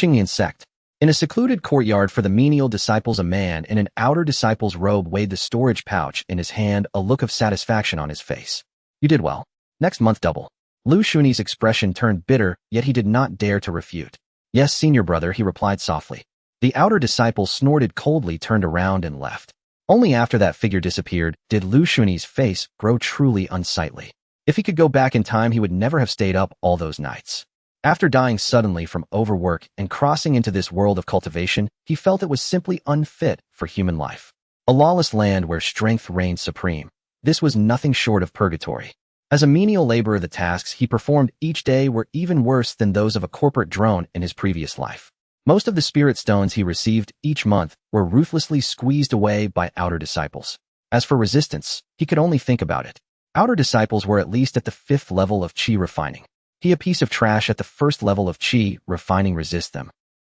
Shunyi sect. In a secluded courtyard for the menial disciples, a man in an outer disciple's robe weighed the storage pouch in his hand, a look of satisfaction on his face. You did well. Next month double. Liu Shunyi's expression turned bitter, yet he did not dare to refute. Yes, senior brother, he replied softly. The outer disciple snorted coldly, turned around and left. Only after that figure disappeared did Liu Shunyi's face grow truly unsightly. If he could go back in time, he would never have stayed up all those nights. After dying suddenly from overwork and crossing into this world of cultivation, he felt it was simply unfit for human life. A lawless land where strength reigned supreme. This was nothing short of purgatory. As a menial laborer, the tasks he performed each day were even worse than those of a corporate drone in his previous life. Most of the spirit stones he received each month were ruthlessly squeezed away by outer disciples. As for resistance, he could only think about it. Outer disciples were at least at the 5th level of chi refining. He, a piece of trash at the 1st level of chi refining, resist them.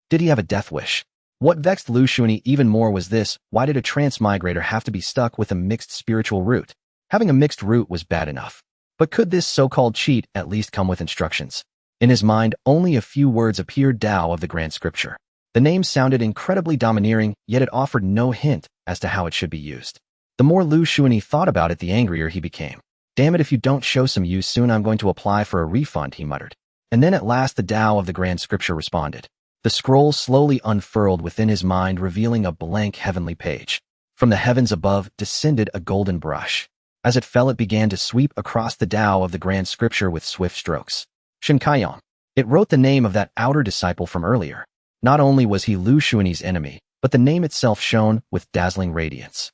Did he have a death wish? What vexed Liu Shunyi even more was this: why did a transmigrator have to be stuck with a mixed spiritual root? Having a mixed root was bad enough. But could this so-called cheat at least come with instructions? In his mind, only a few words appeared: Dao of the Grand Scripture. The name sounded incredibly domineering, yet it offered no hint as to how it should be used. The more Liu Shunyi thought about it, the angrier he became. Damn it, if you don't show some use soon, I'm going to apply for a refund, he muttered. And then at last the Dao of the Grand Scripture responded. The scroll slowly unfurled within his mind, revealing a blank heavenly page. From the heavens above descended a golden brush. As it fell, it began to sweep across the Dao of the Grand Scripture with swift strokes. Shinkayong. It wrote the name of that outer disciple from earlier. Not only was he Liu Shunyi's enemy, but the name itself shone with dazzling radiance.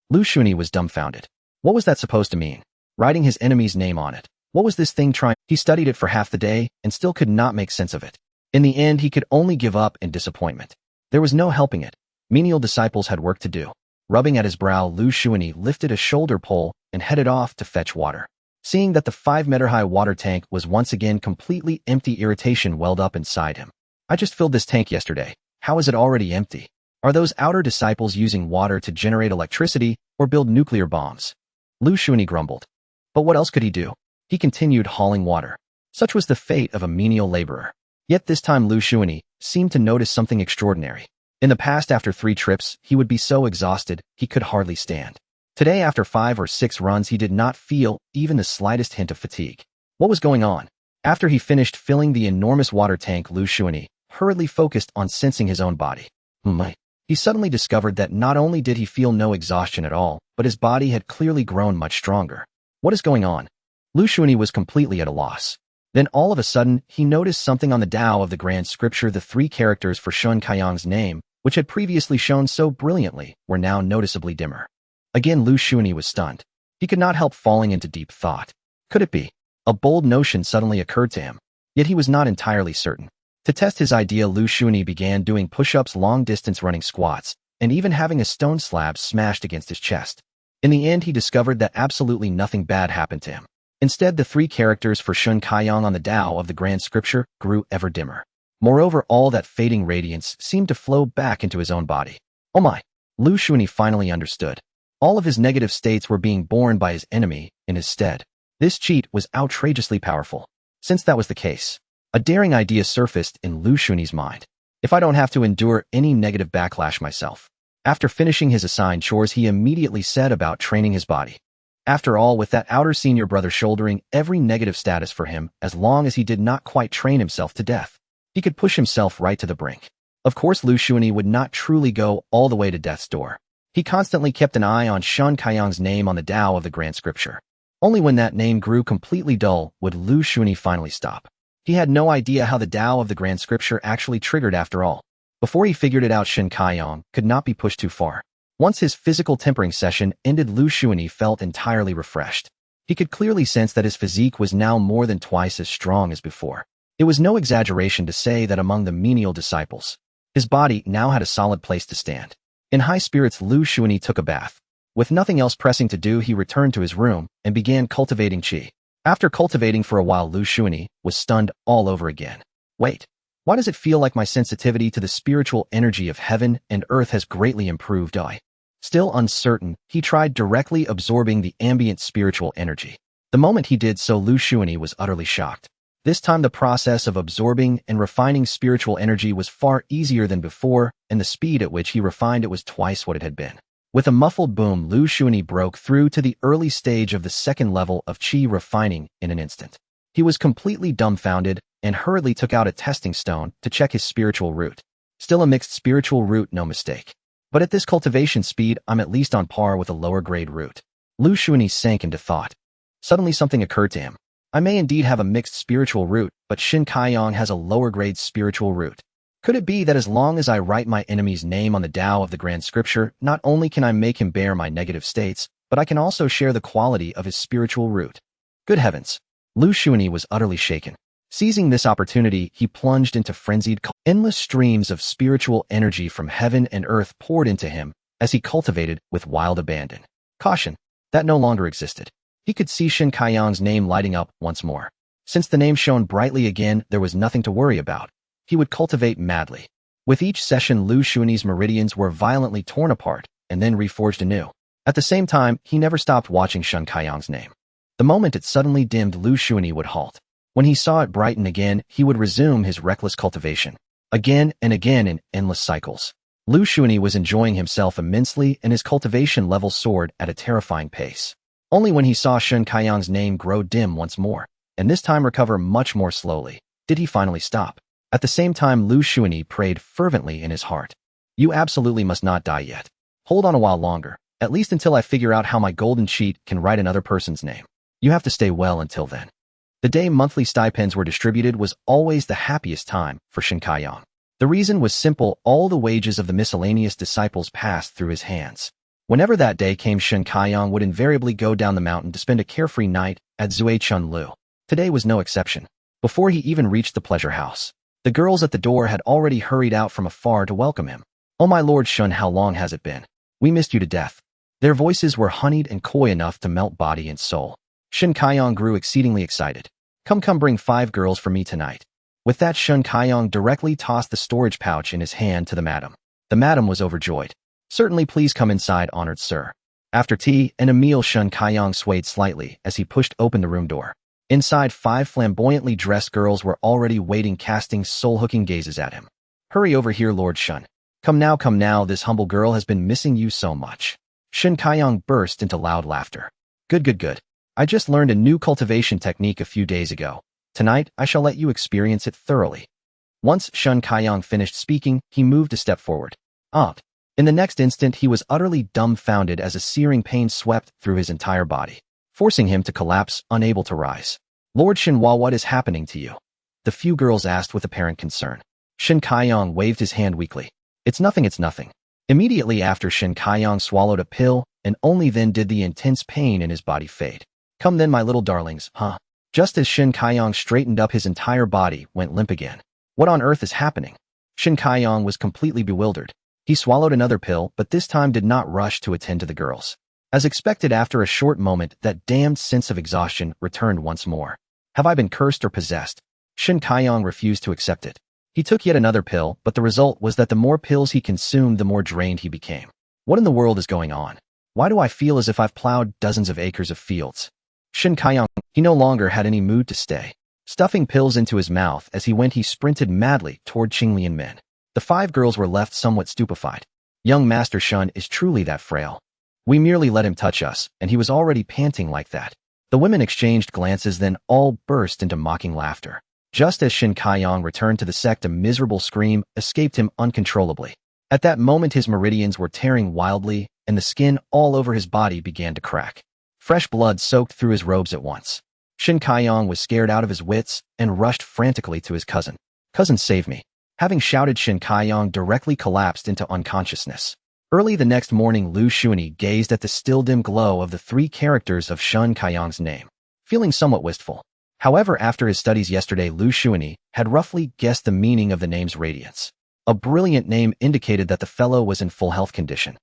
Liu Shunyi was dumbfounded. What was that supposed to mean? Writing his enemy's name on it. What was this thing trying? He studied it for half the day and still could not make sense of it. In the end, he could only give up in disappointment. There was no helping it. Menial disciples had work to do. Rubbing at his brow, Liu Shunyi lifted a shoulder pole and headed off to fetch water. Seeing that the 5-meter-high water tank was once again completely empty, irritation welled up inside him. I just filled this tank yesterday. How is it already empty? Are those outer disciples using water to generate electricity or build nuclear bombs? Liu Shunyi grumbled. But what else could he do? He continued hauling water. Such was the fate of a menial laborer. Yet this time Liu Shunyi seemed to notice something extraordinary. In the past, after 3 trips, he would be so exhausted he could hardly stand. Today, after 5 or 6 runs, he did not feel even the slightest hint of fatigue. What was going on? After he finished filling the enormous water tank, Liu Shunyi hurriedly focused on sensing his own body. He suddenly discovered that not only did he feel no exhaustion at all, but his body had clearly grown much stronger. What is going on? Liu Shunyi was completely at a loss. Then all of a sudden, he noticed something on the Dao of the Grand Scripture. The 3 characters for Shun Kaiyang's name, which had previously shone so brilliantly, were now noticeably dimmer. Again, Liu Shunyi was stunned. He could not help falling into deep thought. Could it be? A bold notion suddenly occurred to him. Yet he was not entirely certain. To test his idea, Liu Shunyi began doing push-ups, long-distance running, squats, and even having a stone slab smashed against his chest. In the end, he discovered that absolutely nothing bad happened to him. Instead, the 3 characters for Shun Kaiyang on the Dao of the Grand Scripture grew ever dimmer. Moreover, all that fading radiance seemed to flow back into his own body. Oh my! Liu Shunyi finally understood. All of his negative states were being borne by his enemy in his stead. This cheat was outrageously powerful. Since that was the case, a daring idea surfaced in Liu Shunyi's mind. If I don't have to endure any negative backlash myself. After finishing his assigned chores, he immediately set about training his body. After all, with that outer senior brother shouldering every negative status for him, as long as he did not quite train himself to death, he could push himself right to the brink. Of course, Liu Shunyi would not truly go all the way to death's door. He constantly kept an eye on Shun Kaiyang's name on the Dao of the Grand Scripture. Only when that name grew completely dull would Liu Shunyi finally stop. He had no idea how the Dao of the Grand Scripture actually triggered after all. Before he figured it out, Shun Kaiyang could not be pushed too far. Once his physical tempering session ended, Liu Shunyi felt entirely refreshed. He could clearly sense that his physique was now more than twice as strong as before. It was no exaggeration to say that among the menial disciples, his body now had a solid place to stand. In high spirits, Liu Shunyi took a bath. With nothing else pressing to do, he returned to his room and began cultivating qi. After cultivating for a while, Liu Shunyi was stunned all over again. Wait, why does it feel like my sensitivity to the spiritual energy of heaven and earth has greatly improved? Still uncertain, he tried directly absorbing the ambient spiritual energy. The moment he did so, Liu Shunyi was utterly shocked. This time the process of absorbing and refining spiritual energy was far easier than before, and the speed at which he refined it was twice what it had been. With a muffled boom, Liu Shunyi broke through to the early stage of the second level of qi refining in an instant. He was completely dumbfounded and hurriedly took out a testing stone to check his spiritual root. Still a mixed spiritual root, no mistake. But at this cultivation speed, I'm at least on par with a lower grade root. Liu Shunyi sank into thought. Suddenly something occurred to him. I may indeed have a mixed spiritual root, but Shin Kaiyang has a lower grade spiritual root. Could it be that as long as I write my enemy's name on the Dao of the Grand Scripture, not only can I make him bear my negative states, but I can also share the quality of his spiritual root? Good heavens! Liu Shunyi was utterly shaken. Seizing this opportunity, he plunged into frenzied endless streams of spiritual energy from heaven and earth poured into him as he cultivated with wild abandon. Caution! That no longer existed. He could see Shin Kaiyang's name lighting up once more. Since the name shone brightly again, there was nothing to worry about. He would cultivate madly. With each session, Liu Shunyi's meridians were violently torn apart and then reforged anew. At the same time, he never stopped watching Shin Kaiyang's name. The moment it suddenly dimmed, Liu Shunyi would halt. When he saw it brighten again, he would resume his reckless cultivation. Again and again in endless cycles. Liu Shunyi was enjoying himself immensely and his cultivation level soared at a terrifying pace. Only when he saw Shin Kaiyang's name grow dim once more, and this time recover much more slowly, did he finally stop. At the same time, Liu Shunyi prayed fervently in his heart. You absolutely must not die yet. Hold on a while longer, at least until I figure out how my golden cheat can write another person's name. You have to stay well until then. The day monthly stipends were distributed was always the happiest time for Shin Kaiyang. The reason was simple: all the wages of the miscellaneous disciples passed through his hands. Whenever that day came, Shin Kaiyang would invariably go down the mountain to spend a carefree night at Zuechun Lu. Today was no exception. Before he even reached the pleasure house, the girls at the door had already hurried out from afar to welcome him. Oh my lord Shun, how long has it been? We missed you to death. Their voices were honeyed and coy enough to melt body and soul. Shin Kaiyang grew exceedingly excited. Come, bring 5 girls for me tonight. With that, Shin Kaiyang directly tossed the storage pouch in his hand to the madam. The madam was overjoyed. Certainly, please come inside, honored sir. After tea and a meal, Shin Kaiyang swayed slightly as he pushed open the room door. Inside, 5 flamboyantly dressed girls were already waiting, casting soul-hooking gazes at him. Hurry over here, Lord Shun. Come now, this humble girl has been missing you so much. Shin Kaiyang burst into loud laughter. Good. I just learned a new cultivation technique a few days ago. Tonight, I shall let you experience it thoroughly. Once Shin Kaiyang finished speaking, he moved a step forward. In the next instant, he was utterly dumbfounded as a searing pain swept through his entire body, forcing him to collapse, unable to rise. Lord Shinhua, what is happening to you? The few girls asked with apparent concern. Shin Kaiyang waved his hand weakly. It's nothing. Immediately after, Shin Kaiyang swallowed a pill, and only then did the intense pain in his body fade. Come then, my little darlings, Just as Shin Kaiyang straightened up, his entire body went limp again. What on earth is happening? Shin Kaiyang was completely bewildered. He swallowed another pill, but this time did not rush to attend to the girls. As expected, after a short moment, that damned sense of exhaustion returned once more. Have I been cursed or possessed? Shin Kaiyang refused to accept it. He took yet another pill, but the result was that the more pills he consumed, the more drained he became. What in the world is going on? Why do I feel as if I've plowed dozens of acres of fields? Shin Kaiyang, he no longer had any mood to stay. Stuffing pills into his mouth as he went, he sprinted madly toward Qinglian men. The 5 girls were left somewhat stupefied. Young Master Shun is truly that frail. We merely let him touch us, and he was already panting like that. The women exchanged glances, then all burst into mocking laughter. Just as Shin Kaiyang returned to the sect, a miserable scream escaped him uncontrollably. At that moment, his meridians were tearing wildly, and the skin all over his body began to crack. Fresh blood soaked through his robes at once. Shin Kaiyang was scared out of his wits and rushed frantically to his cousin. Cousin, save me. Having shouted, Shin Kaiyang directly collapsed into unconsciousness. Early the next morning, Liu Shunyi gazed at the still dim glow of the 3 characters of Shin Kaiyang's name, feeling somewhat wistful. However, after his studies yesterday, Liu Shunyi had roughly guessed the meaning of the name's radiance. A brilliant name indicated that the fellow was in full health condition.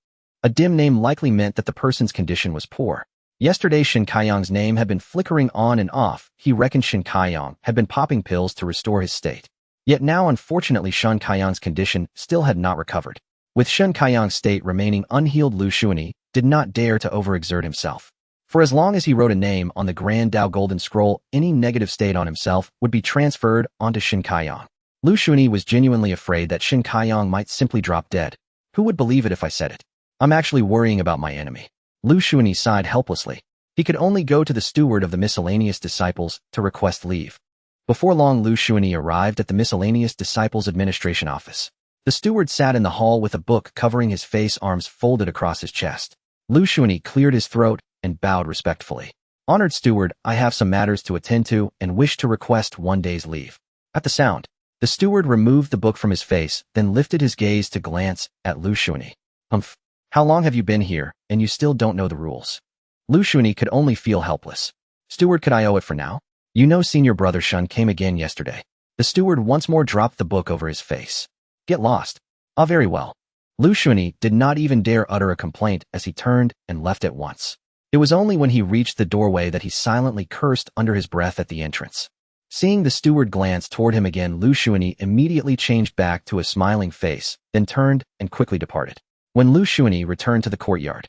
A dim name likely meant that the person's condition was poor. Yesterday, Shin Kaiyang's name had been flickering on and off. He reckoned Shin Kaiyang had been popping pills to restore his state. Yet now, unfortunately, Shin Kaiyang's condition still had not recovered. With Shin Kaiyang's state remaining unhealed, Liu Shunyi did not dare to overexert himself. For as long as he wrote a name on the Grand Dao Golden Scroll, any negative state on himself would be transferred onto Shin Kaiyang. Liu Shunyi was genuinely afraid that Shin Kaiyang might simply drop dead. Who would believe it if I said it? I'm actually worrying about my enemy. Liu Shunyi sighed helplessly. He could only go to the steward of the miscellaneous disciples to request leave. Before long, Liu Shunyi arrived at the miscellaneous disciples administration office. The steward sat in the hall with a book covering his face, arms folded across his chest. Liu Shunyi cleared his throat and bowed respectfully. Honored steward, I have some matters to attend to and wish to request 1 day's leave. At the sound, the steward removed the book from his face, then lifted his gaze to glance at Liu Shunyi. Humph. How long have you been here, and you still don't know the rules? Liu Shunyi could only feel helpless. Steward, could I owe it for now? You know senior brother Shun came again yesterday. The steward once more dropped the book over his face. Get lost. Ah, very well. Liu Shunyi did not even dare utter a complaint as he turned and left at once. It was only when he reached the doorway that he silently cursed under his breath at the entrance. Seeing the steward glance toward him again, Liu Shunyi immediately changed back to a smiling face, then turned and quickly departed. When Liu Shunyi returned to the courtyard,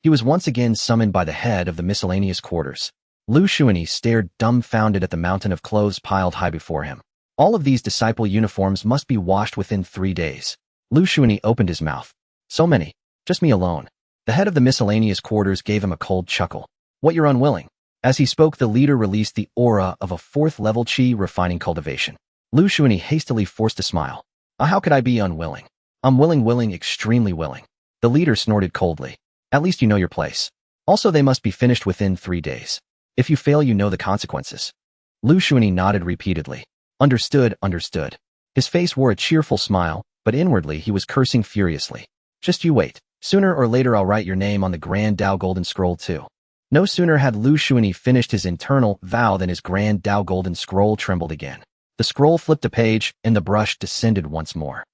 he was once again summoned by the head of the miscellaneous quarters. Liu Shunyi stared dumbfounded at the mountain of clothes piled high before him. All of these disciple uniforms must be washed within 3 days. Liu Shunyi opened his mouth. So many. Just me alone. The head of the miscellaneous quarters gave him a cold chuckle. What, you're unwilling? As he spoke, the leader released the aura of a 4th-level qi refining cultivation. Liu Shunyi hastily forced a smile. How could I be unwilling? I'm willing, extremely willing. The leader snorted coldly. At least you know your place. Also, they must be finished within 3 days. If you fail, you know the consequences. Liu Shunyi nodded repeatedly. Understood. His face wore a cheerful smile, but inwardly he was cursing furiously. Just you wait. Sooner or later I'll write your name on the Grand Dao Golden Scroll too. No sooner had Liu Shunyi finished his internal vow than his Grand Dao Golden Scroll trembled again. The scroll flipped a page, and the brush descended once more.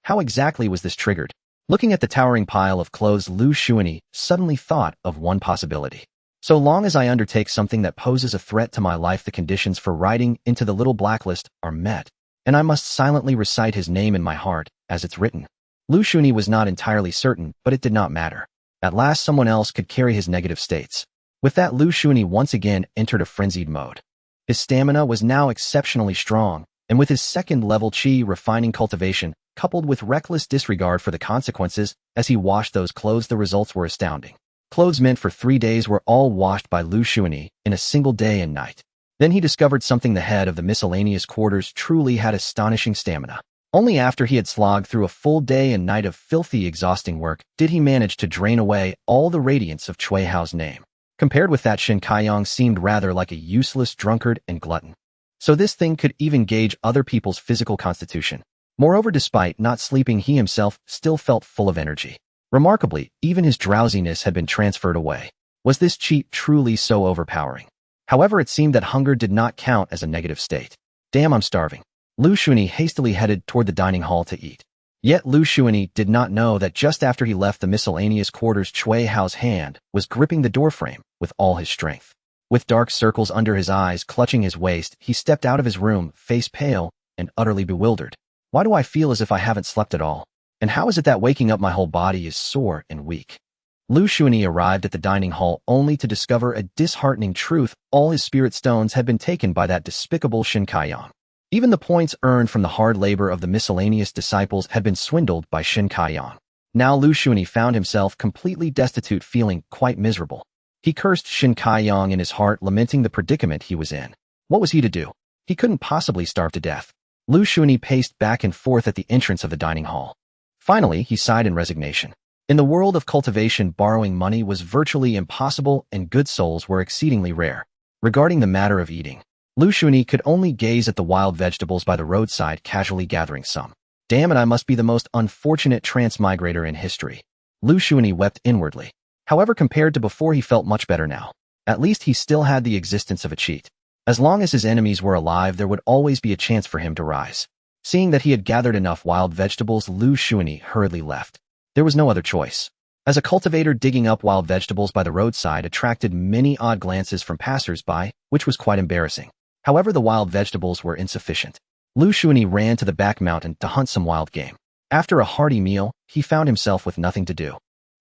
How exactly was this triggered? Looking at the towering pile of clothes, Liu Shunyi suddenly thought of one possibility. So long as I undertake something that poses a threat to my life, the conditions for writing into the little blacklist are met, and I must silently recite his name in my heart, as it's written. Liu Shunyi was not entirely certain, but it did not matter. At last someone else could carry his negative states. With that, Liu Shunyi once again entered a frenzied mode. His stamina was now exceptionally strong, and with his 2nd-level qi refining cultivation, coupled with reckless disregard for the consequences, as he washed those clothes, the results were astounding. Clothes meant for 3 days were all washed by Liu Shunyi in a single day and night. Then he discovered something: the head of the miscellaneous quarters truly had astonishing stamina. Only after he had slogged through a full day and night of filthy, exhausting work did he manage to drain away all the radiance of Cui Hao's name. Compared with that, Shin Kaiyang seemed rather like a useless drunkard and glutton. So this thing could even gauge other people's physical constitution. Moreover, despite not sleeping, he himself still felt full of energy. Remarkably, even his drowsiness had been transferred away. Was this cheat truly so overpowering? However, it seemed that hunger did not count as a negative state. Damn, I'm starving. Liu Shunyi hastily headed toward the dining hall to eat. Yet Liu Shunyi did not know that just after he left the miscellaneous quarters, Cui Hao's hand was gripping the doorframe with all his strength. With dark circles under his eyes clutching his waist, he stepped out of his room, face pale and utterly bewildered. Why do I feel as if I haven't slept at all? And how is it that waking up my whole body is sore and weak? Liu Shunyi arrived at the dining hall only to discover a disheartening truth: all his spirit stones had been taken by that despicable Shin Kaiyang. Even the points earned from the hard labor of the miscellaneous disciples had been swindled by Shin Kaiyang. Now Liu Shunyi found himself completely destitute, feeling quite miserable. He cursed Shin Kaiyang in his heart, lamenting the predicament he was in. What was he to do? He couldn't possibly starve to death. Liu Shunyi paced back and forth at the entrance of the dining hall. Finally, he sighed in resignation. In the world of cultivation, borrowing money was virtually impossible and good souls were exceedingly rare. Regarding the matter of eating, Liu Shunyi could only gaze at the wild vegetables by the roadside, casually gathering some. Damn it, I must be the most unfortunate transmigrator in history. Liu Shunyi wept inwardly. However, compared to before, he felt much better now. At least he still had the existence of a cheat. As long as his enemies were alive, there would always be a chance for him to rise. Seeing that he had gathered enough wild vegetables, Liu Shunyi hurriedly left. There was no other choice. As a cultivator, digging up wild vegetables by the roadside attracted many odd glances from passers-by, which was quite embarrassing. However, the wild vegetables were insufficient. Liu Shunyi ran to the back mountain to hunt some wild game. After a hearty meal, he found himself with nothing to do.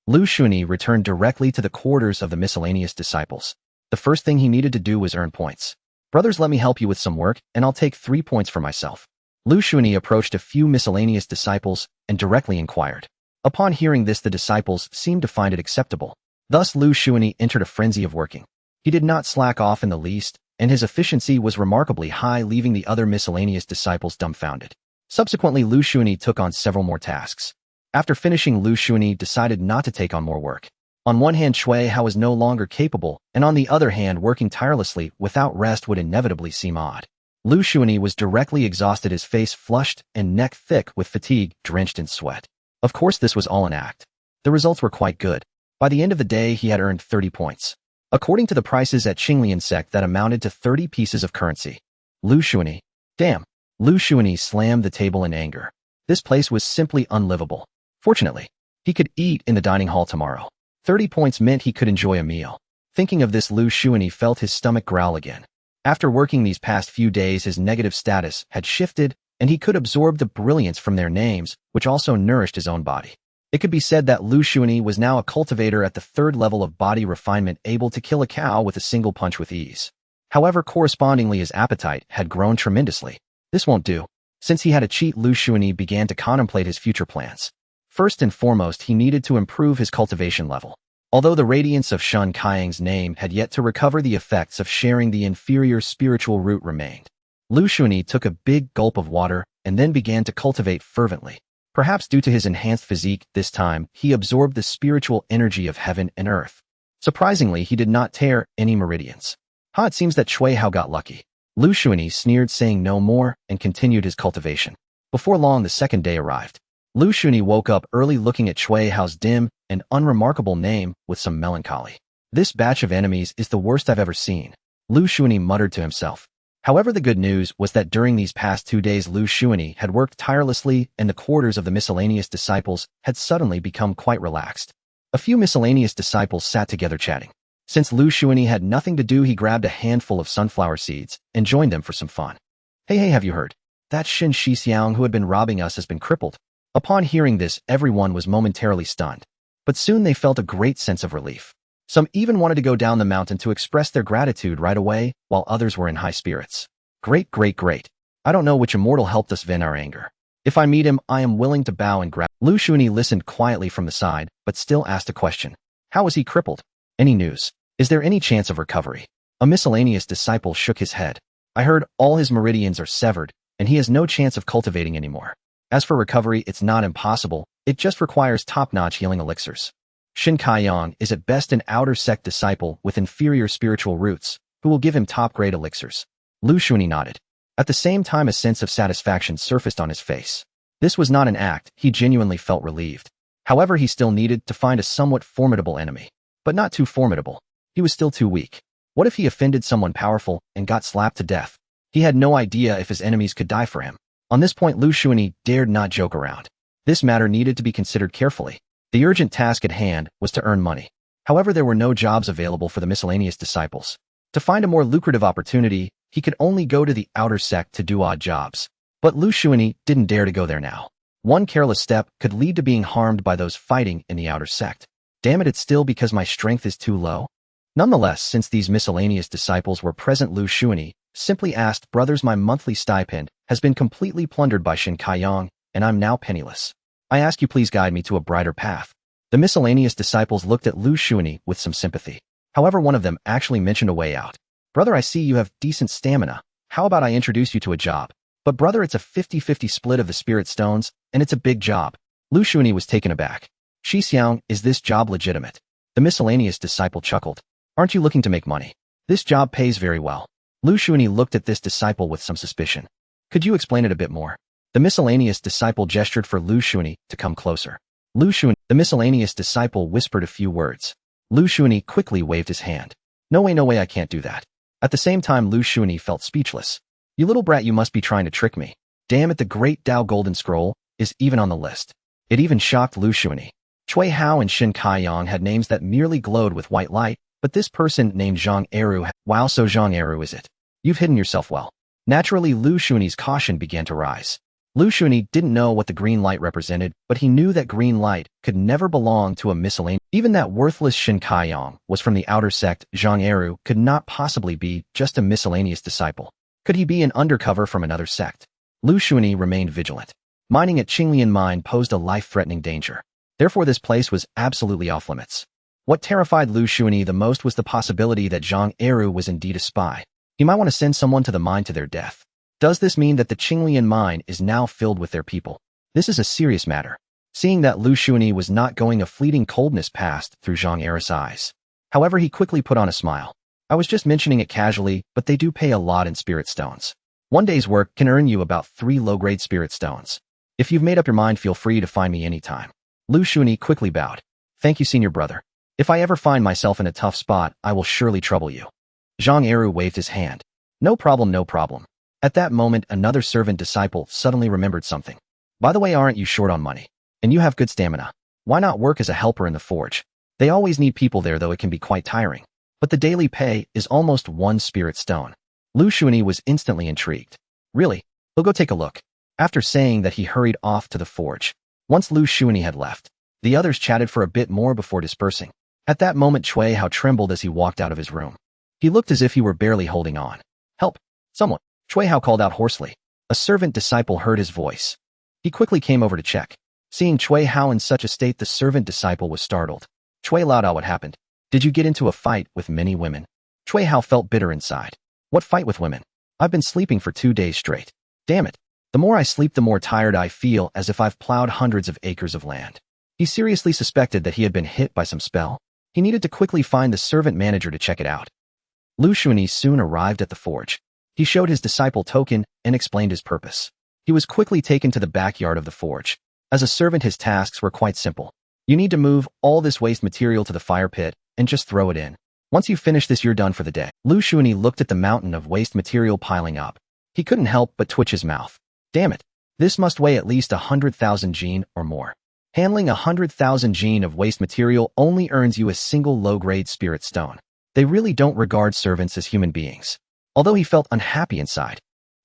Liu Shunyi returned directly to the quarters of the miscellaneous disciples. The first thing he needed to do was earn points. Brothers, let me help you with some work, and I'll take 3 points for myself. Liu Shunyi approached a few miscellaneous disciples and directly inquired. Upon hearing this, the disciples seemed to find it acceptable. Thus, Liu Shunyi entered a frenzy of working. He did not slack off in the least, and his efficiency was remarkably high, leaving the other miscellaneous disciples dumbfounded. Subsequently, Liu Shunyi took on several more tasks. After finishing, Liu Shunyi decided not to take on more work. On one hand, Cui Hao was no longer capable, and on the other hand, working tirelessly without rest would inevitably seem odd. Liu Shunyi was directly exhausted, his face flushed and neck thick with fatigue, drenched in sweat. Of course, this was all an act. The results were quite good. By the end of the day, he had earned 30 points. According to the prices at Qinglian sect, that amounted to 30 pieces of currency. Liu Shunyi. Damn. Liu Shunyi slammed the table in anger. This place was simply unlivable. Fortunately, he could eat in the dining hall tomorrow. 30 points meant he could enjoy a meal. Thinking of this, Liu Shunyi felt his stomach growl again. After working these past few days, his negative status had shifted, and he could absorb the brilliance from their names, which also nourished his own body. It could be said that Liu Shunyi was now a cultivator at the 3rd level of body refinement, able to kill a cow with a single punch with ease. However, correspondingly, his appetite had grown tremendously. This won't do. Since he had a cheat, Liu Shunyi began to contemplate his future plans. First and foremost, he needed to improve his cultivation level. Although the radiance of Shen Kaiyang's name had yet to recover, the effects of sharing the inferior spiritual root remained. Liu Shunyi took a big gulp of water and then began to cultivate fervently. Perhaps due to his enhanced physique, this time, he absorbed the spiritual energy of heaven and earth. Surprisingly, he did not tear any meridians. It seems that Cui Hao got lucky. Liu Shunyi sneered, saying no more, and continued his cultivation. Before long, the second day arrived. Liu Shunyi woke up early, looking at Cui Hao's dim and unremarkable name with some melancholy. This batch of enemies is the worst I've ever seen, Liu Shunyi muttered to himself. However, the good news was that during these past 2 days, Liu Shunyi had worked tirelessly, and the quarters of the miscellaneous disciples had suddenly become quite relaxed. A few miscellaneous disciples sat together chatting. Since Liu Shunyi had nothing to do, he grabbed a handful of sunflower seeds and joined them for some fun. Hey, have you heard? That Shen Shixiang who had been robbing us has been crippled. Upon hearing this, everyone was momentarily stunned. But soon they felt a great sense of relief. Some even wanted to go down the mountain to express their gratitude right away, while others were in high spirits. Great. I don't know which immortal helped us vent our anger. If I meet him, I am willing to bow and grab. Liu Shunyi listened quietly from the side, but still asked a question. How is he crippled? Any news? Is there any chance of recovery? A miscellaneous disciple shook his head. I heard all his meridians are severed, and he has no chance of cultivating anymore. As for recovery, it's not impossible, it just requires top-notch healing elixirs. Shen Kaiyang is at best an outer sect disciple with inferior spiritual roots, who will give him top-grade elixirs. Liu Shunyi nodded. At the same time, a sense of satisfaction surfaced on his face. This was not an act, he genuinely felt relieved. However, he still needed to find a somewhat formidable enemy. But not too formidable. He was still too weak. What if he offended someone powerful and got slapped to death? He had no idea if his enemies could die for him. On this point, Liu Shunyi dared not joke around. This matter needed to be considered carefully. The urgent task at hand was to earn money. However, there were no jobs available for the miscellaneous disciples. To find a more lucrative opportunity, he could only go to the outer sect to do odd jobs. But Liu Shunyi didn't dare to go there now. One careless step could lead to being harmed by those fighting in the outer sect. Damn it, it's still because my strength is too low? Nonetheless, since these miscellaneous disciples were present, Liu Shunyi simply asked, brothers, my monthly stipend has been completely plundered by Shen Kaiyang, and I'm now penniless. I ask you please guide me to a brighter path. The miscellaneous disciples looked at Liu Shunyi with some sympathy. However, one of them actually mentioned a way out. Brother, I see you have decent stamina. How about I introduce you to a job? But brother, it's a 50-50 split of the spirit stones, and it's a big job. Liu Shunyi was taken aback. Shixiang, is this job legitimate? The miscellaneous disciple chuckled. Aren't you looking to make money? This job pays very well. Liu Shunyi looked at this disciple with some suspicion. Could you explain it a bit more? The miscellaneous disciple gestured for Liu Shunyi to come closer. Liu Shunyi, the miscellaneous disciple whispered a few words. Liu Shunyi quickly waved his hand. No way, I can't do that. At the same time, Liu Shunyi felt speechless. You little brat, you must be trying to trick me. Damn it, the Great Dao Golden Scroll is even on the list. It even shocked Liu Shunyi. Cui Hao and Shen Kaiyang had names that merely glowed with white light, but this person named Zhang Eru. Wow, so Zhang Eru is it? You've hidden yourself well. Naturally, Liu Shunyi's caution began to rise. Liu Shunyi didn't know what the green light represented, but he knew that green light could never belong to a miscellaneous. Even that worthless Shin Kaiyong was from the outer sect. Zhang Eru could not possibly be just a miscellaneous disciple. Could he be an undercover from another sect? Liu Shunyi remained vigilant. Mining at Qinglian Mine posed a life-threatening danger. Therefore, this place was absolutely off-limits. What terrified Liu Shunyi the most was the possibility that Zhang Eru was indeed a spy. He might want to send someone to the mine to their death. Does this mean that the Qinglian Mine is now filled with their people? This is a serious matter. Seeing that Liu Shunyi was not going, a fleeting coldness passed through Zhang Eru's eyes. However, he quickly put on a smile. I was just mentioning it casually, but they do pay a lot in spirit stones. One day's work can earn you about 3 low-grade spirit stones. If you've made up your mind, feel free to find me anytime. Liu Shunyi quickly bowed. Thank you, senior brother. If I ever find myself in a tough spot, I will surely trouble you. Zhang Eru waved his hand. No problem, no problem. At that moment, another servant disciple suddenly remembered something. By the way, aren't you short on money? And you have good stamina. Why not work as a helper in the forge? They always need people there, though it can be quite tiring. But the daily pay is almost 1 spirit stone. Liu Shunyi was instantly intrigued. Really? We'll go take a look. After saying that, he hurried off to the forge. Once Liu Shunyi had left, the others chatted for a bit more before dispersing. At that moment, Cui Hao trembled as he walked out of his room. He looked as if he were barely holding on. Help! Someone! Cui Hao called out hoarsely. A servant disciple heard his voice. He quickly came over to check. Seeing Cui Hao in such a state, the servant disciple was startled. Cui Lao, what happened? Did you get into a fight with many women? Cui Hao felt bitter inside. What fight with women? I've been sleeping for 2 days straight. Damn it. The more I sleep, the more tired I feel, as if I've plowed hundreds of acres of land. He seriously suspected that he had been hit by some spell. He needed to quickly find the servant manager to check it out. Liu Shunyi soon arrived at the forge. He showed his disciple token and explained his purpose. He was quickly taken to the backyard of the forge. As a servant, his tasks were quite simple. You need to move all this waste material to the fire pit and just throw it in. Once you finish this, you're done for the day. Liu Shunyi looked at the mountain of waste material piling up. He couldn't help but twitch his mouth. Damn it. This must weigh at least 100,000 jin or more. Handling 100,000 jin of waste material only earns you a single low-grade spirit stone. They really don't regard servants as human beings. Although he felt unhappy inside,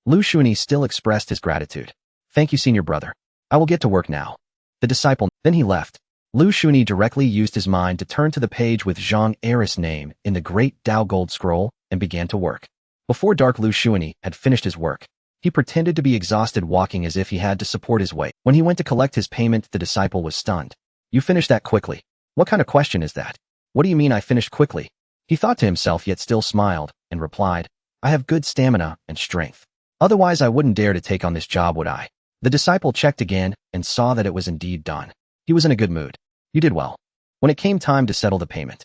Liu Shunyi still expressed his gratitude. Thank you, senior brother. I will get to work now. The disciple, then he left. Liu Shunyi directly used his mind to turn to the page with Zhang Eru's name in the Great Dao gold scroll and began to work. Before dark, Liu Shunyi had finished his work. He pretended to be exhausted, walking as if he had to support his weight. When he went to collect his payment, the disciple was stunned. You finished that quickly. What kind of question is that? What do you mean I finished quickly? He thought to himself, yet still smiled and replied, I have good stamina and strength. Otherwise, I wouldn't dare to take on this job, would I? The disciple checked again and saw that it was indeed done. He was in a good mood. You did well. When it came time to settle the payment,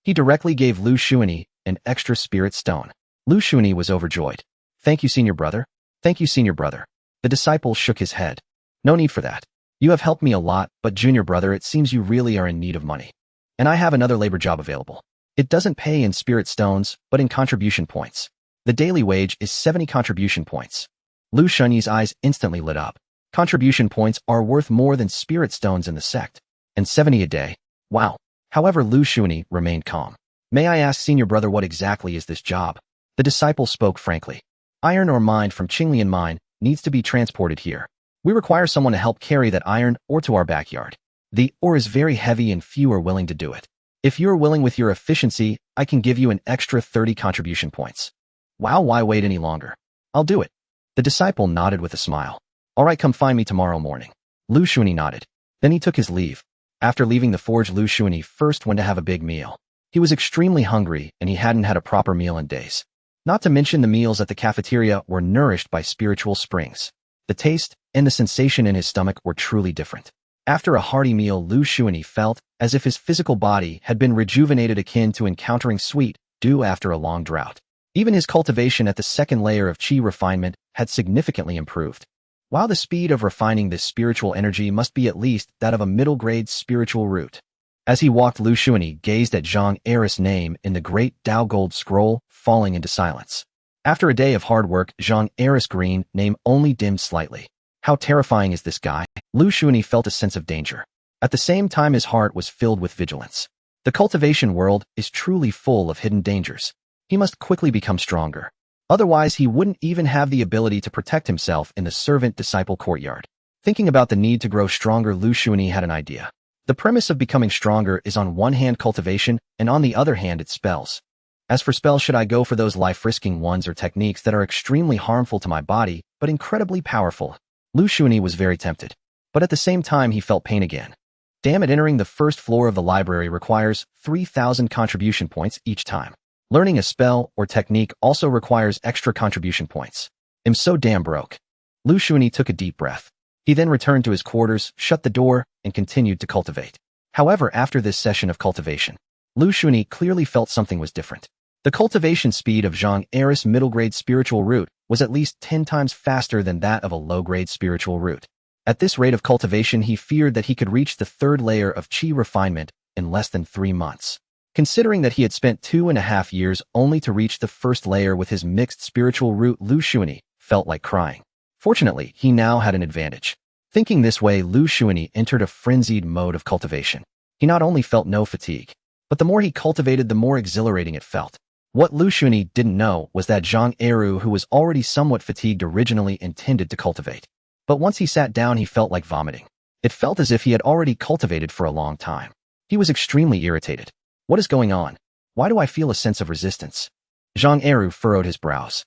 he directly gave Liu Shunyi an extra spirit stone. Liu Shunyi was overjoyed. Thank you, senior brother. Thank you, senior brother. The disciple shook his head. No need for that. You have helped me a lot, but junior brother, it seems you really are in need of money. And I have another labor job available. It doesn't pay in spirit stones, but in contribution points. The daily wage is 70 contribution points. Liu Shunyi's eyes instantly lit up. Contribution points are worth more than spirit stones in the sect. And 70 a day. Wow. However, Liu Shunyi remained calm. May I ask, senior brother, what exactly is this job? The disciple spoke frankly. Iron ore mined from Qinglian Mine needs to be transported here. We require someone to help carry that iron ore to our backyard. The ore is very heavy and few are willing to do it. If you're willing with your efficiency, I can give you an extra 30 contribution points. Wow, why wait any longer? I'll do it. The disciple nodded with a smile. All right, come find me tomorrow morning. Liu Shunyi nodded. Then he took his leave. After leaving the forge, Liu Shunyi first went to have a big meal. He was extremely hungry and he hadn't had a proper meal in days. Not to mention the meals at the cafeteria were nourished by spiritual springs. The taste and the sensation in his stomach were truly different. After a hearty meal, Liu Shunyi felt as if his physical body had been rejuvenated, akin to encountering sweet dew after a long drought. Even his cultivation at the second layer of qi refinement had significantly improved. While the speed of refining this spiritual energy must be at least that of a middle-grade spiritual root. As he walked, Liu Shunyi gazed at Zhang Eru's name in the Great Dao gold scroll, falling into silence. After a day of hard work, Zhang Eru's green name only dimmed slightly. How terrifying is this guy? Liu Shunyi felt a sense of danger. At the same time, his heart was filled with vigilance. The cultivation world is truly full of hidden dangers. He must quickly become stronger. Otherwise, he wouldn't even have the ability to protect himself in the servant-disciple courtyard. Thinking about the need to grow stronger, Liu Shunyi had an idea. The premise of becoming stronger is on one hand cultivation, and on the other hand it's spells. As for spells, should I go for those life-risking ones or techniques that are extremely harmful to my body, but incredibly powerful? Liu Shunyi was very tempted. But at the same time he felt pain again. Damn it, entering the first floor of the library requires 3,000 contribution points each time. Learning a spell or technique also requires extra contribution points. I'm so damn broke. Liu Shunyi took a deep breath. He then returned to his quarters, shut the door, and continued to cultivate. However, after this session of cultivation, Liu Shunyi clearly felt something was different. The cultivation speed of Zhang Er's middle-grade spiritual root was at least 10 times faster than that of a low-grade spiritual root. At this rate of cultivation, he feared that he could reach the third layer of qi refinement in less than 3 months. Considering that he had spent 2.5 years only to reach the first layer with his mixed spiritual root, Liu Shunyi felt like crying. Fortunately, he now had an advantage. Thinking this way, Liu Shunyi entered a frenzied mode of cultivation. He not only felt no fatigue, but the more he cultivated, the more exhilarating it felt. What Liu Shunyi didn't know was that Zhang Eru, who was already somewhat fatigued, originally intended to cultivate. But once he sat down, he felt like vomiting. It felt as if he had already cultivated for a long time. He was extremely irritated. What is going on? Why do I feel a sense of resistance? Zhang Eru furrowed his brows.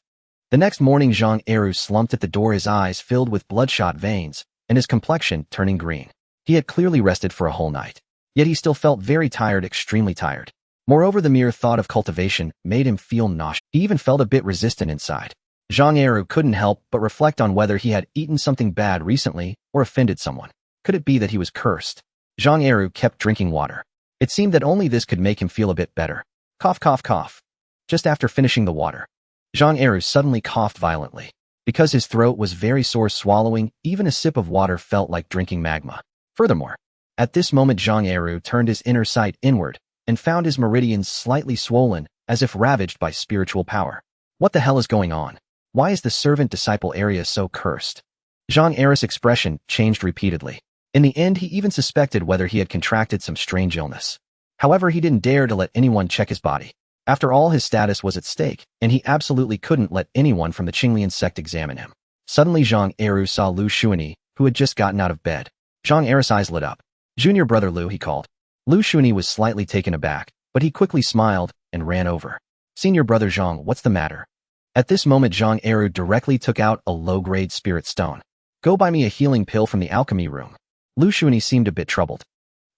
The next morning, Zhang Eru slumped at the door, his eyes filled with bloodshot veins, and his complexion turning green. He had clearly rested for a whole night. Yet he still felt very tired, extremely tired. Moreover, the mere thought of cultivation made him feel nauseous. He even felt a bit resistant inside. Zhang Eru couldn't help but reflect on whether he had eaten something bad recently or offended someone. Could it be that he was cursed? Zhang Eru kept drinking water. It seemed that only this could make him feel a bit better. Cough, cough, cough. Just after finishing the water, Zhang Eru suddenly coughed violently. Because his throat was very sore, swallowing even a sip of water felt like drinking magma. Furthermore, at this moment Zhang Eru turned his inner sight inward and found his meridians slightly swollen, as if ravaged by spiritual power. What the hell is going on? Why is the servant-disciple area so cursed? Zhang Eru's expression changed repeatedly. In the end, he even suspected whether he had contracted some strange illness. However, he didn't dare to let anyone check his body. After all, his status was at stake, and he absolutely couldn't let anyone from the Qinglian sect examine him. Suddenly, Zhang Eru saw Liu Shunyi, who had just gotten out of bed. Zhang Eru's eyes lit up. "Junior brother Liu," he called. Liu Shunyi was slightly taken aback, but he quickly smiled and ran over. "Senior brother Zhang, what's the matter?" At this moment, Zhang Eru directly took out a low-grade spirit stone. "Go buy me a healing pill from the alchemy room." Liu Shunyi seemed a bit troubled.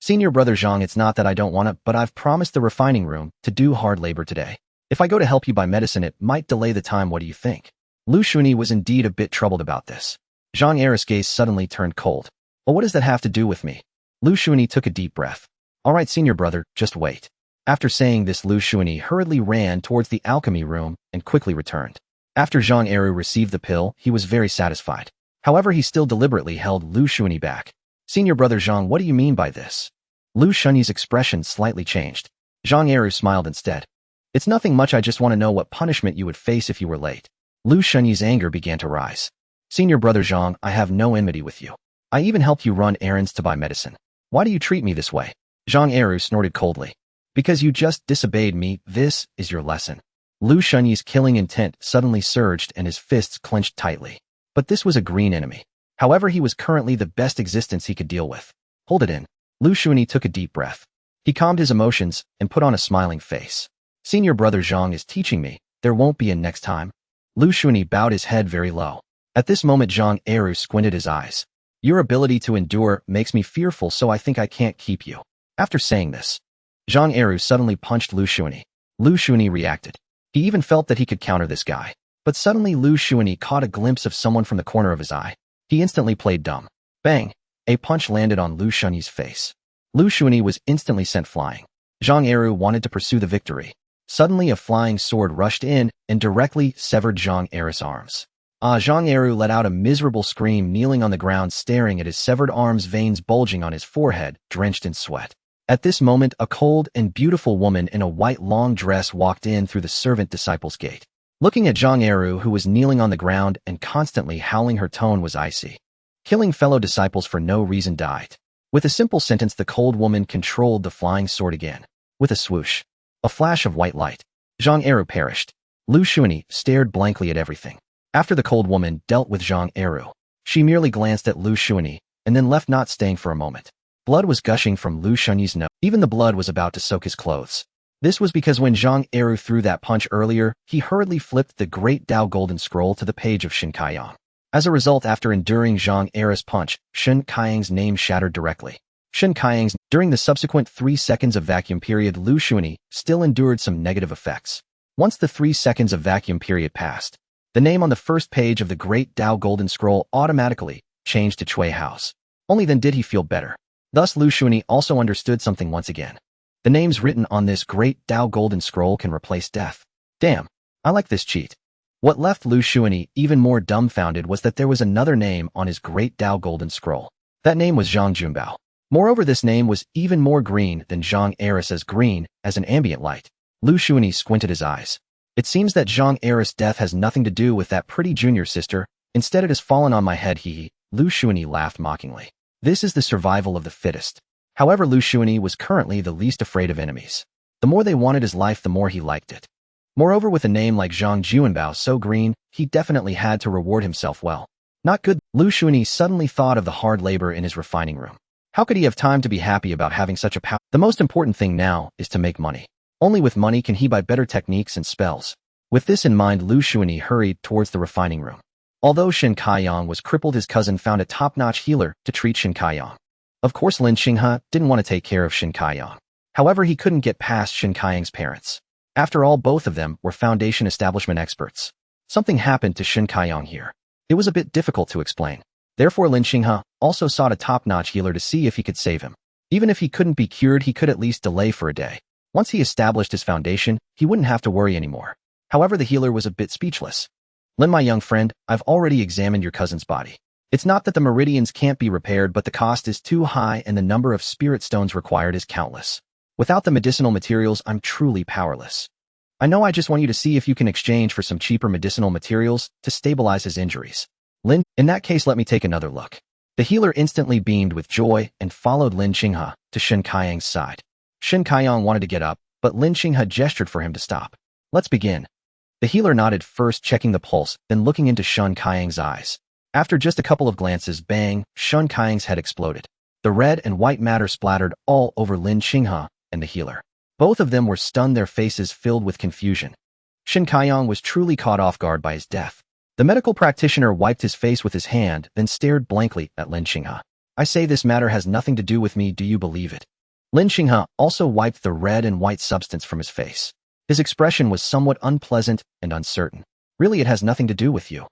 "Senior brother Zhang, it's not that I don't want to, but I've promised the refining room to do hard labor today. If I go to help you buy medicine, it might delay the time. What do you think?" Liu Shunyi was indeed a bit troubled about this. Zhang Eru's gaze suddenly turned cold. "Well, what does that have to do with me?" Liu Shunyi took a deep breath. "All right, senior brother, just wait." After saying this, Liu Shunyi hurriedly ran towards the alchemy room and quickly returned. After Zhang Eru received the pill, he was very satisfied. However, he still deliberately held Liu Shunyi back. "Senior brother Zhang, what do you mean by this?" Liu Shunyi's expression slightly changed. Zhang Eru smiled instead. "It's nothing much, I just want to know what punishment you would face if you were late." Liu Shunyi's anger began to rise. "Senior brother Zhang, I have no enmity with you. I even helped you run errands to buy medicine. Why do you treat me this way?" Zhang Eru snorted coldly. "Because you just disobeyed me, this is your lesson." Liu Shunyi's killing intent suddenly surged and his fists clenched tightly. But this was a green enemy. However, he was currently the best existence he could deal with. "Hold it in." Liu Shunyi took a deep breath. He calmed his emotions and put on a smiling face. "Senior brother Zhang is teaching me. There won't be a next time." Liu Shunyi bowed his head very low. At this moment, Zhang Eru squinted his eyes. "Your ability to endure makes me fearful, so I think I can't keep you." After saying this, Zhang Eru suddenly punched Liu Shunyi. Liu Shunyi reacted. He even felt that he could counter this guy. But suddenly Liu Shunyi caught a glimpse of someone from the corner of his eye. He instantly played dumb. Bang! A punch landed on Liu Shunyi's face. Liu Shunyi was instantly sent flying. Zhang Eru wanted to pursue the victory. Suddenly a flying sword rushed in and directly severed Zhang Eru's arms. Zhang Eru let out a miserable scream, kneeling on the ground, staring at his severed arms, veins bulging on his forehead, drenched in sweat. At this moment, a cold and beautiful woman in a white long dress walked in through the servant disciples gate. Looking at Zhang Eru, who was kneeling on the ground and constantly howling, her tone was icy. "Killing fellow disciples for no reason died." With a simple sentence, the cold woman controlled the flying sword again. With a swoosh, a flash of white light, Zhang Eru perished. Liu Shunyi stared blankly at everything. After the cold woman dealt with Zhang Eru, she merely glanced at Liu Shunyi and then left, not staying for a moment. Blood was gushing from Liu Shunyi's nose. Even the blood was about to soak his clothes. This was because when Zhang Eru threw that punch earlier, he hurriedly flipped the Great Dao golden scroll to the page of Shen Kaiyang. As a result, after enduring Zhang Eru's punch, Shen Kaiyang's name shattered directly. During the subsequent 3 seconds of vacuum period, Liu Shunyi still endured some negative effects. Once the 3 seconds of vacuum period passed, the name on the first page of the Great Dao golden scroll automatically changed to Cui House. Only then did he feel better. Thus Liu Shunyi also understood something once again. The names written on this Great Dao golden scroll can replace death. Damn, I like this cheat. What left Liu Shunyi even more dumbfounded was that there was another name on his Great Dao golden scroll. That name was Zhang Junbao. Moreover, this name was even more green than Zhang Eru's, as green as an ambient light. Liu Shunyi squinted his eyes. It seems that Zhang Eru's death has nothing to do with that pretty junior sister. Instead, it has fallen on my head, hee. Liu Shunyi laughed mockingly. This is the survival of the fittest. However, Liu Shunyi was currently the least afraid of enemies. The more they wanted his life, the more he liked it. Moreover, with a name like Zhang Junbao so green, he definitely had to reward himself well. Not good. Liu Shunyi suddenly thought of the hard labor in his refining room. How could he have time to be happy about having such a power? The most important thing now is to make money. Only with money can he buy better techniques and spells. With this in mind, Liu Shunyi hurried towards the refining room. Although Shen Kaiyang was crippled, his cousin found a top-notch healer to treat Shen Kaiyang. Of course, Lin Xinghe didn't want to take care of Shen Kaiyang. However, he couldn't get past Shen Kaiyang's parents. After all, both of them were foundation establishment experts. Something happened to Shen Kaiyang here. It was a bit difficult to explain. Therefore, Lin Xinghe also sought a top-notch healer to see if he could save him. Even if he couldn't be cured, he could at least delay for a day. Once he established his foundation, he wouldn't have to worry anymore. However, the healer was a bit speechless. Lin, my young friend, I've already examined your cousin's body. It's not that the meridians can't be repaired, but the cost is too high and the number of spirit stones required is countless. Without the medicinal materials, I'm truly powerless. I know, I just want you to see if you can exchange for some cheaper medicinal materials to stabilize his injuries. Lin, in that case, let me take another look. The healer instantly beamed with joy and followed Lin Xinghe to Shen Kaiyang's side. Shen Kaiyang wanted to get up, but Lin Xinghe gestured for him to stop. Let's begin. The healer nodded, first checking the pulse, then looking into Shen Kaiyang's eyes. After just a couple of glances, bang, Shen Kaiyang's head exploded. The red and white matter splattered all over Lin Xinghe and the healer. Both of them were stunned, their faces filled with confusion. Shen Kaiyang was truly caught off guard by his death. The medical practitioner wiped his face with his hand, then stared blankly at Lin Xinghe. I say this matter has nothing to do with me, do you believe it? Lin Xinghe also wiped the red and white substance from his face. His expression was somewhat unpleasant and uncertain. Really, it has nothing to do with you.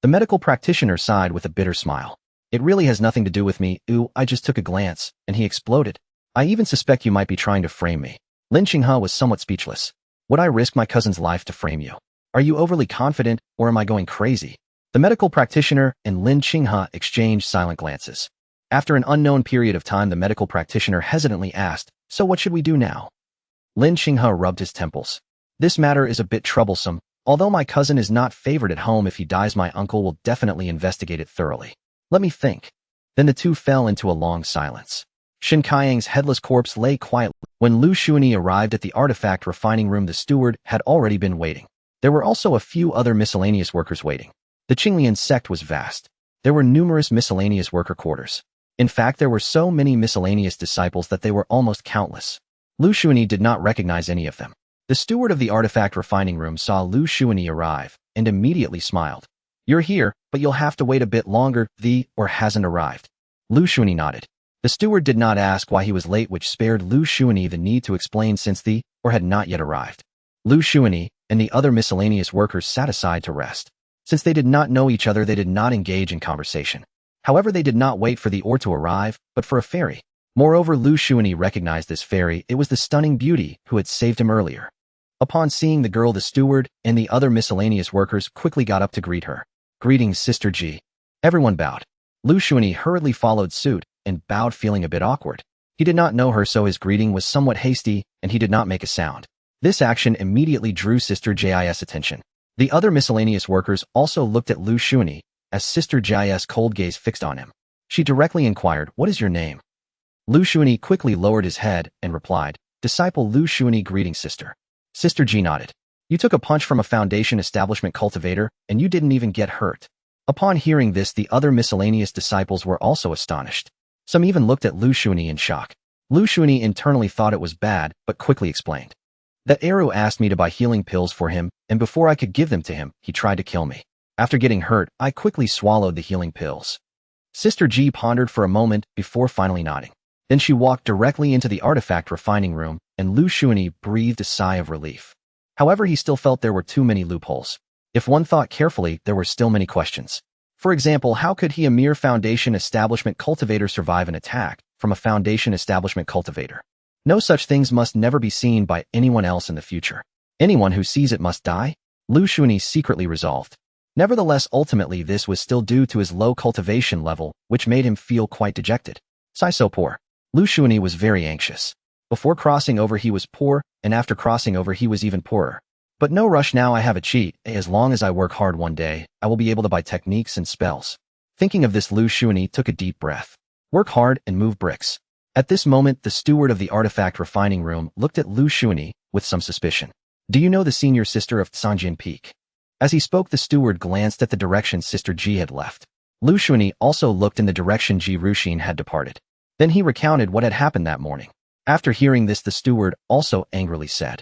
The medical practitioner sighed with a bitter smile. It really has nothing to do with me. Ooh, I just took a glance, and he exploded. I even suspect you might be trying to frame me. Lin Xinghe was somewhat speechless. Would I risk my cousin's life to frame you? Are you overly confident, or am I going crazy? The medical practitioner and Lin Xinghe exchanged silent glances. After an unknown period of time, the medical practitioner hesitantly asked, so what should we do now? Lin Xinghe rubbed his temples. This matter is a bit troublesome. Although my cousin is not favored at home, if he dies, my uncle will definitely investigate it thoroughly. Let me think. Then the two fell into a long silence. Shen Kaiyang's headless corpse lay quietly. When Liu Shunyi arrived at the artifact refining room, the steward had already been waiting. There were also a few other miscellaneous workers waiting. The Qinglian sect was vast. There were numerous miscellaneous worker quarters. In fact, there were so many miscellaneous disciples that they were almost countless. Liu Shunyi did not recognize any of them. The steward of the artifact refining room saw Liu Shunyi arrive and immediately smiled. You're here, but you'll have to wait a bit longer. Or hasn't arrived. Liu Shunyi nodded. The steward did not ask why he was late, which spared Liu Shunyi the need to explain since or had not yet arrived. Liu Shunyi and the other miscellaneous workers sat aside to rest. Since they did not know each other, they did not engage in conversation. However, they did not wait for the or to arrive, but for a fairy. Moreover, Liu Shunyi recognized this fairy. It was the stunning beauty who had saved him earlier. Upon seeing the girl, the steward and the other miscellaneous workers quickly got up to greet her. Greetings, Sister Ji. Everyone bowed. Liu Shunyi hurriedly followed suit and bowed, feeling a bit awkward. He did not know her, so his greeting was somewhat hasty, and he did not make a sound. This action immediately drew Sister Ji's attention. The other miscellaneous workers also looked at Liu Shunyi as Sister Ji's cold gaze fixed on him. She directly inquired, "What is your name?" Liu Shunyi quickly lowered his head and replied, "Disciple Liu Shunyi, greeting, Sister." Sister Ji nodded. You took a punch from a Foundation establishment cultivator, and you didn't even get hurt. Upon hearing this, the other miscellaneous disciples were also astonished. Some even looked at Liu Shunyi in shock. Liu Shunyi internally thought it was bad, but quickly explained. That Eru asked me to buy healing pills for him, and before I could give them to him, he tried to kill me. After getting hurt, I quickly swallowed the healing pills. Sister G pondered for a moment before finally nodding. Then she walked directly into the artifact refining room, and Liu Shunyi breathed a sigh of relief. However, he still felt there were too many loopholes. If one thought carefully, there were still many questions. For example, how could he, a mere Foundation establishment cultivator, survive an attack from a Foundation establishment cultivator? No such things must never be seen by anyone else in the future. Anyone who sees it must die? Liu Shunyi secretly resolved. Nevertheless, ultimately this was still due to his low cultivation level, which made him feel quite dejected. Sigh so poor. Liu Shunyi was very anxious. Before crossing over he was poor, and after crossing over he was even poorer. But no rush now, I have a cheat. As long as I work hard one day, I will be able to buy techniques and spells. Thinking of this, Liu Shunyi took a deep breath. Work hard and move bricks. At this moment, the steward of the artifact refining room looked at Liu Shunyi with some suspicion. Do you know the senior sister of Sanjin Peak? As he spoke, the steward glanced at the direction Sister Ji had left. Liu Shunyi also looked in the direction Ji Ruxin had departed. Then he recounted what had happened that morning. After hearing this, the steward also angrily said,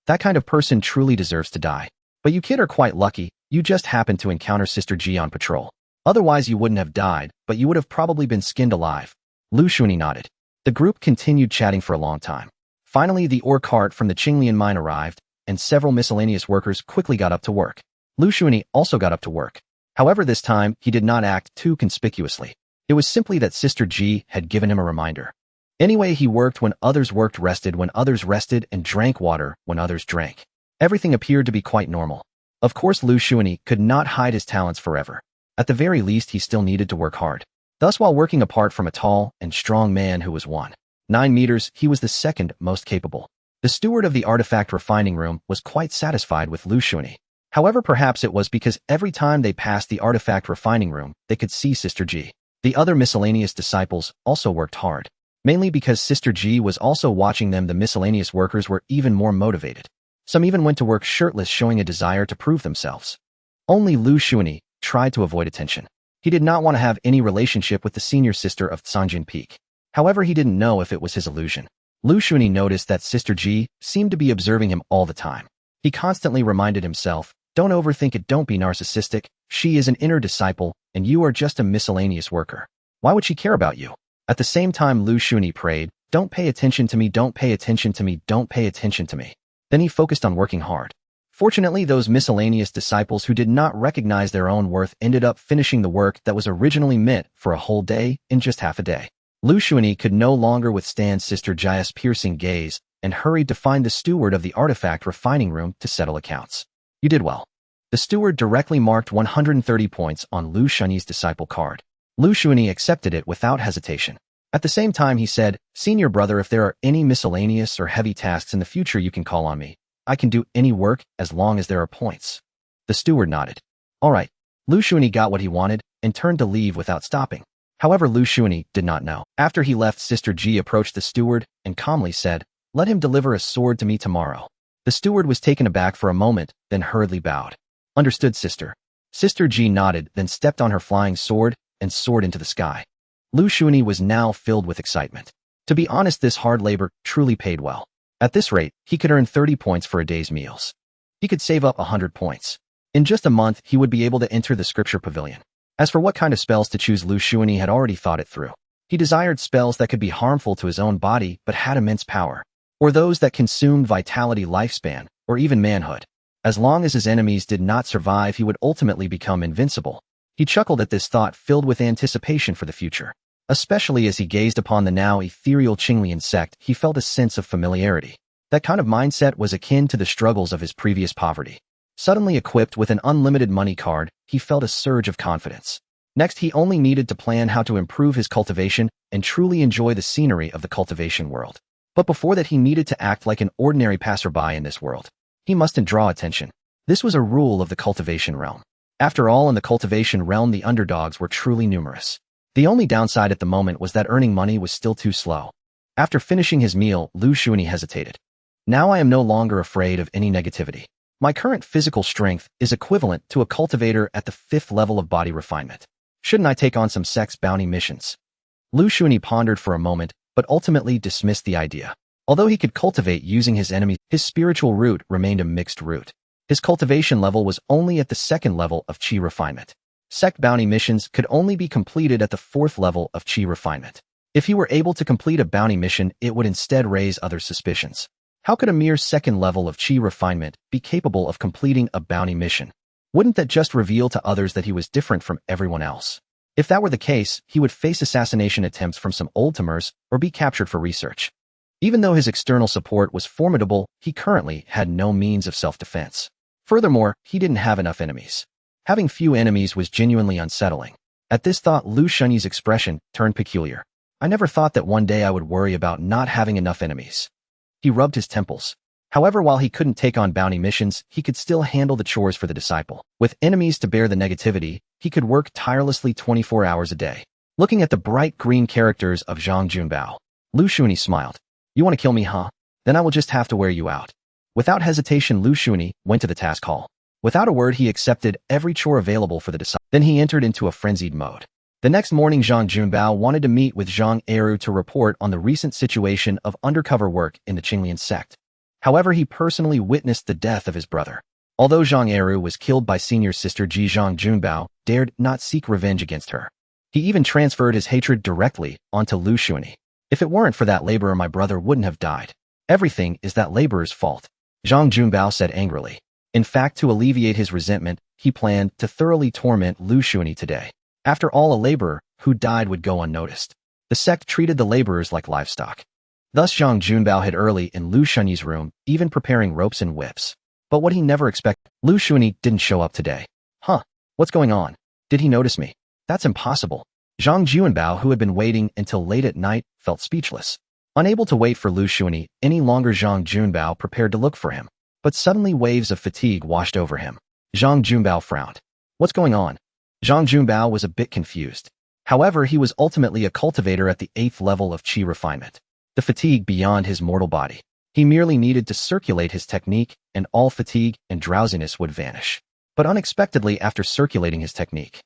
that kind of person truly deserves to die. But you kid are quite lucky, you just happened to encounter Sister Ji on patrol. Otherwise you wouldn't have died, but you would have probably been skinned alive. Liu Shunyi nodded. The group continued chatting for a long time. Finally, the ore cart from the Qinglian mine arrived, and several miscellaneous workers quickly got up to work. Liu Shunyi also got up to work. However, this time, he did not act too conspicuously. It was simply that Sister Ji had given him a reminder. Anyway, he worked when others worked, rested when others rested, and drank water when others drank. Everything appeared to be quite normal. Of course, Liu Shunyi could not hide his talents forever. At the very least, he still needed to work hard. Thus, while working apart from a tall and strong man who was 1.9 meters, he was the second most capable. The steward of the artifact refining room was quite satisfied with Liu Shunyi. However, perhaps it was because every time they passed the artifact refining room, they could see Sister Ji. The other miscellaneous disciples also worked hard. Mainly because Sister Ji was also watching them, the miscellaneous workers were even more motivated. Some even went to work shirtless, showing a desire to prove themselves. Only Liu Shunyi tried to avoid attention. He did not want to have any relationship with the senior sister of Sanjin Peak. However, he didn't know if it was his illusion. Liu Shunyi noticed that Sister Ji seemed to be observing him all the time. He constantly reminded himself, don't overthink it, don't be narcissistic, she is an inner disciple, and you are just a miscellaneous worker. Why would she care about you? At the same time, Liu Shunyi prayed, don't pay attention to me, don't pay attention to me, don't pay attention to me. Then he focused on working hard. Fortunately, those miscellaneous disciples who did not recognize their own worth ended up finishing the work that was originally meant for a whole day in just half a day. Liu Shunyi could no longer withstand Sister Jia's piercing gaze and hurried to find the steward of the artifact refining room to settle accounts. You did well. The steward directly marked 130 points on Liu Shunyi's disciple card. Liu Shunyi accepted it without hesitation. At the same time, he said, Senior brother, if there are any miscellaneous or heavy tasks in the future, you can call on me. I can do any work as long as there are points. The steward nodded. All right. Liu Shunyi got what he wanted and turned to leave without stopping. However, Liu Shunyi did not know. After he left, Sister Ji approached the steward and calmly said, let him deliver a sword to me tomorrow. The steward was taken aback for a moment, then hurriedly bowed. Understood, sister. Sister Ji nodded, then stepped on her flying sword and soared into the sky. Liu Shunyi was now filled with excitement. To be honest, this hard labor truly paid well. At this rate, he could earn 30 points for a day's meals. He could save up 100 points. In just a month, he would be able to enter the scripture pavilion. As for what kind of spells to choose, Liu Shunyi had already thought it through. He desired spells that could be harmful to his own body but had immense power, or those that consumed vitality, lifespan, or even manhood. As long as his enemies did not survive, he would ultimately become invincible. He chuckled at this thought, filled with anticipation for the future. Especially as he gazed upon the now ethereal Qinglian sect, he felt a sense of familiarity. That kind of mindset was akin to the struggles of his previous poverty. Suddenly equipped with an unlimited money card, he felt a surge of confidence. Next, he only needed to plan how to improve his cultivation and truly enjoy the scenery of the cultivation world. But before that, he needed to act like an ordinary passerby in this world. He mustn't draw attention. This was a rule of the cultivation realm. After all, in the cultivation realm, the underdogs were truly numerous. The only downside at the moment was that earning money was still too slow. After finishing his meal, Liu Shunyi hesitated. Now I am no longer afraid of any negativity. My current physical strength is equivalent to a cultivator at the 5th level of body refinement. Shouldn't I take on some sex bounty missions? Liu Shunyi pondered for a moment, but ultimately dismissed the idea. Although he could cultivate using his enemies, his spiritual root remained a mixed root. His cultivation level was only at the 2nd level of Qi refinement. Sect bounty missions could only be completed at the 4th level of Qi refinement. If he were able to complete a bounty mission, it would instead raise others' suspicions. How could a mere 2nd level of Qi refinement be capable of completing a bounty mission? Wouldn't that just reveal to others that he was different from everyone else? If that were the case, he would face assassination attempts from some old-timers or be captured for research. Even though his external support was formidable, he currently had no means of self-defense. Furthermore, he didn't have enough enemies. Having few enemies was genuinely unsettling. At this thought, Liu Shunyi's expression turned peculiar. I never thought that one day I would worry about not having enough enemies. He rubbed his temples. However, while he couldn't take on bounty missions, he could still handle the chores for the disciple. With enemies to bear the negativity, he could work tirelessly 24 hours a day. Looking at the bright green characters of Zhang Junbao, Liu Shunyi smiled. You want to kill me, huh? Then I will just have to wear you out. Without hesitation, Liu Shunyi went to the task hall. Without a word, he accepted every chore available for the disciple. Then he entered into a frenzied mode. The next morning, Zhang Junbao wanted to meet with Zhang Eru to report on the recent situation of undercover work in the Qinglian sect. However, he personally witnessed the death of his brother. Although Zhang Eru was killed by senior sister Ji, Zhang Junbao dared not seek revenge against her. He even transferred his hatred directly onto Liu Shunyi. If it weren't for that laborer, my brother wouldn't have died. Everything is that laborer's fault, Zhang Junbao said angrily. In fact, to alleviate his resentment, he planned to thoroughly torment Liu Shunyi today. After all, a laborer who died would go unnoticed. The sect treated the laborers like livestock. Thus, Zhang Junbao hid early in Liu Shunyi's room, even preparing ropes and whips. But what he never expected, Liu Shunyi didn't show up today. Huh? What's going on? Did he notice me? That's impossible. Zhang Junbao, who had been waiting until late at night, felt speechless. Unable to wait for Liu Shunyi any longer, Zhang Junbao prepared to look for him. But suddenly waves of fatigue washed over him. Zhang Junbao frowned. What's going on? Zhang Junbao was a bit confused. However, he was ultimately a cultivator at the 8th level of Qi refinement. The fatigue beyond his mortal body. He merely needed to circulate his technique, and all fatigue and drowsiness would vanish. But unexpectedly, after circulating his technique,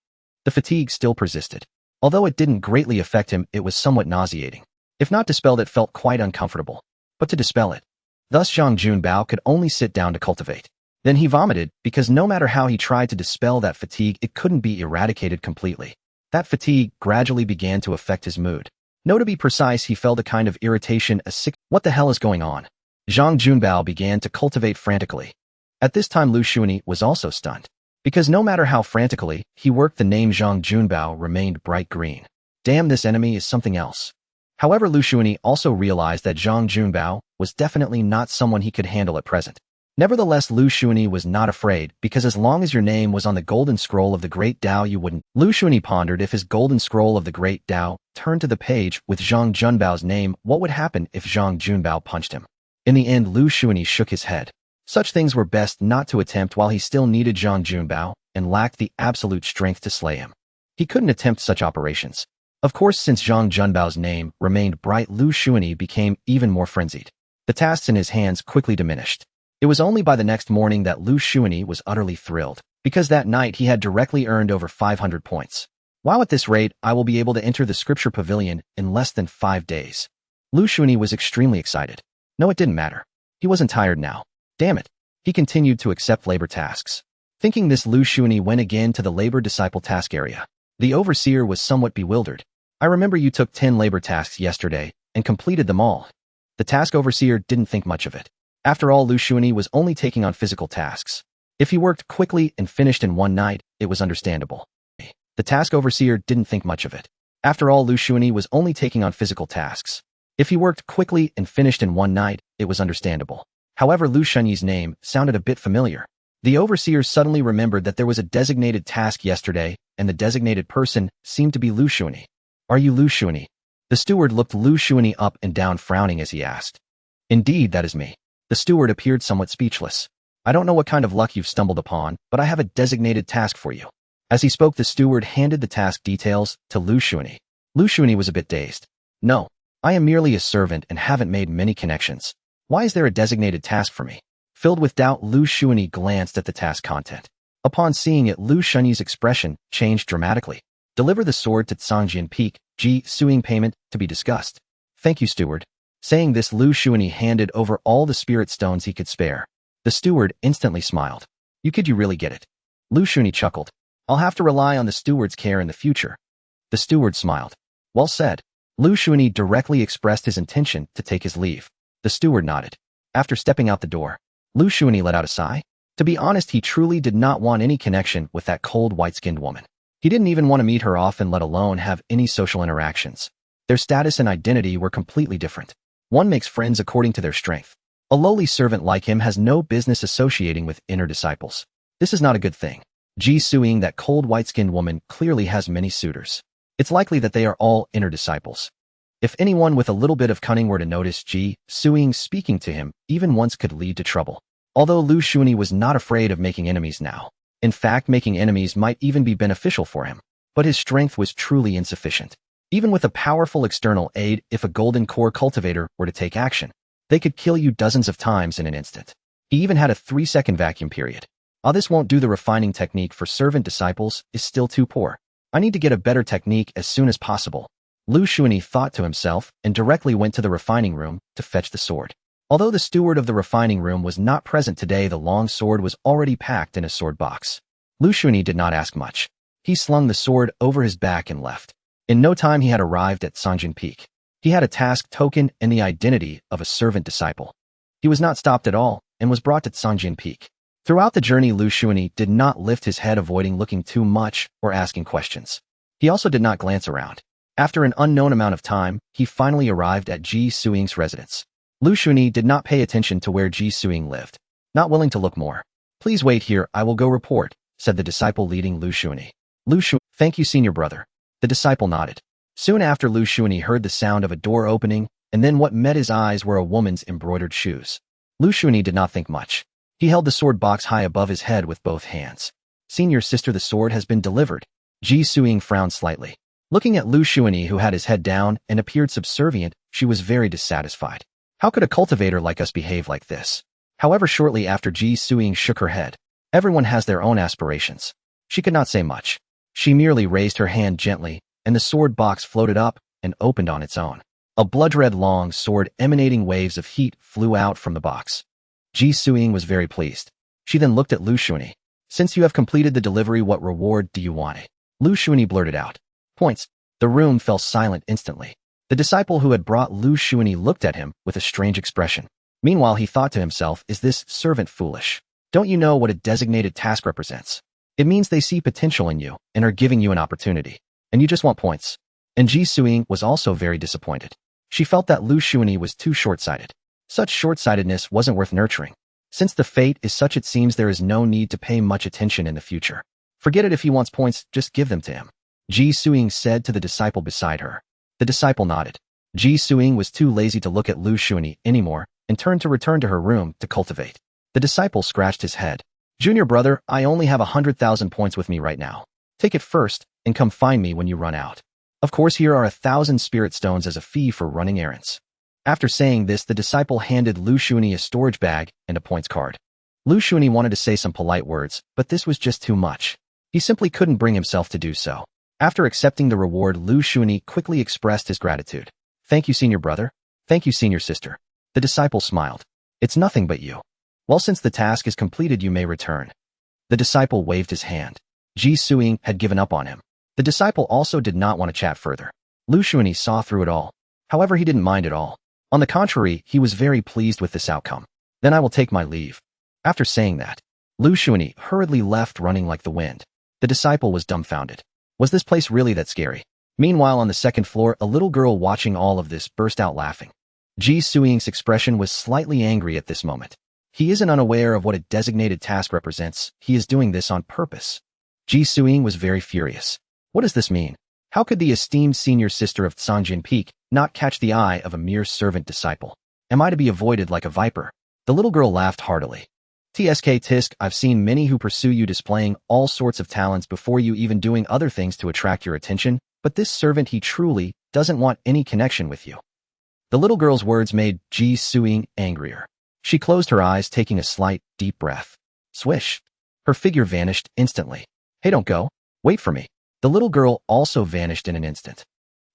the fatigue still persisted. Although it didn't greatly affect him, it was somewhat nauseating. If not dispelled, it felt quite uncomfortable. But to dispel it. Thus, Zhang Junbao could only sit down to cultivate. Then he vomited, because no matter how he tried to dispel that fatigue, it couldn't be eradicated completely. That fatigue gradually began to affect his mood. No, to be precise, he felt a kind of irritation, a sick. What the hell is going on? Zhang Junbao began to cultivate frantically. At this time, Liu Shunyi was also stunned. Because no matter how frantically he worked, the name Zhang Junbao remained bright green. Damn, this enemy is something else. However, Liu Shunyi also realized that Zhang Junbao was definitely not someone he could handle at present. Nevertheless, Liu Shunyi was not afraid, because as long as your name was on the golden scroll of the Great Dao, you wouldn't. Liu Shunyi pondered. If his golden scroll of the Great Dao turned to the page with Zhang Junbao's name, what would happen if Zhang Junbao punched him? In the end, Liu Shunyi shook his head. Such things were best not to attempt while he still needed Zhang Junbao and lacked the absolute strength to slay him. He couldn't attempt such operations. Of course, since Zhang Junbao's name remained bright, Liu Shunyi became even more frenzied. The tasks in his hands quickly diminished. It was only by the next morning that Liu Shunyi was utterly thrilled, because that night he had directly earned over 500 points. Wow, at this rate, I will be able to enter the scripture pavilion in less than 5 days. Liu Shunyi was extremely excited. No, it didn't matter. He wasn't tired now. Damn it. He continued to accept labor tasks. Thinking this, Liu Shunyi went again to the labor disciple task area. The overseer was somewhat bewildered. I remember you took 10 labor tasks yesterday and completed them all. The task overseer didn't think much of it. After all, Liu Shunyi was only taking on physical tasks. If he worked quickly and finished in one night, it was understandable. The task overseer didn't think much of it. After all, Liu Shunyi was only taking on physical tasks. If he worked quickly and finished in one night, it was understandable. However, Liu Shunyi's name sounded a bit familiar. The overseer suddenly remembered that there was a designated task yesterday, and the designated person seemed to be Liu Shunyi. Are you Liu Shunyi? The steward looked Liu Shunyi up and down, frowning as he asked. Indeed, that is me. The steward appeared somewhat speechless. I don't know what kind of luck you've stumbled upon, but I have a designated task for you. As he spoke, the steward handed the task details to Liu Shunyi. Liu Shunyi was a bit dazed. No, I am merely a servant and haven't made many connections. Why is there a designated task for me? Filled with doubt, Liu Shunyi glanced at the task content. Upon seeing it, Liu Shunyi's expression changed dramatically. Deliver the sword to Zhangjian Peak, Ji Suing payment to be discussed. Thank you, steward. Saying this, Liu Shunyi handed over all the spirit stones he could spare. The steward instantly smiled. Could you really get it? Liu Shunyi chuckled. I'll have to rely on the steward's care in the future. The steward smiled. Well said. Liu Shunyi directly expressed his intention to take his leave. The steward nodded. After stepping out the door, Liu Shunyi let out a sigh. To be honest, he truly did not want any connection with that cold, white-skinned woman. He didn't even want to meet her often, let alone have any social interactions. Their status and identity were completely different. One makes friends according to their strength. A lowly servant like him has no business associating with inner disciples. This is not a good thing. Ji Suing, that cold, white-skinned woman, clearly has many suitors. It's likely that they are all inner disciples. If anyone with a little bit of cunning were to notice Ji Suing speaking to him, even once could lead to trouble. Although Liu Shunyi was not afraid of making enemies now. In fact, making enemies might even be beneficial for him. But his strength was truly insufficient. Even with a powerful external aid, if a golden core cultivator were to take action, they could kill you dozens of times in an instant. He even had a 3-second vacuum period. This won't do. The refining technique for servant disciples is still too poor. I need to get a better technique as soon as possible. Liu Shunyi thought to himself and directly went to the refining room to fetch the sword. Although the steward of the refining room was not present today, the long sword was already packed in a sword box. Liu Shunyi did not ask much. He slung the sword over his back and left. In no time he had arrived at Zhangjian Peak. He had a task token and the identity of a servant disciple. He was not stopped at all and was brought to Zhangjian Peak. Throughout the journey, Liu Shunyi did not lift his head, avoiding looking too much or asking questions. He also did not glance around. After an unknown amount of time, he finally arrived at Ji Suing's residence. Liu Shunyi did not pay attention to where Ji Suing lived. Not willing to look more. Please wait here, I will go report, said the disciple leading Liu Shunyi. Thank you, senior brother. The disciple nodded. Soon after, Liu Shunyi heard the sound of a door opening, and then what met his eyes were a woman's embroidered shoes. Liu Shunyi did not think much. He held the sword box high above his head with both hands. Senior sister, the sword has been delivered. Ji Suing frowned slightly. Looking at Liu Shunyi, who had his head down and appeared subservient, she was very dissatisfied. How could a cultivator like us behave like this? However, shortly after, Ji Suing shook her head. Everyone has their own aspirations. She could not say much. She merely raised her hand gently, and the sword box floated up and opened on its own. A blood-red long sword emanating waves of heat flew out from the box. Ji Suing was very pleased. She then looked at Liu Shunyi. Since you have completed the delivery, what reward do you want? Liu Shunyi blurted out. Points. The room fell silent instantly. The disciple who had brought Liu Shunyi looked at him with a strange expression. Meanwhile, he thought to himself, is this servant foolish? Don't you know what a designated task represents? It means they see potential in you and are giving you an opportunity. And you just want points. And Ji Suing was also very disappointed. She felt that Liu Shunyi was too short-sighted. Such short-sightedness wasn't worth nurturing. Since the fate is such, it seems there is no need to pay much attention in the future. Forget it. If he wants points, just give them to him, Ji Suing said to the disciple beside her. The disciple nodded. Ji Suing was too lazy to look at Liu Shunyi anymore and turned to return to her room to cultivate. The disciple scratched his head. Junior brother, I only have 100,000 points with me right now. Take it first and come find me when you run out. Of course, here are 1,000 spirit stones as a fee for running errands. After saying this, the disciple handed Liu Shunyi a storage bag and a points card. Liu Shunyi wanted to say some polite words, but this was just too much. He simply couldn't bring himself to do so. After accepting the reward, Liu Shunyi quickly expressed his gratitude. Thank you, senior brother. Thank you, senior sister. The disciple smiled. It's nothing but you. Well, since the task is completed, you may return. The disciple waved his hand. Ji Suing had given up on him. The disciple also did not want to chat further. Liu Shunyi saw through it all. However, he didn't mind at all. On the contrary, he was very pleased with this outcome. Then I will take my leave. After saying that, Liu Shunyi hurriedly left, running like the wind. The disciple was dumbfounded. Was this place really that scary? Meanwhile, on the second floor, a little girl watching all of this burst out laughing. Ji Suing's expression was slightly angry at this moment. He isn't unaware of what a designated task represents. He is doing this on purpose. Ji Suing was very furious. What does this mean? How could the esteemed senior sister of Zhangjian Peak not catch the eye of a mere servant disciple? Am I to be avoided like a viper? The little girl laughed heartily. Tsk tisk, I've seen many who pursue you displaying all sorts of talents before you, even doing other things to attract your attention, but this servant, he truly doesn't want any connection with you. The little girl's words made Ji Suing angrier. She closed her eyes, taking a slight, deep breath. Swish. Her figure vanished instantly. Hey, don't go. Wait for me. The little girl also vanished in an instant.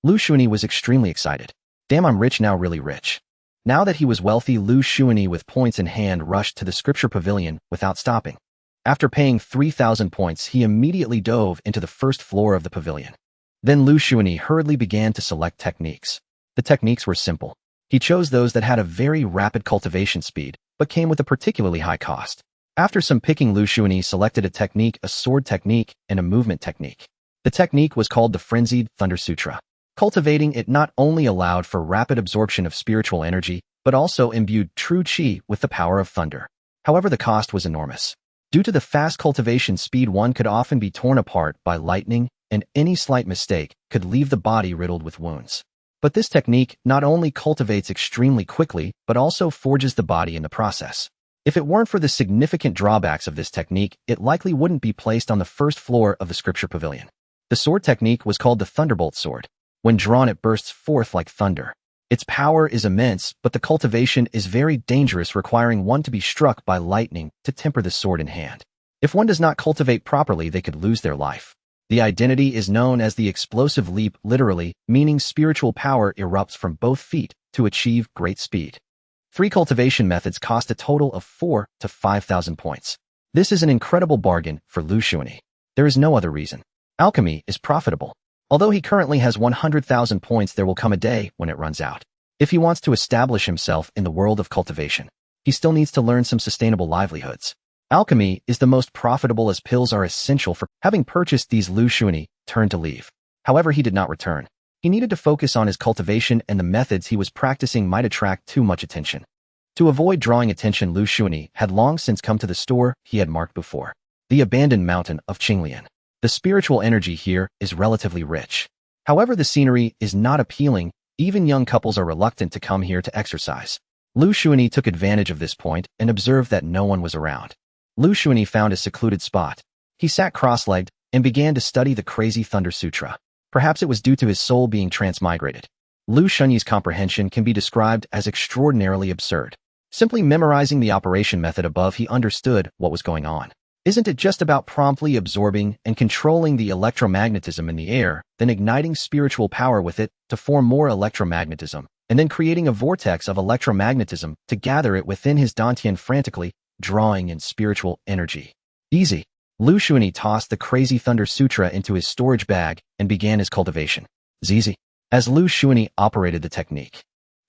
Liu Shunyi was extremely excited. Damn, I'm rich now, really rich. Now that he was wealthy, Liu Shunyi with points in hand rushed to the scripture pavilion without stopping. After paying 3,000 points, he immediately dove into the first floor of the pavilion. Then Liu Shunyi hurriedly began to select techniques. The techniques were simple. He chose those that had a very rapid cultivation speed, but came with a particularly high cost. After some picking, Liu Shunyi selected a technique, a sword technique, and a movement technique. The technique was called the Frenzied Thunder Sutra. Cultivating it not only allowed for rapid absorption of spiritual energy, but also imbued true qi with the power of thunder. However, the cost was enormous. Due to the fast cultivation speed, one could often be torn apart by lightning, and any slight mistake could leave the body riddled with wounds. But this technique not only cultivates extremely quickly, but also forges the body in the process. If it weren't for the significant drawbacks of this technique, it likely wouldn't be placed on the first floor of the scripture pavilion. The sword technique was called the Thunderbolt Sword. When drawn, it bursts forth like thunder. Its power is immense, but the cultivation is very dangerous, requiring one to be struck by lightning to temper the sword in hand. If one does not cultivate properly, they could lose their life. The identity is known as the explosive leap, literally, meaning spiritual power erupts from both feet to achieve great speed. 3 cultivation methods cost a total of 4,000 to 5,000 points. This is an incredible bargain for Liu Shunyi. There is no other reason. Alchemy is profitable. Although he currently has 100,000 points, there will come a day when it runs out. If he wants to establish himself in the world of cultivation, he still needs to learn some sustainable livelihoods. Alchemy is the most profitable, as pills are essential for. Having purchased these, Liu Shunyi turned to leave. However, he did not return. He needed to focus on his cultivation, and the methods he was practicing might attract too much attention. To avoid drawing attention, Liu Shunyi had long since come to the store he had marked before. The abandoned mountain of Qinglian. The spiritual energy here is relatively rich. However, the scenery is not appealing. Even young couples are reluctant to come here to exercise. Liu Shunyi took advantage of this point and observed that no one was around. Liu Shunyi found a secluded spot. He sat cross-legged and began to study the Crazy Thunder Sutra. Perhaps it was due to his soul being transmigrated. Liu Shunyi's comprehension can be described as extraordinarily absurd. Simply memorizing the operation method above, he understood what was going on. Isn't it just about promptly absorbing and controlling the electromagnetism in the air, then igniting spiritual power with it to form more electromagnetism, and then creating a vortex of electromagnetism to gather it within his dantian, frantically drawing in spiritual energy? Easy. Liu Shunyi tossed the Crazy Thunder Sutra into his storage bag and began his cultivation. Zizi. As Liu Shunyi operated the technique,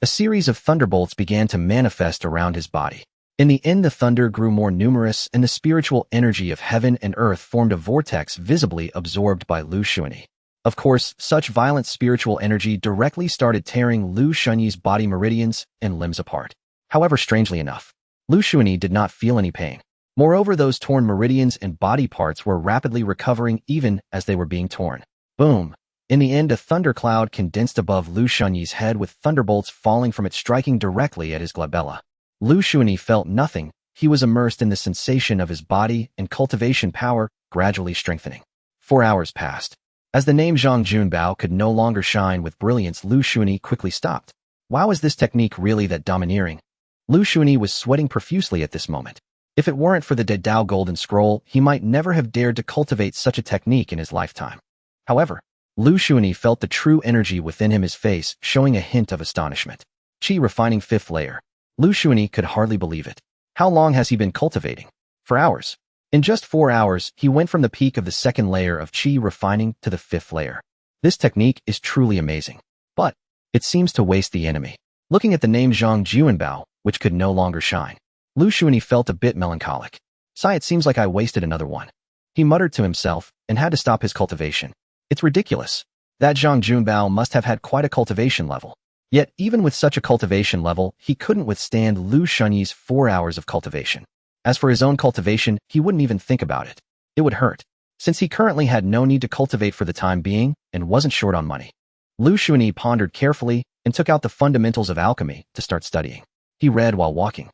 a series of thunderbolts began to manifest around his body. In the end, the thunder grew more numerous, and the spiritual energy of heaven and earth formed a vortex visibly absorbed by Liu Shunyi. Of course, such violent spiritual energy directly started tearing Liu Shunyi's body meridians and limbs apart. However, strangely enough, Liu Shunyi did not feel any pain. Moreover, those torn meridians and body parts were rapidly recovering even as they were being torn. Boom! In the end, a thundercloud condensed above Liu Shunyi's head, with thunderbolts falling from it, striking directly at his glabella. Liu Shunyi felt nothing. He was immersed in the sensation of his body and cultivation power gradually strengthening. 4 hours passed. As the name Zhang Junbao could no longer shine with brilliance, Liu Shunyi quickly stopped. Wow, is this technique really that domineering? Liu Shunyi was sweating profusely at this moment. If it weren't for the Great Dao Golden Scroll, he might never have dared to cultivate such a technique in his lifetime. However, Liu Shunyi felt the true energy within him, his face showing a hint of astonishment. Qi refining 5th layer. Liu Shunyi could hardly believe it. How long has he been cultivating? For hours. In just 4 hours, he went from the peak of the 2nd layer of Qi refining to the 5th layer. This technique is truly amazing. But it seems to waste the enemy. Looking at the name Zhang Junbao, which could no longer shine, Liu Shunyi felt a bit melancholic. Sigh, it seems like I wasted another one. He muttered to himself and had to stop his cultivation. It's ridiculous. That Zhang Junbao must have had quite a cultivation level. Yet, even with such a cultivation level, he couldn't withstand Liu Shunyi's 4 hours of cultivation. As for his own cultivation, he wouldn't even think about it. It would hurt, since he currently had no need to cultivate for the time being and wasn't short on money. Liu Shunyi pondered carefully and took out the fundamentals of alchemy to start studying. He read while walking.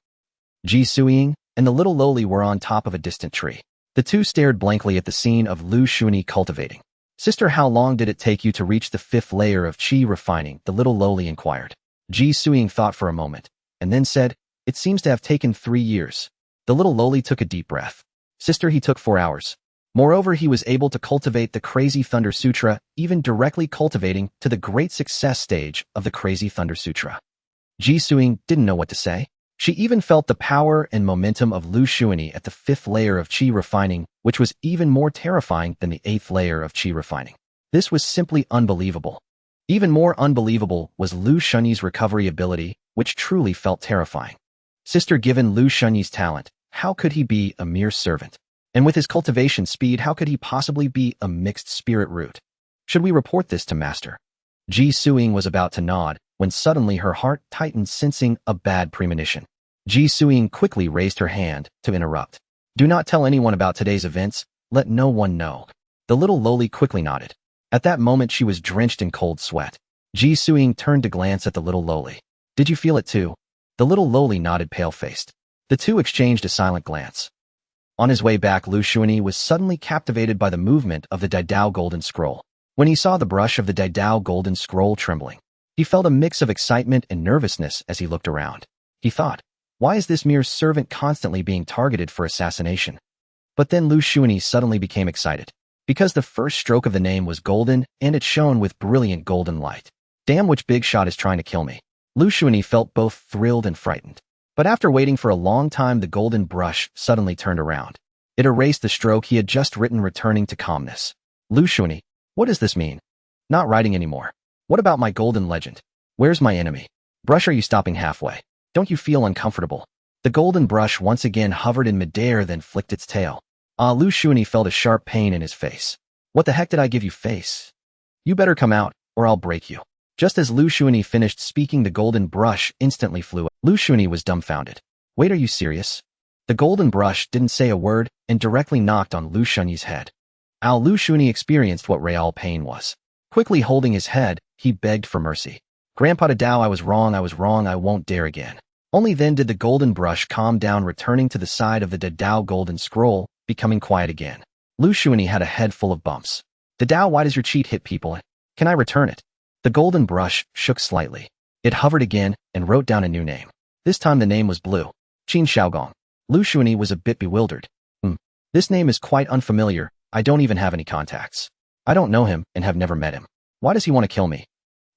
Ji Suiying and the little lowly were on top of a distant tree. The two stared blankly at the scene of Liu Shunyi cultivating. Sister, how long did it take you to reach the 5th layer of Qi refining? The little lowly inquired. Ji Suiying thought for a moment, and then said, It seems to have taken 3 years. The little loli took a deep breath. Sister, he took 4 hours. Moreover, he was able to cultivate the Crazy Thunder Sutra, even directly cultivating to the great success stage of the Crazy Thunder Sutra. Ji Suing didn't know what to say. She even felt the power and momentum of Liu Shunyi at the 5th layer of qi refining, which was even more terrifying than the 8th layer of qi refining. This was simply unbelievable. Even more unbelievable was Liu Shunyi's recovery ability, which truly felt terrifying. Sister, given Liu Shunyi's talent, how could he be a mere servant? And with his cultivation speed, how could he possibly be a mixed spirit root? Should we report this to Master? Ji Suing was about to nod, when suddenly her heart tightened, sensing a bad premonition. Ji Suing quickly raised her hand to interrupt. Do not tell anyone about today's events. Let no one know. The little loli quickly nodded. At that moment, she was drenched in cold sweat. Ji Suing turned to glance at the little loli. Did you feel it too? The little loli nodded, pale-faced. The two exchanged a silent glance. On his way back, Liu Shunyi was suddenly captivated by the movement of the Dao Golden Scroll. When he saw the brush of the Dao Golden Scroll trembling, he felt a mix of excitement and nervousness as he looked around. He thought, why is this mere servant constantly being targeted for assassination? But then Liu Shunyi suddenly became excited, because the first stroke of the name was golden and it shone with brilliant golden light. Damn, which big shot is trying to kill me? Liu Shunyi felt both thrilled and frightened. But after waiting for a long time, the golden brush suddenly turned around. It erased the stroke he had just written, returning to calmness. Liu Shunyi, what does this mean? Not writing anymore. What about my golden legend? Where's my enemy? Brush, are you stopping halfway? Don't you feel uncomfortable? The golden brush once again hovered in midair, then flicked its tail. Liu Shunyi felt a sharp pain in his face. What the heck did I give you, face? You better come out, or I'll break you. Just as Liu Shunyi finished speaking, the golden brush instantly flew. Liu Shunyi was dumbfounded. Wait, are you serious? The golden brush didn't say a word and directly knocked on Liu Shunyi's head. Liu Shunyi experienced what real pain was. Quickly holding his head, he begged for mercy. Grandpa Dao, I was wrong, I won't dare again. Only then did the golden brush calm down, returning to the side of the Dao Golden Scroll, becoming quiet again. Liu Shunyi had a head full of bumps. Dao, why does your cheat hit people? Can I return it? The golden brush shook slightly. It hovered again and wrote down a new name. This time the name was Blue. Qin Xiaogong. Liu Shunyi was a bit bewildered. This name is quite unfamiliar. I don't even have any contacts. I don't know him and have never met him. Why does he want to kill me?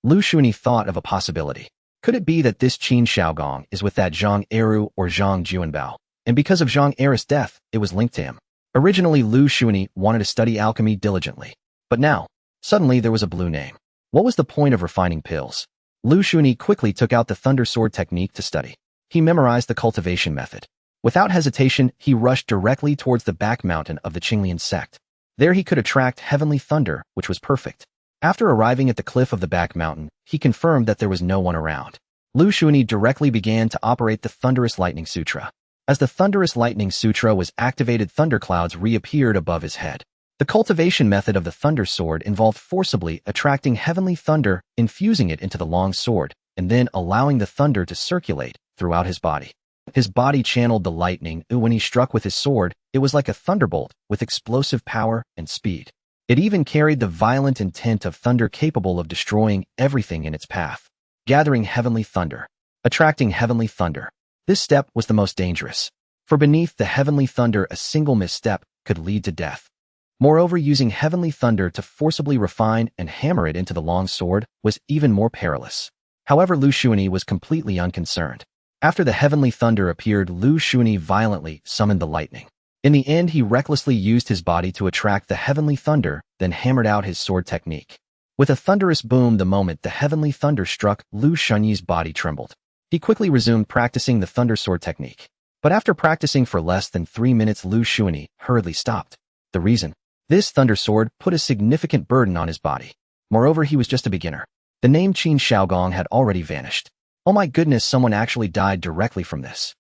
Liu Shunyi thought of a possibility. Could it be that this Qin Xiaogong is with that Zhang Eru or Zhang Juanbao? And because of Zhang Eru's death, it was linked to him. Originally, Liu Shunyi wanted to study alchemy diligently. But now, suddenly there was a blue name. What was the point of refining pills? Liu Shunyi quickly took out the Thunder Sword technique to study. He memorized the cultivation method. Without hesitation, he rushed directly towards the back mountain of the Qinglian sect. There he could attract heavenly thunder, which was perfect. After arriving at the cliff of the back mountain, he confirmed that there was no one around. Liu Shunyi directly began to operate the Thunderous Lightning Sutra. As the Thunderous Lightning Sutra was activated, thunderclouds reappeared above his head. The cultivation method of the Thunder Sword involved forcibly attracting heavenly thunder, infusing it into the long sword, and then allowing the thunder to circulate throughout his body. His body channeled the lightning. When he struck with his sword, it was like a thunderbolt with explosive power and speed. It even carried the violent intent of thunder, capable of destroying everything in its path. Gathering heavenly thunder. Attracting heavenly thunder. This step was the most dangerous. For beneath the heavenly thunder, a single misstep could lead to death. Moreover, using heavenly thunder to forcibly refine and hammer it into the long sword was even more perilous. However, Liu Shunyi was completely unconcerned. After the heavenly thunder appeared, Liu Shunyi violently summoned the lightning. In the end, he recklessly used his body to attract the heavenly thunder, then hammered out his sword technique. With a thunderous boom, the moment the heavenly thunder struck, Liu Shunyi's body trembled. He quickly resumed practicing the thunder sword technique. But after practicing for less than 3 minutes, Liu Shunyi hurriedly stopped. The reason? This thunder sword put a significant burden on his body. Moreover, he was just a beginner. The name Qin Xiaogong had already vanished. Oh my goodness, someone actually died directly from this.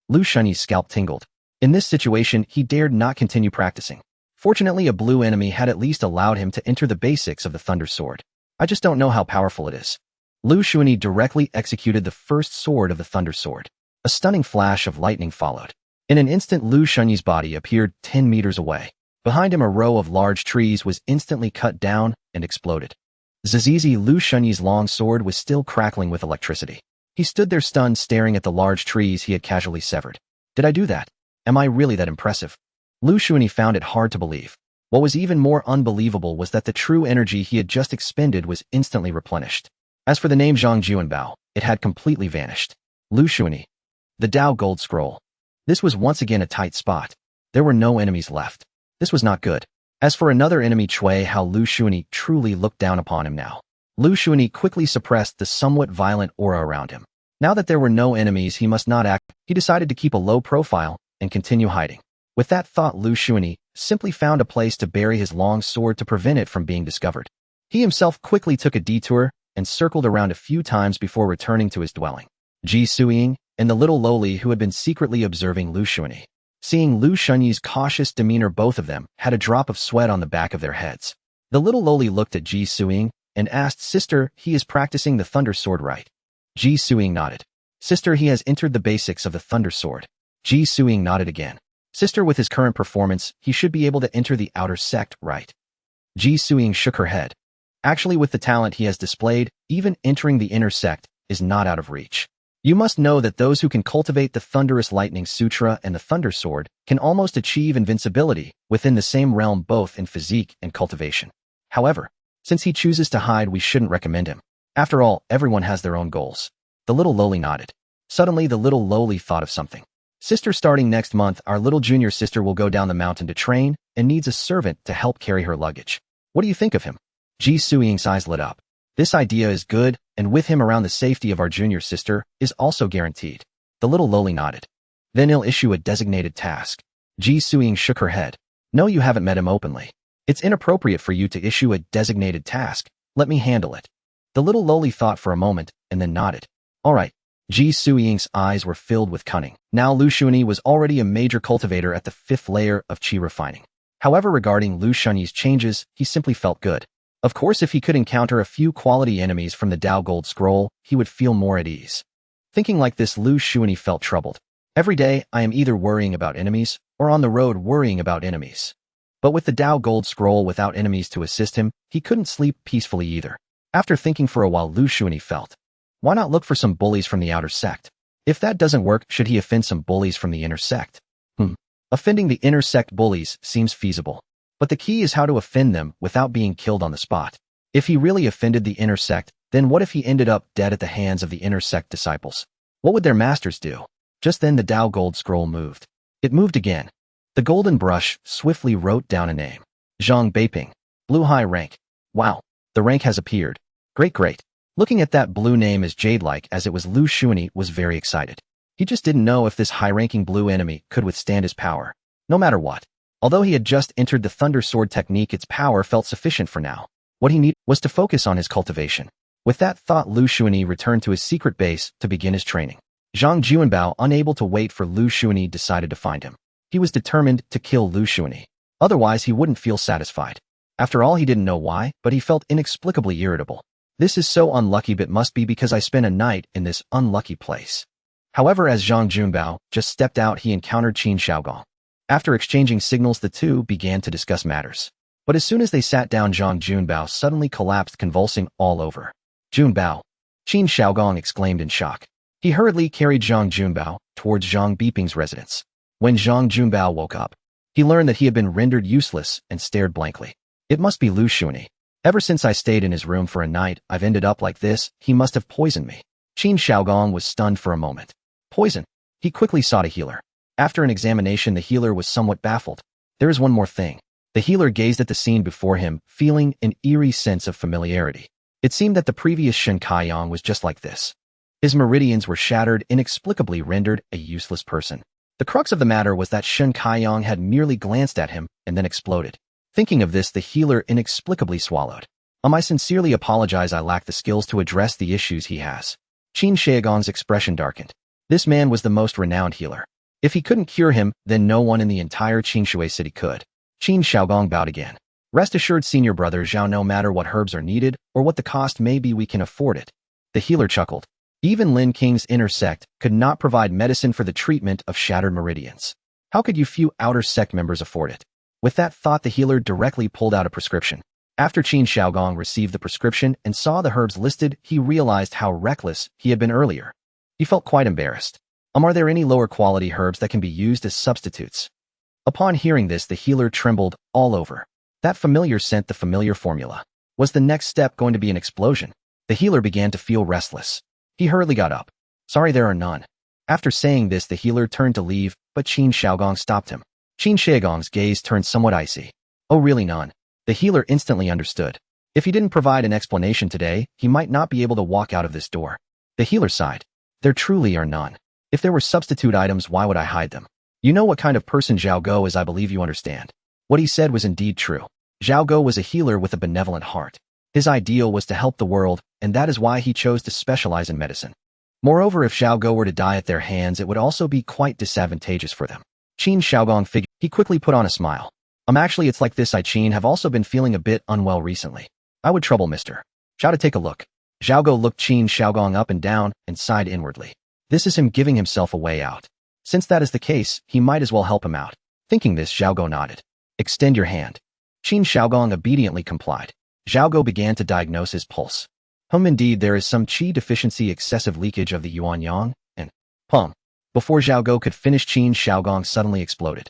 Liu Shunyi's scalp tingled. In this situation, he dared not continue practicing. Fortunately, a blue enemy had at least allowed him to enter the basics of the Thunder Sword. I just don't know how powerful it is. Liu Shunyi directly executed the first sword of the Thunder Sword. A stunning flash of lightning followed. In an instant, Liu Shunyi's body appeared 10 meters away. Behind him, a row of large trees was instantly cut down and exploded. Zizizi, Liu Shunyi's long sword was still crackling with electricity. He stood there stunned, staring at the large trees he had casually severed. Did I do that? Am I really that impressive? Liu Shunyi found it hard to believe. What was even more unbelievable was that the true energy he had just expended was instantly replenished. As for the name Zhang Juanbao, it had completely vanished. Liu Shunyi. The Dao Gold Scroll. This was once again a tight spot. There were no enemies left. This was not good. As for another enemy, Cui, how Liu Shunyi truly looked down upon him now. Liu Shunyi quickly suppressed the somewhat violent aura around him. Now that there were no enemies, he must not act. He decided to keep a low profile and continue hiding. With that thought, Liu Shunyi simply found a place to bury his long sword to prevent it from being discovered. He himself quickly took a detour and circled around a few times before returning to his dwelling. Ji Suiying and the little lowly who had been secretly observing Liu Shunyi. Seeing Liu Shunyi's cautious demeanor, both of them had a drop of sweat on the back of their heads. The little lowly looked at Ji Suiying and asked, "Sister, he is practicing the Thunder Sword, right?" Ji Suiying nodded. "Sister, he has entered the basics of the Thunder Sword." Ji Suiying nodded again. "Sister, with his current performance, he should be able to enter the outer sect, right?" Ji Suiying shook her head. "Actually, with the talent he has displayed, even entering the inner sect is not out of reach. You must know that those who can cultivate the Thunderous Lightning Sutra and the Thunder Sword can almost achieve invincibility within the same realm, both in physique and cultivation. However, since he chooses to hide, we shouldn't recommend him. After all, everyone has their own goals." The little lowly nodded. Suddenly, the little lowly thought of something. "Sister, starting next month, our little junior sister will go down the mountain to train and needs a servant to help carry her luggage. What do you think of him?" Ji Suiying's eyes lit up. "This idea is good, and with him around, the safety of our junior sister is also guaranteed." The little lowly nodded. "Then he'll issue a designated task." Ji Suiying shook her head. "No, you haven't met him openly. It's inappropriate for you to issue a designated task. Let me handle it." The little lowly thought for a moment and then nodded. "All right." Ji Suiying's eyes were filled with cunning. Now Liu Shunyi was already a major cultivator at the 5th layer of qi refining. However, regarding Liu Shunyi's changes, he simply felt good. Of course, if he could encounter a few quality enemies from the Dao Gold Scroll, he would feel more at ease. Thinking like this, Liu Shunyi felt troubled. Every day, I am either worrying about enemies or on the road worrying about enemies. But with the Dao Gold Scroll without enemies to assist him, he couldn't sleep peacefully either. After thinking for a while, Liu Shunyi felt, why not look for some bullies from the outer sect? If that doesn't work, should he offend some bullies from the inner sect? Offending the inner sect bullies seems feasible. But the key is how to offend them without being killed on the spot. If he really offended the inner sect, then what if he ended up dead at the hands of the inner sect disciples? What would their masters do? Just then the Dao Gold Scroll moved. It moved again. The golden brush swiftly wrote down a name. Zhang Beiping. Blue high rank. Wow. The rank has appeared. Great. Looking at that blue name as jade-like as it was, Liu Shunyi was very excited. He just didn't know if this high-ranking blue enemy could withstand his power. No matter what. Although he had just entered the Thunder Sword technique, its power felt sufficient for now. What he needed was to focus on his cultivation. With that thought, Liu Shunyi returned to his secret base to begin his training. Zhang Juanbao, unable to wait for Liu Shunyi, decided to find him. He was determined to kill Liu Shunyi. Otherwise, he wouldn't feel satisfied. After all, he didn't know why, but he felt inexplicably irritable. This is so unlucky, but must be because I spent a night in this unlucky place. However, as Zhang Juanbao just stepped out, he encountered Qin Shaogong. After exchanging signals, the two began to discuss matters. But as soon as they sat down, Zhang Juanbao suddenly collapsed, convulsing all over. "Junbao!" Qin Shaogong exclaimed in shock. He hurriedly carried Zhang Juanbao towards Zhang Beiping's residence. When Zhang Juanbao woke up, he learned that he had been rendered useless and stared blankly. It must be Liu Shunyi. Ever since I stayed in his room for a night, I've ended up like this. He must have poisoned me. Qin Shaogong was stunned for a moment. Poison? He quickly sought a healer. After an examination, the healer was somewhat baffled. There is one more thing. The healer gazed at the scene before him, feeling an eerie sense of familiarity. It seemed that the previous Shen Kaiyang was just like this. His meridians were shattered, inexplicably rendered a useless person. The crux of the matter was that Shen Kaiyang had merely glanced at him and then exploded. Thinking of this, the healer inexplicably swallowed. I sincerely apologize. I lack the skills to address the issues he has. Qin Shaogong's expression darkened. This man was the most renowned healer. If he couldn't cure him, then no one in the entire Qingshui city could. Qin Shaogong bowed again. Rest assured, senior brother Zhao, no matter what herbs are needed or what the cost may be, we can afford it. The healer chuckled. Even Lin King's inner sect could not provide medicine for the treatment of shattered meridians. How could you few outer sect members afford it? With that thought, the healer directly pulled out a prescription. After Qin Shaogong received the prescription and saw the herbs listed, he realized how reckless he had been earlier. He felt quite embarrassed. Are there any lower quality herbs that can be used as substitutes? Upon hearing this, the healer trembled all over. That familiar scent, the familiar formula. Was the next step going to be an explosion? The healer began to feel restless. He hurriedly got up. Sorry, there are none. After saying this, the healer turned to leave, but Qin Shaogong stopped him. Qin Shaogong's gaze turned somewhat icy. Oh, really none? The healer instantly understood. If he didn't provide an explanation today, he might not be able to walk out of this door. The healer sighed. There truly are none. If there were substitute items, why would I hide them? You know what kind of person Zhao Go is, I believe you understand. What he said was indeed true. Zhao Go was a healer with a benevolent heart. His ideal was to help the world, and that is why he chose to specialize in medicine. Moreover, if Zhao Go were to die at their hands, it would also be quite disadvantageous for them. Qin Shaogong figured. He quickly put on a smile. Actually, it's like this. I, Qin, have also been feeling a bit unwell recently. I would trouble Mr. Zhao to take a look. Zhao Go looked Qin Shaogong up and down and sighed inwardly. This is him giving himself a way out. Since that is the case, he might as well help him out. Thinking this, Zhao Go nodded. Extend your hand. Qin Shaogong obediently complied. Zhao Go began to diagnose his pulse. Indeed, there is some qi deficiency, excessive leakage of the yuan yang, and Before Zhao Go could finish, Qin Shaogong suddenly exploded.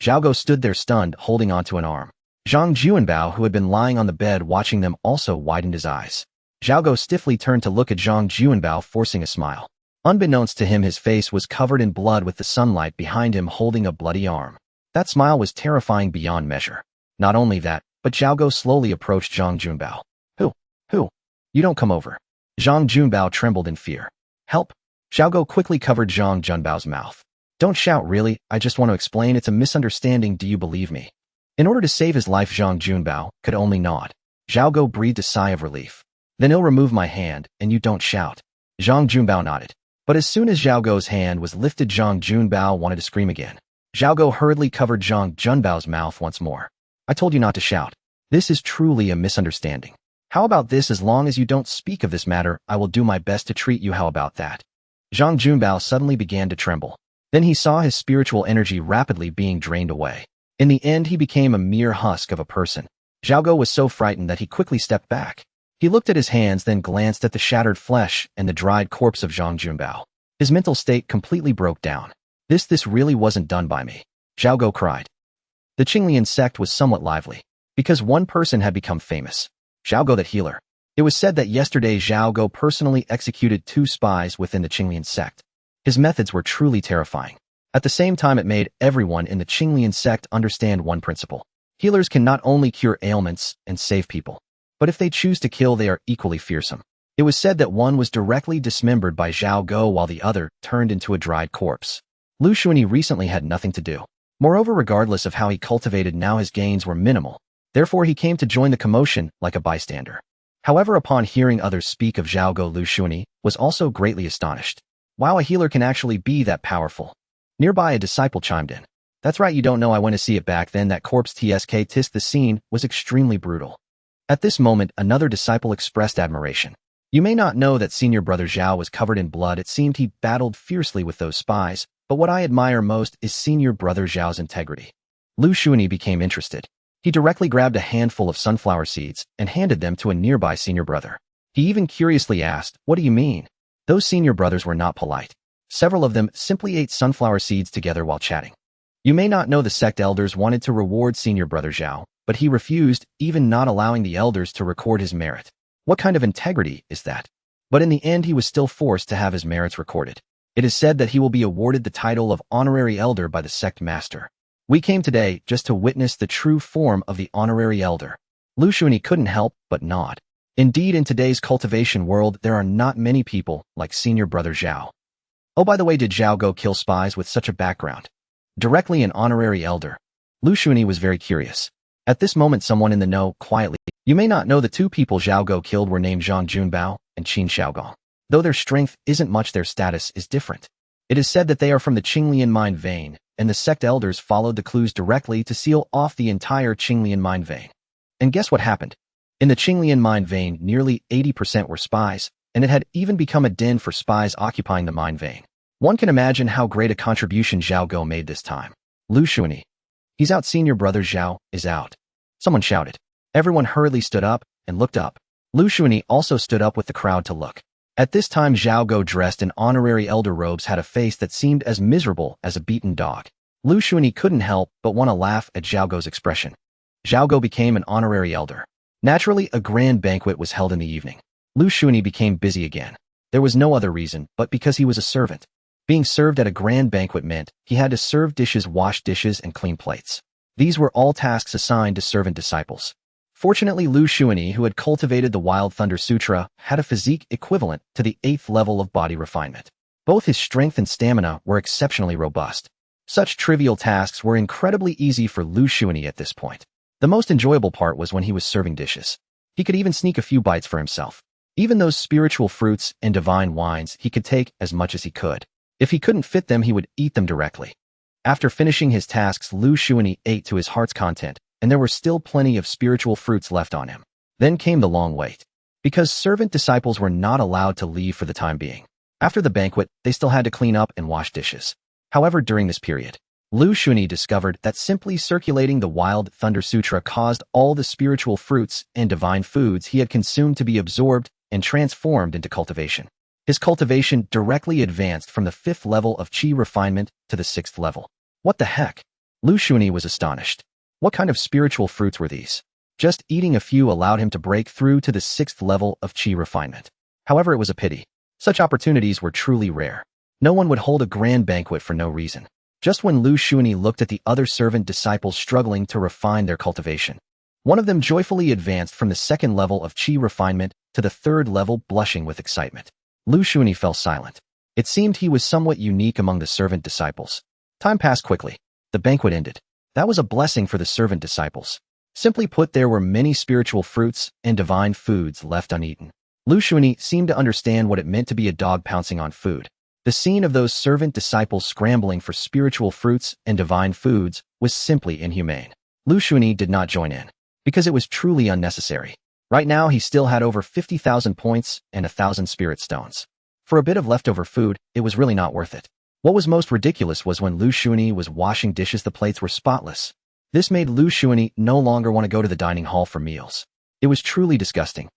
Zhao Go stood there stunned, holding onto an arm. Zhang Juanbao, who had been lying on the bed watching them, also widened his eyes. Zhao Go stiffly turned to look at Zhang Juanbao, forcing a smile. Unbeknownst to him, his face was covered in blood, with the sunlight behind him holding a bloody arm. That smile was terrifying beyond measure. Not only that, but Zhao Go slowly approached Zhang Junbao. Who? You don't come over. Zhang Junbao trembled in fear. Help! Zhao Go quickly covered Zhang Junbao's mouth. Don't shout, really, I just want to explain, it's a misunderstanding, do you believe me? In order to save his life, Zhang Junbao could only nod. Zhao Go breathed a sigh of relief. Then he'll remove my hand, and you don't shout. Zhang Junbao nodded. But as soon as Zhao Go's hand was lifted, Zhang Junbao wanted to scream again. Zhao Go hurriedly covered Zhang Junbao's mouth once more. I told you not to shout. This is truly a misunderstanding. How about this? As long as you don't speak of this matter, I will do my best to treat you. How about that? Zhang Junbao suddenly began to tremble. Then he saw his spiritual energy rapidly being drained away. In the end, he became a mere husk of a person. Zhao Go was so frightened that he quickly stepped back. He looked at his hands, then glanced at the shattered flesh and the dried corpse of Zhang Junbao. His mental state completely broke down. This really wasn't done by me. Zhao Go cried. The Qinglian sect was somewhat lively, because one person had become famous. Zhao Go, that healer. It was said that yesterday Zhao Go personally executed 2 spies within the Qinglian sect. His methods were truly terrifying. At the same time, it made everyone in the Qinglian sect understand one principle. Healers can not only cure ailments and save people, but if they choose to kill, they are equally fearsome. It was said that one was directly dismembered by Zhao Go while the other turned into a dried corpse. Liu Shunyi recently had nothing to do. Moreover, regardless of how he cultivated, now his gains were minimal. Therefore, he came to join the commotion like a bystander. However, upon hearing others speak of Zhao Go, Liu Shunyi was also greatly astonished. Wow, a healer can actually be that powerful. Nearby, a disciple chimed in. That's right, you don't know, I went to see it back then, that corpse tisk. The scene was extremely brutal. At this moment, another disciple expressed admiration. You may not know that senior brother Zhao was covered in blood. It seemed he battled fiercely with those spies, but what I admire most is senior brother Zhao's integrity. Liu Shunyi became interested. He directly grabbed a handful of sunflower seeds and handed them to a nearby senior brother. He even curiously asked, what do you mean? Those senior brothers were not polite. Several of them simply ate sunflower seeds together while chatting. You may not know the sect elders wanted to reward senior brother Zhao, but he refused, even not allowing the elders to record his merit. What kind of integrity is that? But in the end, he was still forced to have his merits recorded. It is said that he will be awarded the title of honorary elder by the sect master. We came today just to witness the true form of the honorary elder. Liu Shunyi couldn't help but nod. Indeed, in today's cultivation world, there are not many people like senior brother Zhao. Oh, by the way, did Zhao Go kill spies with such a background? Directly an honorary elder. Liu Shunyi was very curious. At this moment, someone in the know quietly. You may not know the 2 people Zhao Go killed were named Zhang Junbao and Qin Shaogong. Though their strength isn't much, their status is different. It is said that they are from the Qinglian mind vein, and the sect elders followed the clues directly to seal off the entire Qinglian mind vein. And guess what happened? In the Qinglian mind vein, nearly 80% were spies, and it had even become a den for spies occupying the mind vein. One can imagine how great a contribution Zhao Go made this time. Liu Shunyi. He's out, senior brother Zhao is out. Someone shouted. Everyone hurriedly stood up and looked up. Liu Shunyi also stood up with the crowd to look. At this time, Zhao Go, dressed in honorary elder robes, had a face that seemed as miserable as a beaten dog. Liu Shunyi couldn't help but want to laugh at Zhao Go's expression. Zhao Go became an honorary elder. Naturally, a grand banquet was held in the evening. Liu Shunyi became busy again. There was no other reason but because he was a servant. Being served at a grand banquet meant he had to serve dishes, wash dishes, and clean plates. These were all tasks assigned to servant disciples. Fortunately, Liu Shunyi, who had cultivated the Wild Thunder Sutra, had a physique equivalent to the 8th level of body refinement. Both his strength and stamina were exceptionally robust. Such trivial tasks were incredibly easy for Liu Shunyi at this point. The most enjoyable part was when he was serving dishes. He could even sneak a few bites for himself. Even those spiritual fruits and divine wines, he could take as much as he could. If he couldn't fit them, he would eat them directly. After finishing his tasks, Liu Shunyi ate to his heart's content, and there were still plenty of spiritual fruits left on him. Then came the long wait. Because servant disciples were not allowed to leave for the time being. After the banquet, they still had to clean up and wash dishes. However, during this period, Liu Shunyi discovered that simply circulating the Wild Thunder Sutra caused all the spiritual fruits and divine foods he had consumed to be absorbed and transformed into cultivation. His cultivation directly advanced from the 5th level of Qi refinement to the 6th level. What the heck? Liu Shunyi was astonished. What kind of spiritual fruits were these? Just eating a few allowed him to break through to the 6th level of Qi refinement. However, it was a pity. Such opportunities were truly rare. No one would hold a grand banquet for no reason. Just when Liu Shunyi looked at the other servant disciples struggling to refine their cultivation, one of them joyfully advanced from the 2nd level of Qi refinement to the 3rd level, blushing with excitement. Liu Shunyi fell silent. It seemed he was somewhat unique among the servant disciples. Time passed quickly. The banquet ended. That was a blessing for the servant disciples. Simply put, there were many spiritual fruits and divine foods left uneaten. Liu Shunyi seemed to understand what it meant to be a dog pouncing on food. The scene of those servant disciples scrambling for spiritual fruits and divine foods was simply inhumane. Liu Shunyi did not join in, because it was truly unnecessary. Right now, he still had over 50,000 points and 1,000 spirit stones. For a bit of leftover food, it was really not worth it. What was most ridiculous was when Liu Shunyi was washing dishes, the plates were spotless. This made Liu Shunyi no longer want to go to the dining hall for meals. It was truly disgusting.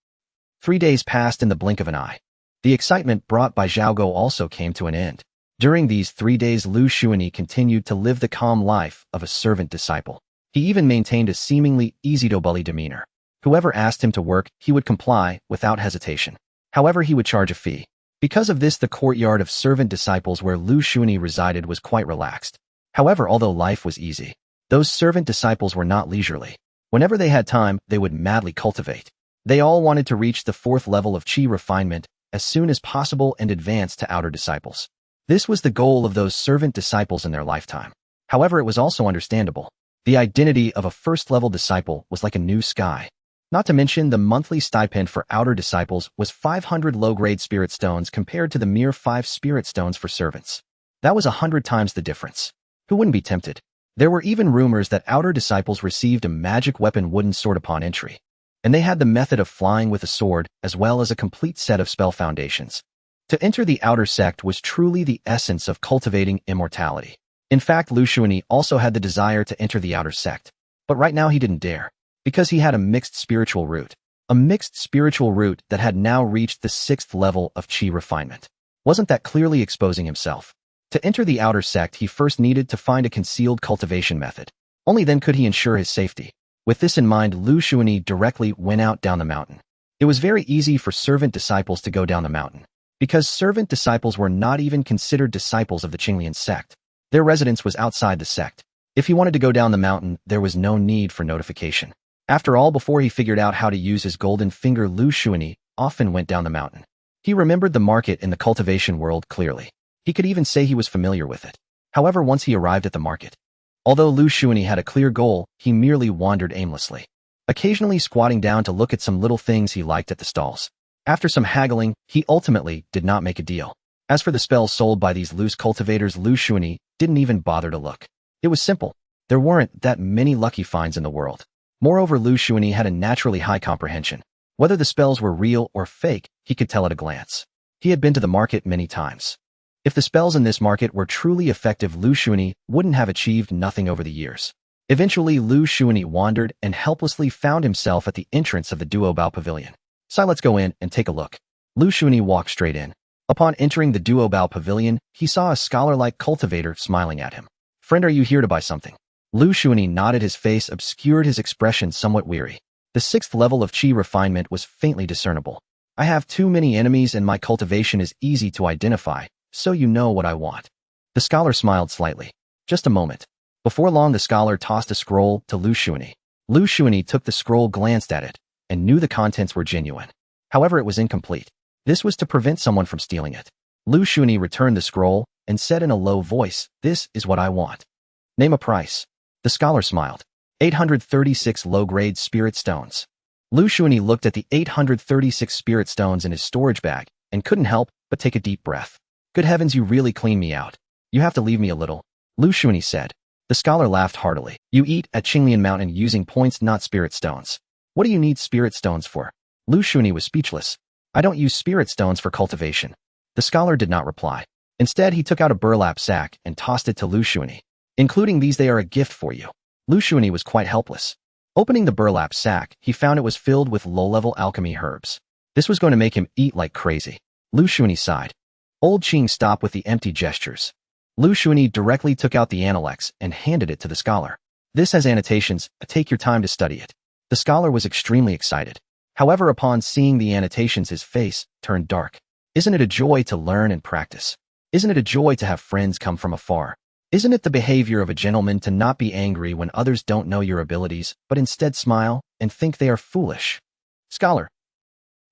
3 days passed in the blink of an eye. The excitement brought by Zhao Go also came to an end. During these 3 days, Liu Shunyi continued to live the calm life of a servant disciple. He even maintained a seemingly easy-to-bully demeanor. Whoever asked him to work, he would comply without hesitation. However, he would charge a fee. Because of this, the courtyard of servant disciples where Liu Shunyi resided was quite relaxed. However, although life was easy, those servant disciples were not leisurely. Whenever they had time, they would madly cultivate. They all wanted to reach the 4th level of Qi refinement as soon as possible and advance to outer disciples. This was the goal of those servant disciples in their lifetime. However, it was also understandable. The identity of a 1st-level disciple was like a new sky. Not to mention, the monthly stipend for outer disciples was 500 low-grade spirit stones compared to the mere 5 spirit stones for servants. That was 100 times the difference. Who wouldn't be tempted? There were even rumors that outer disciples received a magic weapon wooden sword upon entry. And they had the method of flying with a sword, as well as a complete set of spell foundations. To enter the outer sect was truly the essence of cultivating immortality. In fact, Liu Shunyi also had the desire to enter the outer sect. But right now he didn't dare, because he had a mixed spiritual root. A mixed spiritual root that had now reached the 6th level of Qi refinement. Wasn't that clearly exposing himself? To enter the outer sect, he first needed to find a concealed cultivation method. Only then could he ensure his safety. With this in mind, Liu Shunyi directly went out down the mountain. It was very easy for servant disciples to go down the mountain, because servant disciples were not even considered disciples of the Qinglian sect. Their residence was outside the sect. If he wanted to go down the mountain, there was no need for notification. After all, before he figured out how to use his golden finger, Liu Shunyi often went down the mountain. He remembered the market in the cultivation world clearly. He could even say he was familiar with it. However, once he arrived at the market, although Liu Shunyi had a clear goal, he merely wandered aimlessly, occasionally squatting down to look at some little things he liked at the stalls. After some haggling, he ultimately did not make a deal. As for the spells sold by these loose cultivators, Liu Shunyi didn't even bother to look. It was simple. There weren't that many lucky finds in the world. Moreover, Liu Shunyi had a naturally high comprehension. Whether the spells were real or fake, he could tell at a glance. He had been to the market many times. If the spells in this market were truly effective, Liu Shunyi wouldn't have achieved nothing over the years. Eventually, Liu Shunyi wandered and helplessly found himself at the entrance of the Duobao Pavilion. So let's go in and take a look. Liu Shunyi walked straight in. Upon entering the duo-bao pavilion, he saw a scholar-like cultivator smiling at him. "Friend, are you here to buy something?" Liu Shunyi nodded, his face obscured, his expression somewhat weary. The 6th level of qi refinement was faintly discernible. "I have too many enemies and my cultivation is easy to identify, so you know what I want." The scholar smiled slightly. "Just a moment." Before long, the scholar tossed a scroll to Liu Shunyi. Liu Shunyi took the scroll, glanced at it, and knew the contents were genuine. However, it was incomplete. This was to prevent someone from stealing it. Liu Shunyi returned the scroll and said in a low voice, "This is what I want." "Name a price." The scholar smiled. 836 low-grade spirit stones. Liu Shunyi looked at the 836 spirit stones in his storage bag and couldn't help but take a deep breath. "Good heavens, you really clean me out. You have to leave me a little," Liu Shunyi said. The scholar laughed heartily. "You eat at Qinglian Mountain using points, not spirit stones. What do you need spirit stones for?" Liu Shunyi was speechless. "I don't use spirit stones for cultivation." The scholar did not reply. Instead, he took out a burlap sack and tossed it to Liu Shunyi. "Including these, they are a gift for you." Liu Shunyi was quite helpless. Opening the burlap sack, he found it was filled with low-level alchemy herbs. This was going to make him eat like crazy. Liu Shunyi sighed. Old Qing stopped with the empty gestures. Liu Shunyi directly took out the Analects and handed it to the scholar. "This has annotations, take your time to study it." The scholar was extremely excited. However, upon seeing the annotations, his face turned dark. "Isn't it a joy to learn and practice? Isn't it a joy to have friends come from afar? Isn't it the behavior of a gentleman to not be angry when others don't know your abilities, but instead smile and think they are foolish?" Scholar.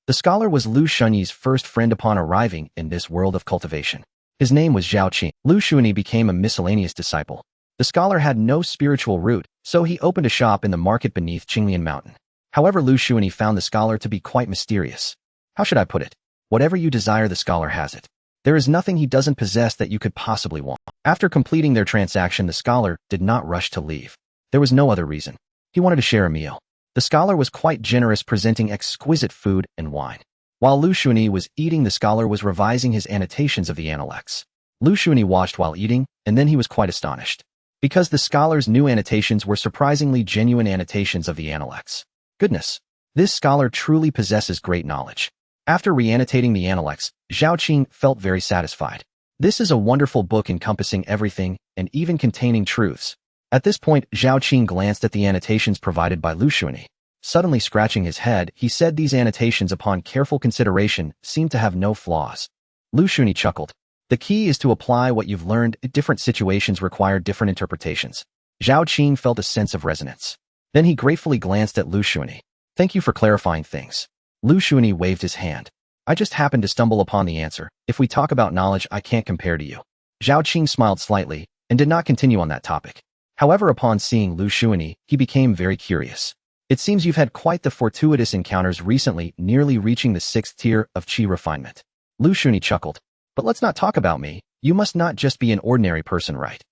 The scholar was Liu Shunyi's first friend upon arriving in this world of cultivation. His name was Zhao Qing. Liu Shunyi became a miscellaneous disciple. The scholar had no spiritual root, so he opened a shop in the market beneath Qinglian Mountain. However, Liu Shunyi found the scholar to be quite mysterious. How should I put it? Whatever you desire, the scholar has it. There is nothing he doesn't possess that you could possibly want. After completing their transaction, the scholar did not rush to leave. There was no other reason. He wanted to share a meal. The scholar was quite generous, presenting exquisite food and wine. While Liu Shunyi was eating, the scholar was revising his annotations of the Analects. Liu Shunyi watched while eating, and then he was quite astonished. Because the scholar's new annotations were surprisingly genuine annotations of the Analects. Goodness! This scholar truly possesses great knowledge. After re-annotating the Analects, Zhao Qing felt very satisfied. This is a wonderful book encompassing everything and even containing truths. At this point, Zhao Qing glanced at the annotations provided by Liu Shunyi. Suddenly scratching his head, he said these annotations upon careful consideration seemed to have no flaws. Liu Shunyi chuckled. "The key is to apply what you've learned. Different situations require different interpretations." Zhao Qing felt a sense of resonance. Then he gratefully glanced at Liu Shunyi. "Thank you for clarifying things." Liu Shunyi waved his hand. "I just happened to stumble upon the answer. If we talk about knowledge, I can't compare to you." Zhao Qing smiled slightly and did not continue on that topic. However, upon seeing Liu Shunyi, he became very curious. "It seems you've had quite the fortuitous encounters recently, nearly reaching the 6th tier of qi refinement." Liu Shunyi chuckled. "But let's not talk about me. You must not just be an ordinary person, right?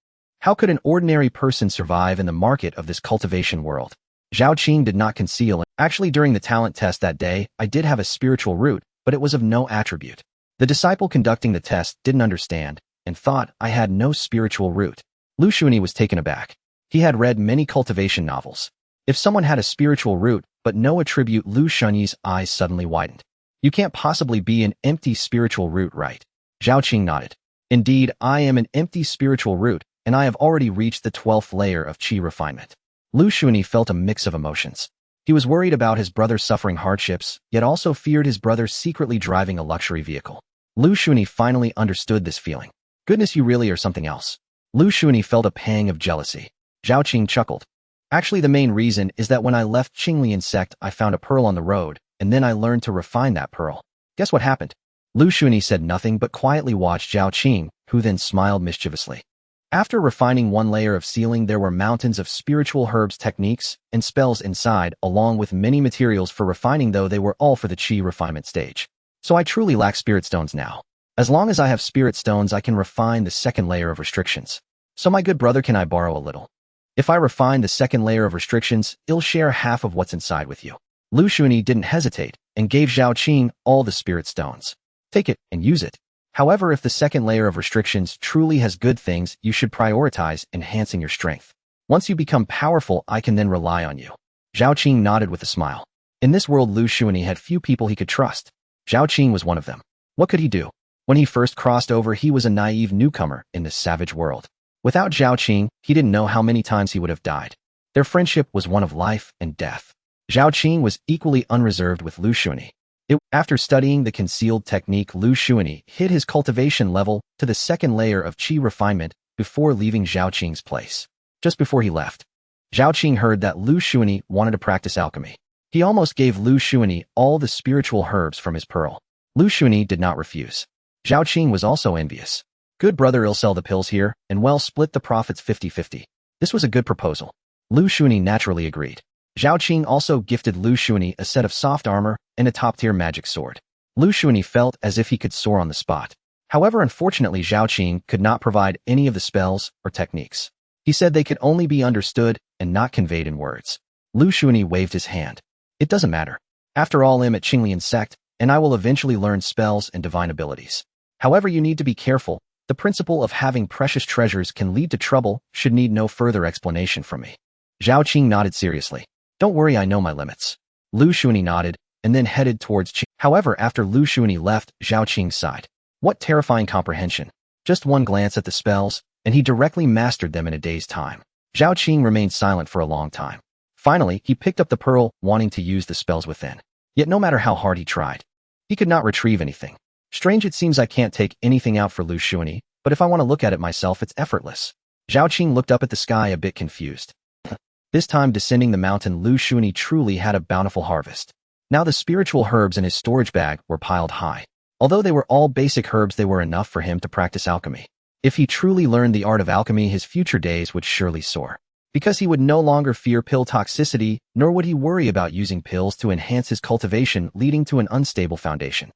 How could an ordinary person survive in the market of this cultivation world?" Zhao Qing did not conceal. "Actually, during the talent test that day, I did have a spiritual root, but it was of no attribute. The disciple conducting the test didn't understand and thought I had no spiritual root." Liu Shunyi was taken aback. He had read many cultivation novels. If someone had a spiritual root but no attribute, Liu Shunyi's eyes suddenly widened. "You can't possibly be an empty spiritual root, right?" Zhao Qing nodded. "Indeed, I am an empty spiritual root, and I have already reached the 12th layer of qi refinement." Liu Shunyi felt a mix of emotions. He was worried about his brother suffering hardships, yet also feared his brother secretly driving a luxury vehicle. Liu Shunyi finally understood this feeling. "Goodness, you really are something else." Liu Shunyi felt a pang of jealousy. Zhao Qing chuckled. "Actually, the main reason is that when I left Qinglian sect, I found a pearl on the road, and then I learned to refine that pearl. Guess what happened?" Liu Shunyi said nothing but quietly watched Zhao Qing, who then smiled mischievously. After refining one layer of sealing, there were mountains of spiritual herbs, techniques, and spells inside, along with many materials for refining, though they were all for the qi refinement stage. So I truly lack spirit stones now. As long as I have spirit stones, I can refine the 2nd layer of restrictions. So my good brother, can I borrow a little? If I refine the 2nd layer of restrictions, I'll share half of what's inside with you." Liu Shunyi didn't hesitate and gave Zhao Qing all the spirit stones. "Take it and use it. However, if the 2nd layer of restrictions truly has good things, you should prioritize enhancing your strength. Once you become powerful, I can then rely on you." Zhao Qing nodded with a smile. In this world, Liu Shunyi had few people he could trust. Zhao Qing was one of them. What could he do? When he first crossed over, he was a naive newcomer in this savage world. Without Zhao Qing, he didn't know how many times he would have died. Their friendship was one of life and death. Zhao Qing was equally unreserved with Liu Shunyi. After studying the concealed technique, Liu Shunyi hid his cultivation level to the second layer of qi refinement before leaving Zhao Qing's place. Just before he left, Zhao Qing heard that Liu Shunyi wanted to practice alchemy. He almost gave Liu Shunyi all the spiritual herbs from his pearl. Liu Shunyi did not refuse. Zhao Qing was also envious. Good brother, I'll sell the pills here, and well split the profits 50-50. This was a good proposal. Liu Shunyi naturally agreed. Zhao Qing also gifted Liu Shunyi a set of soft armor and a top-tier magic sword. Liu Shunyi felt as if he could soar on the spot. However, unfortunately, Zhao Qing could not provide any of the spells or techniques. He said they could only be understood and not conveyed in words. Liu Shunyi waved his hand. It doesn't matter. After all, I'm at Qinglian sect, and I will eventually learn spells and divine abilities. However, you need to be careful. The principle of having precious treasures can lead to trouble should need no further explanation from me. Zhao Qing nodded seriously. Don't worry, I know my limits. Liu Shunyi nodded and then headed towards Qing. However, after Liu Shunyi left, Zhao Qing sighed. What terrifying comprehension. Just one glance at the spells, and he directly mastered them in a day's time. Zhao Qing remained silent for a long time. Finally, he picked up the pearl, wanting to use the spells within. Yet no matter how hard he tried, he could not retrieve anything. Strange, it seems I can't take anything out for Liu Shunyi, but if I want to look at it myself, it's effortless. Zhao Qing looked up at the sky a bit confused. This time descending the mountain, Liu Shunyi truly had a bountiful harvest. Now the spiritual herbs in his storage bag were piled high. Although they were all basic herbs, they were enough for him to practice alchemy. If he truly learned the art of alchemy, his future days would surely soar. Because he would no longer fear pill toxicity, nor would he worry about using pills to enhance his cultivation, leading to an unstable foundation.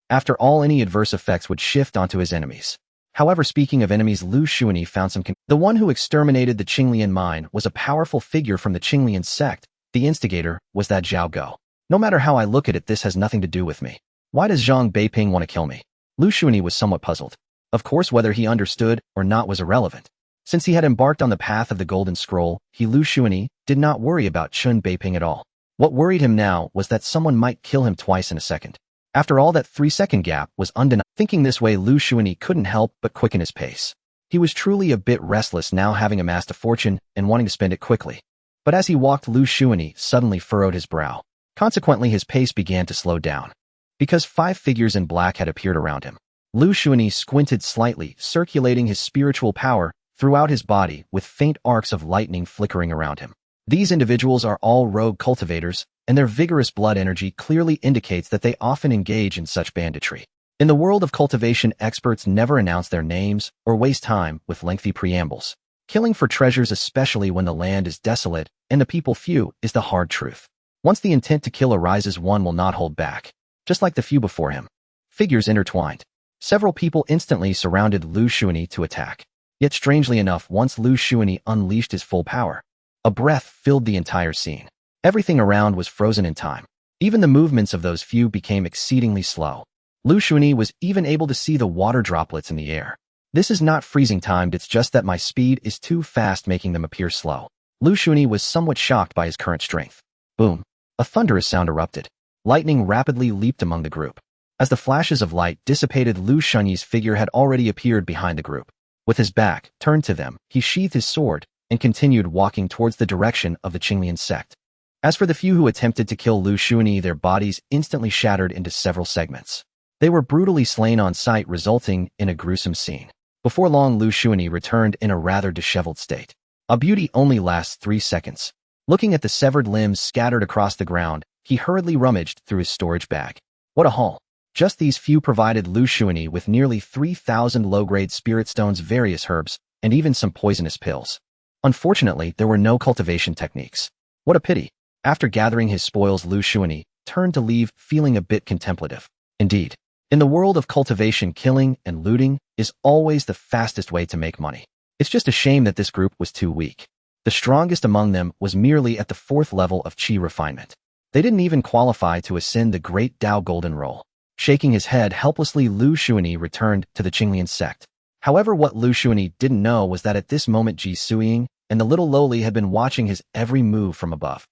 After all, any adverse effects would shift onto his enemies. However, speaking of enemies, Liu Shunyi found some. The one who exterminated the Qinglian mine was a powerful figure from the Qinglian sect. The instigator was that Zhao Go. No matter how I look at it, this has nothing to do with me. Why does Zhang Beiping want to kill me? Liu Shunyi was somewhat puzzled. Of course, whether he understood or not was irrelevant. Since he had embarked on the path of the Golden Scroll, Liu Shunyi did not worry about Zhang Beiping at all. What worried him now was that someone might kill him twice in a second. After all, that 3-second gap was undeniable. Thinking this way, Liu Shunyi couldn't help but quicken his pace. He was truly a bit restless now, having amassed a fortune and wanting to spend it quickly. But as he walked, Liu Shunyi suddenly furrowed his brow. Consequently, his pace began to slow down. Because 5 figures in black had appeared around him. Liu Shunyi squinted slightly, circulating his spiritual power throughout his body with faint arcs of lightning flickering around him. These individuals are all rogue cultivators, and their vigorous blood energy clearly indicates that they often engage in such banditry. In the world of cultivation, experts never announce their names or waste time with lengthy preambles. Killing for treasures, especially when the land is desolate and the people few, is the hard truth. Once the intent to kill arises, one will not hold back. Just like the few before him. Figures intertwined. Several people instantly surrounded Liu Shunyi to attack. Yet strangely enough, once Liu Shunyi unleashed his full power, a breath filled the entire scene. Everything around was frozen in time. Even the movements of those few became exceedingly slow. Liu Shunyi was even able to see the water droplets in the air. This is not freezing timed, it's just that my speed is too fast, making them appear slow. Liu Shunyi was somewhat shocked by his current strength. Boom. A thunderous sound erupted. Lightning rapidly leaped among the group. As the flashes of light dissipated, Liu Shunyi's figure had already appeared behind the group. With his back turned to them, he sheathed his sword and continued walking towards the direction of the Qinglian sect. As for the few who attempted to kill Liu Shunyi, their bodies instantly shattered into several segments. They were brutally slain on sight, resulting in a gruesome scene. Before long, Liu Shunyi returned in a rather disheveled state. A beauty only lasts 3 seconds. Looking at the severed limbs scattered across the ground, he hurriedly rummaged through his storage bag. What a haul. Just these few provided Liu Shunyi with nearly 3,000 low-grade spirit stones, various herbs, and even some poisonous pills. Unfortunately, there were no cultivation techniques. What a pity. After gathering his spoils, Liu Shunyi turned to leave, feeling a bit contemplative. Indeed, in the world of cultivation, killing and looting is always the fastest way to make money. It's just a shame that this group was too weak. The strongest among them was merely at the 4th level of qi refinement. They didn't even qualify to ascend the Great Dao golden roll. Shaking his head helplessly, Liu Shunyi returned to the Qinglian sect. However, what Liu Shunyi didn't know was that at this moment Ji Suying and the little lowly had been watching his every move from above.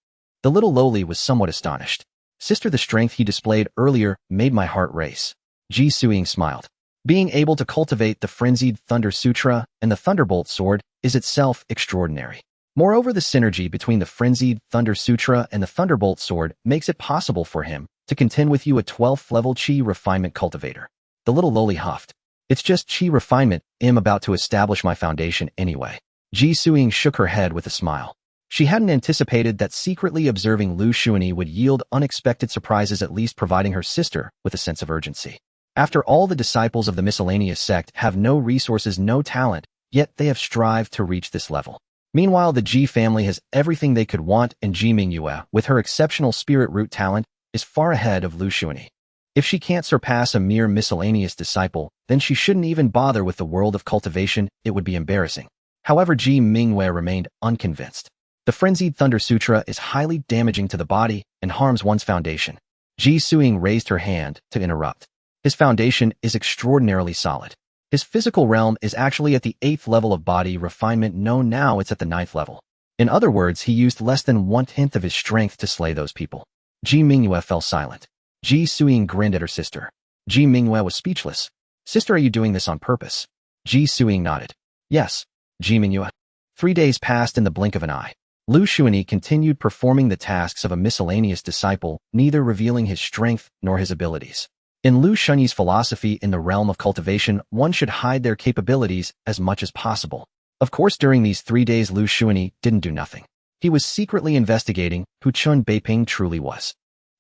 The little lowly was somewhat astonished. Sister, the strength he displayed earlier made my heart race. Ji Suing smiled. Being able to cultivate the frenzied Thunder Sutra and the Thunderbolt Sword is itself extraordinary. Moreover, the synergy between the frenzied Thunder Sutra and the Thunderbolt Sword makes it possible for him to contend with you, a 12th level Qi refinement cultivator. The little lowly huffed. It's just Qi refinement. I'm about to establish my foundation anyway. Ji Suing shook her head with a smile. She hadn't anticipated that secretly observing Liu Shunyi would yield unexpected surprises, at least providing her sister with a sense of urgency. After all, the disciples of the miscellaneous sect have no resources, no talent, yet they have strived to reach this level. Meanwhile, the Ji family has everything they could want, and Ji Mingyue, with her exceptional spirit root talent, is far ahead of Liu Shunyi. If she can't surpass a mere miscellaneous disciple, then she shouldn't even bother with the world of cultivation. It would be embarrassing. However, Ji Mingyue remained unconvinced. The frenzied Thunder Sutra is highly damaging to the body and harms one's foundation. Ji Suing raised her hand to interrupt. His foundation is extraordinarily solid. His physical realm is actually at the 8th level of body refinement. No, now it's at the 9th level. In other words, he used less than 1/10 of his strength to slay those people. Ji Mingyue fell silent. Ji Suing grinned at her sister. Ji Mingyue was speechless. Sister, are you doing this on purpose? Ji Suing nodded. Yes, Ji Mingyue. 3 days passed in the blink of an eye. Liu Shunyi continued performing the tasks of a miscellaneous disciple, neither revealing his strength nor his abilities. In Liu Shunyi's philosophy, in the realm of cultivation, one should hide their capabilities as much as possible. Of course, during these 3 days, Liu Shunyi didn't do nothing. He was secretly investigating who Chen Beiping truly was.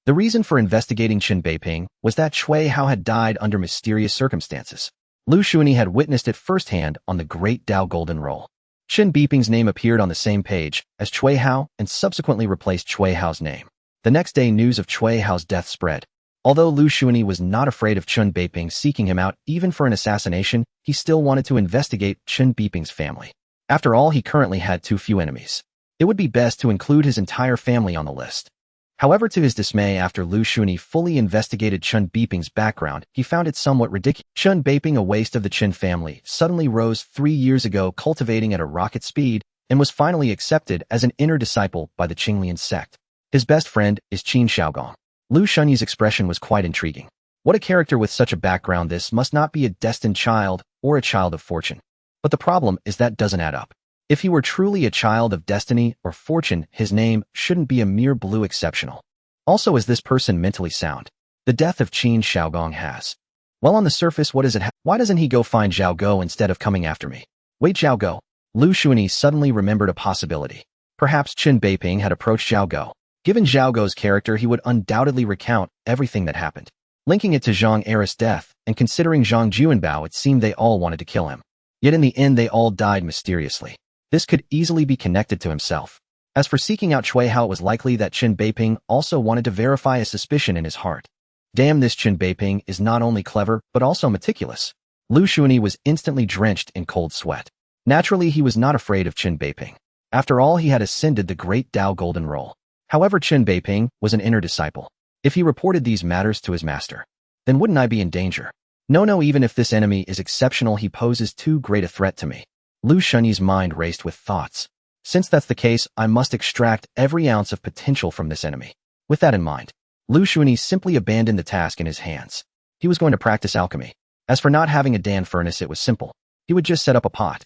The reason for investigating Chen Beiping was that Cui Hao had died under mysterious circumstances. Liu Shunyi had witnessed it firsthand on the Great Dao Golden Roll. Chen Beiping's name appeared on the same page as Cui Hao and subsequently replaced Cui Hao's name. The next day, news of Cui Hao's death spread. Although Liu Shunyi was not afraid of Chen Beiping seeking him out even for an assassination, he still wanted to investigate Chen Beiping's family. After all, he currently had too few enemies. It would be best to include his entire family on the list. However, to his dismay, after Liu Shunyi fully investigated Chen Beiping's background, he found it somewhat ridiculous. Chen Beiping, a waste of the Chen family, suddenly rose 3 years ago, cultivating at a rocket speed, and was finally accepted as an inner disciple by the Qinglian sect. His best friend is Qin Shaogong. Liu Shunyi's expression was quite intriguing. What a character with such a background! This must not be a destined child or a child of fortune. But the problem is that doesn't add up. If he were truly a child of destiny or fortune, his name shouldn't be a mere blue exceptional. Also, is this person mentally sound? The death of Qin Shaogong has. Well, on the surface, what does it have? Why doesn't he go find Zhao Go instead of coming after me? Wait, Zhao Go. Liu Shunyi suddenly remembered a possibility. Perhaps Chen Beiping had approached Zhao Go. Given Zhao Go's character, he would undoubtedly recount everything that happened. Linking it to Zhang Era's death, and considering Zhang Juanbao, it seemed they all wanted to kill him. Yet in the end, they all died mysteriously. This could easily be connected to himself. As for seeking out Cui Hao, it was likely that Chen Beiping also wanted to verify a suspicion in his heart. Damn, this Chen Beiping is not only clever, but also meticulous. Liu Shunyi was instantly drenched in cold sweat. Naturally, he was not afraid of Chen Beiping. After all, he had ascended the Great Dao Golden Roll. However, Chen Beiping was an inner disciple. If he reported these matters to his master, then wouldn't I be in danger? No, even if this enemy is exceptional, he poses too great a threat to me. Liu Shunyi's mind raced with thoughts. Since that's the case, I must extract every ounce of potential from this enemy. With that in mind, Liu Shunyi simply abandoned the task in his hands. He was going to practice alchemy. As for not having a Dan furnace, it was simple. He would just set up a pot.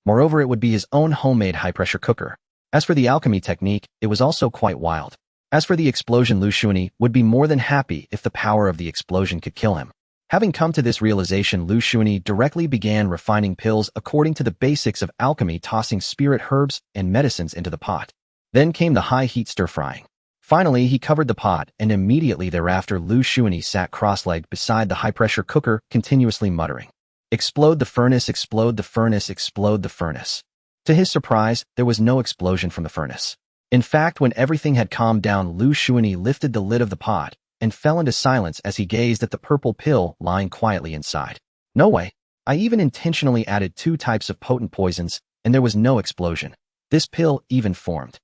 Moreover, it would be his own homemade high-pressure cooker. As for the alchemy technique, it was also quite wild. As for the explosion, Liu Shunyi would be more than happy if the power of the explosion could kill him. Having come to this realization, Liu Shunyi directly began refining pills according to the basics of alchemy, tossing spirit herbs and medicines into the pot. Then came the high-heat stir-frying. Finally, he covered the pot, and immediately thereafter Liu Shunyi sat cross-legged beside the high-pressure cooker, continuously muttering, "Explode the furnace, explode the furnace, explode the furnace." To his surprise, there was no explosion from the furnace. In fact, when everything had calmed down, Liu Shunyi lifted the lid of the pot and fell into silence as he gazed at the purple pill lying quietly inside. No way. I even intentionally added 2 types of potent poisons, and there was no explosion. This pill even formed.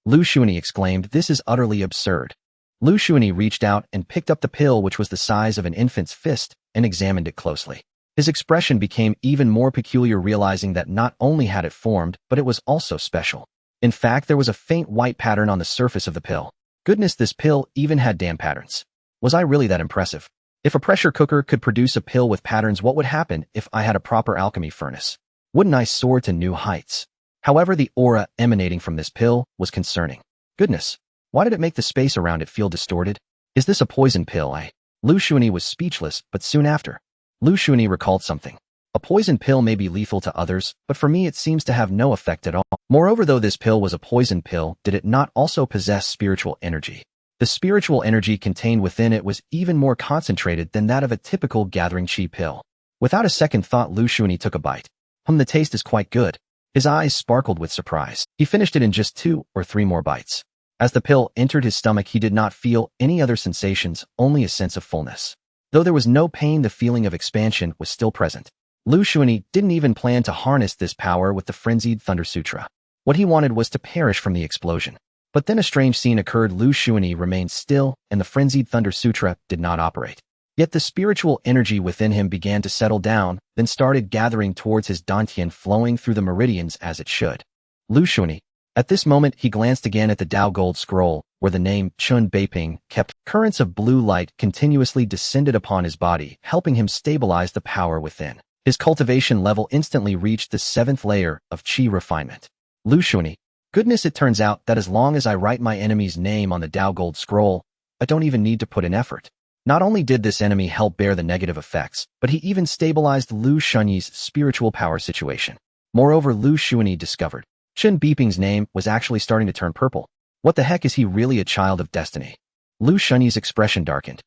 Liu Shunyi exclaimed, "This is utterly absurd." Liu Shunyi reached out and picked up the pill, which was the size of an infant's fist, and examined it closely. His expression became even more peculiar, realizing that not only had it formed, but it was also special. In fact, there was a faint white pattern on the surface of the pill. Goodness, this pill even had damn patterns. Was I really that impressive? If a pressure cooker could produce a pill with patterns, what would happen if I had a proper alchemy furnace? Wouldn't I soar to new heights? However, the aura emanating from this pill was concerning. Goodness, why did it make the space around it feel distorted? Is this a poison pill? Liu Shunyi was speechless, but soon after, Liu Shunyi recalled something. A poison pill may be lethal to others, but for me it seems to have no effect at all. Moreover, though this pill was a poison pill, did it not also possess spiritual energy? The spiritual energy contained within it was even more concentrated than that of a typical gathering chi pill. Without a second thought, Liu Shunyi took a bite. The taste is quite good. His eyes sparkled with surprise. He finished it in just 2 or 3 more bites. As the pill entered his stomach, he did not feel any other sensations, only a sense of fullness. Though there was no pain, the feeling of expansion was still present. Liu Shunyi didn't even plan to harness this power with the frenzied Thunder Sutra. What he wanted was to perish from the explosion. But then a strange scene occurred. Liu Shunyi remained still, and the frenzied Thunder Sutra did not operate. Yet the spiritual energy within him began to settle down, then started gathering towards his dantian, flowing through the meridians as it should. Liu Shunyi. At this moment, he glanced again at the Dao gold scroll, where the name Chun Beiping kept. Currents of blue light continuously descended upon his body, helping him stabilize the power within. His cultivation level instantly reached the 7th layer of Qi refinement. Liu Shunyi. Goodness, it turns out that as long as I write my enemy's name on the Dao gold scroll, I don't even need to put in effort. Not only did this enemy help bear the negative effects, but he even stabilized Liu Shunyi's spiritual power situation. Moreover, Liu Shunyi discovered Chun Beiping's name was actually starting to turn purple. What the heck, is he really a child of destiny? Liu Shunyi's expression darkened.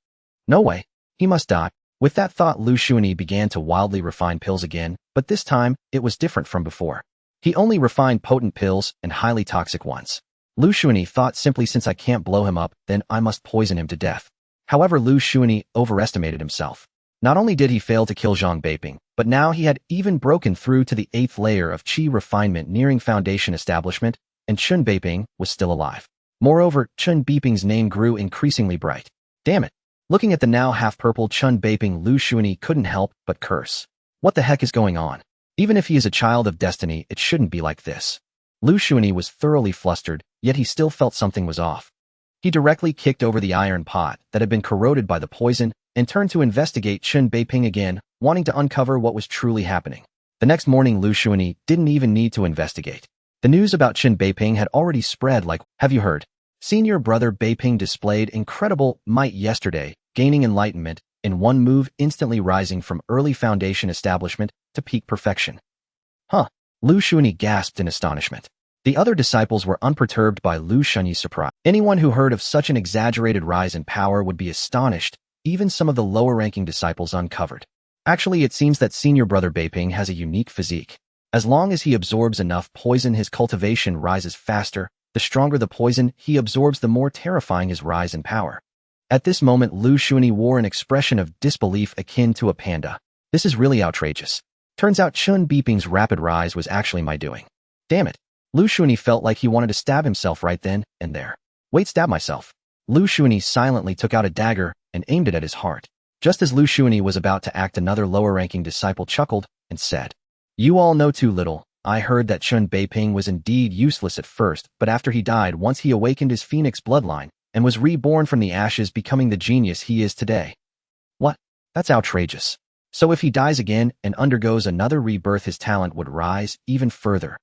No way. He must die. With that thought, Liu Shunyi began to wildly refine pills again, but this time, it was different from before. He only refined potent pills and highly toxic ones. Liu Shunyi thought simply, since I can't blow him up, then I must poison him to death. However, Liu Shunyi overestimated himself. Not only did he fail to kill Zhang Beiping, but now he had even broken through to the 8th layer of Qi refinement, nearing foundation establishment, and Chun Beiping was still alive. Moreover, Chun Beiping's name grew increasingly bright. Damn it. Looking at the now half-purple Chun Beiping, Liu Shunyi couldn't help but curse. What the heck is going on? Even if he is a child of destiny, it shouldn't be like this. Liu Shunyi was thoroughly flustered, yet he still felt something was off. He directly kicked over the iron pot that had been corroded by the poison and turned to investigate Chun Beiping again, wanting to uncover what was truly happening. The next morning, Liu Shunyi didn't even need to investigate. The news about Chun Beiping had already spread like, have you heard? Senior brother Beiping displayed incredible might yesterday, gaining enlightenment in one move, instantly rising from early foundation establishment to peak perfection. Huh? Liu Shunyi gasped in astonishment. The other disciples were unperturbed by Liu Shunyi's surprise. Anyone who heard of such an exaggerated rise in power would be astonished, even some of the lower-ranking disciples uncovered. Actually, it seems that senior brother Beiping has a unique physique. As long as he absorbs enough poison, his cultivation rises faster. The stronger the poison he absorbs, the more terrifying his rise in power. At this moment, Liu Shunyi wore an expression of disbelief akin to a panda. This is really outrageous. Turns out Chun Beiping's rapid rise was actually my doing. Damn it. Liu Shunyi felt like he wanted to stab himself right then and there. Wait, stab myself? Liu Shunyi silently took out a dagger and aimed it at his heart. Just as Liu Shunyi was about to act, another lower-ranking disciple chuckled and said, "You all know too little. I heard that Chun Beiping was indeed useless at first, but after he died, once he awakened his phoenix bloodline and was reborn from the ashes, becoming the genius he is today." What? That's outrageous. So if he dies again and undergoes another rebirth, his talent would rise even further.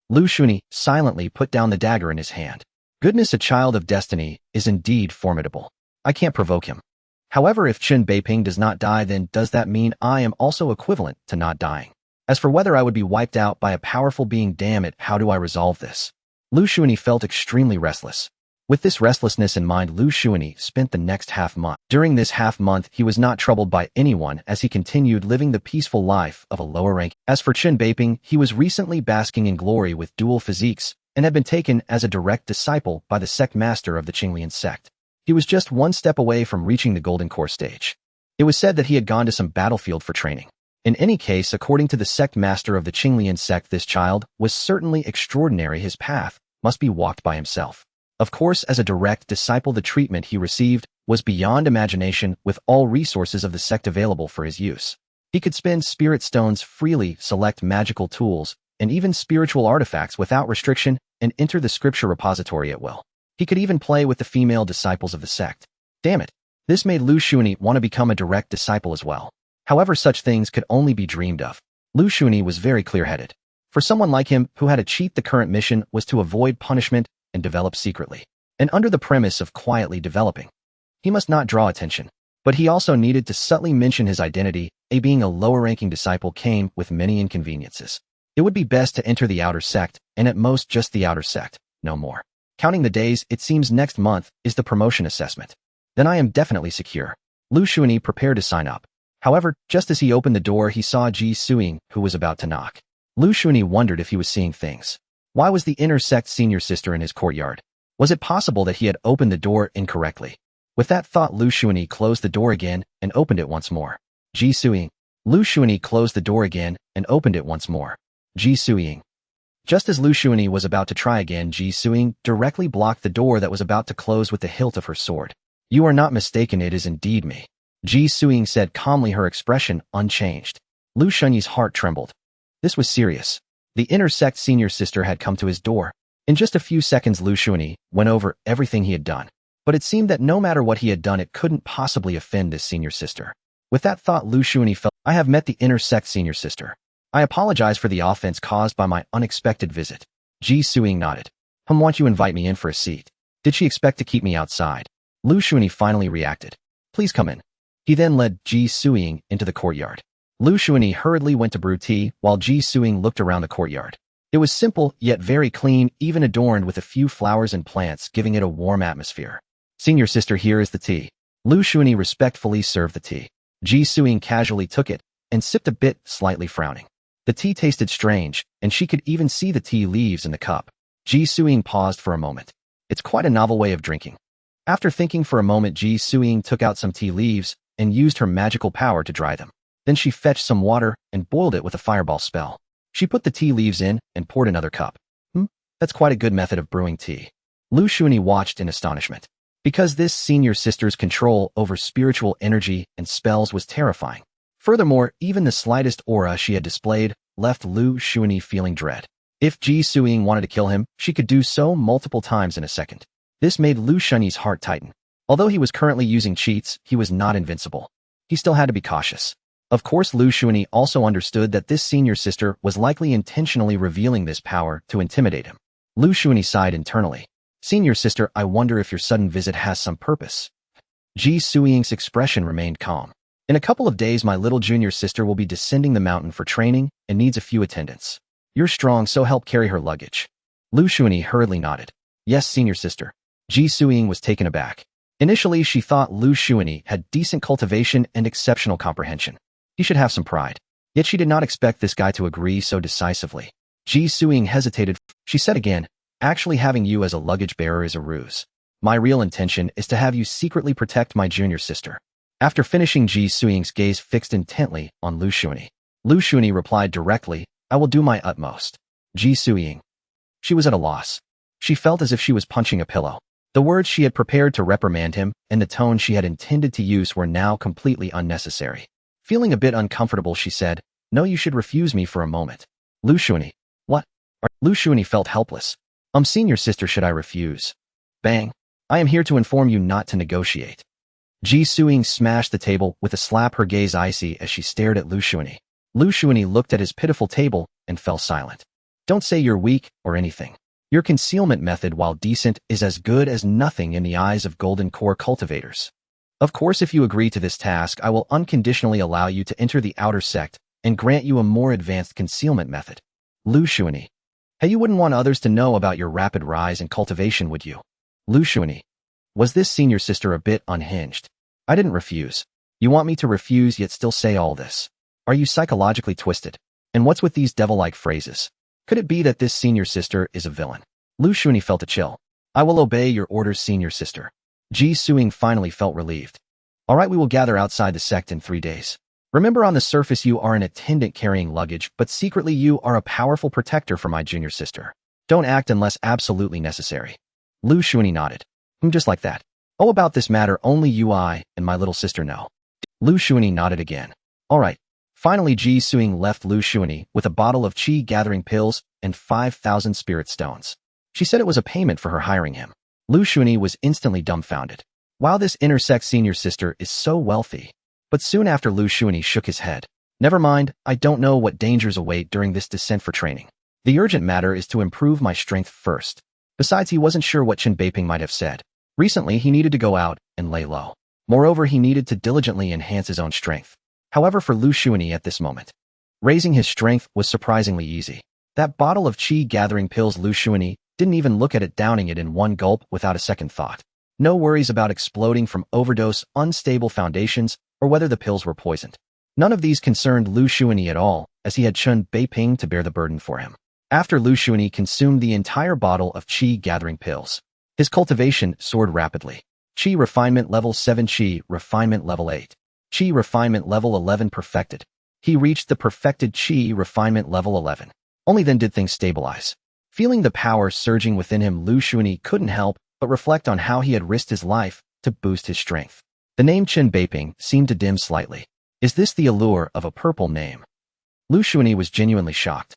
Liu Shunyi silently put down the dagger in his hand. Goodness, a child of destiny is indeed formidable. I can't provoke him. However, if Chun Beiping does not die, then does that mean I am also equivalent to not dying? As for whether I would be wiped out by a powerful being, damn it, how do I resolve this? Liu Shunyi felt extremely restless. With this restlessness in mind, Liu Shunyi spent the next half-month. During this half-month, he was not troubled by anyone as he continued living the peaceful life of a lower rank. As for Chun Beiping, he was recently basking in glory with dual physiques and had been taken as a direct disciple by the sect master of the Qinglian sect. He was just one step away from reaching the golden core stage. It was said that he had gone to some battlefield for training. In any case, according to the sect master of the Qinglian sect, this child was certainly extraordinary. His path must be walked by himself. Of course, as a direct disciple, the treatment he received was beyond imagination, with all resources of the sect available for his use. He could spend spirit stones freely, select magical tools, and even spiritual artifacts without restriction, and enter the scripture repository at will. He could even play with the female disciples of the sect. Damn it. This made Liu Shunyi want to become a direct disciple as well. However, such things could only be dreamed of. Liu Shunyi was very clear-headed. For someone like him who had to cheat, the current mission was to avoid punishment and develop secretly. And under the premise of quietly developing, he must not draw attention. But he also needed to subtly mention his identity. Being a lower-ranking disciple came with many inconveniences. It would be best to enter the outer sect, and at most just the outer sect, no more. Counting the days, it seems next month is the promotion assessment. Then I am definitely secure. Liu Shunyi prepared to sign up. However, just as he opened the door, he saw Ji Suing, who was about to knock. Liu Shunyi wondered if he was seeing things. Why was the inner sect senior sister in his courtyard? Was it possible that he had opened the door incorrectly? With that thought, Liu Shunyi closed the door again and opened it once more. Ji Suing. Liu Shunyi closed the door again and opened it once more. Ji Suing. Just as Liu Shunyi was about to try again, Ji Suing directly blocked the door that was about to close with the hilt of her sword. You are not mistaken, it is indeed me. Ji Suing said calmly, her expression unchanged. Liu Shunyi's heart trembled. This was serious. The inner sect senior sister had come to his door. In just a few seconds, Liu Shunyi went over everything he had done. But it seemed that no matter what he had done, it couldn't possibly offend this senior sister. With that thought, Liu Shunyi felt, I have met the inner sect senior sister. I apologize for the offense caused by my unexpected visit. Ji Suing nodded. Won't you invite me in for a seat? Did she expect to keep me outside? Liu Shunyi finally reacted. Please come in. He then led Ji Suing into the courtyard. Liu Shunyi hurriedly went to brew tea while Ji Suing looked around the courtyard. It was simple, yet very clean, even adorned with a few flowers and plants, giving it a warm atmosphere. Senior sister, here is the tea. Liu Shunyi respectfully served the tea. Ji Suing casually took it and sipped a bit, slightly frowning. The tea tasted strange, and she could even see the tea leaves in the cup. Ji Suing paused for a moment. It's quite a novel way of drinking. After thinking for a moment, Ji Suing took out some tea leaves and used her magical power to dry them. Then she fetched some water and boiled it with a fireball spell. She put the tea leaves in and poured another cup. That's quite a good method of brewing tea. Liu Shunyi watched in astonishment. Because this senior sister's control over spiritual energy and spells was terrifying. Furthermore, even the slightest aura she had displayed left Liu Shunyi feeling dread. If Ji Suing wanted to kill him, she could do so multiple times in a second. This made Liu Shunyi's heart tighten. Although he was currently using cheats, he was not invincible. He still had to be cautious. Of course, Liu Shunyi also understood that this senior sister was likely intentionally revealing this power to intimidate him. Liu Shunyi sighed internally. Senior sister, I wonder if your sudden visit has some purpose. Ji Suing's expression remained calm. In a couple of days, my little junior sister will be descending the mountain for training and needs a few attendants. You're strong, so help carry her luggage. Liu Shunyi hurriedly nodded. Yes, senior sister. Ji Suing was taken aback. Initially, she thought Liu Shunyi had decent cultivation and exceptional comprehension. He should have some pride. Yet she did not expect this guy to agree so decisively. Ji Suing hesitated. She said again, actually having you as a luggage bearer is a ruse. My real intention is to have you secretly protect my junior sister. After finishing, Ji Suing's gaze fixed intently on Liu Shunyi. Liu Shunyi replied directly, I will do my utmost. Ji Suing. She was at a loss. She felt as if she was punching a pillow. The words she had prepared to reprimand him and the tone she had intended to use were now completely unnecessary. Feeling a bit uncomfortable, she said, No, you should refuse me for a moment. Liu Shunyi. What? Liu Shunyi felt helpless. Senior sister, should I refuse? Bang. I am here to inform you not to negotiate. Ji Suing smashed the table with a slap, her gaze icy as she stared at Liu Shunyi. Liu Shunyi looked at his pitiful table and fell silent. Don't say you're weak or anything. Your concealment method, while decent, is as good as nothing in the eyes of Golden Core cultivators. Of course, if you agree to this task, I will unconditionally allow you to enter the outer sect and grant you a more advanced concealment method. Liu Shunyi. Hey, you wouldn't want others to know about your rapid rise in cultivation, would you? Liu Shunyi. Was this senior sister a bit unhinged? I didn't refuse. You want me to refuse yet still say all this? Are you psychologically twisted? And what's with these devil-like phrases? Could it be that this senior sister is a villain? Liu Shunyi felt a chill. I will obey your orders, senior sister. Ji Suing finally felt relieved. All right, we will gather outside the sect in 3 days. Remember, on the surface you are an attendant carrying luggage, but secretly you are a powerful protector for my junior sister. Don't act unless absolutely necessary. Liu Shunyi nodded. Just like that. Oh, about this matter, only you, I, and my little sister know. Liu Shunyi nodded again. All right. Finally, Ji Suing left Liu Shunyi with a bottle of qi gathering pills and 5,000 spirit stones. She said it was a payment for her hiring him. Liu Shunyi was instantly dumbfounded. Wow, this intersect senior sister is so wealthy. But soon after, Liu Shunyi shook his head. Never mind, I don't know what dangers await during this descent for training. The urgent matter is to improve my strength first. Besides, he wasn't sure what Chen Beiping might have said. Recently, he needed to go out and lay low. Moreover, he needed to diligently enhance his own strength. However, for Liu Shunyi at this moment, raising his strength was surprisingly easy. That bottle of qi-gathering pills, Liu Shunyi didn't even look at it, downing it in one gulp without a second thought. No worries about exploding from overdose, unstable foundations, or whether the pills were poisoned. None of these concerned Liu Shunyi at all, as he had Chen Beiping to bear the burden for him. After Liu Shunyi consumed the entire bottle of qi-gathering pills, his cultivation soared rapidly. Qi refinement level 7, Qi refinement level 8. Qi refinement level 11 perfected. He reached the perfected Qi refinement level 11. Only then did things stabilize. Feeling the power surging within him, Liu Shunyi couldn't help but reflect on how he had risked his life to boost his strength. The name Chen Beiping seemed to dim slightly. Is this the allure of a purple name? Liu Shunyi was genuinely shocked.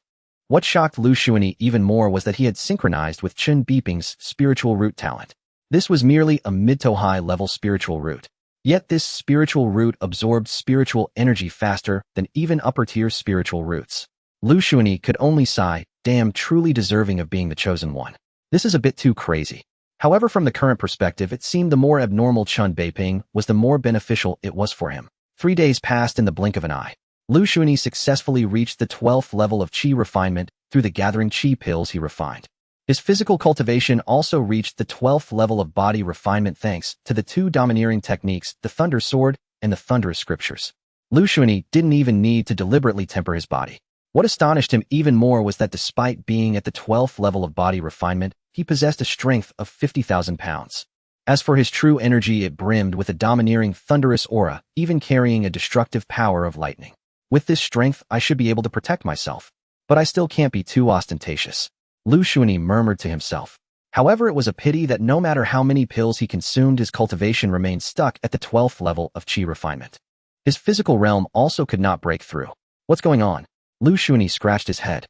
What shocked Liu Shunyi even more was that he had synchronized with Chen Beiping's spiritual root talent. This was merely a mid to high level spiritual root. Yet this spiritual root absorbed spiritual energy faster than even upper tier spiritual roots. Liu Shunyi could only sigh, damn, truly deserving of being the chosen one. This is a bit too crazy. However, from the current perspective, it seemed the more abnormal Chen Beiping was the more beneficial it was for him. 3 days passed in the blink of an eye. Liu Shunyi successfully reached the 12th level of qi refinement through the gathering qi pills he refined. His physical cultivation also reached the 12th level of body refinement thanks to the 2 domineering techniques, the Thunder Sword and the Thunderous Scriptures. Liu Shunyi didn't even need to deliberately temper his body. What astonished him even more was that despite being at the 12th level of body refinement, he possessed a strength of 50,000 pounds. As for his true energy, it brimmed with a domineering thunderous aura, even carrying a destructive power of lightning. With this strength, I should be able to protect myself. But I still can't be too ostentatious. Liu Shunyi murmured to himself. However, it was a pity that no matter how many pills he consumed, his cultivation remained stuck at the 12th level of qi refinement. His physical realm also could not break through. What's going on? Liu Shunyi scratched his head.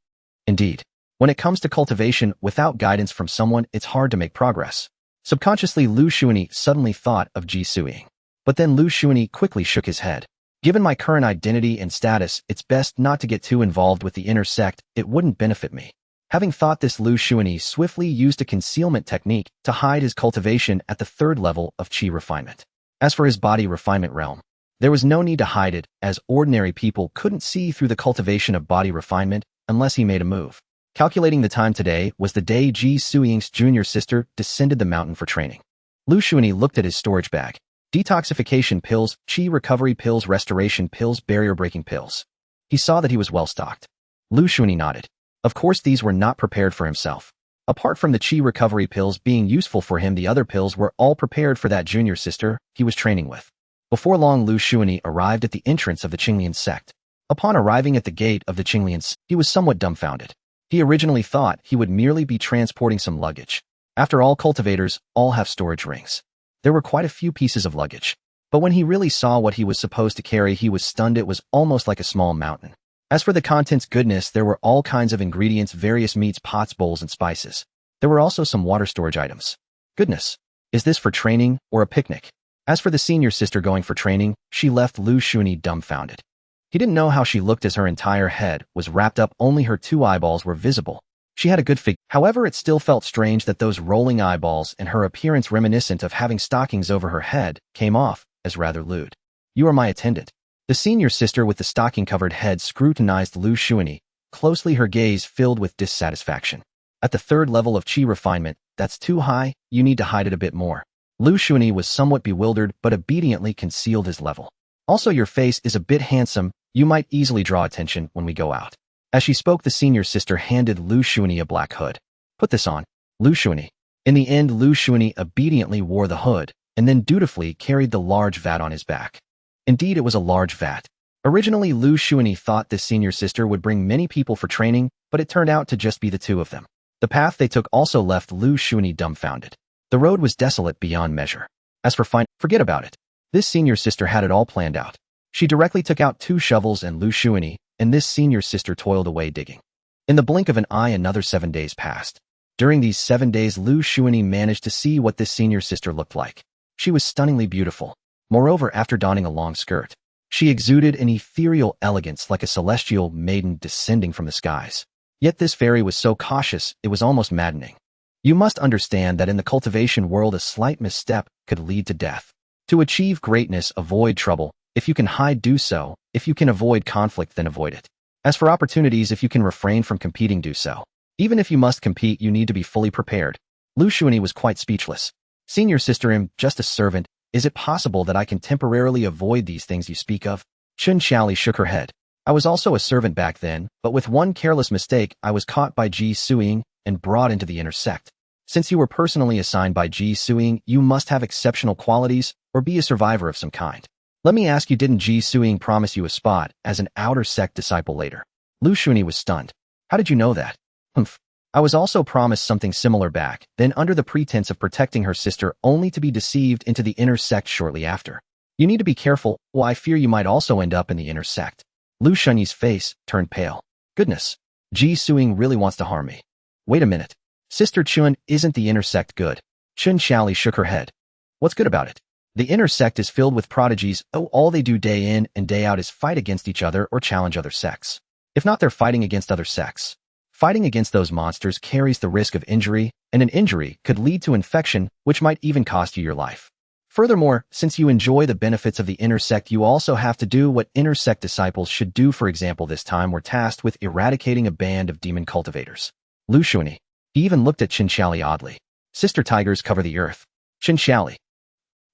Indeed, when it comes to cultivation, without guidance from someone, it's hard to make progress. Subconsciously, Liu Shunyi suddenly thought of Ji Suiying. But then Liu Shunyi quickly shook his head. Given my current identity and status, it's best not to get too involved with the inner sect. It wouldn't benefit me. Having thought this, Liu Shunyi swiftly used a concealment technique to hide his cultivation at the 3rd level of qi refinement. As for his body refinement realm, there was no need to hide it, as ordinary people couldn't see through the cultivation of body refinement unless he made a move. Calculating the time, today was the day Ji Suiying's junior sister descended the mountain for training. Liu Shunyi looked at his storage bag. Detoxification pills, qi recovery pills, restoration pills, barrier-breaking pills. He saw that he was well-stocked. Liu Shunyi nodded. Of course, these were not prepared for himself. Apart from the qi recovery pills being useful for him, the other pills were all prepared for that junior sister he was training with. Before long, Liu Shunyi arrived at the entrance of the Qinglian sect. Upon arriving at the gate of the Qinglians, he was somewhat dumbfounded. He originally thought he would merely be transporting some luggage. After all, cultivators all have storage rings. There were quite a few pieces of luggage. But when he really saw what he was supposed to carry, he was stunned. It was almost like a small mountain. As for the contents, goodness, there were all kinds of ingredients, various meats, pots, bowls, and spices. There were also some water storage items. Goodness, is this for training or a picnic? As for the senior sister going for training, she left Liu Shunyi dumbfounded. He didn't know how she looked as her entire head was wrapped up, only her 2 eyeballs were visible. She had a good figure. However, it still felt strange that those rolling eyeballs and her appearance reminiscent of having stockings over her head came off as rather lewd. You are my attendant. The senior sister with the stocking-covered head scrutinized Liu Shunyi closely, her gaze filled with dissatisfaction. At the 3rd level of qi refinement, that's too high, you need to hide it a bit more. Liu Shunyi was somewhat bewildered but obediently concealed his level. Also, your face is a bit handsome, you might easily draw attention when we go out. As she spoke, the senior sister handed Liu Shunyi a black hood. Put this on, Liu Shunyi. In the end, Liu Shunyi obediently wore the hood, and then dutifully carried the large vat on his back. Indeed, it was a large vat. Originally, Liu Shunyi thought this senior sister would bring many people for training, but it turned out to just be the 2 of them. The path they took also left Liu Shunyi dumbfounded. The road was desolate beyond measure. As for forget about it. This senior sister had it all planned out. She directly took out 2 shovels, and Liu Shunyi and this senior sister toiled away digging. In the blink of an eye, another 7 days passed. During these 7 days, Liu Shunyi managed to see what this senior sister looked like. She was stunningly beautiful. Moreover, after donning a long skirt, she exuded an ethereal elegance like a celestial maiden descending from the skies. Yet this fairy was so cautious, it was almost maddening. You must understand that in the cultivation world, a slight misstep could lead to death. To achieve greatness, avoid trouble. If you can hide, do so. If you can avoid conflict, then avoid it. As for opportunities, if you can refrain from competing, do so. Even if you must compete, you need to be fully prepared. Liu Shunyi was quite speechless. Senior sister, I'm just a servant. Is it possible that I can temporarily avoid these things you speak of? Chun Xiaoli shook her head. I was also a servant back then, but with one careless mistake, I was caught by Ji Suiying and brought into the inner sect. Since you were personally assigned by Ji Suiying, you must have exceptional qualities or be a survivor of some kind. Let me ask you, didn't Ji Suiying promise you a spot as an outer sect disciple later? Liu Shunyi was stunned. How did you know that? Humph. I was also promised something similar back, then under the pretense of protecting her sister, only to be deceived into the inner sect shortly after. You need to be careful. Well, I fear you might also end up in the inner sect. Liu Shunyi's face turned pale. Goodness. Ji Suiying really wants to harm me. Wait a minute. Sister Chun, isn't the inner sect good? Chun Xiaoli shook her head. What's good about it? The inner sect is filled with prodigies. Oh, all they do day in and day out is fight against each other or challenge other sects. If not, they're fighting against other sects. Fighting against those monsters carries the risk of injury, and an injury could lead to infection, which might even cost you your life. Furthermore, since you enjoy the benefits of the inner sect, you also have to do what inner sect disciples should do. For example, this time we're tasked with eradicating a band of demon cultivators. Liu Shunyi. He even looked at Chun Xiaoli oddly. Sister tigers cover the earth. Chun Xiaoli.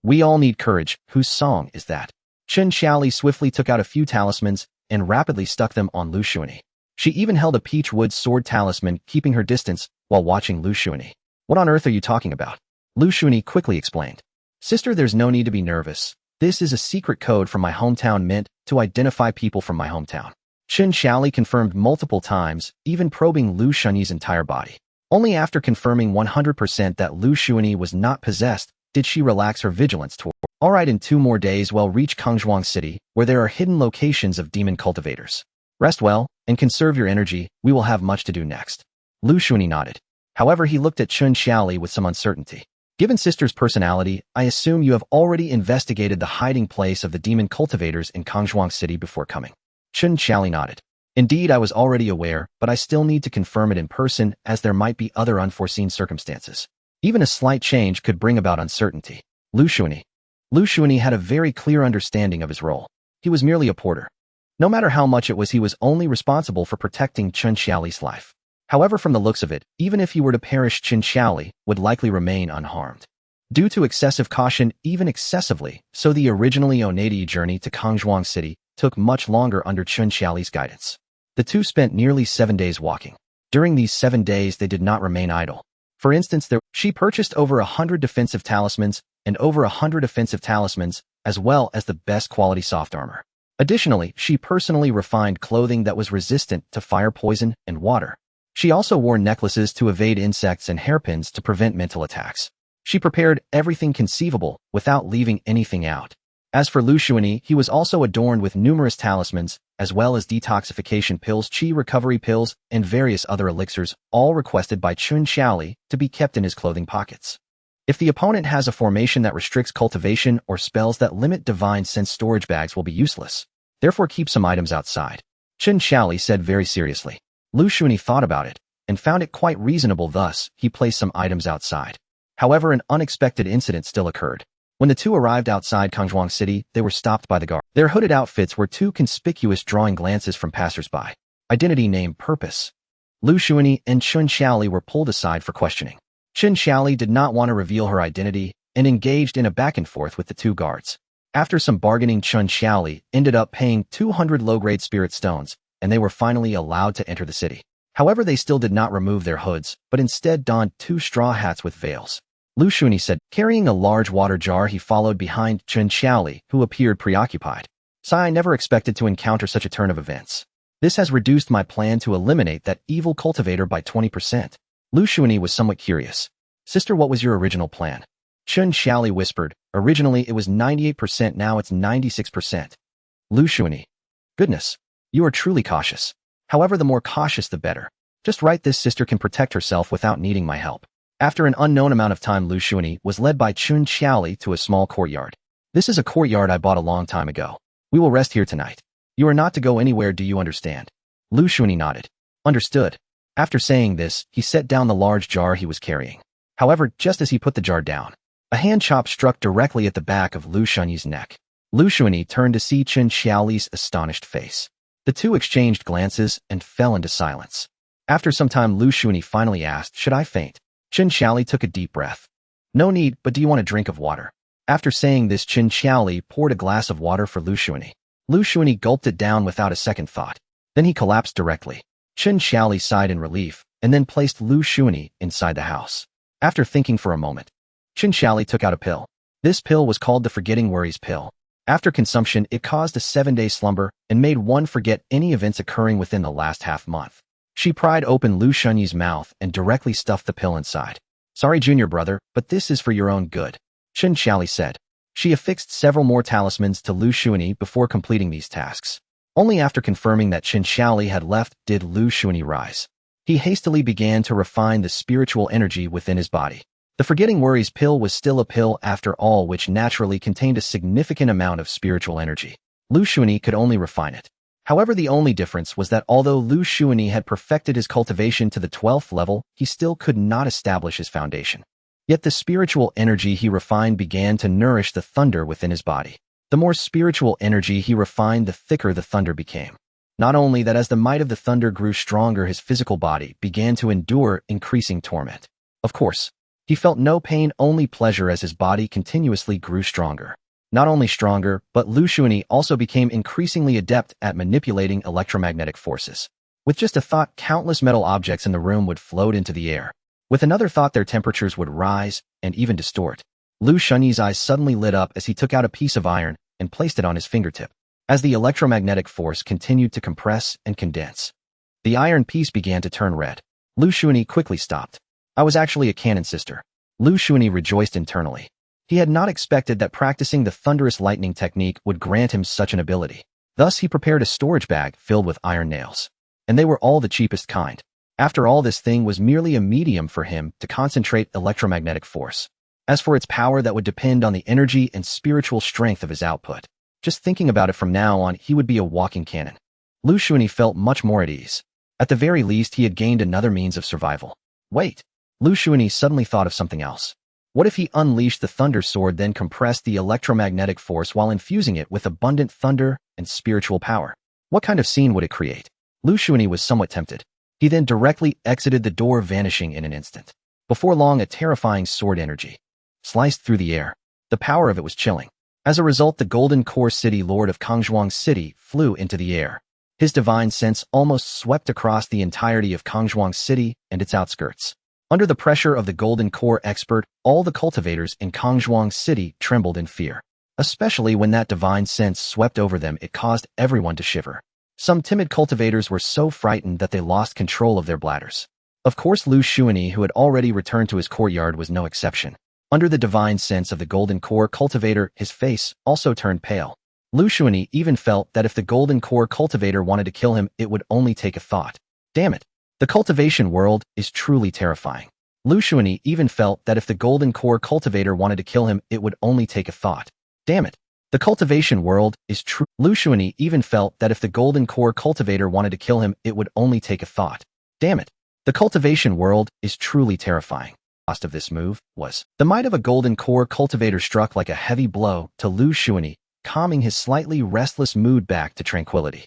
We all need courage. Whose song is that? Chun Xiaoli swiftly took out a few talismans and rapidly stuck them on Liu Shunyi. She even held a peach wood sword talisman, keeping her distance while watching Liu Shunyi. What on earth are you talking about? Liu Shunyi quickly explained. Sister, there's no need to be nervous. This is a secret code from my hometown meant to identify people from my hometown. Chun Xiaoli confirmed multiple times, even probing Liu Shunyi's entire body. Only after confirming 100% that Liu Shunyi was not possessed did she relax her vigilance toward. All right, in 2 more days we'll reach Kangzhuang City, where there are hidden locations of demon cultivators. Rest well, and conserve your energy. We will have much to do next. Liu Shunyi nodded. However, he looked at Chun Xiaoli with some uncertainty. Given sister's personality, I assume you have already investigated the hiding place of the demon cultivators in Kangzhuang City before coming. Chun Xiaoli nodded. Indeed, I was already aware, but I still need to confirm it in person as there might be other unforeseen circumstances. Even a slight change could bring about uncertainty. Liu Shunyi had a very clear understanding of his role. He was merely a porter. No matter how much it was, he was only responsible for protecting Chun Xiaoli's life. However, from the looks of it, even if he were to perish, Chun Xiaoli would likely remain unharmed. Due to excessive caution, even excessively, so the originally Onadi journey to Kangzhuang City took much longer under Chun Xiaoli's guidance. The two spent nearly 7 days walking. During these 7 days, they did not remain idle. For instance, she purchased over 100 defensive talismans and over 100 offensive talismans, as well as the best quality soft armor. Additionally, she personally refined clothing that was resistant to fire, poison, and water. She also wore necklaces to evade insects and hairpins to prevent mental attacks. She prepared everything conceivable without leaving anything out. As for Liu Shunyi, he was also adorned with numerous talismans, as well as detoxification pills, chi recovery pills, and various other elixirs, all requested by Chun Xiaoli to be kept in his clothing pockets. If the opponent has a formation that restricts cultivation or spells that limit divine sense, storage bags will be useless. Therefore, keep some items outside. Chun Xiaoli said very seriously. Liu Shunyi thought about it and found it quite reasonable, thus he placed some items outside. However, an unexpected incident still occurred. When the two arrived outside Kangzhuang City, they were stopped by the guard. Their hooded outfits were too conspicuous, drawing glances from passersby. Identity, name, purpose. Liu Shunyi and Chun Xiaoli were pulled aside for questioning. Chun Xiaoli did not want to reveal her identity and engaged in a back and forth with the two guards. After some bargaining, Chun Xiaoli ended up paying 200 low-grade spirit stones, and they were finally allowed to enter the city. However, they still did not remove their hoods, but instead donned 2 straw hats with veils. Liu Shunyi said, carrying a large water jar. He followed behind Chun Xiaoli, who appeared preoccupied. I never expected to encounter such a turn of events. This has reduced my plan to eliminate that evil cultivator by 20%. Liu Shunyi was somewhat curious. Sister, what was your original plan? Chun Xiaoli whispered, originally it was 98%, now it's 96%. Liu Shunyi. Goodness. You are truly cautious. However, the more cautious the better. Just right, this sister can protect herself without needing my help. After an unknown amount of time, Liu Shunyi was led by Chun Xiaoli to a small courtyard. This is a courtyard I bought a long time ago. We will rest here tonight. You are not to go anywhere, do you understand? Liu Shunyi nodded. Understood. After saying this, he set down the large jar he was carrying. However, just as he put the jar down, a hand chop struck directly at the back of Liu Shunyi's neck. Liu Shunyi turned to see Chun Xiaoli's astonished face. The two exchanged glances and fell into silence. After some time, Liu Shunyi finally asked, should I faint? Chun Xiaoli took a deep breath. No need, but do you want a drink of water? After saying this, Chun Xiaoli poured a glass of water for Liu Shunyi. Liu Shunyi gulped it down without a second thought. Then he collapsed directly. Chun Xiaoli sighed in relief, and then placed Liu Shunyi inside the house. After thinking for a moment, Chun Xiaoli took out a pill. This pill was called the Forgetting Worries pill. After consumption, it caused a 7-day slumber and made one forget any events occurring within the last half-month. She pried open Liu Shunyi's mouth and directly stuffed the pill inside. Sorry, junior brother, but this is for your own good, Chun Xiaoli said. She affixed several more talismans to Liu Shunyi before completing these tasks. Only after confirming that Chun Xiaoli had left did Liu Shunyi rise. He hastily began to refine the spiritual energy within his body. The Forgetting Worries pill was still a pill after all, which naturally contained a significant amount of spiritual energy. Liu Shunyi could only refine it. However, the only difference was that although Liu Shunyi had perfected his cultivation to the 12th level, he still could not establish his foundation. Yet the spiritual energy he refined began to nourish the thunder within his body. The more spiritual energy he refined, the thicker the thunder became. Not only that, as the might of the thunder grew stronger, his physical body began to endure increasing torment. Of course, he felt no pain, only pleasure as his body continuously grew stronger. Not only stronger, but Liu Shunyi also became increasingly adept at manipulating electromagnetic forces. With just a thought, countless metal objects in the room would float into the air. With another thought, their temperatures would rise and even distort. Liu Shunyi's eyes suddenly lit up as he took out a piece of iron and placed it on his fingertip. As the electromagnetic force continued to compress and condense, the iron piece began to turn red. Liu Shunyi quickly stopped. I was actually a cannon, sister. Liu Shunyi rejoiced internally. He had not expected that practicing the thunderous lightning technique would grant him such an ability. Thus, he prepared a storage bag filled with iron nails. And they were all the cheapest kind. After all, this thing was merely a medium for him to concentrate electromagnetic force. As for its power, that would depend on the energy and spiritual strength of his output. Just thinking about it, from now on, he would be a walking cannon. Liu Shunyi felt much more at ease. At the very least, he had gained another means of survival. Wait. Liu Shunyi suddenly thought of something else. What if he unleashed the thunder sword, then compressed the electromagnetic force while infusing it with abundant thunder and spiritual power? What kind of scene would it create? Liu Shunyi was somewhat tempted. He then directly exited the door, vanishing in an instant. Before long, a terrifying sword energy sliced through the air. The power of it was chilling. As a result, the Golden Core City Lord of Kangzhuang City flew into the air. His divine sense almost swept across the entirety of Kangzhuang City and its outskirts. Under the pressure of the Golden Core expert, all the cultivators in Kangzhuang City trembled in fear. Especially when that divine sense swept over them, it caused everyone to shiver. Some timid cultivators were so frightened that they lost control of their bladders. Of course, Liu Shunyi, who had already returned to his courtyard, was no exception. Under the divine sense of the Golden Core cultivator, his face also turned pale. Liu Shunyi even felt that if the Golden Core cultivator wanted to kill him, it would only take a thought. Damn it. The cultivation world is truly terrifying. Liu Shunyi even felt that if the Golden Core cultivator wanted to kill him, it would only take a thought. Damn it. The cultivation world is true. Liu Shunyi even felt that if the Golden Core cultivator wanted to kill him, it would only take a thought. Damn it. The cultivation world is truly terrifying. The cost of this move was the might of a Golden Core cultivator struck like a heavy blow to Liu Shunyi, calming his slightly restless mood back to tranquility.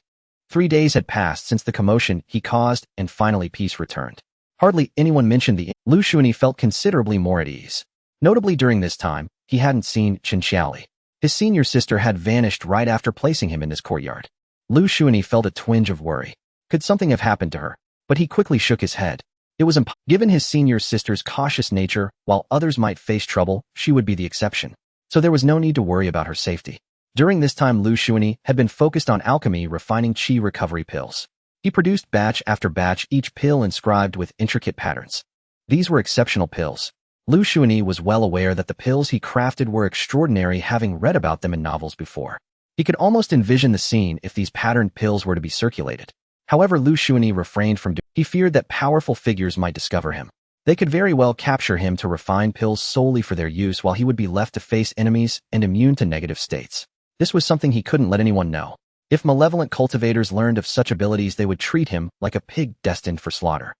3 days had passed since the commotion he caused, and finally peace returned. Hardly anyone mentioned the Liu Shunyi felt considerably more at ease. Notably, during this time, he hadn't seen Chun Xiaoli. His senior sister had vanished right after placing him in his courtyard. Liu Shunyi felt a twinge of worry. Could something have happened to her? But he quickly shook his head. It was impossible. Given his senior sister's cautious nature, while others might face trouble, she would be the exception. So there was no need to worry about her safety. During this time, Liu Shunyi had been focused on alchemy, refining qi recovery pills. He produced batch after batch, each pill inscribed with intricate patterns. These were exceptional pills. Liu Shunyi was well aware that the pills he crafted were extraordinary, having read about them in novels before. He could almost envision the scene if these patterned pills were to be circulated. However, Liu Shunyi refrained from doing He feared that powerful figures might discover him. They could very well capture him to refine pills solely for their use while he would be left to face enemies and immune to negative states. This was something he couldn't let anyone know. If malevolent cultivators learned of such abilities, they would treat him like a pig destined for slaughter.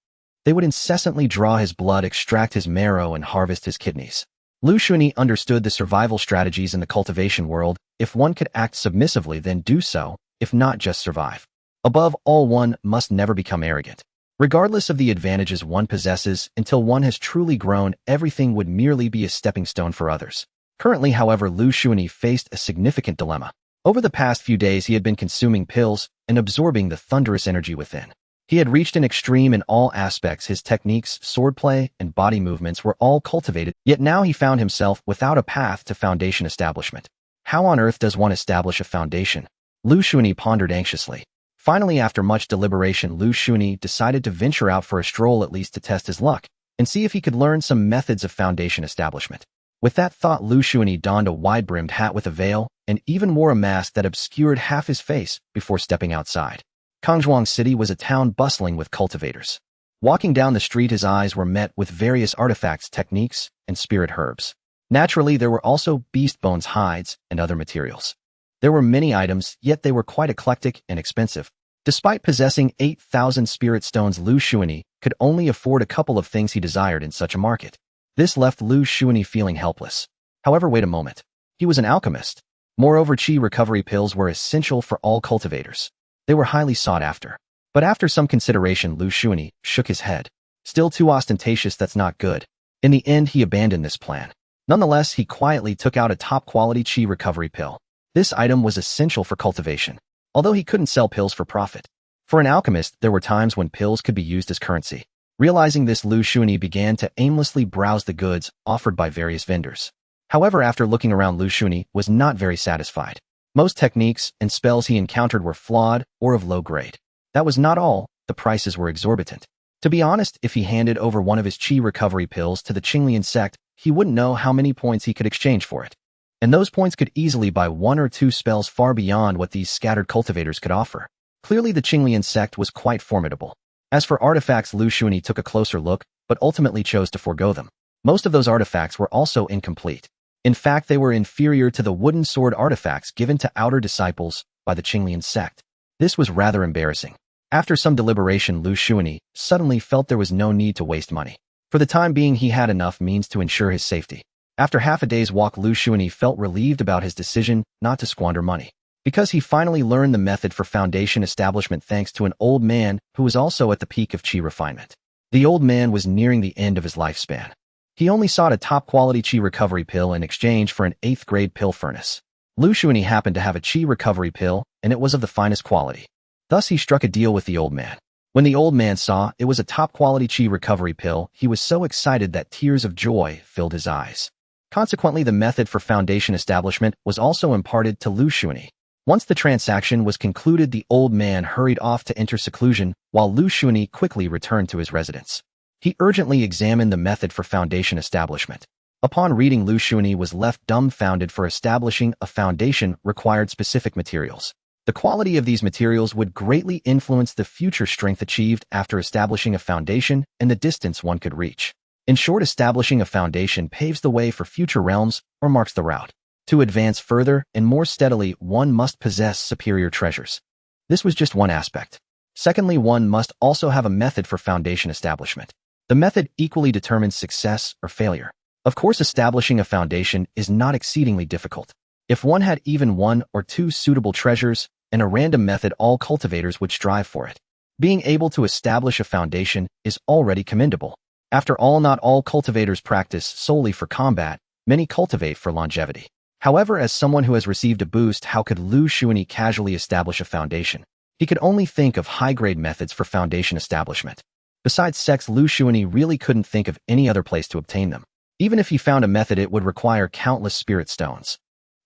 They would incessantly draw his blood, extract his marrow, and harvest his kidneys. Liu Shunyi understood the survival strategies in the cultivation world. If one could act submissively, then do so, if not just survive. Above all, one must never become arrogant. Regardless of the advantages one possesses, until one has truly grown, everything would merely be a stepping stone for others. Currently, however, Liu Shunyi faced a significant dilemma. Over the past few days, he had been consuming pills and absorbing the thunderous energy within. He had reached an extreme in all aspects. His techniques, swordplay, and body movements were all cultivated, yet now he found himself without a path to foundation establishment. How on earth does one establish a foundation? Liu Shunyi pondered anxiously. Finally, after much deliberation, Liu Shunyi decided to venture out for a stroll, at least to test his luck, and see if he could learn some methods of foundation establishment. With that thought, Liu Shunyi donned a wide-brimmed hat with a veil and even wore a mask that obscured half his face before stepping outside. Kangzhuang City was a town bustling with cultivators. Walking down the street, his eyes were met with various artifacts, techniques, and spirit herbs. Naturally, there were also beast bones, hides, and other materials. There were many items, yet they were quite eclectic and expensive. Despite possessing 8,000 spirit stones, Liu Shunyi could only afford a couple of things he desired in such a market. This left Liu Shunyi feeling helpless. However, wait a moment. He was an alchemist. Moreover, chi recovery pills were essential for all cultivators. They were highly sought after. But after some consideration, Liu Shunyi shook his head. Still too ostentatious, that's not good. In the end, he abandoned this plan. Nonetheless, he quietly took out a top-quality chi recovery pill. This item was essential for cultivation, although he couldn't sell pills for profit. For an alchemist, there were times when pills could be used as currency. Realizing this, Liu Shunyi began to aimlessly browse the goods offered by various vendors. However, after looking around, Liu Shunyi was not very satisfied. Most techniques and spells he encountered were flawed or of low grade. That was not all, the prices were exorbitant. To be honest, if he handed over one of his chi recovery pills to the Qinglian sect, he wouldn't know how many points he could exchange for it. And those points could easily buy one or two spells far beyond what these scattered cultivators could offer. Clearly, the Qinglian sect was quite formidable. As for artifacts, Liu Shunyi took a closer look, but ultimately chose to forego them. Most of those artifacts were also incomplete. In fact, they were inferior to the wooden sword artifacts given to outer disciples by the Qinglian sect. This was rather embarrassing. After some deliberation, Liu Shunyi suddenly felt there was no need to waste money. For the time being, he had enough means to ensure his safety. After half a day's walk, Liu Shunyi felt relieved about his decision not to squander money, because he finally learned the method for foundation establishment thanks to an old man who was also at the peak of chi refinement. The old man was nearing the end of his lifespan. He only sought a top-quality chi recovery pill in exchange for an 8th-grade pill furnace. Liu Shunyi happened to have a chi recovery pill, and it was of the finest quality. Thus, he struck a deal with the old man. When the old man saw it was a top-quality chi recovery pill, he was so excited that tears of joy filled his eyes. Consequently, the method for foundation establishment was also imparted to Liu Shunyi. Once the transaction was concluded, the old man hurried off to enter seclusion, while Liu Shunyi quickly returned to his residence. He urgently examined the method for foundation establishment. Upon reading, Liu Shunyi was left dumbfounded. For establishing a foundation required specific materials. The quality of these materials would greatly influence the future strength achieved after establishing a foundation and the distance one could reach. In short, establishing a foundation paves the way for future realms or marks the route. To advance further and more steadily, one must possess superior treasures. This was just one aspect. Secondly, one must also have a method for foundation establishment. The method equally determines success or failure. Of course, establishing a foundation is not exceedingly difficult. If one had even one or two suitable treasures and a random method, all cultivators would strive for it. Being able to establish a foundation is already commendable. After all, not all cultivators practice solely for combat, many cultivate for longevity. However, as someone who has received a boost, how could Liu Shunyi casually establish a foundation? He could only think of high-grade methods for foundation establishment. Besides sex, Liu Shunyi really couldn't think of any other place to obtain them. Even if he found a method, it would require countless spirit stones.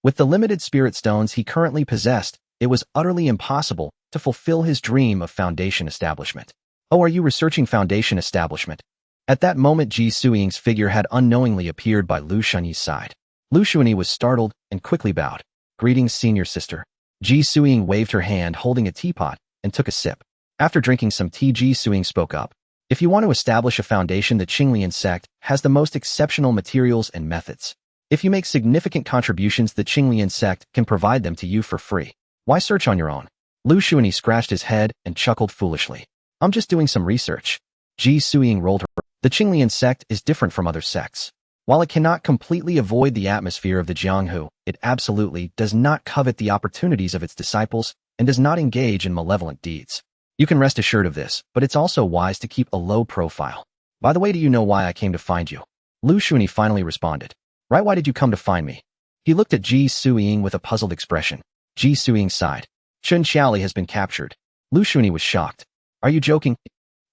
With the limited spirit stones he currently possessed, it was utterly impossible to fulfill his dream of foundation establishment. Oh, are you researching foundation establishment? At that moment, Ji Suying's figure had unknowingly appeared by Liu Shunyi's side. Liu Shunyi was startled and quickly bowed. Greetings, senior sister. Ji Suying waved her hand holding a teapot and took a sip. After drinking some tea, Ji Suing spoke up. If you want to establish a foundation, the Qinglian sect has the most exceptional materials and methods. If you make significant contributions, the Qinglian sect can provide them to you for free. Why search on your own? Liu Shunyi scratched his head and chuckled foolishly. I'm just doing some research. Ji Suing rolled her. The Qinglian sect is different from other sects. While it cannot completely avoid the atmosphere of the Jianghu, it absolutely does not covet the opportunities of its disciples and does not engage in malevolent deeds. You can rest assured of this, but it's also wise to keep a low profile. By the way, do you know why I came to find you? Liu Shunyi finally responded. Right, why did you come to find me? He looked at Ji Suing with a puzzled expression. Ji Suing sighed. Chun Xiaoli has been captured. Liu Shunyi was shocked. Are you joking?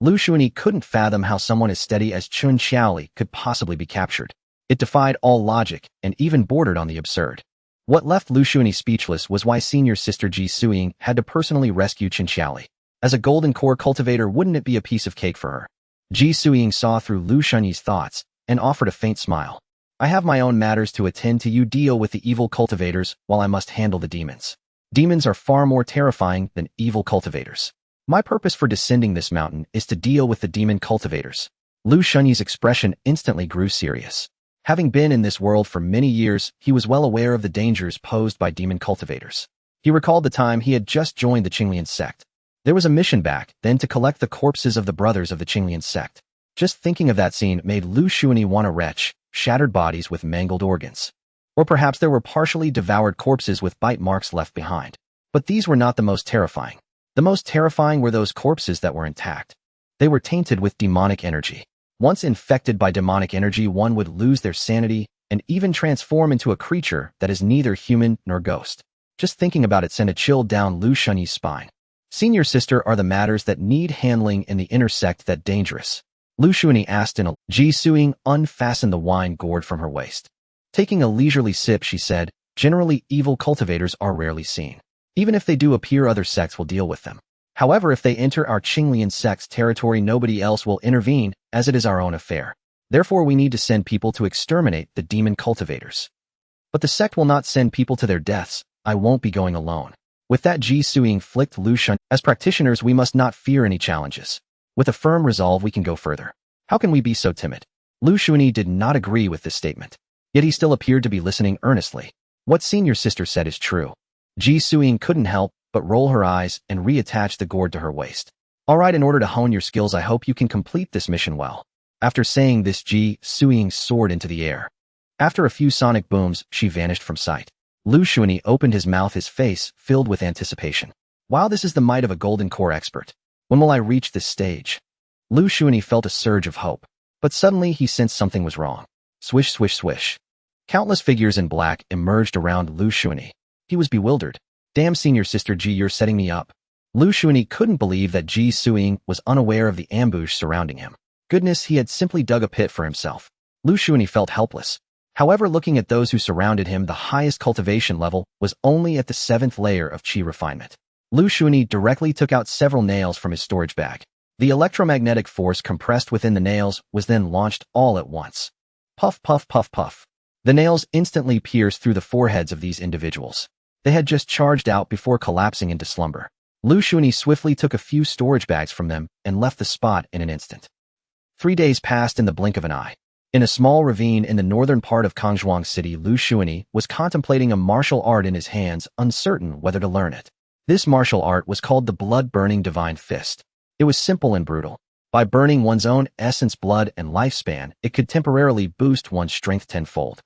Liu Shunyi couldn't fathom how someone as steady as Chun Xiaoli could possibly be captured. It defied all logic and even bordered on the absurd. What left Liu Shunyi speechless was why senior sister Ji Suing had to personally rescue Chun Xiaoli. As a golden core cultivator, wouldn't it be a piece of cake for her? Ji Suing saw through Liu Shunyi's thoughts and offered a faint smile. I have my own matters to attend to. You deal with the evil cultivators while I must handle the demons. Demons are far more terrifying than evil cultivators. My purpose for descending this mountain is to deal with the demon cultivators. Liu Shunyi's expression instantly grew serious. Having been in this world for many years, he was well aware of the dangers posed by demon cultivators. He recalled the time he had just joined the Qinglian sect. There was a mission back then to collect the corpses of the brothers of the Qinglian sect. Just thinking of that scene made Liu Shunyi want to retch, shattered bodies with mangled organs. Or perhaps there were partially devoured corpses with bite marks left behind. But these were not the most terrifying. The most terrifying were those corpses that were intact. They were tainted with demonic energy. Once infected by demonic energy, one would lose their sanity and even transform into a creature that is neither human nor ghost. Just thinking about it sent a chill down Liu Shunyi's spine. Senior sister, are the matters that need handling in the inner sect that dangerous? Liu Shunyi asked in a Ji Suing unfastened the wine gourd from her waist. Taking a leisurely sip, she said, generally evil cultivators are rarely seen. Even if they do appear, other sects will deal with them. However, if they enter our Qinglian sect's territory, nobody else will intervene, as it is our own affair. Therefore, we need to send people to exterminate the demon cultivators. But the sect will not send people to their deaths. I won't be going alone. With that, Ji Suing flicked Liu Shunyi. As practitioners, we must not fear any challenges. With a firm resolve, we can go further. How can we be so timid? Liu Shunyi did not agree with this statement. Yet he still appeared to be listening earnestly. What senior sister said is true. Ji Suing couldn't help but roll her eyes and reattach the gourd to her waist. All right, in order to hone your skills, I hope you can complete this mission well. After saying this, Ji Suing soared into the air. After a few sonic booms, she vanished from sight. Liu Shunyi opened his mouth, his face filled with anticipation. Wow, this is the might of a golden core expert. When will I reach this stage? Liu Shunyi felt a surge of hope. But suddenly he sensed something was wrong. Swish, swish, swish. Countless figures in black emerged around Liu Shunyi. He was bewildered. Damn, senior sister Ji, you're setting me up. Liu Shunyi couldn't believe that Ji Suing was unaware of the ambush surrounding him. Goodness, he had simply dug a pit for himself. Liu Shunyi felt helpless. However, looking at those who surrounded him, the highest cultivation level was only at the 7th layer of qi refinement. Liu Shunyi directly took out several nails from his storage bag. The electromagnetic force compressed within the nails was then launched all at once. Puff, puff, puff, puff. The nails instantly pierced through the foreheads of these individuals. They had just charged out before collapsing into slumber. Liu Shunyi swiftly took a few storage bags from them and left the spot in an instant. 3 days passed in the blink of an eye. In a small ravine in the northern part of Kangzhuang City, Liu Shunyi was contemplating a martial art in his hands, uncertain whether to learn it. This martial art was called the blood-burning divine fist. It was simple and brutal. By burning one's own essence, blood, and lifespan, it could temporarily boost one's strength tenfold.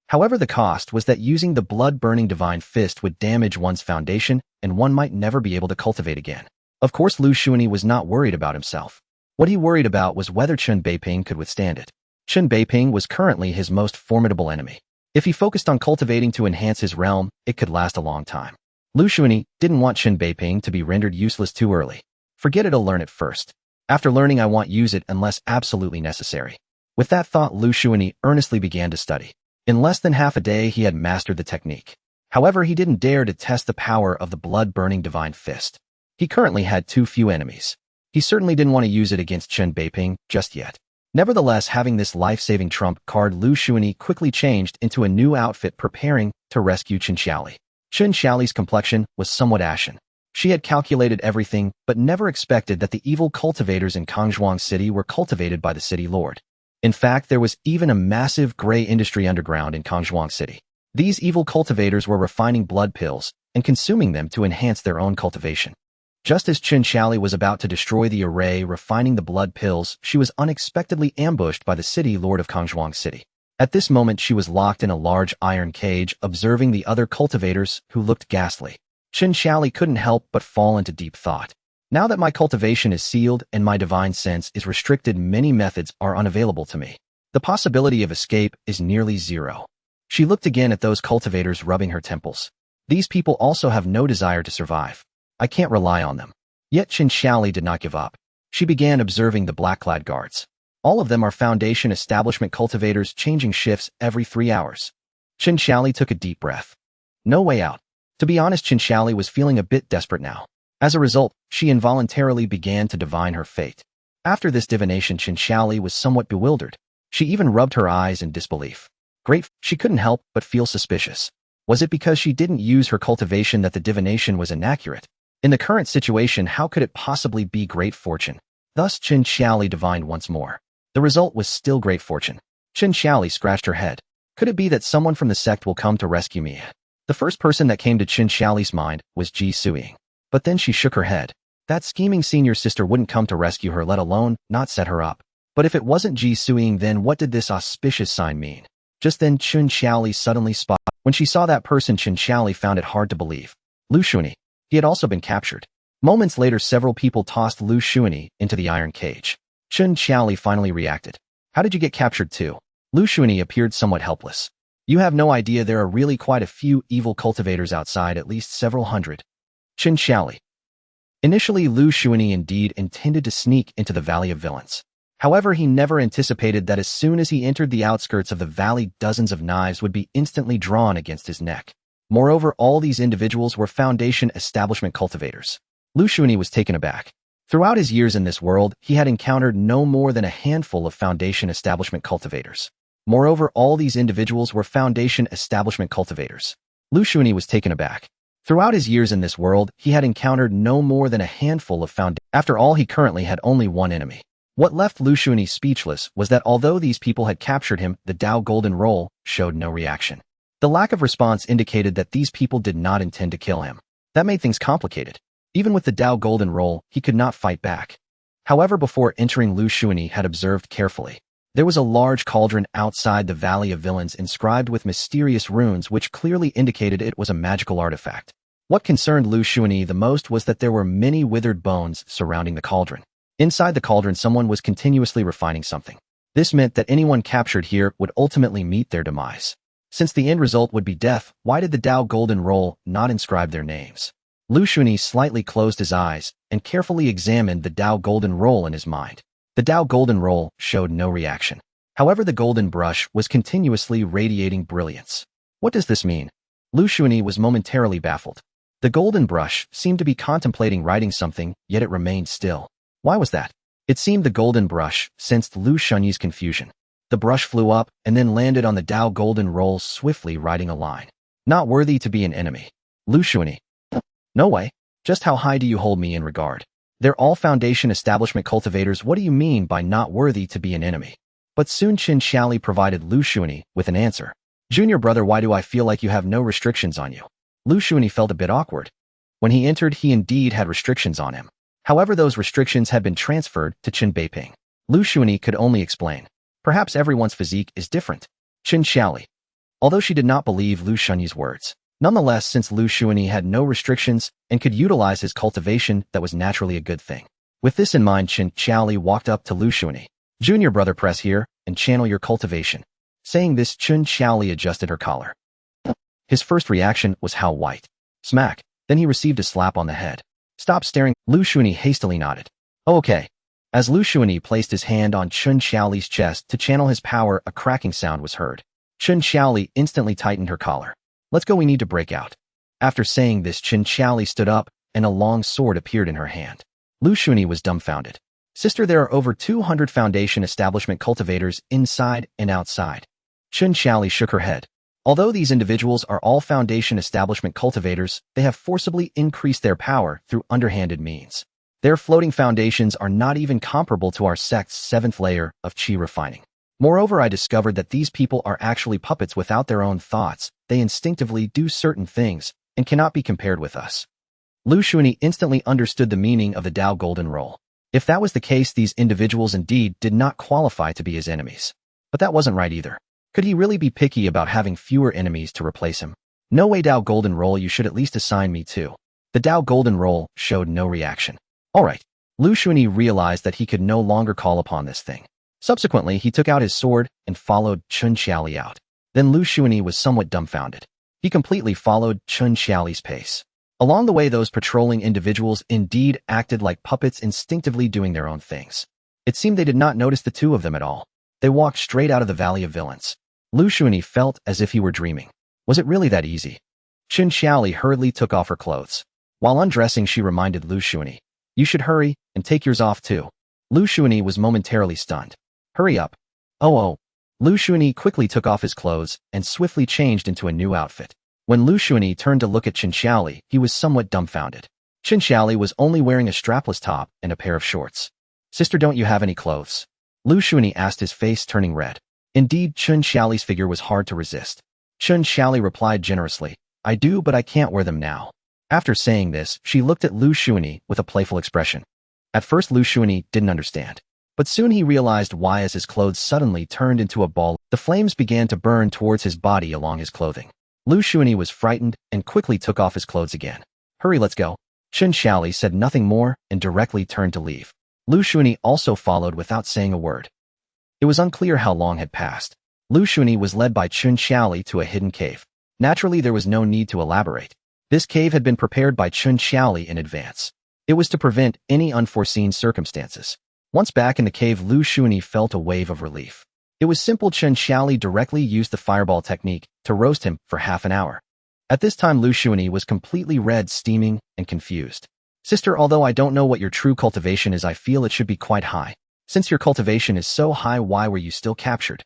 However, the cost was that using the blood-burning divine fist would damage one's foundation, and one might never be able to cultivate again. Of course, Liu Shunyi was not worried about himself. What he worried about was whether Chen Beiping could withstand it. Chen Beiping was currently his most formidable enemy. If he focused on cultivating to enhance his realm, it could last a long time. Liu Shunyi didn't want Chen Beiping to be rendered useless too early. Forget it, I'll learn it first. After learning, I won't use it unless absolutely necessary. With that thought, Liu Shunyi earnestly began to study. In less than half a day, he had mastered the technique. However, he didn't dare to test the power of the blood-burning divine fist. He currently had too few enemies. He certainly didn't want to use it against Chen Beiping just yet. Nevertheless, having this life-saving trump card, Liu Shunyi quickly changed into a new outfit, preparing to rescue Chen Xiaoli. Chen Xiaoli's complexion was somewhat ashen. She had calculated everything, but never expected that the evil cultivators in Kangzhuang City were cultivated by the city lord. In fact, there was even a massive gray industry underground in Kangzhuang City. These evil cultivators were refining blood pills and consuming them to enhance their own cultivation. Just as Chen Xiaoli was about to destroy the array refining the blood pills, she was unexpectedly ambushed by the city lord of Kangzhuang City. At this moment, she was locked in a large iron cage, observing the other cultivators who looked ghastly. Chen Xiaoli couldn't help but fall into deep thought. Now that my cultivation is sealed and my divine sense is restricted, many methods are unavailable to me. The possibility of escape is nearly zero. She looked again at those cultivators rubbing her temples. These people also have no desire to survive. I can't rely on them. Yet Chen Xiaoli did not give up. She began observing the black-clad guards. All of them are Foundation establishment cultivators, changing shifts every 3 hours. Chen Xiaoli took a deep breath. No way out. To be honest, Chen Xiaoli was feeling a bit desperate now. As a result, she involuntarily began to divine her fate. After this divination, Chen Xiaoli was somewhat bewildered. She even rubbed her eyes in disbelief. Great, she couldn't help but feel suspicious. Was it because she didn't use her cultivation that the divination was inaccurate? In the current situation, how could it possibly be great fortune? Thus, Chen Xiaoli divined once more. The result was still great fortune. Chen Xiaoli scratched her head. Could it be that someone from the sect will come to rescue me? The first person that came to Chen Xiaoli's mind was Ji Suiying. But then she shook her head. That scheming senior sister wouldn't come to rescue her, let alone not set her up. But if it wasn't Ji Suiying, then what did this auspicious sign mean? Just then Chen Xiaoli suddenly spotted. When she saw that person, Chen Xiaoli found it hard to believe. Liu Shunyi. He had also been captured. Moments later, several people tossed Liu Shunyi into the iron cage. Chen Xiaoli finally reacted. How did you get captured too? Liu Shunyi appeared somewhat helpless. You have no idea, there are really quite a few evil cultivators outside, at least several hundred. Chen Xiaoli. Initially, Liu Shunyi indeed intended to sneak into the Valley of Villains. However, he never anticipated that as soon as he entered the outskirts of the valley, dozens of knives would be instantly drawn against his neck. Moreover, all these individuals were Foundation establishment cultivators. Liu Shunyi was taken aback. Throughout his years in this world, he had encountered no more than a handful of Foundation establishment cultivators. Moreover, all these individuals were Foundation establishment cultivators. Liu Shunyi was taken aback. Throughout his years in this world, he had encountered no more than a handful of Foundation. After all, he currently had only one enemy. What left Liu Shunyi speechless was that although these people had captured him, the Dao Golden Roll showed no reaction. The lack of response indicated that these people did not intend to kill him. That made things complicated. Even with the Dao Golden Roll, he could not fight back. However, before entering, Liu Shunyi had observed carefully. There was a large cauldron outside the Valley of Villains inscribed with mysterious runes which clearly indicated it was a magical artifact. What concerned Liu Shunyi the most was that there were many withered bones surrounding the cauldron. Inside the cauldron, someone was continuously refining something. This meant that anyone captured here would ultimately meet their demise. Since the end result would be death, why did the Dao Golden Roll not inscribe their names? Liu Shunyi slightly closed his eyes and carefully examined the Dao Golden Roll in his mind. The Dao Golden Roll showed no reaction. However, the golden brush was continuously radiating brilliance. What does this mean? Liu Shunyi was momentarily baffled. The golden brush seemed to be contemplating writing something, yet it remained still. Why was that? It seemed the golden brush sensed Liu Shunyi's confusion. The brush flew up and then landed on the Dao Golden Roll, swiftly writing a line. Not worthy to be an enemy. Liu Shunyi. No way. Just how high do you hold me in regard? They're all Foundation establishment cultivators. What do you mean by not worthy to be an enemy? But soon Chen Xiaoli provided Liu Shunyi with an answer. Junior brother, why do I feel like you have no restrictions on you? Liu Shunyi felt a bit awkward. When he entered, he indeed had restrictions on him. However, those restrictions had been transferred to Chen Beiping. Liu Shunyi could only explain. Perhaps everyone's physique is different. Chen Xiaoli. Although she did not believe Liu Shunyi's words. Nonetheless, since Liu Shunyi had no restrictions and could utilize his cultivation, that was naturally a good thing. With this in mind, Chen Xiaoli walked up to Liu Shunyi. Junior brother, press here and channel your cultivation. Saying this, Chen Xiaoli adjusted her collar. His first reaction was how white. Smack. Then he received a slap on the head. Stop staring. Liu Shunyi hastily nodded. Oh, okay. As Liu Shunyi placed his hand on Chen Xiaoli's chest to channel his power, a cracking sound was heard. Chen Xiaoli instantly tightened her collar. Let's go, we need to break out. After saying this, Chen Xiaoli stood up and a long sword appeared in her hand. Liu Shunyi was dumbfounded. Sister, there are over 200 Foundation establishment cultivators inside and outside. Chen Xiaoli shook her head. Although these individuals are all Foundation establishment cultivators, they have forcibly increased their power through underhanded means. Their floating foundations are not even comparable to our sect's 7th layer of Qi refining. Moreover, I discovered that these people are actually puppets without their own thoughts. They instinctively do certain things and cannot be compared with us. Liu Shunyi instantly understood the meaning of the Dao Golden Rule. If that was the case, these individuals indeed did not qualify to be his enemies. But that wasn't right either. Could he really be picky about having fewer enemies to replace him? No way, Dao Golden Role, you should at least assign me two. The Dao Golden Role showed no reaction. All right. Liu Shunyi realized that he could no longer call upon this thing. Subsequently, he took out his sword and followed Chun Xiaoli out. Then Liu Shunyi was somewhat dumbfounded. He completely followed Chun Xiaoli's pace. Along the way, those patrolling individuals indeed acted like puppets, instinctively doing their own things. It seemed they did not notice the two of them at all. They walked straight out of the Valley of Villains. Liu Shunyi felt as if he were dreaming. Was it really that easy? Chun Xiaoli hurriedly took off her clothes. While undressing, she reminded Liu Shunyi, "You should hurry and take yours off too." Liu Shunyi was momentarily stunned. "Hurry up." Oh. Liu Shunyi quickly took off his clothes and swiftly changed into a new outfit. When Liu Shunyi turned to look at Chun Xiaoli, he was somewhat dumbfounded. Chun Xiaoli was only wearing a strapless top and a pair of shorts. "Sister, don't you have any clothes?" Liu Shunyi asked, his face turning red. Indeed, Chun Xiaoli's figure was hard to resist. Chun Xiaoli replied generously, "I do, but I can't wear them now." After saying this, she looked at Liu Shunyi with a playful expression. At first, Liu Shunyi didn't understand. But soon he realized why, as his clothes suddenly turned into a ball. The flames began to burn towards his body along his clothing. Liu Shunyi was frightened and quickly took off his clothes again. "Hurry, let's go." Chun Xiaoli said nothing more and directly turned to leave. Liu Shunyi also followed without saying a word. It was unclear how long had passed. Liu Shunyi was led by Chun Xiaoli to a hidden cave. Naturally, there was no need to elaborate. This cave had been prepared by Chun Xiaoli in advance. It was to prevent any unforeseen circumstances. Once back in the cave, Liu Shunyi felt a wave of relief. It was simple. Chun Xiaoli directly used the fireball technique to roast him for half an hour. At this time, Liu Shunyi was completely red, steaming, and confused. "Sister, although I don't know what your true cultivation is, I feel it should be quite high. Since your cultivation is so high, why were you still captured?"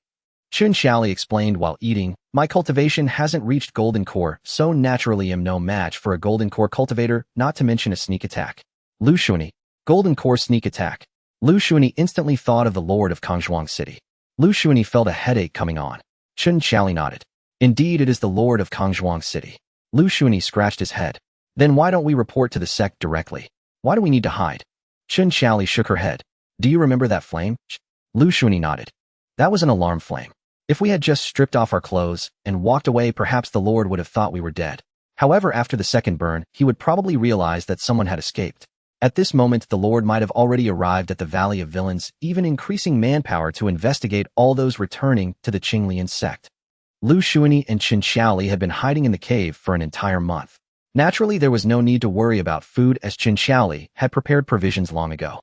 Chun Xiaoli explained while eating, "My cultivation hasn't reached golden core, so naturally am no match for a golden core cultivator, not to mention a sneak attack." Liu Shunyi, golden core sneak attack. Liu Shunyi instantly thought of the Lord of Kangzhuang City. Liu Shunyi felt a headache coming on. Chun Xiaoli nodded. "Indeed, it is the Lord of Kangzhuang City." Liu Shunyi scratched his head. "Then why don't we report to the sect directly? Why do we need to hide?" Chun Xiaoli shook her head. "Do you remember that flame?" Liu Shunyi nodded. "That was an alarm flame. If we had just stripped off our clothes and walked away, perhaps the Lord would have thought we were dead. However, after the second burn, he would probably realize that someone had escaped. At this moment, the Lord might have already arrived at the Valley of Villains, even increasing manpower to investigate all those returning to the Qinglian sect." Liu Shunyi and Chun Xiaoli had been hiding in the cave for an entire month. Naturally, there was no need to worry about food, as Chun Xiaoli had prepared provisions long ago.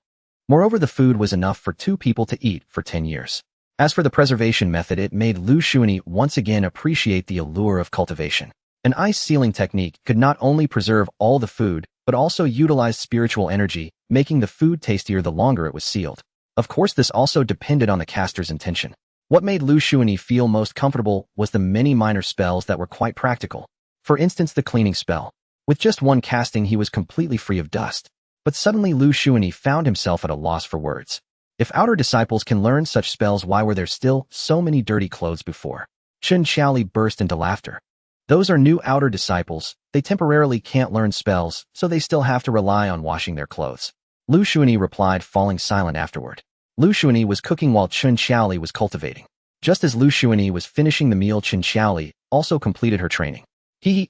Moreover, the food was enough for 2 people to eat for 10 years. As for the preservation method, it made Liu Shunyi once again appreciate the allure of cultivation. An ice sealing technique could not only preserve all the food, but also utilized spiritual energy, making the food tastier the longer it was sealed. Of course, this also depended on the caster's intention. What made Liu Shunyi feel most comfortable was the many minor spells that were quite practical. For instance, the cleaning spell. With just one casting, he was completely free of dust. But suddenly Liu Shunyi found himself at a loss for words. If outer disciples can learn such spells, why were there still so many dirty clothes before? Chun Xiaoli burst into laughter. "Those are new outer disciples. They temporarily can't learn spells, so they still have to rely on washing their clothes." Liu Shunyi replied, falling silent afterward. Liu Shunyi was cooking while Chun Xiaoli was cultivating. Just as Liu Shunyi was finishing the meal, Chun Xiaoli also completed her training.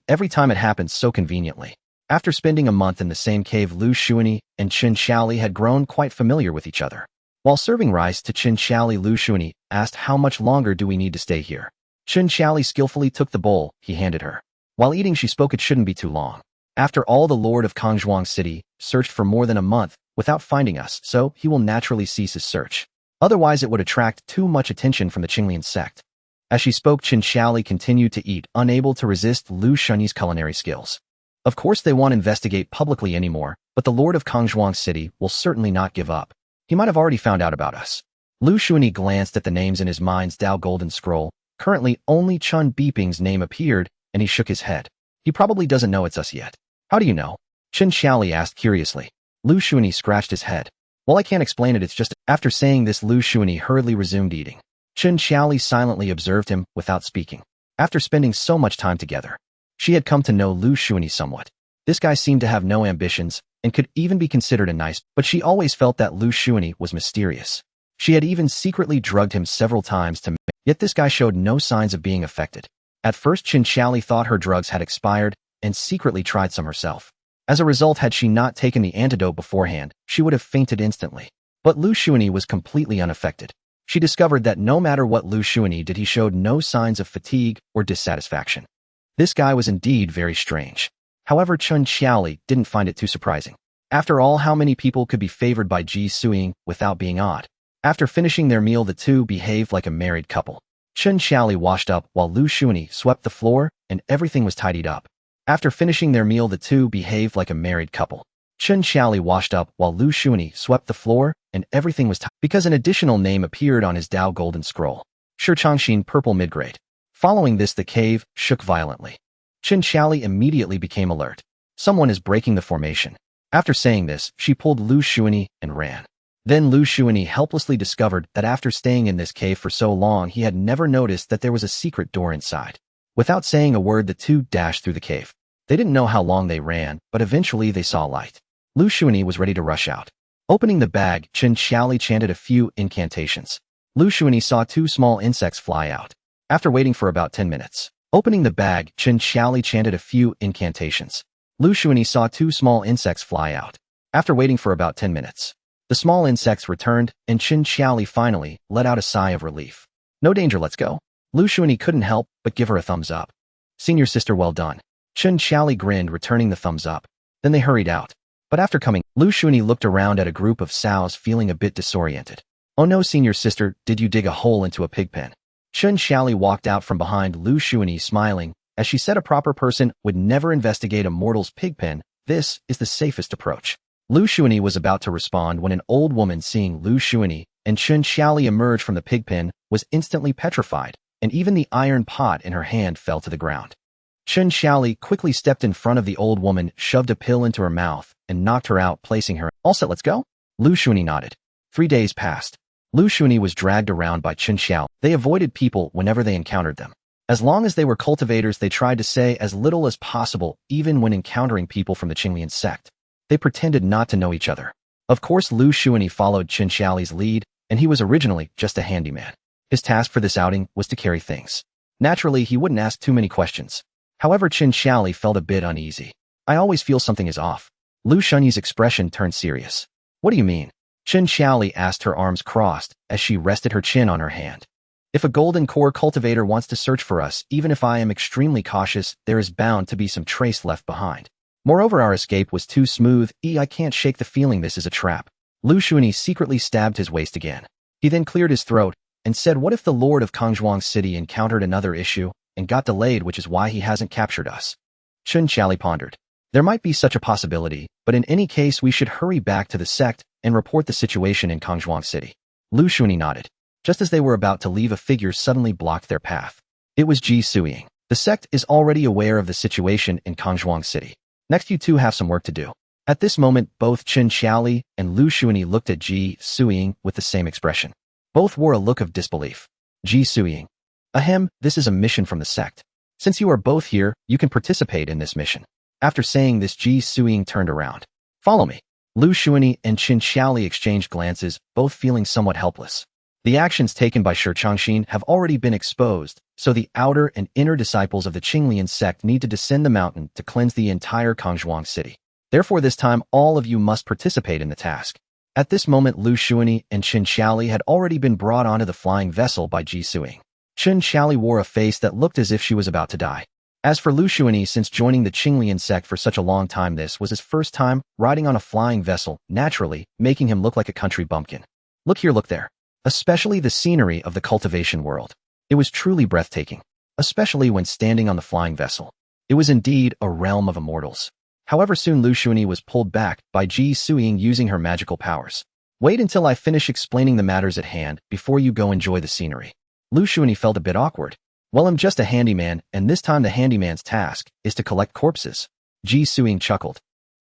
Every time it happened so conveniently. After spending a month in the same cave, Liu Shunyi and Chun Xiaoli had grown quite familiar with each other. While serving rice to Chun Xiaoli, Liu Shunyi asked, "How much longer do we need to stay here?" Chun Xiaoli skillfully took the bowl he handed her. While eating, she spoke, "It shouldn't be too long. After all, the Lord of Kangzhuang City searched for more than a month without finding us, so he will naturally cease his search. Otherwise, it would attract too much attention from the Qinglian sect." As she spoke, Chun Xiaoli continued to eat, unable to resist Liu Shunyi's culinary skills. Of course, they won't investigate publicly anymore, but the Lord of Kangzhuang City will certainly not give up. He might have already found out about us. Liu Shunyi glanced at the names in his mind's Dao Golden Scroll. Currently, only Chun Beeping's name appeared, and he shook his head. He probably doesn't know it's us yet. How do you know? Chen Xiaoli asked curiously. Liu Shunyi scratched his head. Well, I can't explain it, it's just... After saying this, Liu Shunyi hurriedly resumed eating. Chen Xiaoli silently observed him without speaking. After spending so much time together, she had come to know Liu Shunyi somewhat. This guy seemed to have no ambitions, and could even be considered a nice, but she always felt that Liu Shunyi was mysterious. She had even secretly drugged him several times to... Yet this guy showed no signs of being affected. At first, Chen Xiaoli thought her drugs had expired, and secretly tried some herself. As a result, had she not taken the antidote beforehand, she would have fainted instantly. But Liu Shunyi was completely unaffected. She discovered that no matter what Liu Shunyi did, he showed no signs of fatigue or dissatisfaction. This guy was indeed very strange. However, Chen Xiaoli didn't find it too surprising. After all, how many people could be favored by Ji Suiying without being odd? After finishing their meal, the two behaved like a married couple. Chen Xiaoli washed up while Liu Shunyi swept the floor, and everything was tidied up. After finishing their meal, the two behaved like a married couple. Chen Xiaoli washed up while Liu Shunyi swept the floor, and everything was because an additional name appeared on his Dao golden scroll. Shichangshin purple midgrade. Following this, the cave shook violently. Chen Xiaoli immediately became alert. Someone is breaking the formation. After saying this, she pulled Liu Shunyi and ran. Then Liu Shunyi helplessly discovered that after staying in this cave for so long, he had never noticed that there was a secret door inside. Without saying a word, the two dashed through the cave. They didn't know how long they ran, but eventually they saw light. Liu Shunyi was ready to rush out. Opening the bag, Chen Xiaoli chanted a few incantations. Liu Shunyi saw two small insects fly out. After waiting for about 10 minutes. Opening the bag, Chen Xiaoli chanted a few incantations. Liu Shunyi saw two small insects fly out. After waiting for about 10 minutes. The small insects returned, and Chen Xiaoli finally let out a sigh of relief. No danger, let's go. Liu Shunyi couldn't help but give her a thumbs up. Senior sister, well done. Chen Xiaoli grinned, returning the thumbs up. Then they hurried out. But after coming, Liu Shunyi looked around at a group of sows, feeling a bit disoriented. Oh no, senior sister, did you dig a hole into a pig pen? Chen Xiaoli walked out from behind Liu Shunyi, smiling, as she said a proper person would never investigate a mortal's pig pen. This is the safest approach. Liu Shunyi was about to respond when an old woman, seeing Liu Shunyi and Chen Xiaoli emerge from the pig pen, was instantly petrified, and even the iron pot in her hand fell to the ground. Chen Xiaoli quickly stepped in front of the old woman, shoved a pill into her mouth, and knocked her out, placing her. All set, let's go? Liu Shunyi nodded. 3 days passed. Liu Shunyi was dragged around by Chen Xiaoli. They avoided people whenever they encountered them. As long as they were cultivators, they tried to say as little as possible, even when encountering people from the Qinglian sect. They pretended not to know each other. Of course, Liu Shunyi followed Chen Xiaoli's lead, and he was originally just a handyman. His task for this outing was to carry things. Naturally, he wouldn't ask too many questions. However, Chen Xiaoli felt a bit uneasy. I always feel something is off. Liu Shunyi's expression turned serious. What do you mean? Chen Xiaoli asked, her arms crossed, as she rested her chin on her hand. If a golden core cultivator wants to search for us, even if I am extremely cautious, there is bound to be some trace left behind. Moreover, our escape was too smooth. I can't shake the feeling this is a trap. Liu Shunyi secretly stabbed his waist again. He then cleared his throat and said, what if the Lord of Kangzhuang City encountered another issue and got delayed, which is why he hasn't captured us? Chen Xiaoli pondered. There might be such a possibility, but in any case we should hurry back to the sect and report the situation in Kangzhuang City. Liu Shunyi nodded. Just as they were about to leave, a figure suddenly blocked their path. It was Ji Suiying. The sect is already aware of the situation in Kangzhuang City. Next, you two have some work to do. At this moment, both Chen Xiaoli and Liu Shunyi looked at Ji Suiying with the same expression. Both wore a look of disbelief. Ji Suiying. Ahem, this is a mission from the sect. Since you are both here, you can participate in this mission. After saying this, Ji Suiying turned around. Follow me. Liu Shunyi and Chen Xiaoli exchanged glances, both feeling somewhat helpless. The actions taken by Shichangshin have already been exposed, so the outer and inner disciples of the Qinglian sect need to descend the mountain to cleanse the entire Kangzhuang city. Therefore, this time, all of you must participate in the task. At this moment, Liu Shunyi and Chen Xiaoli had already been brought onto the flying vessel by Ji Suiying. Chen Xiaoli wore a face that looked as if she was about to die. As for Liu Shunyi, since joining the Qinglian sect for such a long time, this was his first time riding on a flying vessel, naturally making him look like a country bumpkin. Look here, look there. Especially the scenery of the cultivation world. It was truly breathtaking, especially when standing on the flying vessel. It was indeed a realm of immortals. However, soon Liu Shunyi was pulled back by Ji Suiying using her magical powers. Wait until I finish explaining the matters at hand before you go enjoy the scenery. Liu Shunyi felt a bit awkward. Well, I'm just a handyman, and this time the handyman's task is to collect corpses. Ji Suing chuckled.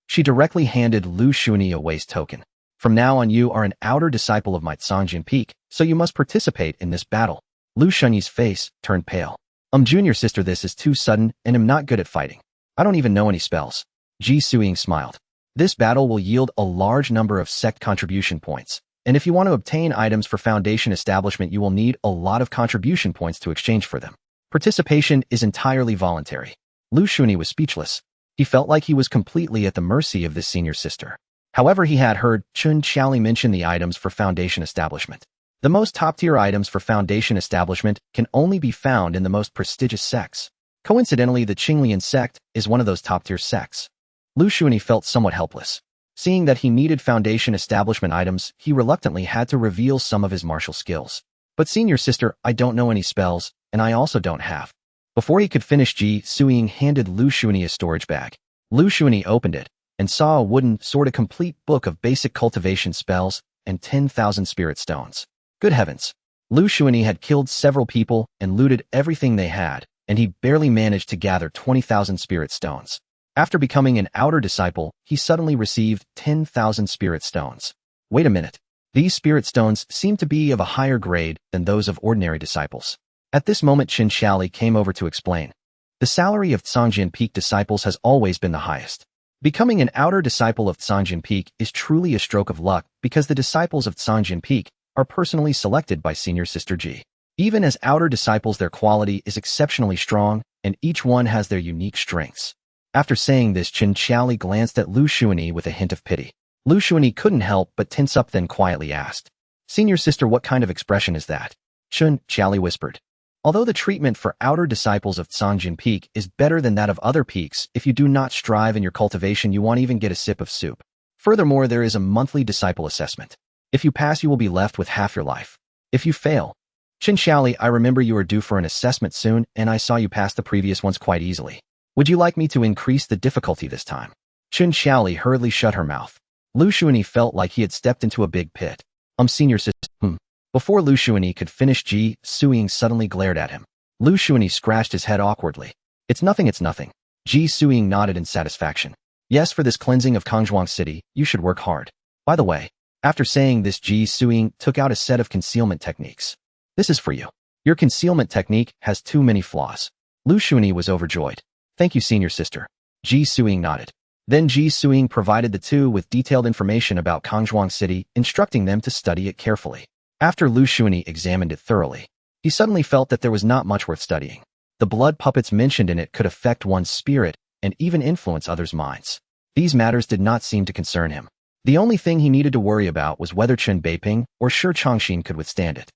She directly handed Liu Shunyi a waste token. From now on you are an outer disciple of my Songjin Peak, so you must participate in this battle. Liu Shunyi's face turned pale. Junior sister, this is too sudden, and I'm not good at fighting. I don't even know any spells. Ji Suing smiled. This battle will yield a large number of sect contribution points, and if you want to obtain items for Foundation establishment, you will need a lot of contribution points to exchange for them. Participation is entirely voluntary. Liu Shunyi was speechless. He felt like he was completely at the mercy of this senior sister. However, he had heard Chun Xiaoli mention the items for Foundation establishment. The most top-tier items for Foundation establishment can only be found in the most prestigious sects. Coincidentally, the Qinglian sect is one of those top-tier sects. Liu Shunyi felt somewhat helpless. Seeing that he needed Foundation establishment items, he reluctantly had to reveal some of his martial skills. But senior sister, I don't know any spells, and I also don't have. Before he could finish, Ji Suing handed Liu Shunyi a storage bag. Liu Shunyi opened it and saw a wooden, sort of complete book of basic cultivation spells and 10,000 spirit stones. Good heavens. Liu Shunyi had killed several people and looted everything they had, and he barely managed to gather 20,000 spirit stones. After becoming an outer disciple, he suddenly received 10,000 spirit stones. Wait a minute. These spirit stones seem to be of a higher grade than those of ordinary disciples. At this moment, Qin Xiaoli came over to explain. The salary of Songjin Peak disciples has always been the highest. Becoming an outer disciple of Songjin Peak is truly a stroke of luck because the disciples of Songjin Peak are personally selected by Senior Sister Ji. Even as outer disciples, their quality is exceptionally strong, and each one has their unique strengths. After saying this, Qin Xiaoli glanced at Liu Shunyi with a hint of pity. Liu Shunyi couldn't help but tense up, then quietly asked, Senior Sister, what kind of expression is that? Qin Xiaoli whispered. Although the treatment for outer disciples of Songjin Peak is better than that of other peaks, if you do not strive in your cultivation, you won't even get a sip of soup. Furthermore, there is a monthly disciple assessment. If you pass, you will be left with half your life. If you fail, Qin Xiaoli, I remember you are due for an assessment soon, and I saw you pass the previous ones quite easily. Would you like me to increase the difficulty this time? Qin Xiaoli hurriedly shut her mouth. Liu Shunyi felt like he had stepped into a big pit. Senior sister. Before Liu Shunyi could finish, Ji Suing suddenly glared at him. Liu Shunyi scratched his head awkwardly. It's nothing, it's nothing. Ji Suing nodded in satisfaction. Yes, for this cleansing of Kangzhuang City, you should work hard. By the way, after saying this, Ji Suing took out a set of concealment techniques. This is for you. Your concealment technique has too many flaws. Liu Shunyi was overjoyed. Thank you, senior sister. Ji Suing nodded. Then Ji Suing provided the two with detailed information about Kangzhuang City, instructing them to study it carefully. After Liu Shunyi examined it thoroughly, he suddenly felt that there was not much worth studying. The blood puppets mentioned in it could affect one's spirit and even influence others' minds. These matters did not seem to concern him. The only thing he needed to worry about was whether Chen Beiping or Shi Chongxin could withstand it.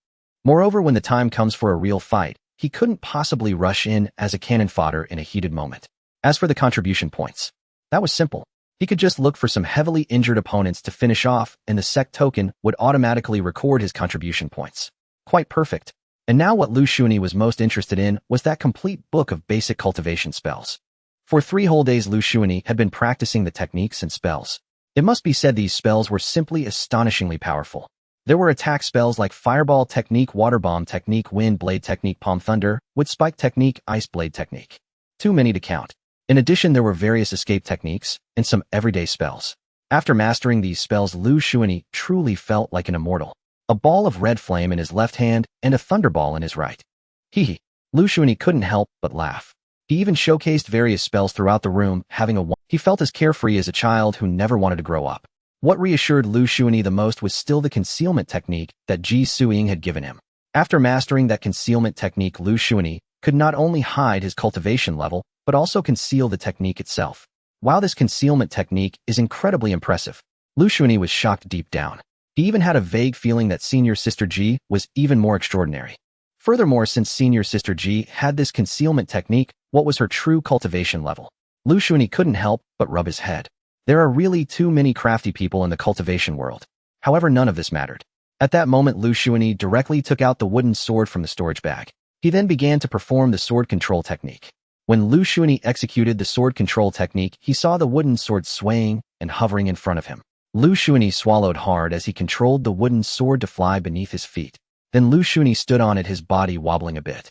Moreover, when the time comes for a real fight, he couldn't possibly rush in as a cannon fodder in a heated moment. As for the contribution points, that was simple. He could just look for some heavily injured opponents to finish off, and the sect token would automatically record his contribution points. Quite perfect. And now what Liu Shunyi was most interested in was that complete book of basic cultivation spells. For 3 whole days, Liu Shunyi had been practicing the techniques and spells. It must be said these spells were simply astonishingly powerful. There were attack spells like Fireball Technique, Water Bomb Technique, Wind Blade Technique, Palm Thunder, Wood Spike Technique, Ice Blade Technique. Too many to count. In addition, there were various escape techniques and some everyday spells. After mastering these spells, Liu Shunyi truly felt like an immortal. A ball of red flame in his left hand and a thunderball in his right. Hee. Liu Shunyi couldn't help but laugh. He even showcased various spells throughout the room, he felt as carefree as a child who never wanted to grow up. What reassured Liu Shunyi the most was still the concealment technique that Ji Suing had given him. After mastering that concealment technique, Liu Shunyi could not only hide his cultivation level, but also conceal the technique itself. While this concealment technique is incredibly impressive, Liu Shunyi was shocked deep down. He even had a vague feeling that Senior Sister Ji was even more extraordinary. Furthermore, since Senior Sister Ji had this concealment technique, what was her true cultivation level? Liu Shunyi couldn't help but rub his head. There are really too many crafty people in the cultivation world. However, none of this mattered. At that moment, Liu Shunyi directly took out the wooden sword from the storage bag. He then began to perform the sword control technique. When Liu Shunyi executed the sword control technique, he saw the wooden sword swaying and hovering in front of him. Liu Shunyi swallowed hard as he controlled the wooden sword to fly beneath his feet. Then Liu Shunyi stood on it, his body wobbling a bit.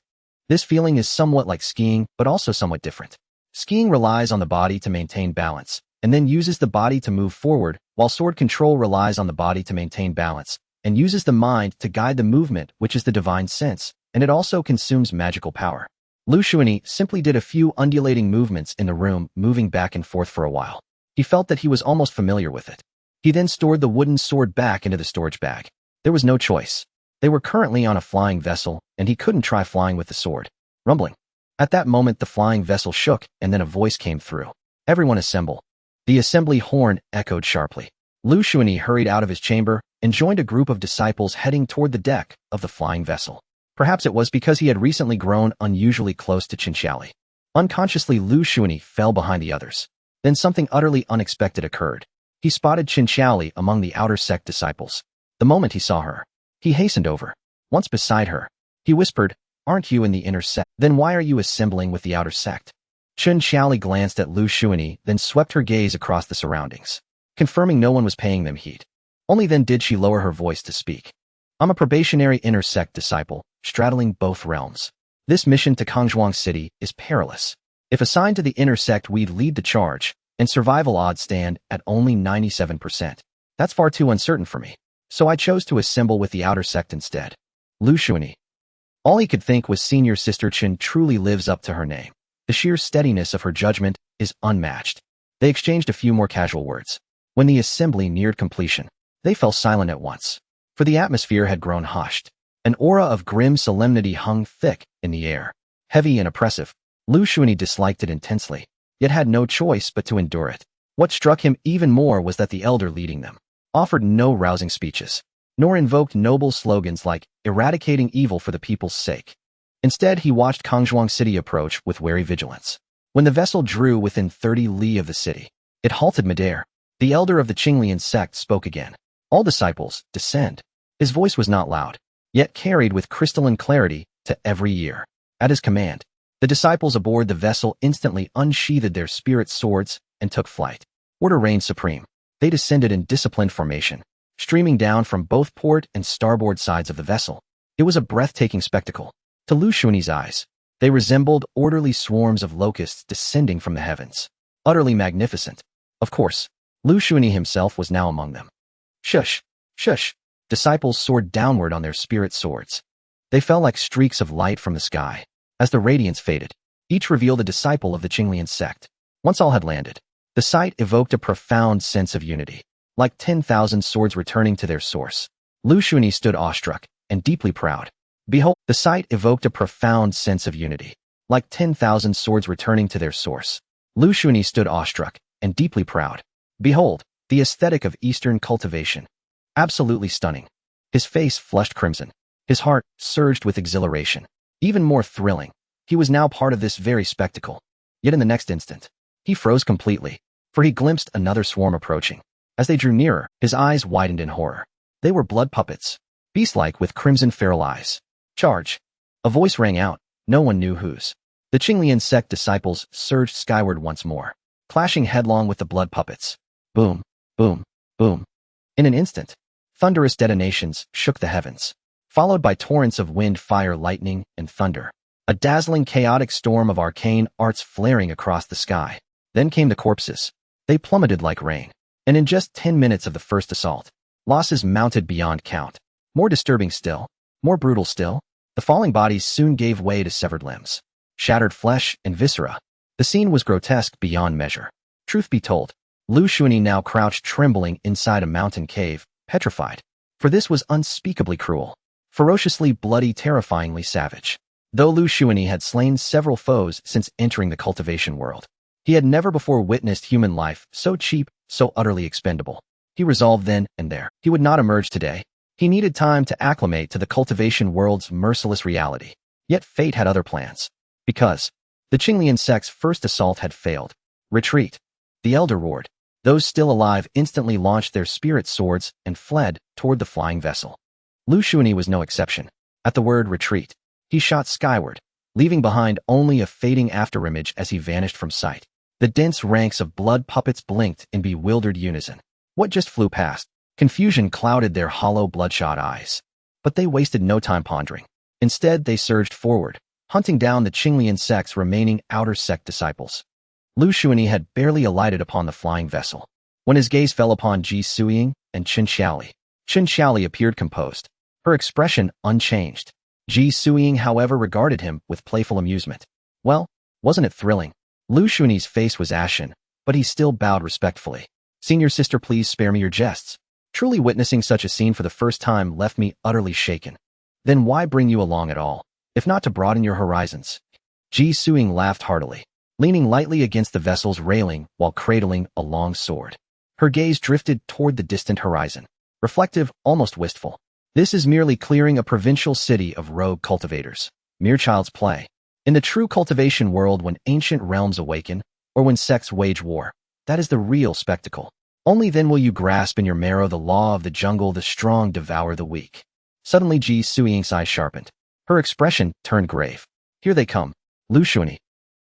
This feeling is somewhat like skiing, but also somewhat different. Skiing relies on the body to maintain balance, and then uses the body to move forward, while sword control relies on the body to maintain balance, and uses the mind to guide the movement, which is the divine sense, and it also consumes magical power. Liu Shunyi simply did a few undulating movements in the room, moving back and forth for a while. He felt that he was almost familiar with it. He then stored the wooden sword back into the storage bag. There was no choice. They were currently on a flying vessel, and he couldn't try flying with the sword. Rumbling. At that moment the flying vessel shook, and then a voice came through. Everyone assemble. The assembly horn echoed sharply. Liu Shunyi hurried out of his chamber and joined a group of disciples heading toward the deck of the flying vessel. Perhaps it was because he had recently grown unusually close to Qinxiali. Unconsciously Liu Shunyi fell behind the others. Then something utterly unexpected occurred. He spotted Qinxiali among the outer sect disciples. The moment he saw her, he hastened over. Once beside her, he whispered, "Aren't you in the inner sect? Then why are you assembling with the outer sect?" Qinxiali glanced at Liu Shunyi, then swept her gaze across the surroundings, confirming no one was paying them heed. Only then did she lower her voice to speak. "I'm a probationary inner sect disciple, straddling both realms. This mission to Kangzhuang City is perilous. If assigned to the inner sect, we'd lead the charge, and survival odds stand at only 97%. That's far too uncertain for me. So I chose to assemble with the outer sect instead." Liu Shunyi. All he could think was senior sister Qin truly lives up to her name. The sheer steadiness of her judgment is unmatched. They exchanged a few more casual words. When the assembly neared completion, they fell silent at once, for the atmosphere had grown hushed. An aura of grim solemnity hung thick in the air, heavy and oppressive. Liu Shunyi disliked it intensely, yet had no choice but to endure it. What struck him even more was that the elder leading them offered no rousing speeches, nor invoked noble slogans like eradicating evil for the people's sake. Instead, he watched Kangzhuang City approach with wary vigilance. When the vessel drew within 30 li of the city, it halted midair. The elder of the Qinglian sect spoke again. "All disciples, descend." His voice was not loud, yet carried with crystalline clarity to every ear. At his command, the disciples aboard the vessel instantly unsheathed their spirit swords and took flight. Order reigned supreme. They descended in disciplined formation, streaming down from both port and starboard sides of the vessel. It was a breathtaking spectacle. To Liu Shunyi's eyes, they resembled orderly swarms of locusts descending from the heavens. Utterly magnificent. Of course, Liu Shunyi himself was now among them. Shush! Shush! Disciples soared downward on their spirit swords. They fell like streaks of light from the sky. As the radiance faded, each revealed a disciple of the Qinglian sect. Once all had landed, the sight evoked a profound sense of unity. Like 10,000 swords returning to their source, Liu Shunyi stood awestruck and deeply proud. Behold, the sight evoked a profound sense of unity. Like 10,000 swords returning to their source, Liu Shunyi stood awestruck and deeply proud. Behold, the aesthetic of Eastern cultivation. Absolutely stunning. His face flushed crimson. His heart surged with exhilaration. Even more thrilling, he was now part of this very spectacle. Yet in the next instant, he froze completely, for he glimpsed another swarm approaching. As they drew nearer, his eyes widened in horror. They were blood puppets, beast-like with crimson feral eyes. "Charge!" A voice rang out, no one knew whose. The Qinglian sect disciples surged skyward once more, clashing headlong with the blood puppets. Boom, boom, boom. In an instant, thunderous detonations shook the heavens, followed by torrents of wind, fire, lightning, and thunder. A dazzling chaotic storm of arcane arts flaring across the sky. Then came the corpses. They plummeted like rain. And in just 10 minutes of the first assault, losses mounted beyond count. More disturbing still, more brutal still, the falling bodies soon gave way to severed limbs, shattered flesh, and viscera. The scene was grotesque beyond measure. Truth be told, Liu Shunyi now crouched trembling inside a mountain cave, petrified. For this was unspeakably cruel, ferociously bloody, terrifyingly savage. Though Liu Shunyi had slain several foes since entering the cultivation world, he had never before witnessed human life so cheap, so utterly expendable. He resolved then and there, he would not emerge today. He needed time to acclimate to the cultivation world's merciless reality. Yet fate had other plans. Because the Qinglian sect's first assault had failed. Retreat. The elder roared. Those still alive instantly launched their spirit swords and fled toward the flying vessel. Liu Shunyi was no exception. At the word retreat, he shot skyward, leaving behind only a fading afterimage as he vanished from sight. The dense ranks of blood puppets blinked in bewildered unison. What just flew past? Confusion clouded their hollow, bloodshot eyes. But they wasted no time pondering. Instead, they surged forward, hunting down the Qinglian sect's remaining outer sect disciples. Liu Shunyi had barely alighted upon the flying vessel when his gaze fell upon Ji Suiying and Qin Xiaoli. Qin Xiaoli appeared composed, her expression unchanged. Ji Suiying, however, regarded him with playful amusement. Well, wasn't it thrilling? Liu Shunyi's face was ashen, but he still bowed respectfully. Senior sister, please spare me your jests. Truly witnessing such a scene for the first time left me utterly shaken. Then why bring you along at all, if not to broaden your horizons? Ji Suiying laughed heartily, leaning lightly against the vessel's railing while cradling a long sword. Her gaze drifted toward the distant horizon, reflective, almost wistful. This is merely clearing a provincial city of rogue cultivators. Mere child's play. In the true cultivation world, when ancient realms awaken, or when sects wage war, that is the real spectacle. Only then will you grasp in your marrow the law of the jungle, the strong devour the weak. Suddenly Ji Suiying's eyes sharpened. Her expression turned grave. Here they come. Liu Shunyi.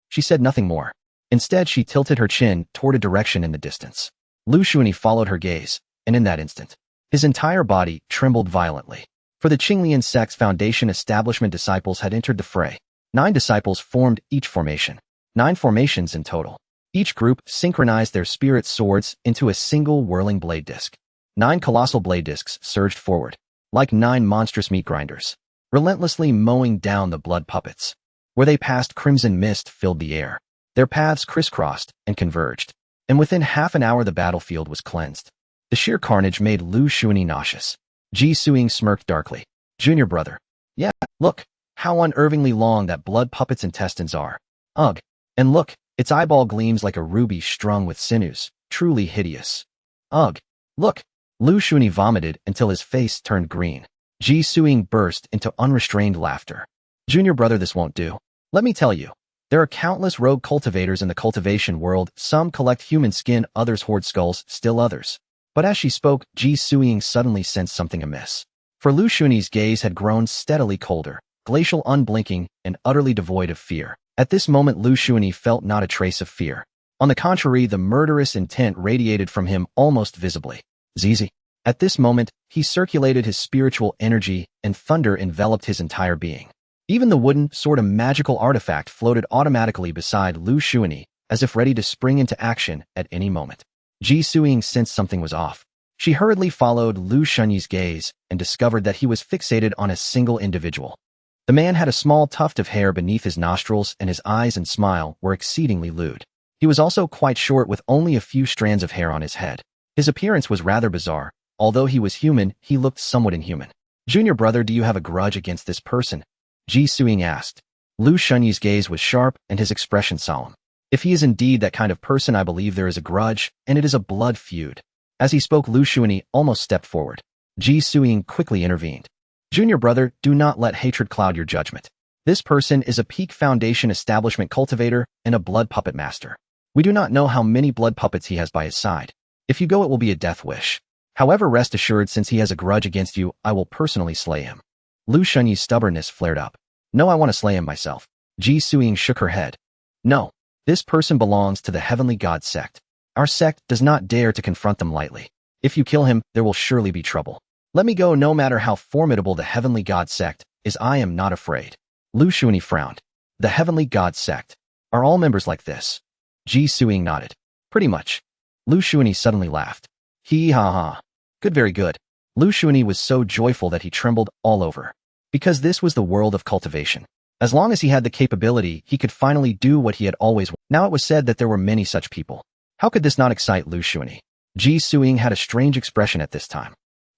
She said nothing more. Instead, she tilted her chin toward a direction in the distance. Liu Shunyi followed her gaze, and in that instant, his entire body trembled violently. For the Qinglian sect's foundation establishment disciples had entered the fray. 9 disciples formed each formation. 9 formations in total. Each group synchronized their spirit swords into a single whirling blade disc. 9 colossal blade discs surged forward, like 9 monstrous meat grinders, relentlessly mowing down the blood puppets. Where they passed, crimson mist filled the air. Their paths crisscrossed and converged, and within half an hour the battlefield was cleansed. The sheer carnage made Liu Shunyi nauseous. Ji Suiying smirked darkly. Junior brother. Yeah, look, how unervingly long that blood puppet's intestines are. Ugh. And look, its eyeball gleams like a ruby strung with sinews. Truly hideous. Ugh. Look. Liu Shunyi vomited until his face turned green. Ji Suiying burst into unrestrained laughter. Junior brother, this won't do. Let me tell you. There are countless rogue cultivators in the cultivation world. Some collect human skin, others hoard skulls, still others. But as she spoke, Ji Suiying suddenly sensed something amiss. For Liu Shunyi's gaze had grown steadily colder, glacial, unblinking, and utterly devoid of fear. At this moment, Liu Shunyi felt not a trace of fear. On the contrary, the murderous intent radiated from him almost visibly. Zizi. At this moment, he circulated his spiritual energy, and thunder enveloped his entire being. Even the wooden, sort of magical artifact floated automatically beside Liu Shunyi, as if ready to spring into action at any moment. Ji Suiying sensed something was off. She hurriedly followed Liu Shunyi's gaze and discovered that he was fixated on a single individual. The man had a small tuft of hair beneath his nostrils, and his eyes and smile were exceedingly lewd. He was also quite short, with only a few strands of hair on his head. His appearance was rather bizarre. Although he was human, he looked somewhat inhuman. Junior brother, do you have a grudge against this person? Ji Suiying asked. Liu Shunyi's gaze was sharp and his expression solemn. If he is indeed that kind of person, I believe there is a grudge, and it is a blood feud. As he spoke, Liu Shunyi almost stepped forward. Ji Suiying quickly intervened. Junior brother, do not let hatred cloud your judgment. This person is a peak foundation establishment cultivator and a blood puppet master. We do not know how many blood puppets he has by his side. If you go, it will be a death wish. However, rest assured, since he has a grudge against you, I will personally slay him. Liu Shunyi's stubbornness flared up. No, I want to slay him myself. Ji Suiying shook her head. No. This person belongs to the Heavenly God sect. Our sect does not dare to confront them lightly. If you kill him, there will surely be trouble. Let me go, no matter how formidable the Heavenly God sect is, I am not afraid. Liu Shunyi frowned. The Heavenly God sect. Are all members like this? Ji Suiying nodded. Pretty much. Liu Shunyi suddenly laughed. Hee ha ha. Good, very good. Liu Shunyi was so joyful that he trembled all over. Because this was the world of cultivation. As long as he had the capability, he could finally do what he had always wanted. Now it was said that there were many such people. How could this not excite Liu Shunyi? Ji Suiying had a strange expression at this time.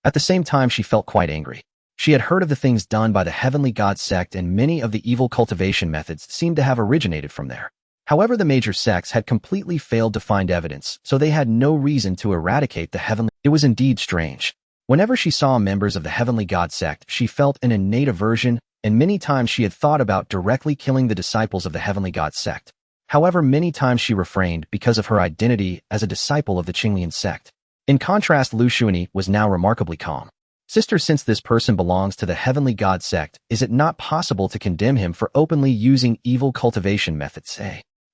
At the same time, she felt quite angry. She had heard of the things done by the Heavenly God sect, and many of the evil cultivation methods seemed to have originated from there. However, the major sects had completely failed to find evidence, so they had no reason to eradicate the Heavenly. It was indeed strange. Whenever she saw members of the Heavenly God sect, she felt an innate aversion, and many times she had thought about directly killing the disciples of the Heavenly God sect. However, many times she refrained because of her identity as a disciple of the Qinglian sect. In contrast, Liu Shunyi was now remarkably calm. Sister, since this person belongs to the Heavenly God sect, is it not possible to condemn him for openly using evil cultivation methods?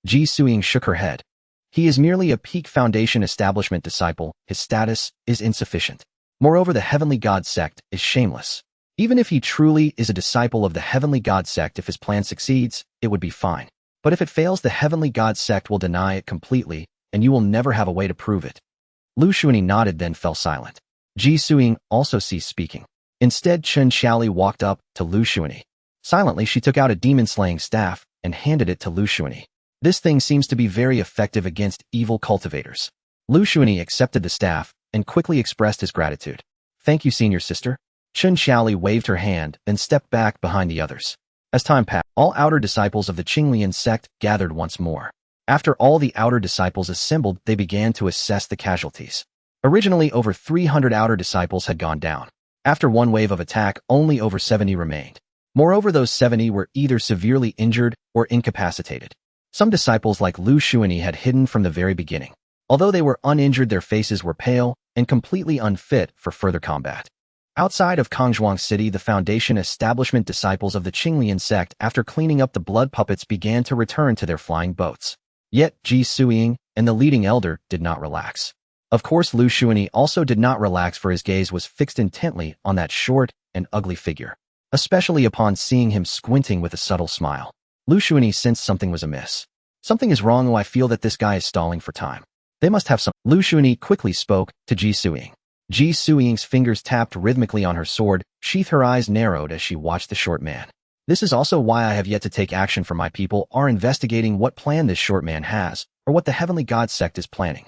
Ji Suiying shook her head. He is merely a peak foundation establishment disciple. His status is insufficient. Moreover, the Heavenly God sect is shameless. Even if he truly is a disciple of the Heavenly God sect, if his plan succeeds, it would be fine. But if it fails, the Heavenly God sect will deny it completely, and you will never have a way to prove it. Liu Shunyi nodded, then fell silent. Ji Suiying also ceased speaking. Instead, Chen Xiaoli walked up to Liu Shunyi. Silently, she took out a demon-slaying staff and handed it to Liu Shunyi. This thing seems to be very effective against evil cultivators. Liu Shunyi accepted the staff and quickly expressed his gratitude. Thank you, senior sister. Chen Xiaoli waved her hand, then stepped back behind the others. As time passed, all outer disciples of the Qinglian sect gathered once more. After all the outer disciples assembled, they began to assess the casualties. Originally, over 300 outer disciples had gone down. After one wave of attack, only over 70 remained. Moreover, those 70 were either severely injured or incapacitated. Some disciples like Liu Shunyi had hidden from the very beginning. Although they were uninjured, their faces were pale and completely unfit for further combat. Outside of Kangzhuang City, the Foundation establishment disciples of the Qinglian sect, after cleaning up the blood puppets, began to return to their flying boats. Yet Ji Suiying and the leading elder did not relax. Of course, Liu Shunyi also did not relax, for his gaze was fixed intently on that short and ugly figure. Especially upon seeing him squinting with a subtle smile, Liu Shunyi sensed something was amiss. Something is wrong. Oh, I feel that this guy is stalling for time. They must have some. Liu Shunyi quickly spoke to Ji Suiying. Ji Suiying's fingers tapped rhythmically on her sword, sheath. Her eyes narrowed as she watched the short man. This is also why I have yet to take action, for my people are investigating what plan this short man has, or what the Heavenly God sect is planning.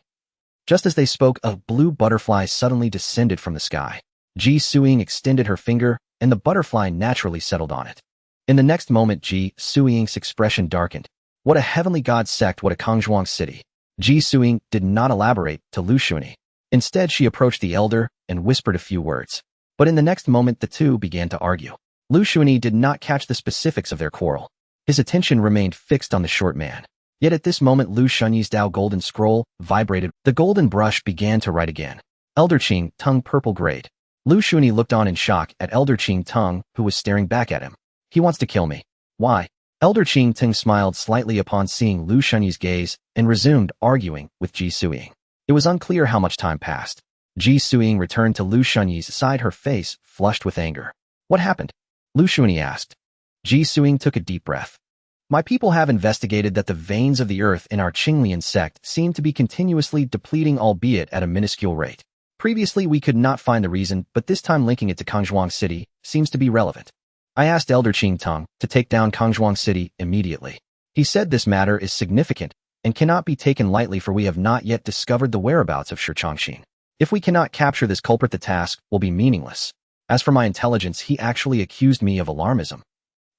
Just as they spoke, a blue butterfly suddenly descended from the sky. Ji Suiying extended her finger, and the butterfly naturally settled on it. In the next moment, Ji Suiying's expression darkened. What a Heavenly God sect, what a Kangzhuang City. Ji Suiying did not elaborate to Liu Shunyi. Instead, she approached the elder and whispered a few words. But in the next moment, the two began to argue. Liu Shunyi did not catch the specifics of their quarrel. His attention remained fixed on the short man. Yet at this moment, Liu Shunyi's Dao golden scroll vibrated. The golden brush began to write again. Elder Qing, tongue purple grade. Liu Shunyi looked on in shock at Elder Qing Tung, who was staring back at him. He wants to kill me. Why? Elder Qing Tung smiled slightly upon seeing Liu Shunyi's gaze and resumed arguing with Ji Suiying. It was unclear how much time passed. Ji Suiying returned to Liu Shunyi's side, her face flushed with anger. What happened? Liu Shunyi asked. Ji Suiying took a deep breath. My people have investigated that the veins of the earth in our Qinglian sect seem to be continuously depleting, albeit at a minuscule rate. Previously, we could not find the reason, but this time linking it to Kangzhuang City seems to be relevant. I asked Elder Qing Tung to take down Kangzhuang City immediately. He said this matter is significant and cannot be taken lightly, for we have not yet discovered the whereabouts of Shi Changxin. If we cannot capture this culprit, the task will be meaningless. As for my intelligence, he actually accused me of alarmism.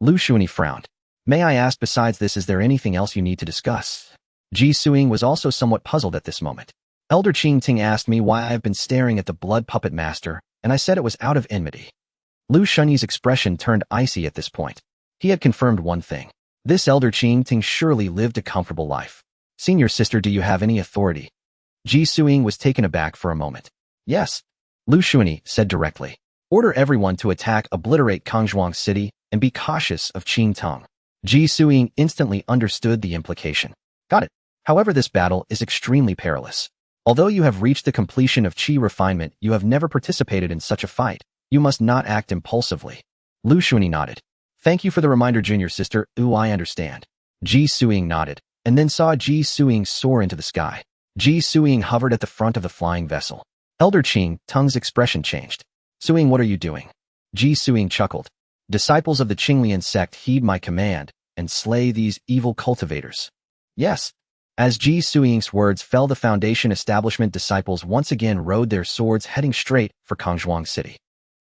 Liu Shunyi frowned. May I ask, besides this, is there anything else you need to discuss? Ji Suiying was also somewhat puzzled at this moment. Elder Qing Ting asked me why I have been staring at the blood puppet master, and I said it was out of enmity. Liu Shunyi's expression turned icy at this point. He had confirmed one thing. This Elder Qing Ting surely lived a comfortable life. Senior sister, do you have any authority? Ji Suiying was taken aback for a moment. Yes. Liu Shunyi said directly. Order everyone to attack, obliterate Kangzhuang City, and be cautious of Qing Tong. Ji Suiying instantly understood the implication. Got it. However, this battle is extremely perilous. Although you have reached the completion of qi refinement, you have never participated in such a fight. You must not act impulsively. Liu Shunyi nodded. Thank you for the reminder, junior sister. I understand. Ji Suiying nodded, and then saw Ji Suiying soar into the sky. Ji Suiying hovered at the front of the flying vessel. Elder Qing Tung's expression changed. Suiying, what are you doing? Ji Suiying chuckled. Disciples of the Qinglian sect, heed my command and slay these evil cultivators. Yes. As Ji Suiying's words fell, the Foundation establishment disciples once again rode their swords, heading straight for Kangzhuang City.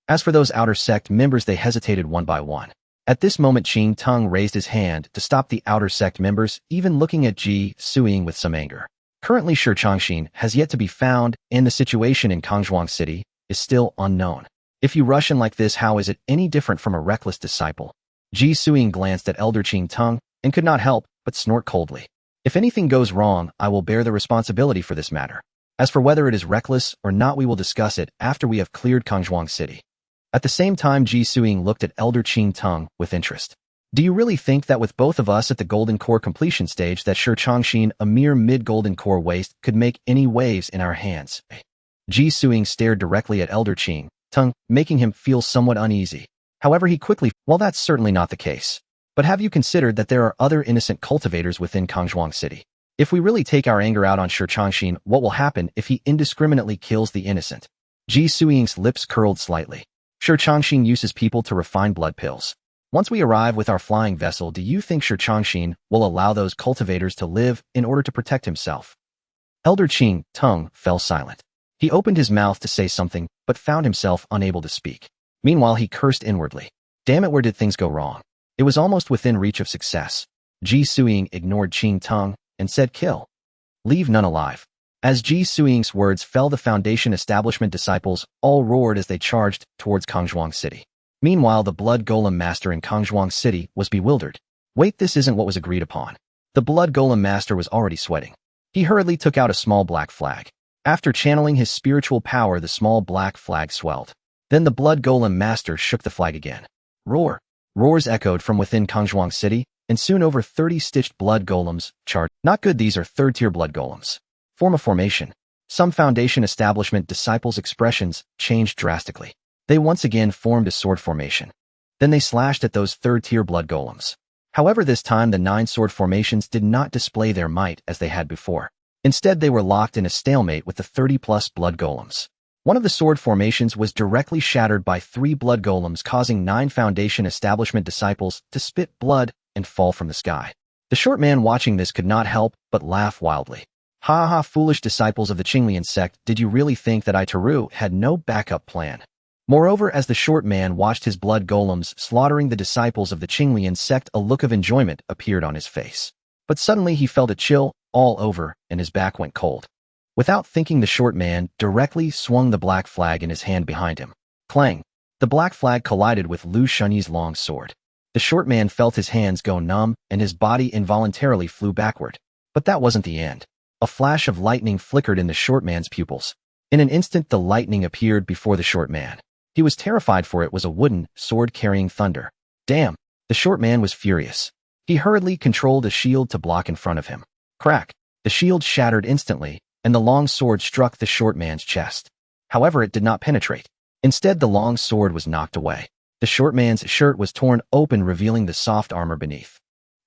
As for those outer sect members, they hesitated one by one. At this moment, Qing Tung raised his hand to stop the outer sect members, even looking at Ji Suiying with some anger. Currently, Shi Changxin has yet to be found, and the situation in Kangzhuang City is still unknown. If you rush in like this, how is it any different from a reckless disciple? Ji Suiying glanced at Elder Qing Tung and could not help but snort coldly. If anything goes wrong, I will bear the responsibility for this matter. As for whether it is reckless or not, we will discuss it after we have cleared Kangzhuang City. At the same time, Ji Suiying looked at Elder Qing Tung with interest. Do you really think that with both of us at the Golden Core completion stage that Shi Changxin, a mere mid-Golden Core waste, could make any waves in our hands? Ji Suiying stared directly at Elder Qing Tung, making him feel somewhat uneasy. However, he quickly, well, that's certainly not the case. But have you considered that there are other innocent cultivators within Kangzhuang City? If we really take our anger out on Shi Changxin, what will happen if he indiscriminately kills the innocent? Ji Suiying's lips curled slightly. Shi Changxin uses people to refine blood pills. Once we arrive with our flying vessel, do you think Shi Changxin will allow those cultivators to live in order to protect himself? Elder Qing Tung fell silent. He opened his mouth to say something, but found himself unable to speak. Meanwhile, he cursed inwardly. Damn it, where did things go wrong? It was almost within reach of success. Ji Suiying ignored Qing Tung and said, kill. Leave none alive. As Ji Suiying's words fell, the Foundation establishment disciples all roared as they charged towards Kangzhuang City. Meanwhile, the blood golem master in Kangzhuang City was bewildered. Wait, this isn't what was agreed upon. The blood golem master was already sweating. He hurriedly took out a small black flag. After channeling his spiritual power, the small black flag swelled. Then the blood golem master shook the flag again. Roar! Roars echoed from within Kangzhuang City, and soon over 30 stitched blood golems charged. Not good, these are third-tier blood golems. Form a formation. Some Foundation establishment disciples' expressions changed drastically. They once again formed a sword formation. Then they slashed at those third-tier blood golems. However, this time the 9 sword formations did not display their might as they had before. Instead, they were locked in a stalemate with the 30-plus blood golems. One of the sword formations was directly shattered by 3 blood golems, causing 9 Foundation establishment disciples to spit blood and fall from the sky. The short man watching this could not help but laugh wildly. Ha ha, foolish disciples of the Qinglian sect, did you really think that I, Teru, had no backup plan? Moreover, as the short man watched his blood golems slaughtering the disciples of the Qinglian sect, a look of enjoyment appeared on his face. But suddenly he felt a chill all over and his back went cold. Without thinking, the short man directly swung the black flag in his hand behind him. Clang! The black flag collided with Liu Shunyi's long sword. The short man felt his hands go numb and his body involuntarily flew backward. But that wasn't the end. A flash of lightning flickered in the short man's pupils. In an instant, the lightning appeared before the short man. He was terrified, for it was a wooden sword carrying thunder. Damn! The short man was furious. He hurriedly controlled a shield to block in front of him. Crack! The shield shattered instantly, and the long sword struck the short man's chest. However, it did not penetrate. Instead, the long sword was knocked away. The short man's shirt was torn open, revealing the soft armor beneath.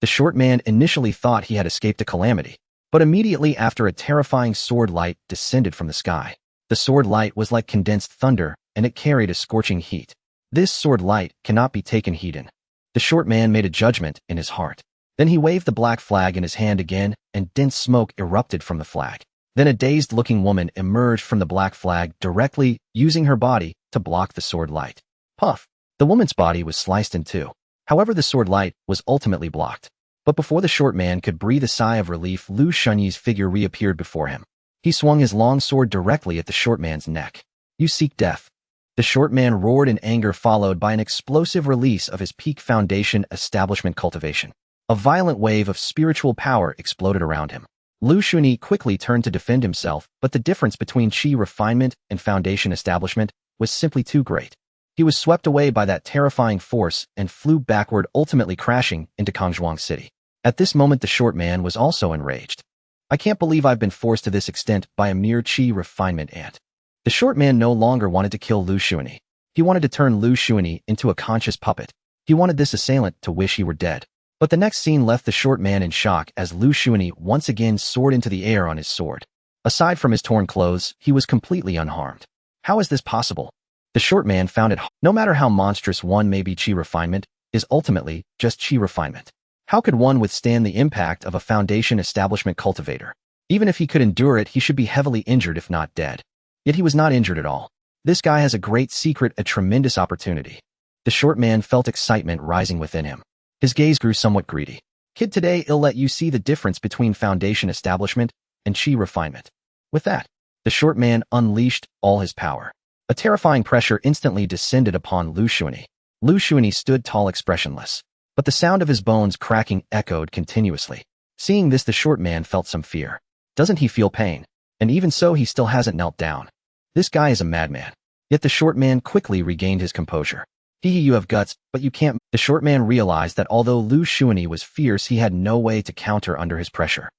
The short man initially thought he had escaped a calamity, but immediately after, a terrifying sword light descended from the sky. The sword light was like condensed thunder, and it carried a scorching heat. This sword light cannot be taken heat-in. The short man made a judgment in his heart. Then he waved the black flag in his hand again, and dense smoke erupted from the flag. Then a dazed-looking woman emerged from the black flag, directly using her body to block the sword light. Puff! The woman's body was sliced in two. However, the sword light was ultimately blocked. But before the short man could breathe a sigh of relief, Liu Shunyi's figure reappeared before him. He swung his long sword directly at the short man's neck. You seek death. The short man roared in anger, followed by an explosive release of his peak Foundation establishment cultivation. A violent wave of spiritual power exploded around him. Liu Shunyi quickly turned to defend himself, but the difference between Qi refinement and Foundation establishment was simply too great. He was swept away by that terrifying force and flew backward, ultimately crashing into Kangzhuang City. At this moment, the short man was also enraged. I can't believe I've been forced to this extent by a mere Qi refinement ant. The short man no longer wanted to kill Liu Shunyi. He wanted to turn Liu Shunyi into a conscious puppet. He wanted this assailant to wish he were dead. But the next scene left the short man in shock as Liu Shunyi once again soared into the air on his sword. Aside from his torn clothes, he was completely unharmed. How is this possible? The short man found it. No matter how monstrous one may be, Qi refinement is ultimately just Qi refinement. How could one withstand the impact of a Foundation establishment cultivator? Even if he could endure it, he should be heavily injured if not dead. Yet he was not injured at all. This guy has a great secret, a tremendous opportunity. The short man felt excitement rising within him. His gaze grew somewhat greedy. Kid, today I'll let you see the difference between Foundation establishment and Qi refinement. With that, the short man unleashed all his power. A terrifying pressure instantly descended upon Liu Shunyi. Liu Shunyi stood tall, expressionless. But the sound of his bones cracking echoed continuously. Seeing this, the short man felt some fear. Doesn't he feel pain? And even so, he still hasn't knelt down. This guy is a madman. Yet the short man quickly regained his composure. You have guts, but you can't. The short man realized that although Liu Shunyi was fierce, he had no way to counter under his pressure.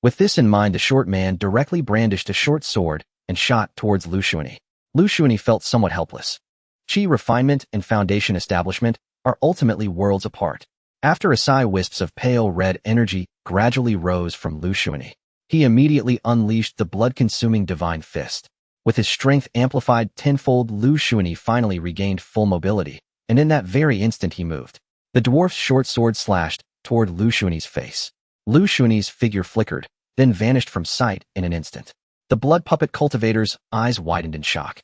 With this in mind, the short man directly brandished a short sword and shot towards Liu Shunyi. Liu Shunyi felt somewhat helpless. Qi refinement and foundation establishment are ultimately worlds apart. After a sigh, wisps of pale red energy gradually rose from Liu Shunyi. He immediately unleashed the blood-consuming divine fist. With his strength amplified tenfold, Liu Shunyi finally regained full mobility, and in that very instant he moved. The dwarf's short sword slashed toward Liu Shunyi's face. Liu Shunyi's figure flickered, then vanished from sight in an instant. The blood puppet cultivator's eyes widened in shock.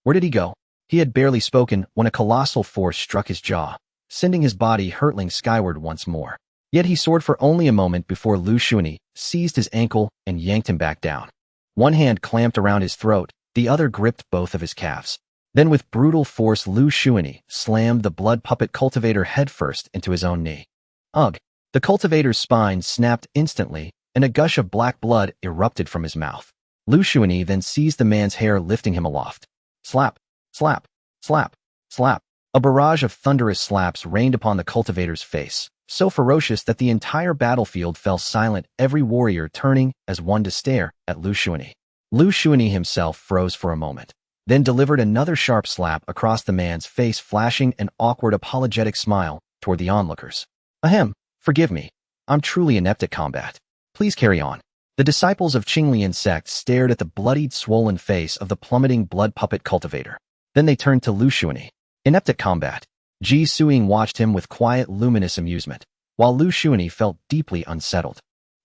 Where did he go? He had barely spoken when a colossal force struck his jaw, sending his body hurtling skyward once more. Yet he soared for only a moment before Liu Shunyi seized his ankle and yanked him back down. One hand clamped around his throat, the other gripped both of his calves. Then with brutal force, Liu Shunyi slammed the blood puppet cultivator headfirst into his own knee. Ugh! The cultivator's spine snapped instantly, and a gush of black blood erupted from his mouth. Liu Shunyi then seized the man's hair, lifting him aloft. Slap! Slap! Slap! Slap! A barrage of thunderous slaps rained upon the cultivator's face, so ferocious that the entire battlefield fell silent, every warrior turning as one to stare at Liu Shunyi. Liu Shunyi himself froze for a moment, then delivered another sharp slap across the man's face, flashing an awkward apologetic smile toward the onlookers. Ahem, forgive me. I'm truly inept at combat. Please carry on. The disciples of Qinglian sect stared at the bloodied, swollen face of the plummeting blood puppet cultivator. Then they turned to Liu Shunyi. Inept at combat. Ji Suing watched him with quiet, luminous amusement, while Liu Shunyi felt deeply unsettled.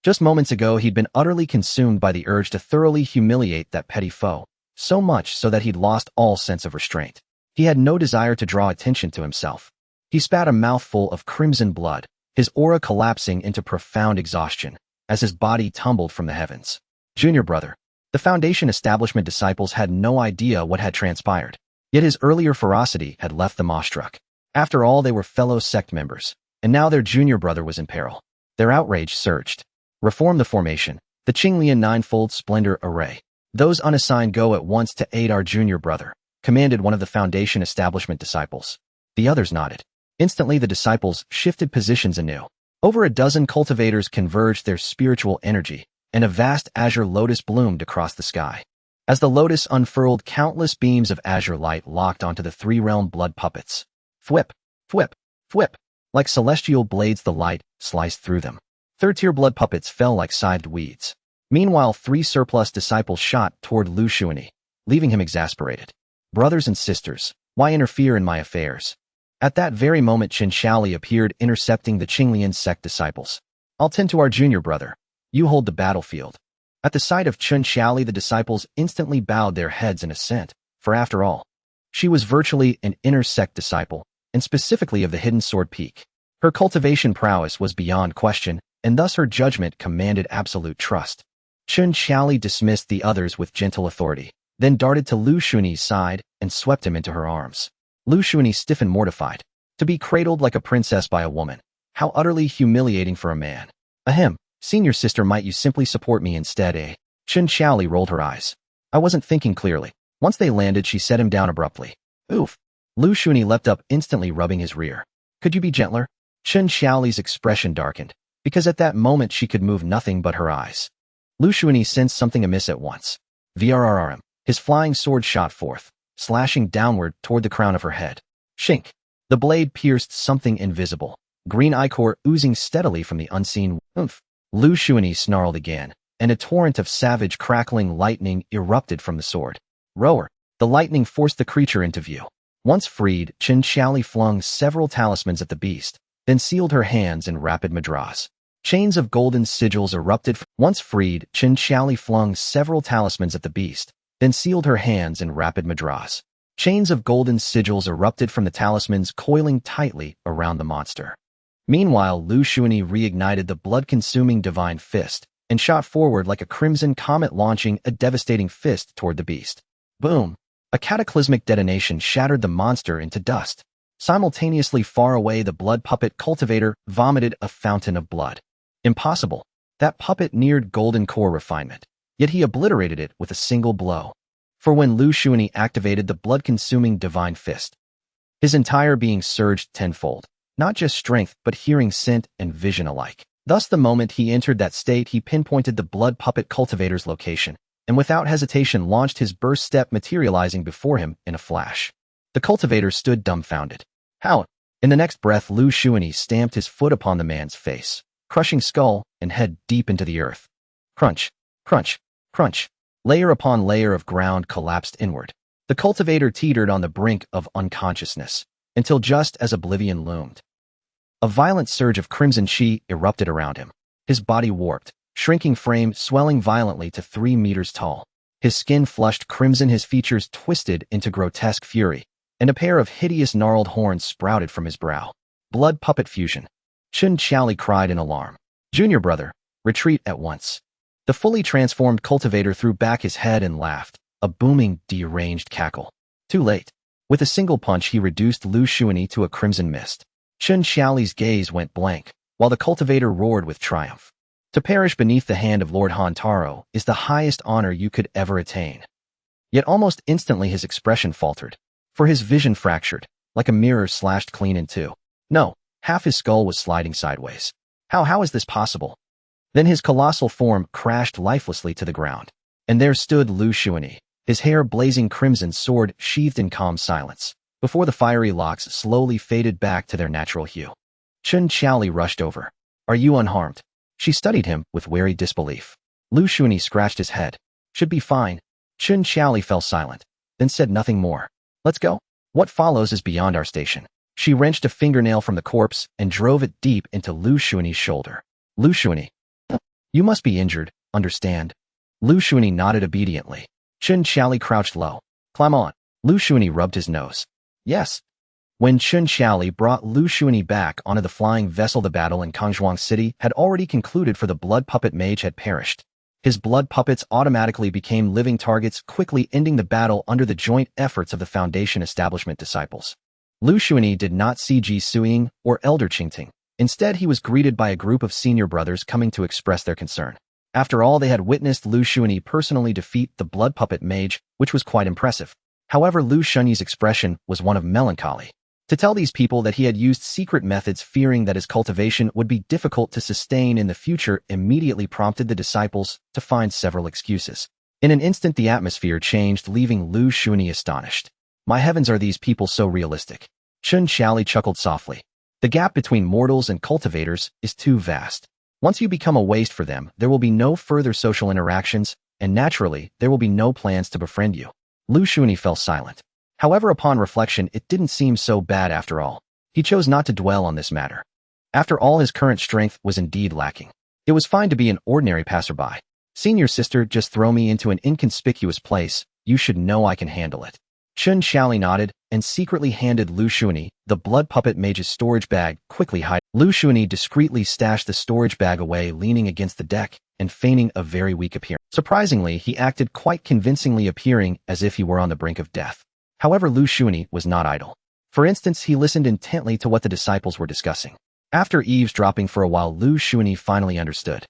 Just moments ago, he'd been utterly consumed by the urge to thoroughly humiliate that petty foe, so much so that he'd lost all sense of restraint. He had no desire to draw attention to himself. He spat a mouthful of crimson blood, his aura collapsing into profound exhaustion as his body tumbled from the heavens. Junior brother. The Foundation establishment disciples had no idea what had transpired, yet his earlier ferocity had left them awestruck. After all, they were fellow sect members, and now their junior brother was in peril. Their outrage surged. Reform the formation, the Qinglian Ninefold Splendor Array. Those unassigned go at once to aid our junior brother, commanded one of the Foundation establishment disciples. The others nodded. Instantly, the disciples shifted positions anew. Over a dozen cultivators converged their spiritual energy, and a vast azure lotus bloomed across the sky. As the lotus unfurled, countless beams of azure light locked onto the three-realm blood puppets. Thwip, thwip, thwip. Like celestial blades, the light sliced through them. Third-tier blood puppets fell like scythed weeds. Meanwhile, three surplus disciples shot toward Liu Shunyi, leaving him exasperated. Brothers and sisters, why interfere in my affairs? At that very moment, Chen Shaoli appeared, intercepting the Qinglian sect disciples. I'll tend to our junior brother. You hold the battlefield. At the sight of Chen Shaoli, the disciples instantly bowed their heads in assent, for after all, she was virtually an inner sect disciple, and specifically of the Hidden Sword Peak. Her cultivation prowess was beyond question, and thus her judgment commanded absolute trust. Chen Shaoli dismissed the others with gentle authority, then darted to Liu Shunyi's side and swept him into her arms. Liu Shunyi stiffened, mortified. To be cradled like a princess by a woman. How utterly humiliating for a man. Ahem, senior sister, might you simply support me instead, eh? Chen Shaoli rolled her eyes. I wasn't thinking clearly. Once they landed, she set him down abruptly. Oof. Liu Shunyi leapt up, instantly rubbing his rear. Could you be gentler? Chen Shaoli's expression darkened, because at that moment she could move nothing but her eyes. Liu Shunyi sensed something amiss at once. VRRRM. His flying sword shot forth, slashing downward toward the crown of her head. Shink. The blade pierced something invisible, green ichor oozing steadily from the unseen. Oomph. Liu Shunyi snarled again, and a torrent of savage crackling lightning erupted from the sword. Rower. The lightning forced the creature into view. Once freed, Chen Shaoli flung several talismans at the beast, then sealed her hands in rapid madras. Chains of golden sigils erupted. Once freed, Chen Shaoli flung several talismans at the beast, then sealed her hands in rapid madras. Chains of golden sigils erupted from the talismans, coiling tightly around the monster. Meanwhile, Liu Shunyi reignited the blood-consuming divine fist and shot forward like a crimson comet, launching a devastating fist toward the beast. Boom! A cataclysmic detonation shattered the monster into dust. Simultaneously, far away, the blood puppet cultivator vomited a fountain of blood. Impossible. That puppet neared golden core refinement, yet he obliterated it with a single blow. For when Liu Shunyi activated the blood-consuming divine fist, his entire being surged tenfold, not just strength but hearing, scent, and vision alike. Thus, the moment he entered that state, he pinpointed the blood puppet cultivator's location, and without hesitation launched his burst step, materializing before him in a flash. The cultivator stood dumbfounded. How? In the next breath, Liu Shunyi stamped his foot upon the man's face, crushing skull and head deep into the earth. Crunch, crunch, crunch. Layer upon layer of ground collapsed inward. The cultivator teetered on the brink of unconsciousness, until just as oblivion loomed. A violent surge of crimson chi erupted around him. His body warped, shrinking frame swelling violently to 3 meters tall. His skin flushed crimson, his features twisted into grotesque fury, and a pair of hideous gnarled horns sprouted from his brow. Blood puppet fusion. Chun Xiaoli cried in alarm. Junior brother, retreat at once. The fully transformed cultivator threw back his head and laughed, a booming, deranged cackle. Too late. With a single punch, he reduced Liu Shunyi to a crimson mist. Chun Xiaoli's gaze went blank, while the cultivator roared with triumph. To perish beneath the hand of Lord Han Taro is the highest honor you could ever attain. Yet almost instantly his expression faltered, for his vision fractured, like a mirror slashed clean in two. No, half his skull was sliding sideways. How is this possible? Then his colossal form crashed lifelessly to the ground, and there stood Liu Shunyi, his hair blazing crimson, sword sheathed in calm silence, before the fiery locks slowly faded back to their natural hue. Chun Xiaoli rushed over. Are you unharmed? She studied him with wary disbelief. Liu Shunyi scratched his head. Should be fine. Chun Xiaoli fell silent, then said nothing more. Let's go. What follows is beyond our station. She wrenched a fingernail from the corpse and drove it deep into Liu Shunyi's shoulder. Liu Shunyi. You must be injured, understand? Liu Shunyi nodded obediently. Chun Xiaoli crouched low. Climb on. Liu Shunyi rubbed his nose. Yes. When Chun Xiaoli brought Liu Shunyi back onto the flying vessel, the battle in Kangzhuang City had already concluded, for the blood puppet mage had perished. His blood puppets automatically became living targets, quickly ending the battle under the joint efforts of the Foundation establishment disciples. Liu Shunyi did not see Ji Suiying or Elder Qingting. Instead, he was greeted by a group of senior brothers coming to express their concern. After all, they had witnessed Liu Shunyi personally defeat the blood puppet mage, which was quite impressive. However, Liu Shunyi's expression was one of melancholy. To tell these people that he had used secret methods, fearing that his cultivation would be difficult to sustain in the future, immediately prompted the disciples to find several excuses. In an instant, the atmosphere changed, leaving Liu Shunyi astonished. My heavens, are these people so realistic? Chun Xiaoli chuckled softly. The gap between mortals and cultivators is too vast. Once you become a waste for them, there will be no further social interactions, and naturally, there will be no plans to befriend you. Liu Shunyi fell silent. However, upon reflection, it didn't seem so bad after all. He chose not to dwell on this matter. After all, his current strength was indeed lacking. It was fine to be an ordinary passerby. Senior sister, just throw me into an inconspicuous place. You should know I can handle it. Chun Xiaoli nodded and secretly handed Liu Shunyi the blood puppet mage's storage bag, quickly hiding. Liu Shunyi discreetly stashed the storage bag away, leaning against the deck and feigning a very weak appearance. Surprisingly, he acted quite convincingly, appearing as if he were on the brink of death. However, Liu Shunyi was not idle. For instance, he listened intently to what the disciples were discussing. After eavesdropping for a while, Liu Shunyi finally understood.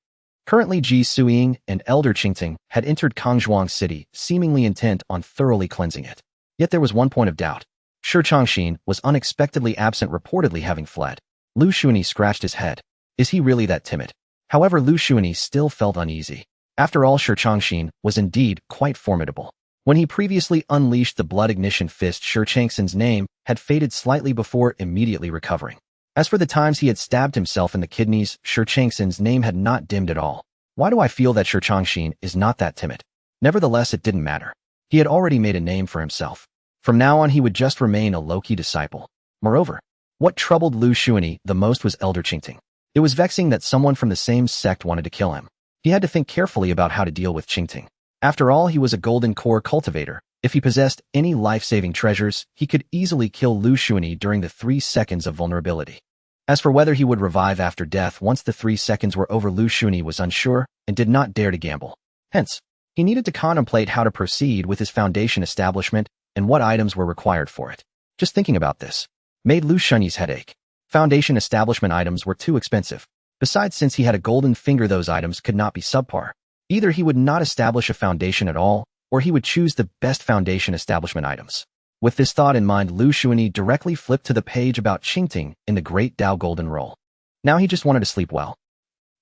Currently, Ji Suiying and Elder Qingting had entered Kangzhuang City, seemingly intent on thoroughly cleansing it. Yet there was one point of doubt. Shi Changxin was unexpectedly absent, reportedly having fled. Liu Shunyi scratched his head. Is he really that timid? However, Liu Shunyi still felt uneasy. After all, Shi Changxin was indeed quite formidable. When he previously unleashed the blood ignition fist, Shi Changxin's name had faded slightly before immediately recovering. As for the times he had stabbed himself in the kidneys, Shi Changxin's name had not dimmed at all. Why do I feel that Shi Changxin is not that timid? Nevertheless, it didn't matter. He had already made a name for himself. From now on, he would just remain a low-key disciple. Moreover, what troubled Liu Shunyi the most was Elder Qingting. It was vexing that someone from the same sect wanted to kill him. He had to think carefully about how to deal with Qingting. After all, he was a golden core cultivator. If he possessed any life-saving treasures, he could easily kill Liu Shunyi during the 3 seconds of vulnerability. As for whether he would revive after death once the 3 seconds were over, Liu Shunyi was unsure and did not dare to gamble. Hence, he needed to contemplate how to proceed with his Foundation establishment and what items were required for it. Just thinking about this made Liu Shunyi's head ache. Foundation establishment items were too expensive. Besides, since he had a golden finger, those items could not be subpar. Either he would not establish a foundation at all, or he would choose the best Foundation establishment items. With this thought in mind, Liu Shunyi directly flipped to the page about Qingting in the Great Dao Golden Roll. Now he just wanted to sleep well.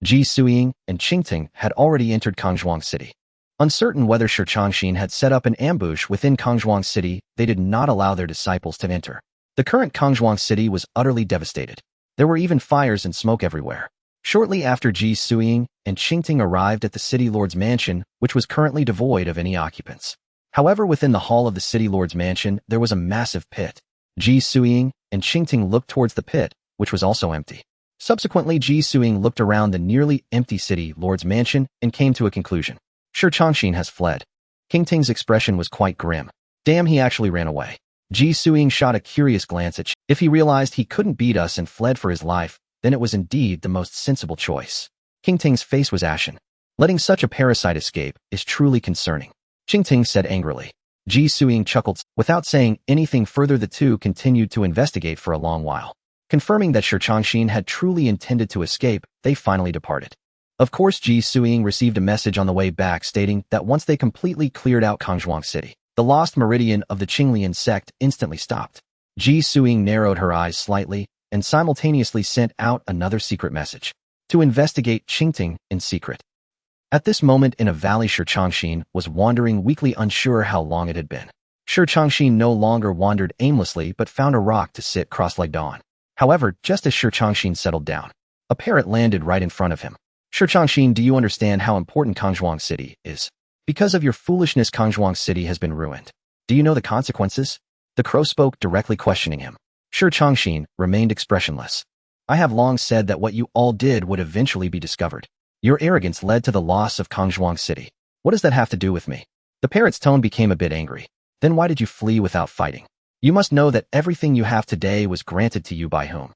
Ji Suiying and Qingting had already entered Kangzhuang City. Uncertain whether Shi Changxin had set up an ambush within Kangzhuang City, they did not allow their disciples to enter. The current Kangzhuang City was utterly devastated. There were even fires and smoke everywhere. Shortly after Ji Suiying and Qingting arrived at the city lord's mansion, which was currently devoid of any occupants. However, within the hall of the city lord's mansion, there was a massive pit. Ji Suiying and Qingting looked towards the pit, which was also empty. Subsequently, Ji Suiying looked around the nearly empty city lord's mansion and came to a conclusion. Shi Changxin has fled. Qingting's expression was quite grim. Damn, he actually ran away. Ji Suiying shot a curious glance at Qingting. If he realized he couldn't beat us and fled for his life, then it was indeed the most sensible choice. Qingting's face was ashen. Letting such a parasite escape is truly concerning, Qingting said angrily. Ji Suiying chuckled. Without saying anything further, the two continued to investigate for a long while. Confirming that Shi Changxin had truly intended to escape, they finally departed. Of course, Ji Suiying received a message on the way back stating that once they completely cleared out Kangzhuang City, the lost meridian of the Qinglian sect instantly stopped. Ji Suiying narrowed her eyes slightly and simultaneously sent out another secret message to investigate Qingting in secret. At this moment in a valley, Shi Changxin was wandering weakly, unsure how long it had been. Shi Changxin no longer wandered aimlessly but found a rock to sit cross-legged on. However, just as Shi Changxin settled down, a parrot landed right in front of him. Shi Changxin, do you understand how important Kangzhuang City is? Because of your foolishness, Kangzhuang City has been ruined. Do you know the consequences? The crow spoke, directly questioning him. Shi Changxin remained expressionless. I have long said that what you all did would eventually be discovered. Your arrogance led to the loss of Kangzhuang City. What does that have to do with me? The parrot's tone became a bit angry. Then why did you flee without fighting? You must know that everything you have today was granted to you by whom?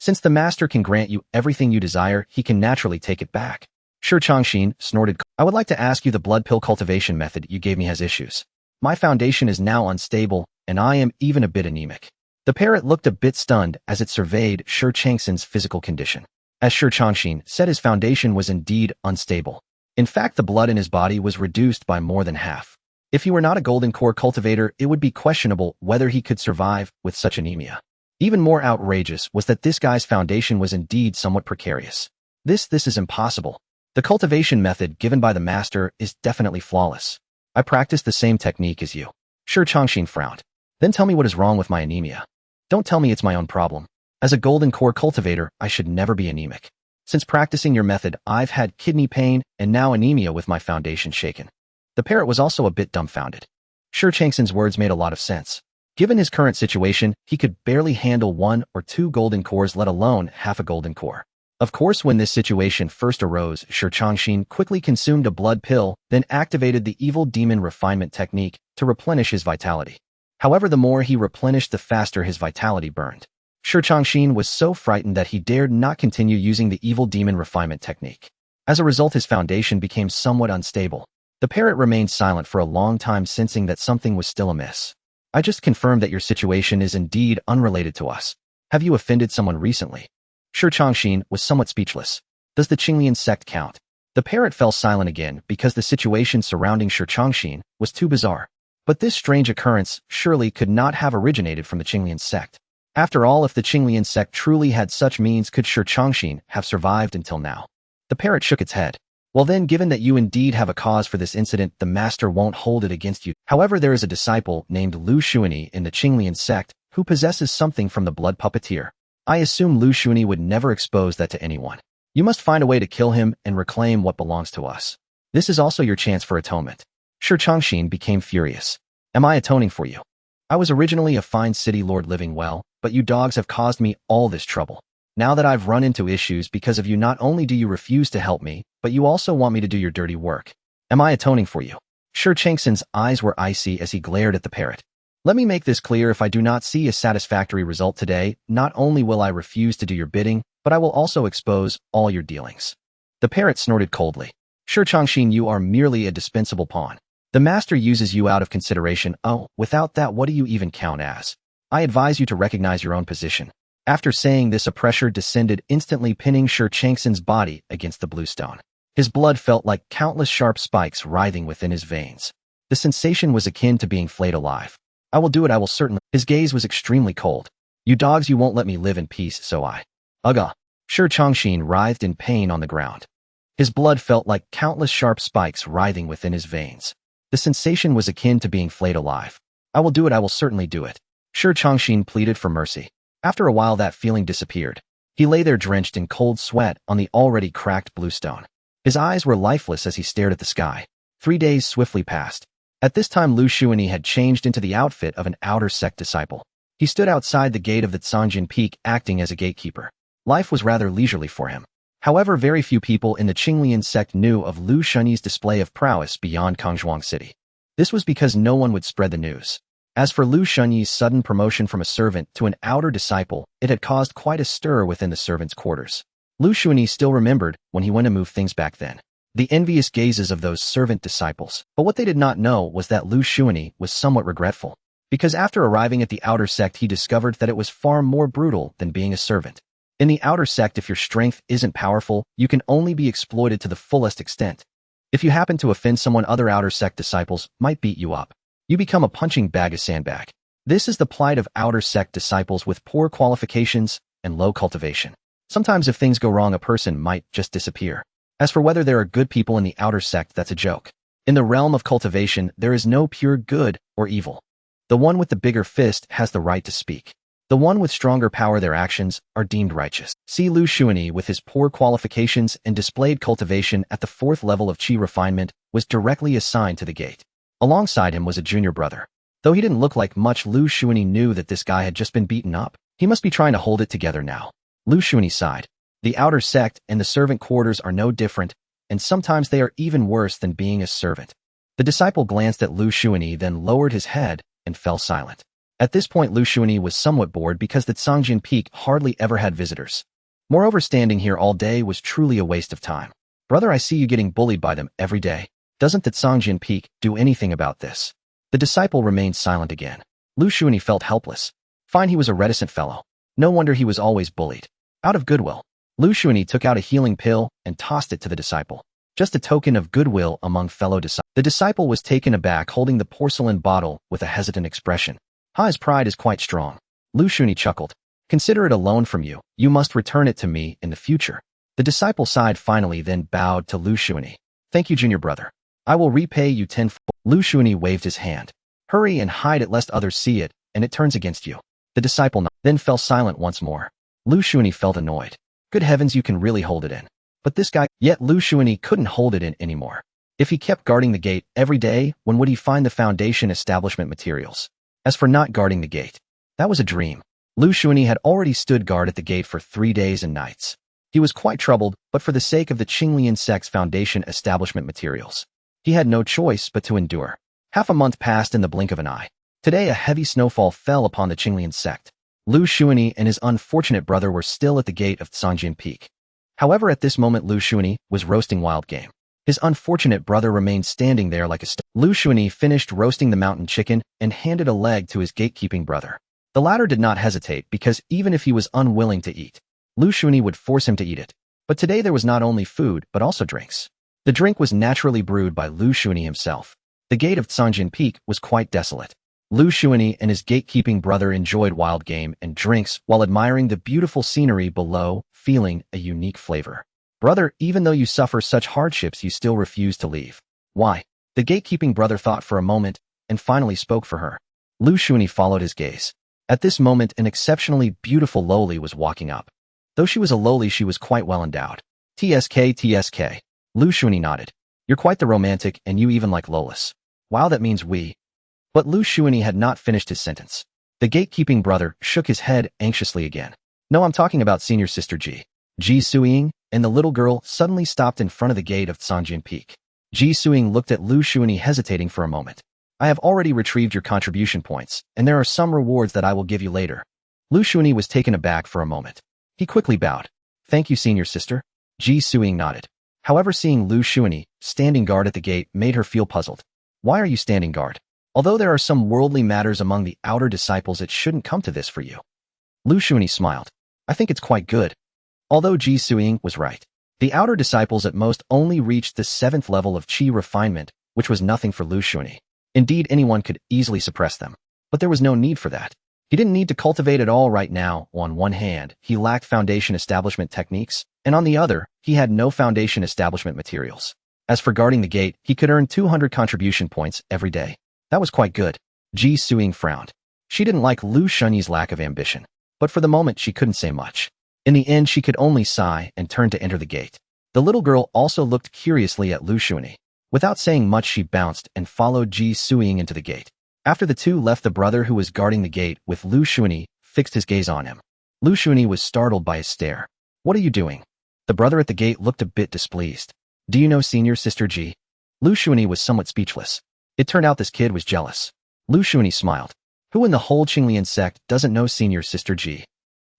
Since the master can grant you everything you desire, he can naturally take it back. Shi Changxin snorted. I would like to ask you, the blood pill cultivation method you gave me has issues. My foundation is now unstable, and I am even a bit anemic. The parrot looked a bit stunned as it surveyed Shi Changxin's physical condition. As Shi Changxin said, his foundation was indeed unstable. In fact, the blood in his body was reduced by more than half. If he were not a golden core cultivator, it would be questionable whether he could survive with such anemia. Even more outrageous was that this guy's foundation was indeed somewhat precarious. This is impossible. The cultivation method given by the master is definitely flawless. I practice the same technique as you. Shi Changxin frowned. Then tell me what is wrong with my anemia. Don't tell me it's my own problem. As a golden core cultivator, I should never be anemic. Since practicing your method, I've had kidney pain and now anemia with my foundation shaken. The parrot was also a bit dumbfounded. Shi Changxin's words made a lot of sense. Given his current situation, he could barely handle 1 or 2 golden cores, let alone half a golden core. Of course, when this situation first arose, Shi Changxin quickly consumed a blood pill, then activated the evil demon refinement technique to replenish his vitality. However, the more he replenished, the faster his vitality burned. Shi Changxin was so frightened that he dared not continue using the evil demon refinement technique. As a result, his foundation became somewhat unstable. The parrot remained silent for a long time, sensing that something was still amiss. I just confirmed that your situation is indeed unrelated to us. Have you offended someone recently? Shi Changxin was somewhat speechless. Does the Qinglian sect count? The parrot fell silent again because the situation surrounding Shi Changxin was too bizarre. But this strange occurrence surely could not have originated from the Qinglian sect. After all, if the Qinglian sect truly had such means, could Shi Changxin have survived until now? The parrot shook its head. Well then, given that you indeed have a cause for this incident, the master won't hold it against you. However, there is a disciple named Liu Shunyi in the Qinglian sect who possesses something from the blood puppeteer. I assume Liu Shunyi would never expose that to anyone. You must find a way to kill him and reclaim what belongs to us. This is also your chance for atonement. Shi Changxin became furious. Am I atoning for you? I was originally a fine city lord living well, but you dogs have caused me all this trouble. Now that I've run into issues because of you, not only do you refuse to help me, but you also want me to do your dirty work. Am I atoning for you? Shi Changxin's eyes were icy as he glared at the parrot. Let me make this clear, if I do not see a satisfactory result today, not only will I refuse to do your bidding, but I will also expose all your dealings. The parrot snorted coldly. Shi Changxin, you are merely a dispensable pawn. The master uses you out of consideration. Oh, without that, what do you even count as? I advise you to recognize your own position. After saying this, a pressure descended, instantly pinning Shi Changxin's body against the blue stone. His blood felt like countless sharp spikes writhing within his veins. The sensation was akin to being flayed alive. I will do it, I will certainly. His gaze was extremely cold. You dogs, you won't let me live in peace, so I. Ugh. Shi Changxin writhed in pain on the ground. His blood felt like countless sharp spikes writhing within his veins. The sensation was akin to being flayed alive. I will do it, I will certainly do it. Shi Changxin pleaded for mercy. After a while that feeling disappeared. He lay there drenched in cold sweat on the already cracked bluestone. His eyes were lifeless as he stared at the sky. 3 days swiftly passed. At this time Liu Shunyi had changed into the outfit of an outer sect disciple. He stood outside the gate of the Cangjin Peak acting as a gatekeeper. Life was rather leisurely for him. However, very few people in the Qinglian sect knew of Liu Shunyi's display of prowess beyond Kangzhuang City. This was because no one would spread the news. As for Liu Shunyi's sudden promotion from a servant to an outer disciple, it had caused quite a stir within the servants' quarters. Liu Shunyi still remembered when he went to move things back then. The envious gazes of those servant disciples. But what they did not know was that Liu Shunyi was somewhat regretful. Because after arriving at the outer sect he discovered that it was far more brutal than being a servant. In the outer sect, if your strength isn't powerful, you can only be exploited to the fullest extent. If you happen to offend someone, other outer sect disciples might beat you up. You become a punching bag, a sandbag. This is the plight of outer sect disciples with poor qualifications and low cultivation. Sometimes if things go wrong, a person might just disappear. As for whether there are good people in the outer sect, that's a joke. In the realm of cultivation, there is no pure good or evil. The one with the bigger fist has the right to speak. The one with stronger power, their actions are deemed righteous. See Liu Shunyi with his poor qualifications and displayed cultivation at the 4th level of Qi refinement was directly assigned to the gate. Alongside him was a junior brother. Though he didn't look like much, Liu Shunyi knew that this guy had just been beaten up. He must be trying to hold it together now. Liu Shunyi sighed. The outer sect and the servant quarters are no different, and sometimes they are even worse than being a servant. The disciple glanced at Liu Shunyi, then lowered his head and fell silent. At this point Liu Shunyi was somewhat bored because the Cangjin Peak hardly ever had visitors. Moreover, standing here all day was truly a waste of time. Brother, I see you getting bullied by them every day. Doesn't the Cangjin Peak do anything about this? The disciple remained silent again. Liu Shunyi felt helpless. Fine, he was a reticent fellow. No wonder he was always bullied. Out of goodwill, Liu Shunyi took out a healing pill and tossed it to the disciple. Just a token of goodwill among fellow disciples. The disciple was taken aback, holding the porcelain bottle with a hesitant expression. His pride is quite strong. Liu Shunyi chuckled. Consider it a loan from you. You must return it to me in the future. The disciple sighed finally, then bowed to Liu Shunyi. Thank you, junior brother. I will repay you tenfold. Liu Shunyi waved his hand. Hurry and hide it lest others see it, and it turns against you. The disciple then fell silent once more. Liu Shunyi felt annoyed. Good heavens, you can really hold it in. But this guy, yet Liu Shunyi couldn't hold it in anymore. If he kept guarding the gate every day, when would he find the foundation establishment materials? As for not guarding the gate, that was a dream. Liu Shunyi had already stood guard at the gate for 3 days and nights. He was quite troubled, but for the sake of the Qinglian sect's foundation establishment materials, he had no choice but to endure. Half a month passed in the blink of an eye. Today a heavy snowfall fell upon the Qinglian sect. Liu Shunyi and his unfortunate brother were still at the gate of Cangjin Peak. However, at this moment Liu Shunyi was roasting wild game. His unfortunate brother remained standing there like a statue. Liu Shunyi finished roasting the mountain chicken and handed a leg to his gatekeeping brother. The latter did not hesitate because even if he was unwilling to eat, Liu Shunyi would force him to eat it. But today there was not only food but also drinks. The drink was naturally brewed by Liu Shunyi himself. The gate of Cangjin Peak was quite desolate. Liu Shunyi and his gatekeeping brother enjoyed wild game and drinks while admiring the beautiful scenery below, feeling a unique flavor. Brother, even though you suffer such hardships, you still refuse to leave. Why? The gatekeeping brother thought for a moment and finally spoke for her. Liu Shunyi followed his gaze. At this moment, an exceptionally beautiful loli was walking up. Though she was a loli, she was quite well endowed. TSK. Liu Shunyi nodded. You're quite the romantic, and you even like lolis. Wow, that means we. But Liu Shunyi had not finished his sentence. The gatekeeping brother shook his head anxiously again. No, I'm talking about senior sister Ji Suiying, and the little girl suddenly stopped in front of the gate of Cangjin Peak. Ji Suiying looked at Liu Shunyi, hesitating for a moment. I have already retrieved your contribution points, and there are some rewards that I will give you later. Liu Shunyi was taken aback for a moment. He quickly bowed. Thank you, senior sister. Ji Suiying nodded. However, seeing Liu Shunyi standing guard at the gate made her feel puzzled. Why are you standing guard? Although there are some worldly matters among the outer disciples, it shouldn't come to this for you. Liu Shunyi smiled. I think it's quite good. Although Ji Suiying was right. The outer disciples at most only reached the 7th level of Qi refinement, which was nothing for Liu Shunyi. Indeed, anyone could easily suppress them. But there was no need for that. He didn't need to cultivate at all right now. On one hand, he lacked foundation establishment techniques, and on the other, he had no foundation establishment materials. As for guarding the gate, he could earn 200 contribution points every day. That was quite good. Ji Suing frowned. She didn't like Liu Shunyi's lack of ambition, but for the moment she couldn't say much. In the end, she could only sigh and turn to enter the gate. The little girl also looked curiously at Liu Shunyi. Without saying much, she bounced and followed Ji Suing into the gate. After the two left, the brother who was guarding the gate with Liu Shunyi fixed his gaze on him. Liu Shunyi was startled by his stare. "What are you doing?" The brother at the gate looked a bit displeased. "Do you know senior sister Ji?" Liu Shunyi was somewhat speechless. It turned out this kid was jealous. Liu Shunyi smiled. Who in the whole Qinglian sect doesn't know senior sister Ji?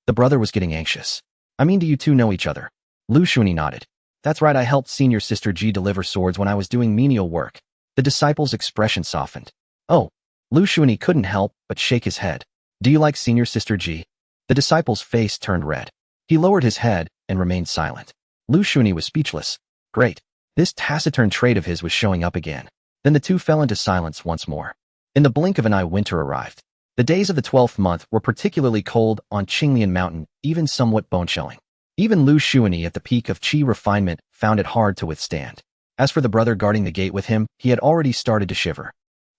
The brother was getting anxious. "I mean, do you two know each other?" Liu Shunyi nodded. "That's right, I helped senior sister Ji deliver swords when I was doing menial work." The disciple's expression softened. "Oh." Liu Shunyi couldn't help but shake his head. "Do you like senior sister Ji?" The disciple's face turned red. He lowered his head and remained silent. Liu Shunyi was speechless. Great. This taciturn trait of his was showing up again. Then the two fell into silence once more. In the blink of an eye, winter arrived. The days of the 12th month were particularly cold on Qinglian Mountain, even somewhat bone-chilling. Even Liu Shunyi at the peak of qi refinement found it hard to withstand. As for the brother guarding the gate with him, he had already started to shiver.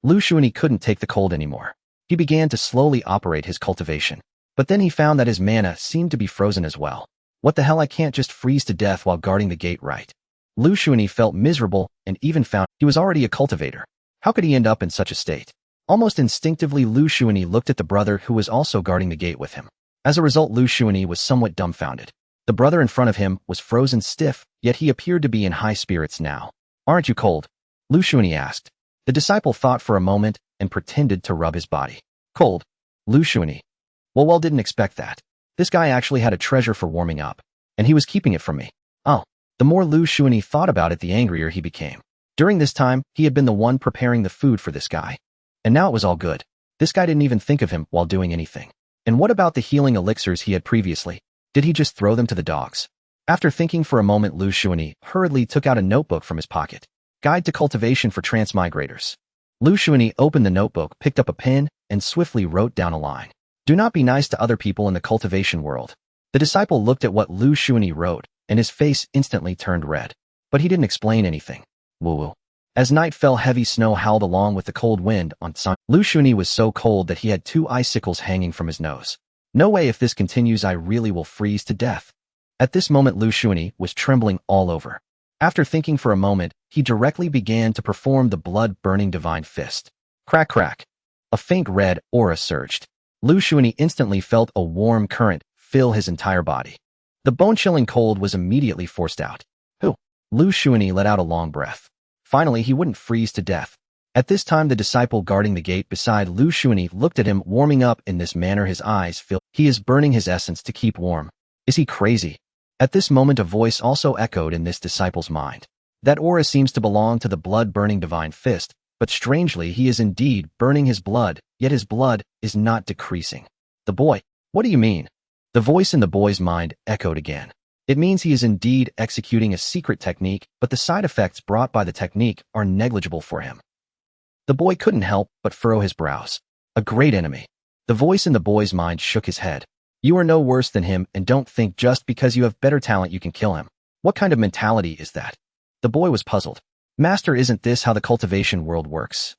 Liu Shunyi couldn't take the cold anymore. He began to slowly operate his cultivation. But then he found that his mana seemed to be frozen as well. What the hell, I can't just freeze to death while guarding the gate, right? Liu Shunyi felt miserable and even found he was already a cultivator. How could he end up in such a state? Almost instinctively, Liu Shunyi looked at the brother who was also guarding the gate with him. As a result, Liu Shunyi was somewhat dumbfounded. The brother in front of him was frozen stiff, yet he appeared to be in high spirits now. "Aren't you cold?" Liu Shunyi asked. The disciple thought for a moment and pretended to rub his body. "Cold?" Liu Shunyi. Well, didn't expect that. This guy actually had a treasure for warming up, and he was keeping it from me. Oh. The more Liu Shunyi thought about it, the angrier he became. During this time, he had been the one preparing the food for this guy. And now it was all good. This guy didn't even think of him while doing anything. And what about the healing elixirs he had previously? Did he just throw them to the dogs? After thinking for a moment, Liu Shunyi hurriedly took out a notebook from his pocket. Guide to Cultivation for Transmigrators. Liu Shunyi opened the notebook, picked up a pen, and swiftly wrote down a line. "Do not be nice to other people in the cultivation world." The disciple looked at what Liu Shunyi wrote, and his face instantly turned red. But he didn't explain anything. Woo-woo. As night fell, heavy snow howled along with the cold wind on sun. Liu Shunyi was so cold that he had 2 icicles hanging from his nose. "No way, if this continues I really will freeze to death." At this moment, Liu Shunyi was trembling all over. After thinking for a moment, he directly began to perform the blood-burning divine fist. Crack crack. A faint red aura surged. Liu Shunyi instantly felt a warm current fill his entire body. The bone-chilling cold was immediately forced out. Whew. Liu Shunyi let out a long breath. Finally, he wouldn't freeze to death. At this time, the disciple guarding the gate beside Liu Shunyi looked at him, warming up in this manner. His eyes filled. He is burning his essence to keep warm. Is he crazy? At this moment, a voice also echoed in this disciple's mind. That aura seems to belong to the blood-burning divine fist, but strangely, he is indeed burning his blood, yet his blood is not decreasing. The boy. What do you mean? The voice in the boy's mind echoed again. It means he is indeed executing a secret technique, but the side effects brought by the technique are negligible for him. The boy couldn't help but furrow his brows. A great enemy. The voice in the boy's mind shook his head. You are no worse than him, and don't think just because you have better talent you can kill him. What kind of mentality is that? The boy was puzzled. Master, isn't this how the cultivation world works?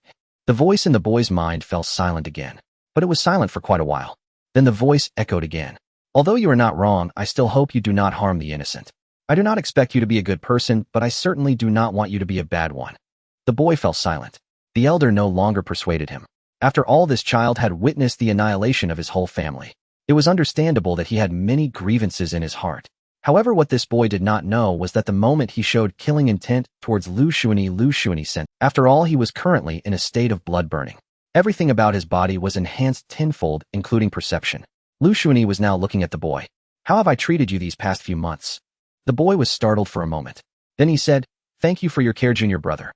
The voice in the boy's mind fell silent again. But it was silent for quite a while. Then the voice echoed again. Although you are not wrong, I still hope you do not harm the innocent. I do not expect you to be a good person, but I certainly do not want you to be a bad one. The boy fell silent. The elder no longer persuaded him. After all, this child had witnessed the annihilation of his whole family. It was understandable that he had many grievances in his heart. However, what this boy did not know was that the moment he showed killing intent towards Liu Shunyi sent. After all, he was currently in a state of blood burning. Everything about his body was enhanced tenfold, including perception. Liu Shunyi was now looking at the boy. How have I treated you these past few months? The boy was startled for a moment. Then he said, Thank you for your care, junior brother.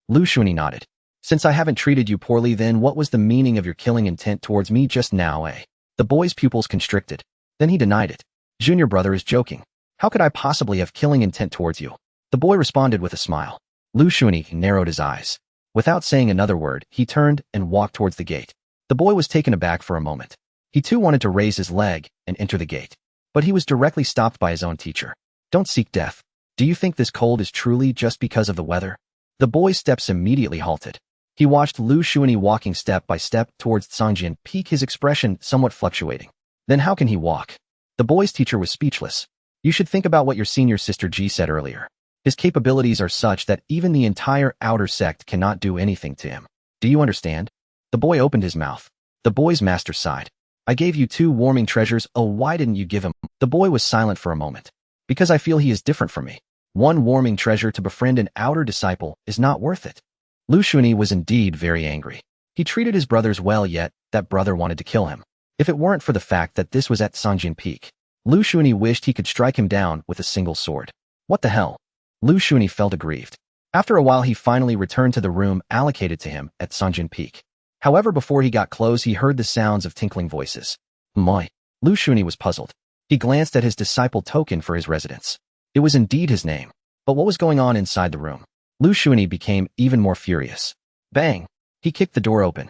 Liu Shunyi nodded. Since I haven't treated you poorly, then what was the meaning of your killing intent towards me just now, eh? The boy's pupils constricted. Then he denied it. Junior brother is joking. How could I possibly have killing intent towards you? The boy responded with a smile. Liu Shunyi narrowed his eyes. Without saying another word, he turned and walked towards the gate. The boy was taken aback for a moment. He too wanted to raise his leg and enter the gate. But he was directly stopped by his own teacher. Don't seek death. Do you think this cold is truly just because of the weather? The boy's steps immediately halted. He watched Liu Shunyi walking step by step towards Sanjian Peak, his expression somewhat fluctuating. Then how can he walk? The boy's teacher was speechless. You should think about what your senior sister Ji said earlier. His capabilities are such that even the entire outer sect cannot do anything to him. Do you understand? The boy opened his mouth. The boy's master sighed. I gave you 2 warming treasures, oh why didn't you give him? The boy was silent for a moment. Because I feel he is different from me. 1 warming treasure to befriend an outer disciple is not worth it. Liu Shunyi was indeed very angry. He treated his brothers well, yet that brother wanted to kill him. If it weren't for the fact that this was at Sanjian Peak, Liu Shunyi wished he could strike him down with a single sword. What the hell? Liu Shunyi felt aggrieved. After a while he finally returned to the room allocated to him at Sanjian Peak. However, before he got close he heard the sounds of tinkling voices. Moi. Liu Shunyi was puzzled. He glanced at his disciple token for his residence. It was indeed his name. But what was going on inside the room? Liu Shunyi became even more furious. Bang! He kicked the door open.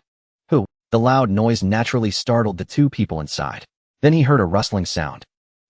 Who? The loud noise naturally startled the 2 people inside. Then he heard a rustling sound.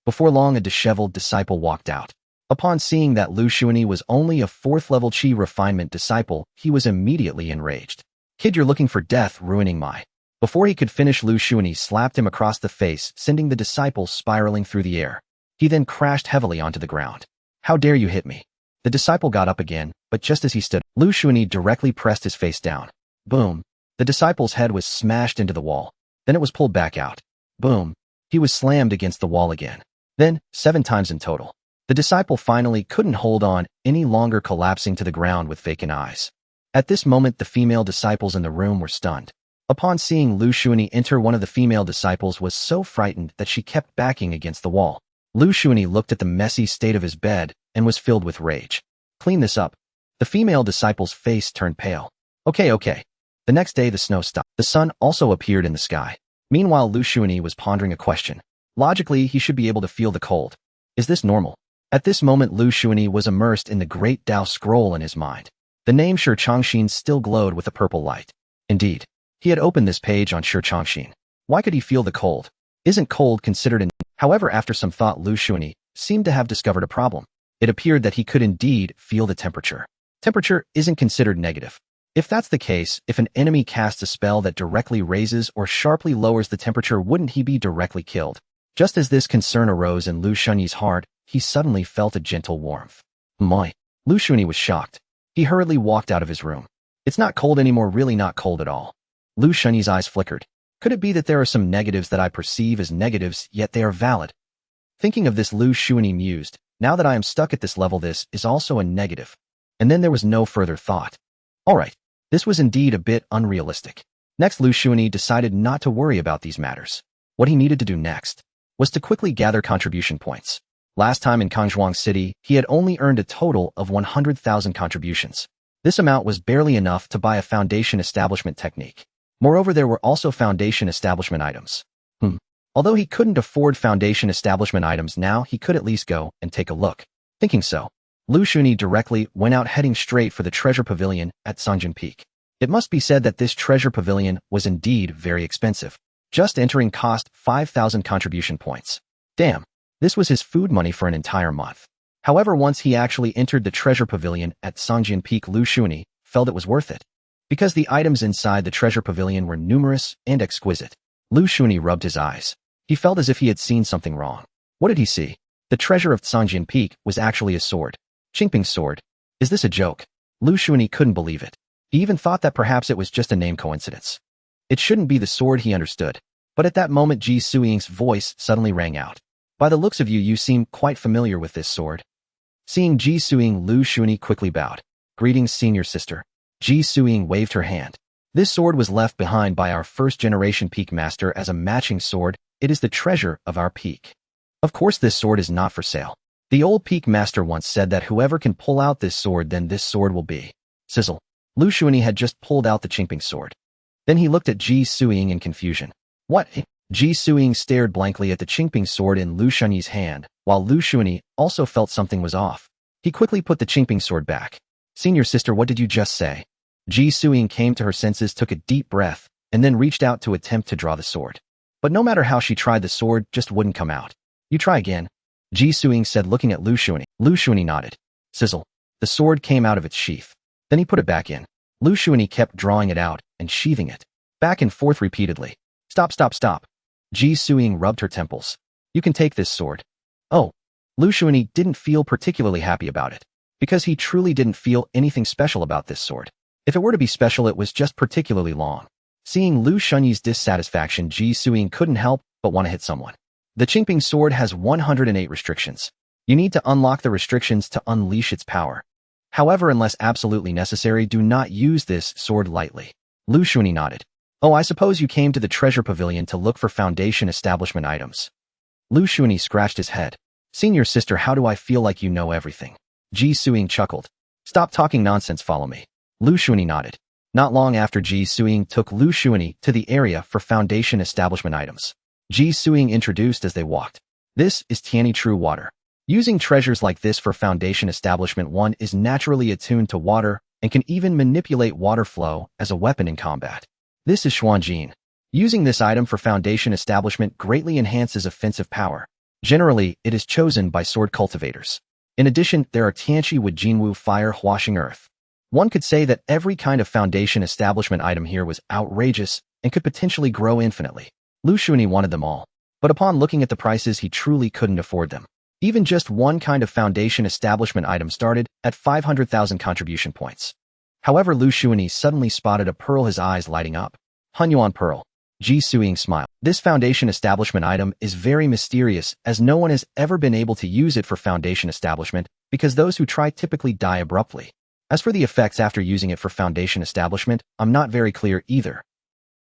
Before long a disheveled disciple walked out. Upon seeing that Liu Shunyi was only a 4th-level Qi refinement disciple, he was immediately enraged. Kid, you're looking for death, ruining my... Before he could finish, Liu Shunyi slapped him across the face, sending the disciple spiraling through the air. He then crashed heavily onto the ground. How dare you hit me? The disciple got up again, but just as he stood, Liu Shunyi directly pressed his face down. Boom. The disciple's head was smashed into the wall. Then it was pulled back out. Boom. He was slammed against the wall again. Then, 7 times in total. The disciple finally couldn't hold on any longer, collapsing to the ground with vacant eyes. At this moment the female disciples in the room were stunned. Upon seeing Liu Shunyi enter, one of the female disciples was so frightened that she kept backing against the wall. Liu Shunyi looked at the messy state of his bed and was filled with rage. Clean this up. The female disciple's face turned pale. Okay. The next day the snow stopped. The sun also appeared in the sky. Meanwhile Liu Shunyi was pondering a question. Logically he should be able to feel the cold. Is this normal? At this moment Liu Shunyi was immersed in the Great Dao scroll in his mind. The name Shi Changxin still glowed with a purple light. Indeed, he had opened this page on Shi Changxin. Why could he feel the cold? Isn't cold considered an... However, after some thought, Liu Shunyi seemed to have discovered a problem. It appeared that he could indeed feel the temperature. Temperature isn't considered negative. If that's the case, if an enemy casts a spell that directly raises or sharply lowers the temperature, wouldn't he be directly killed? Just as this concern arose in Liu Shunyi's heart, he suddenly felt a gentle warmth. My! Liu Shunyi was shocked. He hurriedly walked out of his room. It's not cold anymore, really not cold at all. Liu Shunyi's eyes flickered. Could it be that there are some negatives that I perceive as negatives, yet they are valid? Thinking of this, Liu Shunyi mused, now that I am stuck at this level, this is also a negative. And then there was no further thought. Alright, this was indeed a bit unrealistic. Next, Liu Shunyi decided not to worry about these matters. What he needed to do next was to quickly gather contribution points. Last time in Kangzhuang City, he had only earned a total of 100,000 contributions. This amount was barely enough to buy a foundation establishment technique. Moreover, there were also foundation establishment items. Although he couldn't afford foundation establishment items now, he could at least go and take a look. Thinking so, Liu Shunyi directly went out, heading straight for the treasure pavilion at Sanjian Peak. It must be said that this treasure pavilion was indeed very expensive. Just entering cost 5,000 contribution points. Damn. This was his food money for an entire month. However, once he actually entered the treasure pavilion at Sanjian Peak, Liu Shunyi felt it was worth it. Because the items inside the treasure pavilion were numerous and exquisite. Liu Shunyi rubbed his eyes. He felt as if he had seen something wrong. What did he see? The treasure of Sanjian Peak was actually a sword. Qingping's sword. Is this a joke? Liu Shunyi couldn't believe it. He even thought that perhaps it was just a name coincidence. It shouldn't be the sword, he understood. But at that moment Ji Suying's voice suddenly rang out. By the looks of you, you seem quite familiar with this sword. Seeing Ji Suying, Liu Shunyi quickly bowed. Greetings, senior sister. Ji Suying waved her hand. This sword was left behind by our first-generation peak master as a matching sword. It is the treasure of our peak. Of course, this sword is not for sale. The old peak master once said that whoever can pull out this sword, then this sword will be. Sizzle. Liu Shunyi had just pulled out the Qingping sword. Then he looked at Ji Suying in confusion. What? Ji Suying stared blankly at the Qingping sword in Liu Shunyi's hand, while Liu Shunyi also felt something was off. He quickly put the Qingping sword back. Senior sister, what did you just say? Ji Suying came to her senses, took a deep breath, and then reached out to attempt to draw the sword. But no matter how she tried, the sword just wouldn't come out. You try again, Ji Suing said, looking at Liu Shunyi. Liu Shunyi nodded. Sizzle. The sword came out of its sheath. Then he put it back in. Liu Shunyi kept drawing it out and sheathing it, back and forth repeatedly. Stop, stop, stop. Ji Suing rubbed her temples. You can take this sword. Oh. Liu Shunyi didn't feel particularly happy about it, because he truly didn't feel anything special about this sword. If it were to be special, it was just particularly long. Seeing Liu Shunyi's dissatisfaction, Ji Suing couldn't help but want to hit someone. The Qingping sword has 108 restrictions. You need to unlock the restrictions to unleash its power. However, unless absolutely necessary, do not use this sword lightly. Liu Shunyi nodded. Oh, I suppose you came to the treasure pavilion to look for Foundation establishment items. Liu Shunyi scratched his head. Senior sister, how do I feel like you know everything? Ji Suing chuckled. Stop talking nonsense, follow me. Liu Shunyi nodded. Not long after, Ji Suing took Liu Shunyi to the area for Foundation establishment items. Ji Suing introduced as they walked. This is Tianyi True Water. Using treasures like this for Foundation establishment, one is naturally attuned to water and can even manipulate water flow as a weapon in combat. This is Xuanjin. Using this item for Foundation establishment greatly enhances offensive power. Generally, it is chosen by sword cultivators. In addition, there are Tianqi with Jinwu fire washing earth. One could say that every kind of Foundation establishment item here was outrageous and could potentially grow infinitely. Liu Shunyi wanted them all, but upon looking at the prices, he truly couldn't afford them. Even just one kind of Foundation establishment item started at 500,000 contribution points. However, Liu Shunyi suddenly spotted a pearl, his eyes lighting up. Hunyuan pearl. Ji Suing smiled. This Foundation establishment item is very mysterious, as no one has ever been able to use it for Foundation establishment, because those who try typically die abruptly. As for the effects after using it for Foundation establishment, I'm not very clear either.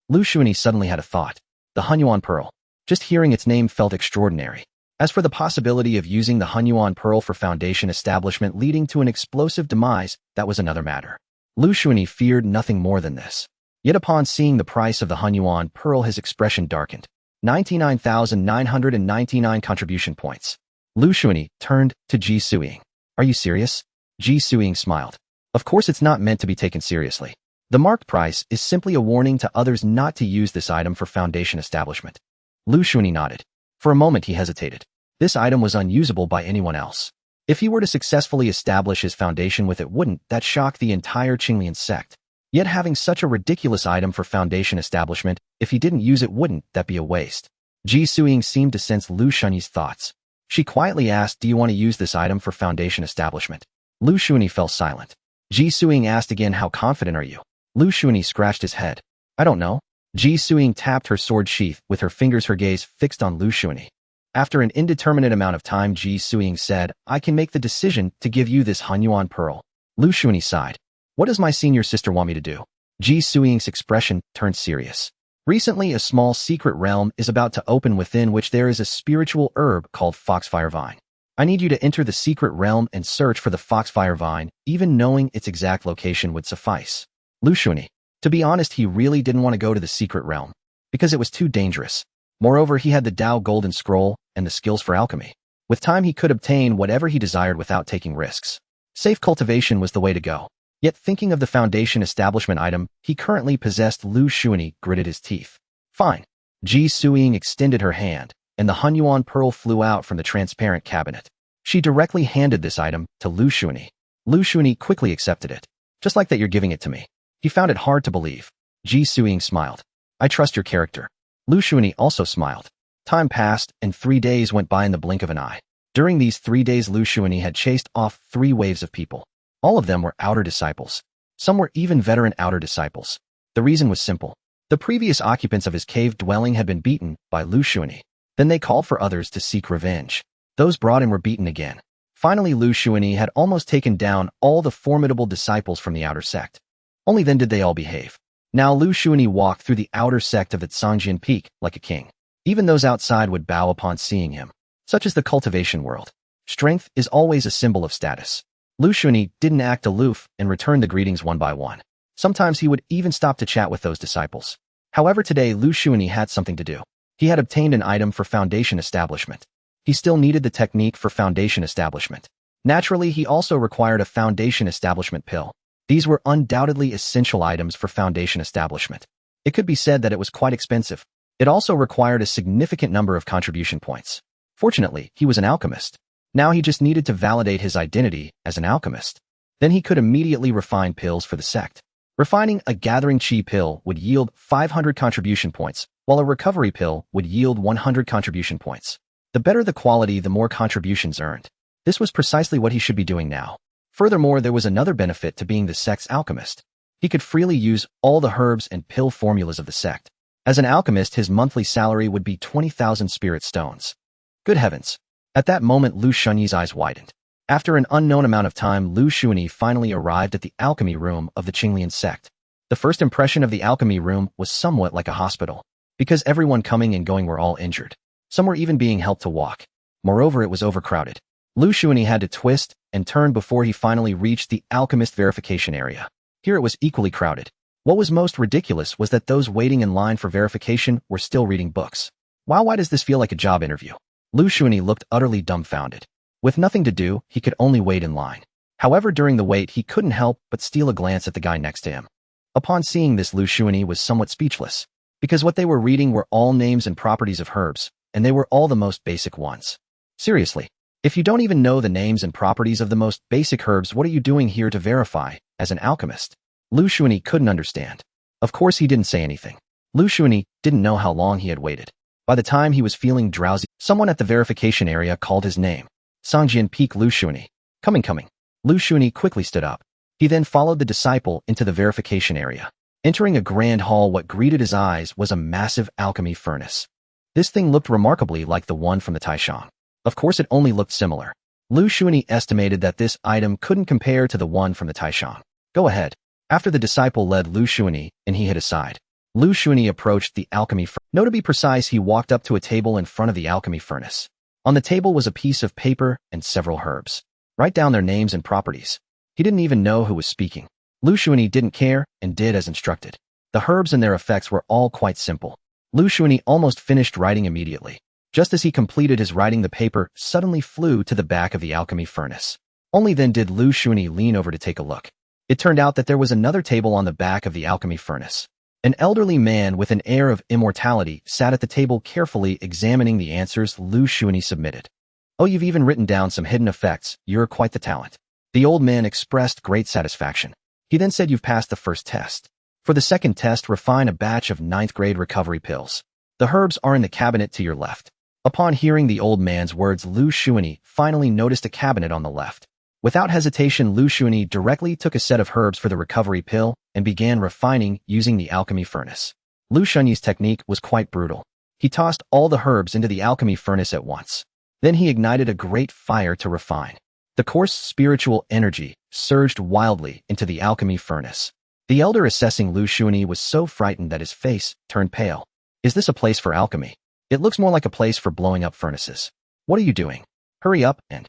Liu Shunyi suddenly had a thought. The Hunyuan pearl. Just hearing its name felt extraordinary. As for the possibility of using the Hunyuan pearl for Foundation establishment leading to an explosive demise, that was another matter. Liu Shunyi feared nothing more than this. Yet upon seeing the price of the Hunyuan pearl, his expression darkened. 99,999 contribution points. Liu Shunyi turned to Ji Suing. Are you serious? Ji Suing smiled. Of course, it's not meant to be taken seriously. The marked price is simply a warning to others not to use this item for Foundation establishment. Liu Shunyi nodded. For a moment he hesitated. This item was unusable by anyone else. If he were to successfully establish his foundation with it, wouldn't that shock the entire Qinglian sect? Yet having such a ridiculous item for Foundation establishment, if he didn't use it, wouldn't that be a waste? Ji Suing seemed to sense Liu Shunyi's thoughts. She quietly asked, do you want to use this item for Foundation establishment? Liu Shunyi fell silent. Ji Suing asked again, how confident are you? Liu Shunyi scratched his head. I don't know. Ji Suing tapped her sword sheath with her fingers, her gaze fixed on Liu Shunyi. After an indeterminate amount of time, Ji Suing said, I can make the decision to give you this Hunyuan pearl. Liu Shunyi sighed. What does my senior sister want me to do? Ji Suing's expression turned serious. Recently, a small secret realm is about to open within which there is a spiritual herb called foxfire vine. I need you to enter the secret realm and search for the foxfire vine, even knowing its exact location would suffice. Liu Shunyi. To be honest, he really didn't want to go to the secret realm, because it was too dangerous. Moreover, he had the Dao Golden Scroll and the skills for alchemy. With time, he could obtain whatever he desired without taking risks. Safe cultivation was the way to go. Yet thinking of the Foundation establishment item he currently possessed, Liu Shunyi gritted his teeth. Fine. Ji Suing extended her hand, and the Hunyuan pearl flew out from the transparent cabinet. She directly handed this item to Liu Shunyi. Liu Shunyi quickly accepted it. Just like that, you're giving it to me. He found it hard to believe. Ji Suing smiled. I trust your character. Liu Shunyi also smiled. Time passed, and 3 days went by in the blink of an eye. During these 3 days, Liu Shunyi had chased off 3 waves of people. All of them were outer disciples. Some were even veteran outer disciples. The reason was simple. The previous occupants of his cave dwelling had been beaten by Liu Shunyi. Then they called for others to seek revenge. Those brought in were beaten again. Finally, Liu Shunyi had almost taken down all the formidable disciples from the outer sect. Only then did they all behave. Now Liu Shunyi walked through the outer sect of the Cangjin Peak like a king. Even those outside would bow upon seeing him. Such is the cultivation world. Strength is always a symbol of status. Liu Shunyi didn't act aloof and returned the greetings one by one. Sometimes he would even stop to chat with those disciples. However, today Liu Shunyi had something to do. He had obtained an item for Foundation establishment. He still needed the technique for Foundation establishment. Naturally, he also required a Foundation establishment pill. These were undoubtedly essential items for Foundation establishment. It could be said that it was quite expensive. It also required a significant number of contribution points. Fortunately, he was an alchemist. Now he just needed to validate his identity as an alchemist. Then he could immediately refine pills for the sect. Refining a gathering chi pill would yield 500 contribution points, while a recovery pill would yield 100 contribution points. The better the quality, the more contributions earned. This was precisely what he should be doing now. Furthermore, there was another benefit to being the sect's alchemist. He could freely use all the herbs and pill formulas of the sect. As an alchemist, his monthly salary would be 20,000 spirit stones. Good heavens! At that moment, Liu Shunyi's eyes widened. After an unknown amount of time, Liu Shunyi finally arrived at the alchemy room of the Qinglian sect. The first impression of the alchemy room was somewhat like a hospital, because everyone coming and going were all injured. Some were even being helped to walk. Moreover, it was overcrowded. Liu Shunyi had to twist and turn before he finally reached the alchemist verification area. Here it was equally crowded. What was most ridiculous was that those waiting in line for verification were still reading books. Wow, why does this feel like a job interview? Liu Shunyi looked utterly dumbfounded. With nothing to do, he could only wait in line. However, during the wait, he couldn't help but steal a glance at the guy next to him. Upon seeing this, Liu Shunyi was somewhat speechless, because what they were reading were all names and properties of herbs, and they were all the most basic ones. Seriously, if you don't even know the names and properties of the most basic herbs, what are you doing here to verify as an alchemist? Liu Shunyi couldn't understand. Of course, he didn't say anything. Liu Shunyi didn't know how long he had waited. By the time he was feeling drowsy, someone at the verification area called his name. Songjian peeked Liu Shunyi. Coming. Liu Shunyi quickly stood up. He then followed the disciple into the verification area. Entering a grand hall, what greeted his eyes was a massive alchemy furnace. This thing looked remarkably like the one from the Taishang. Of course, it only looked similar. Liu Shunyi estimated that this item couldn't compare to the one from the Taishang. Go ahead. After the disciple led Liu Shunyi, and he hid aside, Liu Shunyi approached the alchemy furnace. No, to be precise, he walked up to a table in front of the alchemy furnace. On the table was a piece of paper and several herbs. Write down their names and properties. He didn't even know who was speaking. Liu Shunyi didn't care and did as instructed. The herbs and their effects were all quite simple. Liu Shunyi almost finished writing immediately. Just as he completed his writing, the paper suddenly flew to the back of the alchemy furnace. Only then did Liu Shunyi lean over to take a look. It turned out that there was another table on the back of the alchemy furnace. An elderly man with an air of immortality sat at the table carefully examining the answers Liu Shunyi submitted. Oh, you've even written down some hidden effects. You're quite the talent. The old man expressed great satisfaction. He then said, you've passed the first test. For the second test, refine a batch of 9th grade recovery pills. The herbs are in the cabinet to your left. Upon hearing the old man's words, Liu Shunyi finally noticed a cabinet on the left. Without hesitation, Liu Shunyi directly took a set of herbs for the recovery pill and began refining using the alchemy furnace. Liu Shunyi's technique was quite brutal. He tossed all the herbs into the alchemy furnace at once. Then he ignited a great fire to refine. The coarse spiritual energy surged wildly into the alchemy furnace. The elder assessing Liu Shunyi was so frightened that his face turned pale. Is this a place for alchemy? It looks more like a place for blowing up furnaces. What are you doing? Hurry up and...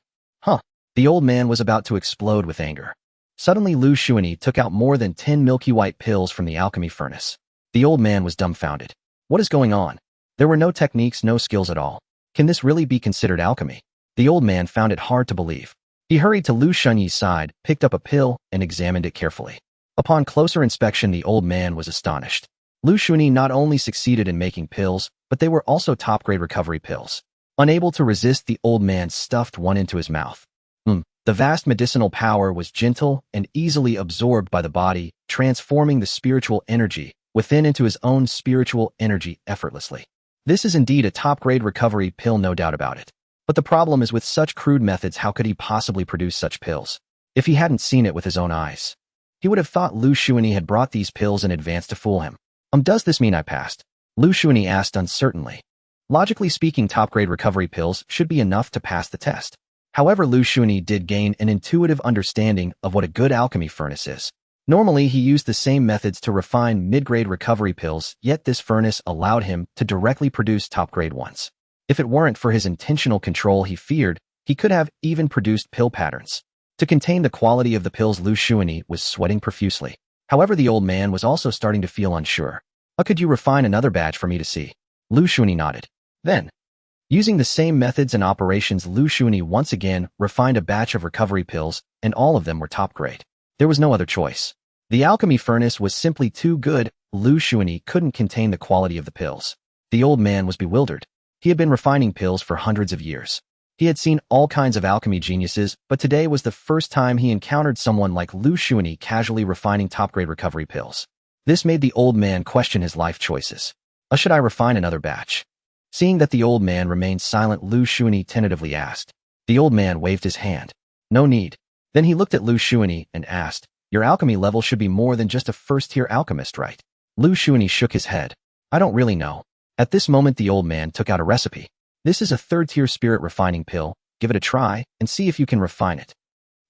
The old man was about to explode with anger. Suddenly, Liu Shunyi took out more than 10 milky white pills from the alchemy furnace. The old man was dumbfounded. What is going on? There were no techniques, no skills at all. Can this really be considered alchemy? The old man found it hard to believe. He hurried to Liu Shunyi's side, picked up a pill, and examined it carefully. Upon closer inspection, the old man was astonished. Liu Shunyi not only succeeded in making pills, but they were also top-grade recovery pills. Unable to resist, the old man stuffed one into his mouth. The vast medicinal power was gentle and easily absorbed by the body, transforming the spiritual energy within into his own spiritual energy effortlessly. This is indeed a top-grade recovery pill, no doubt about it. But the problem is, with such crude methods, how could he possibly produce such pills? If he hadn't seen it with his own eyes, he would have thought Liu Shunyi had brought these pills in advance to fool him. Does this mean I passed? Liu Shunyi asked uncertainly. Logically speaking, top-grade recovery pills should be enough to pass the test. However, Liu Shunyi did gain an intuitive understanding of what a good alchemy furnace is. Normally, he used the same methods to refine mid-grade recovery pills, yet this furnace allowed him to directly produce top-grade ones. If it weren't for his intentional control, he feared he could have even produced pill patterns. To contain the quality of the pills, Liu Shunyi was sweating profusely. However, the old man was also starting to feel unsure. Could you refine another batch for me to see? Liu Shunyi nodded. Then, using the same methods and operations, Liu Shunyi once again refined a batch of recovery pills, and all of them were top grade. There was no other choice. The alchemy furnace was simply too good. Liu Shunyi couldn't contain the quality of the pills. The old man was bewildered. He had been refining pills for hundreds of years. He had seen all kinds of alchemy geniuses, but today was the first time he encountered someone like Liu Shunyi casually refining top-grade recovery pills. This made the old man question his life choices. Should I refine another batch? Seeing that the old man remained silent, Liu Shunyi tentatively asked. The old man waved his hand. No need. Then he looked at Liu Shunyi and asked, your alchemy level should be more than just a first-tier alchemist, right? Liu Shunyi shook his head. I don't really know. At this moment, the old man took out a recipe. This is a third-tier spirit refining pill. Give it a try and see if you can refine it.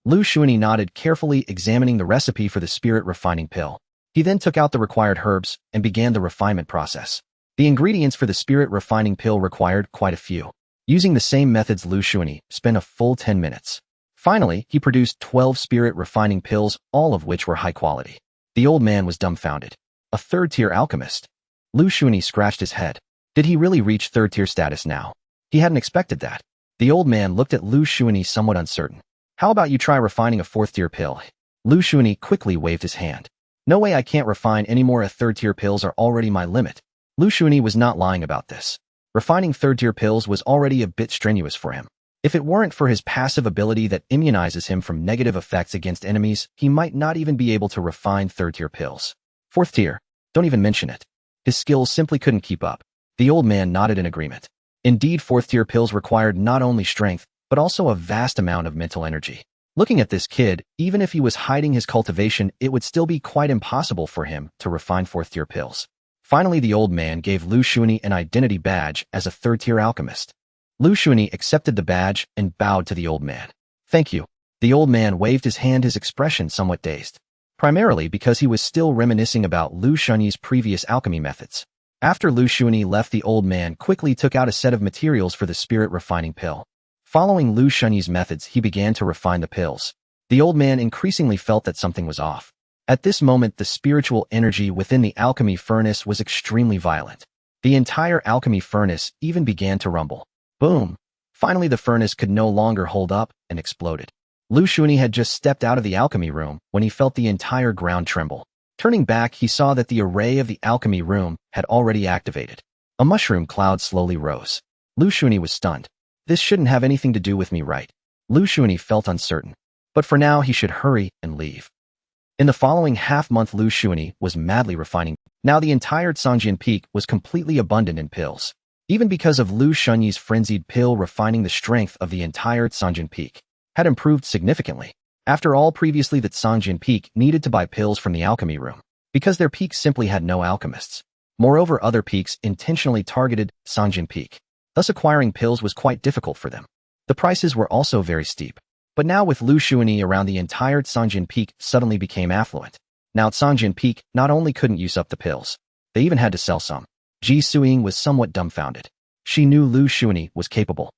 Liu Shunyi nodded, carefully examining the recipe for the spirit refining pill. He then took out the required herbs and began the refinement process. The ingredients for the spirit refining pill required quite a few. Using the same methods, Liu Shunyi spent a full 10 minutes. Finally, he produced 12 spirit refining pills, all of which were high quality. The old man was dumbfounded. A third-tier alchemist? Liu Shunyi scratched his head. Did he really reach third-tier status now? He hadn't expected that. The old man looked at Liu Shunyi somewhat uncertain. How about you try refining a fourth-tier pill? Liu Shunyi quickly waved his hand. No way, I can't refine any more. Third-tier pills are already my limit. Liu Shunyi was not lying about this. Refining third-tier pills was already a bit strenuous for him. If it weren't for his passive ability that immunizes him from negative effects against enemies, he might not even be able to refine third-tier pills. Fourth tier? Don't even mention it. His skills simply couldn't keep up. The old man nodded in agreement. Indeed, fourth-tier pills required not only strength, but also a vast amount of mental energy. Looking at this kid, even if he was hiding his cultivation, it would still be quite impossible for him to refine fourth-tier pills. Finally, the old man gave Liu Shunyi an identity badge as a third-tier alchemist. Liu Shunyi accepted the badge and bowed to the old man. Thank you. The old man waved his hand, his expression somewhat dazed. Primarily because he was still reminiscing about Liu Shunyi's previous alchemy methods. After Liu Shunyi left, the old man quickly took out a set of materials for the spirit refining pill. Following Liu Shunyi's methods, he began to refine the pills. The old man increasingly felt that something was off. At this moment, the spiritual energy within the alchemy furnace was extremely violent. The entire alchemy furnace even began to rumble. Boom! Finally, the furnace could no longer hold up and exploded. Liu Shunyi had just stepped out of the alchemy room when he felt the entire ground tremble. Turning back, he saw that the array of the alchemy room had already activated. A mushroom cloud slowly rose. Liu Shunyi was stunned. This shouldn't have anything to do with me, right? Liu Shunyi felt uncertain. But for now, he should hurry and leave. In the following half-month, Liu Shunyi was madly refining. Now the entire Zhongjian Peak was completely abundant in pills. Even because of Liu Shunyi's frenzied pill refining, the strength of the entire Zhongjian Peak had improved significantly. After all, previously the Zhongjian Peak needed to buy pills from the alchemy room, because their peak simply had no alchemists. Moreover, other peaks intentionally targeted Zhongjian Peak. Thus acquiring pills was quite difficult for them. The prices were also very steep. But now with Liu Shunyi around, the entire Zhongjian Peak suddenly became affluent. Now Zhongjian Peak not only couldn't use up the pills, they even had to sell some. Ji Suiying was somewhat dumbfounded. She knew Liu Shunyi was capable.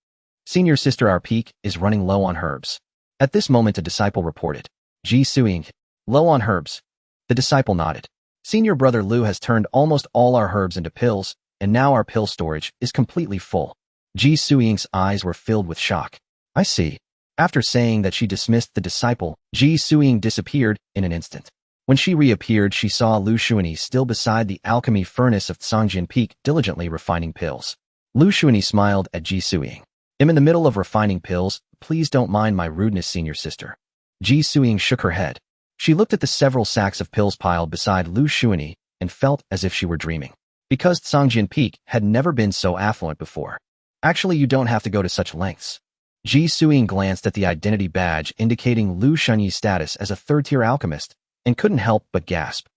Senior sister, our peak is running low on herbs. At this moment, a disciple reported. Ji Suiying, low on herbs. The disciple nodded. Senior brother Liu has turned almost all our herbs into pills, and now our pill storage is completely full. Ji Suiying's eyes were filled with shock. I see. After saying that, she dismissed the disciple. Ji Suiying disappeared in an instant. When she reappeared, she saw Liu Shunyi still beside the alchemy furnace of Zhongjian Peak, diligently refining pills. Liu Shunyi smiled at Ji Suiying. I'm in the middle of refining pills. Please don't mind my rudeness, senior sister. Ji Suiying shook her head. She looked at the several sacks of pills piled beside Liu Shunyi and felt as if she were dreaming. Because Zhongjian Peak had never been so affluent before. Actually, you don't have to go to such lengths. Ji Suiying glanced at the identity badge indicating Liu Shunyi's status as a third-tier alchemist and couldn't help but gasp.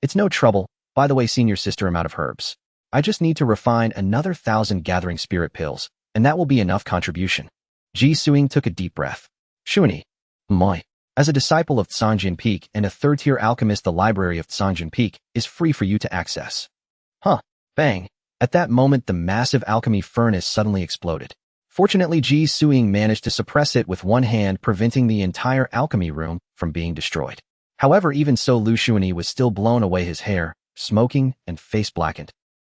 It's no trouble. By the way, senior sister, I'm out of herbs. I just need to refine another 1,000 gathering spirit pills, and that will be enough contribution. Ji Suiying took a deep breath. Shunyi. Moi. As a disciple of Zhongjian Peak and a third-tier alchemist, the library of Zhongjian Peak is free for you to access. Huh. Bang. At that moment, the massive alchemy furnace suddenly exploded. Fortunately, Ji Suiying managed to suppress it with one hand, preventing the entire alchemy room from being destroyed. However, even so, Liu Shunyi was still blown away, his hair, smoking, and face blackened.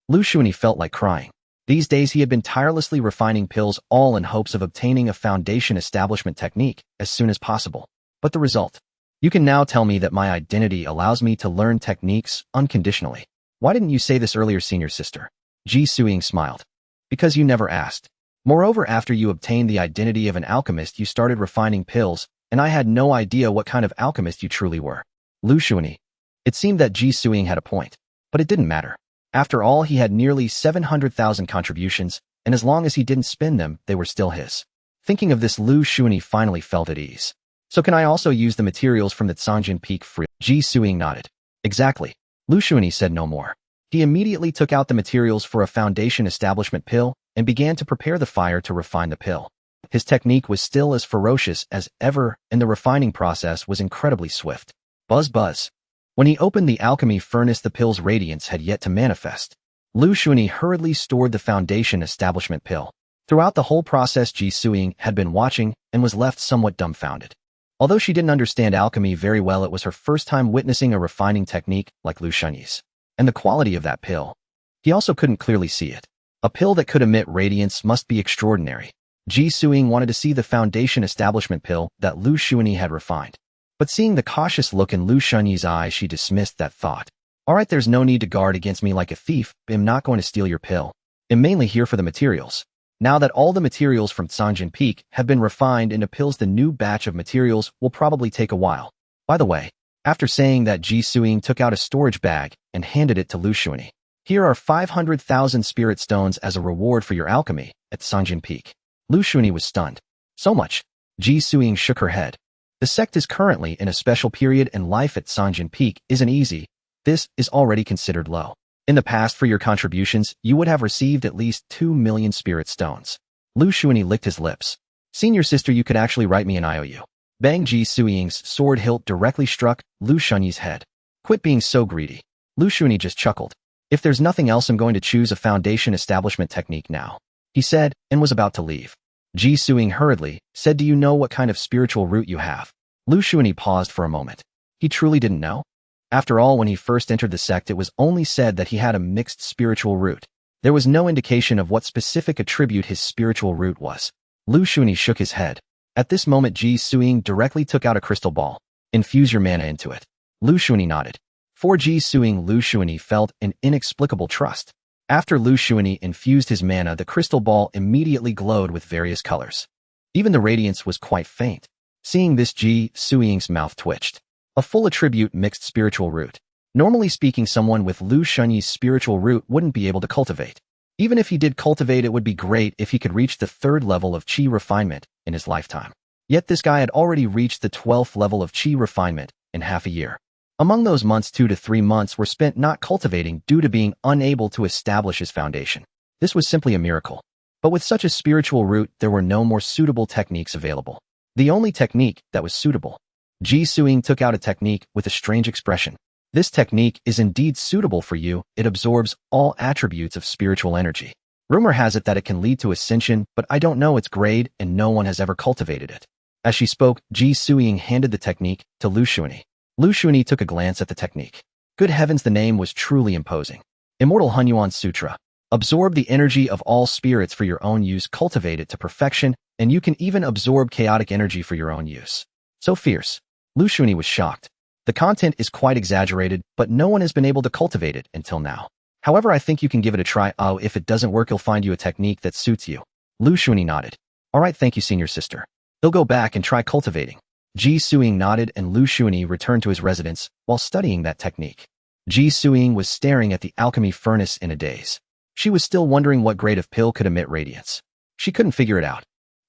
Liu Shunyi felt like crying. These days he had been tirelessly refining pills, all in hopes of obtaining a foundation establishment technique as soon as possible. But the result? You can now tell me that my identity allows me to learn techniques unconditionally. Why didn't you say this earlier, senior sister? Ji Suing smiled. Because you never asked. Moreover, after you obtained the identity of an alchemist, you started refining pills, and I had no idea what kind of alchemist you truly were. Liu Shunyi. It seemed that Ji Suing had a point, but it didn't matter. After all, he had nearly 700,000 contributions, and as long as he didn't spend them, they were still his. Thinking of this, Liu Shunyi finally felt at ease. So can I also use the materials from the Cangjin Peak free? Ji Suing nodded. Exactly. Liu Shunyi said no more. He immediately took out the materials for a foundation establishment pill and began to prepare the fire to refine the pill. His technique was still as ferocious as ever, and the refining process was incredibly swift. Buzz buzz. When he opened the alchemy furnace, the pill's radiance had yet to manifest. Liu Shunyi hurriedly stored the foundation establishment pill. Throughout the whole process, Ji Suing had been watching and was left somewhat dumbfounded. Although she didn't understand alchemy very well, it was her first time witnessing a refining technique like Liu Shunyi's. And the quality of that pill. He also couldn't clearly see it. A pill that could emit radiance must be extraordinary. Ji Suing wanted to see the foundation establishment pill that Liu Shunyi had refined. But seeing the cautious look in Liu Shunyi's eyes, she dismissed that thought. Alright, there's no need to guard against me like a thief. I'm not going to steal your pill. I'm mainly here for the materials. Now that all the materials from Cangjin Peak have been refined into pills, the new batch of materials will probably take a while. By the way, after saying that, Ji Suing took out a storage bag and handed it to Liu Shunyi. Here are 500,000 spirit stones as a reward for your alchemy at Cangjin Peak. Liu Shunyi was stunned. So much. Ji Suing shook her head. The sect is currently in a special period and life at Cangjin Peak isn't easy. This is already considered low. In the past, for your contributions, you would have received at least 2 million spirit stones. Liu Shunyi licked his lips. Senior sister, you could actually write me an IOU. Bang! Ji Suing's sword hilt directly struck Liu Shunyi's head. Quit being so greedy. Liu Shunyi just chuckled. If there's nothing else, I'm going to choose a foundation establishment technique now, he said, and was about to leave. Ji Suing hurriedly said, do you know what kind of spiritual root you have? Liu Shunyi paused for a moment. He truly didn't know. After all, when he first entered the sect, it was only said that he had a mixed spiritual root. There was no indication of what specific attribute his spiritual root was. Liu Shunyi shook his head. At this moment, Ji Suing directly took out a crystal ball. Infuse your mana into it. Liu Shunyi nodded. For Ji Suing, Liu Shunyi felt an inexplicable trust. After Liu Shunyi infused his mana, the crystal ball immediately glowed with various colors. Even the radiance was quite faint. Seeing this, Ji Suing's mouth twitched. A full attribute mixed spiritual root. Normally speaking, someone with Liu Shunyi's spiritual root wouldn't be able to cultivate. Even if he did cultivate, it would be great if he could reach the 3rd level of Qi refinement in his lifetime. Yet this guy had already reached the 12th level of Qi refinement in half a year. Among those months, 2 to 3 months were spent not cultivating due to being unable to establish his foundation. This was simply a miracle. But with such a spiritual root, there were no more suitable techniques available. The only technique that was suitable. Ji Suing took out a technique with a strange expression. This technique is indeed suitable for you. It absorbs all attributes of spiritual energy. Rumor has it that it can lead to ascension, but I don't know its grade and no one has ever cultivated it. As she spoke, Ji Suing handed the technique to Liu Shunyi. Liu Shunyi took a glance at the technique. Good heavens, the name was truly imposing. Immortal Hunyuan Sutra. Absorb the energy of all spirits for your own use, cultivate it to perfection, and you can even absorb chaotic energy for your own use. So fierce. Liu Shunyi was shocked. The content is quite exaggerated, but no one has been able to cultivate it until now. However, I think you can give it a try. Oh, if it doesn't work, you'll find you a technique that suits you. Liu Shunyi nodded. Alright, thank you, senior sister. He'll go back and try cultivating. Ji Suing nodded and Liu Shunyi returned to his residence while studying that technique. Ji Suing was staring at the alchemy furnace in a daze. She was still wondering what grade of pill could emit radiance. She couldn't figure it out.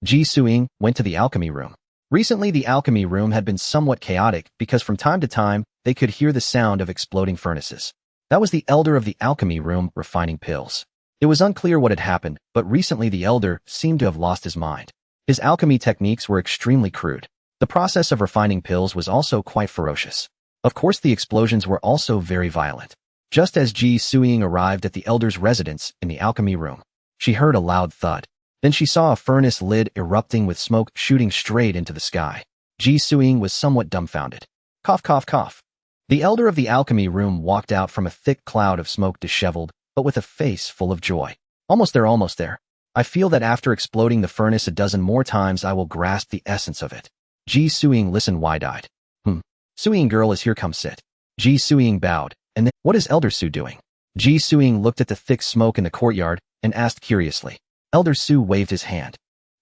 Ji Suing went to the alchemy room. Recently, the alchemy room had been somewhat chaotic because from time to time, they could hear the sound of exploding furnaces. That was the elder of the alchemy room refining pills. It was unclear what had happened, but recently the elder seemed to have lost his mind. His alchemy techniques were extremely crude. The process of refining pills was also quite ferocious. Of course, the explosions were also very violent. Just as Ji Suing arrived at the elder's residence in the alchemy room, she heard a loud thud. Then she saw a furnace lid erupting with smoke shooting straight into the sky. Ji Suing was somewhat dumbfounded. Cough, cough, cough. The elder of the alchemy room walked out from a thick cloud of smoke, disheveled, but with a face full of joy. Almost there, almost there. I feel that after exploding the furnace a dozen more times, I will grasp the essence of it. Ji Suing listened wide-eyed. Suing girl is here, come sit. Ji Suing bowed, and then, what is Elder Su doing? Ji Suing looked at the thick smoke in the courtyard and asked curiously. Elder Su waved his hand.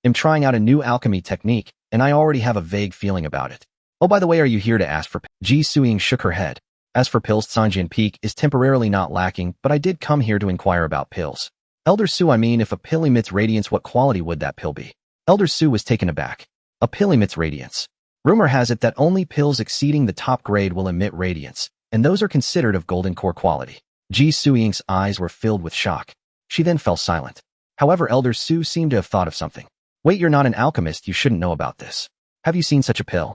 I'm trying out a new alchemy technique, and I already have a vague feeling about it. Oh, by the way, are you here to ask for pills? Ji Suing shook her head. As for pills, Sanjian Peak is temporarily not lacking, but I did come here to inquire about pills. Elder Su, I mean, if a pill emits radiance, what quality would that pill be? Elder Su was taken aback. A pill emits radiance. Rumor has it that only pills exceeding the top grade will emit radiance, and those are considered of golden core quality. Ji Suing's eyes were filled with shock. She then fell silent. However, Elder Su seemed to have thought of something. Wait, you're not an alchemist, you shouldn't know about this. Have you seen such a pill?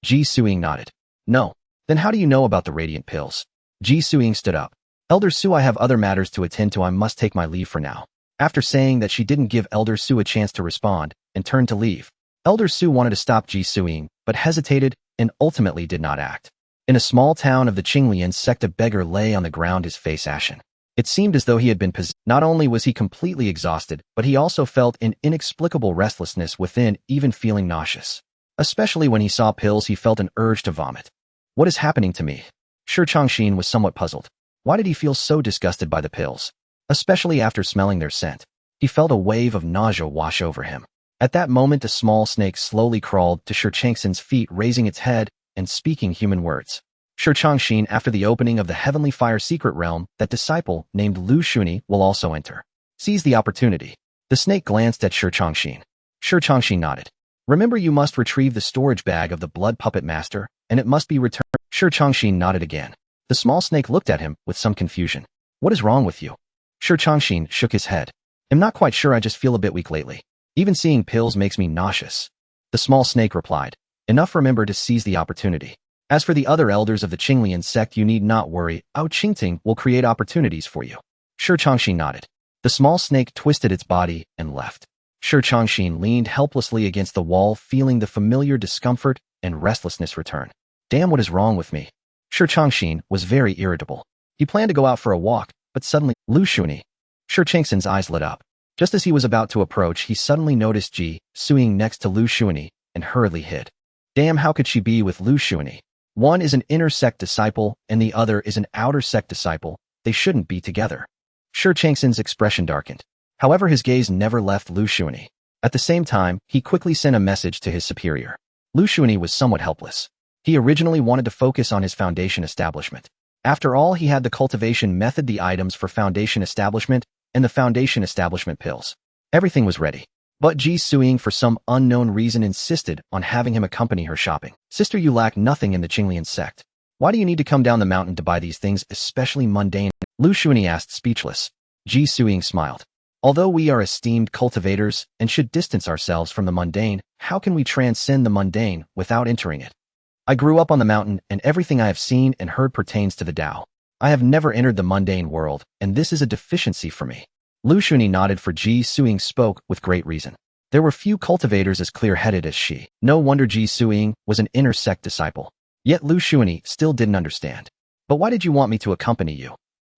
Ji Suing nodded. No. Then how do you know about the radiant pills? Ji Suing stood up. Elder Su, I have other matters to attend to, I must take my leave for now. After saying that, she didn't give Elder Su a chance to respond, and turned to leave. Elder Su wanted to stop Ji Suing, but hesitated, and ultimately did not act. In a small town of the Qinglian sect, a beggar lay on the ground, his face ashen. It seemed as though he had been possessed. Not only was he completely exhausted, but he also felt an inexplicable restlessness within, even feeling nauseous. Especially when he saw pills, he felt an urge to vomit. What is happening to me? Shi Changxin was somewhat puzzled. Why did he feel so disgusted by the pills? Especially after smelling their scent. He felt a wave of nausea wash over him. At that moment, a small snake slowly crawled to Shi Changxin's feet, raising its head and speaking human words. Shi Changxin, after the opening of the Heavenly Fire secret realm, that disciple named Liu Shunyi will also enter. Seize the opportunity. The snake glanced at Shi Changxin. Shi Changxin nodded. Remember, you must retrieve the storage bag of the blood puppet master, and it must be returned. Shi Changxin nodded again. The small snake looked at him with some confusion. What is wrong with you? Shi Changxin shook his head. I'm not quite sure, I just feel a bit weak lately. Even seeing pills makes me nauseous. The small snake replied. Enough, remember to seize the opportunity. As for the other elders of the Qinglian sect, you need not worry, Ao Qingting will create opportunities for you. Shi Changxin nodded. The small snake twisted its body and left. Shi Changxin leaned helplessly against the wall, feeling the familiar discomfort and restlessness return. Damn, what is wrong with me? Shi Changxin was very irritable. He planned to go out for a walk, but suddenly, Liu Shunyi. Shi Changxin's eyes lit up. Just as he was about to approach, he suddenly noticed Ji Suing next to Liu Shunyi and hurriedly hid. Damn, how could she be with Liu Shunyi? One is an inner sect disciple, and the other is an outer sect disciple. They shouldn't be together. Shi Changxin's expression darkened. However, his gaze never left Liu Shunyi. At the same time, he quickly sent a message to his superior. Liu Shunyi was somewhat helpless. He originally wanted to focus on his foundation establishment. After all, he had the cultivation method, the items for foundation establishment, and the foundation establishment pills. Everything was ready. But Ji Suing, for some unknown reason, insisted on having him accompany her shopping. Sister, you lack nothing in the Qinglian sect. Why do you need to come down the mountain to buy these things, especially mundane? Liu Shunyi asked, speechless. Ji Suing smiled. Although we are esteemed cultivators and should distance ourselves from the mundane, how can we transcend the mundane without entering it? I grew up on the mountain, and everything I have seen and heard pertains to the Dao. I have never entered the mundane world, and this is a deficiency for me. Liu Shunyi nodded, for Ji Suing spoke with great reason. There were few cultivators as clear-headed as she. No wonder Ji Suing was an inner sect disciple. Yet Liu Shunyi still didn't understand. But why did you want me to accompany you?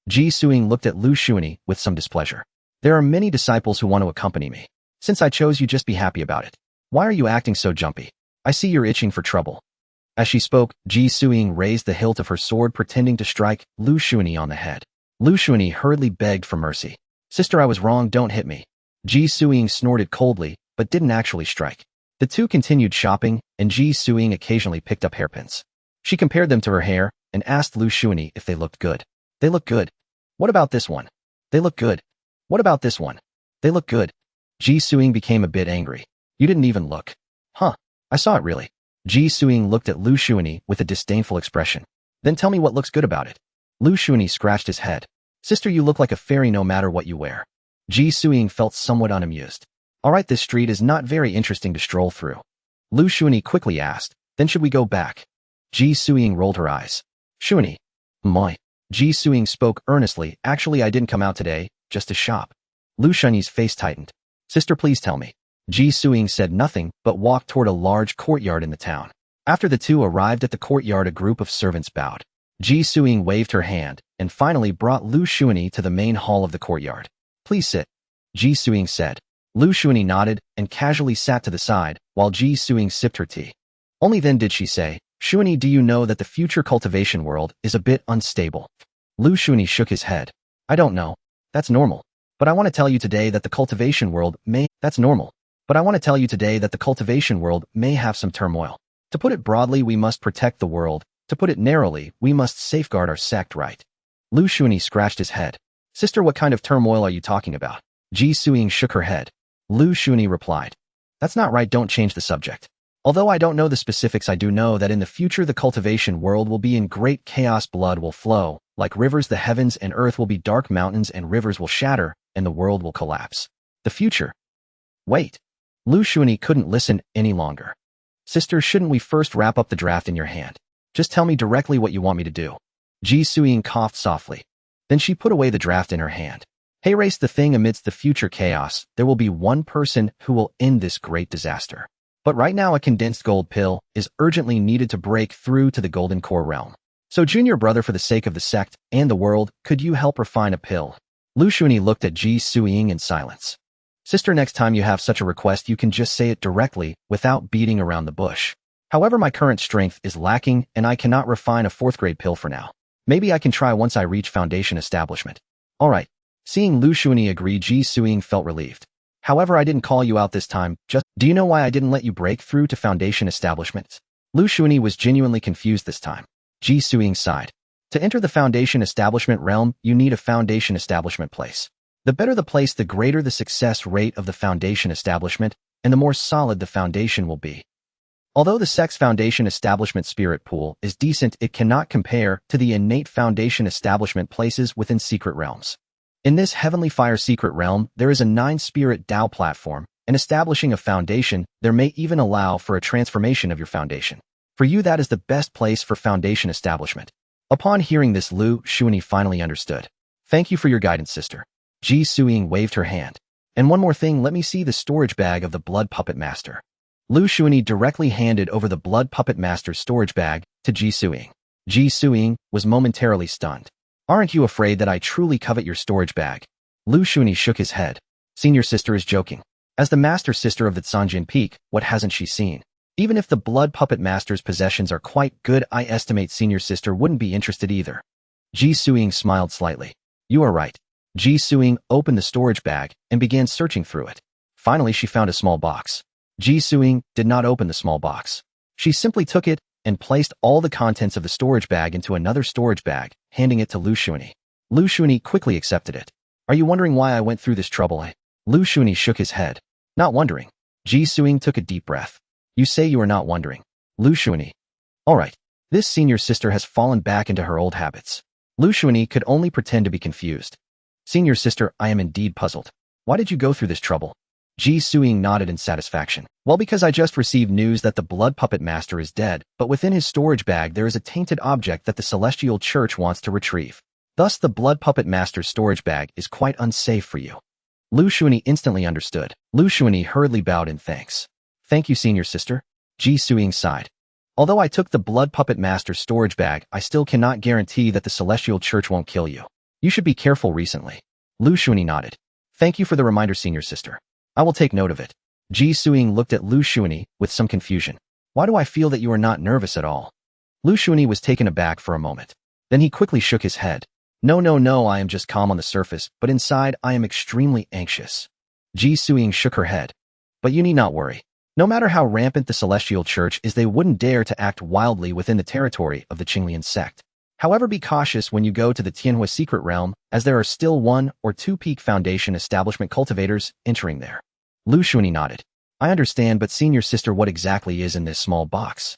Ji Suing looked at Liu Shunyi with some displeasure. There are many disciples who want to accompany me. Since I chose you, just be happy about it. Why are you acting so jumpy? I see you're itching for trouble. As she spoke, Ji Suing raised the hilt of her sword, pretending to strike Liu Shunyi on the head. Liu Shunyi hurriedly begged for mercy. Sister, I was wrong, don't hit me. Ji Suing snorted coldly, but didn't actually strike. The two continued shopping, and Ji Suing occasionally picked up hairpins. She compared them to her hair, and asked Liu Shunyi if they looked good. They look good. What about this one? They look good. What about this one? They look good. Ji Suing became a bit angry. You didn't even look. Huh, I saw it really. Ji Suing looked at Liu Shunyi with a disdainful expression. Then tell me what looks good about it. Liu Shunyi scratched his head. Sister, you look like a fairy no matter what you wear. Ji Suing felt somewhat unamused. Alright, this street is not very interesting to stroll through. Liu Shunyi quickly asked, then should we go back? Ji Suing rolled her eyes. Shunyi. Moi. Ji Suing spoke earnestly. Actually, I didn't come out today, just to shop. Liu Shunyi's face tightened. Sister, please tell me. Ji Suing said nothing, but walked toward a large courtyard in the town. After the two arrived at the courtyard, a group of servants bowed. Ji Suing waved her hand, and finally brought Liu Shunyi to the main hall of the courtyard. Please sit. Ji Suing said. Liu Shunyi nodded, and casually sat to the side, while Ji Suing sipped her tea. Only then did she say, Shunyi, do you know that the future cultivation world is a bit unstable? Liu Shunyi shook his head. I don't know. That's normal. But I want to tell you today that the cultivation world may, that's normal. But I want to tell you today that the cultivation world may have some turmoil. To put it broadly, we must protect the world. To put it narrowly, we must safeguard our sect, right? Liu Shunyi scratched his head. Sister, what kind of turmoil are you talking about? Ji Suiying shook her head. Liu Shunyi replied. That's not right, don't change the subject. Although I don't know the specifics, I do know that in the future the cultivation world will be in great chaos, blood will flow. Like rivers, the heavens and earth will be dark, mountains and rivers will shatter, and the world will collapse. The future. Wait. Liu Shunyi couldn't listen any longer. Sister, shouldn't we first wrap up the draft in your hand? Just tell me directly what you want me to do. Ji Suiying coughed softly. Then she put away the draft in her hand. Hey, erase the thing amidst the future chaos. There will be one person who will end this great disaster. But right now a condensed gold pill is urgently needed to break through to the golden core realm. So junior brother, for the sake of the sect and the world, could you help refine a pill? Liu Shunyi looked at Ji Suiying in silence. Sister, next time you have such a request, you can just say it directly without beating around the bush. However, my current strength is lacking and I cannot refine a 4th grade pill for now. Maybe I can try once I reach foundation establishment. All right. Seeing Liu Shunyi agree, Ji Suiying felt relieved. However, I didn't call you out this time. Do you know why I didn't let you break through to foundation establishments? Liu Shunyi was genuinely confused this time. Ji Suiying sighed. To enter the foundation establishment realm, you need a foundation establishment place. The better the place, the greater the success rate of the foundation establishment, and the more solid the foundation will be. Although the sect's foundation establishment spirit pool is decent, it cannot compare to the innate foundation establishment places within secret realms. In this heavenly fire secret realm, there is a 9-spirit Dao platform, and establishing a foundation, there may even allow for a transformation of your foundation. For you, that is the best place for foundation establishment. Upon hearing this, Liu Shunyi finally understood. Thank you for your guidance, sister. Ji Suiying waved her hand. And one more thing, let me see the storage bag of the Blood Puppet Master. Liu Shunyi directly handed over the Blood Puppet Master's storage bag to Ji Suiying. Ji Suiying was momentarily stunned. Aren't you afraid that I truly covet your storage bag? Liu Shunyi shook his head. Senior sister is joking. As the master sister of the Canjin Peak, what hasn't she seen? Even if the Blood Puppet Master's possessions are quite good, I estimate senior sister wouldn't be interested either. Ji Suiying smiled slightly. You are right. Ji Suiying opened the storage bag and began searching through it. Finally, she found a small box. Ji Suiying did not open the small box. She simply took it and placed all the contents of the storage bag into another storage bag, handing it to Liu Shunyi. Liu Shunyi quickly accepted it. Are you wondering why I went through this trouble? Liu Shunyi shook his head. Not wondering. Ji Suiying took a deep breath. You say you are not wondering. Liu Shunyi. All right. This senior sister has fallen back into her old habits. Liu Shunyi could only pretend to be confused. Senior sister, I am indeed puzzled. Why did you go through this trouble? Ji Suiying nodded in satisfaction. Well, because I just received news that the Blood Puppet Master is dead, but within his storage bag there is a tainted object that the Celestial Church wants to retrieve. Thus, the Blood Puppet Master's storage bag is quite unsafe for you. Liu Shunyi instantly understood. Liu Shunyi hurriedly bowed in thanks. Thank you, senior sister. Ji Suiying sighed. Although I took the Blood Puppet Master's storage bag, I still cannot guarantee that the Celestial Church won't kill you. You should be careful recently. Liu Shunyi nodded. Thank you for the reminder, senior sister. I will take note of it. Ji Suiying looked at Liu Shunyi with some confusion. Why do I feel that you are not nervous at all? Liu Shunyi was taken aback for a moment. Then he quickly shook his head. No, I am just calm on the surface, but inside I am extremely anxious. Ji Suiying shook her head. But you need not worry. No matter how rampant the Celestial Church is, they wouldn't dare to act wildly within the territory of the Qinglian sect. However, be cautious when you go to the Tianhua secret realm, as there are still 1 or 2 peak foundation establishment cultivators entering there. Liu Shunyi nodded. I understand, but senior sister, what exactly is in this small box?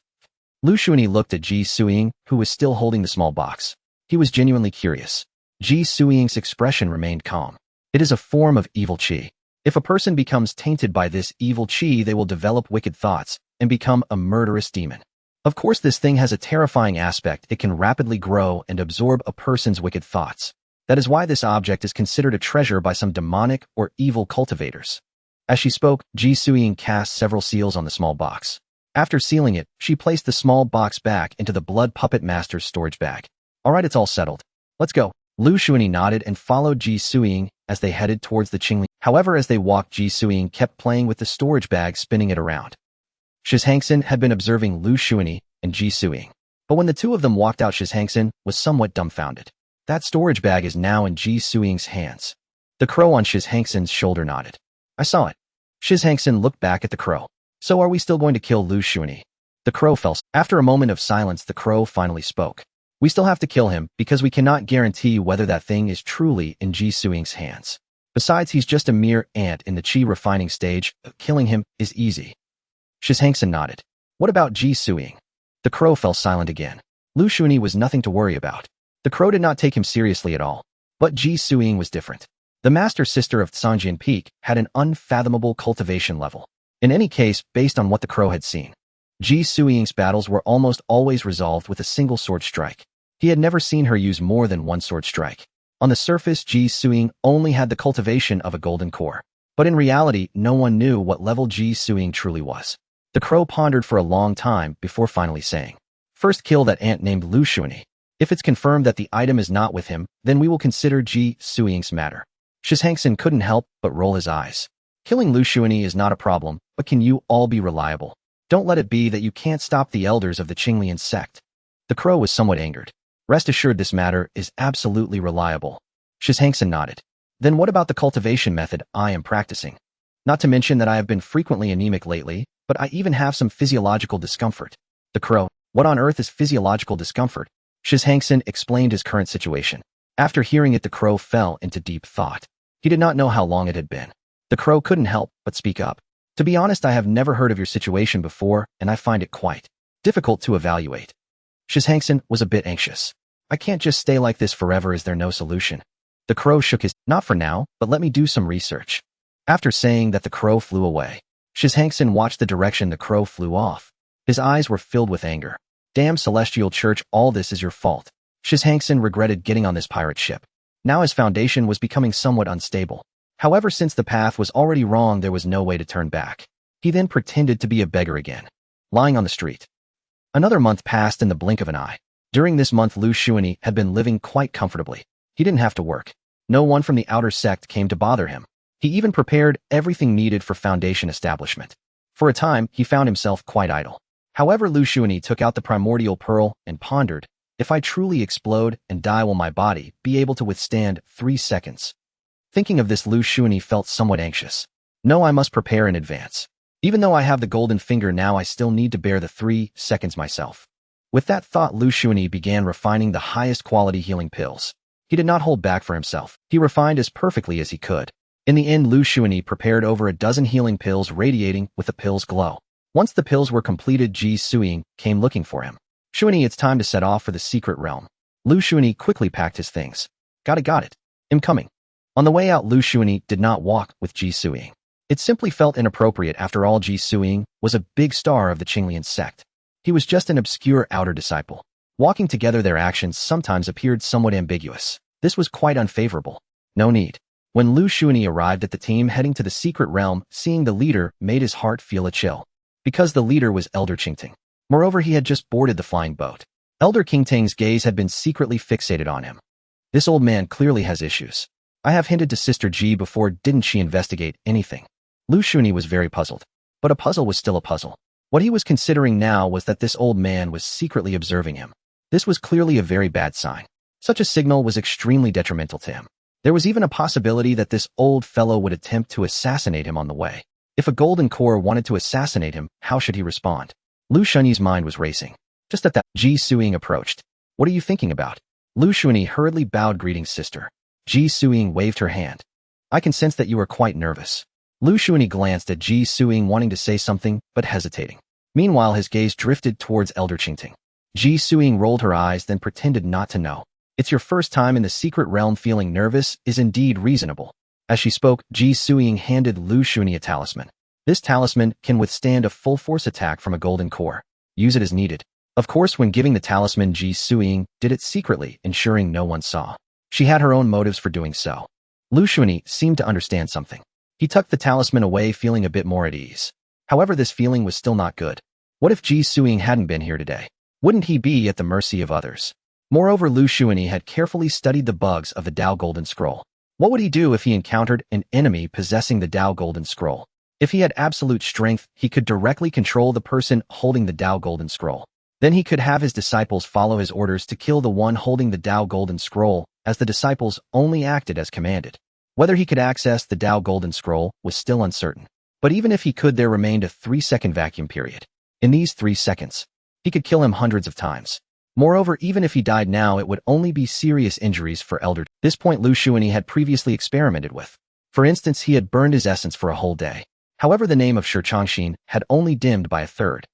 Liu Shunyi looked at Ji Suiying, who was still holding the small box. He was genuinely curious. Ji Suiying's expression remained calm. It is a form of evil qi. If a person becomes tainted by this evil qi, they will develop wicked thoughts and become a murderous demon. Of course, this thing has a terrifying aspect. It can rapidly grow and absorb a person's wicked thoughts. That is why this object is considered a treasure by some demonic or evil cultivators. As she spoke, Ji Suiying cast several seals on the small box. After sealing it, she placed the small box back into the Blood Puppet Master's storage bag. All right, it's all settled. Let's go. Liu Shunyi nodded and followed Ji Suiying as they headed towards the Qingli. However, as they walked, Ji Suiying kept playing with the storage bag, spinning it around. Shizhangsen had been observing Liu Shunyi and Ji Suiying. But when the two of them walked out, Shizhangsen was somewhat dumbfounded. That storage bag is now in Ji Suiying's hands. The crow on Shiz Hangsen's shoulder nodded. I saw it. Shiz Hangsen looked back at the crow. So are we still going to kill Liu Shunyi? The crow fell. After a moment of silence, the crow finally spoke. We still have to kill him because we cannot guarantee whether that thing is truly in Ji Suiying's hands. Besides, he's just a mere ant in the qi refining stage. Killing him is easy. Shiz Hangsen nodded. What about Ji Suiying? The crow fell silent again. Liu Shunyi was nothing to worry about. The crow did not take him seriously at all. But Ji Suiying was different. The master sister of Tsanjian Peak had an unfathomable cultivation level. In any case, based on what the crow had seen, Ji Suiying's battles were almost always resolved with a single sword strike. He had never seen her use more than one sword strike. On the surface, Ji Suiying only had the cultivation of a golden core. But in reality, no one knew what level Ji Suiying truly was. The crow pondered for a long time before finally saying, First kill that ant named Liu Shunyi. If it's confirmed that the item is not with him, then we will consider Ji Suiying's matter. Shiz Hangsen couldn't help but roll his eyes. Killing Liu Shunyi is not a problem, but can you all be reliable? Don't let it be that you can't stop the elders of the Qinglian sect. The crow was somewhat angered. Rest assured this matter is absolutely reliable. Shiz Hangsen nodded. Then what about the cultivation method I am practicing? Not to mention that I have been frequently anemic lately, but I even have some physiological discomfort. The crow, what on earth is physiological discomfort? Shiz Hangsen explained his current situation. After hearing it, the crow fell into deep thought. He did not know how long it had been. The crow couldn't help but speak up. To be honest, I have never heard of your situation before, and I find it quite difficult to evaluate. Shiz Hangsen was a bit anxious. I can't just stay like this forever. Is there no solution? The crow shook his, not for now, but let me do some research. After saying that, the crow flew away. Shiz Hangsen watched the direction the crow flew off. His eyes were filled with anger. Damn Celestial Church, all this is your fault. Shiz Hangsen regretted getting on this pirate ship. Now his foundation was becoming somewhat unstable. However, since the path was already wrong, there was no way to turn back. He then pretended to be a beggar again, lying on the street. Another month passed in the blink of an eye. During this month, Liu Shunyi had been living quite comfortably. He didn't have to work. No one from the outer sect came to bother him. He even prepared everything needed for foundation establishment. For a time, he found himself quite idle. However, Liu Shunyi took out the primordial pearl and pondered, if I truly explode and die, will my body be able to withstand 3 seconds? Thinking of this, Liu Shunyi felt somewhat anxious. No, I must prepare in advance. Even though I have the golden finger now, I still need to bear the 3 seconds myself. With that thought, Liu Shunyi began refining the highest quality healing pills. He did not hold back for himself. He refined as perfectly as he could. In the end, Liu Shunyi prepared over a dozen healing pills radiating with the pills' glow. Once the pills were completed, Ji Suiying came looking for him. Shunyi, it's time to set off for the secret realm. Liu Shunyi quickly packed his things. Got it. I'm coming. On the way out, Liu Shunyi did not walk with Ji Suiying. It simply felt inappropriate. After all, Ji Suiying was a big star of the Qinglian sect. He was just an obscure outer disciple. Walking together, their actions sometimes appeared somewhat ambiguous. This was quite unfavorable. No need. When Liu Shunyi arrived at the team heading to the secret realm, seeing the leader made his heart feel a chill. Because the leader was Elder Qingting. Moreover, he had just boarded the flying boat. Elder Qingting's gaze had been secretly fixated on him. This old man clearly has issues. I have hinted to Sister Ji before, didn't she investigate anything? Liu Shunyi was very puzzled. But a puzzle was still a puzzle. What he was considering now was that this old man was secretly observing him. This was clearly a very bad sign. Such a signal was extremely detrimental to him. There was even a possibility that this old fellow would attempt to assassinate him on the way. If a golden core wanted to assassinate him, how should he respond? Liu Shunyi's mind was racing. Just at that, Ji Suiying approached. What are you thinking about? Liu Shunyi hurriedly bowed, greetings, sister. Ji Suiying waved her hand. I can sense that you are quite nervous. Liu Shunyi glanced at Ji Suiying, wanting to say something, but hesitating. Meanwhile, his gaze drifted towards Elder Qingting. Ji Suiying rolled her eyes, then pretended not to know. It's your first time in the secret realm. Feeling nervous is indeed reasonable. As she spoke, Ji Suiying handed Liu Shunyi a talisman. This talisman can withstand a full force attack from a golden core. Use it as needed. Of course, when giving the talisman, Ji Suiying did it secretly, ensuring no one saw. She had her own motives for doing so. Liu Shunyi seemed to understand something. He tucked the talisman away, feeling a bit more at ease. However, this feeling was still not good. What if Ji Suiying hadn't been here today? Wouldn't he be at the mercy of others? Moreover, Liu Shunyi had carefully studied the bugs of the Dao Golden Scroll. What would he do if he encountered an enemy possessing the Dao Golden Scroll? If he had absolute strength, he could directly control the person holding the Dao Golden Scroll. Then he could have his disciples follow his orders to kill the one holding the Dao Golden Scroll, as the disciples only acted as commanded. Whether he could access the Dao Golden Scroll was still uncertain. But even if he could, there remained a 3-second vacuum period. In these 3 seconds, he could kill him hundreds of times. Moreover, even if he died now, it would only be serious injuries for Elder. This point Liu Shunyi had previously experimented with. For instance, he had burned his essence for a whole day. However, the name of Shi Changxin had only dimmed by a third.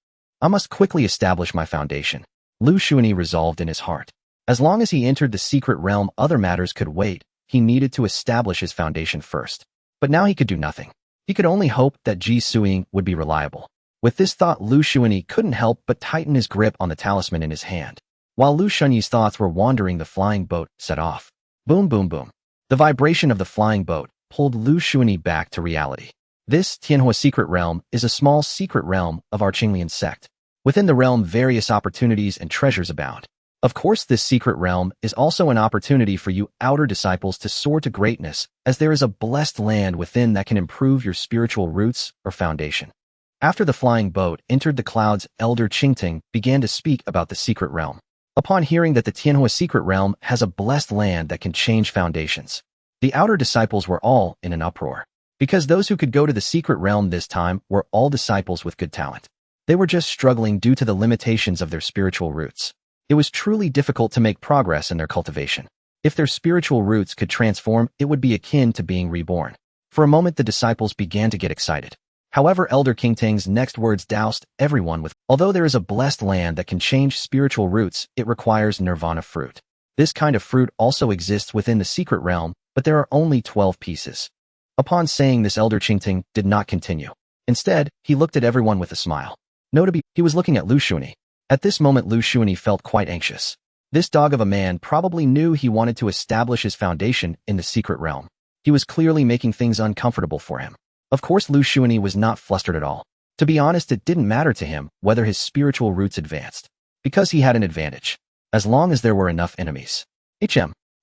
I must quickly establish my foundation, Liu Shunyi resolved in his heart. As long as he entered the secret realm, other matters could wait. He needed to establish his foundation first. But now he could do nothing. He could only hope that Ji Suing would be reliable. With this thought, Liu Shunyi couldn't help but tighten his grip on the talisman in his hand. While Liu Shunyi's thoughts were wandering, the flying boat set off. Boom, boom, boom. The vibration of the flying boat pulled Liu Shunyi back to reality. This Tianhua secret realm is a small secret realm of our Qinglian sect. Within the realm, various opportunities and treasures abound. Of course, this secret realm is also an opportunity for you outer disciples to soar to greatness, as there is a blessed land within that can improve your spiritual roots or foundation. After the flying boat entered the clouds, Elder Qingting began to speak about the secret realm. Upon hearing that the Tianhua secret realm has a blessed land that can change foundations, the outer disciples were all in an uproar. Because those who could go to the secret realm this time were all disciples with good talent. They were just struggling due to the limitations of their spiritual roots. It was truly difficult to make progress in their cultivation. If their spiritual roots could transform, it would be akin to being reborn. For a moment, the disciples began to get excited. However, Elder Qingting's next words doused everyone with, although there is a blessed land that can change spiritual roots, it requires nirvana fruit. This kind of fruit also exists within the secret realm, but there are only 12 pieces. Upon saying this, Elder Qingting did not continue. Instead, he looked at everyone with a smile. Notably, he was looking at Liu Shunyi. At this moment, Liu Shunyi felt quite anxious. This dog of a man probably knew he wanted to establish his foundation in the secret realm. He was clearly making things uncomfortable for him. Of course, Liu Shunyi was not flustered at all. To be honest, it didn't matter to him whether his spiritual roots advanced, because he had an advantage, as long as there were enough enemies.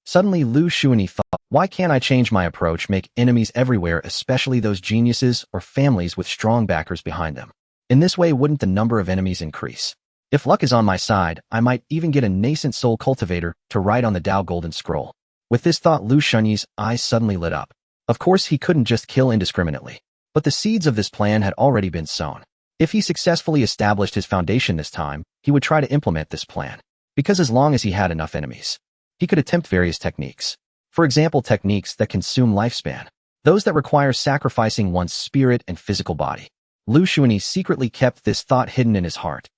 Suddenly, Liu Shunyi thought, why can't I change my approach, make enemies everywhere, especially those geniuses or families with strong backers behind them? In this way, wouldn't the number of enemies increase? If luck is on my side, I might even get a nascent soul cultivator to write on the Dao Golden Scroll. With this thought, Liu Shunyi's eyes suddenly lit up. Of course, he couldn't just kill indiscriminately. But the seeds of this plan had already been sown. If he successfully established his foundation this time, he would try to implement this plan. Because as long as he had enough enemies, he could attempt various techniques. For example, techniques that consume lifespan. Those that require sacrificing one's spirit and physical body. Liu Shunyi secretly kept this thought hidden in his heart.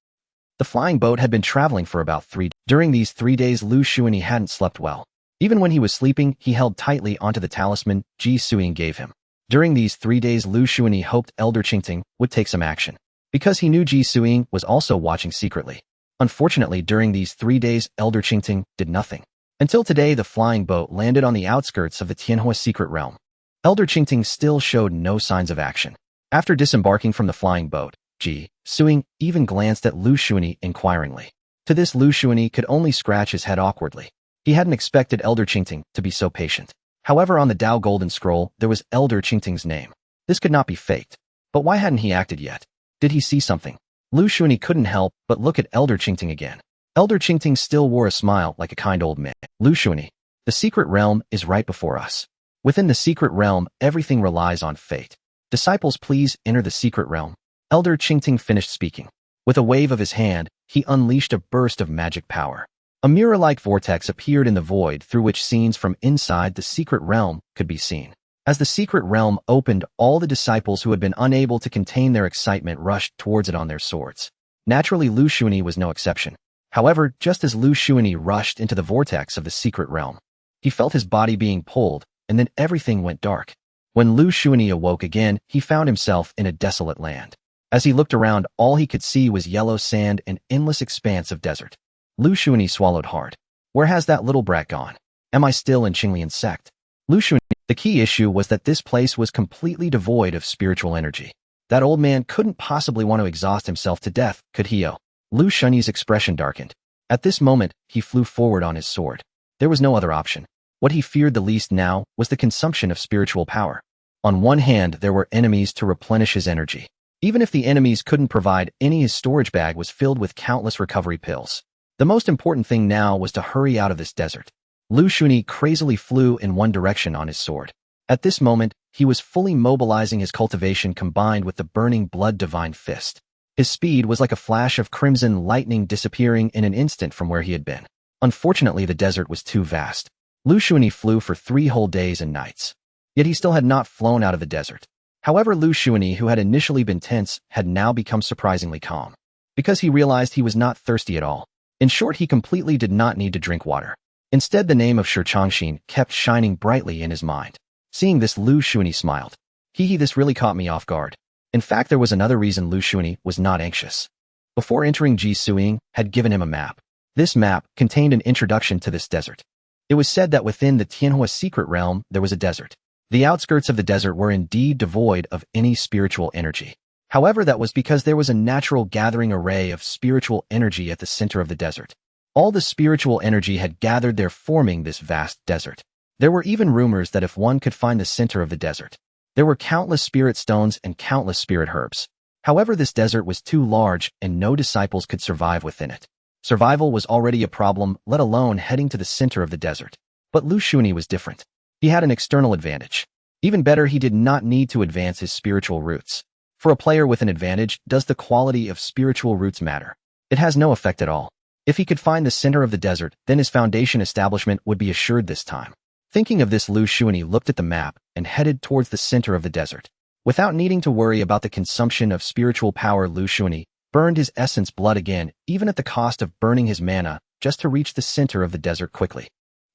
The flying boat had been traveling for about 3 days. During these 3 days, Liu Shunyi hadn't slept well. Even when he was sleeping, he held tightly onto the talisman Ji Suing gave him. During these 3 days, Liu Shunyi hoped Elder Qingting would take some action, because he knew Ji Suing was also watching secretly. Unfortunately, during these 3 days, Elder Qingting did nothing. Until today, the flying boat landed on the outskirts of the Tianhua secret realm. Elder Qingting still showed no signs of action. After disembarking from the flying boat, Ji Suing even glanced at Liu Shunyi inquiringly. To this, Liu Shunyi could only scratch his head awkwardly. He hadn't expected Elder Qingting to be so patient. However, on the Dao Golden Scroll, there was Elder Qingting's name. This could not be faked. But why hadn't he acted yet? Did he see something? Liu Shunyi couldn't help but look at Elder Qingting again. Elder Qingting still wore a smile like a kind old man. Liu Shunyi, the secret realm is right before us. Within the secret realm, everything relies on fate. Disciples, please enter the secret realm. Elder Qingting finished speaking. With a wave of his hand, he unleashed a burst of magic power. A mirror-like vortex appeared in the void through which scenes from inside the secret realm could be seen. As the secret realm opened, all the disciples who had been unable to contain their excitement rushed towards it on their swords. Naturally, Liu Shunyi was no exception. However, just as Liu Shunyi rushed into the vortex of the secret realm, he felt his body being pulled, and then everything went dark. When Liu Shunyi awoke again, he found himself in a desolate land. As he looked around, all he could see was yellow sand and endless expanse of desert. Liu Shunyi swallowed hard. Where has that little brat gone? Am I still in Qinglian sect? Liu Shunyi. The key issue was that this place was completely devoid of spiritual energy. That old man couldn't possibly want to exhaust himself to death, could he? Liu Shunyi's expression darkened. At this moment, he flew forward on his sword. There was no other option. What he feared the least now was the consumption of spiritual power. On one hand, there were enemies to replenish his energy. Even if the enemies couldn't provide any, his storage bag was filled with countless recovery pills. The most important thing now was to hurry out of this desert. Liu Shunyi crazily flew in one direction on his sword. At this moment, he was fully mobilizing his cultivation combined with the burning blood divine fist. His speed was like a flash of crimson lightning disappearing in an instant from where he had been. Unfortunately, the desert was too vast. Liu Shunyi flew for 3 whole days and nights. Yet he still had not flown out of the desert. However, Liu Shunyi, who had initially been tense, had now become surprisingly calm. Because he realized he was not thirsty at all. In short, he completely did not need to drink water. Instead, the name of Shi Changxin kept shining brightly in his mind. Seeing this, Liu Shunyi smiled. This really caught me off guard. In fact, there was another reason Liu Shunyi was not anxious. Before entering, Ji Suiying had given him a map. This map contained an introduction to this desert. It was said that within the Tianhua secret realm, there was a desert. The outskirts of the desert were indeed devoid of any spiritual energy. However, that was because there was a natural gathering array of spiritual energy at the center of the desert. All the spiritual energy had gathered there, forming this vast desert. There were even rumors that if one could find the center of the desert, there were countless spirit stones and countless spirit herbs. However, this desert was too large and no disciples could survive within it. Survival was already a problem, let alone heading to the center of the desert. But Liu Shunyi was different. He had an external advantage. Even better, he did not need to advance his spiritual roots. For a player with an advantage, does the quality of spiritual roots matter? It has no effect at all. If he could find the center of the desert, then his foundation establishment would be assured this time. Thinking of this, Liu Shunyi looked at the map and headed towards the center of the desert. Without needing to worry about the consumption of spiritual power, Liu Shunyi burned his essence blood again, even at the cost of burning his mana, just to reach the center of the desert quickly.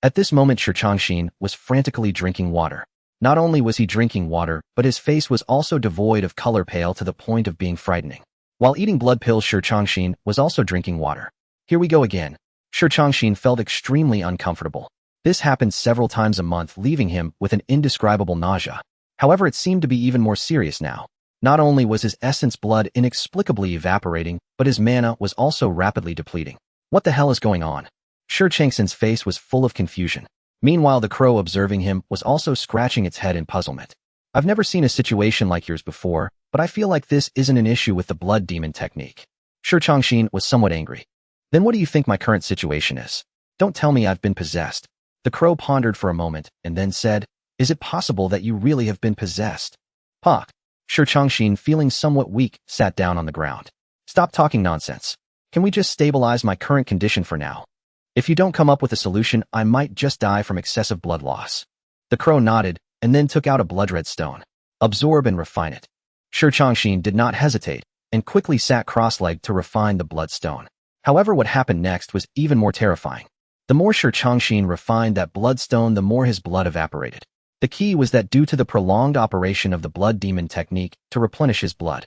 At this moment, Shi Changxin was frantically drinking water. Not only was he drinking water, but his face was also devoid of color, pale to the point of being frightening. While eating blood pills, Shi Changxin was also drinking water. Here we go again. Shi Changxin felt extremely uncomfortable. This happened several times a month, leaving him with an indescribable nausea. However, it seemed to be even more serious now. Not only was his essence blood inexplicably evaporating, but his mana was also rapidly depleting. What the hell is going on? Shi Changxin's face was full of confusion. Meanwhile, the crow observing him was also scratching its head in puzzlement. I've never seen a situation like yours before, but I feel like this isn't an issue with the blood demon technique. Shi Changxin was somewhat angry. Then what do you think my current situation is? Don't tell me I've been possessed. The crow pondered for a moment and then said, is it possible that you really have been possessed? Pak. Shi Changxin, feeling somewhat weak, sat down on the ground. Stop talking nonsense. Can we just stabilize my current condition for now? If you don't come up with a solution, I might just die from excessive blood loss. The crow nodded and then took out a blood-red stone. Absorb and refine it. Shi Changxin did not hesitate and quickly sat cross-legged to refine the bloodstone. However, what happened next was even more terrifying. The more Shi Changxin refined that bloodstone, the more his blood evaporated. The key was that due to the prolonged operation of the blood demon technique to replenish his blood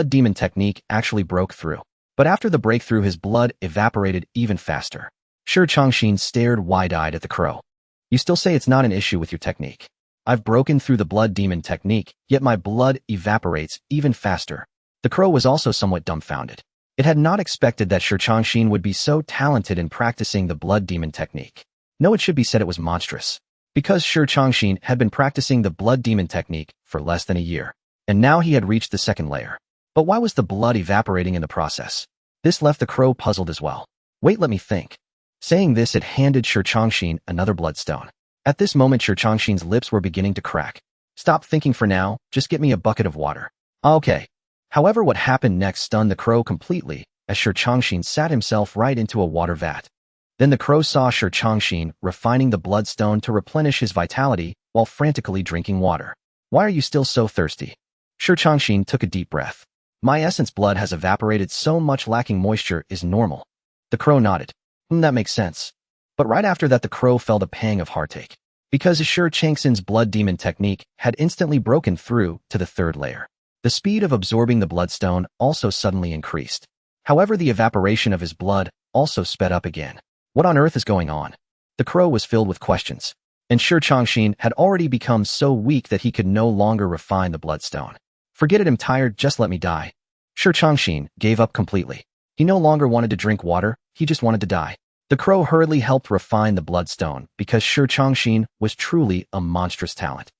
demon technique actually broke through. But after the breakthrough, his blood evaporated even faster. Shi Changxin stared wide-eyed at the crow. You still say it's not an issue with your technique. I've broken through the blood demon technique, yet my blood evaporates even faster. The crow was also somewhat dumbfounded. It had not expected that Shi Changxin would be so talented in practicing the blood demon technique. No, it should be said it was monstrous. Because Shi Changxin had been practicing the blood demon technique for less than a year, and now he had reached the second layer. But why was the blood evaporating in the process? This left the crow puzzled as well. Wait, let me think. Saying this, it handed Shi Changxin another bloodstone. At this moment, Shi Changxin's lips were beginning to crack. Stop thinking for now, just get me a bucket of water. Okay. However, what happened next stunned the crow completely, as Shi Changxin sat himself right into a water vat. Then the crow saw Shi Changxin refining the bloodstone to replenish his vitality while frantically drinking water. Why are you still so thirsty? Shi Changxin took a deep breath. My essence blood has evaporated so much, lacking moisture is normal. The crow nodded. That makes sense. But right after that, the crow felt a pang of heartache. Because Shi Changxin's blood demon technique had instantly broken through to the third layer. The speed of absorbing the bloodstone also suddenly increased. However, the evaporation of his blood also sped up again. What on earth is going on? The crow was filled with questions. And Shi Changxin had already become so weak that he could no longer refine the bloodstone. Forget it, I'm tired, just let me die. Shi Changxin gave up completely. He no longer wanted to drink water, he just wanted to die. The crow hurriedly helped refine the bloodstone because Shi Changxin was truly a monstrous talent.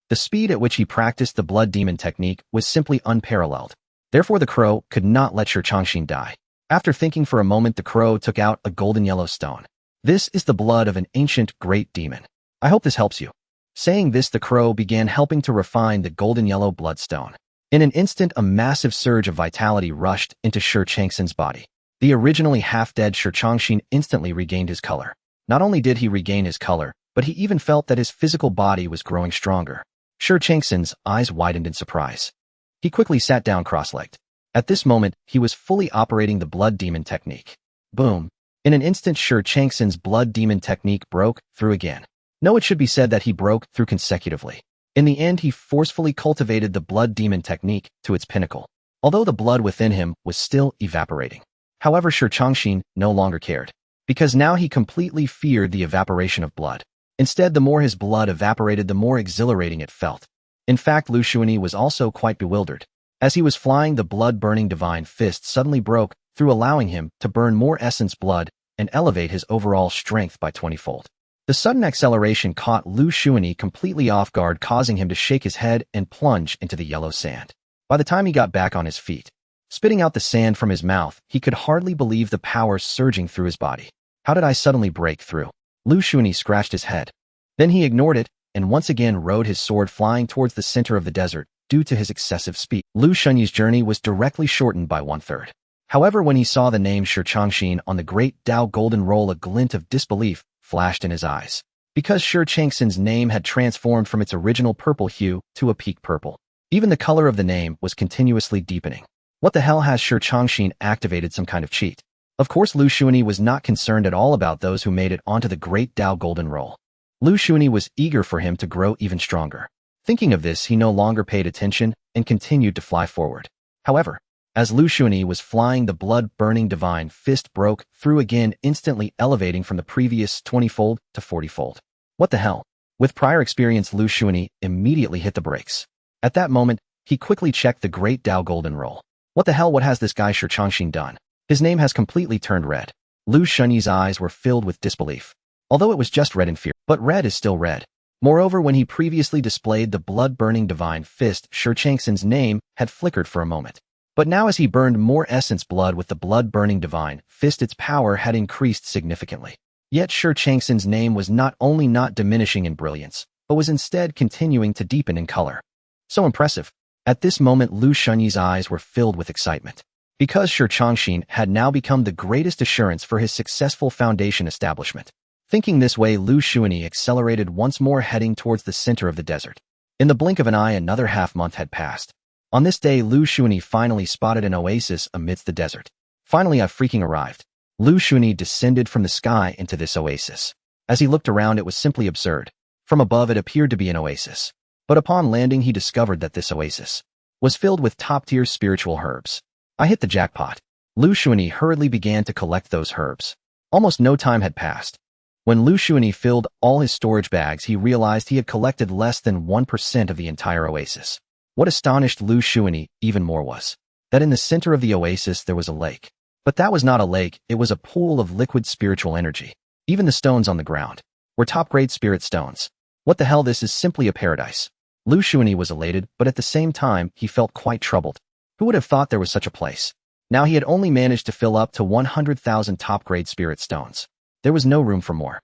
The speed at which he practiced the blood demon technique was simply unparalleled. Therefore, the crow could not let Shi Changxin die. After thinking for a moment, the crow took out a golden yellow stone. This is the blood of an ancient great demon. I hope this helps you. Saying this, the crow began helping to refine the golden yellow bloodstone. In an instant, a massive surge of vitality rushed into Shi Changxin's body. The originally half-dead Shi Changxin instantly regained his color. Not only did he regain his color, but he even felt that his physical body was growing stronger. Shi Changxin's eyes widened in surprise. He quickly sat down cross-legged. At this moment, he was fully operating the blood demon technique. Boom. In an instant, Shi Changxin's blood demon technique broke through again. No, it should be said that he broke through consecutively. In the end, he forcefully cultivated the blood demon technique to its pinnacle, although the blood within him was still evaporating. However, Shi Changxin no longer cared, because now he completely feared the evaporation of blood. Instead, the more his blood evaporated, the more exhilarating it felt. In fact, Liu Shunyi was also quite bewildered. As he was flying, the blood-burning divine fist suddenly broke through, allowing him to burn more essence blood and elevate his overall strength by 20-fold. The sudden acceleration caught Liu Shunyi completely off guard, causing him to shake his head and plunge into the yellow sand. By the time he got back on his feet, spitting out the sand from his mouth, he could hardly believe the power surging through his body. How did I suddenly break through? Liu Shunyi scratched his head. Then he ignored it and once again rode his sword, flying towards the center of the desert due to his excessive speed. Liu Shunyi's journey was directly shortened by 1/3. However, when he saw the name Shi Changxin on the Great Dao golden roll, a glint of disbelief flashed in his eyes, because Shi Changxin's name had transformed from its original purple hue to a peak purple. Even the color of the name was continuously deepening. What the hell, has Shi Changxin activated some kind of cheat? Of course, Liu Shunyi was not concerned at all about those who made it onto the Great Dao golden roll. Liu Shunyi was eager for him to grow even stronger. Thinking of this, he no longer paid attention and continued to fly forward. However, as Liu Shunyi was flying, the blood-burning divine fist broke through again, instantly elevating from the previous 20-fold to 40-fold. What the hell? With prior experience, Liu Shunyi immediately hit the brakes. At that moment, he quickly checked the Great Dao golden roll. What the hell? What has this guy Shi Changxin done? His name has completely turned red. Liu Shunyi's eyes were filled with disbelief. Although it was just red in fear, but red is still red. Moreover, when he previously displayed the blood-burning divine fist, Shi Changxin's name had flickered for a moment. But now, as he burned more essence blood with the blood-burning divine fist, its power had increased significantly. Yet Shi Changxin's name was not only not diminishing in brilliance, but was instead continuing to deepen in color. So impressive. At this moment, Liu Shunyi's eyes were filled with excitement, because Shi Changxin had now become the greatest assurance for his successful foundation establishment. Thinking this way, Liu Shunyi accelerated once more, heading towards the center of the desert. In the blink of an eye, another half-month had passed. On this day, Liu Shunyi finally spotted an oasis amidst the desert. Finally, I freaking arrived. Liu Shunyi descended from the sky into this oasis. As he looked around, it was simply absurd. From above, it appeared to be an oasis. But upon landing, he discovered that this oasis was filled with top-tier spiritual herbs. I hit the jackpot. Liu Shunyi hurriedly began to collect those herbs. Almost no time had passed. When Liu Shunyi filled all his storage bags, he realized he had collected less than 1% of the entire oasis. What astonished Liu Shunyi even more was that in the center of the oasis there was a lake. But that was not a lake, it was a pool of liquid spiritual energy. Even the stones on the ground were top-grade spirit stones. What the hell, this is simply a paradise. Liu Shunyi was elated, but at the same time he felt quite troubled. Who would have thought there was such a place? Now he had only managed to fill up to 100,000 top-grade spirit stones. There was no room for more.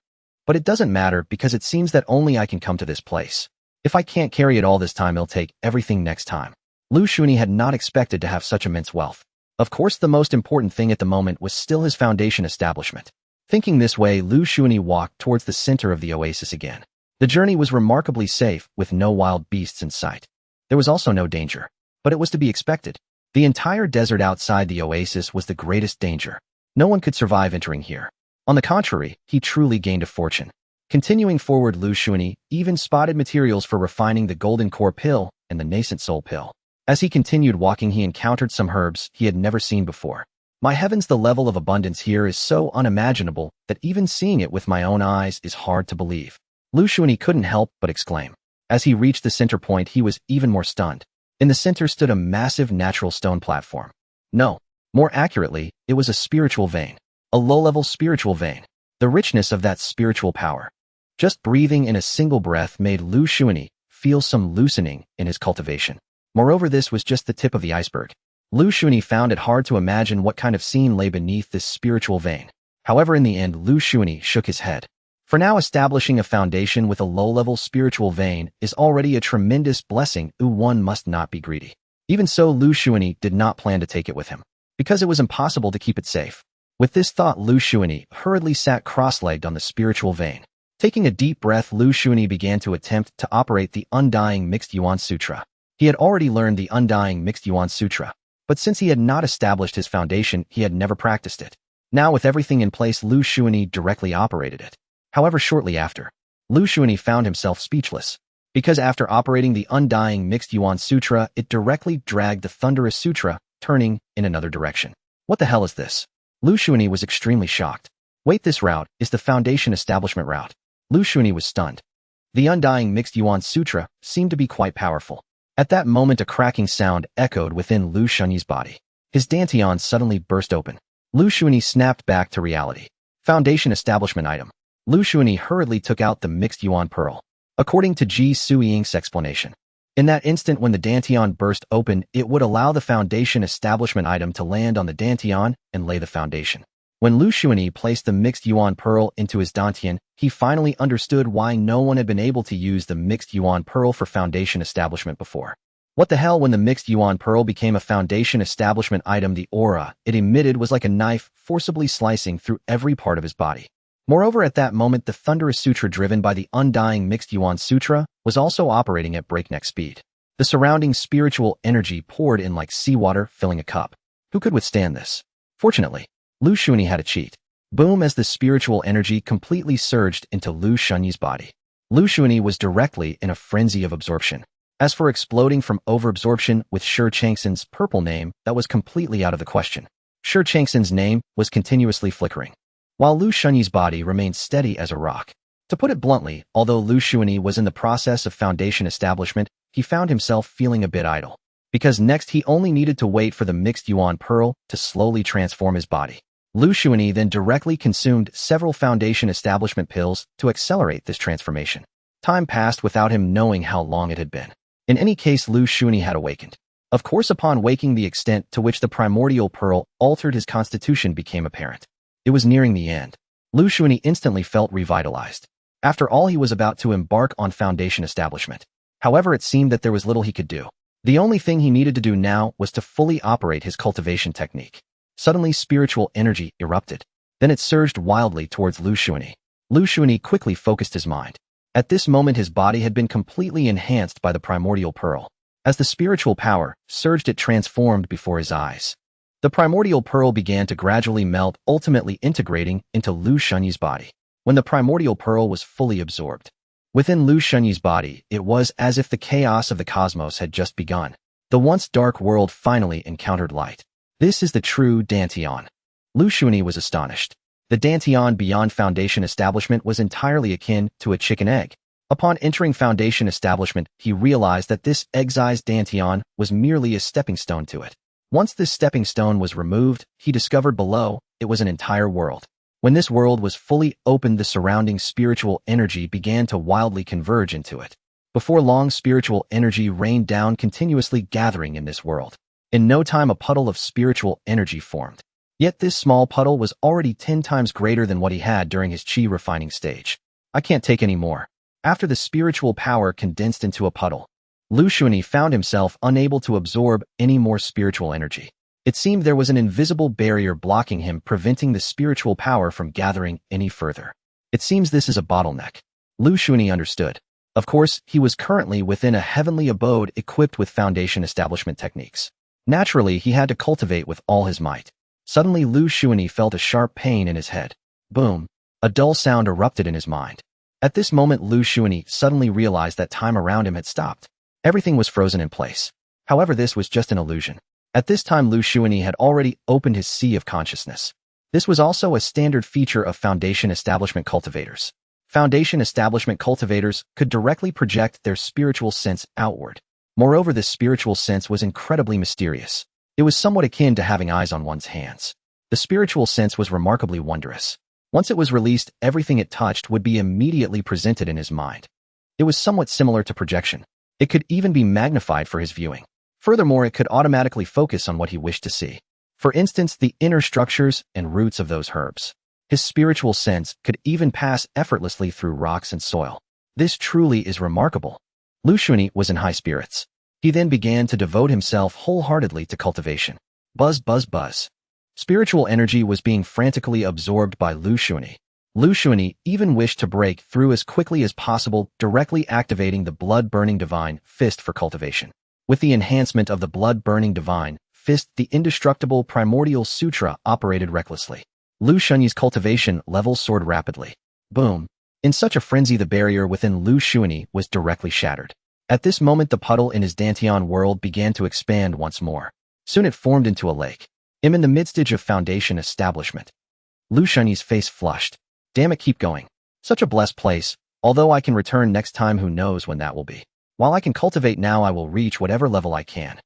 But it doesn't matter, because it seems that only I can come to this place. If I can't carry it all this time, I'll take everything next time. Liu Shunyi had not expected to have such immense wealth. Of course, the most important thing at the moment was still his foundation establishment. Thinking this way, Liu Shunyi walked towards the center of the oasis again. The journey was remarkably safe, with no wild beasts in sight. There was also no danger. But it was to be expected. The entire desert outside the oasis was the greatest danger. No one could survive entering here. On the contrary, he truly gained a fortune. Continuing forward, Liu Shunyi even spotted materials for refining the golden core pill and the nascent soul pill. As he continued walking, he encountered some herbs he had never seen before. My heavens, the level of abundance here is so unimaginable that even seeing it with my own eyes is hard to believe. Liu Shunyi couldn't help but exclaim. As he reached the center point, he was even more stunned. In the center stood a massive natural stone platform. No, more accurately, it was a spiritual vein. A low-level spiritual vein. The richness of that spiritual power. Just breathing in a single breath made Liu Shunyi feel some loosening in his cultivation. Moreover, this was just the tip of the iceberg. Liu Shunyi found it hard to imagine what kind of scene lay beneath this spiritual vein. However, in the end, Liu Shunyi shook his head. For now, establishing a foundation with a low-level spiritual vein is already a tremendous blessing. One must not be greedy. Even so, Liu Shunyi did not plan to take it with him, because it was impossible to keep it safe. With this thought, Liu Shunyi hurriedly sat cross-legged on the spiritual vein. Taking a deep breath, Liu Shunyi began to attempt to operate the Undying Mixed Yuan Sutra. He had already learned the Undying Mixed Yuan Sutra, but since he had not established his foundation, he had never practiced it. Now, with everything in place, Liu Shunyi directly operated it. However, shortly after, Liu Shunyi found himself speechless, because after operating the Undying Mixed Yuan Sutra, it directly dragged the Thunderous Sutra, turning in another direction. What the hell is this? Liu Shunyi was extremely shocked. Wait, this route is the foundation establishment route. Liu Shunyi was stunned. The Undying Mixed Yuan Sutra seemed to be quite powerful. At that moment, a cracking sound echoed within Liu Shunyi's body. His dantian suddenly burst open. Liu Shunyi snapped back to reality. Foundation establishment item. Liu Shunyi hurriedly took out the Mixed Yuan Pearl. According to Ji Sui-Ying's explanation, in that instant when the dantian burst open, it would allow the foundation establishment item to land on the dantian and lay the foundation. When Liu Shunyi placed the Mixed Yuan Pearl into his dantian, he finally understood why no one had been able to use the Mixed Yuan Pearl for foundation establishment before. What the hell? When the Mixed Yuan Pearl became a foundation establishment item, the aura it emitted was like a knife forcibly slicing through every part of his body. Moreover, at that moment, the Thunderous Sutra driven by the Undying Mixed Yuan Sutra was also operating at breakneck speed. The surrounding spiritual energy poured in like seawater filling a cup. Who could withstand this? Fortunately, Liu Shunyi had a cheat. Boom! As the spiritual energy completely surged into Liu Shunyi's body, Liu Shunyi was directly in a frenzy of absorption. As for exploding from overabsorption with Shi Changxin's purple name, that was completely out of the question. Shi Changxin's name was continuously flickering, while Liu Shunyi's body remained steady as a rock. To put it bluntly, although Liu Shunyi was in the process of foundation establishment, he found himself feeling a bit idle, because next he only needed to wait for the Mixed Yuan Pearl to slowly transform his body. Liu Shunyi then directly consumed several foundation establishment pills to accelerate this transformation. Time passed without him knowing how long it had been. In any case, Liu Shunyi had awakened. Of course, upon waking, the extent to which the primordial pearl altered his constitution became apparent. It was nearing the end. Liu Shunyi instantly felt revitalized. After all, he was about to embark on foundation establishment. However, it seemed that there was little he could do. The only thing he needed to do now was to fully operate his cultivation technique. Suddenly, spiritual energy erupted. Then it surged wildly towards Liu Shunyi. Liu Shunyi quickly focused his mind. At this moment, his body had been completely enhanced by the primordial pearl. As the spiritual power surged, it transformed before his eyes. The primordial pearl began to gradually melt, ultimately integrating into Liu Shunyi's body. When the primordial pearl was fully absorbed within Liu Shunyi's body, it was as if the chaos of the cosmos had just begun. The once dark world finally encountered light. This is the true dantian. Liu Shunyi was astonished. The dantian beyond foundation establishment was entirely akin to a chicken egg. Upon entering foundation establishment, he realized that this egg-sized dantian was merely a stepping stone to it. Once this stepping stone was removed, he discovered below it was an entire world. When this world was fully opened, the surrounding spiritual energy began to wildly converge into it. Before long, spiritual energy rained down, continuously gathering in this world. In no time, a puddle of spiritual energy formed. Yet this small puddle was already 10 times greater than what he had during his chi refining stage. I can't take any more. After the spiritual power condensed into a puddle, Liu Shunyi found himself unable to absorb any more spiritual energy. It seemed there was an invisible barrier blocking him, preventing the spiritual power from gathering any further. It seems this is a bottleneck. Liu Shunyi understood. Of course, he was currently within a heavenly abode equipped with foundation establishment techniques. Naturally, he had to cultivate with all his might. Suddenly, Liu Shunyi felt a sharp pain in his head. Boom! A dull sound erupted in his mind. At this moment, Liu Shunyi suddenly realized that time around him had stopped. Everything was frozen in place. However, this was just an illusion. At this time, Liu Shunyi had already opened his sea of consciousness. This was also a standard feature of foundation establishment cultivators. Foundation establishment cultivators could directly project their spiritual sense outward. Moreover, this spiritual sense was incredibly mysterious. It was somewhat akin to having eyes on one's hands. The spiritual sense was remarkably wondrous. Once it was released, everything it touched would be immediately presented in his mind. It was somewhat similar to projection. It could even be magnified for his viewing. Furthermore, it could automatically focus on what he wished to see. For instance, the inner structures and roots of those herbs. His spiritual sense could even pass effortlessly through rocks and soil. This truly is remarkable. Liu Shunyi was in high spirits. He then began to devote himself wholeheartedly to cultivation. Buzz, buzz, buzz. Spiritual energy was being frantically absorbed by Liu Shunyi. Liu Shunyi even wished to break through as quickly as possible, directly activating the blood-burning divine fist for cultivation. With the enhancement of the blood-burning divine fist, the indestructible primordial sutra operated recklessly. Liu Shunyi's cultivation levels soared rapidly. Boom. In such a frenzy, the barrier within Liu Shunyi was directly shattered. At this moment, the puddle in his Dantian world began to expand once more. Soon it formed into a lake. I'm in the midstage of foundation establishment. Liu Shunyi's face flushed. Damn it, keep going. Such a blessed place. Although I can return next time, who knows when that will be. While I can cultivate now, I will reach whatever level I can.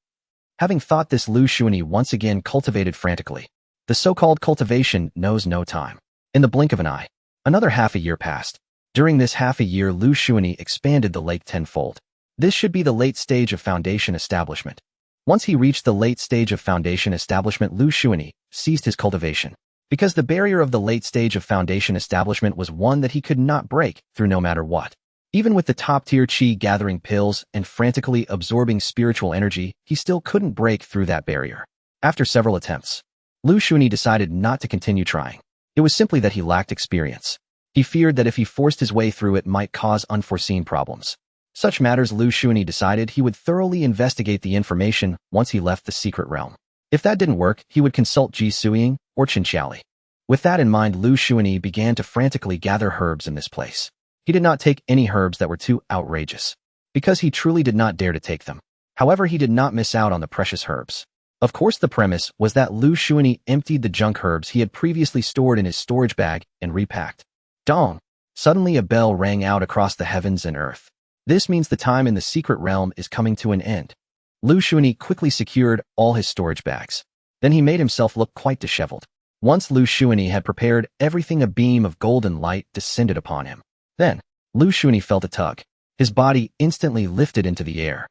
Having thought this, Liu Shunyi once again cultivated frantically. The so-called cultivation knows no time. In the blink of an eye, another half a year passed. During this half a year, Liu Shunyi expanded the lake tenfold. This should be the late stage of foundation establishment. Once he reached the late stage of foundation establishment, Liu Shunyi ceased his cultivation. Because the barrier of the late stage of foundation establishment was one that he could not break through no matter what. Even with the top-tier chi gathering pills and frantically absorbing spiritual energy, he still couldn't break through that barrier. After several attempts, Liu Shunyi decided not to continue trying. It was simply that he lacked experience. He feared that if he forced his way through it might cause unforeseen problems. Such matters, Liu Shunyi decided he would thoroughly investigate the information once he left the secret realm. If that didn't work, he would consult Ji Suiying or Qinqiali. With that in mind, Liu Shunyi began to frantically gather herbs in this place. He did not take any herbs that were too outrageous, because he truly did not dare to take them. However, he did not miss out on the precious herbs. Of course, the premise was that Liu Shunyi emptied the junk herbs he had previously stored in his storage bag and repacked. Dong! Suddenly a bell rang out across the heavens and earth. This means the time in the secret realm is coming to an end. Liu Shunyi quickly secured all his storage bags. Then he made himself look quite disheveled. Once Liu Shunyi had prepared everything, a beam of golden light descended upon him. Then, Liu Shunyi felt a tug. His body instantly lifted into the air.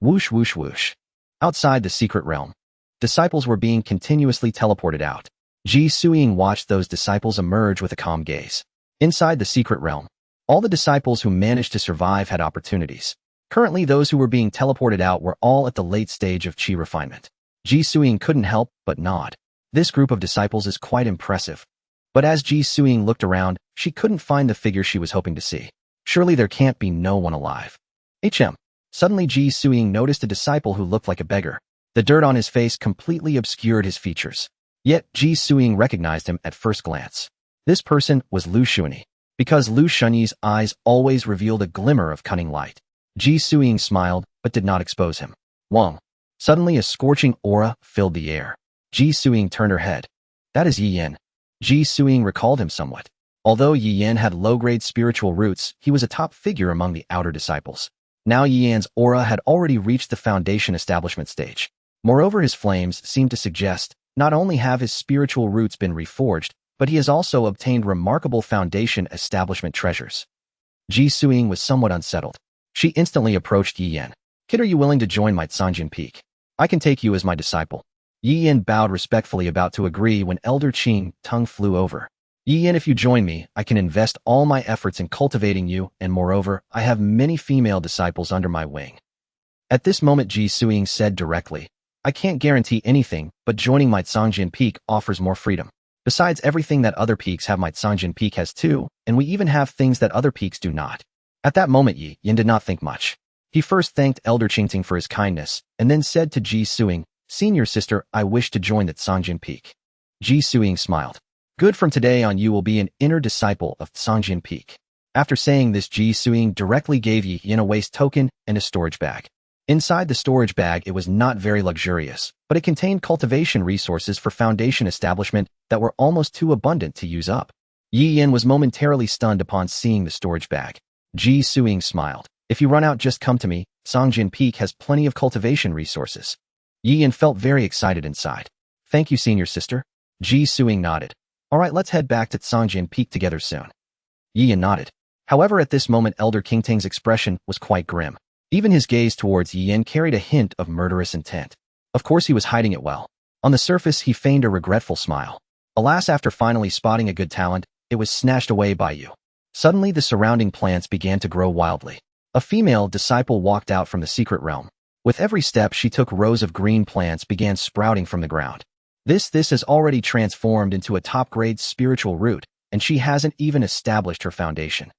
Whoosh, whoosh, whoosh. Outside the secret realm, disciples were being continuously teleported out. Ji Suiying watched those disciples emerge with a calm gaze. Inside the secret realm, all the disciples who managed to survive had opportunities. Currently, those who were being teleported out were all at the late stage of chi refinement. Ji Suiying couldn't help but nod. This group of disciples is quite impressive. But as Ji Suiying looked around, she couldn't find the figure she was hoping to see. Surely there can't be no one alive. Suddenly Ji Suiying noticed a disciple who looked like a beggar. The dirt on his face completely obscured his features. Yet Ji Suiying recognized him at first glance. This person was Liu Shunyi. Because Liu Shunyi's eyes always revealed a glimmer of cunning light. Ji Suiying smiled, but did not expose him. Wong. Suddenly a scorching aura filled the air. Ji Suiying turned her head. That is Yi Yan. Ji Suiying recalled him somewhat. Although Yi Yan had low-grade spiritual roots, he was a top figure among the outer disciples. Now Yi Yan's aura had already reached the foundation establishment stage. Moreover, his flames seemed to suggest not only have his spiritual roots been reforged, but he has also obtained remarkable foundation establishment treasures. Ji Suiying was somewhat unsettled. She instantly approached Yi Yan. Kid, are you willing to join my Sanjian Peak? I can take you as my disciple. Yi Yan bowed respectfully, about to agree when Elder Qing tongue flew over. Yi Yan, if you join me, I can invest all my efforts in cultivating you, and moreover, I have many female disciples under my wing. At this moment, Ji Suiying said directly, I can't guarantee anything, but joining my Sanjian Peak offers more freedom. Besides everything that other peaks have, my Sanjian Peak has too, and we even have things that other peaks do not. At that moment, Yi Yan did not think much. He first thanked Elder Qingting for his kindness, and then said to Ji Suiying, Senior sister, I wish to join that Sanjian Peak. Ji Suiying smiled. Good, from today on you will be an inner disciple of Sanjian Peak. After saying this, Ji Suiying directly gave Yi Yan a waste token and a storage bag. Inside the storage bag, it was not very luxurious, but it contained cultivation resources for foundation establishment that were almost too abundant to use up. Yi Yan was momentarily stunned upon seeing the storage bag. Ji Suiying smiled. If you run out, just come to me. Sanjian Peak has plenty of cultivation resources. Yi Yan felt very excited inside. Thank you, senior sister. Ji Suiying nodded. Alright, let's head back to Sanjian Peak together soon. Yi Yan nodded. However, at this moment, Elder Qingting's expression was quite grim. Even his gaze towards Yin carried a hint of murderous intent. Of course he was hiding it well. On the surface, he feigned a regretful smile. Alas, after finally spotting a good talent, it was snatched away by you. Suddenly, the surrounding plants began to grow wildly. A female disciple walked out from the secret realm. With every step she took, rows of green plants began sprouting from the ground. This has already transformed into a top-grade spiritual root, and she hasn't even established her foundation.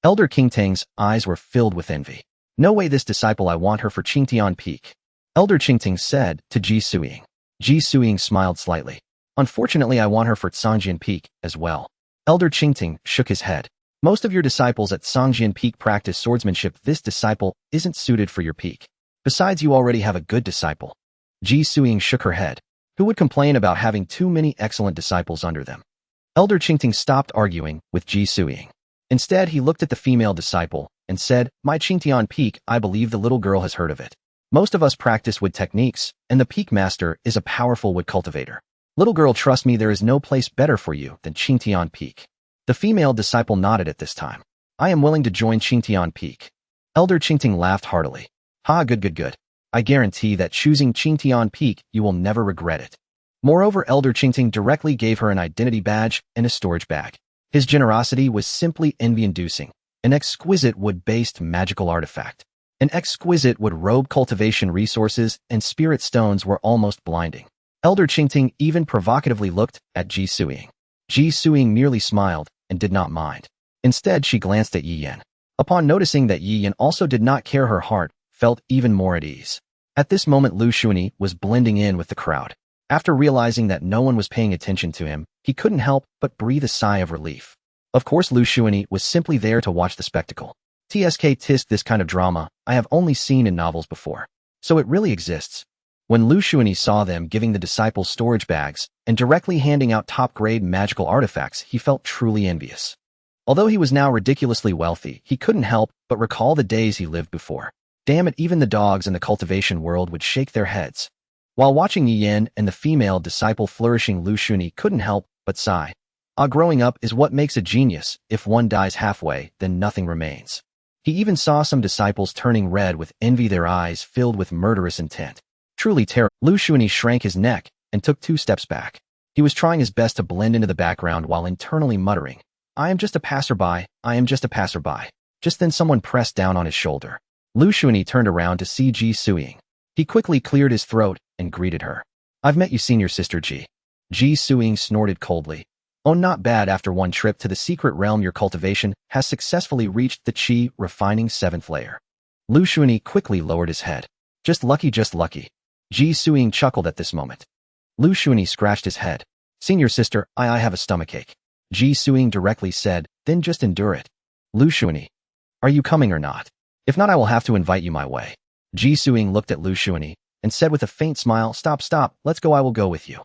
Elder Qingtang's eyes were filled with envy. No way, this disciple, I want her for Qingtian Peak. Elder Qingtang said to Ji Suiying. Ji Suiying smiled slightly. Unfortunately, I want her for Songjian Peak as well. Elder Qingtang shook his head. Most of your disciples at Songjian Peak practice swordsmanship. This disciple isn't suited for your peak. Besides, you already have a good disciple. Ji Suiying shook her head. Who would complain about having too many excellent disciples under them? Elder Qingtang stopped arguing with Ji Suiying. Instead, he looked at the female disciple and said, My Qingtian Peak, I believe the little girl has heard of it. Most of us practice wood techniques, and the peak master is a powerful wood cultivator. Little girl, trust me, there is no place better for you than Qingtian Peak. The female disciple nodded at this time. I am willing to join Qingtian Peak. Elder Qingtang laughed heartily. Ha, good. I guarantee that choosing Qingtian Peak, you will never regret it. Moreover, Elder Qingtang directly gave her an identity badge and a storage bag. His generosity was simply envy-inducing. An exquisite wood-based magical artifact. An exquisite wood robe, cultivation resources, and spirit stones were almost blinding. Elder Qingtang even provocatively looked at Ji Suiying. Ji Suiying merely smiled and did not mind. Instead, she glanced at Yi Yan. Upon noticing that Yi Yan also did not care, her heart felt even more at ease. At this moment, Liu Shunyi was blending in with the crowd. After realizing that no one was paying attention to him, he couldn't help but breathe a sigh of relief. Of course, Liu Shunyi was simply there to watch the spectacle. Tisk, this kind of drama I have only seen in novels before. So it really exists. When Liu Shunyi saw them giving the disciples storage bags and directly handing out top-grade magical artifacts, he felt truly envious. Although he was now ridiculously wealthy, he couldn't help but recall the days he lived before. Damn it, even the dogs in the cultivation world would shake their heads. While watching Yi Yan and the female disciple flourishing, Liu Shunyi couldn't help but sigh. Growing up is what makes a genius. If one dies halfway, then nothing remains. He even saw some disciples turning red with envy, their eyes filled with murderous intent. Truly terrible. Liu Shunyi shrank his neck and took 2 steps back. He was trying his best to blend into the background while internally muttering, I am just a passerby, I am just a passerby. Just then someone pressed down on his shoulder. Liu Shunyi turned around to see Ji Suiying. He quickly cleared his throat and greeted her. I've met you, senior sister Ji. Ji Suiying snorted coldly. Oh, not bad. After one trip to the secret realm, your cultivation has successfully reached the Qi refining 7th layer. Liu Shunyi quickly lowered his head. Just lucky, just lucky. Ji Suiying chuckled at this moment. Liu Shunyi scratched his head. Senior sister, I have a stomachache. Ji Suiying directly said, then just endure it. Liu Shunyi, are you coming or not? If not, I will have to invite you my way. Ji Suiying looked at Liu Shunyi and said with a faint smile, stop, let's go, I will go with you.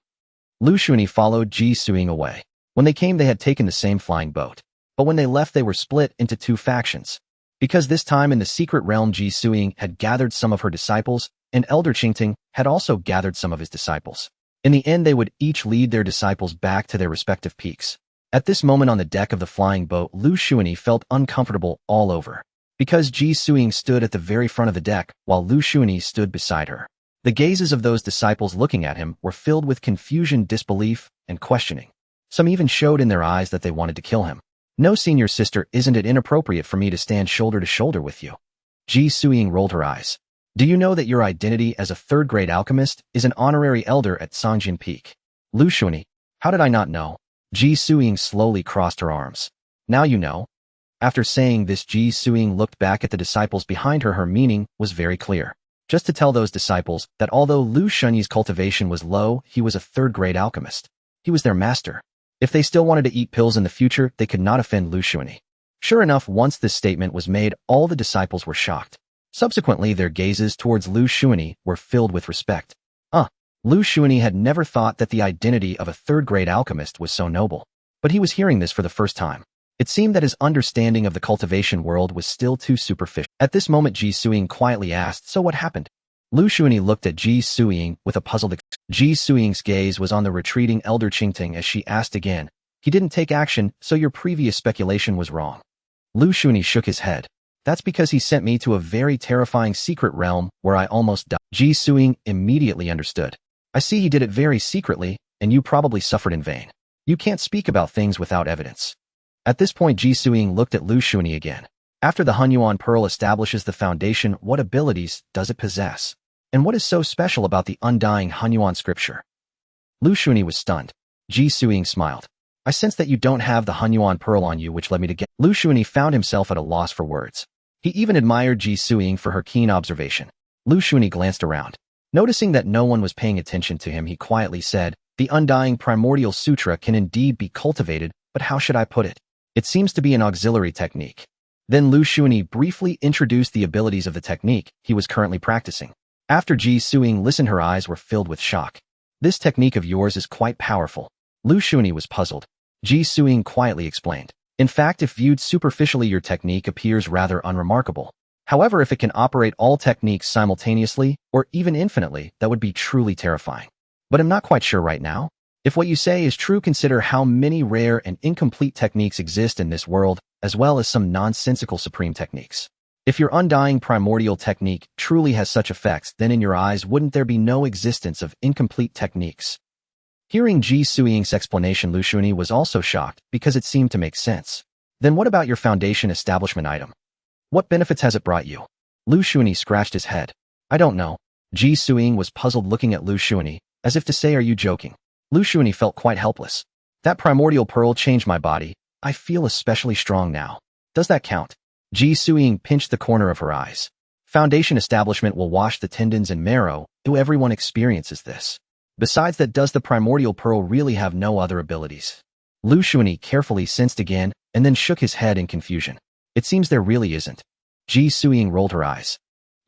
Liu Shunyi followed Ji Suiying away. When they came, they had taken the same flying boat. But when they left, they were split into 2 factions. Because this time in the secret realm, Ji Suiying had gathered some of her disciples, and Elder Qingtang had also gathered some of his disciples. In the end, they would each lead their disciples back to their respective peaks. At this moment on the deck of the flying boat, Liu Shunyi felt uncomfortable all over. Because Ji Suiying stood at the very front of the deck, while Liu Shunyi stood beside her. The gazes of those disciples looking at him were filled with confusion, disbelief, and questioning. Some even showed in their eyes that they wanted to kill him. No, senior sister, isn't it inappropriate for me to stand shoulder to shoulder with you? Ji Suiying rolled her eyes. Do you know that your identity as a 3rd-grade alchemist is an honorary elder at Songjian Peak? Liu Shunyi, how did I not know? Ji Suiying slowly crossed her arms. Now you know. After saying this, Ji Suiying looked back at the disciples behind her. Her meaning was very clear. Just to tell those disciples that although Liu Shunyi's cultivation was low, he was a 3rd-grade alchemist. He was their master. If they still wanted to eat pills in the future, they could not offend Liu Shunyi. Sure enough, once this statement was made, all the disciples were shocked. Subsequently, their gazes towards Liu Shunyi were filled with respect. Liu Shunyi had never thought that the identity of a 3rd-grade alchemist was so noble. But he was hearing this for the first time. It seemed that his understanding of the cultivation world was still too superficial. At this moment, Ji Suiying quietly asked, so what happened? Liu Shunyi looked at Ji Suiying with a puzzled expression. Ji Suiying's gaze was on the retreating Elder Qingtang as she asked again, he didn't take action, so your previous speculation was wrong. Liu Shunyi shook his head. That's because he sent me to a very terrifying secret realm where I almost died. Ji Suing immediately understood. I see he did it very secretly, and you probably suffered in vain. You can't speak about things without evidence. At this point, Ji Suing looked at Liu Shunyi again. After the Hunyuan Pearl establishes the foundation, what abilities does it possess? And what is so special about the undying Hunyuan scripture? Liu Shunyi was stunned. Ji Suing smiled. I sense that you don't have the Hunyuan Pearl on you, which led me to get. Liu Shunyi found himself at a loss for words. He even admired Ji Suing for her keen observation. Liu Shunyi glanced around. Noticing that no one was paying attention to him, he quietly said, "The undying primordial sutra can indeed be cultivated, but how should I put it? It seems to be an auxiliary technique." Then Liu Shunyi briefly introduced the abilities of the technique he was currently practicing. After Ji Suing listened, her eyes were filled with shock. "This technique of yours is quite powerful." Liu Shunyi was puzzled. Ji Suing quietly explained. "In fact, if viewed superficially, your technique appears rather unremarkable. However, if it can operate all techniques simultaneously, or even infinitely, that would be truly terrifying. But I'm not quite sure right now. If what you say is true, consider how many rare and incomplete techniques exist in this world, as well as some nonsensical supreme techniques. If your undying primordial technique truly has such effects, then in your eyes wouldn't there be no existence of incomplete techniques?" Hearing Ji Suing's explanation, Liu Shunyi was also shocked because it seemed to make sense. "Then what about your foundation establishment item? What benefits has it brought you?" Liu Shunyi scratched his head. "I don't know." Ji Suing was puzzled, looking at Liu Shunyi, as if to say, "Are you joking?" Liu Shunyi felt quite helpless. "That primordial pearl changed my body. I feel especially strong now. Does that count?" Ji Suing pinched the corner of her eyes. "Foundation establishment will wash the tendons and marrow. Do everyone experiences this? Besides that, does the primordial pearl really have no other abilities?" Liu Shunyi carefully sensed again, and then shook his head in confusion. "It seems there really isn't." Ji Suing rolled her eyes.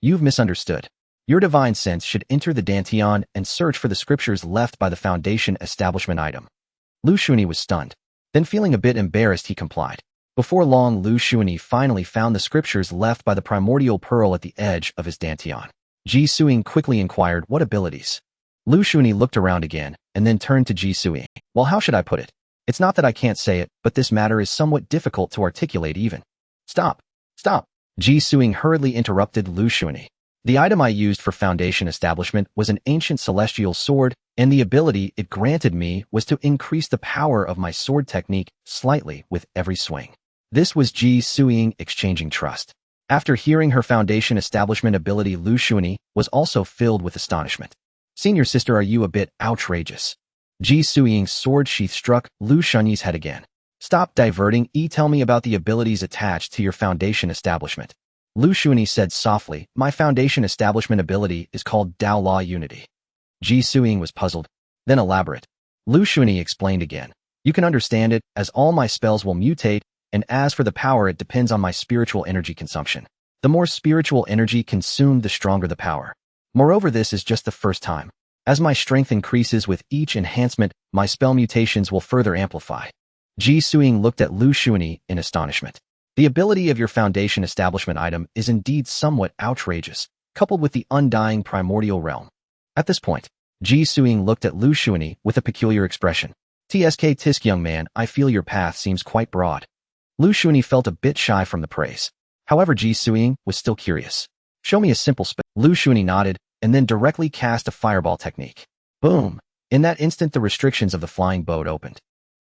"You've misunderstood. Your divine sense should enter the Dantian and search for the scriptures left by the foundation establishment item." Liu Shunyi was stunned. Then, feeling a bit embarrassed, he complied. Before long, Liu Shunyi finally found the scriptures left by the primordial pearl at the edge of his Dantian. Ji Suing quickly inquired, "What abilities?" Liu Shunyi looked around again, and then turned to Ji Suing. "Well, how should I put it? It's not that I can't say it, but this matter is somewhat difficult to articulate even." Stop! Stop! Ji Suing hurriedly interrupted Liu Shunyi. "The item I used for foundation establishment was an ancient celestial sword, and the ability it granted me was to increase the power of my sword technique slightly with every swing." This was Ji Suing exchanging trust. After hearing her foundation establishment ability, Liu Shunyi was also filled with astonishment. "Senior sister, are you a bit outrageous?" Ji Suing's sword sheath struck Liu Shunyi's head again. "Stop diverting, tell me about the abilities attached to your foundation establishment." Liu Shunyi said softly, "My foundation establishment ability is called Dao Law Unity." Ji Suing was puzzled. "Then elaborate." Liu Shunyi explained again. "You can understand it, as all my spells will mutate, and as for the power, it depends on my spiritual energy consumption. The more spiritual energy consumed, the stronger the power. Moreover, this is just the first time. As my strength increases with each enhancement, my spell mutations will further amplify." Ji Suing looked at Liu Shunyi in astonishment. "The ability of your foundation establishment item is indeed somewhat outrageous, coupled with the undying primordial realm." At this point, Ji Suing looked at Liu Shunyi with a peculiar expression. Tisk, young man, I feel your path seems quite broad." Liu Shunyi felt a bit shy from the praise. However, Ji Suing was still curious. "Show me a simple spell." Liu Shunyi nodded, and then directly cast a fireball technique. Boom! In that instant, the restrictions of the flying boat opened.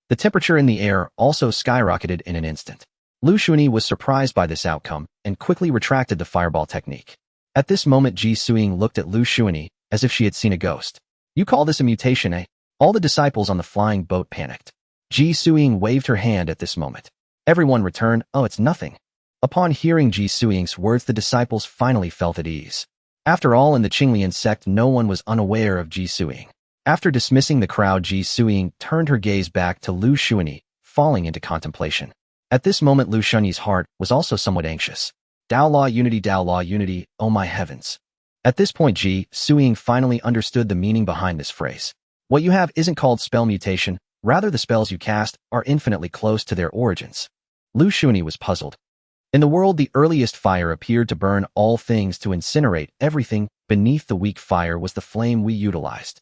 The temperature in the air also skyrocketed in an instant. Liu Shunyi was surprised by this outcome and quickly retracted the fireball technique. At this moment, Ji Suing looked at Liu Shunyi as if she had seen a ghost. "You call this a mutation, eh?" All the disciples on the flying boat panicked. Ji Suing waved her hand at this moment. Everyone returned, "Oh, it's nothing." Upon hearing Ji Suing's words, the disciples finally felt at ease. After all, in the Qinglian sect, no one was unaware of Ji Suing. After dismissing the crowd, Ji Suing turned her gaze back to Liu Shunyi, falling into contemplation. At this moment, Liu Shunyi's heart was also somewhat anxious. Dao Law Unity, oh my heavens. At this point, Ji Suing finally understood the meaning behind this phrase. What you have isn't called spell mutation, rather the spells you cast are infinitely close to their origins. Liu Shunyi was puzzled. In the world, the earliest fire appeared to burn all things, to incinerate everything. Beneath the weak fire was the flame we utilized.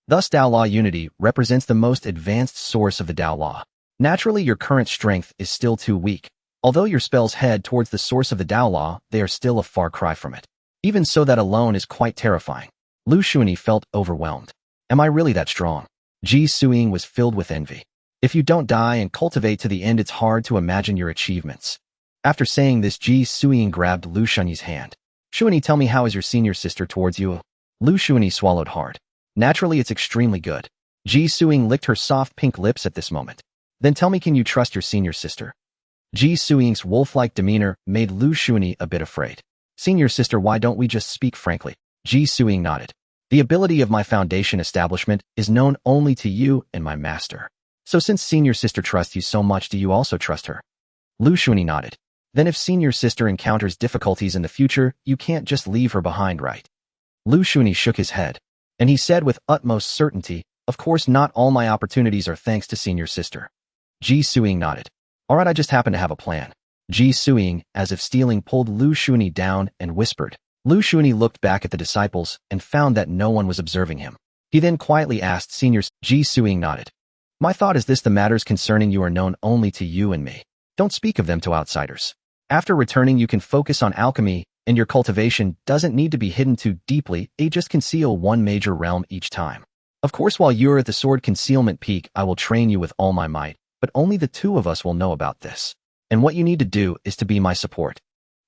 Thus, Dao Law Unity represents the most advanced source of the Dao Law. Naturally, your current strength is still too weak. Although your spells head towards the source of the Dao law, they are still a far cry from it. Even so, that alone is quite terrifying. Liu Shunyi felt overwhelmed. Am I really that strong? Ji Suiying was filled with envy. If you don't die and cultivate to the end, it's hard to imagine your achievements. After saying this, Ji Suiying grabbed Liu Shunyi's hand. Shunyi, tell me, how is your senior sister towards you? Liu Shunyi swallowed hard. Naturally, it's extremely good. Ji Suiying licked her soft pink lips at this moment. Then tell me, can you trust your senior sister? Ji Suiying's wolf-like demeanor made Liu Shunyi a bit afraid. Senior sister, why don't we just speak frankly? Ji Suiying nodded. The ability of my foundation establishment is known only to you and my master. So since senior sister trusts you so much, do you also trust her? Liu Shunyi nodded. Then if senior sister encounters difficulties in the future, you can't just leave her behind, right? Liu Shunyi shook his head. And he said with utmost certainty, of course not all my opportunities are thanks to senior sister. Ji Suiying nodded. Alright, I just happen to have a plan. Ji Suiying, as if stealing, pulled Liu Shunyi down and whispered. Liu Shunyi looked back at the disciples and found that no one was observing him. He then quietly asked seniors. Ji Suiying nodded. My thought is this: the matters concerning you are known only to you and me. Don't speak of them to outsiders. After returning, you can focus on alchemy, and your cultivation doesn't need to be hidden too deeply. Just conceal one major realm each time. Of course, while you're at the sword concealment peak, I will train you with all my might, but only the two of us will know about this. And what you need to do is to be my support.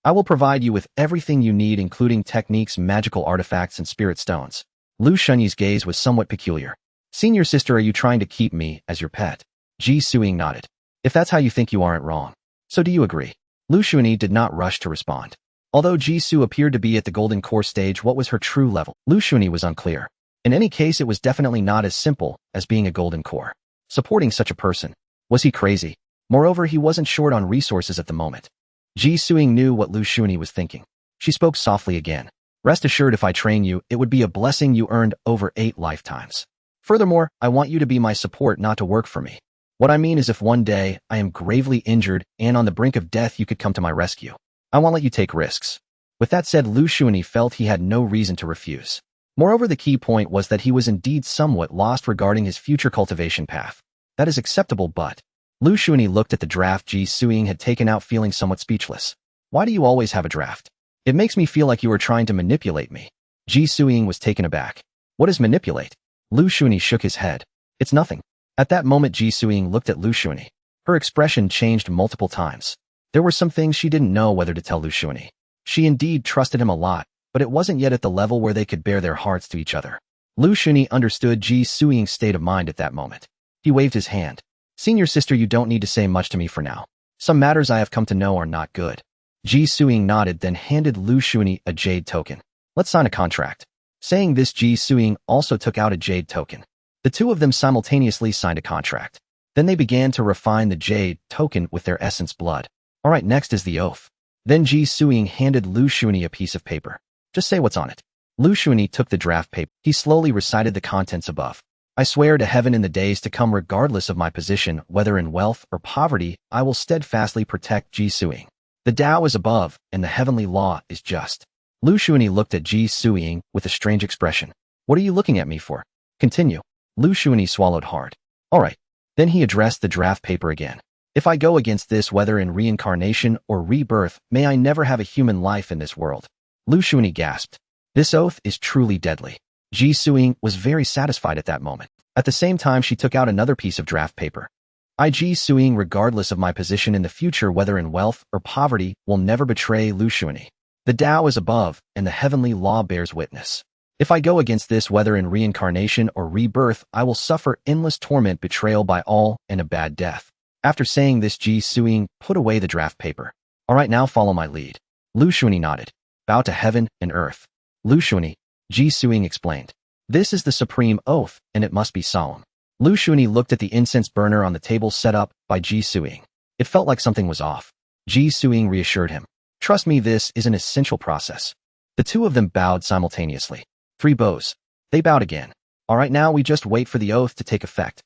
I will provide you with everything you need, including techniques, magical artifacts, and spirit stones. Liu Shunyi's gaze was somewhat peculiar. Senior sister, are you trying to keep me as your pet? Ji Suiying nodded. If that's how you think, you aren't wrong. So do you agree? Liu Shunyi did not rush to respond. Although Ji Su appeared to be at the golden core stage, what was her true level? Liu Shunyi was unclear. In any case, it was definitely not as simple as being a golden core. Supporting such a person. Was he crazy? Moreover, he wasn't short on resources at the moment. Ji Suiying knew what Liu Shunyi was thinking. She spoke softly again. Rest assured, if I train you, it would be a blessing you earned over 8 lifetimes. Furthermore, I want you to be my support, not to work for me. What I mean is, if one day I am gravely injured and on the brink of death, you could come to my rescue. I won't let you take risks. With that said, Liu Shunyi felt he had no reason to refuse. Moreover, the key point was that he was indeed somewhat lost regarding his future cultivation path. That is acceptable, but... Liu Shunyi looked at the draft Ji Suiying had taken out, feeling somewhat speechless. Why do you always have a draft? It makes me feel like you are trying to manipulate me. Ji Suiying was taken aback. What is manipulate? Liu Shunyi shook his head. It's nothing. At that moment, Ji Suiying looked at Liu Shunyi. Her expression changed multiple times. There were some things she didn't know whether to tell Liu Shunyi. She indeed trusted him a lot, but it wasn't yet at the level where they could bare their hearts to each other. Liu Shunyi understood Ji Suiying's state of mind at that moment. He waved his hand. Senior sister, you don't need to say much to me for now. Some matters I have come to know are not good. Ji Suiying nodded, then handed Liu Shunyi a jade token. Let's sign a contract. Saying this, Ji Suiying also took out a jade token. The two of them simultaneously signed a contract. Then they began to refine the jade token with their essence blood. Alright, next is the oath. Then Ji Suiying handed Liu Shunyi a piece of paper. Just say what's on it. Liu Shunyi took the draft paper. He slowly recited the contents above. I swear to heaven, in the days to come, regardless of my position, whether in wealth or poverty, I will steadfastly protect Ji Suiying. The Dao is above, and the heavenly law is just. Liu Shunyi looked at Ji Suiying with a strange expression. What are you looking at me for? Continue. Liu Shunyi swallowed hard. Alright. Then he addressed the draft paper again. If I go against this, whether in reincarnation or rebirth, may I never have a human life in this world. Liu Shunyi gasped. This oath is truly deadly. Ji Suiying was very satisfied at that moment. At the same time, she took out another piece of draft paper. I, Ji Suiying, regardless of my position in the future, whether in wealth or poverty, will never betray Liu Shunyi. The Dao is above, and the heavenly law bears witness. If I go against this, whether in reincarnation or rebirth, I will suffer endless torment, betrayal by all, and a bad death. After saying this, Ji Suiying put away the draft paper. Alright, now follow my lead. Liu Shunyi nodded. Bow to heaven and earth. Liu Shunyi, Ji Suiying explained. This is the supreme oath, and it must be solemn. Liu Shunyi looked at the incense burner on the table set up by Ji Suiying. It felt like something was off. Ji Suiying reassured him. Trust me, this is an essential process. The two of them bowed simultaneously. 3 bows. They bowed again. Alright, now we just wait for the oath to take effect.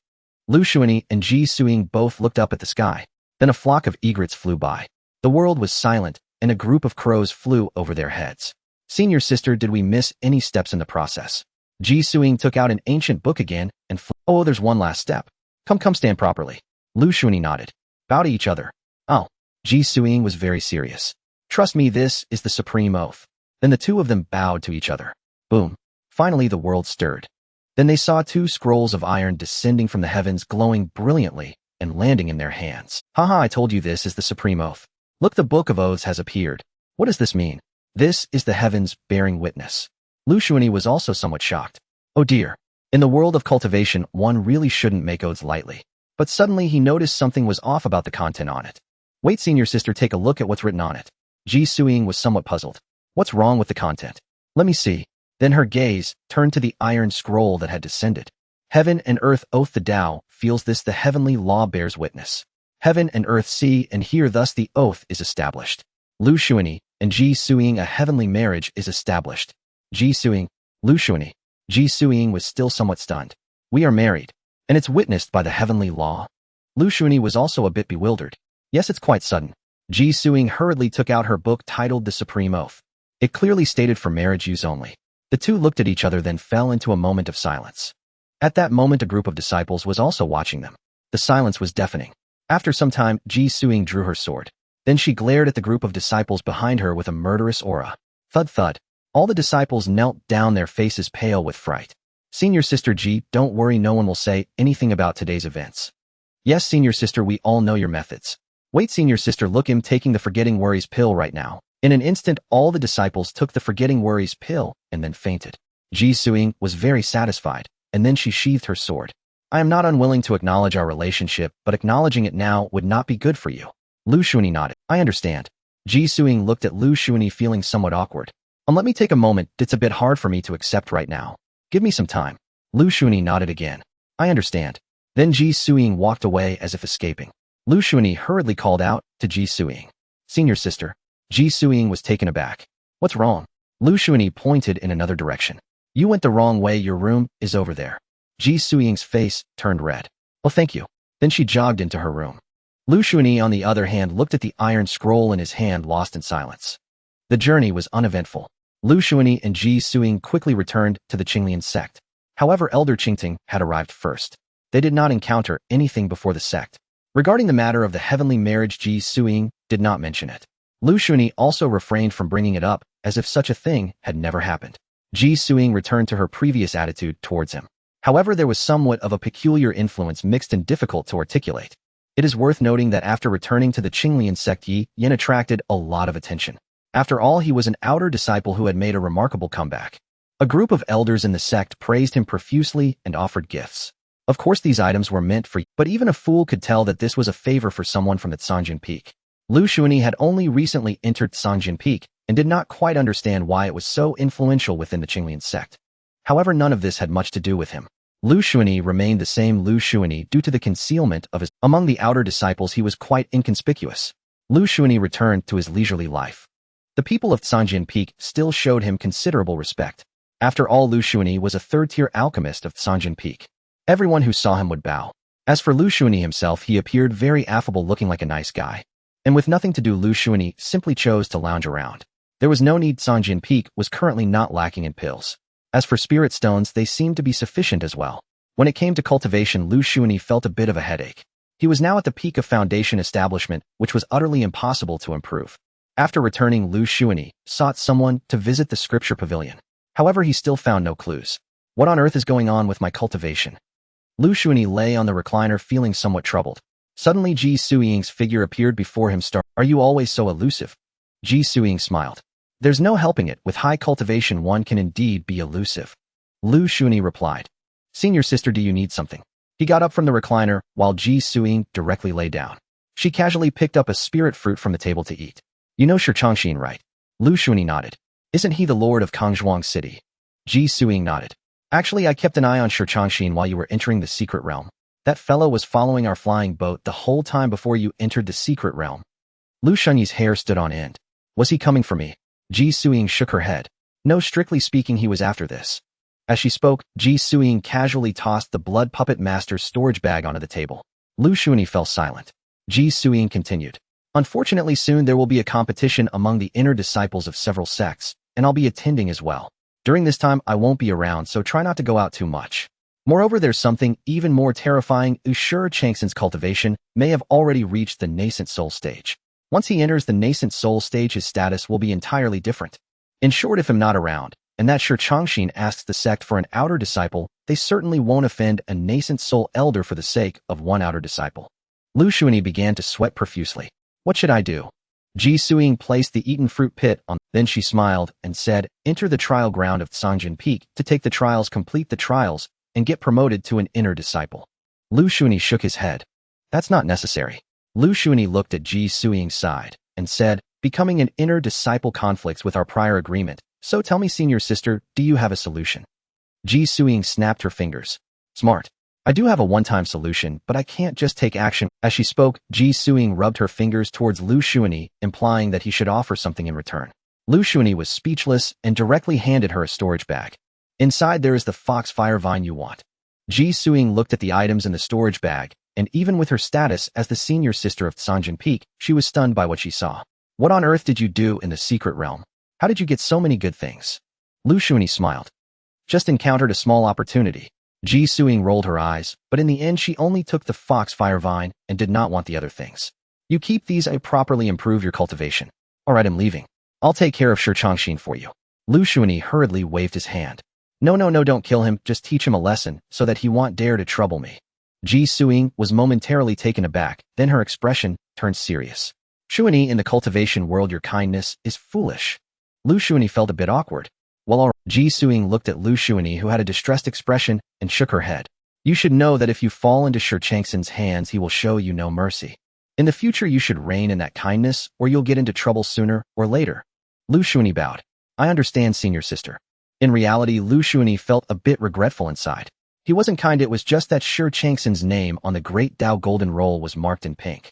Liu Shunyi and Ji Suiying both looked up at the sky. Then a flock of egrets flew by. The world was silent, and a group of crows flew over their heads. Senior sister, did we miss any steps in the process? Ji Suiying took out an ancient book again and oh, there's one last step. Come, stand properly. Liu Shunyi nodded. Bow to each other. Oh. Ji Suing was very serious. Trust me, this is the supreme oath. Then the two of them bowed to each other. Boom. Finally the world stirred. Then they saw two scrolls of iron descending from the heavens, glowing brilliantly and landing in their hands. Haha, I told you this is the supreme oath. Look, the book of oaths has appeared. What does this mean? This is the heavens bearing witness. Liu Shunyi was also somewhat shocked. Oh dear. In the world of cultivation, one really shouldn't make oaths lightly. But suddenly he noticed something was off about the content on it. Wait, senior sister, take a look at what's written on it. Ji Suing was somewhat puzzled. What's wrong with the content? Let me see. Then her gaze turned to the iron scroll that had descended. Heaven and earth oath, the Dao feels this, the heavenly law bears witness. Heaven and earth see and hear, thus the oath is established. Liu Shunyi and Ji Suing, a heavenly marriage is established. Ji Suing, Liu Shunyi. Ji Suing was still somewhat stunned. We are married, and it's witnessed by the heavenly law. Liu Shunyi was also a bit bewildered. Yes, it's quite sudden. Ji Suing hurriedly took out her book titled The Supreme Oath. It clearly stated for marriage use only. The two looked at each other, then fell into a moment of silence. At that moment, a group of disciples was also watching them. The silence was deafening. After some time, Ji Suing drew her sword. Then she glared at the group of disciples behind her with a murderous aura. Thud thud. All the disciples knelt down, their faces pale with fright. Senior sister Ji, don't worry, no one will say anything about today's events. Yes, senior sister, we all know your methods. Wait, senior sister, look, him taking the forgetting worries pill right now. In an instant, all the disciples took the forgetting worries pill and then fainted. Ji Suing was very satisfied, and then she sheathed her sword. I am not unwilling to acknowledge our relationship, but acknowledging it now would not be good for you. Liu Shunyi nodded. I understand. Ji Suing looked at Liu Shunyi, feeling somewhat awkward. Let me take a moment, it's a bit hard for me to accept right now. Give me some time. Liu Shunyi nodded again. I understand. Then Ji Suing walked away as if escaping. Liu Shunyi hurriedly called out to Ji Suing. Senior sister. Ji Suing was taken aback. What's wrong? Liu Shunyi pointed in another direction. You went the wrong way, your room is over there. Ji Suing's face turned red. Oh, thank you. Then she jogged into her room. Liu Shunyi, on the other hand, looked at the iron scroll in his hand, lost in silence. The journey was uneventful. Liu Shunyi and Ji Suing quickly returned to the Qinglian sect. However, Elder Qingting had arrived first. They did not encounter anything before the sect. Regarding the matter of the heavenly marriage, Ji Suing did not mention it. Liu Shunyi also refrained from bringing it up, as if such a thing had never happened. Ji Suing returned to her previous attitude towards him. However, there was somewhat of a peculiar influence, mixed and difficult to articulate. It is worth noting that after returning to the Qinglian sect, Yi Yin attracted a lot of attention. After all, he was an outer disciple who had made a remarkable comeback. A group of elders in the sect praised him profusely and offered gifts. Of course, these items were meant for you, but even a fool could tell that this was a favor for someone from the Sanjin Peak. Liu Shunyi had only recently entered Sanjin Peak and did not quite understand why it was so influential within the Qinglian sect. However, none of this had much to do with him. Liu Shunyi remained the same Liu Shunyi due to the concealment of his. Among the outer disciples, he was quite inconspicuous. Liu Shunyi returned to his leisurely life. The people of Sanjin Peak still showed him considerable respect. After all, Liu Shunyi was a third-tier alchemist of Sanjin Peak. Everyone who saw him would bow. As for Liu Shunyi himself, he appeared very affable, looking like a nice guy. And with nothing to do, Liu Shunyi simply chose to lounge around. There was no need. Sanjin Peak was currently not lacking in pills. As for spirit stones, they seemed to be sufficient as well. When it came to cultivation, Liu Shunyi felt a bit of a headache. He was now at the peak of foundation establishment, which was utterly impossible to improve. After returning, Liu Shunyi sought someone to visit the scripture pavilion. However, he still found no clues. What on earth is going on with my cultivation? Liu Shunyi lay on the recliner, feeling somewhat troubled. Suddenly, Ji Suing's figure appeared before him. Are you always so elusive? Ji Suing smiled. There's no helping it, with high cultivation one can indeed be elusive. Liu Shunyi replied. Senior sister, do you need something? He got up from the recliner, while Ji Suing directly lay down. She casually picked up a spirit fruit from the table to eat. You know Shurchangxin, right? Liu Shunyi nodded. Isn't he the lord of Kangzhuang City? Ji Suing nodded. Actually, I kept an eye on Shurchangxin while you were entering the secret realm. That fellow was following our flying boat the whole time before you entered the secret realm. Liu Shunyi's hair stood on end. Was he coming for me? Ji Suing shook her head. No, strictly speaking, he was after this. As she spoke, Ji Suing casually tossed the blood puppet master's storage bag onto the table. Liu Shunyi fell silent. Ji Suing continued. Unfortunately, soon there will be a competition among the inner disciples of several sects, and I'll be attending as well. During this time, I won't be around, so try not to go out too much. Moreover, there's something even more terrifying. Ushur Changxin's cultivation may have already reached the nascent soul stage. Once he enters the nascent soul stage, his status will be entirely different. In short, if I'm not around, and that Shi Changxin asks the sect for an outer disciple, they certainly won't offend a nascent soul elder for the sake of one outer disciple. Liu Shunyi began to sweat profusely. What should I do? Ji Suiying placed the eaten fruit pit on. Then she smiled and said, enter the trial ground of Cangjin Peak to take the trials, complete the trials, and get promoted to an inner disciple. Liu Shunyi shook his head. That's not necessary. Liu Shunyi looked at Ji Suiying's side and said, becoming an inner disciple conflicts with our prior agreement. So tell me, senior sister, do you have a solution? Ji Suiying snapped her fingers. Smart. I do have a one-time solution, but I can't just take action. As she spoke, Ji Suiying rubbed her fingers towards Liu Shunyi, implying that he should offer something in return. Liu Shunyi was speechless and directly handed her a storage bag. Inside there is the foxfire vine you want. Ji Suiying looked at the items in the storage bag, and even with her status as the senior sister of Cangjin Peak, she was stunned by what she saw. What on earth did you do in the secret realm? How did you get so many good things? Liu Shunyi smiled. Just encountered a small opportunity. Ji Suiying rolled her eyes, but in the end she only took the foxfire vine and did not want the other things. You keep these to properly improve your cultivation. Alright, I'm leaving. I'll take care of Shi Changxin for you. Liu Shunyi hurriedly waved his hand. No, don't kill him, just teach him a lesson so that he won't dare to trouble me. Ji Suiying was momentarily taken aback, then her expression turned serious. Shunyi, in the cultivation world your kindness is foolish. Liu Shunyi felt a bit awkward. Well, Ji Suiying looked at Liu Shunyi, who had a distressed expression, and shook her head. You should know that if you fall into Shi Changxin's hands, he will show you no mercy. In the future you should reign in that kindness, or you'll get into trouble sooner or later. Liu Shunyi bowed. I understand, senior sister. In reality, Liu Shunyi felt a bit regretful inside. He wasn't kind, it was just that Shi Changxin's name on the Great Dao golden roll was marked in pink.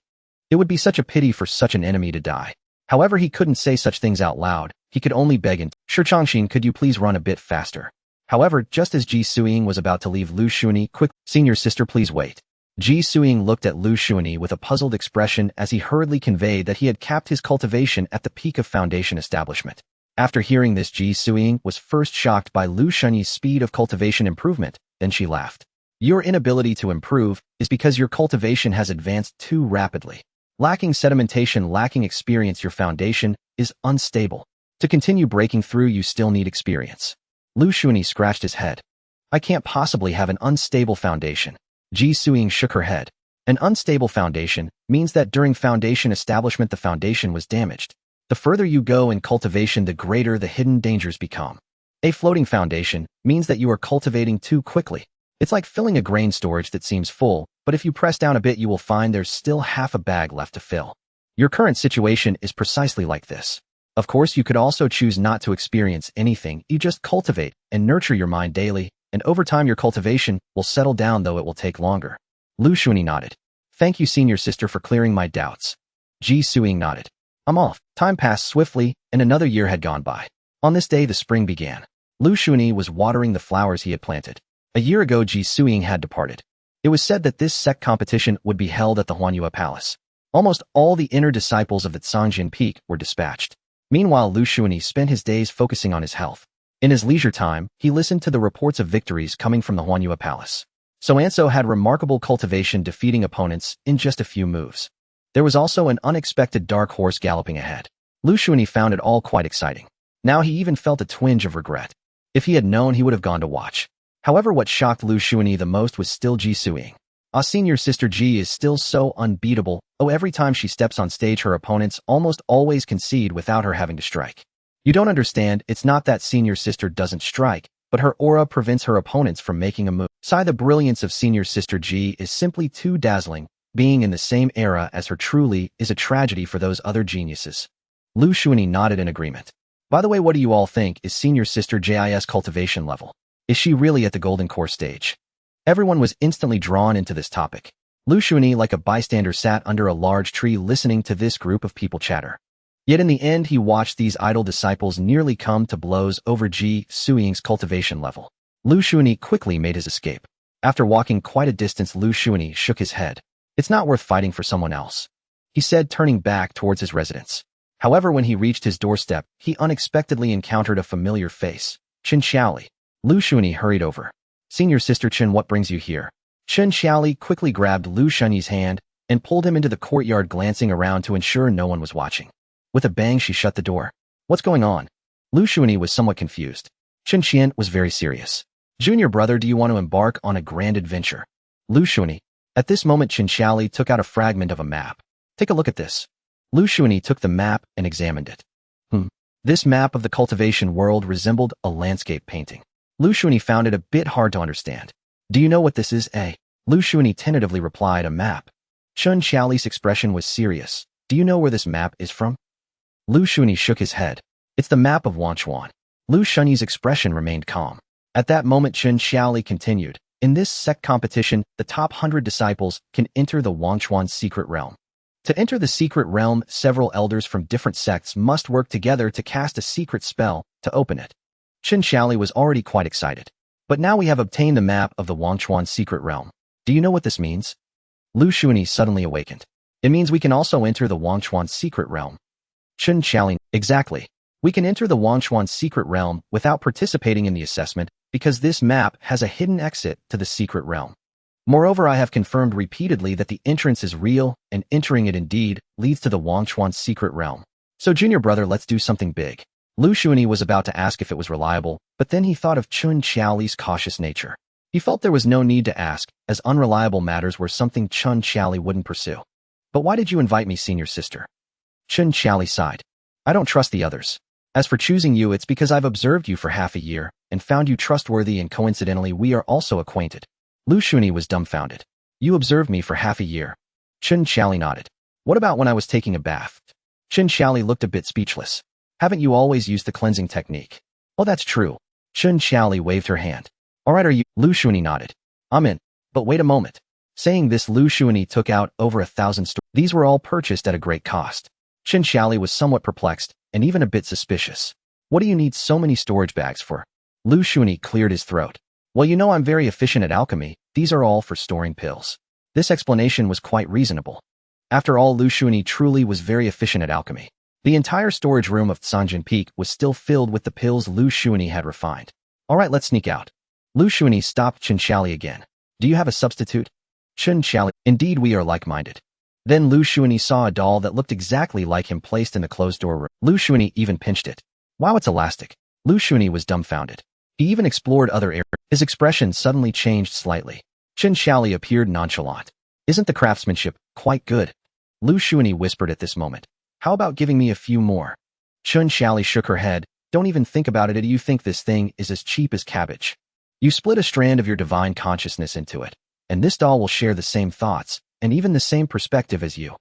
It would be such a pity for such an enemy to die. However, he couldn't say such things out loud. He could only beg and, Shi Changxin, could you please run a bit faster? However, just as Ji Suiying was about to leave Liu Shunyi, quick, senior sister, please wait. Ji Suiying looked at Liu Shunyi with a puzzled expression as he hurriedly conveyed that he had capped his cultivation at the peak of foundation establishment. After hearing this, Ji Suiying was first shocked by Liu Shunyi's speed of cultivation improvement, then she laughed. Your inability to improve is because your cultivation has advanced too rapidly. Lacking sedimentation, lacking experience, your foundation is unstable. To continue breaking through, you still need experience. Liu Shunyi scratched his head. I can't possibly have an unstable foundation. Ji Suiying shook her head. An unstable foundation means that during foundation establishment the foundation was damaged. The further you go in cultivation, the greater the hidden dangers become. A floating foundation means that you are cultivating too quickly. It's like filling a grain storage that seems full, but if you press down a bit you will find there's still half a bag left to fill. Your current situation is precisely like this. Of course, you could also choose not to experience anything, you just cultivate and nurture your mind daily, and over time your cultivation will settle down, though it will take longer. Liu Shunyi nodded. Thank you, senior sister, for clearing my doubts. Ji Suiying nodded. I'm off. Time passed swiftly, and another year had gone by. On this day the spring began. Liu Shunyi was watering the flowers he had planted. A year ago Ji Suiying had departed. It was said that this sect competition would be held at the Huanyue Palace. Almost all the inner disciples of the Cangjin Peak were dispatched. Meanwhile, Liu Shunyi spent his days focusing on his health. In his leisure time, he listened to the reports of victories coming from the Huanyue Palace. So Anso had remarkable cultivation, defeating opponents in just a few moves. There was also an unexpected dark horse galloping ahead. Liu Shunyi found it all quite exciting. Now he even felt a twinge of regret. If he had known, he would have gone to watch. However, what shocked Liu Shunyi the most was still Ji Suiying. Our senior sister Ji is still so unbeatable. Oh, every time she steps on stage her opponents almost always concede without her having to strike. You don't understand, it's not that senior sister doesn't strike, but her aura prevents her opponents from making a move. The brilliance of senior sister Ji is simply too dazzling. Being in the same era as her truly is a tragedy for those other geniuses. Liu Shunyi nodded in agreement. By the way, what do you all think is senior sister Ji's cultivation level? Is she really at the golden core stage? Everyone was instantly drawn into this topic. Liu Shunyi, like a bystander, sat under a large tree listening to this group of people chatter. Yet in the end he watched these idle disciples nearly come to blows over Ji Suiying's cultivation level. Liu Shunyi quickly made his escape. After walking quite a distance, Liu Shunyi shook his head. It's not worth fighting for someone else, he said, turning back towards his residence. However, when he reached his doorstep, he unexpectedly encountered a familiar face. Chen Xiaoli. Liu Shunyi hurried over. Senior sister Chen, what brings you here? Chen Xiaoli quickly grabbed Liu Shunyi's hand and pulled him into the courtyard, glancing around to ensure no one was watching. With a bang, she shut the door. What's going on? Liu Shunyi was somewhat confused. Chen Qian was very serious. Junior brother, do you want to embark on a grand adventure? Liu Shunyi. At this moment, Chen Xiaoli took out a fragment of a map. Take a look at this. Liu Shunyi took the map and examined it. This map of the cultivation world resembled a landscape painting. Liu Shunyi found it a bit hard to understand. Do you know what this is, eh? Liu Shunyi tentatively replied, a map. Chen Xiaoli's expression was serious. Do you know where this map is from? Liu Shunyi shook his head. It's the map of Wanchuan. Liu Shunyi's expression remained calm. At that moment, Chen Xiaoli continued. In this sect competition, the top 100 disciples can enter the Wanchuan secret realm. To enter the secret realm, several elders from different sects must work together to cast a secret spell to open it. Chen Xiaoli was already quite excited. But now we have obtained the map of the Wanchuan secret realm. Do you know what this means? Liu Shunyi suddenly awakened. It means we can also enter the Wanchuan secret realm. Chen Xiaoli, exactly. We can enter the Wanchuan secret realm without participating in the assessment because this map has a hidden exit to the secret realm. Moreover, I have confirmed repeatedly that the entrance is real, and entering it indeed leads to the Wanchuan secret realm. So junior brother, let's do something big. Liu Shunyi was about to ask if it was reliable, but then he thought of Chen Xiaoli's cautious nature. He felt there was no need to ask, as unreliable matters were something Chen Xiaoli wouldn't pursue. But why did you invite me, senior sister? Chen Xiaoli sighed. I don't trust the others. As for choosing you, it's because I've observed you for half a year and found you trustworthy, and coincidentally we are also acquainted. Liu Shunyi was dumbfounded. You observed me for half a year. Chen Xiaoli nodded. What about when I was taking a bath? Chen Xiaoli looked a bit speechless. Haven't you always used the cleansing technique? Oh, that's true. Chen Xiaoli waved her hand. All right, are you? Liu Shunyi nodded. I'm in. But wait a moment. Saying this, Liu Shunyi took out over 1,000 stories. These were all purchased at a great cost. Chen Xiaoli was somewhat perplexed and even a bit suspicious. What do you need so many storage bags for? Liu Shunyi cleared his throat. Well, you know I'm very efficient at alchemy. These are all for storing pills. This explanation was quite reasonable. After all, Liu Shunyi truly was very efficient at alchemy. The entire storage room of Sanjin Peak was still filled with the pills Liu Shunyi had refined. All right, let's sneak out. Liu Shunyi stopped Chen Xiaoli again. Do you have a substitute? Chen Xiaoli, indeed we are like-minded. Then Liu Shunyi saw a doll that looked exactly like him placed in the closed-door room. Liu Shunyi even pinched it. Wow, it's elastic. Liu Shunyi was dumbfounded. He even explored other areas. His expression suddenly changed slightly. Chen Xiaoli appeared nonchalant. Isn't the craftsmanship quite good? Liu Shunyi whispered at this moment. How about giving me a few more? Chen Xiaoli shook her head. Don't even think about it. Do you think this thing is as cheap as cabbage? You split a strand of your divine consciousness into it, and this doll will share the same thoughts and even the same perspective as you.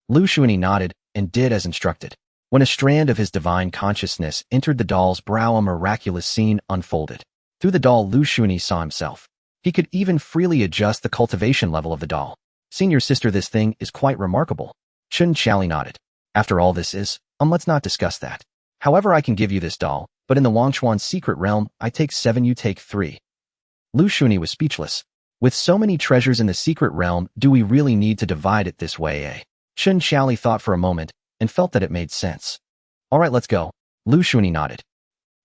Liu Shunyi nodded and did as instructed. When a strand of his divine consciousness entered the doll's brow, a miraculous scene unfolded. Through the doll, Liu Shunyi saw himself. He could even freely adjust the cultivation level of the doll. Senior sister, this thing is quite remarkable. Chen Xiaoli nodded. After all, this is, let's not discuss that. However, I can give you this doll, but in the Wanchuan secret realm, I take 7, you take 3. Liu Shunyi was speechless. With so many treasures in the secret realm, do we really need to divide it this way, eh? Chen Xiaoli thought for a moment and felt that it made sense. All right, let's go. Liu Shunyi nodded.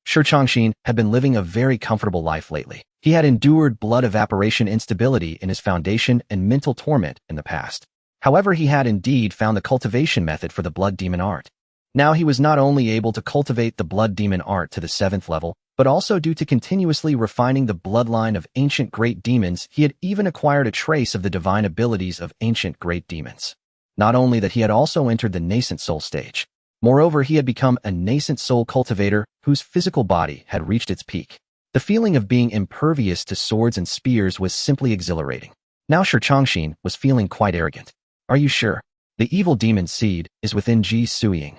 Shi Changxin had been living a very comfortable life lately. He had endured blood evaporation instability in his foundation and mental torment in the past. However, he had indeed found the cultivation method for the blood demon art. Now he was not only able to cultivate the blood demon art to the 7th level, but also due to continuously refining the bloodline of ancient great demons, he had even acquired a trace of the divine abilities of ancient great demons. Not only that, he had also entered the nascent soul stage. Moreover, he had become a nascent soul cultivator whose physical body had reached its peak. The feeling of being impervious to swords and spears was simply exhilarating. Now Shi Changxin was feeling quite arrogant. Are you sure? The evil demon seed is within Ji Suying.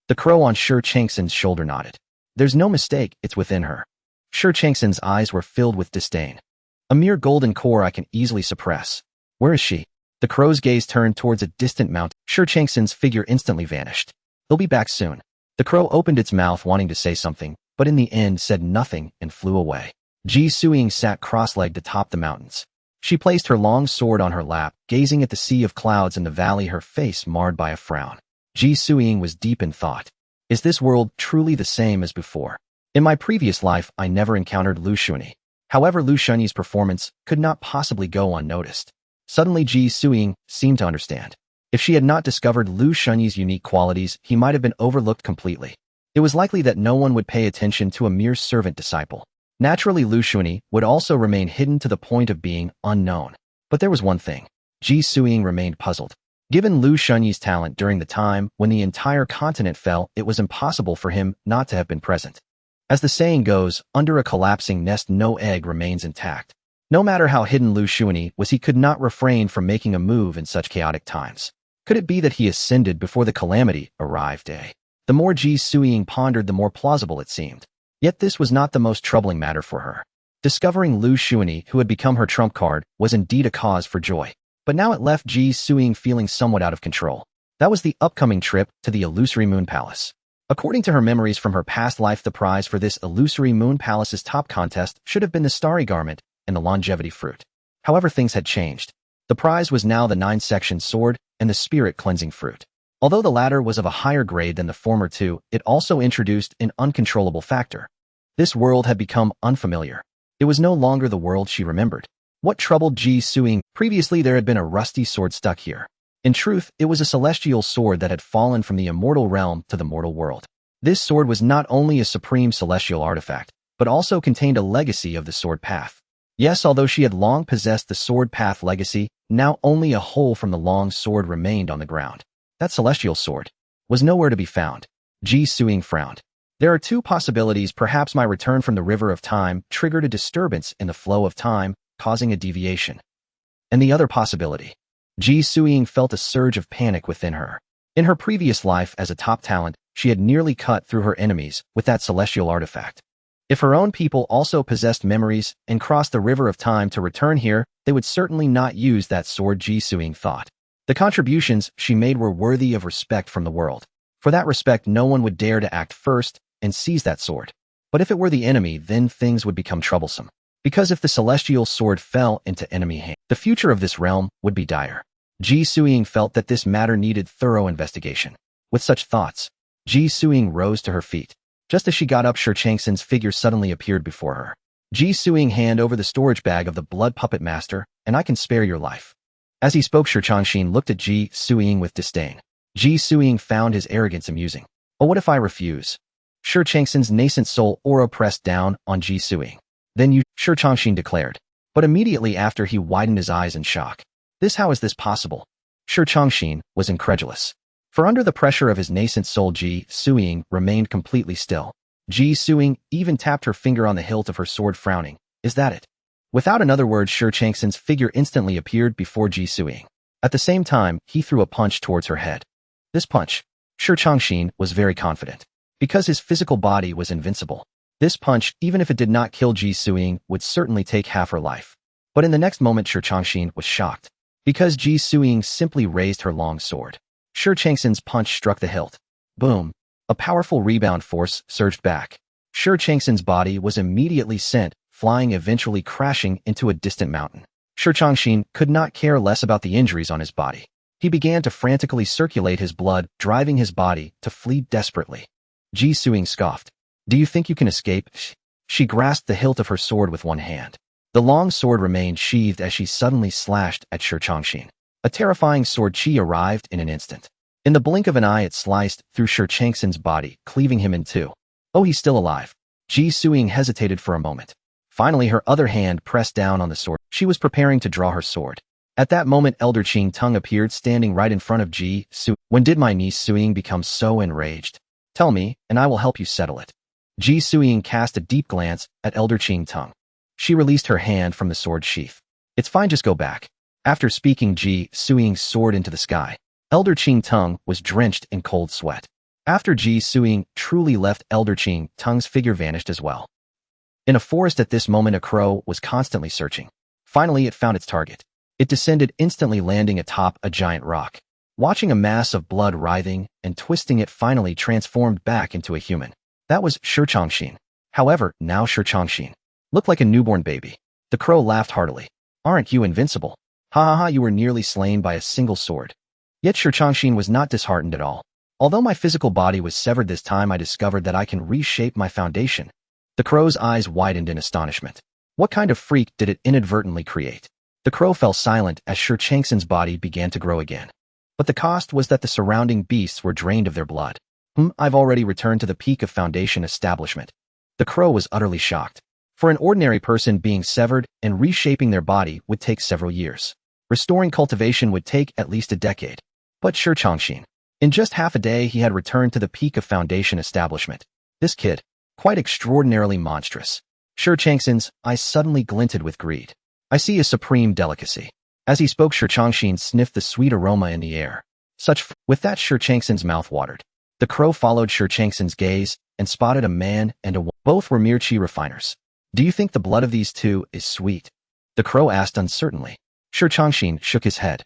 The crow on Shi Changxin's shoulder nodded. There's no mistake, it's within her. Shi Changxin's eyes were filled with disdain. A mere golden core I can easily suppress. Where is she? The crow's gaze turned towards a distant mountain. Shi Changxin's figure instantly vanished. He'll be back soon. The crow opened its mouth wanting to say something, but in the end said nothing and flew away. Ji Suying sat cross-legged atop the mountains. She placed her long sword on her lap, gazing at the sea of clouds in the valley, her face marred by a frown. Ji Suying was deep in thought. Is this world truly the same as before? In my previous life, I never encountered Liu Shunyi. However, Liu Shunyi's performance could not possibly go unnoticed. Suddenly Ji Suiying seemed to understand. If she had not discovered Liu Shunyi's unique qualities, he might have been overlooked completely. It was likely that no one would pay attention to a mere servant disciple. Naturally, Liu Shunyi would also remain hidden to the point of being unknown. But there was one thing. Ji Suiying remained puzzled. Given Liu Shunyi's talent during the time when the entire continent fell, it was impossible for him not to have been present. As the saying goes, under a collapsing nest no egg remains intact. No matter how hidden Liu Shunyi was, he could not refrain from making a move in such chaotic times. Could it be that he ascended before the calamity arrived? The more Ji Suiying pondered, the more plausible it seemed. Yet this was not the most troubling matter for her. Discovering Liu Shunyi, who had become her trump card, was indeed a cause for joy. But now it left Ji Suiying feeling somewhat out of control. That was the upcoming trip to the illusory moon palace. According to her memories from her past life, the prize for this illusory moon palace's top contest should have been the starry garment and the longevity fruit. However, things had changed. The prize was now the 9-section sword and the spirit cleansing fruit. Although the latter was of a higher grade than the former two, it also introduced an uncontrollable factor. This world had become unfamiliar. It was no longer the world she remembered. What troubled Ji Suiying? Previously there had been a rusty sword stuck here. In truth, it was a celestial sword that had fallen from the immortal realm to the mortal world. This sword was not only a supreme celestial artifact, but also contained a legacy of the sword path. Yes, although she had long possessed the sword path legacy, now only a hole from the long sword remained on the ground. That celestial sword was nowhere to be found. Ji Suiying frowned. There are two possibilities. Perhaps my return from the river of time triggered a disturbance in the flow of time, causing a deviation. And the other possibility. Ji Suiying felt a surge of panic within her. In her previous life as a top talent, she had nearly cut through her enemies with that celestial artifact. If her own people also possessed memories and crossed the river of time to return here, they would certainly not use that sword, Ji Suiying thought. The contributions she made were worthy of respect from the world. For that respect, no one would dare to act first and seize that sword. But if it were the enemy, then things would become troublesome. Because if the celestial sword fell into enemy hands, the future of this realm would be dire. Ji Suiying felt that this matter needed thorough investigation. With such thoughts, Ji Suiying rose to her feet. Just as she got up, Shi Changxin's figure suddenly appeared before her. Ji Suiying handed over the storage bag of the blood puppet master, and I can spare your life. As he spoke, Shi Changxin looked at Ji Suiying with disdain. Ji Suiying found his arrogance amusing. Oh, what if I refuse? Shi Changxin's nascent soul aura pressed down on Ji Suiying. Then you, Shi Changxin declared. But immediately after he widened his eyes in shock. How is this possible? Shi Changxin was incredulous. For under the pressure of his nascent soul, Ji Suiying remained completely still. Ji Suiying even tapped her finger on the hilt of her sword, frowning. Is that it? Without another word, Shi Changxin's figure instantly appeared before Ji Suiying. At the same time, he threw a punch towards her head. This punch, Shi Changxin was very confident. Because his physical body was invincible. This punch, even if it did not kill Ji Suiying, would certainly take half her life. But in the next moment, Shi Changxin was shocked. Because Ji Suiying simply raised her long sword. Shi Changxin's punch struck the hilt. Boom. A powerful rebound force surged back. Shi Changxin's body was immediately sent flying, eventually crashing into a distant mountain. Shi Changxin could not care less about the injuries on his body. He began to frantically circulate his blood, driving his body to flee desperately. Ji Suiying scoffed. Do you think you can escape? She grasped the hilt of her sword with one hand. The long sword remained sheathed as she suddenly slashed at Shi Changxin. A terrifying sword chi arrived in an instant. In the blink of an eye, it sliced through Shi Changxin's body, cleaving him in two. Oh, he's still alive. Ji Suiying hesitated for a moment. Finally, her other hand pressed down on the sword. She was preparing to draw her sword. At that moment, Elder Qing Tong appeared, standing right in front of Ji Suiying. When did my niece Suiying become so enraged? Tell me, and I will help you settle it. Ji Suiying cast a deep glance at Elder Qing Tong. She released her hand from the sword sheath. It's fine, just go back. After speaking, Ji Suiying soared into the sky. Elder Qing Tong was drenched in cold sweat. After Ji Suiying truly left, Elder Qing Tong's figure vanished as well. In a forest at this moment, a crow was constantly searching. Finally, it found its target. It descended, instantly landing atop a giant rock. Watching a mass of blood writhing and twisting, it finally transformed back into a human. That was Shi Changxin. However, now Shi Changxin looked like a newborn baby. The crow laughed heartily. Aren't you invincible? Ha ha ha, you were nearly slain by a single sword. Yet Shi Changxin was not disheartened at all. Although my physical body was severed, this time I discovered that I can reshape my foundation. The crow's eyes widened in astonishment. What kind of freak did it inadvertently create? The crow fell silent as Shi Changxin's body began to grow again. But the cost was that the surrounding beasts were drained of their blood. I've already returned to the peak of Foundation establishment. The crow was utterly shocked. For an ordinary person, being severed and reshaping their body would take several years. Restoring cultivation would take at least a decade. But Shi Changxin, in just half a day he had returned to the peak of Foundation establishment. This kid, quite extraordinarily monstrous. Shi Changxin's eyes suddenly glinted with greed. I see a supreme delicacy. As he spoke, Shi Changxin sniffed the sweet aroma in the air. With that, Shi Changxin's mouth watered. The crow followed Shi Changxin's gaze and spotted a man and a woman. Both were mere chi refiners. Do you think the blood of these two is sweet? The crow asked uncertainly. Shi Changxin shook his head.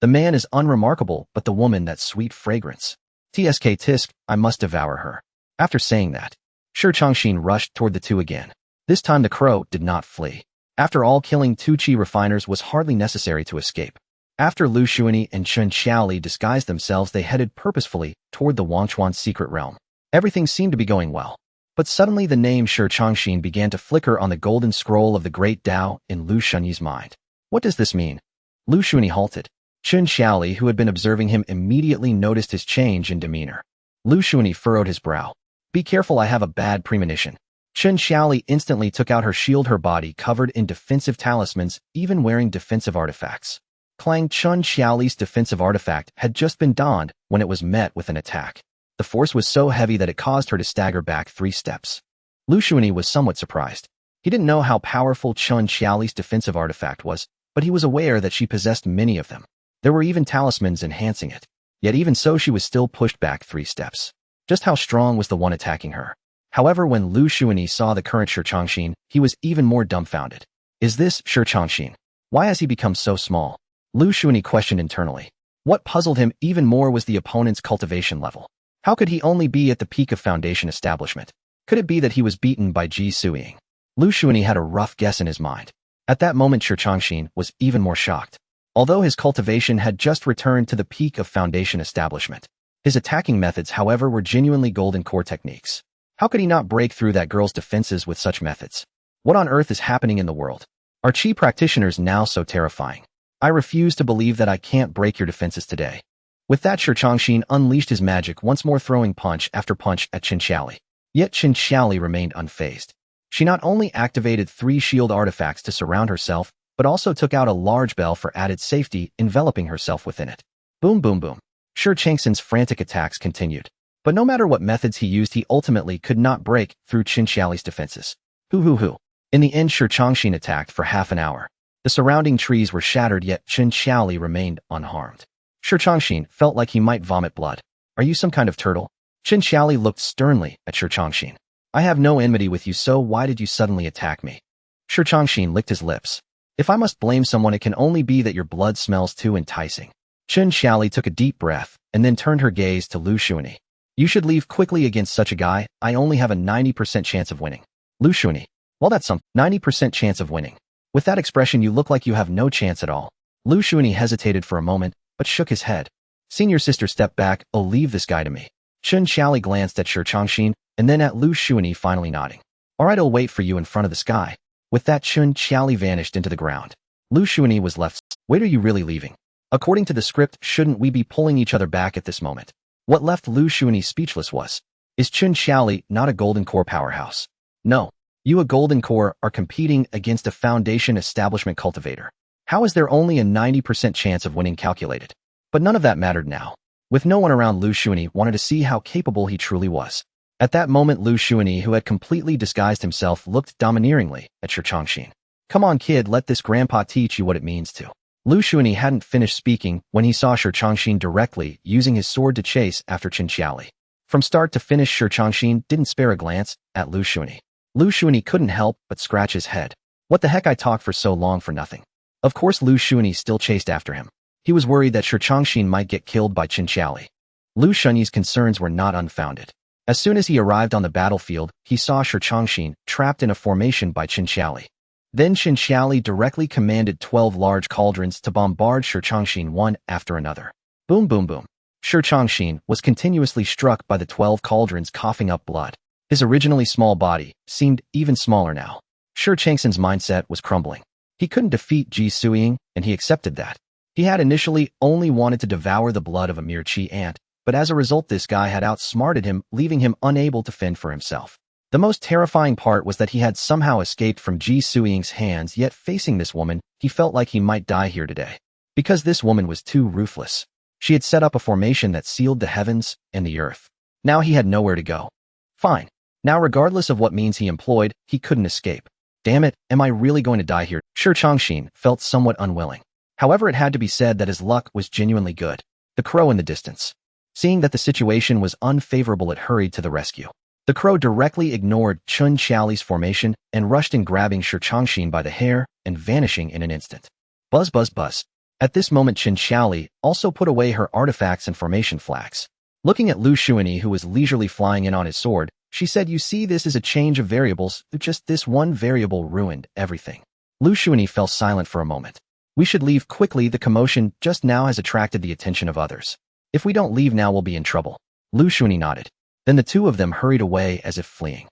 The man is unremarkable, but the woman, that sweet fragrance. Tsk tisk, I must devour her. After saying that, Shi Changxin rushed toward the two again. This time the crow did not flee. After all, killing two chi refiners was hardly necessary to escape. After Liu Shunyi and Chen Xiaoli disguised themselves, they headed purposefully toward the Wangchuan's secret realm. Everything seemed to be going well. But suddenly the name Shi Changxin began to flicker on the golden scroll of the Great Dao in Liu Shunyi's mind. What does this mean? Liu Shunyi halted. Chen Xiaoli, who had been observing him, immediately noticed his change in demeanor. Liu Shunyi furrowed his brow. Be careful, I have a bad premonition. Chen Xiaoli instantly took out her shield, her body covered in defensive talismans, even wearing defensive artifacts. Clang! Chen Xiaoli's defensive artifact had just been donned when it was met with an attack. The force was so heavy that it caused her to stagger back 3 steps. Liu Shunyi was somewhat surprised. He didn't know how powerful Chen Xiaoli's defensive artifact was, but he was aware that she possessed many of them. There were even talismans enhancing it. Yet even so, she was still pushed back 3 steps. Just how strong was the one attacking her? However, when Liu Shunyi saw the current Shi Changxin, he was even more dumbfounded. Is this Shi Changxin? Why has he become so small? Liu Shunyi questioned internally. What puzzled him even more was the opponent's cultivation level. How could he only be at the peak of Foundation establishment? Could it be that he was beaten by Ji Suiying? Liu Shunyi had a rough guess in his mind. At that moment, Shi Changxin was even more shocked. Although his cultivation had just returned to the peak of Foundation establishment, his attacking methods, however, were genuinely golden core techniques. How could he not break through that girl's defenses with such methods? What on earth is happening in the world? Are chi practitioners now so terrifying? I refuse to believe that I can't break your defenses today. With that, Shi Changxin unleashed his magic, once more throwing punch after punch at Chen Xiaoli. Yet Chen Xiaoli remained unfazed. She not only activated 3 shield artifacts to surround herself, but also took out a large bell for added safety, enveloping herself within it. Boom, boom, boom. Shi Changxin's frantic attacks continued. But no matter what methods he used, he ultimately could not break through Chen Xiaoli's defenses. Hoo. In the end, Shi Changxin attacked for half an hour. The surrounding trees were shattered, yet Chen Xiaoli remained unharmed. Shi Changxin felt like he might vomit blood. Are you some kind of turtle? Chen Xiaoli looked sternly at Shi Changxin. I have no enmity with you, so why did you suddenly attack me? Shi Changxin licked his lips. If I must blame someone, it can only be that your blood smells too enticing. Chen Xiaoli took a deep breath and then turned her gaze to Liu Shunyi. You should leave quickly. Against such a guy, I only have a 90% chance of winning. Liu Shunyi. Well, that's some 90% chance of winning. With that expression, you look like you have no chance at all. Liu Shunyi hesitated for a moment, but shook his head. Senior sister, step back. Oh, leave this guy to me. Chen Xiaoli glanced at Shi Changxin and then at Liu Shunyi, finally nodding. All right, I'll wait for you in front of the sky. With that, Chen Xiaoli vanished into the ground. Liu Shunyi was left. Wait, are you really leaving? According to the script, shouldn't we be pulling each other back at this moment? What left Liu Shunyi speechless was, is Chen Xiaoli not a golden core powerhouse? No. You, a golden core, are competing against a Foundation establishment cultivator. How is there only a 90% chance of winning calculated? But none of that mattered now. With no one around, Liu Shunyi wanted to see how capable he truly was. At that moment, Liu Shunyi, who had completely disguised himself, looked domineeringly at Shi Changxin. Come on, kid, let this grandpa teach you what it means to. Liu Shunyi hadn't finished speaking when he saw Shi Changxin directly using his sword to chase after Chen Xiaoli. From start to finish, Shi Changxin didn't spare a glance at Liu Shunyi. Liu Shunyi couldn't help but scratch his head. What the heck, I talked for so long for nothing. Of course, Liu Shunyi still chased after him. He was worried that Shi Changxin might get killed by Chen Xiaoli. Liu Shunyi's concerns were not unfounded. As soon as he arrived on the battlefield, he saw Shi Changxin trapped in a formation by Chen Xiaoli. Then Chen Xiaoli directly commanded 12 large cauldrons to bombard Shi Changxin one after another. Boom, boom, boom. Shi Changxin was continuously struck by the 12 cauldrons, coughing up blood. His originally small body seemed even smaller now. Shi Changxin's mindset was crumbling. He couldn't defeat Ji Suiying, and he accepted that. He had initially only wanted to devour the blood of a mere chi ant, but as a result this guy had outsmarted him, leaving him unable to fend for himself. The most terrifying part was that he had somehow escaped from Ji Suiying's hands, yet facing this woman, he felt like he might die here today. Because this woman was too ruthless. She had set up a formation that sealed the heavens and the earth. Now he had nowhere to go. Fine. Now regardless of what means he employed, he couldn't escape. Damn it, am I really going to die here? Shi Changxin felt somewhat unwilling. However, it had to be said that his luck was genuinely good. The crow in the distance. Seeing that the situation was unfavorable, it hurried to the rescue. The crow directly ignored Chun Xiaoli's formation and rushed in, grabbing Shi Changxin by the hair and vanishing in an instant. Buzz, buzz, buzz. At this moment, Chen Xiaoli also put away her artifacts and formation flags. Looking at Liu Shunyi, who was leisurely flying in on his sword, she said, "You see, this is a change of variables. Just this one variable ruined everything." Liu Shunyi fell silent for a moment. "We should leave quickly. The commotion just now has attracted the attention of others. If we don't leave now, we'll be in trouble." Liu Shunyi nodded. Then the two of them hurried away as if fleeing.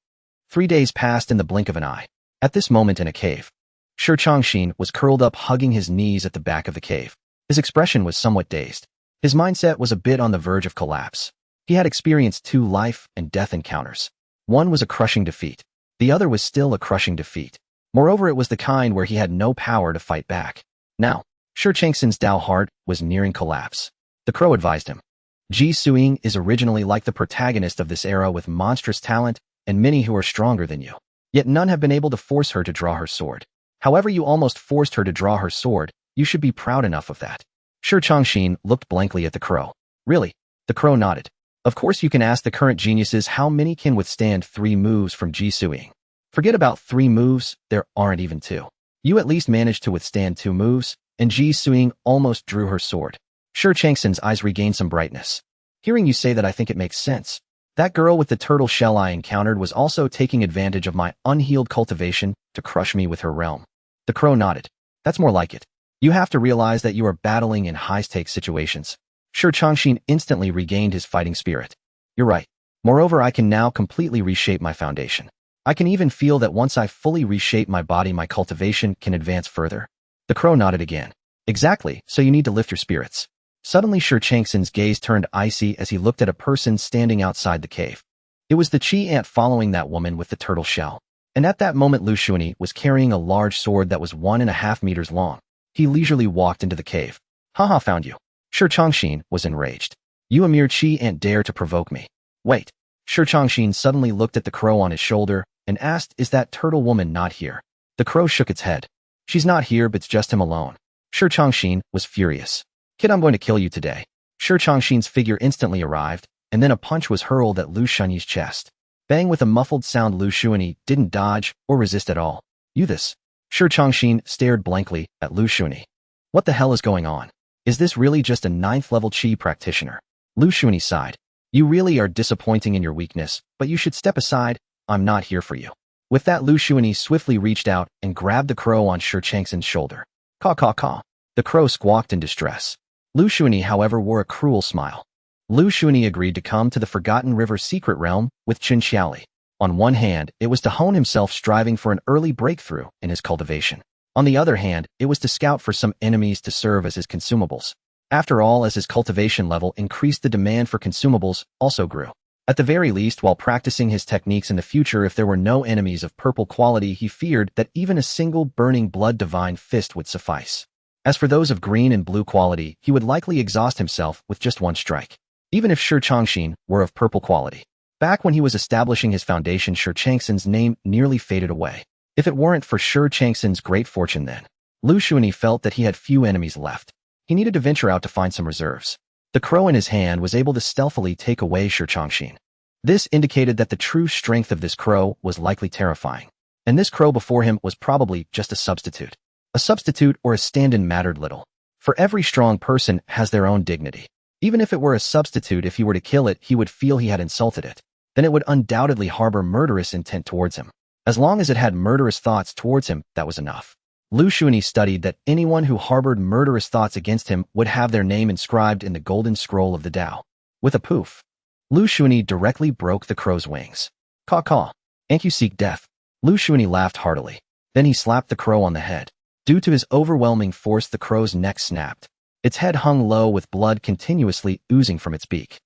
3 days passed in the blink of an eye. At this moment in a cave, Shi Changxin was curled up, hugging his knees at the back of the cave. His expression was somewhat dazed. His mindset was a bit on the verge of collapse. He had experienced 2 life and death encounters. One was a crushing defeat. The other was still a crushing defeat. Moreover, it was the kind where he had no power to fight back. Now, Shi Changxin's Dao heart was nearing collapse. The crow advised him. Ji Suiying is originally like the protagonist of this era, with monstrous talent and many who are stronger than you. Yet none have been able to force her to draw her sword. However, you almost forced her to draw her sword. You should be proud enough of that. Shi Changxin looked blankly at the crow. Really? The crow nodded. Of course, you can ask the current geniuses how many can withstand 3 moves from Ji Suiying. Forget about 3 moves, there aren't even 2. You at least managed to withstand 2 moves, and Ji Suiying almost drew her sword. Shi Changxin's eyes regained some brightness. Hearing you say that, I think it makes sense. That girl with the turtle shell I encountered was also taking advantage of my unhealed cultivation to crush me with her realm. The crow nodded. That's more like it. You have to realize that you are battling in high-stakes situations. Shi Changxin instantly regained his fighting spirit. You're right. Moreover, I can now completely reshape my foundation. I can even feel that once I fully reshape my body, my cultivation can advance further. The crow nodded again. Exactly, so you need to lift your spirits. Suddenly, Shi Changxin's gaze turned icy as he looked at a person standing outside the cave. It was the chi ant following that woman with the turtle shell. And at that moment, Liu Shunyi was carrying a large sword that was 1.5 meters long. He leisurely walked into the cave. Haha, found you. Shi Changxin was enraged. You, a mere chi ant, dare to provoke me. Wait. Shi Changxin suddenly looked at the crow on his shoulder and asked, is that turtle woman not here? The crow shook its head. She's not here, but it's just him alone. Shi Changxin was furious. Kid, I'm going to kill you today. Shi Changxin's figure instantly arrived, and then a punch was hurled at Liu Shunyi's chest. Bang! With a muffled sound, Liu Shunyi didn't dodge or resist at all. You this? Shi Changxin stared blankly at Liu Shunyi. What the hell is going on? Is this really just a 9th level chi practitioner? Liu Shunyi sighed. You really are disappointing in your weakness, but you should step aside. I'm not here for you. With that, Liu Shunyi swiftly reached out and grabbed the crow on Shi Changxin's shoulder. Caw, caw, caw. The crow squawked in distress. Liu Shunyi, however, wore a cruel smile. Liu Shunyi agreed to come to the Forgotten River secret realm with Chen Xiaoli. On one hand, it was to hone himself, striving for an early breakthrough in his cultivation. On the other hand, it was to scout for some enemies to serve as his consumables. After all, as his cultivation level increased, the demand for consumables also grew. At the very least, while practicing his techniques in the future, if there were no enemies of purple quality, he feared that even a single burning blood divine fist would suffice. As for those of green and blue quality, he would likely exhaust himself with just one strike. Even if Shi Changxin were of purple quality. Back when he was establishing his foundation, Shi Changxin's name nearly faded away. If it weren't for Shi Changxin's great fortune then, Liu Shunyi felt that he had few enemies left. He needed to venture out to find some reserves. The crow in his hand was able to stealthily take away Shi Changxin. This indicated that the true strength of this crow was likely terrifying. And this crow before him was probably just a substitute. A substitute or a stand-in mattered little. For every strong person has their own dignity. Even if it were a substitute, if he were to kill it, he would feel he had insulted it. Then it would undoubtedly harbor murderous intent towards him. As long as it had murderous thoughts towards him, that was enough. Liu Shunyi studied that anyone who harbored murderous thoughts against him would have their name inscribed in the golden scroll of the Dao. With a poof, Liu Shunyi directly broke the crow's wings. Caw caw. Ain't you seek death? Liu Shunyi laughed heartily. Then he slapped the crow on the head. Due to his overwhelming force, the crow's neck snapped. Its head hung low with blood continuously oozing from its beak.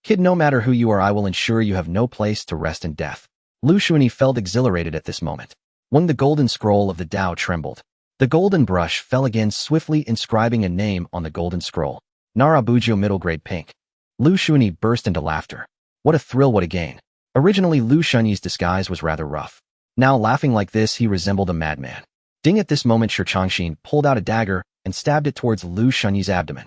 Kid, no matter who you are, I will ensure you have no place to rest in death. Liu Shunyi felt exhilarated at this moment. When the golden scroll of the Dao trembled, the golden brush fell again, swiftly inscribing a name on the golden scroll. Narabujo, middle grade pink. Liu Shunyi burst into laughter. What a thrill, what a gain. Originally, Liu Shunyi's disguise was rather rough. Now, laughing like this, he resembled a madman. Ding! At this moment, Shi Changxin pulled out a dagger and stabbed it towards Liu Shunyi's abdomen.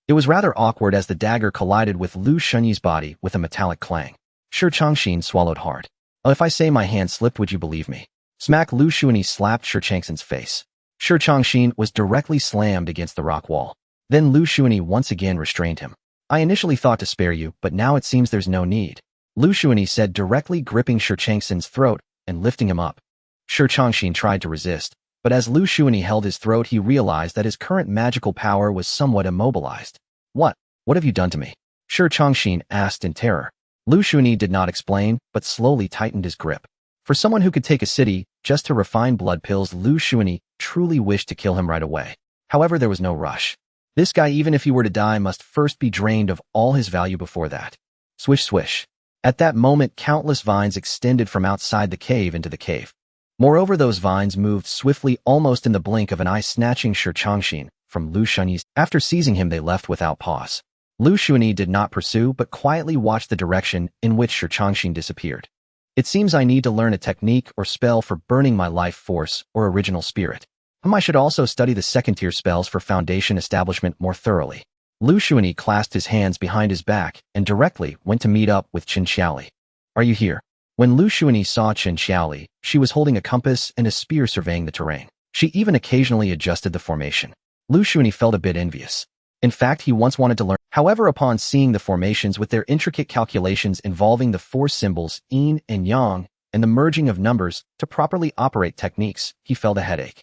It was rather awkward as the dagger collided with Liu Shunyi's body with a metallic clang. Shi Changxin swallowed hard. Oh, if I say my hand slipped, would you believe me? Smack! Liu Shunyi slapped Shi Changxin's face. Shi Changxin was directly slammed against the rock wall. Then Liu Shunyi once again restrained him. I initially thought to spare you, but now it seems there's no need, Liu Shunyi said, directly gripping Shi Changxin's throat and lifting him up. Shi Changxin tried to resist, but as Liu Shunyi held his throat, he realized that his current magical power was somewhat immobilized. What have you done to me? Shi Changxin asked in terror. Liu Shunyi did not explain, but slowly tightened his grip. For someone who could take a city just to refine blood pills, Liu Shunyi truly wished to kill him right away. However, there was no rush. This guy, even if he were to die, must first be drained of all his value before that. Swish, swish. At that moment, countless vines extended from outside the cave into the cave. Moreover, those vines moved swiftly, almost in the blink of an eye, snatching Shi Changxin from Liu Shunyi's. After seizing him, they left without pause. Liu Shunyi did not pursue, but quietly watched the direction in which Shi Changxin disappeared. It seems I need to learn a technique or spell for burning my life force or original spirit. I should also study the second-tier spells for foundation establishment more thoroughly. Liu Shunyi clasped his hands behind his back and directly went to meet up with Qin Xiaoli. Are you here? When Liu Shunyi saw Qin Xiaoli, she was holding a compass and a spear surveying the terrain. She even occasionally adjusted the formation. Liu Shunyi felt a bit envious. In fact, he once wanted to learn. However, upon seeing the formations with their intricate calculations involving the four symbols yin and yang and the merging of numbers to properly operate techniques, he felt a headache.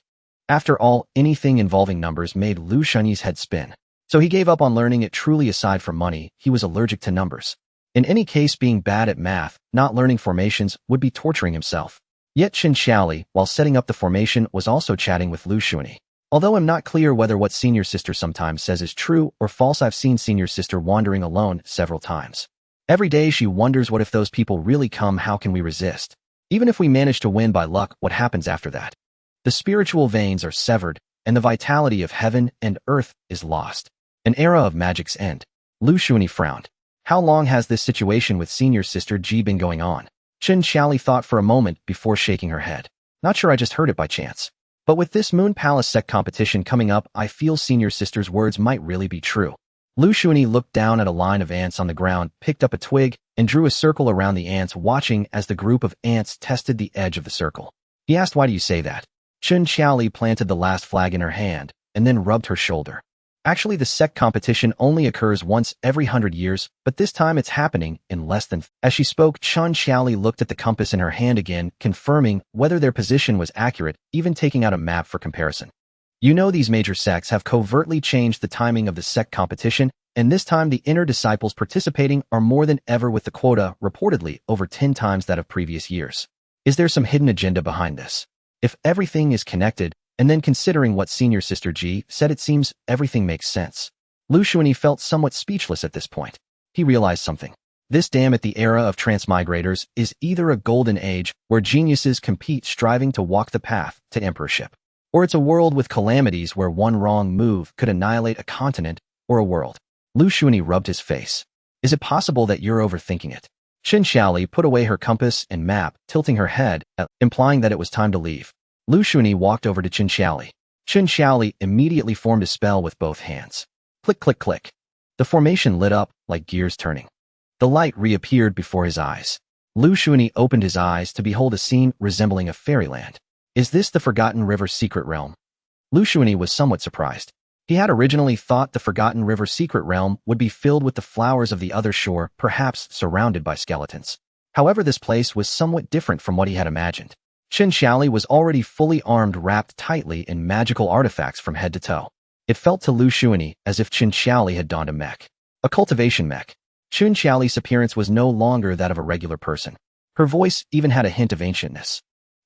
After all, anything involving numbers made Liu Shunyi's head spin. So he gave up on learning it. Truly, aside from money, he was allergic to numbers. In any case, being bad at math, not learning formations, would be torturing himself. Yet Qin Xiaoli, while setting up the formation, was also chatting with Liu Shunyi. Although I'm not clear whether what senior sister sometimes says is true or false, I've seen senior sister wandering alone several times. Every day she wonders, what if those people really come? How can we resist? Even if we manage to win by luck, what happens after that? The spiritual veins are severed, and the vitality of heaven and earth is lost. An era of magic's end. Liu Shunyi frowned. How long has this situation with senior sister Ji been going on? Qin Xiaoli thought for a moment before shaking her head. Not sure, I just heard it by chance. But with this Moon Palace sect competition coming up, I feel senior sister's words might really be true. Liu Shunyi looked down at a line of ants on the ground, picked up a twig, and drew a circle around the ants, watching as the group of ants tested the edge of the circle. He asked, why do you say that? Qin Xiaoli planted the last flag in her hand, and then rubbed her shoulder. Actually, the sect competition only occurs once every 100 years, but this time it's happening in less than. As she spoke, Qin Xiaoli looked at the compass in her hand again, confirming whether their position was accurate, even taking out a map for comparison. You know, these major sects have covertly changed the timing of the sect competition, and this time the inner disciples participating are more than ever, with the quota reportedly over 10 times that of previous years. Is there some hidden agenda behind this? If everything is connected, and then considering what senior sister Ji said, it seems everything makes sense. Liu Shunyi felt somewhat speechless at this point. He realized something. This damn it, the era of transmigrators is either a golden age where geniuses compete striving to walk the path to emperorship, or it's a world with calamities where one wrong move could annihilate a continent or a world. Liu Shunyi rubbed his face. Is it possible that you're overthinking it? Qin Xiaoli put away her compass and map, tilting her head, implying that it was time to leave. Liu Shunyi walked over to Qin Xiaoli. Qin Xiaoli immediately formed a spell with both hands. Click, click, click. The formation lit up like gears turning. The light reappeared before his eyes. Liu Shunyi opened his eyes to behold a scene resembling a fairyland. Is this the Forgotten River secret realm? Liu Shunyi was somewhat surprised. He had originally thought the Forgotten River secret realm would be filled with the flowers of the other shore, perhaps surrounded by skeletons. However, this place was somewhat different from what he had imagined. Qin Xiaoli was already fully armed, wrapped tightly in magical artifacts from head to toe. It felt to Liu Shunyi as if Qin Xiaoli had donned a mech. A cultivation mech. Qin Xiaoli's appearance was no longer that of a regular person. Her voice even had a hint of ancientness.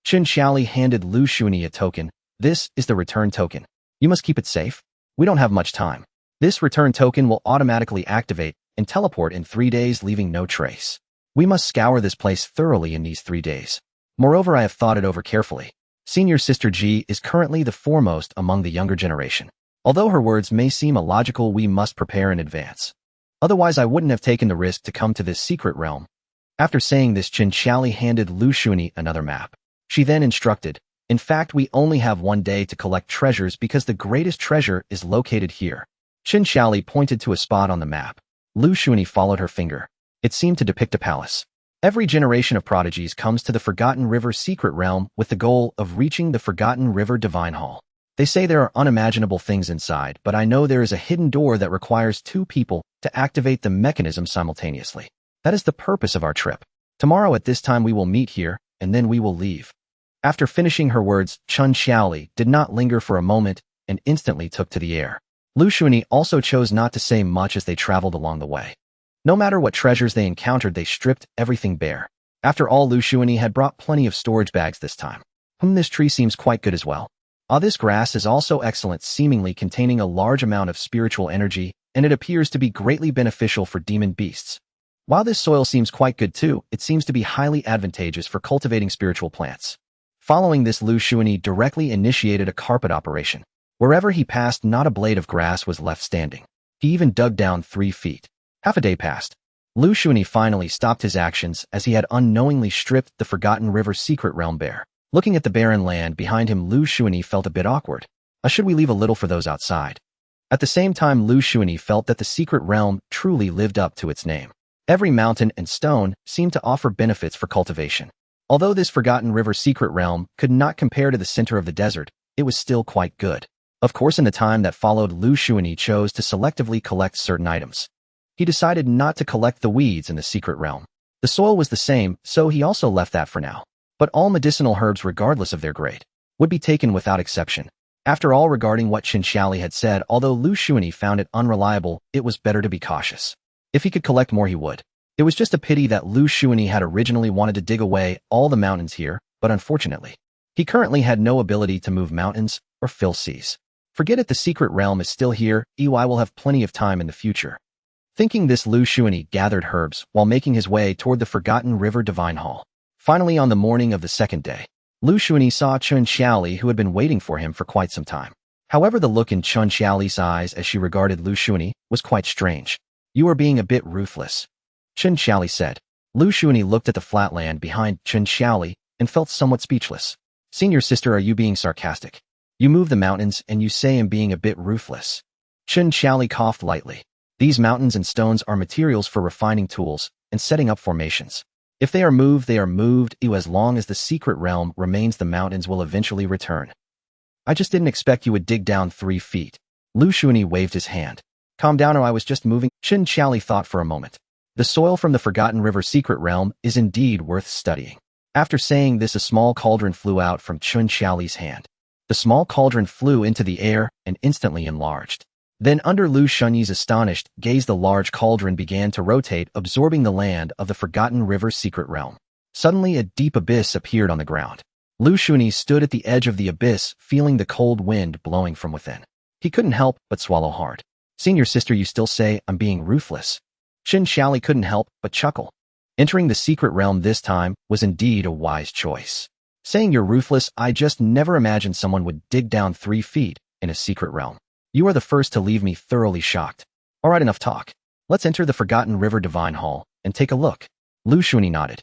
Qin Xiaoli handed Liu Shunyi a token, This is the return token. You must keep it safe. We don't have much time. This return token will automatically activate and teleport in 3 days, leaving no trace. We must scour this place thoroughly in these 3 days. Moreover, I have thought it over carefully. Senior Sister G is currently the foremost among the younger generation. Although her words may seem illogical, we must prepare in advance. Otherwise, I wouldn't have taken the risk to come to this secret realm. After saying this, Qin Xiali handed Liu Shunyi another map. She then instructed, in fact, we only have 1 day to collect treasures because the greatest treasure is located here. Qin Xiali pointed to a spot on the map. Liu Shunyi followed her finger. It seemed to depict a palace. Every generation of prodigies comes to the Forgotten River secret realm with the goal of reaching the Forgotten River Divine Hall. They say there are unimaginable things inside, but I know there is a hidden door that requires 2 people to activate the mechanism simultaneously. That is the purpose of our trip. Tomorrow at this time we will meet here, and then we will leave. After finishing her words, Qin Xiali did not linger for a moment and instantly took to the air. Liu Shunyi also chose not to say much as they traveled along the way. No matter what treasures they encountered, they stripped everything bare. After all, Liu Shunyi had brought plenty of storage bags this time. This tree seems quite good as well. This grass is also excellent, seemingly containing a large amount of spiritual energy, and it appears to be greatly beneficial for demon beasts. While this soil seems quite good too, it seems to be highly advantageous for cultivating spiritual plants. Following this, Liu Shunyi directly initiated a carpet operation. Wherever he passed, not a blade of grass was left standing. He even dug down 3 feet. Half a day passed. Liu Shunyi finally stopped his actions as he had unknowingly stripped the Forgotten River secret realm bare. Looking at the barren land behind him, Liu Shunyi felt a bit awkward. Should we leave a little for those outside? At the same time, Liu Shunyi felt that the secret realm truly lived up to its name. Every mountain and stone seemed to offer benefits for cultivation. Although this Forgotten River secret realm could not compare to the center of the desert, it was still quite good. Of course, in the time that followed, Liu Shunyi chose to selectively collect certain items. He decided not to collect the weeds in the secret realm. The soil was the same, so he also left that for now. But all medicinal herbs, regardless of their grade, would be taken without exception. After all, regarding what Qin Xiali had said, although Liu Shunyi found it unreliable, it was better to be cautious. If he could collect more, he would. It was just a pity that Liu Shunyi had originally wanted to dig away all the mountains here, but unfortunately, he currently had no ability to move mountains or fill seas. Forget it, the secret realm is still here, EY will have plenty of time in the future. Thinking this, Liu Shunyi gathered herbs while making his way toward the Forgotten River Divine Hall. Finally, on the morning of the 2nd day, Liu Shunyi saw Qin Xiali, who had been waiting for him for quite some time. However, the look in Qin Xiali's eyes as she regarded Liu Shunyi was quite strange. You are being a bit ruthless, Qin Xiali said. Liu Shunyi looked at the flat land behind Qin Xiali and felt somewhat speechless. Senior sister, are you being sarcastic? You move the mountains and you say I'm being a bit ruthless. Qin Xiali coughed lightly. These mountains and stones are materials for refining tools and setting up formations. If they are moved, they are moved. As long as the secret realm remains, the mountains will eventually return. I just didn't expect you would dig down 3 feet. Liu Shunyi waved his hand. Calm down, or I was just moving. Qin Xiali thought for a moment. The soil from the Forgotten River secret realm is indeed worth studying. After saying this, a small cauldron flew out from Qin Xiali's hand. The small cauldron flew into the air and instantly enlarged. Then, under Liu Shunyi's astonished gaze, the large cauldron began to rotate, absorbing the land of the Forgotten River secret realm. Suddenly, a deep abyss appeared on the ground. Liu Shunyi stood at the edge of the abyss, feeling the cold wind blowing from within. He couldn't help but swallow hard. Senior sister, you still say I'm being ruthless? Qin Xiali couldn't help but chuckle. Entering the secret realm this time was indeed a wise choice. Saying you're ruthless, I just never imagined someone would dig down 3 feet in a secret realm. You are the first to leave me thoroughly shocked. Alright, enough talk. Let's enter the Forgotten River Divine Hall and take a look. Liu Shunyi nodded.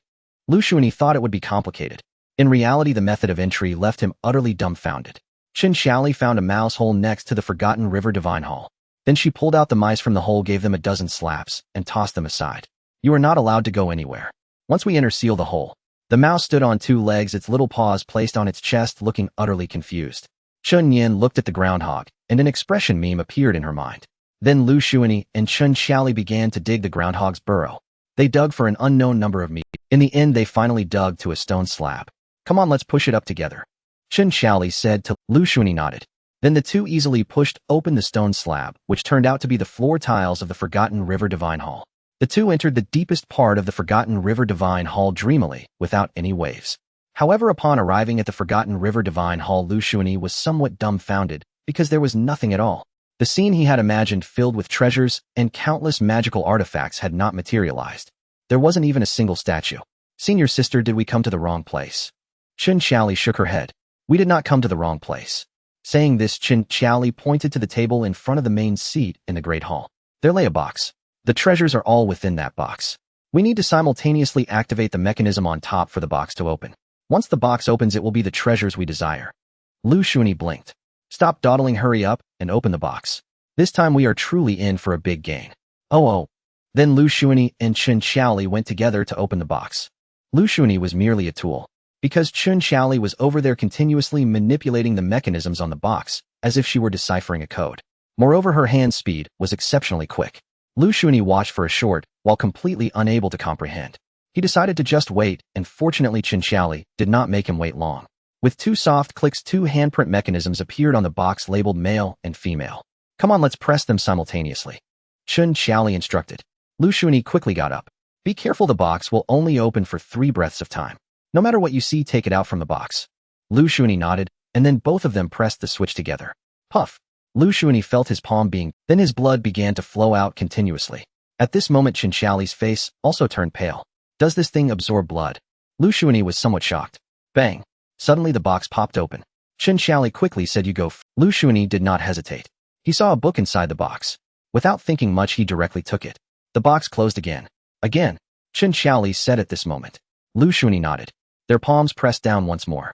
Liu Shunyi thought it would be complicated. In reality, the method of entry left him utterly dumbfounded. Qin Xiali found a mouse hole next to the Forgotten River Divine Hall. Then she pulled out the mice from the hole, gave them a dozen slaps, and tossed them aside. You are not allowed to go anywhere. Once we enter, seal the hole. The mouse stood on 2 legs, its little paws placed on its chest, looking utterly confused. Chun Yin looked at the groundhog, and an expression meme appeared in her mind. Then Liu Shunyi and Qin Xiali began to dig the groundhog's burrow. They dug for an unknown number of meters. In the end, they finally dug to a stone slab. Come on, let's push it up together, Qin Xiali said to Liu Shunyi nodded. Then the two easily pushed open the stone slab, which turned out to be the floor tiles of the Forgotten River Divine Hall. The two entered the deepest part of the Forgotten River Divine Hall dreamily, without any waves. However, upon arriving at the Forgotten River Divine Hall, Liu Shunyi was somewhat dumbfounded because there was nothing at all. The scene he had imagined filled with treasures and countless magical artifacts had not materialized. There wasn't even a single statue. Senior sister, did we come to the wrong place? Chen Xiaoli shook her head. We did not come to the wrong place. Saying this, Chen Xiaoli pointed to the table in front of the main seat in the Great Hall. There lay a box. The treasures are all within that box. We need to simultaneously activate the mechanism on top for the box to open. Once the box opens, it will be the treasures we desire. Liu Shunyi blinked. Stop dawdling, hurry up, and open the box. This time we are truly in for a big gain. Oh. Then Liu Shunyi and Chen Xiaoli went together to open the box. Liu Shunyi was merely a tool, because Chen Xiaoli was over there continuously manipulating the mechanisms on the box, as if she were deciphering a code. Moreover, her hand speed was exceptionally quick. Liu Shunyi watched for a short, while completely unable to comprehend. He decided to just wait, and fortunately Chen Xiaoli did not make him wait long. With 2 soft clicks, 2 handprint mechanisms appeared on the box labeled male and female. Come on, let's press them simultaneously. Chen Xiaoli instructed. Liu Shunyi quickly got up. Be careful, the box will only open for 3 breaths of time. No matter what you see, take it out from the box. Liu Shunyi nodded, and then both of them pressed the switch together. Puff. Liu Shunyi felt his palm being, then his blood began to flow out continuously. At this moment, Chen Xiaoli's face also turned pale. Does this thing absorb blood? Liu Shunyi was somewhat shocked. Bang. Suddenly the box popped open. Chen Xiaoli quickly said, you go. Liu Shunyi did not hesitate. He saw a book inside the box. Without thinking much, he directly took it. The box closed again. Again. Chen Xiaoli said at this moment. Liu Shunyi nodded. Their palms pressed down once more.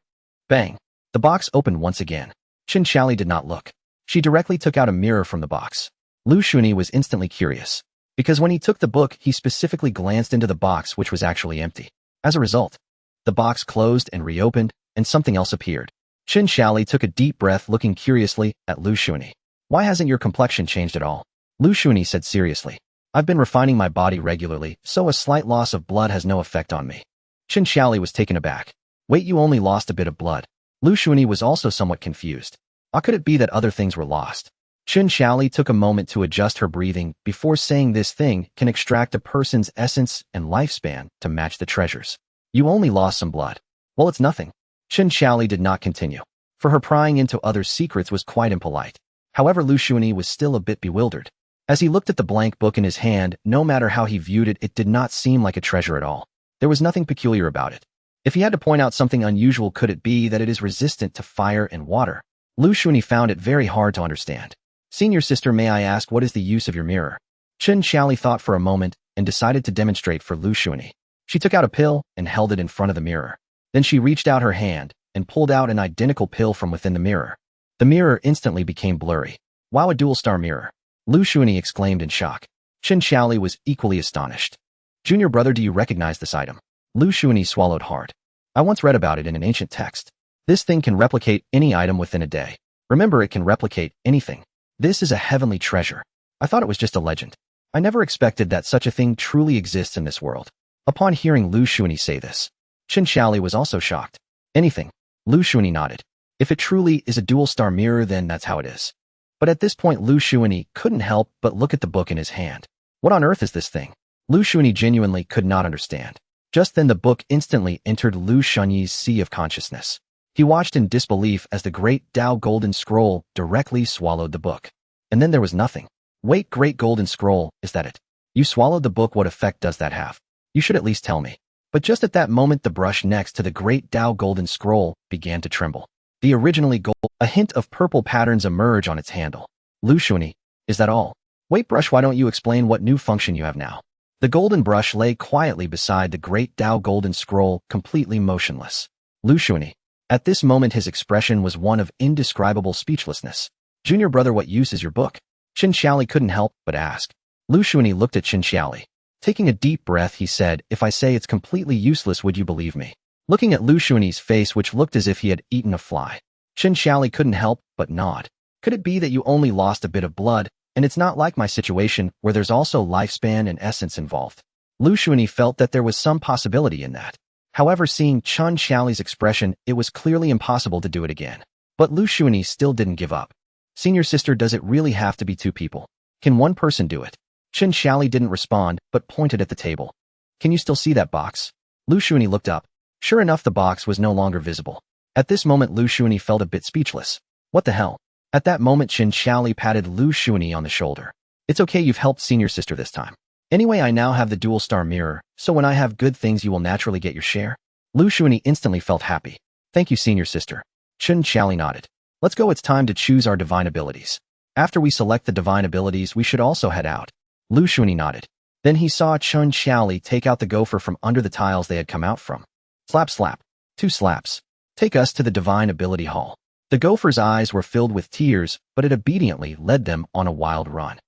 Bang. The box opened once again. Chen Xiaoli did not look. She directly took out a mirror from the box. Liu Shunyi was instantly curious, because when he took the book, he specifically glanced into the box, which was actually empty. As a result, the box closed and reopened, and something else appeared. Chen Xiaoli took a deep breath, looking curiously at Liu Shunyi. Why hasn't your complexion changed at all? Liu Shunyi said seriously. I've been refining my body regularly, so a slight loss of blood has no effect on me. Chen Xiaoli was taken aback. Wait, you only lost a bit of blood? Liu Shunyi was also somewhat confused. How could it be that other things were lost? Chen Xiaoli took a moment to adjust her breathing before saying, this thing can extract a person's essence and lifespan to match the treasures. You only lost some blood. Well, it's nothing. Chen Xiaoli did not continue, for her prying into others' secrets was quite impolite. However, Liu Shunyi was still a bit bewildered. As he looked at the blank book in his hand, no matter how he viewed it, it did not seem like a treasure at all. There was nothing peculiar about it. If he had to point out something unusual, could it be that it is resistant to fire and water? Liu Shunyi found it very hard to understand. Senior sister, may I ask, what is the use of your mirror? Chen Xiaoli thought for a moment and decided to demonstrate for Liu Shunyi. She took out a pill and held it in front of the mirror. Then she reached out her hand and pulled out an identical pill from within the mirror. The mirror instantly became blurry. Wow, a dual-star mirror! Liu Shunyi exclaimed in shock. Chen Xiaoli was equally astonished. Junior brother, do you recognize this item? Liu Shunyi swallowed hard. I once read about it in an ancient text. This thing can replicate any item within a day. Remember, it can replicate anything. This is a heavenly treasure. I thought it was just a legend. I never expected that such a thing truly exists in this world. Upon hearing Liu Shunyi say this, Chen Xiaoli was also shocked. Anything? Liu Shunyi nodded. If it truly is a dual-star mirror, then that's how it is. But at this point, Liu Shunyi couldn't help but look at the book in his hand. What on earth is this thing? Liu Shunyi genuinely could not understand. Just then the book instantly entered Liu Shunyi's sea of consciousness. He watched in disbelief as the Great Dao Golden Scroll directly swallowed the book. And then there was nothing. Wait, Great Golden Scroll, is that it? You swallowed the book, what effect does that have? You should at least tell me. But just at that moment, the brush next to the Great Dao Golden Scroll began to tremble. The originally gold, a hint of purple patterns emerge on its handle. Liu Shunyi, is that all? Wait, brush, why don't you explain what new function you have now? The golden brush lay quietly beside the Great Dao Golden Scroll, completely motionless. Liu Shunyi. At this moment, his expression was one of indescribable speechlessness. Junior brother, what use is your book? Chen Xiaoli couldn't help but ask. Liu Shunyi looked at Chen Xiaoli. Taking a deep breath, he said, if I say it's completely useless, would you believe me? Looking at Liu Shunyi's face, which looked as if he had eaten a fly, Chen Xiaoli couldn't help but nod. Could it be that you only lost a bit of blood, and it's not like my situation where there's also lifespan and essence involved? Liu Shunyi felt that there was some possibility in that. However, seeing Chen Xiaoli's expression, it was clearly impossible to do it again. But Liu Shunyi still didn't give up. Senior sister, does it really have to be 2 people? Can one person do it? Chen Xiaoli didn't respond, but pointed at the table. Can you still see that box? Liu Shunyi looked up. Sure enough, the box was no longer visible. At this moment, Liu Shunyi felt a bit speechless. What the hell? At that moment, Qin Xiaoli patted Liu Shunyi on the shoulder. It's okay, you've helped senior sister this time. Anyway, I now have the dual star mirror, so when I have good things you will naturally get your share. Liu Shunyi instantly felt happy. Thank you, senior sister. Qin Xiaoli nodded. Let's go, it's time to choose our divine abilities. After we select the divine abilities, we should also head out. Liu Shunyi nodded. Then he saw Qin Xiaoli take out the gopher from under the tiles they had come out from. Slap slap. 2 slaps. Take us to the divine ability hall. The gopher's eyes were filled with tears, but it obediently led them on a wild run.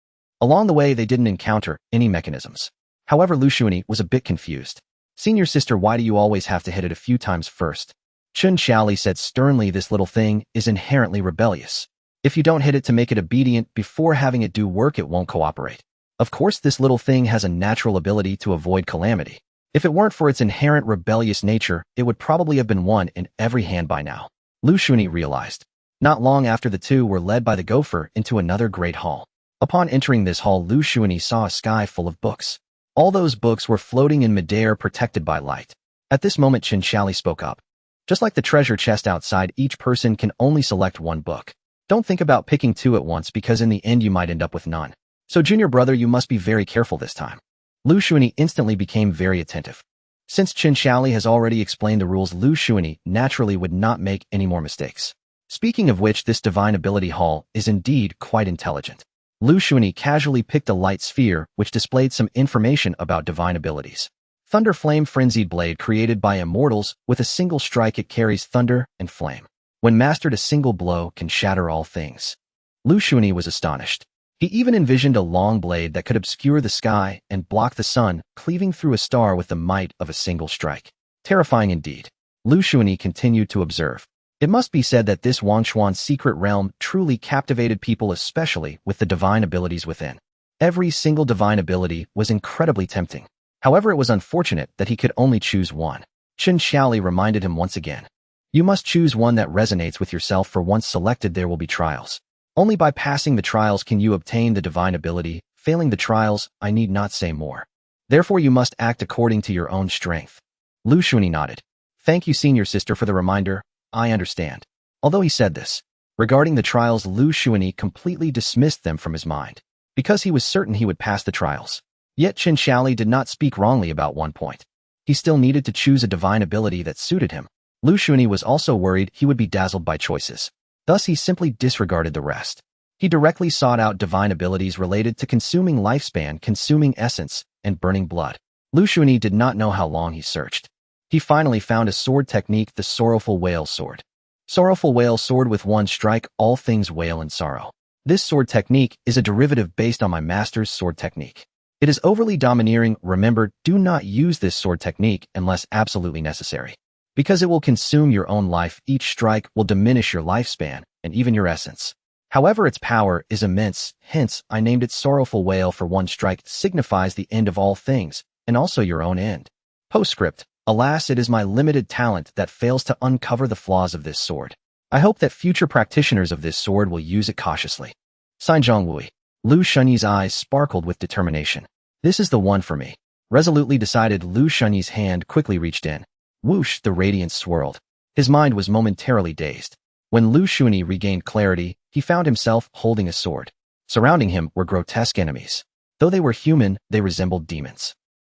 Along the way, they didn't encounter any mechanisms. However, Liu Shunyi was a bit confused. Senior sister, why do you always have to hit it a few times first? Qin Xiaoli said sternly, this little thing is inherently rebellious. If you don't hit it to make it obedient before having it do work, it won't cooperate. Of course, this little thing has a natural ability to avoid calamity. If it weren't for its inherent rebellious nature, it would probably have been one in every hand by now. Liu Shunyi realized. Not long after, the two were led by the gopher into another great hall. Upon entering this hall, Liu Shunyi saw a sky full of books. All those books were floating in midair, protected by light. At this moment, Qin Xiaoli spoke up. Just like the treasure chest outside, each person can only select one book. Don't think about picking 2 at once, because in the end you might end up with none. So junior brother, you must be very careful this time. Liu Shunyi instantly became very attentive. Since Qin Xiaoli has already explained the rules, Liu Shunyi naturally would not make any more mistakes. Speaking of which, this divine ability hall is indeed quite intelligent. Liu Shunyi casually picked a light sphere, which displayed some information about divine abilities. Thunder Flame Frenzied Blade, created by immortals. With a single strike, it carries thunder and flame. When mastered, a single blow can shatter all things. Liu Shunyi was astonished. He even envisioned a long blade that could obscure the sky and block the sun, cleaving through a star with the might of a single strike. Terrifying indeed. Liu Shunyi continued to observe. It must be said that this Wangshuan secret realm truly captivated people, especially with the divine abilities within. Every single divine ability was incredibly tempting. However, it was unfortunate that he could only choose one. Qin Xiaoli reminded him once again. You must choose one that resonates with yourself, for once selected there will be trials. Only by passing the trials can you obtain the divine ability. Failing the trials, I need not say more. Therefore you must act according to your own strength. Liu Shunyi nodded. Thank you, senior sister, for the reminder. I understand. Although he said this, regarding the trials, Liu Shunyi completely dismissed them from his mind, because he was certain he would pass the trials. Yet Qin Xiaoli did not speak wrongly about one point. He still needed to choose a divine ability that suited him. Liu Shunyi was also worried he would be dazzled by choices. Thus he simply disregarded the rest. He directly sought out divine abilities related to consuming lifespan, consuming essence, and burning blood. Liu Shunyi did not know how long he searched. He finally found a sword technique, the Sorrowful Whale Sword. Sorrowful Whale Sword, with one strike, all things wail in sorrow. This sword technique is a derivative based on my master's sword technique. It is overly domineering. Remember, do not use this sword technique unless absolutely necessary, because it will consume your own life. Each strike will diminish your lifespan and even your essence. However, its power is immense, hence I named it Sorrowful Whale, for one strike signifies the end of all things, and also your own end. Postscript. Alas, it is my limited talent that fails to uncover the flaws of this sword. I hope that future practitioners of this sword will use it cautiously. Sign Zhongwui. Liu Shunyi's eyes sparkled with determination. This is the one for me. Resolutely decided, Liu Shunyi's hand quickly reached in. Whoosh, the radiance swirled. His mind was momentarily dazed. When Liu Shunyi regained clarity, he found himself holding a sword. Surrounding him were grotesque enemies. Though they were human, they resembled demons.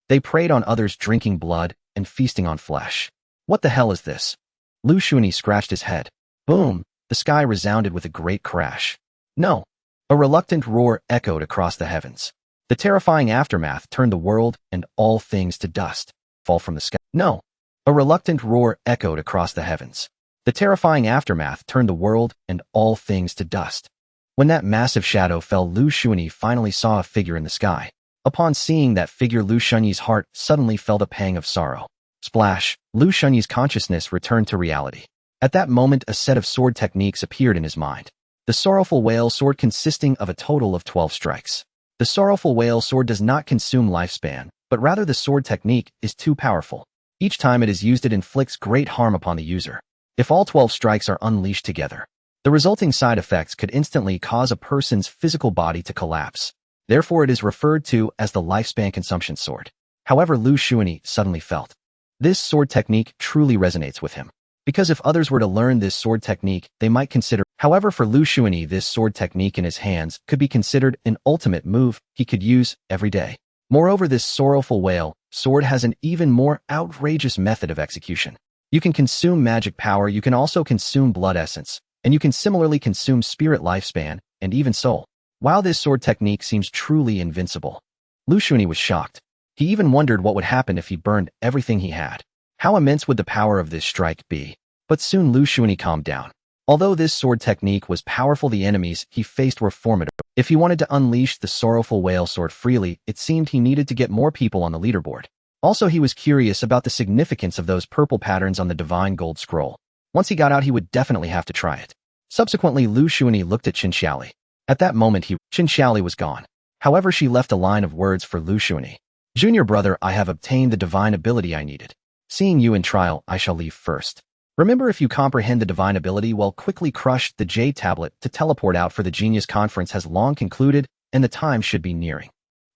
They preyed on others, drinking blood and feasting on flesh. What the hell is this? Liu Shunyi scratched his head. Boom! The sky resounded with a great crash. No! A reluctant roar echoed across the heavens. The terrifying aftermath turned the world and all things to dust. Fall from the sky. No! A reluctant roar echoed across the heavens. The terrifying aftermath turned the world and all things to dust. When that massive shadow fell, Liu Shunyi finally saw a figure in the sky. Upon seeing that figure, Liu Shunyi's heart suddenly felt a pang of sorrow. Splash! Liu Shunyi's consciousness returned to reality. At that moment, a set of sword techniques appeared in his mind. The Sorrowful Whale Sword, consisting of a total of 12 strikes. The Sorrowful Whale Sword does not consume lifespan, but rather the sword technique is too powerful. Each time it is used, it inflicts great harm upon the user. If all 12 strikes are unleashed together, the resulting side effects could instantly cause a person's physical body to collapse. Therefore, it is referred to as the lifespan consumption sword. However, Liu Shunyi suddenly felt. This sword technique truly resonates with him. Because if others were to learn this sword technique, they might consider. However, for Liu Shunyi, this sword technique in his hands could be considered an ultimate move he could use every day. Moreover, this sorrowful whale sword has an even more outrageous method of execution. You can consume magic power, you can also consume blood essence, and you can similarly consume spirit lifespan and even soul. While this sword technique seems truly invincible, Liu Shunyi was shocked. He even wondered what would happen if he burned everything he had. How immense would the power of this strike be? But soon Liu Shunyi calmed down. Although this sword technique was powerful, the enemies he faced were formidable. If he wanted to unleash the sorrowful whale sword freely, it seemed he needed to get more people on the leaderboard. Also, he was curious about the significance of those purple patterns on the divine gold scroll. Once he got out, he would definitely have to try it. Subsequently, Liu Shunyi looked at Qin Xiaoli. At that moment, Qin Xiaoli was gone. However, she left a line of words for Liu Shunyi. Junior brother, I have obtained the divine ability I needed. Seeing you in trial, I shall leave first. Remember, if you comprehend the divine ability, well, quickly crush the Jade tablet to teleport out, for the Genius Conference has long concluded and the time should be nearing.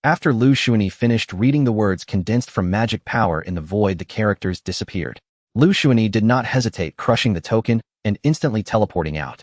After Liu Shunyi finished reading the words condensed from magic power in the void, the characters disappeared. Liu Shunyi did not hesitate, crushing the token and instantly teleporting out.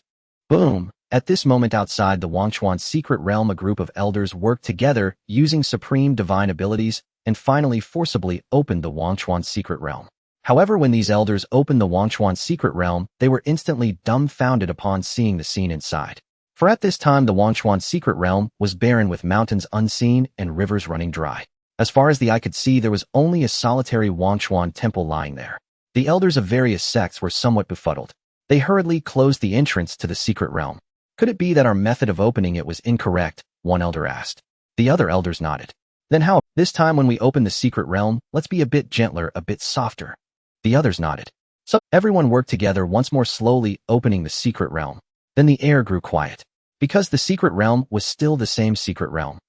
Boom! At this moment outside the Wangchuan secret realm, a group of elders worked together using supreme divine abilities and finally forcibly opened the Wangchuan secret realm. However, when these elders opened the Wangchuan secret realm, they were instantly dumbfounded upon seeing the scene inside. For at this time, the Wangchuan secret realm was barren, with mountains unseen and rivers running dry. As far as the eye could see, there was only a solitary Wangchuan temple lying there. The elders of various sects were somewhat befuddled. They hurriedly closed the entrance to the secret realm. Could it be that our method of opening it was incorrect? One elder asked. The other elders nodded. Then how? This time when we open the secret realm, let's be a bit gentler, a bit softer. The others nodded. So everyone worked together once more, slowly opening the secret realm. Then the air grew quiet. Because the secret realm was still the same secret realm.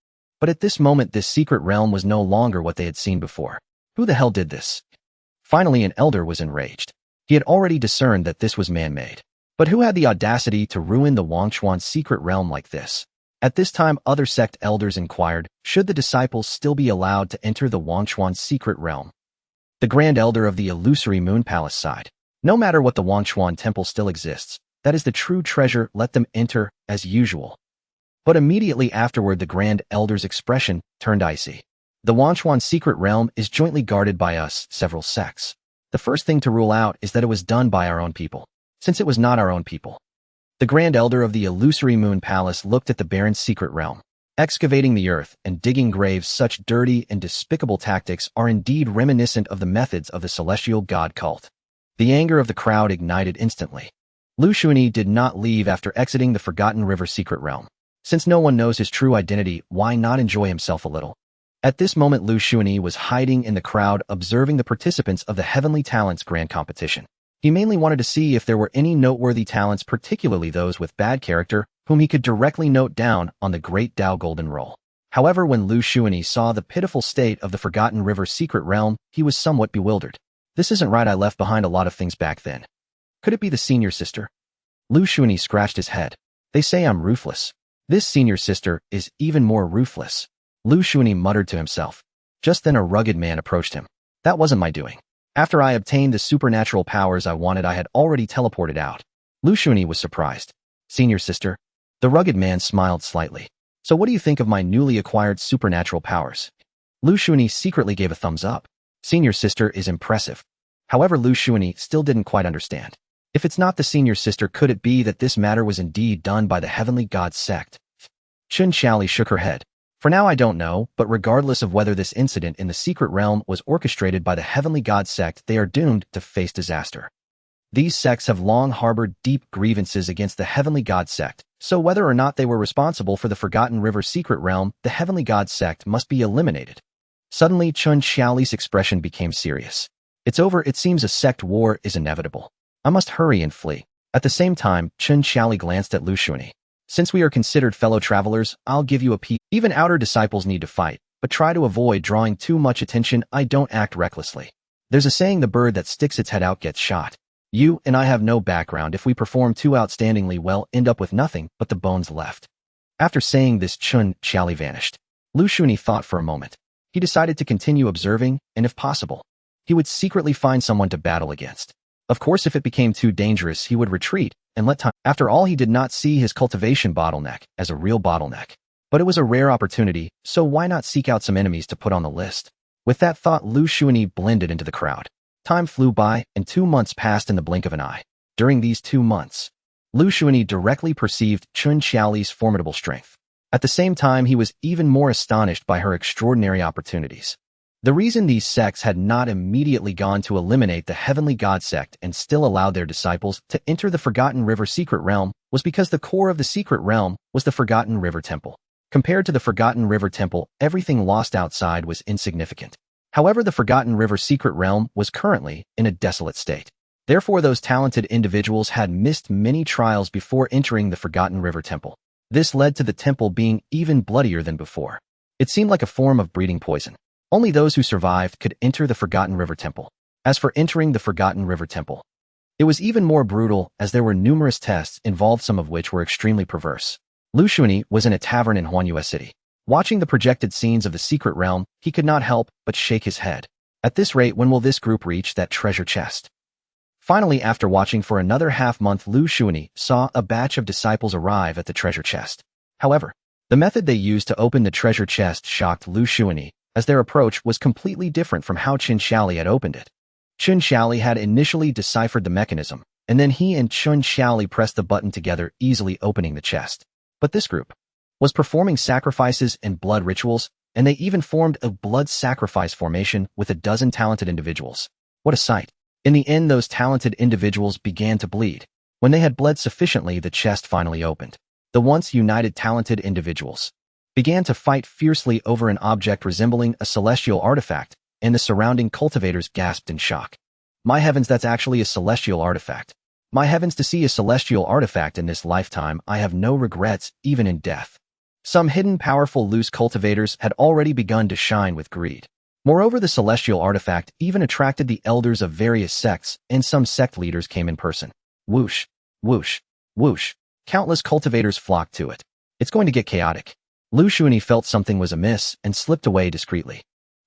But at this moment, this secret realm was no longer what they had seen before. Who the hell did this? Finally, an elder was enraged. He had already discerned that this was man-made. But who had the audacity to ruin the Wangchuan secret realm like this? At this time, other sect elders inquired, should the disciples still be allowed to enter the Wangchuan secret realm? The Grand Elder of the illusory Moon Palace sighed. No matter what, the Wangchuan temple still exists. That is the true treasure, let them enter, as usual. But immediately afterward, the Grand Elder's expression turned icy. The Wangchuan secret realm is jointly guarded by us, several sects. The first thing to rule out is that it was done by our own people. Since it was not our own people. The Grand Elder of the illusory Moon Palace looked at the barren secret realm. Excavating the earth and digging graves, such dirty and despicable tactics are indeed reminiscent of the methods of the celestial god cult. The anger of the crowd ignited instantly. Liu Shunyi did not leave after exiting the Forgotten River secret realm. Since no one knows his true identity, why not enjoy himself a little? At this moment, Liu Shunyi was hiding in the crowd, observing the participants of the Heavenly Talents Grand Competition. He mainly wanted to see if there were any noteworthy talents, particularly those with bad character, whom he could directly note down on the Great Dao Golden Roll. However, when Liu Shunyi saw the pitiful state of the Forgotten River secret realm, he was somewhat bewildered. This isn't right, I left behind a lot of things back then. Could it be the senior sister? Liu Shunyi scratched his head. They say I'm ruthless. This senior sister is even more ruthless. Liu Shunyi muttered to himself. Just then a rugged man approached him. That wasn't my doing. After I obtained the supernatural powers I wanted, I had already teleported out. Liu Shunyi was surprised. Senior sister? The rugged man smiled slightly. So what do you think of my newly acquired supernatural powers? Liu Shunyi secretly gave a thumbs up. Senior sister is impressive. However, Liu Shunyi still didn't quite understand. If it's not the senior sister, could it be that this matter was indeed done by the Heavenly God sect? Qin Xiaoli shook her head. For now, I don't know, but regardless of whether this incident in the secret realm was orchestrated by the Heavenly God sect, they are doomed to face disaster. These sects have long harbored deep grievances against the Heavenly God sect, so whether or not they were responsible for the Forgotten River secret realm, the Heavenly God sect must be eliminated. Suddenly, Qin Xiaoli's expression became serious. It's over, it seems a sect war is inevitable. I must hurry and flee. At the same time, Qin Xiaoli glanced at Liu Shunyi. Since we are considered fellow travelers, I'll give you a peek. Even outer disciples need to fight, but try to avoid drawing too much attention. I don't act recklessly. There's a saying, the bird that sticks its head out gets shot. You and I have no background. If we perform too outstandingly well, end up with nothing but the bones left. After saying this, Qin Xiaoli vanished. Liu Shunyi thought for a moment. He decided to continue observing, and if possible, he would secretly find someone to battle against. Of course, if it became too dangerous, he would retreat and let time. After all, he did not see his cultivation bottleneck as a real bottleneck. But it was a rare opportunity, so why not seek out some enemies to put on the list? With that thought, Liu Shunyi blended into the crowd. Time flew by, and 2 months passed in the blink of an eye. During these 2 months, Liu Shunyi directly perceived Chun Xiaoli's formidable strength. At the same time, he was even more astonished by her extraordinary opportunities. The reason these sects had not immediately gone to eliminate the Heavenly God sect and still allowed their disciples to enter the Forgotten River Secret Realm was because the core of the Secret Realm was the Forgotten River Temple. Compared to the Forgotten River Temple, everything lost outside was insignificant. However, the Forgotten River Secret Realm was currently in a desolate state. Therefore, those talented individuals had missed many trials before entering the Forgotten River Temple. This led to the temple being even bloodier than before. It seemed like a form of breeding poison. Only those who survived could enter the Forgotten River Temple. As for entering the Forgotten River Temple, it was even more brutal as there were numerous tests involved, some of which were extremely perverse. Liu Shunyi was in a tavern in Huanyue City. Watching the projected scenes of the secret realm, he could not help but shake his head. At this rate, when will this group reach that treasure chest? Finally, after watching for another half-month, Liu Shunyi saw a batch of disciples arrive at the treasure chest. However, the method they used to open the treasure chest shocked Liu Shunyi, as their approach was completely different from how Chun Xiaoli had opened it. Chun Xiaoli had initially deciphered the mechanism, and then he and Chun Xiaoli pressed the button together, easily opening the chest. But this group was performing sacrifices and blood rituals, and they even formed a blood sacrifice formation with a dozen talented individuals. What a sight! In the end, those talented individuals began to bleed. When they had bled sufficiently, the chest finally opened. The once united talented individuals began to fight fiercely over an object resembling a celestial artifact, and the surrounding cultivators gasped in shock. My heavens, that's actually a celestial artifact. My heavens, to see a celestial artifact in this lifetime, I have no regrets, even in death. Some hidden powerful loose cultivators had already begun to shine with greed. Moreover, the celestial artifact even attracted the elders of various sects, and some sect leaders came in person. Whoosh, whoosh, whoosh. Countless cultivators flocked to it. It's going to get chaotic. Liu Shunyi felt something was amiss and slipped away discreetly.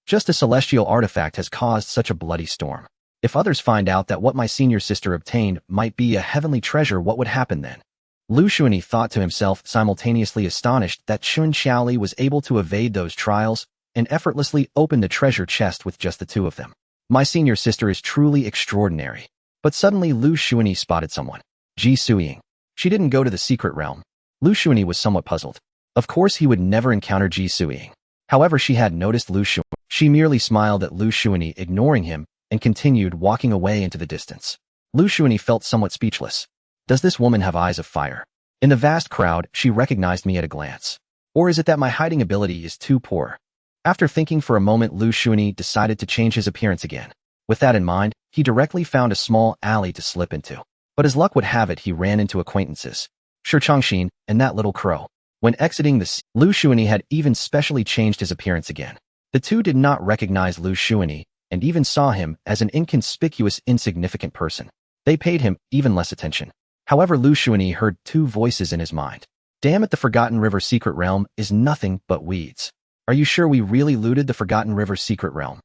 Just a celestial artifact has caused such a bloody storm. If others find out that what my senior sister obtained might be a heavenly treasure, what would happen then? Liu Shunyi thought to himself, simultaneously astonished that Chun Xiaoli was able to evade those trials and effortlessly open the treasure chest with just the two of them. My senior sister is truly extraordinary. But suddenly Liu Shunyi spotted someone. Ji Suying. She didn't go to the secret realm. Liu Shunyi was somewhat puzzled. Of course, he would never encounter Ji Suying. However, she had noticed Liu Shunyi. She merely smiled at Liu Shunyi, ignoring him, and continued walking away into the distance. Liu Shunyi felt somewhat speechless. Does this woman have eyes of fire? In the vast crowd, she recognized me at a glance. Or is it that my hiding ability is too poor? After thinking for a moment, Liu Shunyi decided to change his appearance again. With that in mind, he directly found a small alley to slip into. But as luck would have it, he ran into acquaintances. Shi Changxin and that little crow. When exiting the Liu Shunyi had even specially changed his appearance again. The two did not recognize Liu Shunyi and even saw him as an inconspicuous, insignificant person. They paid him even less attention. However, Liu Shunyi heard two voices in his mind. Damn it, the Forgotten River Secret Realm is nothing but weeds. Are you sure we really looted the Forgotten River Secret Realm?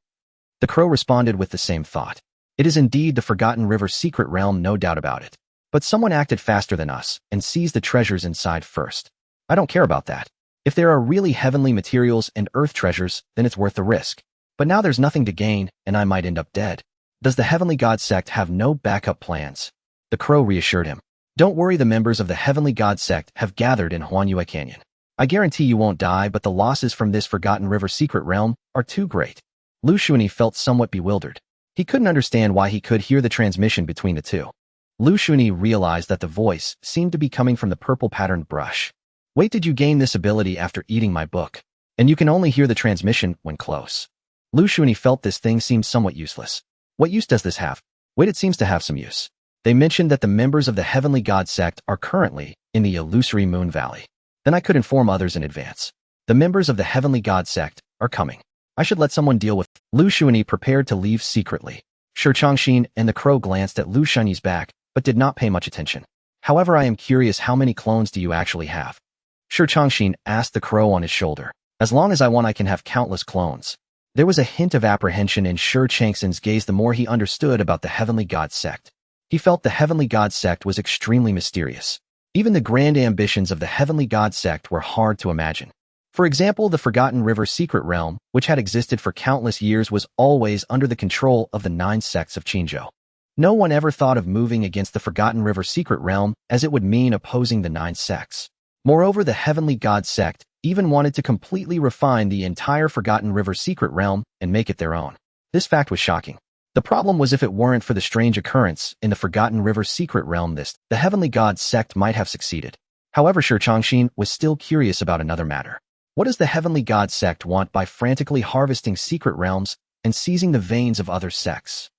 The crow responded with the same thought. It is indeed the Forgotten River Secret Realm, no doubt about it. But someone acted faster than us and seized the treasures inside first. I don't care about that. If there are really heavenly materials and earth treasures, then it's worth the risk. But now there's nothing to gain, and I might end up dead. Does the Heavenly God sect have no backup plans? The crow reassured him. Don't worry, the members of the Heavenly God sect have gathered in Huanyue Canyon. I guarantee you won't die, but the losses from this Forgotten River Secret Realm are too great. Liu Shunyi felt somewhat bewildered. He couldn't understand why he could hear the transmission between the two. Liu Shunyi realized that the voice seemed to be coming from the purple-patterned brush. Wait, did you gain this ability after eating my book? And you can only hear the transmission when close. Liu Shunyi felt this thing seemed somewhat useless. What use does this have? Wait, it seems to have some use. They mentioned that the members of the Heavenly God sect are currently in the illusory Moon Valley. Then I could inform others in advance. The members of the Heavenly God sect are coming. I should let someone deal with. Liu Shunyi prepared to leave secretly. Shi Changxin and the crow glanced at Liu Shunyi's back, but did not pay much attention. However, I am curious, how many clones do you actually have? Shi Changxin asked the crow on his shoulder. As long as I want, I can have countless clones. There was a hint of apprehension in Shi Changxin's gaze the more he understood about the Heavenly God sect. He felt the Heavenly God sect was extremely mysterious. Even the grand ambitions of the Heavenly God sect were hard to imagine. For example, the Forgotten River secret realm, which had existed for countless years, was always under the control of the 9 sects of Qinzhou. No one ever thought of moving against the Forgotten River secret realm, as it would mean opposing the 9 sects. Moreover, the Heavenly God sect even wanted to completely refine the entire Forgotten River secret realm and make it their own. This fact was shocking. The problem was, if it weren't for the strange occurrence in the Forgotten River secret realm, the Heavenly God sect might have succeeded. However, Shi Changxin was still curious about another matter. What does the Heavenly God sect want by frantically harvesting secret realms and seizing the veins of other sects?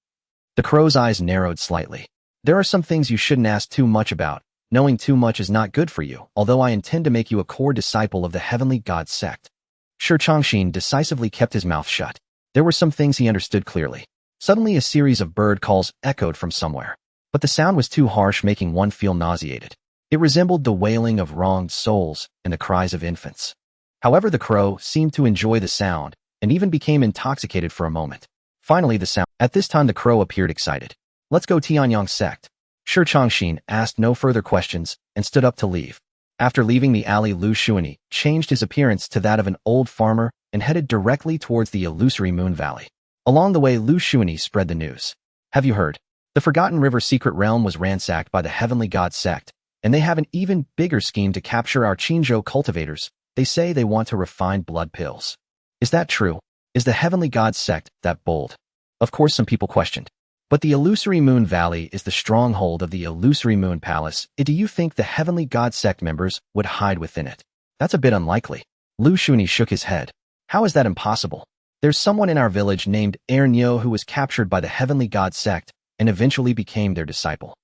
The crow's eyes narrowed slightly. There are some things you shouldn't ask too much about. Knowing too much is not good for you, although I intend to make you a core disciple of the Heavenly God sect. Shi Changxin decisively kept his mouth shut. There were some things he understood clearly. Suddenly a series of bird calls echoed from somewhere. But the sound was too harsh, making one feel nauseated. It resembled the wailing of wronged souls and the cries of infants. However, the crow seemed to enjoy the sound and even became intoxicated for a moment. Finally, the sound. At this time, the crow appeared excited. Let's go, Tianyang sect. Shi Changxin asked no further questions and stood up to leave. After leaving the alley, Liu Shunyi changed his appearance to that of an old farmer and headed directly towards the illusory Moon Valley. Along the way, Liu Shunyi spread the news. Have you heard? The Forgotten River secret realm was ransacked by the Heavenly God sect, and they have an even bigger scheme to capture our Qinzhou cultivators. They say they want to refine blood pills. Is that true? Is the Heavenly God sect that bold? Of course, some people questioned. But the illusory Moon Valley is the stronghold of the illusory Moon Palace. Do you think the Heavenly God sect members would hide within it? That's a bit unlikely. Liu Shunyi shook his head. How is that impossible? There's someone in our village named Ernyo who was captured by the Heavenly God sect and eventually became their disciple.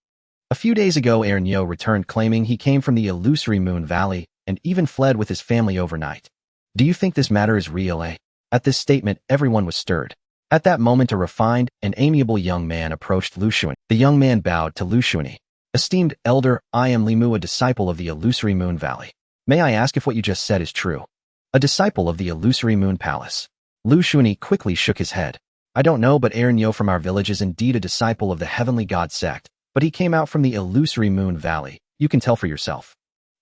A few days ago, Ernyo returned claiming he came from the illusory Moon Valley and even fled with his family overnight. Do you think this matter is real, eh? At this statement, everyone was stirred. At that moment, a refined and amiable young man approached Liu Shunyi. The young man bowed to Liu Shunyi. Esteemed elder, I am Limu, a disciple of the illusory Moon Valley. May I ask if what you just said is true? A disciple of the illusory Moon Palace. Liu Shunyi quickly shook his head. I don't know, but Ernyo from our village is indeed a disciple of the Heavenly God sect, but he came out from the illusory Moon Valley. You can tell for yourself.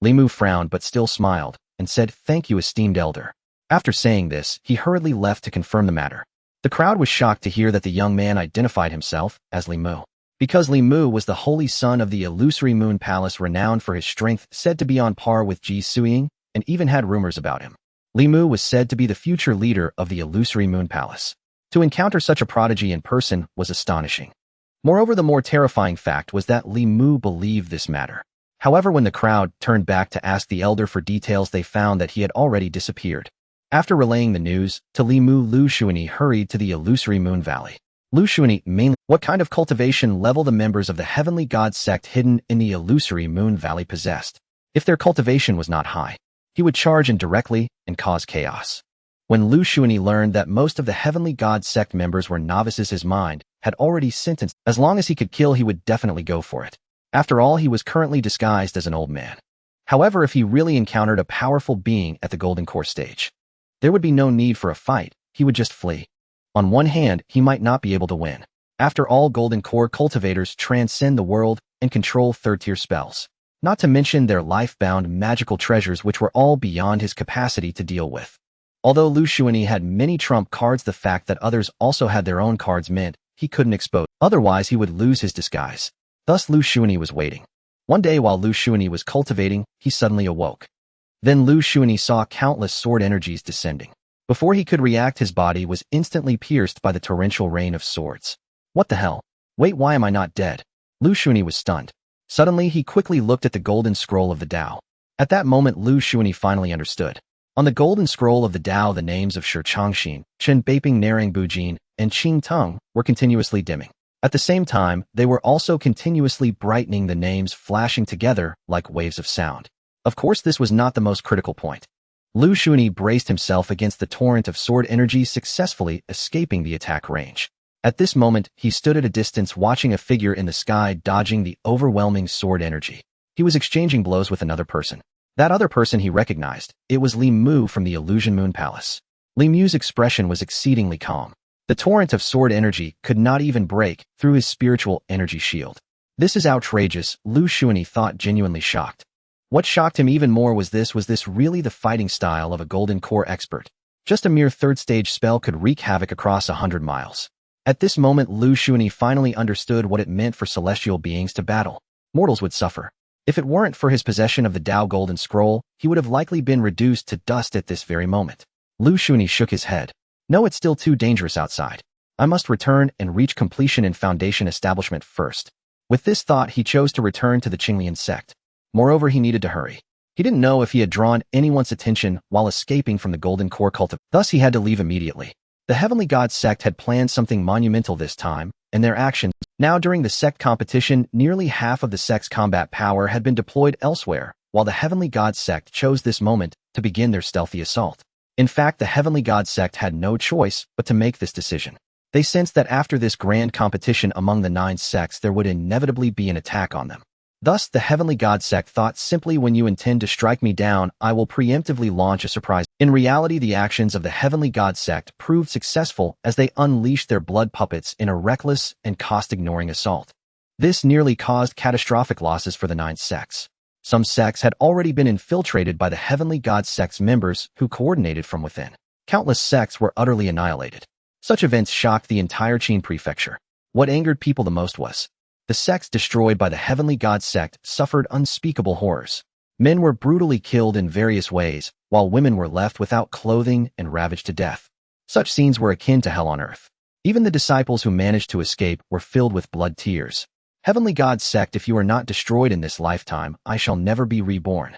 Limu frowned but still smiled and said, Thank you, esteemed elder. After saying this, he hurriedly left to confirm the matter. The crowd was shocked to hear that the young man identified himself as Limu. Because Limu was the holy son of the illusory Moon Palace, renowned for his strength, said to be on par with Ji Suiying, and even had rumors about him. Limu was said to be the future leader of the illusory Moon Palace. To encounter such a prodigy in person was astonishing. Moreover, the more terrifying fact was that Limu believed this matter. However, when the crowd turned back to ask the elder for details, they found that he had already disappeared. After relaying the news to Limu, Liu Shunyi hurried to the illusory Moon Valley. Liu Shunyi mainly, what kind of cultivation level the members of the Heavenly God sect hidden in the illusory Moon Valley possessed? If their cultivation was not high, he would charge in directly and cause chaos. When Liu Shunyi learned that most of the Heavenly God sect members were novices, his mind had already sentenced. As long as he could kill, he would definitely go for it. After all, he was currently disguised as an old man. However, if he really encountered a powerful being at the Golden Core stage, there would be no need for a fight. He would just flee. On one hand, he might not be able to win. After all, Golden Core cultivators transcend the world and control third-tier spells. Not to mention their life-bound magical treasures, which were all beyond his capacity to deal with. Although Liu Shunyi had many trump cards, the fact that others also had their own cards meant he couldn't expose. Otherwise, he would lose his disguise. Thus, Liu Shunyi was waiting. One day, while Liu Shunyi was cultivating, he suddenly awoke. Then Liu Shunyi saw countless sword energies descending. Before he could react, his body was instantly pierced by the torrential rain of swords. What the hell? Wait, why am I not dead? Liu Shunyi was stunned. Suddenly, he quickly looked at the golden scroll of the Dao. At that moment, Liu Shunyi finally understood. On the golden scroll of the Dao, the names of Shi Changxin, Chen Beiping, Narang Bujin, and Qing Teng were continuously dimming. At the same time, they were also continuously brightening, the names flashing together like waves of sound. Of course, this was not the most critical point. Liu Shunyi braced himself against the torrent of sword energy, successfully escaping the attack range. At this moment, he stood at a distance watching a figure in the sky dodging the overwhelming sword energy. He was exchanging blows with another person. That other person he recognized. It was Li Mu from the Illusion Moon Palace. Li Mu's expression was exceedingly calm. The torrent of sword energy could not even break through his spiritual energy shield. This is outrageous, Liu Shunyi thought, genuinely shocked. What shocked him even more was this really the fighting style of a golden core expert? Just a mere third-stage spell could wreak havoc across 100 miles. At this moment, Liu Shunyi finally understood what it meant for celestial beings to battle. Mortals would suffer. If it weren't for his possession of the Dao Golden Scroll, he would have likely been reduced to dust at this very moment. Liu Shunyi shook his head. No, it's still too dangerous outside. I must return and reach completion in Foundation establishment first. With this thought, he chose to return to the Qinglian sect. Moreover, he needed to hurry. He didn't know if he had drawn anyone's attention while escaping from the Golden Core cultivation. Thus, he had to leave immediately. The Heavenly God sect had planned something monumental this time, and their actions. Now, during the sect competition, nearly half of the sect's combat power had been deployed elsewhere, while the Heavenly God sect chose this moment to begin their stealthy assault. In fact, the Heavenly God sect had no choice but to make this decision. They sensed that after this grand competition among the 9 sects, there would inevitably be an attack on them. Thus, the Heavenly God sect thought simply, when you intend to strike me down, I will preemptively launch a surprise. In reality, the actions of the Heavenly God sect proved successful as they unleashed their blood puppets in a reckless and cost-ignoring assault. This nearly caused catastrophic losses for the 9 sects. Some sects had already been infiltrated by the Heavenly God sect's members who coordinated from within. Countless sects were utterly annihilated. Such events shocked the entire Qin prefecture. What angered people the most was the sects destroyed by the Heavenly God sect suffered unspeakable horrors. Men were brutally killed in various ways, while women were left without clothing and ravaged to death. Such scenes were akin to hell on earth. Even the disciples who managed to escape were filled with blood tears. Heavenly God sect, if you are not destroyed in this lifetime, I shall never be reborn.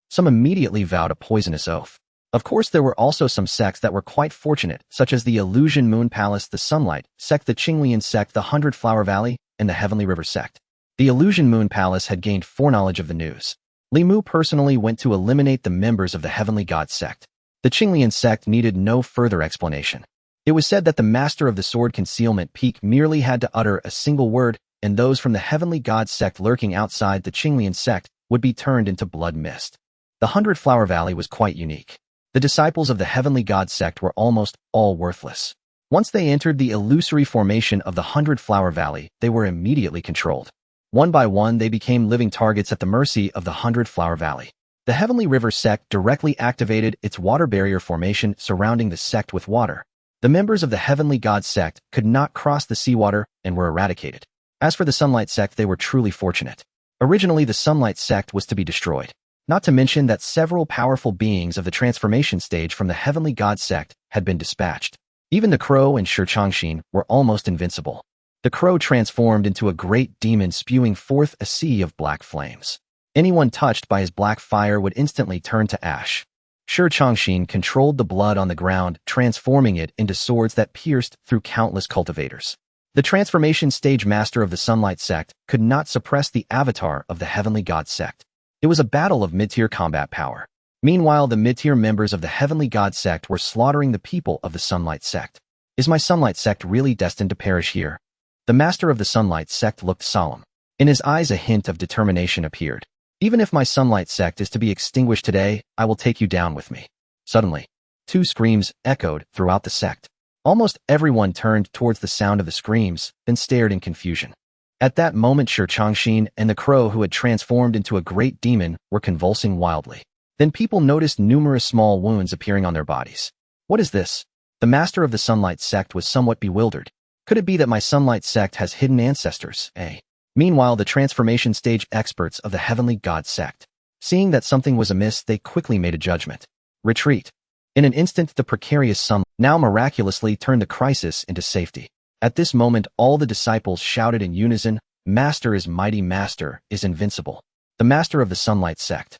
Some immediately vowed a poisonous oath. Of course, there were also some sects that were quite fortunate, such as the Illusion Moon Palace, the Sunlight sect, the Qinglian sect, the 100 Flower Valley, and the Heavenly River sect. The Illusion Moon Palace had gained foreknowledge of the news. Li Mu personally went to eliminate the members of the Heavenly God sect. The Qinglian sect needed no further explanation. It was said that the master of the sword concealment peak merely had to utter a single word, and those from the Heavenly God sect lurking outside the Qinglian sect would be turned into blood mist. The 100 Flower Valley was quite unique. The disciples of the Heavenly God sect were almost all worthless. Once they entered the illusory formation of the 100 Flower Valley, they were immediately controlled. One by one, they became living targets at the mercy of the 100 Flower Valley. The Heavenly River sect directly activated its water barrier formation surrounding the sect with water. The members of the Heavenly God sect could not cross the seawater and were eradicated. As for the Sunlight sect, they were truly fortunate. Originally, the Sunlight sect was to be destroyed. Not to mention that several powerful beings of the transformation stage from the Heavenly God sect had been dispatched. Even the crow and Shi Changshin were almost invincible. The crow transformed into a great demon, spewing forth a sea of black flames. Anyone touched by his black fire would instantly turn to ash. Shi Changshin controlled the blood on the ground, transforming it into swords that pierced through countless cultivators. The transformation stage master of the Sunlight sect could not suppress the avatar of the Heavenly God sect. It was a battle of mid-tier combat power. Meanwhile, the mid-tier members of the Heavenly God sect were slaughtering the people of the Sunlight sect. Is my Sunlight sect really destined to perish here? The master of the Sunlight sect looked solemn. In his eyes, a hint of determination appeared. Even if my Sunlight sect is to be extinguished today, I will take you down with me. Suddenly, 2 screams echoed throughout the sect. Almost everyone turned towards the sound of the screams, then stared in confusion. At that moment, Shi Changshin and the crow, who had transformed into a great demon, were convulsing wildly. Then people noticed numerous small wounds appearing on their bodies. What is this? The master of the Sunlight sect was somewhat bewildered. Could it be that my Sunlight sect has hidden ancestors, eh? Meanwhile, the transformation stage experts of the Heavenly God sect, seeing that something was amiss, they quickly made a judgment. Retreat. In an instant, the precarious sunlight now miraculously turned the crisis into safety. At this moment, all the disciples shouted in unison, "Master is mighty, Master is invincible." The master of the Sunlight sect.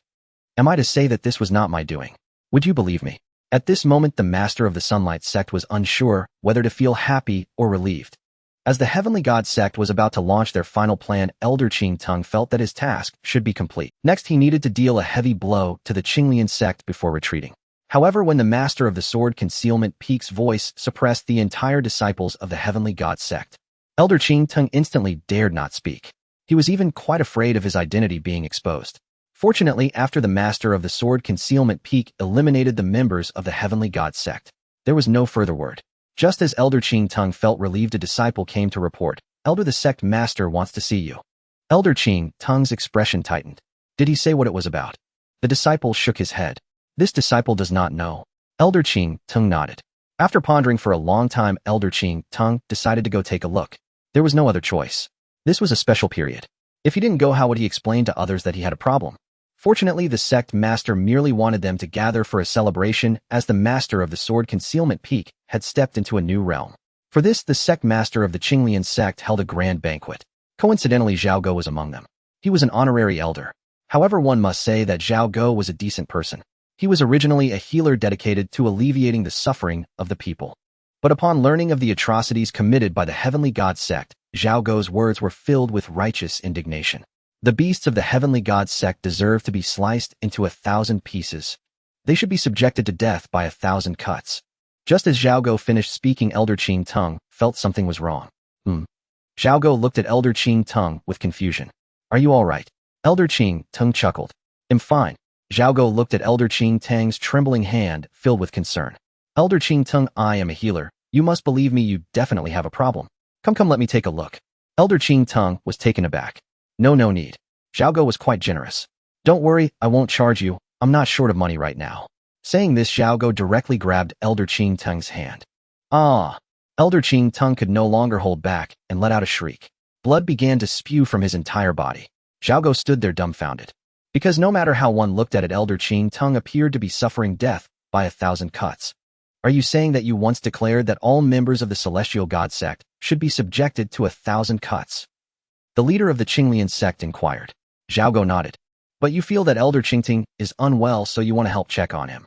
Am I to say that this was not my doing? Would you believe me? At this moment, the master of the Sunlight sect was unsure whether to feel happy or relieved. As the Heavenly God sect was about to launch their final plan, Elder Qing Tung felt that his task should be complete. Next, he needed to deal a heavy blow to the Qinglian sect before retreating. However, when the master of the sword concealment peak's voice suppressed the entire disciples of the Heavenly God sect, Elder Qing Tung instantly dared not speak. He was even quite afraid of his identity being exposed. Fortunately, after the master of the sword concealment peak eliminated the members of the Heavenly God sect, There was no further word. Just as Elder Qing Tung felt relieved, a disciple came to report, "Elder, the sect master wants to see you." Elder Qing Tung's expression tightened. Did he say what it was about? The disciple shook his head. This disciple does not know. Elder Qing Tung nodded. After pondering for a long time, Elder Qing Tung decided to go take a look. There was no other choice. This was a special period. If he didn't go, how would he explain to others that he had a problem? Fortunately, the sect master merely wanted them to gather for a celebration, as the master of the sword concealment peak had stepped into a new realm. For this, the sect master of the Qinglian sect held a grand banquet. Coincidentally, Zhao Go was among them. He was an honorary elder. However, one must say that Zhao Go was a decent person. He was originally a healer dedicated to alleviating the suffering of the people. But upon learning of the atrocities committed by the Heavenly God sect, Zhao Go's words were filled with righteous indignation. The beasts of the Heavenly God sect deserve to be sliced into 1,000 pieces. They should be subjected to death by 1,000 cuts. Just as Zhao Go finished speaking, Elder Qing Tung felt something was wrong. Zhao Go looked at Elder Qing Tung with confusion. "Are you all right?" Elder Qing Tung chuckled. "I'm fine." Zhao Go looked at Elder Qing Tang's trembling hand, filled with concern. "Elder Qing Tung, I am a healer. You must believe me, you definitely have a problem. Come, let me take a look." Elder Qing Tung was taken aback. No need. Zhao Go was quite generous. "Don't worry, I won't charge you. I'm not short of money right now." Saying this, Zhao Go directly grabbed Elder Qing Tung's hand. "Ah!" Elder Qing Tung could no longer hold back and let out a shriek. Blood began to spew from his entire body. Zhao Go stood there dumbfounded. Because no matter how one looked at it, Elder Qing Tung appeared to be suffering death by 1,000 cuts. "Are you saying that you once declared that all members of the Celestial God sect should be subjected to 1,000 cuts?" The leader of the Qinglian sect inquired. Zhao Go nodded. "But you feel that Elder Qingting is unwell, so you want to help check on him."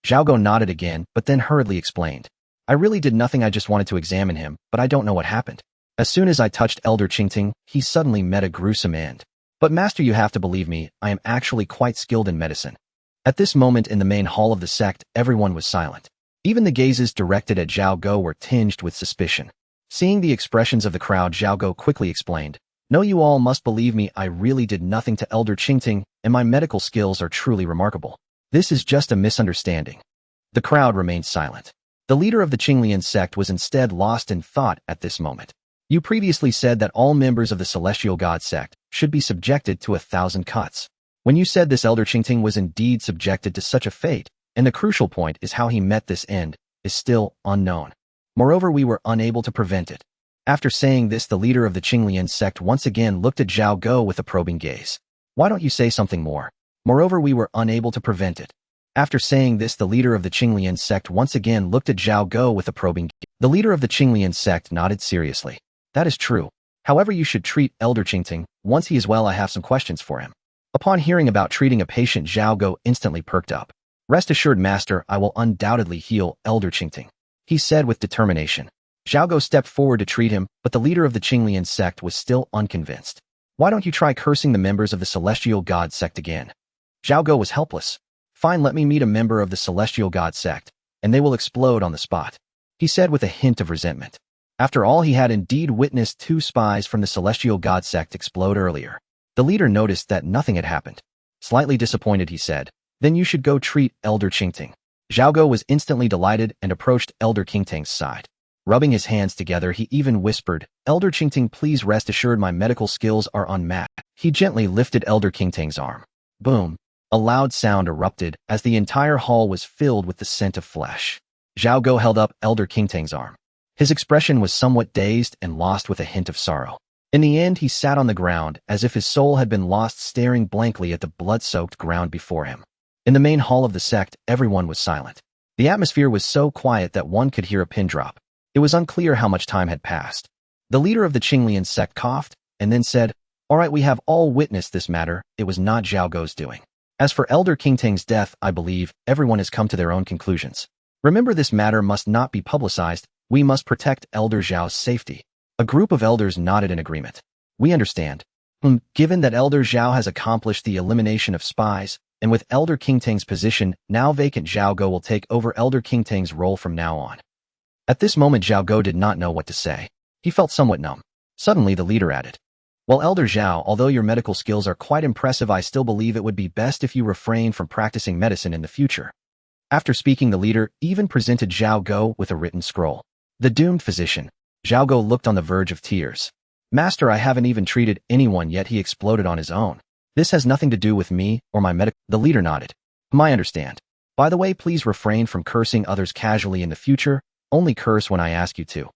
Zhao Go nodded again, but then hurriedly explained. "I really did nothing, I just wanted to examine him, but I don't know what happened. As soon as I touched Elder Qingting, he suddenly met a gruesome end. But master, you have to believe me, I am actually quite skilled in medicine." At this moment in the main hall of the sect, everyone was silent. Even the gazes directed at Zhao Go were tinged with suspicion. Seeing the expressions of the crowd, Zhao Go quickly explained, "No, you all must believe me, I really did nothing to Elder Qingting, and my medical skills are truly remarkable. This is just a misunderstanding." The crowd remained silent. The leader of the Qinglian sect was instead lost in thought at this moment. "You previously said that all members of the Celestial God sect should be subjected to 1,000 cuts. When you said this, Elder Qingting was indeed subjected to such a fate, and the crucial point is how he met this end is still unknown. Moreover, we were unable to prevent it." After saying this, the leader of the Qinglian sect once again looked at Zhao Go with a probing gaze. "Why don't you say something more?" "Moreover, we were unable to prevent it." After saying this, the leader of the Qinglian sect once again looked at Zhao Go with a probing gaze. The leader of the Qinglian sect nodded seriously. "That is true. However, you should treat Elder Qingting. Once he is well, I have some questions for him." Upon hearing about treating a patient, Zhao Go instantly perked up. "Rest assured, master, I will undoubtedly heal Elder Qingting," he said with determination. Zhao Go stepped forward to treat him, but the leader of the Qinglian sect was still unconvinced. "Why don't you try cursing the members of the Celestial God sect again?" Zhao Go was helpless. "Fine, let me meet a member of the Celestial God sect, and they will explode on the spot," he said with a hint of resentment. After all, he had indeed witnessed 2 spies from the Celestial God sect explode earlier. The leader noticed that nothing had happened. Slightly disappointed, he said, "Then you should go treat Elder Qingting." Zhao Go was instantly delighted and approached Elder Qingting's side. Rubbing his hands together, he even whispered, "Elder Qingting, please rest assured my medical skills are unmatched." He gently lifted Elder Qingting's arm. Boom! A loud sound erupted as the entire hall was filled with the scent of flesh. Zhao Go held up Elder Qingting's arm. His expression was somewhat dazed and lost with a hint of sorrow. In the end, he sat on the ground as if his soul had been lost, staring blankly at the blood-soaked ground before him. In the main hall of the sect, everyone was silent. The atmosphere was so quiet that one could hear a pin drop. It was unclear how much time had passed. The leader of the Qinglian sect coughed and then said, "All right, we have all witnessed this matter. It was not Zhao Go's doing. As for Elder Qingting's death, I believe everyone has come to their own conclusions. Remember, this matter must not be publicized. We must protect Elder Zhao's safety." A group of elders nodded in agreement. "We understand. Given that Elder Zhao has accomplished the elimination of spies, and with Elder Qingting's position now vacant, Zhao Go will take over Elder Qingting's role from now on." At this moment, Zhao Go did not know what to say. He felt somewhat numb. Suddenly, the leader added, "Well, Elder Zhao, although your medical skills are quite impressive, I still believe it would be best if you refrain from practicing medicine in the future." After speaking, the leader even presented Zhao Go with a written scroll. The doomed physician. Zhao Go looked on the verge of tears. Master, I haven't even treated anyone yet. He exploded on his own. This has nothing to do with me or my medical. The leader nodded. I understand. By the way, please refrain from cursing others casually in the future. Only curse when I ask you to.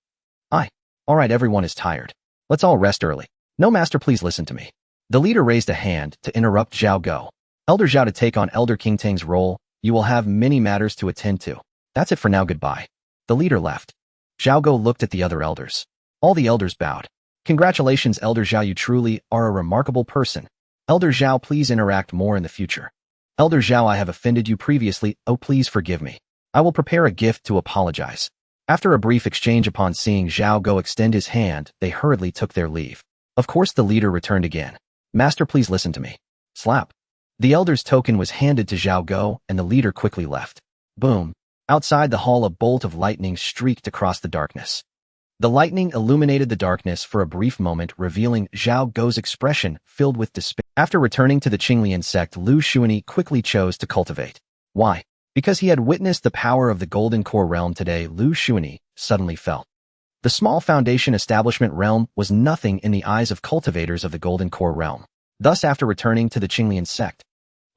Alright, everyone is tired. Let's all rest early. No, master, please listen to me. The leader raised a hand to interrupt Zhao Go. Elder Zhao, to take on Elder King Tang's role, you will have many matters to attend to. That's it for now, goodbye. The leader left. Zhao Go looked at the other elders. All the elders bowed. Congratulations, Elder Zhao, you truly are a remarkable person. Elder Zhao, please interact more in the future. Elder Zhao, I have offended you previously. Oh, please forgive me. I will prepare a gift to apologize. After a brief exchange, upon seeing Zhao Go extend his hand, they hurriedly took their leave. Of course, the leader returned again. Master, please listen to me. Slap. The elder's token was handed to Zhao Go, and the leader quickly left. Boom. Outside the hall, a bolt of lightning streaked across the darkness. The lightning illuminated the darkness for a brief moment, revealing Zhao Go's expression filled with despair. After returning to the Qinglian sect, Liu Shunyi quickly chose to cultivate. Why? Because he had witnessed the power of the Golden Core realm today. Liu Shunyi suddenly felt the small foundation establishment realm was nothing in the eyes of cultivators of the Golden Core realm. Thus, after returning to the Qinglian sect,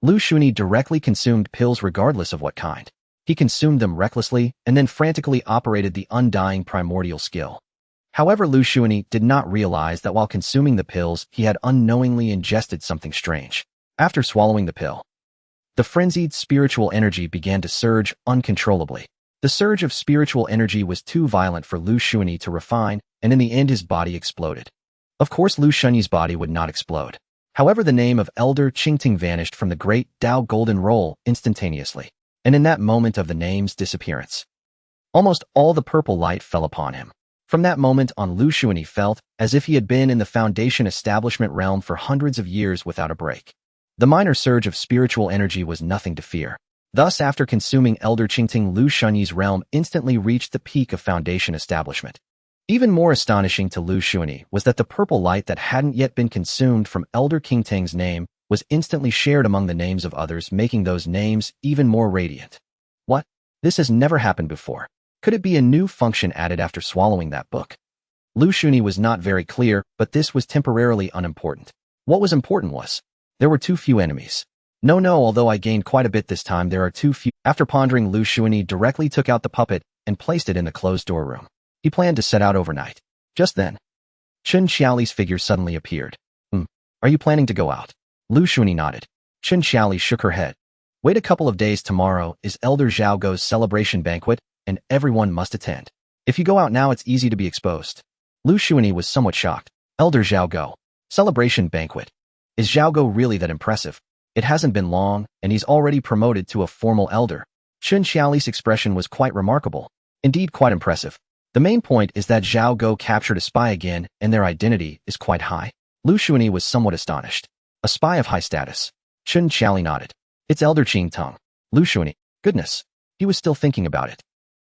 Liu Shunyi directly consumed pills regardless of what kind. He consumed them recklessly and then frantically operated the undying primordial skill. However, Liu Shunyi did not realize that while consuming the pills, he had unknowingly ingested something strange. After swallowing the pill, the frenzied spiritual energy began to surge uncontrollably. The surge of spiritual energy was too violent for Liu Shunyi to refine, and in the end his body exploded. Of course, Liu Shunyi's body would not explode. However, the name of Elder Qingting vanished from the Great Dao golden roll instantaneously, and in that moment of the name's disappearance, almost all the purple light fell upon him. From that moment on, Liu Shunyi felt as if he had been in the foundation establishment realm for hundreds of years without a break. The minor surge of spiritual energy was nothing to fear. Thus, after consuming Elder Qingting, Liu Shunyi's realm instantly reached the peak of foundation establishment. Even more astonishing to Liu Shunyi was that the purple light that hadn't yet been consumed from Elder Qingting's name was instantly shared among the names of others, making those names even more radiant. What? This has never happened before. Could it be a new function added after swallowing that book? Liu Shunyi was not very clear, but this was temporarily unimportant. What was important was, there were too few enemies. No, although I gained quite a bit this time, there are too few. After pondering, Liu Shunyi directly took out the puppet and placed it in the closed door room. He planned to set out overnight. Just then, Chen Xiaoli's figure suddenly appeared. Are you planning to go out? Liu Shunyi nodded. Chen Xiaoli shook her head. Wait a couple of days. Tomorrow is Elder Zhao Go's celebration banquet, and everyone must attend. If you go out now, it's easy to be exposed. Liu Shunyi was somewhat shocked. Elder Zhao Go. Celebration banquet. Is Zhao Go really that impressive? It hasn't been long, and he's already promoted to a formal elder. Chen Xiaoli's expression was quite remarkable. Indeed, quite impressive. The main point is that Zhao Go captured a spy again, and their identity is quite high. Liu Shunyi was somewhat astonished. A spy of high status. Chen Xiaoli nodded. It's Elder Qing Tong. Liu Shunyi. Goodness. He was still thinking about it.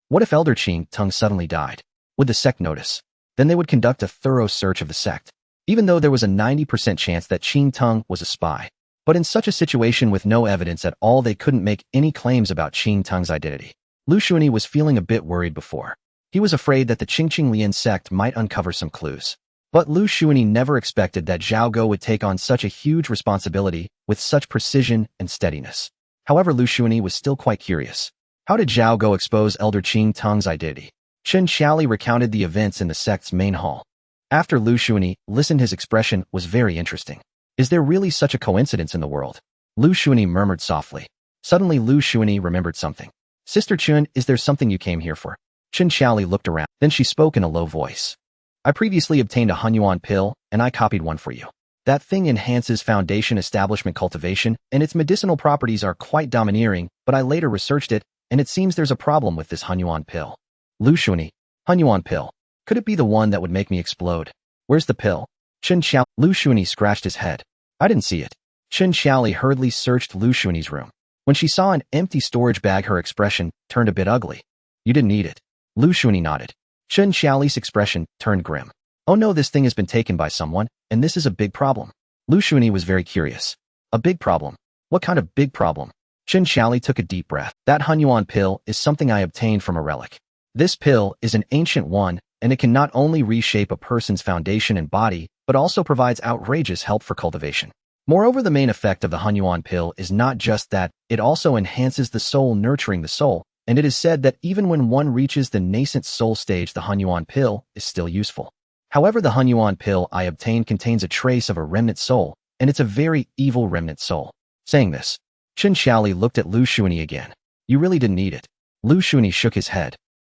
What if Elder Qing Tong suddenly died? Would the sect notice? Then they would conduct a thorough search of the sect. Even though there was a 90% chance that Qing Tong was a spy. But in such a situation with no evidence at all, they couldn't make any claims about Qing Tong's identity. Liu Shunyi was feeling a bit worried before. He was afraid that the Qinglian sect might uncover some clues. But Liu Shunyi never expected that Zhao Go would take on such a huge responsibility with such precision and steadiness. However, Liu Shunyi was still quite curious. How did Zhao Go expose Elder Qing Tong's identity? Chen Xiaoli recounted the events in the sect's main hall. After Liu Shunyi listened, his expression was very interesting. Is there really such a coincidence in the world? Liu Shunyi murmured softly. Suddenly, Liu Shunyi remembered something. Sister Chun, is there something you came here for? Chen Xiaoli looked around. Then she spoke in a low voice. I previously obtained a Hunyuan pill, and I copied one for you. That thing enhances foundation establishment cultivation, and its medicinal properties are quite domineering, but I later researched it, and it seems there's a problem with this Hunyuan pill. Liu Shunyi. Hunyuan pill. Could it be the one that would make me explode? Where's the pill? Chen Xiaoli. Liu Shunyi scratched his head. I didn't see it. Chen Xiaoli hurriedly searched Liu Shunyi's room. When she saw an empty storage bag, her expression turned a bit ugly. You didn't need it. Liu Shunyi nodded. Chen Xiaoli's expression turned grim. Oh no, this thing has been taken by someone, and this is a big problem. Liu Shunyi was very curious. A big problem? What kind of big problem? Chen Xiaoli took a deep breath. That Hunyuan pill is something I obtained from a relic. This pill is an ancient one, and it can not only reshape a person's foundation and body, but also provides outrageous help for cultivation. Moreover, the main effect of the Hunyuan pill is not just that, it also enhances the soul, nurturing the soul, and it is said that even when one reaches the nascent soul stage, the Hunyuan pill is still useful. However, the Hunyuan pill I obtained contains a trace of a remnant soul, and it's a very evil remnant soul. Saying this, Chen Xiaoli looked at Liu Shunyi again. You really didn't need it. Liu Shunyi shook his head.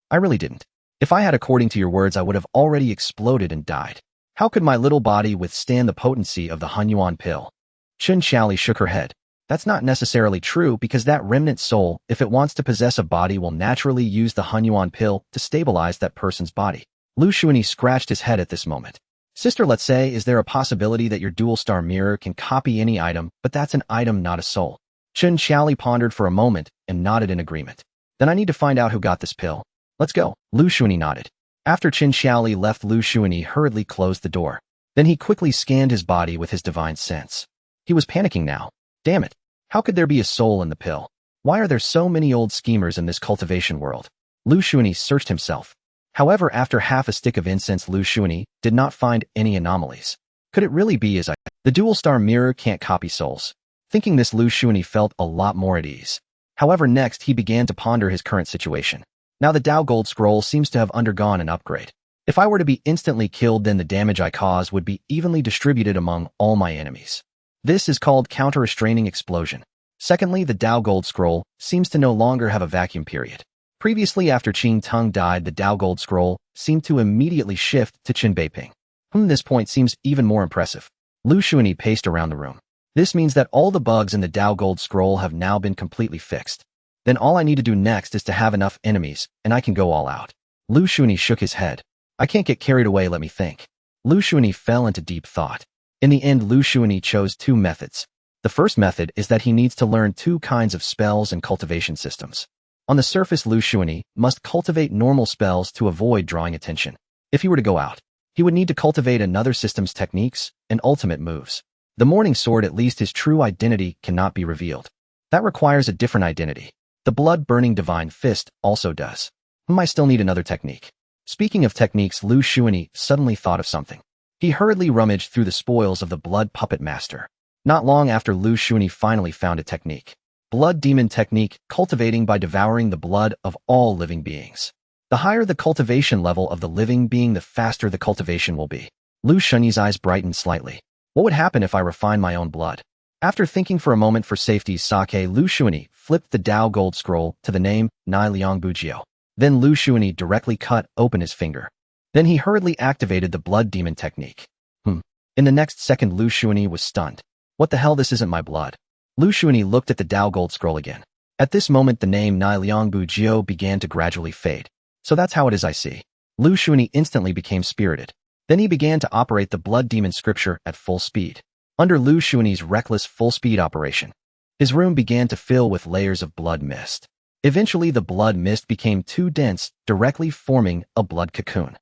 I really didn't. If I had according to your words, I would have already exploded and died. How could my little body withstand the potency of the Hunyuan pill? Chen Xiaoli shook her head. That's not necessarily true, because that remnant soul, if it wants to possess a body, will naturally use the Hunyuan pill to stabilize that person's body. Liu Shunyi scratched his head at this moment. Sister, let's say, is there a possibility that your dual star mirror can copy any item, but that's an item, not a soul? Chen Xiaoli pondered for a moment and nodded in agreement. Then I need to find out who got this pill. Let's go. Liu Shunyi nodded. After Chen Xiaoli left, Liu Shunyi hurriedly closed the door. Then he quickly scanned his body with his divine sense. He was panicking now. Damn it. How could there be a soul in the pill? Why are there so many old schemers in this cultivation world? Liu Shunyi searched himself. However, after half a stick of incense, Liu Shunyi did not find any anomalies. Could it really be as I... The dual star mirror can't copy souls. Thinking this, Liu Shunyi felt a lot more at ease. However, next he began to ponder his current situation. Now the Dao Gold Scroll seems to have undergone an upgrade. If I were to be instantly killed, then the damage I cause would be evenly distributed among all my enemies. This is called counter-restraining explosion. Secondly, the Dao Gold Scroll seems to no longer have a vacuum period. Previously, after Qing Teng died, the Dao Gold Scroll seemed to immediately shift to Qin Beiping. This point seems even more impressive. Liu Shunyi paced around the room. This means that all the bugs in the Dao Gold Scroll have now been completely fixed. Then all I need to do next is to have enough enemies, and I can go all out. Liu Shunyi shook his head. I can't get carried away, let me think. Liu Shunyi fell into deep thought. In the end, Liu Shunyi chose two methods. The first method is that he needs to learn two kinds of spells and cultivation systems. On the surface, Liu Shunyi must cultivate normal spells to avoid drawing attention. If he were to go out, he would need to cultivate another system's techniques and ultimate moves. The Morning Sword, at least his true identity cannot be revealed. That requires a different identity. The blood-burning divine fist also does. I still need another technique. Speaking of techniques, Liu Shunyi suddenly thought of something. He hurriedly rummaged through the spoils of the blood puppet master. Not long after, Liu Shunyi finally found a technique. Blood demon technique, cultivating by devouring the blood of all living beings. The higher the cultivation level of the living being, the faster the cultivation will be. Liu Shunyi's eyes brightened slightly. What would happen if I refine my own blood? After thinking for a moment for safety's sake, Liu Shunyi flipped the Dao Gold Scroll to the name Nai Liang Bujio. Then Liu Shunyi directly cut open his finger. Then he hurriedly activated the blood demon technique. In the next second, Liu Shunyi was stunned. What the hell, this isn't my blood. Liu Shunyi looked at the Dao Gold Scroll again. At this moment, the name Nai Liang Bujio began to gradually fade. So that's how it is, I see. Liu Shunyi instantly became spirited. Then he began to operate the blood demon scripture at full speed. Under Liu Shunyi's reckless full-speed operation, his room began to fill with layers of blood mist. Eventually, the blood mist became too dense, directly forming a blood cocoon.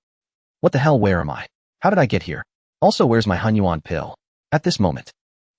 What the hell, where am I? How did I get here? Also, where's my Hunyuan pill? At this moment,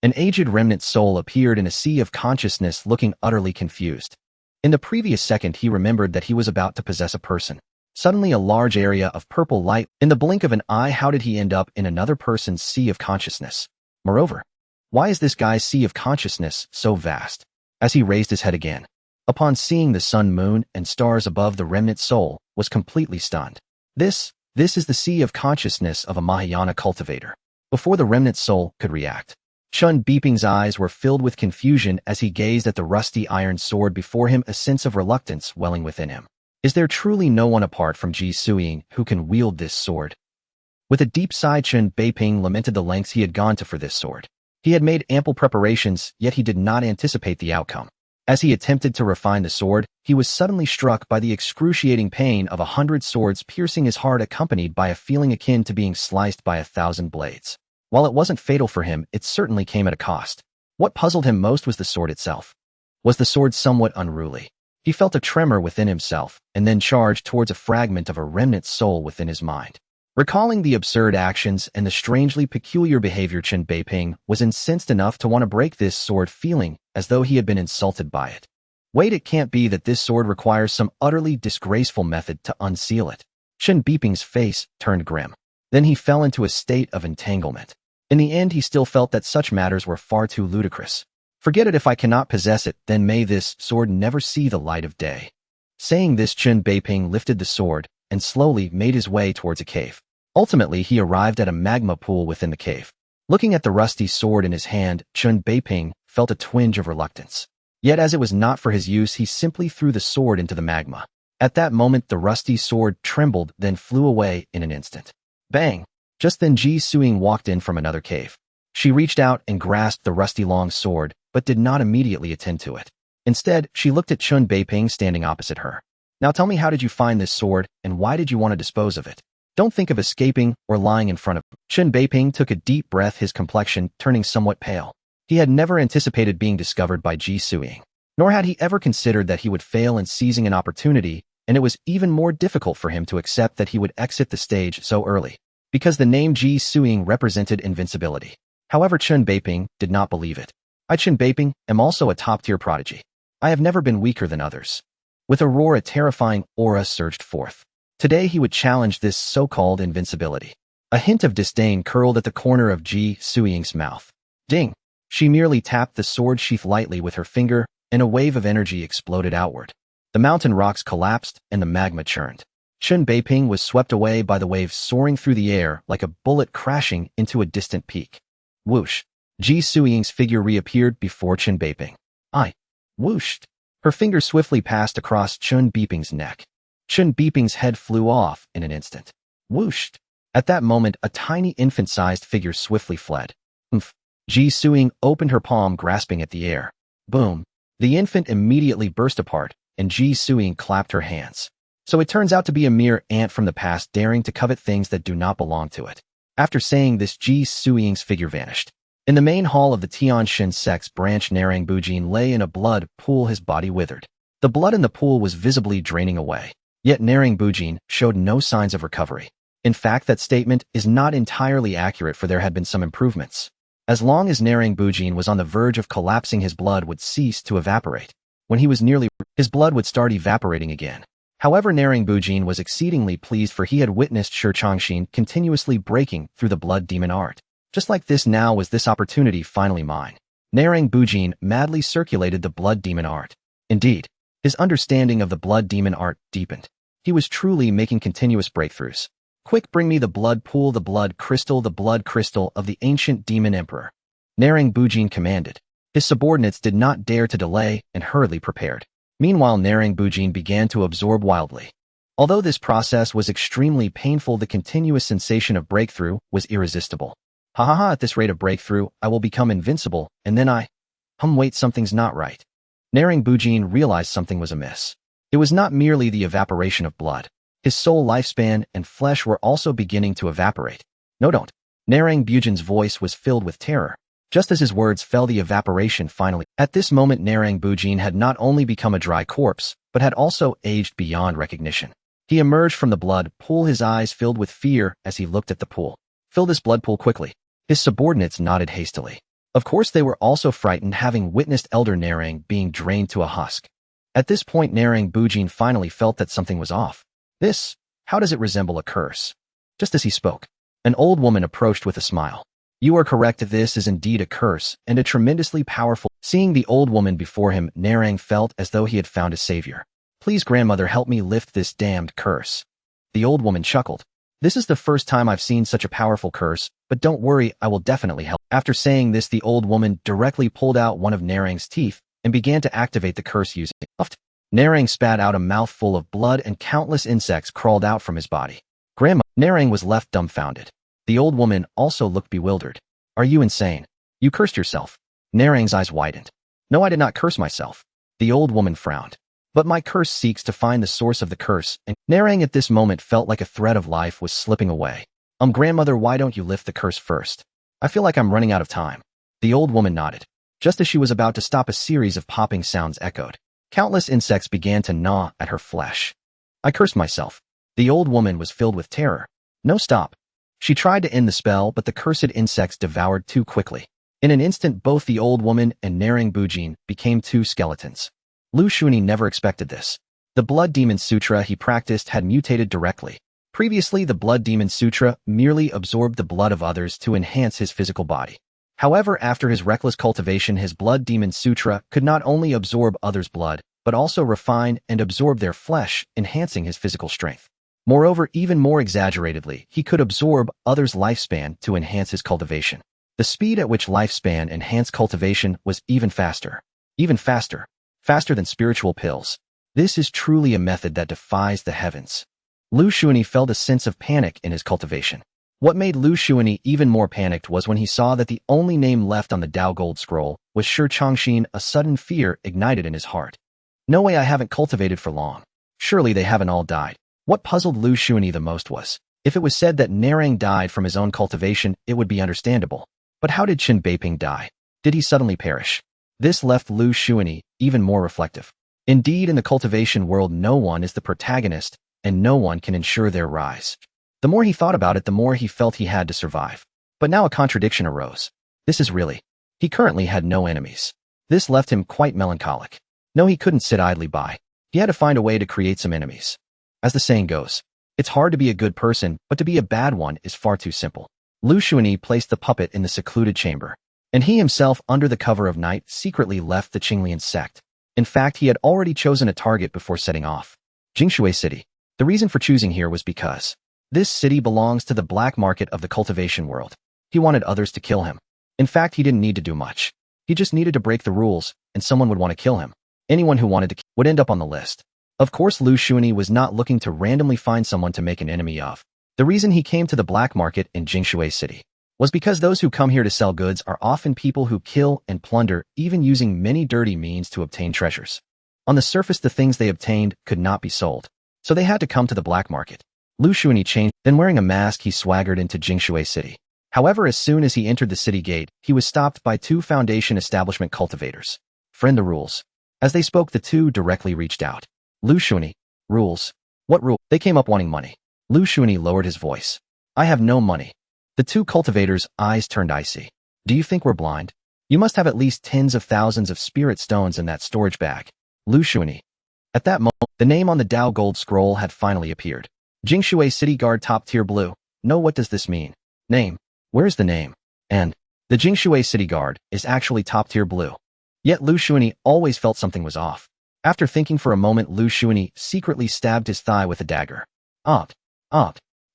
an aged remnant soul appeared in a sea of consciousness, looking utterly confused. In the previous second, he remembered that he was about to possess a person. Suddenly, a large area of purple light. In the blink of an eye, how did he end up in another person's sea of consciousness? Moreover, why is this guy's sea of consciousness so vast? As he raised his head again, upon seeing the sun, moon, and stars above, the remnant soul was completely stunned. This is the sea of consciousness of a Mahayana cultivator. Before the remnant soul could react, Chen Beiping's eyes were filled with confusion as he gazed at the rusty iron sword before him, a sense of reluctance welling within him. Is there truly no one apart from Ji Suiying who can wield this sword? With a deep sigh, Chen Beiping lamented the lengths he had gone to for this sword. He had made ample preparations, yet he did not anticipate the outcome. As he attempted to refine the sword, he was suddenly struck by the excruciating pain of 100 swords piercing his heart, accompanied by a feeling akin to being sliced by 1,000 blades. While it wasn't fatal for him, it certainly came at a cost. What puzzled him most was the sword itself. Was the sword somewhat unruly? He felt a tremor within himself, and then charged towards a fragment of a remnant soul within his mind. Recalling the absurd actions and the strangely peculiar behavior, Chen Beiping was incensed enough to want to break this sword, feeling as though he had been insulted by it. Wait, it can't be that this sword requires some utterly disgraceful method to unseal it. Chen Beiping's face turned grim. Then he fell into a state of entanglement. In the end, he still felt that such matters were far too ludicrous. Forget it. If I cannot possess it, then may this sword never see the light of day. Saying this, Chen Beiping lifted the sword and slowly made his way towards a cave. Ultimately, he arrived at a magma pool within the cave. Looking at the rusty sword in his hand, Chen Beiping felt a twinge of reluctance. Yet as it was not for his use, he simply threw the sword into the magma. At that moment, the rusty sword trembled, then flew away in an instant. Bang! Just then Ji Suing walked in from another cave. She reached out and grasped the rusty long sword, but did not immediately attend to it. Instead, she looked at Chen Beiping standing opposite her. Now tell me, how did you find this sword, and why did you want to dispose of it? Don't think of escaping or lying in front of him. Chen Beiping took a deep breath, his complexion turning somewhat pale. He had never anticipated being discovered by Ji Suing, nor had he ever considered that he would fail in seizing an opportunity, and it was even more difficult for him to accept that he would exit the stage so early, because the name Ji Suing represented invincibility. However, Chen Beiping did not believe it. I, Chen Beiping, am also a top-tier prodigy. I have never been weaker than others. With a roar, a terrifying aura surged forth. Today he would challenge this so-called invincibility. A hint of disdain curled at the corner of Ji Suing's mouth. Ding! She merely tapped the sword sheath lightly with her finger, and a wave of energy exploded outward. The mountain rocks collapsed, and the magma churned. Chen Beiping was swept away by the waves, soaring through the air like a bullet crashing into a distant peak. Whoosh! Ji Suing's figure reappeared before Chen Beiping. Whooshed! Her finger swiftly passed across Chen Beiping's neck. Chen Beiping's head flew off in an instant. Whooshed! At that moment, a tiny infant-sized figure swiftly fled. Oomph! Ji Suing opened her palm, grasping at the air. Boom! The infant immediately burst apart, and Ji Suing clapped her hands. So it turns out to be a mere ant from the past, daring to covet things that do not belong to it. After saying this, Ji Suing's figure vanished. In the main hall of the Tianshan sect's branch, Narang Bujin lay in a blood pool, his body withered. The blood in the pool was visibly draining away. Yet Narang Bujin showed no signs of recovery. In fact, that statement is not entirely accurate, for there had been some improvements. As long as Narang Bujin was on the verge of collapsing, his blood would cease to evaporate. When he was nearly, his blood would start evaporating again. However, Narang Bujin was exceedingly pleased, for he had witnessed Shi Changshin continuously breaking through the blood demon art. Just like this, now was this opportunity finally mine. Narang Bujin madly circulated the blood demon art. Indeed, his understanding of the blood demon art deepened. He was truly making continuous breakthroughs. Quick, bring me the blood pool, the blood crystal of the ancient demon emperor. Narang Bujin commanded. His subordinates did not dare to delay and hurriedly prepared. Meanwhile, Narang Bujin began to absorb wildly. Although this process was extremely painful, the continuous sensation of breakthrough was irresistible. At this rate of breakthrough, I will become invincible, and then wait, something's not right. Narang Bujin realized something was amiss. It was not merely the evaporation of blood. His soul, lifespan, and flesh were also beginning to evaporate. No, don't. Narang Bujin's voice was filled with terror. Just as his words fell, the evaporation finally. At this moment, Narang Bujin had not only become a dry corpse, but had also aged beyond recognition. He emerged from the blood pool, his eyes filled with fear as he looked at the pool. Fill this blood pool quickly. His subordinates nodded hastily. Of course, they were also frightened, having witnessed Elder Narang being drained to a husk. At this point, Narang Bujin finally felt that something was off. How does it resemble a curse? Just as he spoke, an old woman approached with a smile. You are correct, this is indeed a curse, and a tremendously powerful. Seeing the old woman before him, Narang felt as though he had found a savior. Please, grandmother, help me lift this damned curse. The old woman chuckled. This is the first time I've seen such a powerful curse, but don't worry, I will definitely help. After saying this, the old woman directly pulled out one of Narang's teeth and began to activate the curse using it. Narang spat out a mouthful of blood and countless insects crawled out from his body. Grandma, Narang was left dumbfounded. The old woman also looked bewildered. Are you insane? You cursed yourself. Narang's eyes widened. No, I did not curse myself. The old woman frowned. But my curse seeks to find the source of the curse, and Narang at this moment felt like a thread of life was slipping away. Grandmother, why don't you lift the curse first? I feel like I'm running out of time. The old woman nodded. Just as she was about to stop, a series of popping sounds echoed. Countless insects began to gnaw at her flesh. I cursed myself. The old woman was filled with terror. No, stop. She tried to end the spell, but the cursed insects devoured too quickly. In an instant, both the old woman and Narang Bujin became two skeletons. Liu Shunyi never expected this. The Blood Demon Sutra he practiced had mutated directly. Previously, the Blood Demon Sutra merely absorbed the blood of others to enhance his physical body. However, after his reckless cultivation, his Blood Demon Sutra could not only absorb others' blood, but also refine and absorb their flesh, enhancing his physical strength. Moreover, even more exaggeratedly, he could absorb others' lifespan to enhance his cultivation. The speed at which lifespan enhanced cultivation was even faster. Faster than spiritual pills. This is truly a method that defies the heavens. Liu Shunyi felt a sense of panic in his cultivation. What made Liu Shunyi even more panicked was when he saw that the only name left on the Dao Gold Scroll was Shi Changxin. A sudden fear ignited in his heart. No way, I haven't cultivated for long. Surely they haven't all died. What puzzled Liu Shunyi the most was, if it was said that Narang died from his own cultivation, it would be understandable. But how did Chen Beiping die? Did he suddenly perish? This left Liu Shunyi even more reflective. Indeed, in the cultivation world, no one is the protagonist, and no one can ensure their rise. The more he thought about it, the more he felt he had to survive. But now a contradiction arose. He currently had no enemies. This left him quite melancholic. No, he couldn't sit idly by. He had to find a way to create some enemies. As the saying goes, it's hard to be a good person, but to be a bad one is far too simple. Liu Shunyi placed the puppet in the secluded chamber, and he himself, under the cover of night, secretly left the Qinglian sect. In fact, he had already chosen a target before setting off. Jingshui City. The reason for choosing here was because this city belongs to the black market of the cultivation world. He wanted others to kill him. In fact, he didn't need to do much. He just needed to break the rules, and someone would want to kill him. Anyone who wanted to would end up on the list. Of course, Liu Shunyi was not looking to randomly find someone to make an enemy of. The reason he came to the black market in Jingshui City was because those who come here to sell goods are often people who kill and plunder, even using many dirty means to obtain treasures. On the surface, the things they obtained could not be sold, so they had to come to the black market. Liu Shunyi changed, then wearing a mask, he swaggered into Jingshui City. However, as soon as he entered the city gate, he was stopped by two Foundation establishment cultivators. Friend, the rules. As they spoke, the two directly reached out. Liu Shunyi. Rules? What rule? They came up wanting money. Liu Shunyi lowered his voice. I have no money. The two cultivators' eyes turned icy. Do you think we're blind? You must have at least tens of thousands of spirit stones in that storage bag. Liu Shunyi. At that moment, the name on the Dao Gold Scroll had finally appeared. Jingshui City Guard, top tier blue. No, what does this mean? Name. Where's the name? And the Jingshui City Guard is actually top tier blue. Yet Liu Shunyi always felt something was off. After thinking for a moment, Liu Shunyi secretly stabbed his thigh with a dagger. Opt.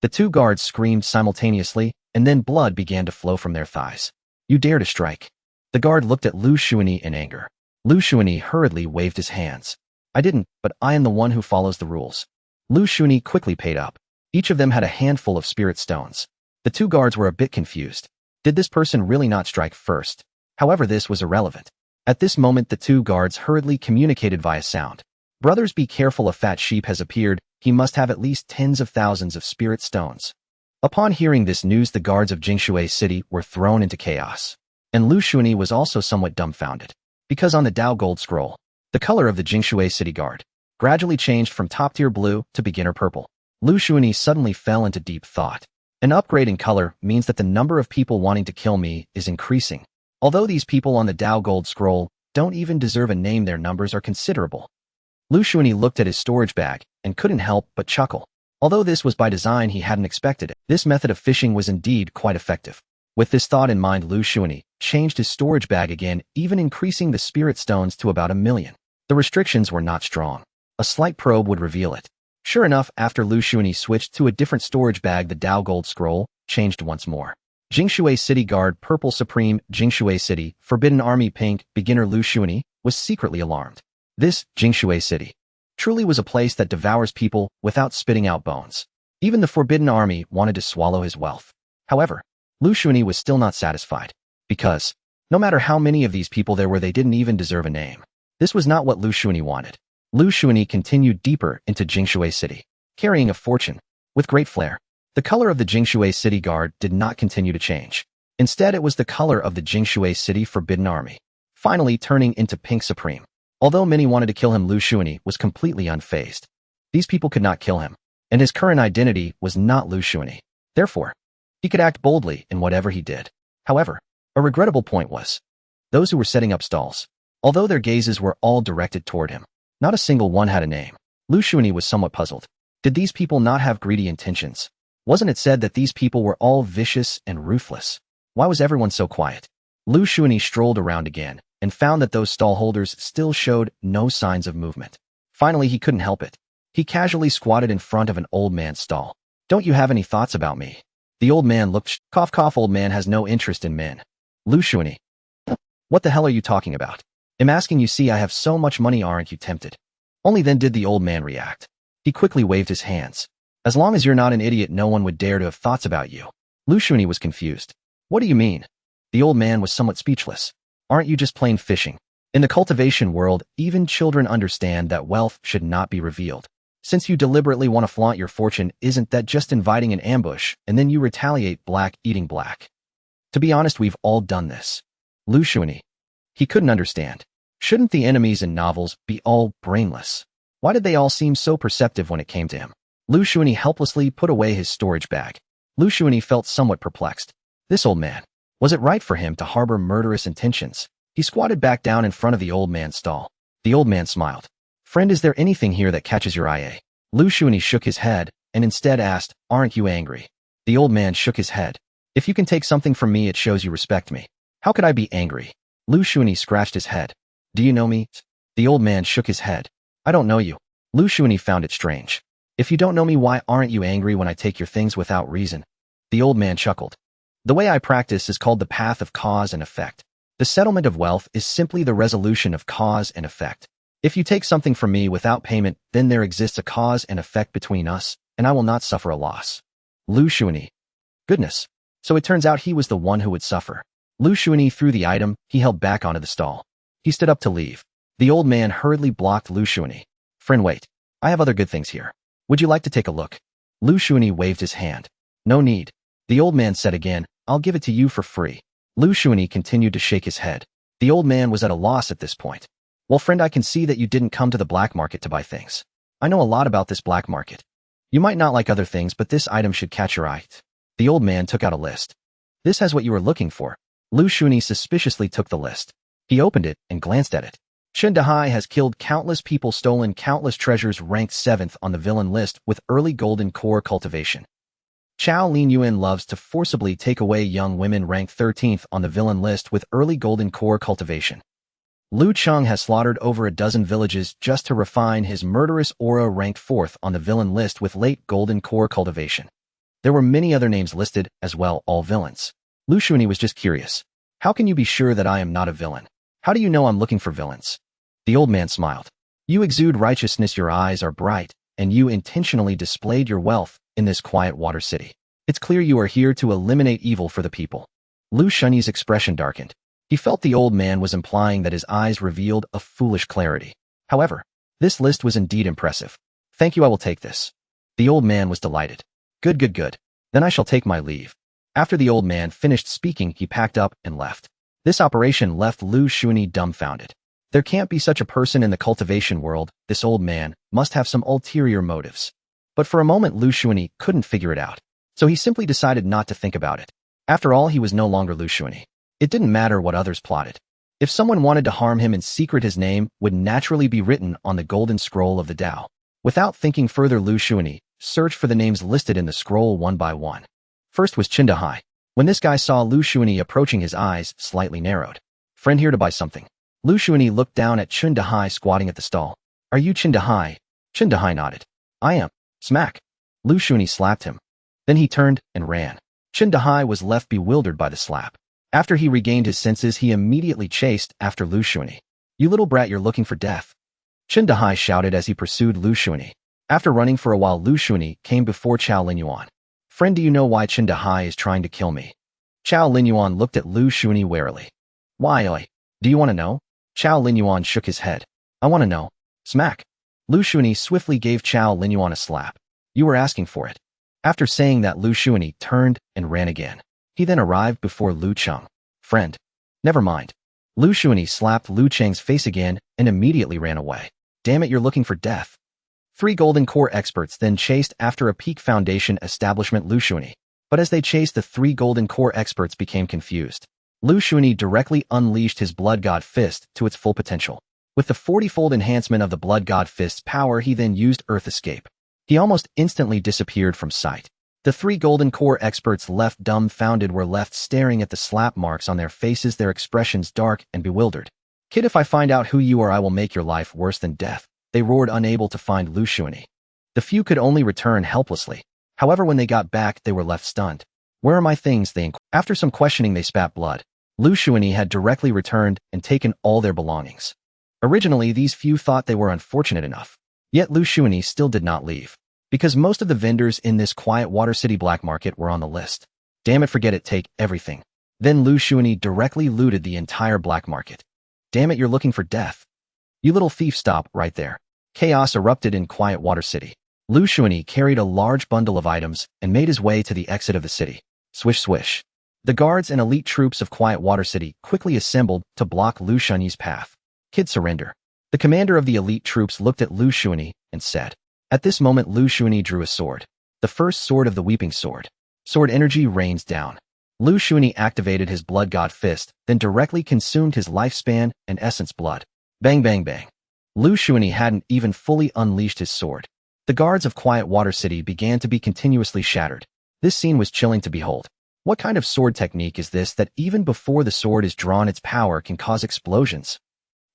The two guards screamed simultaneously, and then blood began to flow from their thighs. You dare to strike? The guard looked at Liu Shunyi in anger. Liu Shunyi hurriedly waved his hands. I didn't, but I am the one who follows the rules. Liu Shunyi quickly paid up. Each of them had a handful of spirit stones. The two guards were a bit confused. Did this person really not strike first? However, this was irrelevant. At this moment, the two guards hurriedly communicated via sound. Brothers, be careful, a fat sheep has appeared. He must have at least tens of thousands of spirit stones. Upon hearing this news, the guards of Jingshui City were thrown into chaos. And Liu Shunyi was also somewhat dumbfounded. Because on the Dao Gold Scroll, the color of the Jingshui City Guard gradually changed from top-tier blue to beginner purple. Liu Shunyi suddenly fell into deep thought. An upgrade in color means that the number of people wanting to kill me is increasing. Although these people on the Dao Gold Scroll don't even deserve a name, their numbers are considerable. Liu Shunyi looked at his storage bag and couldn't help but chuckle. Although this was by design, he hadn't expected it. This method of fishing was indeed quite effective. With this thought in mind, Liu Shunyi changed his storage bag again, even increasing the spirit stones to about 1 million. The restrictions were not strong. A slight probe would reveal it. Sure enough, after Liu Shunyi switched to a different storage bag, the Dao Gold Scroll changed once more. Jingshui City Guard Purple Supreme, Jingshui City Forbidden Army Pink. Beginner Liu Shunyi was secretly alarmed. This Jingshui City truly was a place that devours people without spitting out bones. Even the Forbidden Army wanted to swallow his wealth. However, Liu Shunyi was still not satisfied, because no matter how many of these people there were, they didn't even deserve a name. This was not what Liu Shunyi wanted. Liu Shunyi continued deeper into Jingshui City, carrying a fortune with great flair. The color of the Jingshui City Guard did not continue to change. Instead, it was the color of the Jingshui City Forbidden Army, finally turning into Pink Supreme. Although many wanted to kill him, Liu Shunyi was completely unfazed. These people could not kill him, and his current identity was not Liu Shunyi. Therefore, he could act boldly in whatever he did. However, A regrettable point was those who were setting up stalls. Although their gazes were all directed toward him, not a single one had a name. Liu Shunyi was somewhat puzzled. Did these people not have greedy intentions? Wasn't it said that these people were all vicious and ruthless? Why was everyone so quiet? Liu Shunyi strolled around again and found that those stall holders still showed no signs of movement. Finally, he couldn't help it. He casually squatted in front of an old man's stall. Don't you have any thoughts about me? The old man looked. Cough cough. Old man has no interest in men. Liu Shunyi. What the hell are you talking about? I'm asking you. See, I have so much money. Aren't you tempted? Only then did the old man react. He quickly waved his hands. As long as you're not an idiot, no one would dare to have thoughts about you. Liu Shunyi was confused. What do you mean? The old man was somewhat speechless. Aren't you just plain fishing? In the cultivation world, even children understand that wealth should not be revealed. Since you deliberately want to flaunt your fortune, isn't that just inviting an ambush, and then you retaliate black eating black? To be honest, we've all done this. Liu Shunyi. He couldn't understand. Shouldn't the enemies in novels be all brainless? Why did they all seem so perceptive when it came to him? Liu Shunyi helplessly put away his storage bag. Liu Shunyi felt somewhat perplexed. This old man. Was it right for him to harbor murderous intentions? He squatted back down in front of the old man's stall. The old man smiled. Friend, is there anything here that catches your eye? Liu Shunyi shook his head and instead asked, aren't you angry? The old man shook his head. If you can take something from me, it shows you respect me. How could I be angry? Liu Shunyi scratched his head. Do you know me? The old man shook his head. I don't know you. Liu Shunyi found it strange. If you don't know me, why aren't you angry when I take your things without reason? The old man chuckled. The way I practice is called the path of cause and effect. The settlement of wealth is simply the resolution of cause and effect. If you take something from me without payment, then there exists a cause and effect between us, and I will not suffer a loss. Liu Shunyi. Goodness. So it turns out he was the one who would suffer. Liu Shunyi threw the item he held back onto the stall. He stood up to leave. The old man hurriedly blocked Liu Shunyi. Friend, wait. I have other good things here. Would you like to take a look? Liu Shunyi waved his hand. No need. The old man said again, I'll give it to you for free. Liu Shunyi continued to shake his head. The old man was at a loss at this point. Well, friend, I can see that you didn't come to the black market to buy things. I know a lot about this black market. You might not like other things, but this item should catch your eye. The old man took out a list. This has what you were looking for. Liu Shunyi suspiciously took the list. He opened it and glanced at it. Chen Dahai has killed countless people, stolen countless treasures, ranked 7th on the villain list with early golden core cultivation. Chao Linyuan loves to forcibly take away young women, ranked 13th on the villain list with early golden core cultivation. Liu Cheng has slaughtered over a dozen villages just to refine his murderous aura, ranked 4th on the villain list with late golden core cultivation. There were many other names listed as well, all villains. Liu Shunyi was just curious. How can you be sure that I am not a villain? How do you know I'm looking for villains? The old man smiled. You exude righteousness, your eyes are bright, and you intentionally displayed your wealth in this quiet water city. It's clear you are here to eliminate evil for the people. Liu Shunyi's expression darkened. He felt the old man was implying that his eyes revealed a foolish clarity. However, this list was indeed impressive. Thank you, I will take this. The old man was delighted. Good, good, good. Then I shall take my leave. After the old man finished speaking, he packed up and left. This operation left Liu Shunyi dumbfounded. There can't be such a person in the cultivation world. This old man must have some ulterior motives. But for a moment, Liu Shunyi couldn't figure it out. So he simply decided not to think about it. After all, he was no longer Liu Shunyi. It didn't matter what others plotted. If someone wanted to harm him in secret, his name would naturally be written on the golden scroll of the Dao. Without thinking further, Liu Shunyi searched for the names listed in the scroll one by one. First was Chen Dahai. When this guy saw Liu Shunyi approaching, his eyes slightly narrowed. Friend, here to buy something. Liu Shunyi looked down at Chen Dahai squatting at the stall. Are you Chen Dahai? Chen Dahai nodded. I am. Smack. Liu Shunyi slapped him. Then he turned and ran. Chen Dahai was left bewildered by the slap. After he regained his senses, he immediately chased after Liu Shunyi. You little brat, you're looking for death. Chen Dahai shouted as he pursued Liu Shunyi. After running for a while, Liu Shunyi came before Chao Linyuan. Friend, do you know why Chen Dahai is trying to kill me? Chao Linyuan looked at Liu Shunyi warily. Why, oi? Do you want to know? Chao Linyuan shook his head. I want to know. Smack. Liu Shunyi swiftly gave Chao Linyuan a slap. You were asking for it. After saying that, Liu Shunyi turned and ran again. He then arrived before Liu Cheng. Friend. Never mind. Liu Shunyi slapped Liu Cheng's face again and immediately ran away. Damn it, you're looking for death. 3 golden core experts then chased after a peak foundation establishment Liu Shunyi. But as they chased, the 3 golden core experts became confused. Liu Shunyi directly unleashed his Blood God Fist to its full potential. With the 40-fold enhancement of the Blood God Fist's power, he then used Earth Escape. He almost instantly disappeared from sight. The three Golden Core experts left dumbfounded were left staring at the slap marks on their faces, their expressions dark and bewildered. "Kid, if I find out who you are, I will make your life worse than death," they roared, unable to find Liu Shunyi. The few could only return helplessly. However, when they got back, they were left stunned. "Where are my things?" they inquired. After some questioning, they spat blood. Liu Shunyi had directly returned and taken all their belongings. Originally, these few thought they were unfortunate enough. Yet Liu Shunyi still did not leave, because most of the vendors in this quiet Water City black market were on the list. "Damn it, forget it, take everything." Then Liu Shunyi directly looted the entire black market. "Damn it, you're looking for death. You little thief, stop right there." Chaos erupted in quiet Water City. Liu Shunyi carried a large bundle of items and made his way to the exit of the city. Swish swish. The guards and elite troops of quiet Water City quickly assembled to block Liu Shunyi's path. "Kid, surrender." The commander of the elite troops looked at Liu Shunyi and said. At this moment, Liu Shunyi drew a sword. The first sword of the Weeping Sword. Sword energy rains down. Liu Shunyi activated his Blood God Fist, then directly consumed his lifespan and essence blood. Bang bang bang. Liu Shunyi hadn't even fully unleashed his sword. The guards of Quiet Water City began to be continuously shattered. This scene was chilling to behold. What kind of sword technique is this that even before the sword is drawn, its power can cause explosions?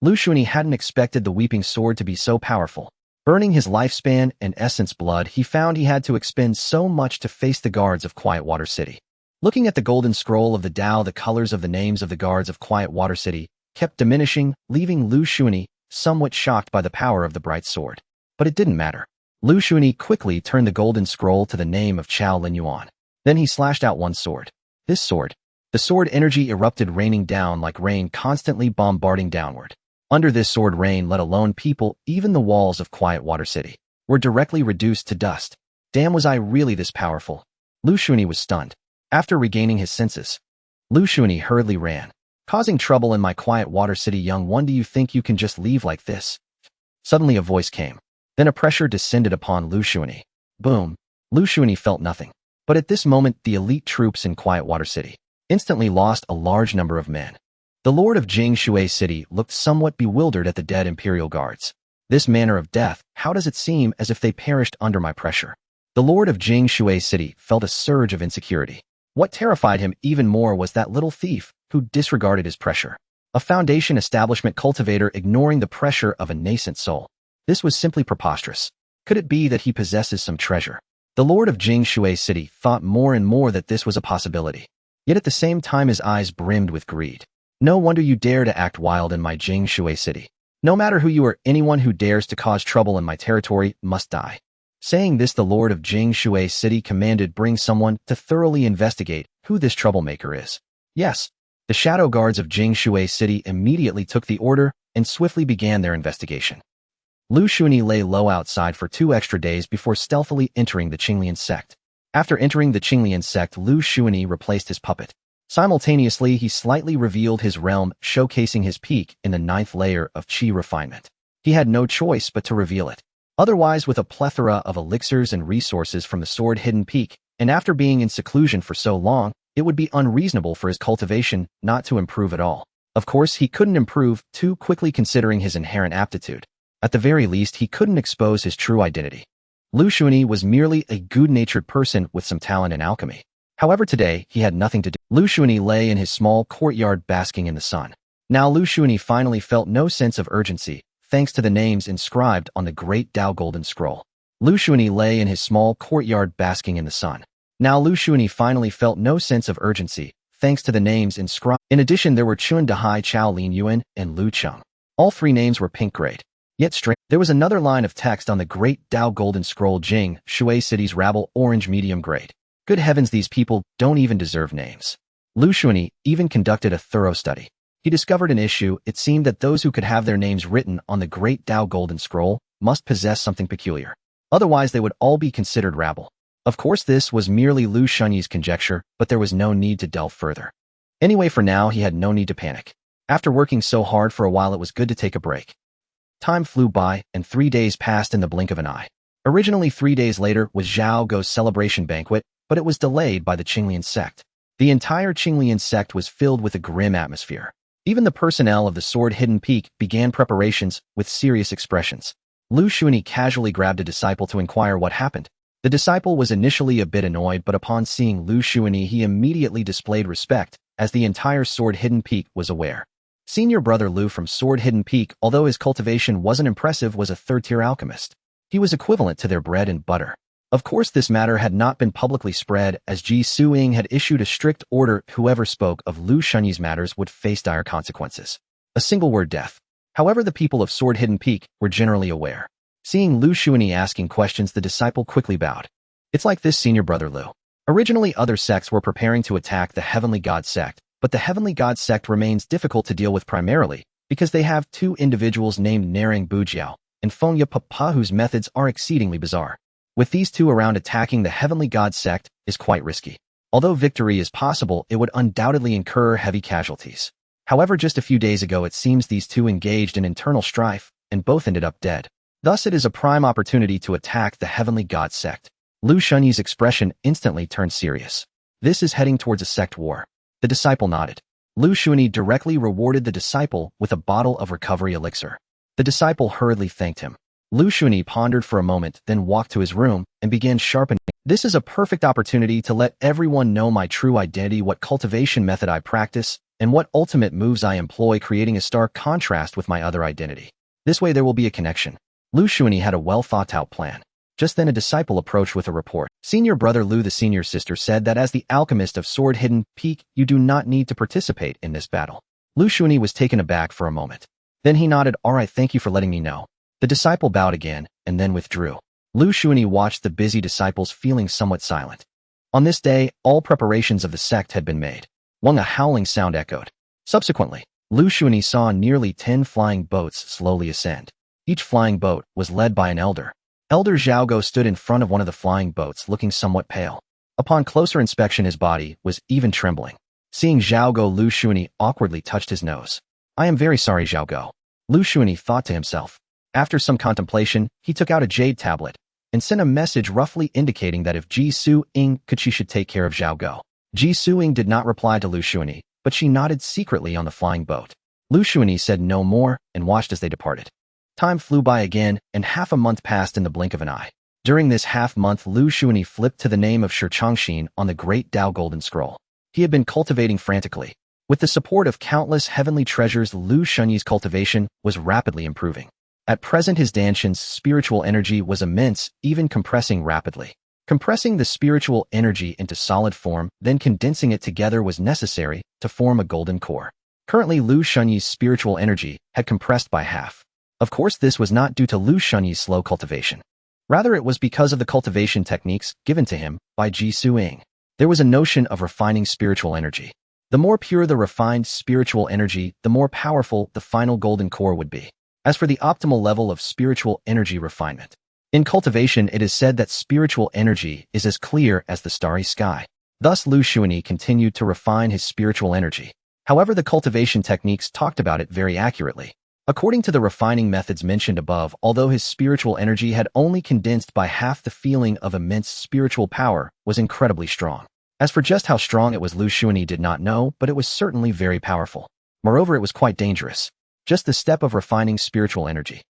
Liu Shunyi hadn't expected the Weeping Sword to be so powerful. Burning his lifespan and essence blood, he found he had to expend so much to face the guards of Quiet Water City. Looking at the golden scroll of the Dao, the colors of the names of the guards of Quiet Water City kept diminishing, leaving Liu Shunyi somewhat shocked by the power of the bright sword. But it didn't matter. Liu Shunyi quickly turned the golden scroll to the name of Chao Linyuan. Then he slashed out one sword. This sword. The sword energy erupted, raining down like rain, constantly bombarding downward. Under this sword rain, let alone people, even the walls of Quiet Water City were directly reduced to dust. Damn, was I really this powerful? Liu Shunyi was stunned. After regaining his senses, Liu Shunyi hurriedly ran. "Causing trouble in my Quiet Water City, young one, do you think you can just leave like this?" Suddenly a voice came. Then a pressure descended upon Liu Shunyi. Boom. Liu Shunyi felt nothing. But at this moment, the elite troops in Quiet Water City instantly lost a large number of men. The Lord of Jingshui City looked somewhat bewildered at the dead Imperial Guards. "This manner of death, how does it seem as if they perished under my pressure?" The Lord of Jingshui City felt a surge of insecurity. What terrified him even more was that little thief who disregarded his pressure. A Foundation establishment cultivator ignoring the pressure of a nascent soul. This was simply preposterous. Could it be that he possesses some treasure? The Lord of Jingshui City thought more and more that this was a possibility. Yet at the same time, his eyes brimmed with greed. "No wonder you dare to act wild in my Jingshui City. No matter who you are, anyone who dares to cause trouble in my territory must die." Saying this, the Lord of Jingshui City commanded, "Bring someone to thoroughly investigate who this troublemaker is." Yes, the shadow guards of Jingshui City immediately took the order and swiftly began their investigation. Liu Shunyi lay low outside for 2 extra days before stealthily entering the Qinglian sect. After entering the Qinglian sect, Liu Shunyi replaced his puppet. Simultaneously, he slightly revealed his realm, showcasing his peak in the 9th layer of Qi refinement. He had no choice but to reveal it. Otherwise, with a plethora of elixirs and resources from the sword-hidden peak, and after being in seclusion for so long, it would be unreasonable for his cultivation not to improve at all. Of course, he couldn't improve too quickly considering his inherent aptitude. At the very least, he couldn't expose his true identity. Liu Shunyi was merely a good-natured person with some talent in alchemy. However, today, he had nothing to do. Liu Shunyi lay in his small courtyard basking in the sun. Now Liu Shunyi finally felt no sense of urgency, thanks to the names inscribed on the Great Dao Golden Scroll. Liu Shunyi lay in his small courtyard basking in the sun. Now Liu Shunyi finally felt no sense of urgency, thanks to the names inscribed. In addition, there were Chun Dahai, Chao Lin Yuan, and Lu Cheng. All 3 names were pink grade. Yet strange, there was another line of text on the Great Dao Golden Scroll: Jing, Shui City's rabble, orange medium grade. Good heavens, these people don't even deserve names. Liu Shunyi even conducted a thorough study. He discovered an issue. It seemed that those who could have their names written on the Great Dao Golden Scroll must possess something peculiar. Otherwise, they would all be considered rabble. Of course, this was merely Liu Shunyi's conjecture, but there was no need to delve further. Anyway, for now, he had no need to panic. After working so hard for a while, it was good to take a break. Time flew by, and 3 days passed in the blink of an eye. Originally 3 days later was Zhao Gou's celebration banquet, but it was delayed by the Qinglian sect. The entire Qinglian sect was filled with a grim atmosphere. Even the personnel of the sword-hidden peak began preparations with serious expressions. Liu Shunyi casually grabbed a disciple to inquire what happened. The disciple was initially a bit annoyed, but upon seeing Liu Shunyi, he immediately displayed respect, as the entire sword-hidden peak was aware. Senior brother Liu from sword-hidden peak, although his cultivation wasn't impressive, was a third-tier alchemist. He was equivalent to their bread and butter. Of course, this matter had not been publicly spread, as Ji Suing had issued a strict order: whoever spoke of Liu Shunyi's matters would face dire consequences. A single word: death. However, the people of Sword-Hidden Peak were generally aware. Seeing Liu Shunyi asking questions, the disciple quickly bowed. It's like this, senior brother Liu. Originally, other sects were preparing to attack the Heavenly God sect, but the Heavenly God sect remains difficult to deal with, primarily because they have two individuals named Narang Bujiao and Fengya Papa whose methods are exceedingly bizarre. With these two around, attacking the Heavenly God sect is quite risky. Although victory is possible, it would undoubtedly incur heavy casualties. However, just a few days ago it seems these two engaged in internal strife, and both ended up dead. Thus it is a prime opportunity to attack the Heavenly God sect. Liu Shunyi's expression instantly turned serious. This is heading towards a sect war. The disciple nodded. Liu Shunyi directly rewarded the disciple with a bottle of recovery elixir. The disciple hurriedly thanked him. Liu Shunyi pondered for a moment, then walked to his room and began sharpening. This is a perfect opportunity to let everyone know my true identity, what cultivation method I practice, and what ultimate moves I employ, creating a stark contrast with my other identity. This way there will be a connection. Liu Shunyi had a well-thought-out plan. Just then a disciple approached with a report. Senior brother Liu, the senior sister, said that as the alchemist of Sword-Hidden Peak, you do not need to participate in this battle. Liu Shunyi was taken aback for a moment. Then he nodded. All right, thank you for letting me know. The disciple bowed again, and then withdrew. Liu Shunyi watched the busy disciples, feeling somewhat silent. On this day, all preparations of the sect had been made. A howling sound echoed. Subsequently, Liu Shunyi saw nearly 10 flying boats slowly ascend. Each flying boat was led by an elder. Elder Zhaogo stood in front of one of the flying boats, looking somewhat pale. Upon closer inspection, his body was even trembling. Seeing Zhaogo, Liu Shunyi awkwardly touched his nose. I am very sorry, Zhaogo. Liu Shunyi thought to himself. After some contemplation, he took out a jade tablet and sent a message roughly indicating that if Ji Suing could, she should take care of Zhaogo. Ji Suing did not reply to Liu Shunyi, but she nodded secretly on the flying boat. Liu Shunyi said no more and watched as they departed. Time flew by again, and half a month passed in the blink of an eye. During this half-month, Liu Shunyi flipped to the name of Shichangxin on the Great Dao Golden Scroll. He had been cultivating frantically. With the support of countless heavenly treasures, Liu Shunyi's cultivation was rapidly improving. At present, his Danshan's spiritual energy was immense, even compressing rapidly. Compressing the spiritual energy into solid form, then condensing it together was necessary to form a golden core. Currently, Liu Shunyi's spiritual energy had compressed by half. Of course, this was not due to Liu Shunyi's slow cultivation. Rather, it was because of the cultivation techniques given to him by Ji Suing. There was a notion of refining spiritual energy. The more pure the refined spiritual energy, the more powerful the final golden core would be. As for the optimal level of spiritual energy refinement, in cultivation it is said that spiritual energy is as clear as the starry sky. Thus Liu Shunyi continued to refine his spiritual energy. However, the cultivation techniques talked about it very accurately. According to the refining methods mentioned above, although his spiritual energy had only condensed by half, the feeling of immense spiritual power was incredibly strong. As for just how strong it was, Liu Shunyi did not know, but it was certainly very powerful. Moreover, it was quite dangerous. Just the step of refining spiritual energy.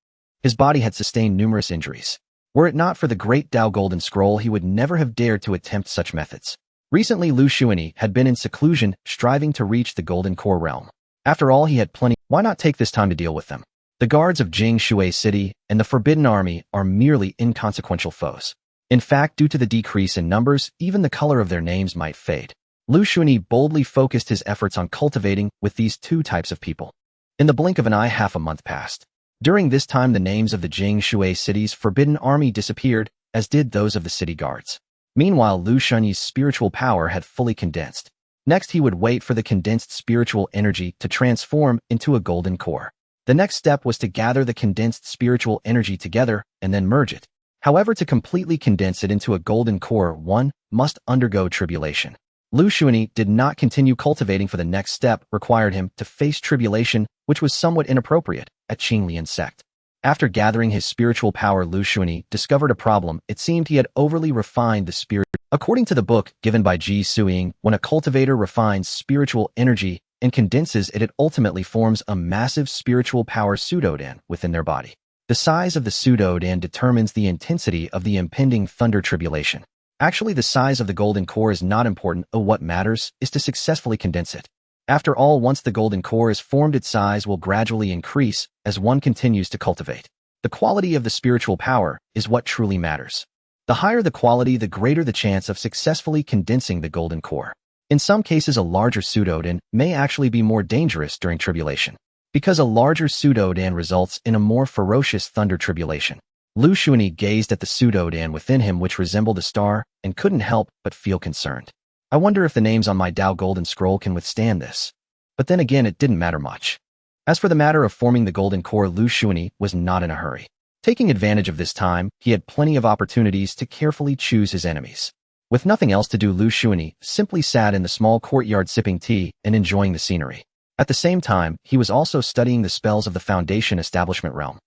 His body had sustained numerous injuries. Were it not for the Great Dao Golden Scroll, he would never have dared to attempt such methods. Recently, Liu Shunyi had been in seclusion, striving to reach the Golden Core realm. After all, he had plenty. Why not take this time to deal with them? The guards of Jingshui City and the Forbidden Army are merely inconsequential foes. In fact, due to the decrease in numbers, even the color of their names might fade. Liu Shunyi boldly focused his efforts on cultivating with these two types of people. In the blink of an eye, half a month passed. During this time, the names of the Jingshui City's Forbidden Army disappeared, as did those of the city guards. Meanwhile, Liu Shunyi's spiritual power had fully condensed. Next, he would wait for the condensed spiritual energy to transform into a golden core. The next step was to gather the condensed spiritual energy together and then merge it. However, to completely condense it into a golden core, one must undergo tribulation. Liu Shunyi did not continue cultivating, for the next step required him to face tribulation, which was somewhat inappropriate at Qinglian sect. After gathering his spiritual power, Liu Shunyi discovered a problem. It seemed he had overly refined the spirit. According to the book given by Ji Suiying, when a cultivator refines spiritual energy and condenses it ultimately forms a massive spiritual power pseudodan within their body. The size of the pseudodan determines the intensity of the impending thunder tribulation. Actually, the size of the golden core is not important. What matters is to successfully condense it. After all, once the golden core is formed, its size will gradually increase as one continues to cultivate. The quality of the spiritual power is what truly matters. The higher the quality, the greater the chance of successfully condensing the golden core. In some cases, a larger pseudodan may actually be more dangerous during tribulation, because a larger pseudodan results in a more ferocious thunder tribulation. Liu Shunyi gazed at the pseudodan within him, which resembled a star, and couldn't help but feel concerned. I wonder if the names on my Dao Golden Scroll can withstand this. But then again, it didn't matter much. As for the matter of forming the golden core, Liu Shunyi was not in a hurry. Taking advantage of this time, he had plenty of opportunities to carefully choose his enemies. With nothing else to do, Liu Shunyi simply sat in the small courtyard sipping tea and enjoying the scenery. At the same time, he was also studying the spells of the Foundation Establishment realm.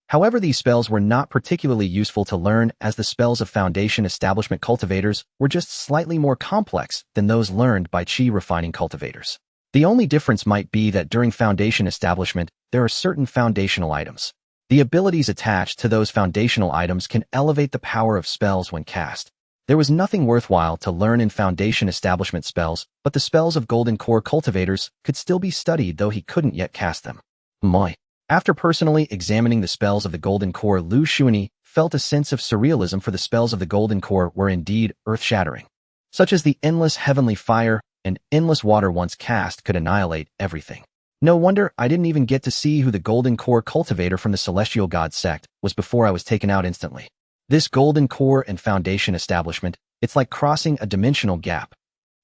However, these spells were not particularly useful to learn, as the spells of Foundation Establishment cultivators were just slightly more complex than those learned by Qi refining cultivators. The only difference might be that during Foundation Establishment, there are certain foundational items. The abilities attached to those foundational items can elevate the power of spells when cast. There was nothing worthwhile to learn in Foundation Establishment spells, but the spells of Golden Core cultivators could still be studied, though he couldn't yet cast them. After personally examining the spells of the Golden Core, Liu Shunyi felt a sense of surrealism, for the spells of the Golden Core were indeed earth-shattering, such as the endless heavenly fire and endless water once cast could annihilate everything. No wonder I didn't even get to see who the Golden Core cultivator from the Celestial God sect was before I was taken out instantly. This Golden Core and Foundation Establishment, it's like crossing a dimensional gap.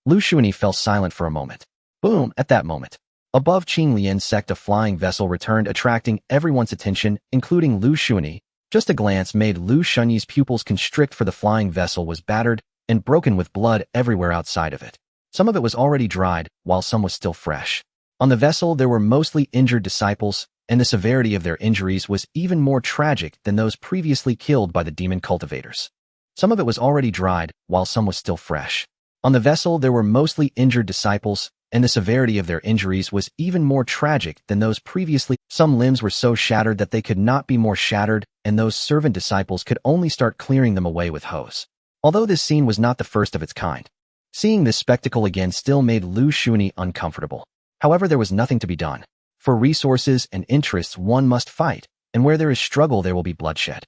Liu Shunyi fell silent for a moment. Boom! At that moment, above Qing Lian's sect, a flying vessel returned, attracting everyone's attention, including Liu Shunyi. Just a glance made Liu Shunyi's pupils constrict, for the flying vessel was battered and broken with blood everywhere outside of it. Some of it was already dried, while some was still fresh. On the vessel there were mostly injured disciples, and the severity of their injuries was even more tragic than those previously killed by the demon cultivators. Some of it was already dried, while some was still fresh. On the vessel there were mostly injured disciples, and the severity of their injuries was even more tragic than those previously. Some limbs were so shattered that they could not be more shattered, and those servant disciples could only start clearing them away with hose. Although this scene was not the first of its kind, seeing this spectacle again still made Liu Shunyi uncomfortable. However, there was nothing to be done. For resources and interests one must fight, and where there is struggle there will be bloodshed.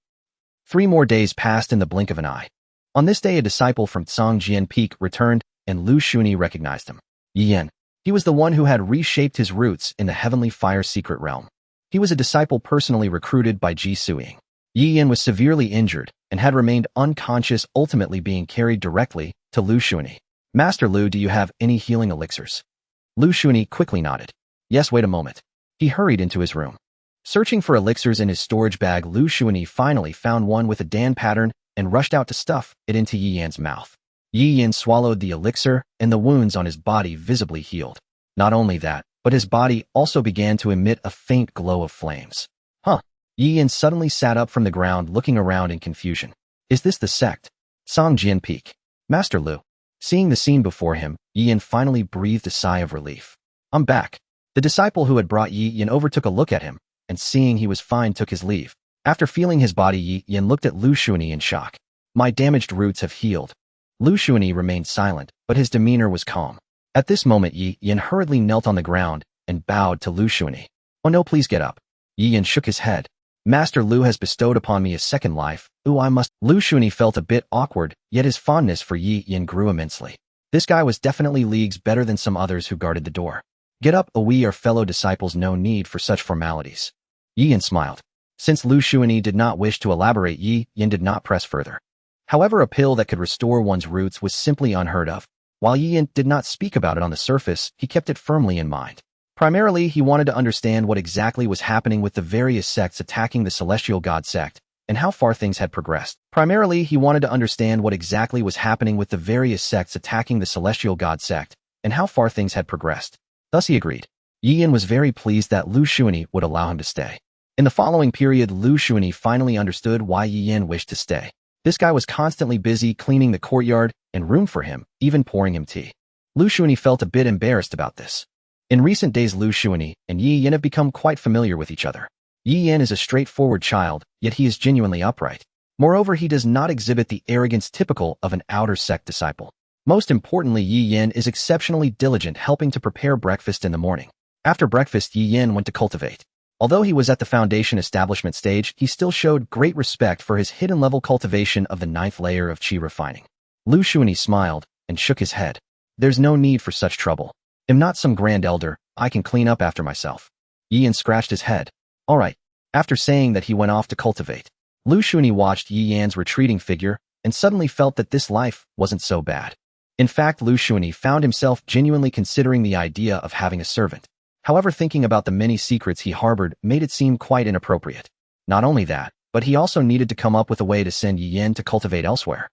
3 more days passed in the blink of an eye. On this day a disciple from Tsangjian Peak returned, and Liu Shunyi recognized him. Yiyan. He was the one who had reshaped his roots in the Heavenly Fire secret realm. He was a disciple personally recruited by Ji Suiying. Yiyan was severely injured and had remained unconscious, ultimately being carried directly to Liu Shunyi. Master Liu, do you have any healing elixirs? Liu Shunyi quickly nodded. Yes, wait a moment. He hurried into his room. Searching for elixirs in his storage bag, Liu Shunyi finally found one with a Dan pattern and rushed out to stuff it into Yiyan's mouth. Yiyan swallowed the elixir, and the wounds on his body visibly healed. Not only that, but his body also began to emit a faint glow of flames. Yiyan suddenly sat up from the ground, looking around in confusion. Is this the sect? Tsangjian Peak. Master Liu. Seeing the scene before him, Yiyan finally breathed a sigh of relief. I'm back. The disciple who had brought Yiyan over took a look at him, and seeing he was fine took his leave. After feeling his body, Yiyan looked at Liu Shunyi in shock. My damaged roots have healed. Liu Shunyi remained silent, but his demeanor was calm. At this moment, Yiyan hurriedly knelt on the ground and bowed to Liu Shunyi. Oh no, please get up. Yiyan shook his head. Master Liu has bestowed upon me a second life. I must. Liu Shunyi felt a bit awkward, yet his fondness for Yiyan grew immensely. This guy was definitely leagues better than some others who guarded the door. Get up, we are fellow disciples, no need for such formalities. Yiyan smiled. Since Liu Shunyi did not wish to elaborate, Yiyan did not press further. However, a pill that could restore one's roots was simply unheard of. While Yiyan did not speak about it on the surface, he kept it firmly in mind. Primarily, he wanted to understand what exactly was happening with the various sects attacking the Celestial God sect, and how far things had progressed. Thus he agreed. Yiyan was very pleased that Liu Shunyi would allow him to stay. In the following period, Liu Shunyi finally understood why Yiyan wished to stay. This guy was constantly busy cleaning the courtyard, and room for him, even pouring him tea. Liu Shunyi felt a bit embarrassed about this. In recent days, Liu Shunyi and Yi Yan have become quite familiar with each other. Yi Yan is a straightforward child, yet he is genuinely upright. Moreover, he does not exhibit the arrogance typical of an outer sect disciple. Most importantly, Yi Yan is exceptionally diligent, helping to prepare breakfast in the morning. After breakfast, Yi Yan went to cultivate. Although he was at the foundation establishment stage, he still showed great respect for his hidden level cultivation of the 9th layer of qi refining. Liu Shunyi smiled and shook his head. There's no need for such trouble. I'm not some grand elder, I can clean up after myself. Yi Yan scratched his head. All right. After saying that, he went off to cultivate. Liu Shunyi watched Yi Yan's retreating figure and suddenly felt that this life wasn't so bad. In fact, Liu Shunyi found himself genuinely considering the idea of having a servant. However, thinking about the many secrets he harbored made it seem quite inappropriate. Not only that, but he also needed to come up with a way to send Yi Yan to cultivate elsewhere.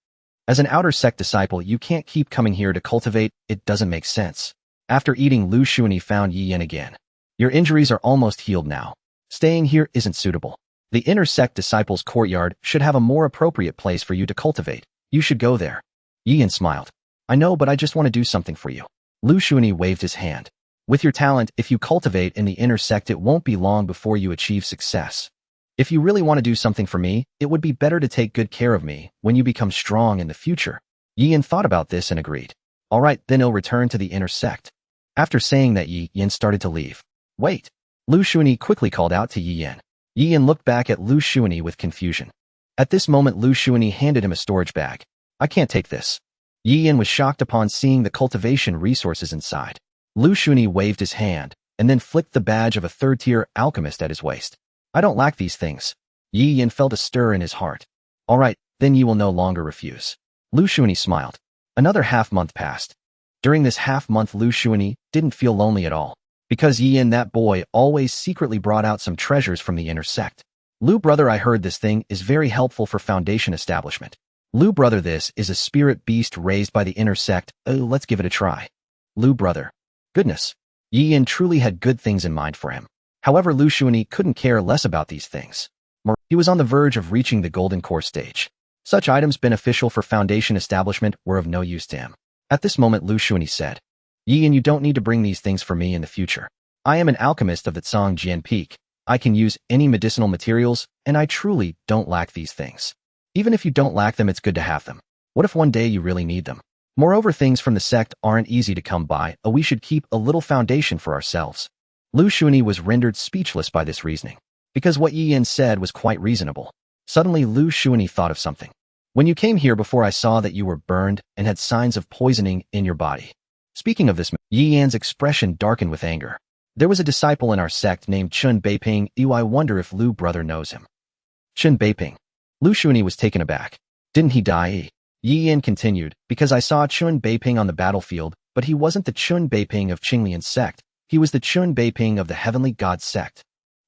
As an outer sect disciple, you can't keep coming here to cultivate, it doesn't make sense. After eating, Liu Shunyi found Yi Yan again. Your injuries are almost healed now. Staying here isn't suitable. The inner sect disciples' courtyard should have a more appropriate place for you to cultivate. You should go there. Yi Yan smiled. I know, but I just want to do something for you. Liu Shunyi waved his hand. With your talent, if you cultivate in the inner sect, it won't be long before you achieve success. If you really want to do something for me, it would be better to take good care of me when you become strong in the future. Yi Yan thought about this and agreed. All right, then he'll return to the inner sect. After saying that, Yi Yan started to leave. Wait! Liu Shunyi quickly called out to Yi Yan. Yi Yan looked back at Liu Shunyi with confusion. At this moment, Liu Shunyi handed him a storage bag. I can't take this. Yi Yan was shocked upon seeing the cultivation resources inside. Liu Shunyi waved his hand, and then flicked the badge of a third-tier alchemist at his waist. I don't lack these things. Yi Yan felt a stir in his heart. All right, then you will no longer refuse. Liu Shunyi smiled. Another half-month passed. During this half-month, Liu Shunyi didn't feel lonely at all, because Yi Yan, that boy, always secretly brought out some treasures from the inner sect. Liu brother, I heard this thing is very helpful for foundation establishment. Liu brother, this is a spirit beast raised by the inner sect. Let's give it a try. Liu brother. Goodness. Yi Yan truly had good things in mind for him. However, Liu Shunyi couldn't care less about these things. He was on the verge of reaching the golden core stage. Such items beneficial for foundation establishment were of no use to him. At this moment, Liu Shunyi said, Yi Yan, you don't need to bring these things for me in the future. I am an alchemist of the Tsangjian Peak. I can use any medicinal materials, and I truly don't lack these things. Even if you don't lack them, it's good to have them. What if one day you really need them? Moreover, things from the sect aren't easy to come by, we should keep a little foundation for ourselves. Liu Shunyi was rendered speechless by this reasoning, because what Yi Yan said was quite reasonable. Suddenly, Liu Shunyi thought of something. When you came here before, I saw that you were burned and had signs of poisoning in your body. Speaking of this, Yi Yan's expression darkened with anger. There was a disciple in our sect named Chun Beiping. I wonder if Liu brother knows him. Chun Beiping. Liu Shunyi was taken aback. Didn't he die? Yi Yan continued, because I saw Chun Beiping on the battlefield, but he wasn't the Chun Beiping of Qinglian's sect. He was the Chun Beiping of the Heavenly God sect.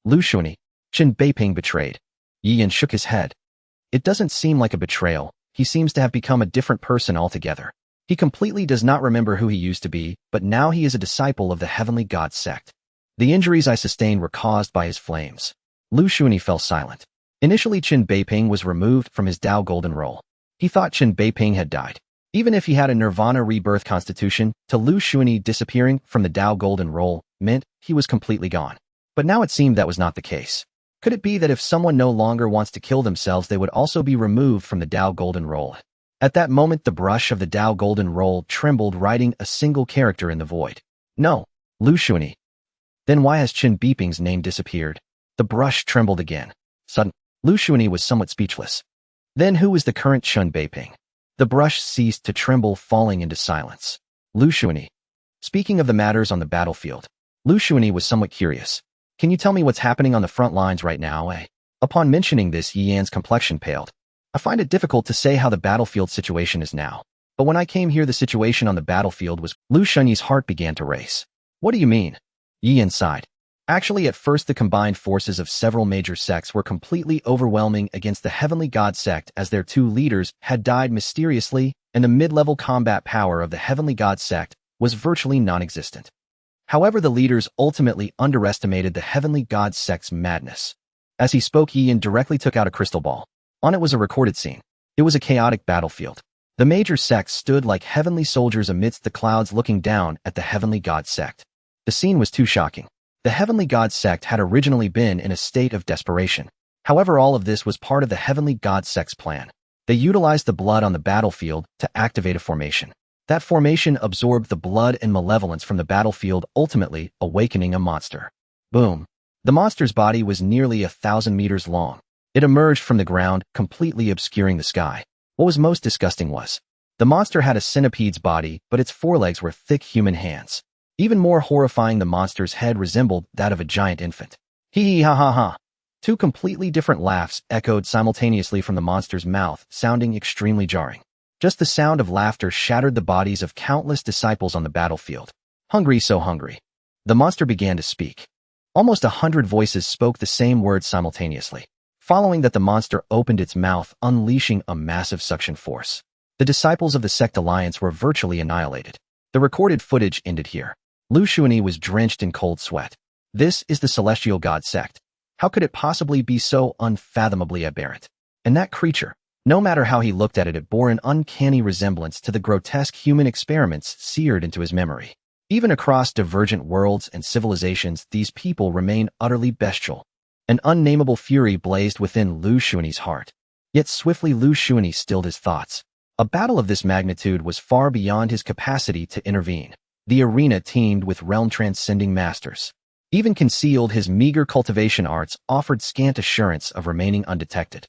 Liu Shunyi. Chun Beiping betrayed. Yi Yan shook his head. It doesn't seem like a betrayal. He seems to have become a different person altogether. He completely does not remember who he used to be, but now he is a disciple of the Heavenly God sect. The injuries I sustained were caused by his flames. Liu Shunyi fell silent. Initially, Chun Beiping was removed from his Dao Golden Roll. He thought Chun Beiping had died. Even if he had a Nirvana rebirth constitution, to Liu Shunyi, disappearing from the Dao Golden Roll meant he was completely gone. But now it seemed that was not the case. Could it be that if someone no longer wants to kill themselves, they would also be removed from the Dao Golden Roll? At that moment, the brush of the Dao Golden Roll trembled, writing a single character in the void. No. Liu Shunyi. Then why has Chun Beiping's name disappeared? The brush trembled again. Suddenly, Liu Shunyi was somewhat speechless. Then who is the current Chun Beiping? The brush ceased to tremble, falling into silence. Liu Shunyi. Speaking of the matters on the battlefield, Liu Shunyi was somewhat curious. Can you tell me what's happening on the front lines right now, Upon mentioning this, Yi Yan's complexion paled. I find it difficult to say how the battlefield situation is now. But when I came here, the situation on the battlefield was... Liu Shunyi's heart began to race. What do you mean? Yi Yan sighed. Actually, at first, the combined forces of several major sects were completely overwhelming against the Heavenly God sect, as their two leaders had died mysteriously, and the mid-level combat power of the Heavenly God sect was virtually non-existent. However, the leaders ultimately underestimated the Heavenly God sect's madness. As he spoke, Yi Yan directly took out a crystal ball. On it was a recorded scene. It was a chaotic battlefield. The major sects stood like heavenly soldiers amidst the clouds looking down at the heavenly god sect. The scene was too shocking. The heavenly god sect had originally been in a state of desperation. However, all of this was part of the heavenly god sect's plan. They utilized the blood on the battlefield to activate a formation. That formation absorbed the blood and malevolence from the battlefield, ultimately awakening a monster. Boom. The monster's body was nearly 1,000 meters long. It emerged from the ground, completely obscuring the sky. What was most disgusting was, the monster had a centipede's body, but its forelegs were thick human hands. Even more horrifying, the monster's head resembled that of a giant infant. Hee hee ha ha ha. Two completely different laughs echoed simultaneously from the monster's mouth, sounding extremely jarring. Just the sound of laughter shattered the bodies of countless disciples on the battlefield. Hungry, so hungry. The monster began to speak. Almost 100 voices spoke the same words simultaneously. Following that, the monster opened its mouth, unleashing a massive suction force. The disciples of the sect alliance were virtually annihilated. The recorded footage ended here. Liu Shunyi was drenched in cold sweat. This is the celestial god sect. How could it possibly be so unfathomably aberrant? And that creature, no matter how he looked at it, it bore an uncanny resemblance to the grotesque human experiments seared into his memory. Even across divergent worlds and civilizations, these people remain utterly bestial. An unnameable fury blazed within Liu Shunyi's heart. Yet swiftly Liu Shunyi stilled his thoughts. A battle of this magnitude was far beyond his capacity to intervene. The arena teemed with realm-transcending masters. Even concealed, his meager cultivation arts offered scant assurance of remaining undetected.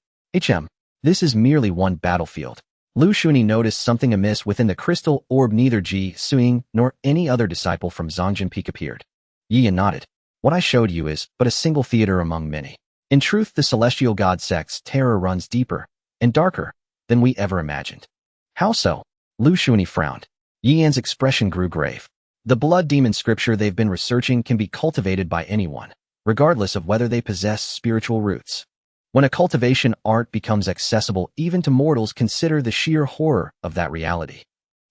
This is merely one battlefield. Liu Shunyi noticed something amiss within the crystal orb. Neither Ji Suing nor any other disciple from Zongjin Peak appeared. Yi Yan nodded. What I showed you is but a single theater among many. In truth, the celestial god sect's terror runs deeper and darker than we ever imagined. How so? Liu Shunyi frowned. Yi Yan's expression grew grave. The blood demon scripture they've been researching can be cultivated by anyone, regardless of whether they possess spiritual roots. When a cultivation art becomes accessible even to mortals, consider the sheer horror of that reality.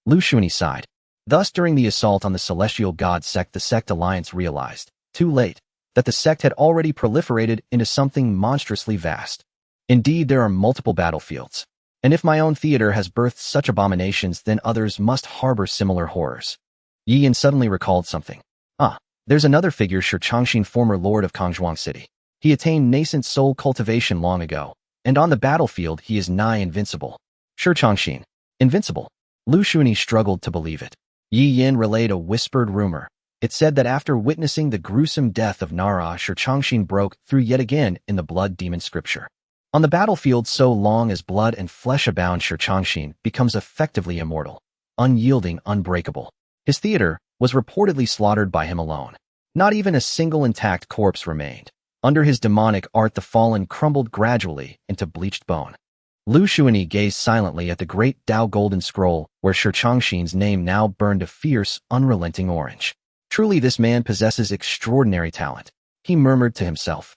Liu Shunyi sighed. Thus, during the assault on the celestial god sect, the sect alliance realized, too late, that the sect had already proliferated into something monstrously vast. Indeed, there are multiple battlefields. And if my own theater has birthed such abominations, then others must harbor similar horrors. Yi Yan suddenly recalled something. There's another figure, Shi Changxin, former lord of Kongzhuang City. He attained nascent soul cultivation long ago, and on the battlefield he is nigh invincible. Shi Changxin. Invincible? Liu Shunyi struggled to believe it. Yi Yan relayed a whispered rumor. It said that after witnessing the gruesome death of Nara, Shi Changxin broke through yet again in the blood demon scripture. On the battlefield, so long as blood and flesh abound, Shi Changxin becomes effectively immortal, unyielding, unbreakable. His theater was reportedly slaughtered by him alone. Not even a single intact corpse remained. Under his demonic art, the fallen crumbled gradually into bleached bone. Liu Shunyi gazed silently at the Great Dao golden scroll, where Shi Changxin's name now burned a fierce, unrelenting orange. Truly, this man possesses extraordinary talent. He murmured to himself.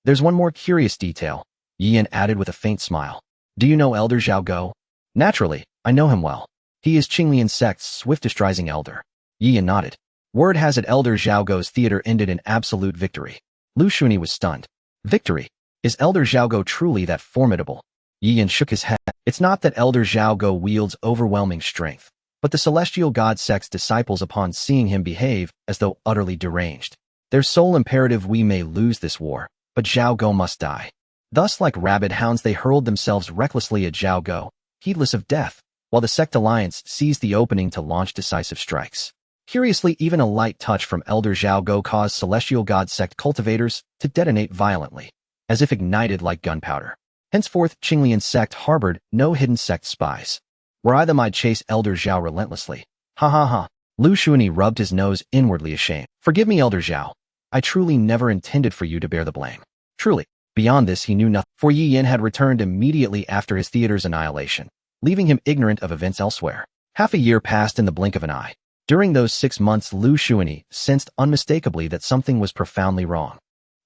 There's one more curious detail, Yi Yan added with a faint smile. Do you know Elder Zhao Go? Naturally, I know him well. He is Qinglian sect's swiftest rising elder. Yi Yan nodded. Word has it Elder Zhao Go's theater ended in absolute victory. Liu Shunyi was stunned. Victory? Is Elder Zhao Go truly that formidable? Yi Yan shook his head. It's not that Elder Zhao Go wields overwhelming strength, but the celestial god sect's disciples, upon seeing him, behave as though utterly deranged. Their sole imperative: we may lose this war, but Zhao Go must die. Thus, like rabid hounds, they hurled themselves recklessly at Zhao Go, heedless of death, while the sect alliance seized the opening to launch decisive strikes. Curiously, even a light touch from Elder Zhao Go caused celestial god sect cultivators to detonate violently, as if ignited like gunpowder. Henceforth, Qinglian sect harbored no hidden sect spies. Were I them, I'd chase Elder Zhao relentlessly. Ha ha ha. Liu Shunyi rubbed his nose, inwardly ashamed. Forgive me, Elder Zhao. I truly never intended for you to bear the blame. Truly. Beyond this, he knew nothing, for Yi Yan had returned immediately after his theater's annihilation, leaving him ignorant of events elsewhere. Half a year passed in the blink of an eye. During those 6 months, Liu Shunyi sensed unmistakably that something was profoundly wrong.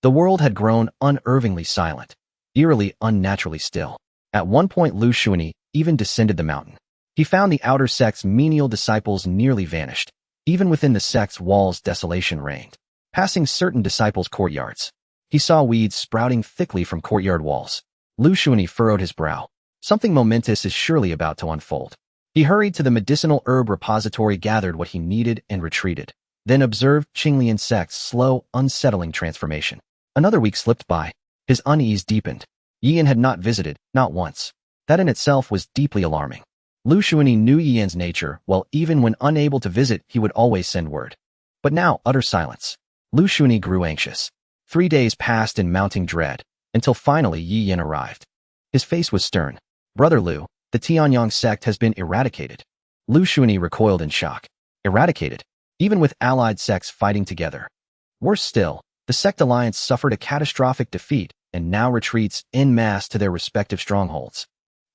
The world had grown unervingly silent, eerily, unnaturally still. At one point, Liu Shunyi even descended the mountain. He found the outer sect's menial disciples nearly vanished. Even within the sect's walls, desolation reigned. Passing certain disciples' courtyards, he saw weeds sprouting thickly from courtyard walls. Liu Shunyi furrowed his brow. Something momentous is surely about to unfold. He hurried to the medicinal herb repository, gathered what he needed, and retreated. Then observed Qinglian sect's slow, unsettling transformation. Another week slipped by. His unease deepened. Yiyan had not visited, not once. That in itself was deeply alarming. Liu Shunyi knew Yiyan's nature, well, even when unable to visit, he would always send word. But now, utter silence. Liu Shunyi grew anxious. 3 days passed in mounting dread, until finally Yiyan arrived. His face was stern. Brother Liu, the Tianyang sect has been eradicated. Liu Shunyi recoiled in shock. Eradicated? Even with allied sects fighting together. Worse still, the sect alliance suffered a catastrophic defeat and now retreats en masse to their respective strongholds.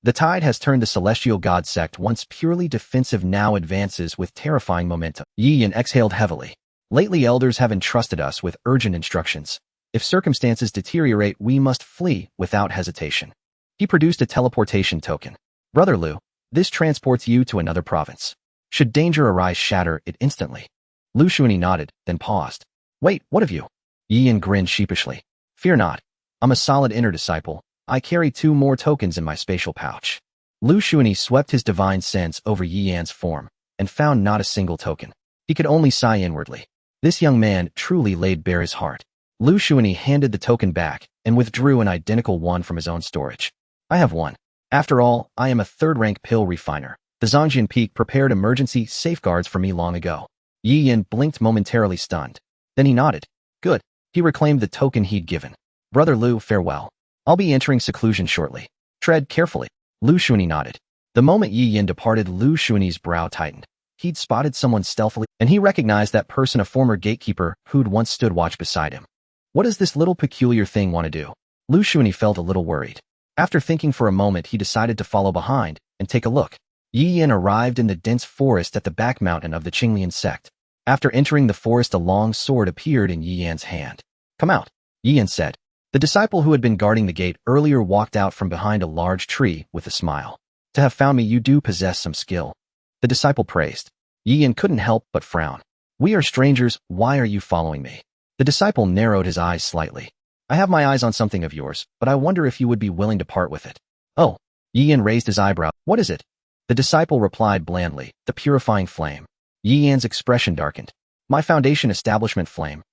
The tide has turned. The celestial god sect, once purely defensive, now advances with terrifying momentum. Yiyan exhaled heavily. Lately elders have entrusted us with urgent instructions. If circumstances deteriorate, we must flee without hesitation. He produced a teleportation token. Brother Liu, this transports you to another province. Should danger arise, shatter it instantly. Liu Shunyi nodded, then paused. Wait, what have you? Yiyan grinned sheepishly. Fear not. I'm a solid inner disciple. I carry 2 more tokens in my spatial pouch. Liu Shunyi swept his divine sense over Yiyan's form and found not a single token. He could only sigh inwardly. This young man truly laid bare his heart. Liu Shunyi handed the token back and withdrew an identical one from his own storage. I have one. After all, I am a 3rd-rank pill refiner. The Zhongjian Peak prepared emergency safeguards for me long ago. Yiyan blinked, momentarily stunned. Then he nodded. Good. He reclaimed the token he'd given. Brother Liu, farewell. I'll be entering seclusion shortly. Tread carefully. Liu Shunyi nodded. The moment Yiyan departed, Liu Shunyi's brow tightened. He'd spotted someone stealthily, and he recognized that person, a former gatekeeper who'd once stood watch beside him. What does this little peculiar thing want to do? Liu Shunyi felt a little worried. After thinking for a moment, he decided to follow behind and take a look. Yiyan arrived in the dense forest at the back mountain of the Qinglian sect. After entering the forest, a long sword appeared in Yiyan's hand. Come out, Yiyan said. The disciple who had been guarding the gate earlier walked out from behind a large tree with a smile. To have found me, you do possess some skill. The disciple praised. Yiyan couldn't help but frown. We are strangers, why are you following me? The disciple narrowed his eyes slightly. I have my eyes on something of yours, but I wonder if you would be willing to part with it. Oh, Yiyan raised his eyebrow. What is it? The disciple replied blandly, the purifying flame. Yiyan's expression darkened. My foundation establishment flame.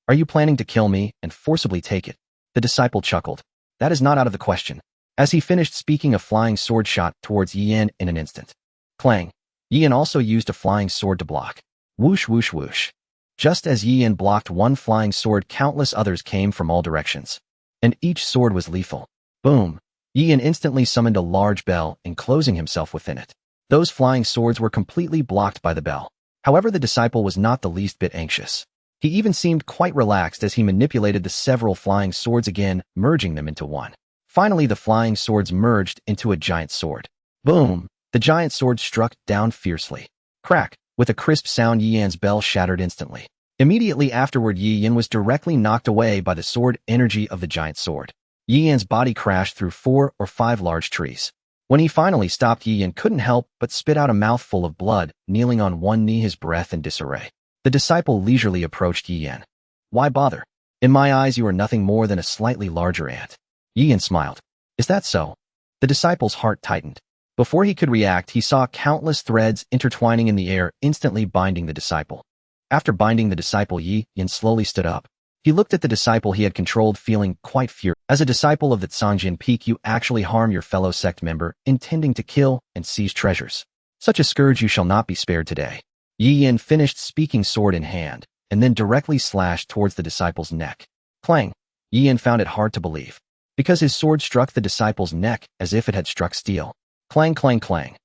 Are you planning to kill me and forcibly take it? The disciple chuckled. That is not out of the question. As he finished speaking, a flying sword shot towards Yiyan in an instant. Clang. Yiyan also used a flying sword to block. Whoosh, whoosh, whoosh. Just as Yiyan blocked one flying sword, countless others came from all directions. And each sword was lethal. Boom. Yiyan instantly summoned a large bell, enclosing himself within it. Those flying swords were completely blocked by the bell. However, the disciple was not the least bit anxious. He even seemed quite relaxed as he manipulated the several flying swords again, merging them into one. Finally, the flying swords merged into a giant sword. Boom! The giant sword struck down fiercely. Crack! With a crisp sound, Yiyan's bell shattered instantly. Immediately afterward, Yiyan was directly knocked away by the sword energy of the giant sword. Yiyan's body crashed through 4 or 5 large trees. When he finally stopped, Yiyan couldn't help but spit out a mouthful of blood, kneeling on one knee, his breath in disarray. The disciple leisurely approached Yiyan. Why bother? In my eyes, you are nothing more than a slightly larger ant. Yiyan smiled. Is that so? The disciple's heart tightened. Before he could react, he saw countless threads intertwining in the air, instantly binding the disciple. After binding the disciple, Yiyan slowly stood up. He looked at the disciple he had controlled, feeling quite furious. As a disciple of the Zhongjian Peak, you actually harm your fellow sect member, intending to kill and seize treasures. Such a scourge you shall not be spared today. Yiyan finished speaking, sword in hand, and then directly slashed towards the disciple's neck. Clang! Yiyan found it hard to believe, because his sword struck the disciple's neck as if it had struck steel. Clang, clang, clang.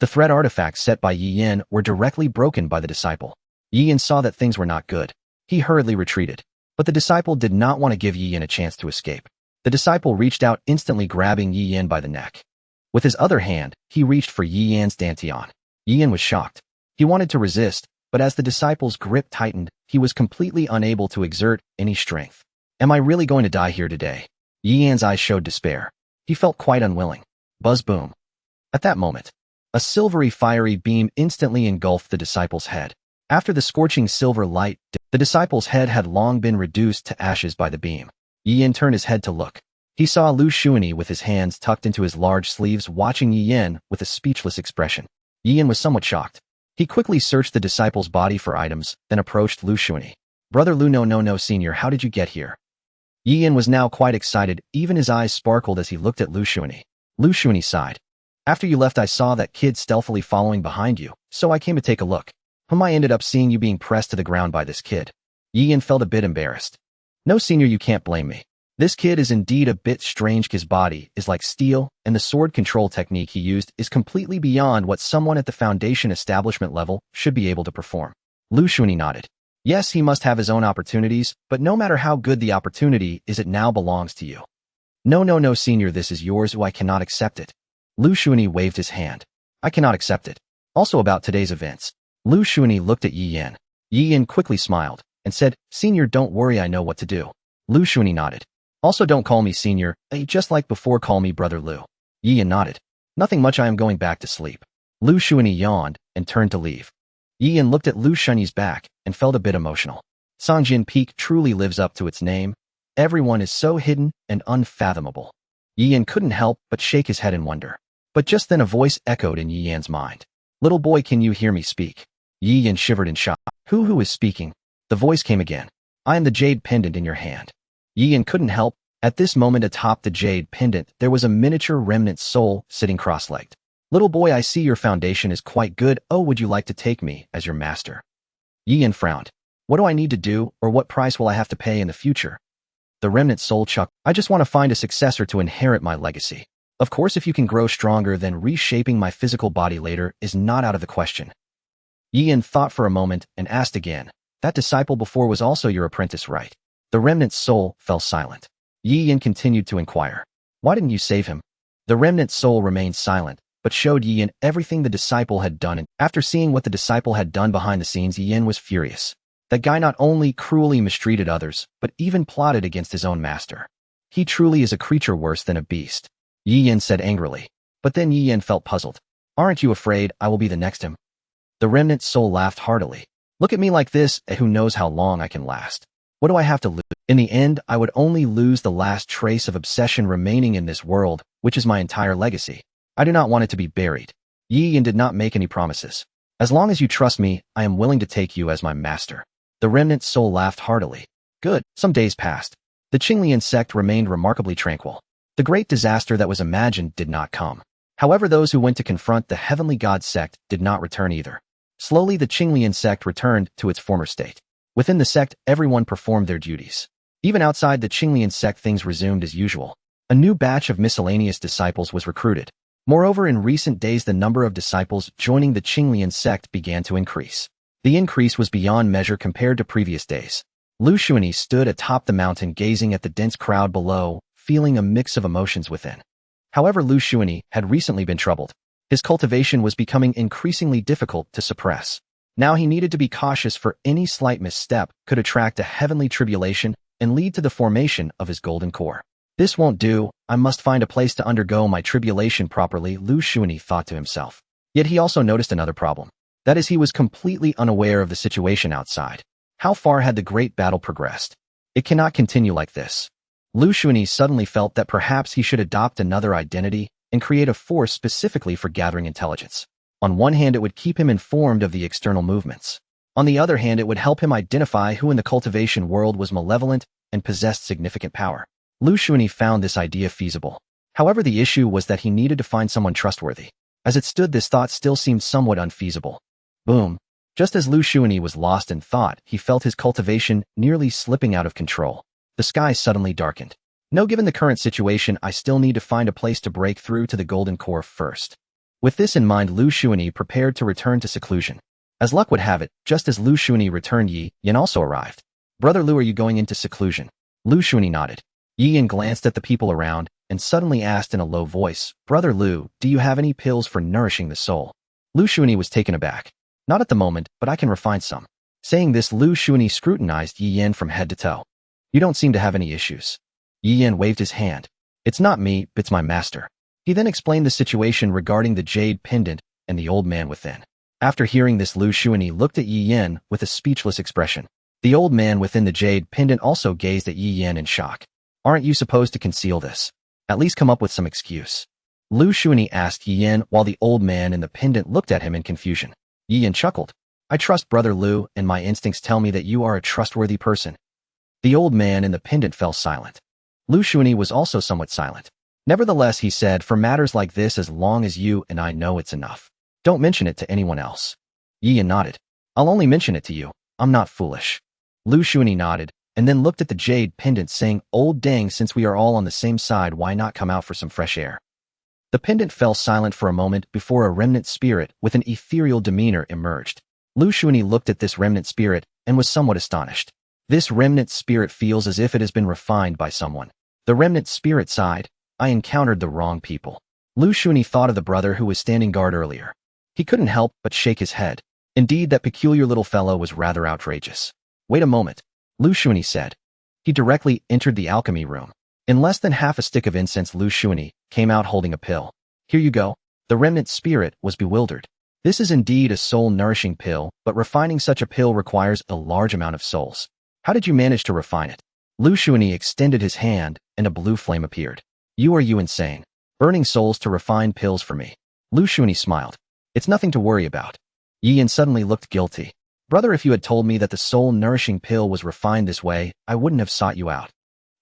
The thread artifacts set by Yiyan were directly broken by the disciple. Yiyan saw that things were not good. He hurriedly retreated, but the disciple did not want to give Yiyan a chance to escape. The disciple reached out, instantly grabbing Yiyan by the neck. With his other hand, he reached for Yiyan's dantian. Yiyan was shocked. He wanted to resist, but as the disciple's grip tightened, he was completely unable to exert any strength. Am I really going to die here today? Yiyan's eyes showed despair. He felt quite unwilling. Buzz, boom. At that moment, a silvery fiery beam instantly engulfed the disciple's head. After the scorching silver light, the disciple's head had long been reduced to ashes by the beam. Yiyan turned his head to look. He saw Liu Shunyi with his hands tucked into his large sleeves watching Yi Yan with a speechless expression. Yi Yan was somewhat shocked. He quickly searched the disciple's body for items, then approached Liu Shunyi. Brother Liu, no, senior, how did you get here? Yi Yan was now quite excited, even his eyes sparkled as he looked at Liu Shunyi. Liu Shunyi sighed. After you left I saw that kid stealthily following behind you, so I came to take a look. I ended up seeing you being pressed to the ground by this kid. Yi Yan felt a bit embarrassed. No senior, you can't blame me. This kid is indeed a bit strange. His body is like steel, and the sword control technique he used is completely beyond what someone at the Foundation establishment level should be able to perform. Liu Shunyi nodded. Yes, he must have his own opportunities, but no matter how good the opportunity is, it now belongs to you. No, senior, this is yours. I cannot accept it. Liu Shunyi waved his hand. I cannot accept it. Also about today's events. Liu Shunyi looked at Yi Yan. Yi Yan quickly smiled and said, Senior, don't worry, I know what to do. Liu Shunyi nodded. Also don't call me senior, just like before, call me brother Liu. Yi Yan nodded. Nothing much, I am going back to sleep. Liu Shunyi yawned and turned to leave. Yi Yan looked at Liu Shunyi's back and felt a bit emotional. Songjin Peak truly lives up to its name. Everyone is so hidden and unfathomable. Yi Yan couldn't help but shake his head in wonder. But just then a voice echoed in Yi Yan's mind. Little boy, can you hear me speak? Yi Yan shivered in shock. Who is speaking? The voice came again. I am the jade pendant in your hand. Yi Yan couldn't help. At this moment atop the jade pendant there was a miniature remnant soul sitting cross-legged. Little boy, I see your foundation is quite good. Oh, would you like to take me as your master? Yi Yan frowned. What do I need to do, or what price will I have to pay in the future? The remnant soul chuckled. I just want to find a successor to inherit my legacy. Of course, if you can grow stronger, then reshaping my physical body later is not out of the question. Yi Yan thought for a moment and asked again. That disciple before was also your apprentice, right? The remnant soul fell silent. Yi Yan continued to inquire. Why didn't you save him? The remnant soul remained silent, but showed Yi Yan everything the disciple had done, and after seeing what the disciple had done behind the scenes, Yi Yan was furious. That guy not only cruelly mistreated others, but even plotted against his own master. He truly is a creature worse than a beast. Yi Yan said angrily. But then Yi Yan felt puzzled. Aren't you afraid I will be the next him? The remnant soul laughed heartily. Look at me like this, who knows how long I can last. What do I have to lose? In the end, I would only lose the last trace of obsession remaining in this world, which is my entire legacy. I do not want it to be buried. Yi Yan did not make any promises. As long as you trust me, I am willing to take you as my master. The remnant soul laughed heartily. Good. Some days passed. The Qinglian sect remained remarkably tranquil. The great disaster that was imagined did not come. However, those who went to confront the heavenly god sect did not return either. Slowly, the Qinglian sect returned to its former state. Within the sect, everyone performed their duties. Even outside the Qinglian sect, things resumed as usual. A new batch of miscellaneous disciples was recruited. Moreover, in recent days, the number of disciples joining the Qinglian sect began to increase. The increase was beyond measure compared to previous days. Liu Shunyi stood atop the mountain gazing at the dense crowd below, feeling a mix of emotions within. However, Liu Shunyi had recently been troubled. His cultivation was becoming increasingly difficult to suppress. Now he needed to be cautious, for any slight misstep could attract a heavenly tribulation and lead to the formation of his golden core. This won't do. I must find a place to undergo my tribulation properly, Liu Shunyi thought to himself. Yet he also noticed another problem. That is, he was completely unaware of the situation outside. How far had the great battle progressed? It cannot continue like this. Liu Shunyi suddenly felt that perhaps he should adopt another identity and create a force specifically for gathering intelligence. On one hand, it would keep him informed of the external movements. On the other hand, it would help him identify who in the cultivation world was malevolent and possessed significant power. Liu Shunyi found this idea feasible. However, the issue was that he needed to find someone trustworthy. As it stood, this thought still seemed somewhat unfeasible. Boom. Just as Liu Shunyi was lost in thought, he felt his cultivation nearly slipping out of control. The sky suddenly darkened. No, given the current situation, I still need to find a place to break through to the golden core first. With this in mind, Liu Shunyi prepared to return to seclusion. As luck would have it, just as Liu Shunyi returned, Yi Yan also arrived. Brother Liu, are you going into seclusion? Liu Shunyi nodded. Yi Yan glanced at the people around and suddenly asked in a low voice, Brother Liu, do you have any pills for nourishing the soul? Liu Shunyi was taken aback. Not at the moment, but I can refine some. Saying this, Liu Shunyi scrutinized Yi Yan from head to toe. You don't seem to have any issues. Yi Yan waved his hand. It's not me, it's my master. He then explained the situation regarding the jade pendant and the old man within. After hearing this, Liu Shunyi looked at Yi Yan with a speechless expression. The old man within the jade pendant also gazed at Yi Yan in shock. Aren't you supposed to conceal this? At least come up with some excuse. Liu Shunyi asked Yi Yan while the old man in the pendant looked at him in confusion. Yi Yan chuckled. I trust Brother Liu, and my instincts tell me that you are a trustworthy person. The old man in the pendant fell silent. Liu Shunyi was also somewhat silent. Nevertheless, he said, for matters like this, as long as you and I know, it's enough. Don't mention it to anyone else. Yi Yan nodded. I'll only mention it to you. I'm not foolish. Liu Shunyi nodded, and then looked at the jade pendant, saying, Old dang, since we are all on the same side, why not come out for some fresh air? The pendant fell silent for a moment before a remnant spirit with an ethereal demeanor emerged. Liu Shunyi looked at this remnant spirit and was somewhat astonished. This remnant spirit feels as if it has been refined by someone. The remnant spirit sighed. I encountered the wrong people. Liu Shunyi thought of the brother who was standing guard earlier. He couldn't help but shake his head. Indeed, that peculiar little fellow was rather outrageous. Wait a moment, Liu Shunyi said. He directly entered the alchemy room. In less than half a stick of incense, Liu Shunyi came out holding a pill. Here you go. The remnant spirit was bewildered. This is indeed a soul-nourishing pill, but refining such a pill requires a large amount of souls. How did you manage to refine it? Liu Shunyi extended his hand, and a blue flame appeared. Are you insane? Burning souls to refine pills for me? Liu Shunyi smiled. It's nothing to worry about. Yi Yan suddenly looked guilty. Brother, if you had told me that the soul-nourishing pill was refined this way, I wouldn't have sought you out.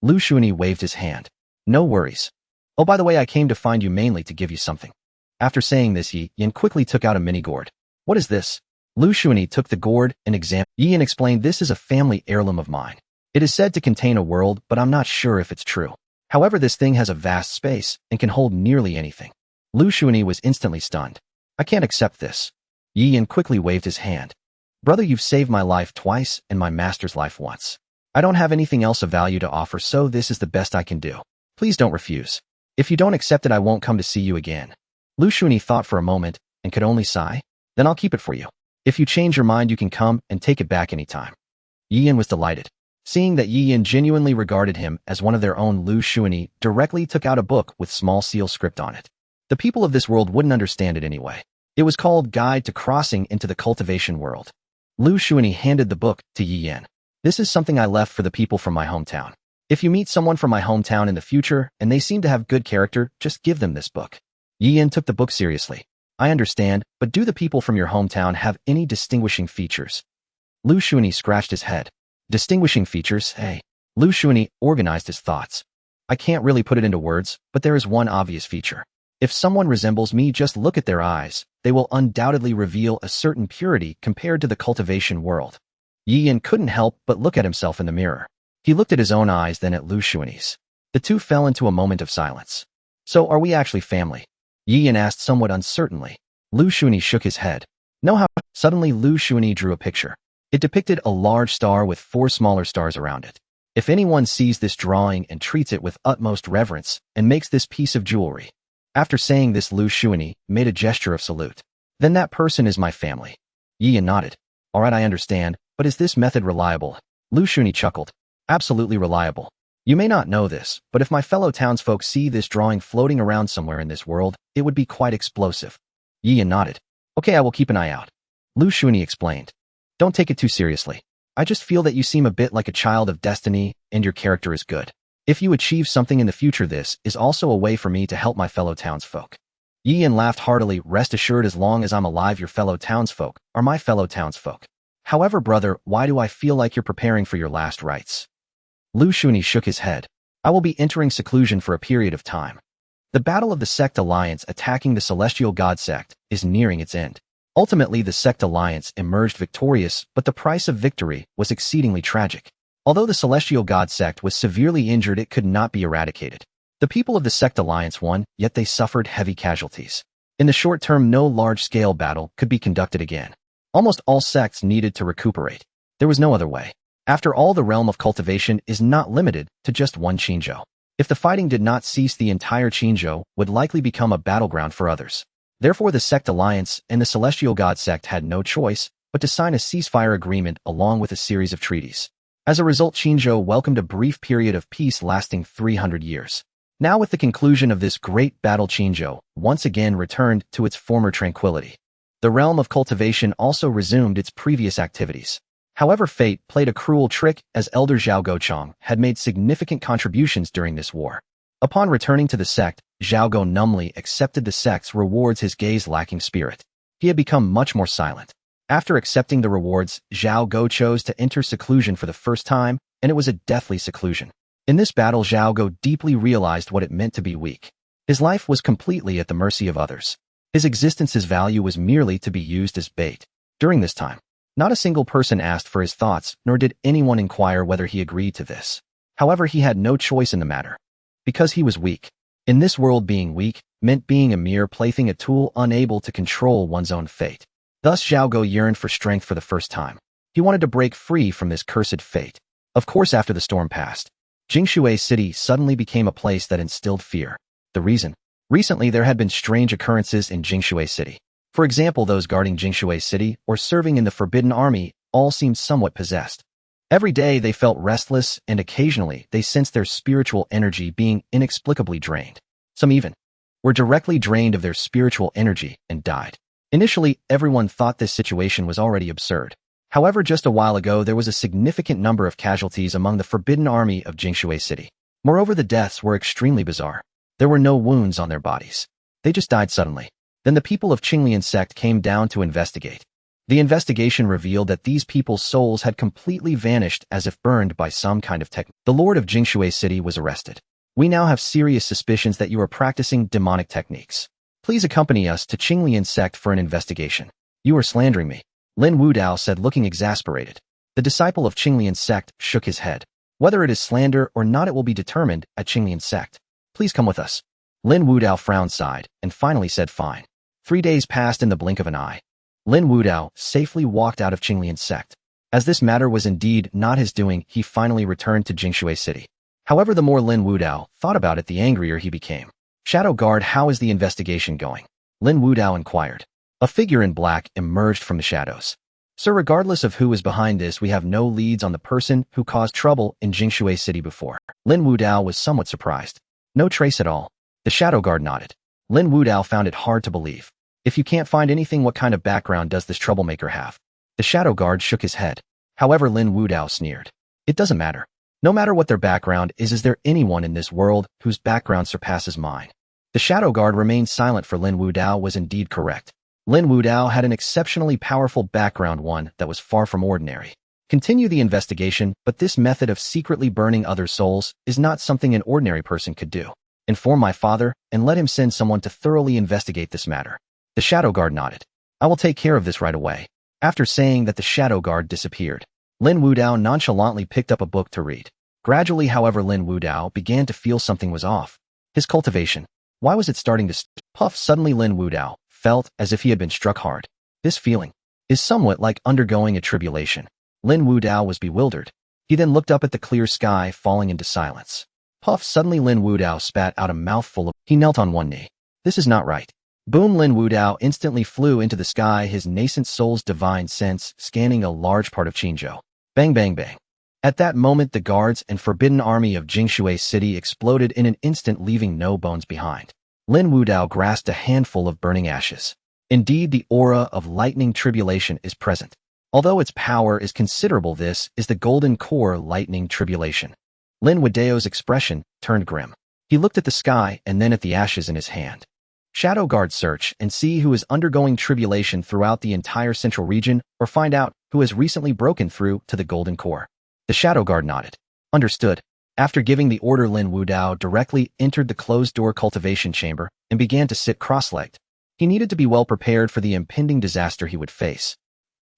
Liu Shunyi waved his hand. No worries. Oh, by the way, I came to find you mainly to give you something. After saying this, Yi Yan quickly took out a mini-gourd. What is this? Liu Shunyi took the gourd and examined. Yi Yan explained, this is a family heirloom of mine. It is said to contain a world, but I'm not sure if it's true. However, this thing has a vast space and can hold nearly anything. Liu Shunyi was instantly stunned. I can't accept this. Yi Yan quickly waved his hand. Brother, you've saved my life twice and my master's life once. I don't have anything else of value to offer, so this is the best I can do. Please don't refuse. If you don't accept it, I won't come to see you again. Liu Shunyi thought for a moment and could only sigh. Then I'll keep it for you. If you change your mind, you can come and take it back anytime. Yi Yan was delighted. Seeing that Yi Yan genuinely regarded him as one of their own, Liu Shunyi directly took out a book with small seal script on it. The people of this world wouldn't understand it anyway. It was called Guide to Crossing into the Cultivation World. Liu Shunyi handed the book to Yi Yan. This is something I left for the people from my hometown. If you meet someone from my hometown in the future and they seem to have good character, just give them this book. Yi Yan took the book seriously. I understand, but do the people from your hometown have any distinguishing features? Liu Shunyi scratched his head. Distinguishing features, hey. Liu Shunyi organized his thoughts. I can't really put it into words, but there is one obvious feature. If someone resembles me, just look at their eyes. They will undoubtedly reveal a certain purity compared to the cultivation world. Yi Yan couldn't help but look at himself in the mirror. He looked at his own eyes, then at Liu Shunyi's. The two fell into a moment of silence. So are we actually family? Yi Yan asked somewhat uncertainly. Liu Shunyi shook his head. No, how? Suddenly Liu Shunyi drew a picture. It depicted a large star with 4 smaller stars around it. If anyone sees this drawing and treats it with utmost reverence and makes this piece of jewelry. After saying this, Liu Shunyi made a gesture of salute. Then that person is my family. Yi Yan nodded. All right, I understand, but is this method reliable? Liu Shunyi chuckled. Absolutely reliable. You may not know this, but if my fellow townsfolk see this drawing floating around somewhere in this world, it would be quite explosive. Yi Yan nodded. Okay, I will keep an eye out. Liu Shunyi explained. Don't take it too seriously. I just feel that you seem a bit like a child of destiny, and your character is good. If you achieve something in the future, this is also a way for me to help my fellow townsfolk. Yi Yan laughed heartily. Rest assured, as long as I'm alive, your fellow townsfolk are my fellow townsfolk. However, brother, why do I feel like you're preparing for your last rites? Liu Shunyi shook his head. I will be entering seclusion for a period of time. The battle of the sect alliance attacking the celestial god sect is nearing its end. Ultimately, the sect alliance emerged victorious, but the price of victory was exceedingly tragic. Although the celestial god sect was severely injured, it could not be eradicated. The people of the sect alliance won, yet they suffered heavy casualties. In the short term, no large-scale battle could be conducted again. Almost all sects needed to recuperate. There was no other way. After all, the realm of cultivation is not limited to just one Qinzhou. If the fighting did not cease, the entire Qinzhou would likely become a battleground for others. Therefore, the sect alliance and the celestial god sect had no choice but to sign a ceasefire agreement along with a series of treaties. As a result, Qinzhou welcomed a brief period of peace lasting 300 years. Now, with the conclusion of this great battle, Qinzhou once again returned to its former tranquility. The realm of cultivation also resumed its previous activities. However, fate played a cruel trick as Elder Zhao Gochong had made significant contributions during this war. Upon returning to the sect, Zhao Go numbly accepted the sect's rewards, his gaze lacking spirit. He had become much more silent. After accepting the rewards, Zhao Go chose to enter seclusion for the first time, and it was a deathly seclusion. In this battle, Zhao Go deeply realized what it meant to be weak. His life was completely at the mercy of others. His existence's value was merely to be used as bait. During this time, not a single person asked for his thoughts, nor did anyone inquire whether he agreed to this. However, he had no choice in the matter. Because he was weak. In this world, being weak meant being a mere plaything, a tool unable to control one's own fate. Thus, Zhao Go yearned for strength for the first time. He wanted to break free from this cursed fate. Of course, after the storm passed, Jingshui City suddenly became a place that instilled fear. The reason? Recently, there had been strange occurrences in Jingshui City. For example, those guarding Jingshui City or serving in the Forbidden Army all seemed somewhat possessed. Every day they felt restless, and occasionally they sensed their spiritual energy being inexplicably drained. Some even were directly drained of their spiritual energy and died. Initially, everyone thought this situation was already absurd. However, just a while ago there was a significant number of casualties among the Forbidden Army of Jingshui City. Moreover, the deaths were extremely bizarre. There were no wounds on their bodies. They just died suddenly. Then the people of Qinglian sect came down to investigate. The investigation revealed that these people's souls had completely vanished as if burned by some kind of technique. The Lord of Jingshui City was arrested. We now have serious suspicions that you are practicing demonic techniques. Please accompany us to Qinglian sect for an investigation. You are slandering me, Lin Wudao said, looking exasperated. The disciple of Qinglian sect shook his head. Whether it is slander or not, it will be determined at Qinglian sect. Please come with us. Lin Wudao frowned, sighed, and finally said fine. 3 days passed in the blink of an eye. Lin Wudao safely walked out of Qinglian sect. As this matter was indeed not his doing, he finally returned to Jingshui City. However, the more Lin Wudao thought about it, the angrier he became. Shadow Guard, how is the investigation going? Lin Wudao inquired. A figure in black emerged from the shadows. Sir, regardless of who is behind this, we have no leads on the person who caused trouble in Jingshui City before. Lin Wudao was somewhat surprised. No trace at all. The Shadow Guard nodded. Lin Wudao found it hard to believe. If you can't find anything, what kind of background does this troublemaker have? The Shadow Guard shook his head. However, Lin Wudao sneered. It doesn't matter. No matter what their background is there anyone in this world whose background surpasses mine? The Shadow Guard remained silent, for Lin Wudao was indeed correct. Lin Wudao had an exceptionally powerful background, one that was far from ordinary. Continue the investigation, but this method of secretly burning other souls is not something an ordinary person could do. Inform my father, and let him send someone to thoroughly investigate this matter. The Shadow Guard nodded. I will take care of this right away. After saying that, the Shadow Guard disappeared. Lin Wudao nonchalantly picked up a book to read. Gradually, however, Lin Wudao began to feel something was off. His cultivation. Why was it starting to puff? Suddenly, Lin Wudao felt as if he had been struck hard. This feeling is somewhat like undergoing a tribulation. Lin Wudao was bewildered. He then looked up at the clear sky, falling into silence. Puff! Suddenly, Lin Wudao spat out a mouthful of... He knelt on one knee. This is not right. Boom! Lin Wudao instantly flew into the sky, his nascent soul's divine sense scanning a large part of Qinzhou. Bang, bang, bang. At that moment, the guards and Forbidden Army of Jingshui City exploded in an instant, leaving no bones behind. Lin Wudao grasped a handful of burning ashes. Indeed, the aura of lightning tribulation is present. Although its power is considerable, this is the golden core lightning tribulation. Lin Wudao's expression turned grim. He looked at the sky and then at the ashes in his hand. Shadow Guard, search and see who is undergoing tribulation throughout the entire central region, or find out who has recently broken through to the golden core. The Shadow Guard nodded. Understood. After giving the order, Lin Wudao directly entered the closed-door cultivation chamber and began to sit cross-legged. He needed to be well prepared for the impending disaster he would face.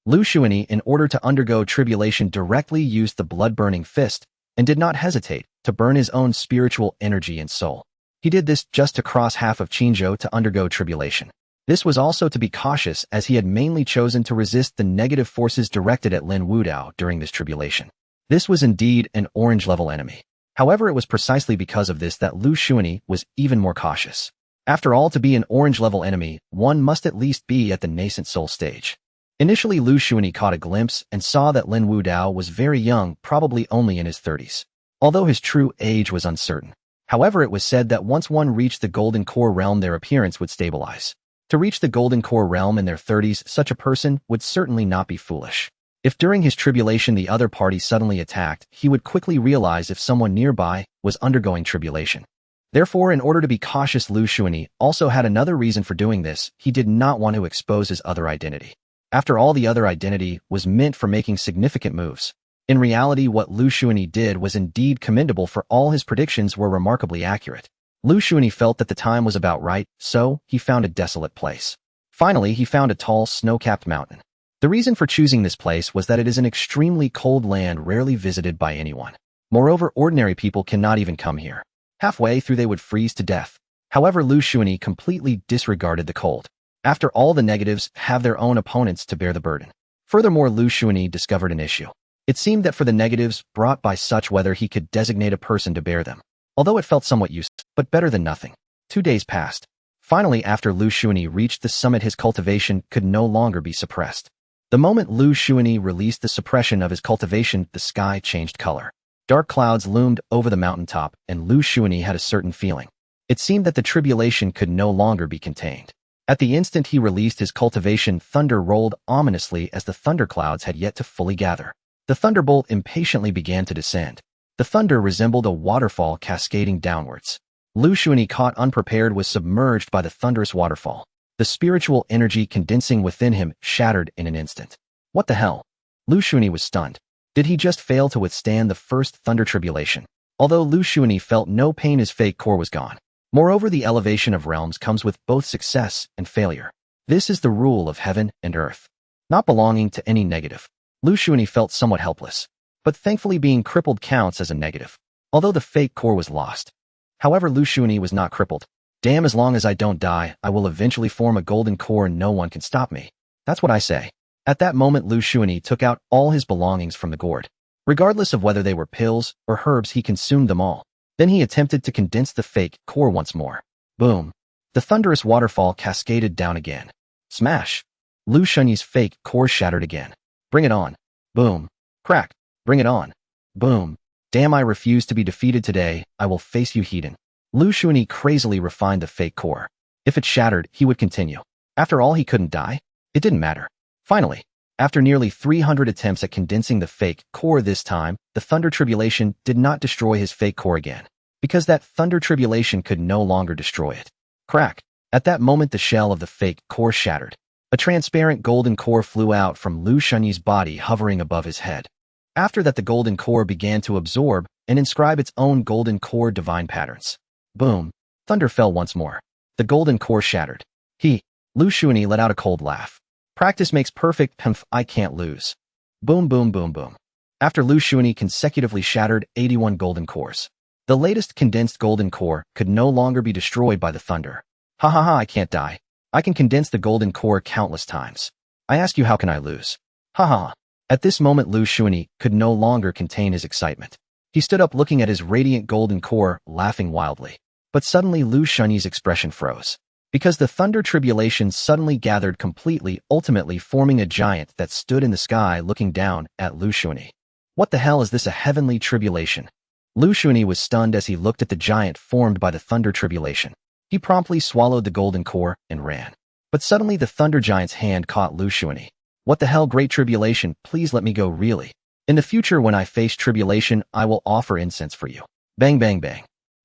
Liu Shunyi, in order to undergo tribulation, directly used the blood-burning fist and did not hesitate to burn his own spiritual energy and soul. He did this just to cross half of Qinzhou to undergo tribulation. This was also to be cautious, as he had mainly chosen to resist the negative forces directed at Lin Wudao during this tribulation. This was indeed an orange-level enemy. However, it was precisely because of this that Liu Shunyi was even more cautious. After all, to be an orange-level enemy, one must at least be at the nascent soul stage. Initially, Liu Shunyi caught a glimpse and saw that Lin Wudao was very young, probably only in his 30s. Although his true age was uncertain. However, it was said that once one reached the Golden Core realm, their appearance would stabilize. To reach the Golden Core realm in their 30s, such a person would certainly not be foolish. If during his tribulation the other party suddenly attacked, he would quickly realize if someone nearby was undergoing tribulation. Therefore, in order to be cautious, Liu Shunyi also had another reason for doing this. He did not want to expose his other identity. After all, the other identity was meant for making significant moves. In reality, what Liu Shunyi did was indeed commendable, for all his predictions were remarkably accurate. Liu Shunyi felt that the time was about right, so he found a desolate place. Finally, he found a tall, snow-capped mountain. The reason for choosing this place was that it is an extremely cold land rarely visited by anyone. Moreover, ordinary people cannot even come here. Halfway through they would freeze to death. However, Liu Shunyi completely disregarded the cold. After all, the negatives have their own opponents to bear the burden. Furthermore, Liu Shunyi discovered an issue. It seemed that for the negatives brought by such weather, he could designate a person to bear them. Although it felt somewhat useless, but better than nothing. 2 days passed. Finally, after Liu Shunyi reached the summit, his cultivation could no longer be suppressed. The moment Liu Shunyi released the suppression of his cultivation, the sky changed color. Dark clouds loomed over the mountaintop, and Liu Shunyi had a certain feeling. It seemed that the tribulation could no longer be contained. At the instant he released his cultivation, thunder rolled ominously as the thunderclouds had yet to fully gather. The thunderbolt impatiently began to descend. The thunder resembled a waterfall cascading downwards. Liu Shunyi, caught unprepared, was submerged by the thunderous waterfall. The spiritual energy condensing within him shattered in an instant. What the hell? Liu Shunyi was stunned. Did he just fail to withstand the first thunder tribulation? Although Liu Shunyi felt no pain, his fake core was gone. Moreover, the elevation of realms comes with both success and failure. This is the rule of heaven and earth. Not belonging to any negative, Liu Shunyi felt somewhat helpless. But thankfully, being crippled counts as a negative, although the fake core was lost. However, Liu Shunyi was not crippled. Damn, as long as I don't die, I will eventually form a golden core and no one can stop me. That's what I say. At that moment, Liu Shunyi took out all his belongings from the gourd. Regardless of whether they were pills or herbs, he consumed them all. Then he attempted to condense the fake core once more. Boom. The thunderous waterfall cascaded down again. Smash. Liu Shunyi's fake core shattered again. Bring it on. Boom. Crack. Bring it on. Boom. Damn, I refuse to be defeated today. I will face you, heathen. Liu Shunyi crazily refined the fake core. If it shattered, he would continue. After all, he couldn't die. It didn't matter. Finally, after nearly 300 attempts at condensing the fake core, this time, the thunder tribulation did not destroy his fake core again, because that thunder tribulation could no longer destroy it. Crack. At that moment, the shell of the fake core shattered. A transparent golden core flew out from Liu Shunyi's body, hovering above his head. After that, the golden core began to absorb and inscribe its own golden core divine patterns. Boom. Thunder fell once more. The golden core shattered. Liu Shunyi let out a cold laugh. Practice makes perfect. I can't lose. Boom, boom, boom, boom. After Liu Shunyi consecutively shattered 81 golden cores, the latest condensed golden core could no longer be destroyed by the thunder. Ha ha ha, I can't die. I can condense the golden core countless times. I ask you, how can I lose? Ha ha. At this moment, Liu Shunyi could no longer contain his excitement. He stood up, looking at his radiant golden core, laughing wildly. But suddenly Liu Shunyi's expression froze, because the thunder tribulation suddenly gathered completely, ultimately forming a giant that stood in the sky looking down at Liu Shunyi. What the hell is this, a heavenly tribulation? Liu Shunyi was stunned as he looked at the giant formed by the thunder tribulation. He promptly swallowed the golden core and ran. But suddenly the thunder giant's hand caught Liu Shunyi. What the hell, great tribulation, please let me go, really. In the future, when I face tribulation, I will offer incense for you. Bang, bang, bang.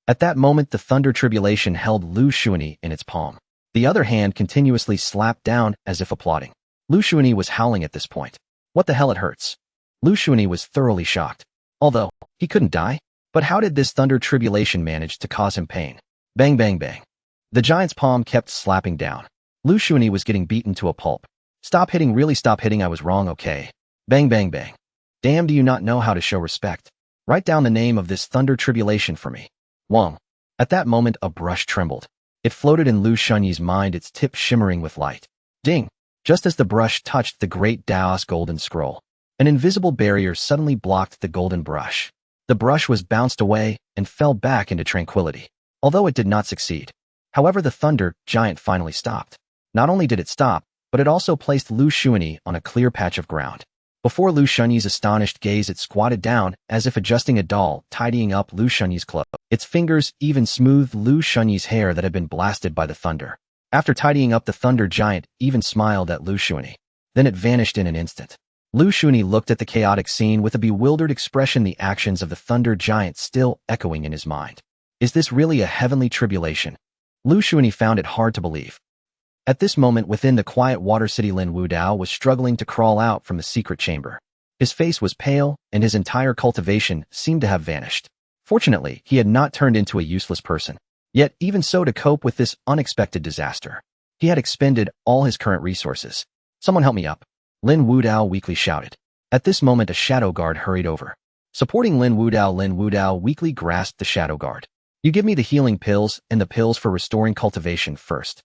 At that moment, the thunder tribulation held Liu Shunyi in its palm. The other hand continuously slapped down as if applauding. Liu Shunyi was howling at this point. What the hell, it hurts. Liu Shunyi was thoroughly shocked. Although he couldn't die, but how did this thunder tribulation manage to cause him pain? Bang, bang, bang. The giant's palm kept slapping down. Liu Shunyi was getting beaten to a pulp. Stop hitting, really stop hitting, I was wrong, okay? Bang, bang, bang. Damn, do you not know how to show respect? Write down the name of this thunder tribulation for me. Wong. At that moment, a brush trembled. It floated in Liu Shunyi's mind, its tip shimmering with light. Ding! Just as the brush touched the Great Dao's golden scroll, an invisible barrier suddenly blocked the golden brush. The brush was bounced away and fell back into tranquility, although it did not succeed. However, the thunder giant finally stopped. Not only did it stop, but it also placed Liu Shunyi on a clear patch of ground. Before Liu Shunyi's astonished gaze, it squatted down, as if adjusting a doll, tidying up Liu Shunyi's clothes. Its fingers even smoothed Liu Shunyi's hair that had been blasted by the thunder. After tidying up, the thunder giant even smiled at Liu Shunyi. Then it vanished in an instant. Liu Shunyi looked at the chaotic scene with a bewildered expression, the actions of the thunder giant still echoing in his mind. Is this really a heavenly tribulation? Liu Shunyi found it hard to believe. At this moment within the quiet water city, Lin Wudao was struggling to crawl out from the secret chamber. His face was pale, and his entire cultivation seemed to have vanished. Fortunately, he had not turned into a useless person. Yet, even so, to cope with this unexpected disaster, he had expended all his current resources. Someone help me up, Lin Wudao weakly shouted. At this moment, a shadow guard hurried over. Supporting Lin Wudao weakly grasped the shadow guard. You give me the healing pills and the pills for restoring cultivation first.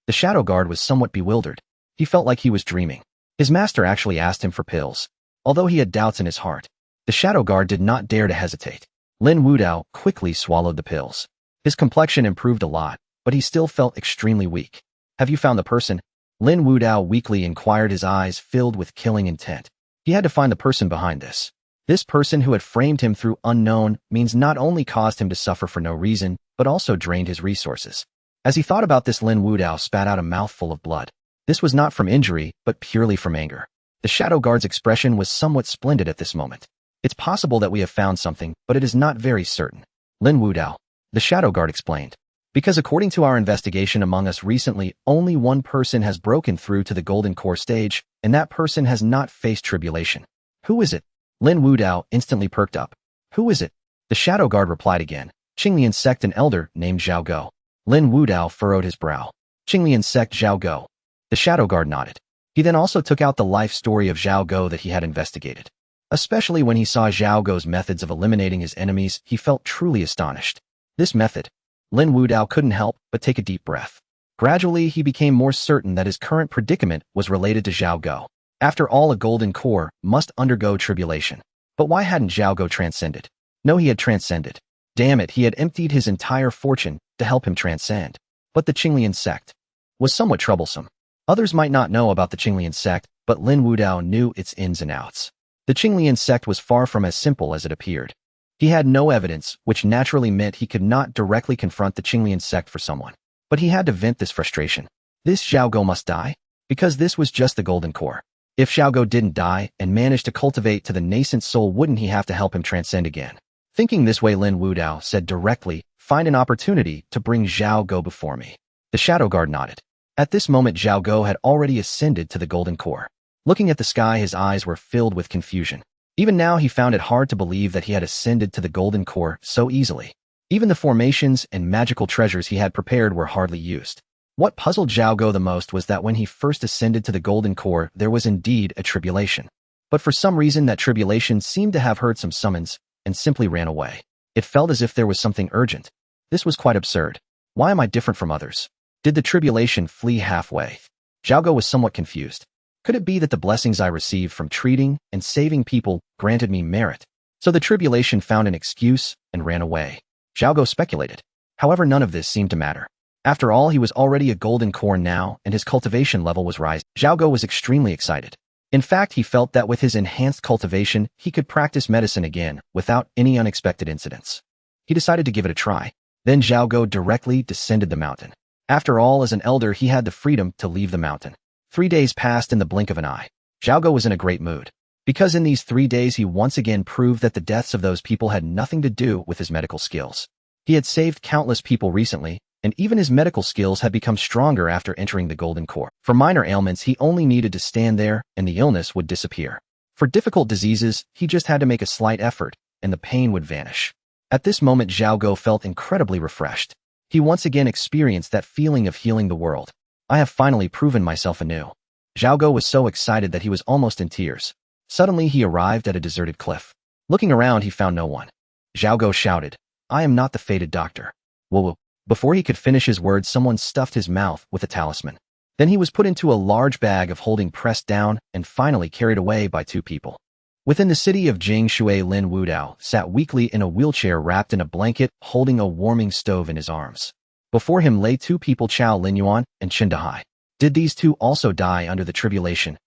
The shadow guard was somewhat bewildered. He felt like he was dreaming. His master actually asked him for pills. Although he had doubts in his heart, the shadow guard did not dare to hesitate. Lin Wudao quickly swallowed the pills. His complexion improved a lot, but he still felt extremely weak. Have you found the person? Lin Wudao weakly inquired, his eyes filled with killing intent. He had to find the person behind this. This person who had framed him through unknown means not only caused him to suffer for no reason, but also drained his resources. As he thought about this, Lin Wudao spat out a mouthful of blood. This was not from injury, but purely from anger. The shadow guard's expression was somewhat splendid at this moment. It's possible that we have found something, but it is not very certain. Lin Wudao, the shadow guard explained. Because according to our investigation among us recently, only one person has broken through to the golden core stage, and that person has not faced tribulation. Who is it? Lin Wudao instantly perked up. Who is it? The shadow guard replied again. Qinglian sect, an elder named Zhao Go. Lin Wudao furrowed his brow. Qinglian sect, Zhao Go. The shadow guard nodded. He then also took out the life story of Zhao Go that he had investigated. Especially when he saw Zhao Go's methods of eliminating his enemies, he felt truly astonished. This method, Lin Wudao couldn't help but take a deep breath. Gradually, he became more certain that his current predicament was related to Zhao Go. After all, a golden core must undergo tribulation. But why hadn't Zhao Go transcended? No, he had transcended. Damn it, he had emptied his entire fortune to help him transcend. But the Qinglian sect was somewhat troublesome. Others might not know about the Qinglian sect, but Lin Wudao knew its ins and outs. The Qinglian sect was far from as simple as it appeared. He had no evidence, which naturally meant he could not directly confront the Qinglian sect for someone. But he had to vent this frustration. This Zhao Go must die? Because this was just the golden core. If Zhao Go didn't die and managed to cultivate to the nascent soul, wouldn't he have to help him transcend again? Thinking this way, Lin Wudao said directly, find an opportunity to bring Zhao Go before me. The shadow guard nodded. At this moment, Zhao Go had already ascended to the golden core. Looking at the sky, his eyes were filled with confusion. Even now, he found it hard to believe that he had ascended to the golden core so easily. Even the formations and magical treasures he had prepared were hardly used. What puzzled Zhao Go the most was that when he first ascended to the golden core, there was indeed a tribulation. But for some reason, that tribulation seemed to have heard some summons and simply ran away. It felt as if there was something urgent. This was quite absurd. Why am I different from others? Did the tribulation flee halfway? Zhao Go was somewhat confused. Could it be that the blessings I received from treating and saving people granted me merit? So the tribulation found an excuse and ran away. Zhao Go speculated. However, none of this seemed to matter. After all, he was already a golden core now, and his cultivation level was rising. Zhao Go was extremely excited. In fact, he felt that with his enhanced cultivation, he could practice medicine again without any unexpected incidents. He decided to give it a try. Then Zhao Go directly descended the mountain. After all, as an elder, he had the freedom to leave the mountain. 3 days passed in the blink of an eye. Zhao Go was in a great mood. Because in these 3 days, he once again proved that the deaths of those people had nothing to do with his medical skills. He had saved countless people recently, and even his medical skills had become stronger after entering the golden core. For minor ailments, he only needed to stand there, and the illness would disappear. For difficult diseases, he just had to make a slight effort, and the pain would vanish. At this moment, Zhao Go felt incredibly refreshed. He once again experienced that feeling of healing the world. I have finally proven myself anew. Zhao Go was so excited that he was almost in tears. Suddenly, he arrived at a deserted cliff. Looking around, he found no one. Zhao Go shouted, I am not the fated doctor. Whoa. Before he could finish his words, someone stuffed his mouth with a talisman. Then he was put into a large bag of holding pressed down and finally carried away by 2 people. Within the city of Jingshui, Lin Wudao sat weakly in a wheelchair wrapped in a blanket, holding a warming stove in his arms. Before him lay 2 people, Chao Linyuan and Chen Dahai. Did these 2 also die under the tribulation?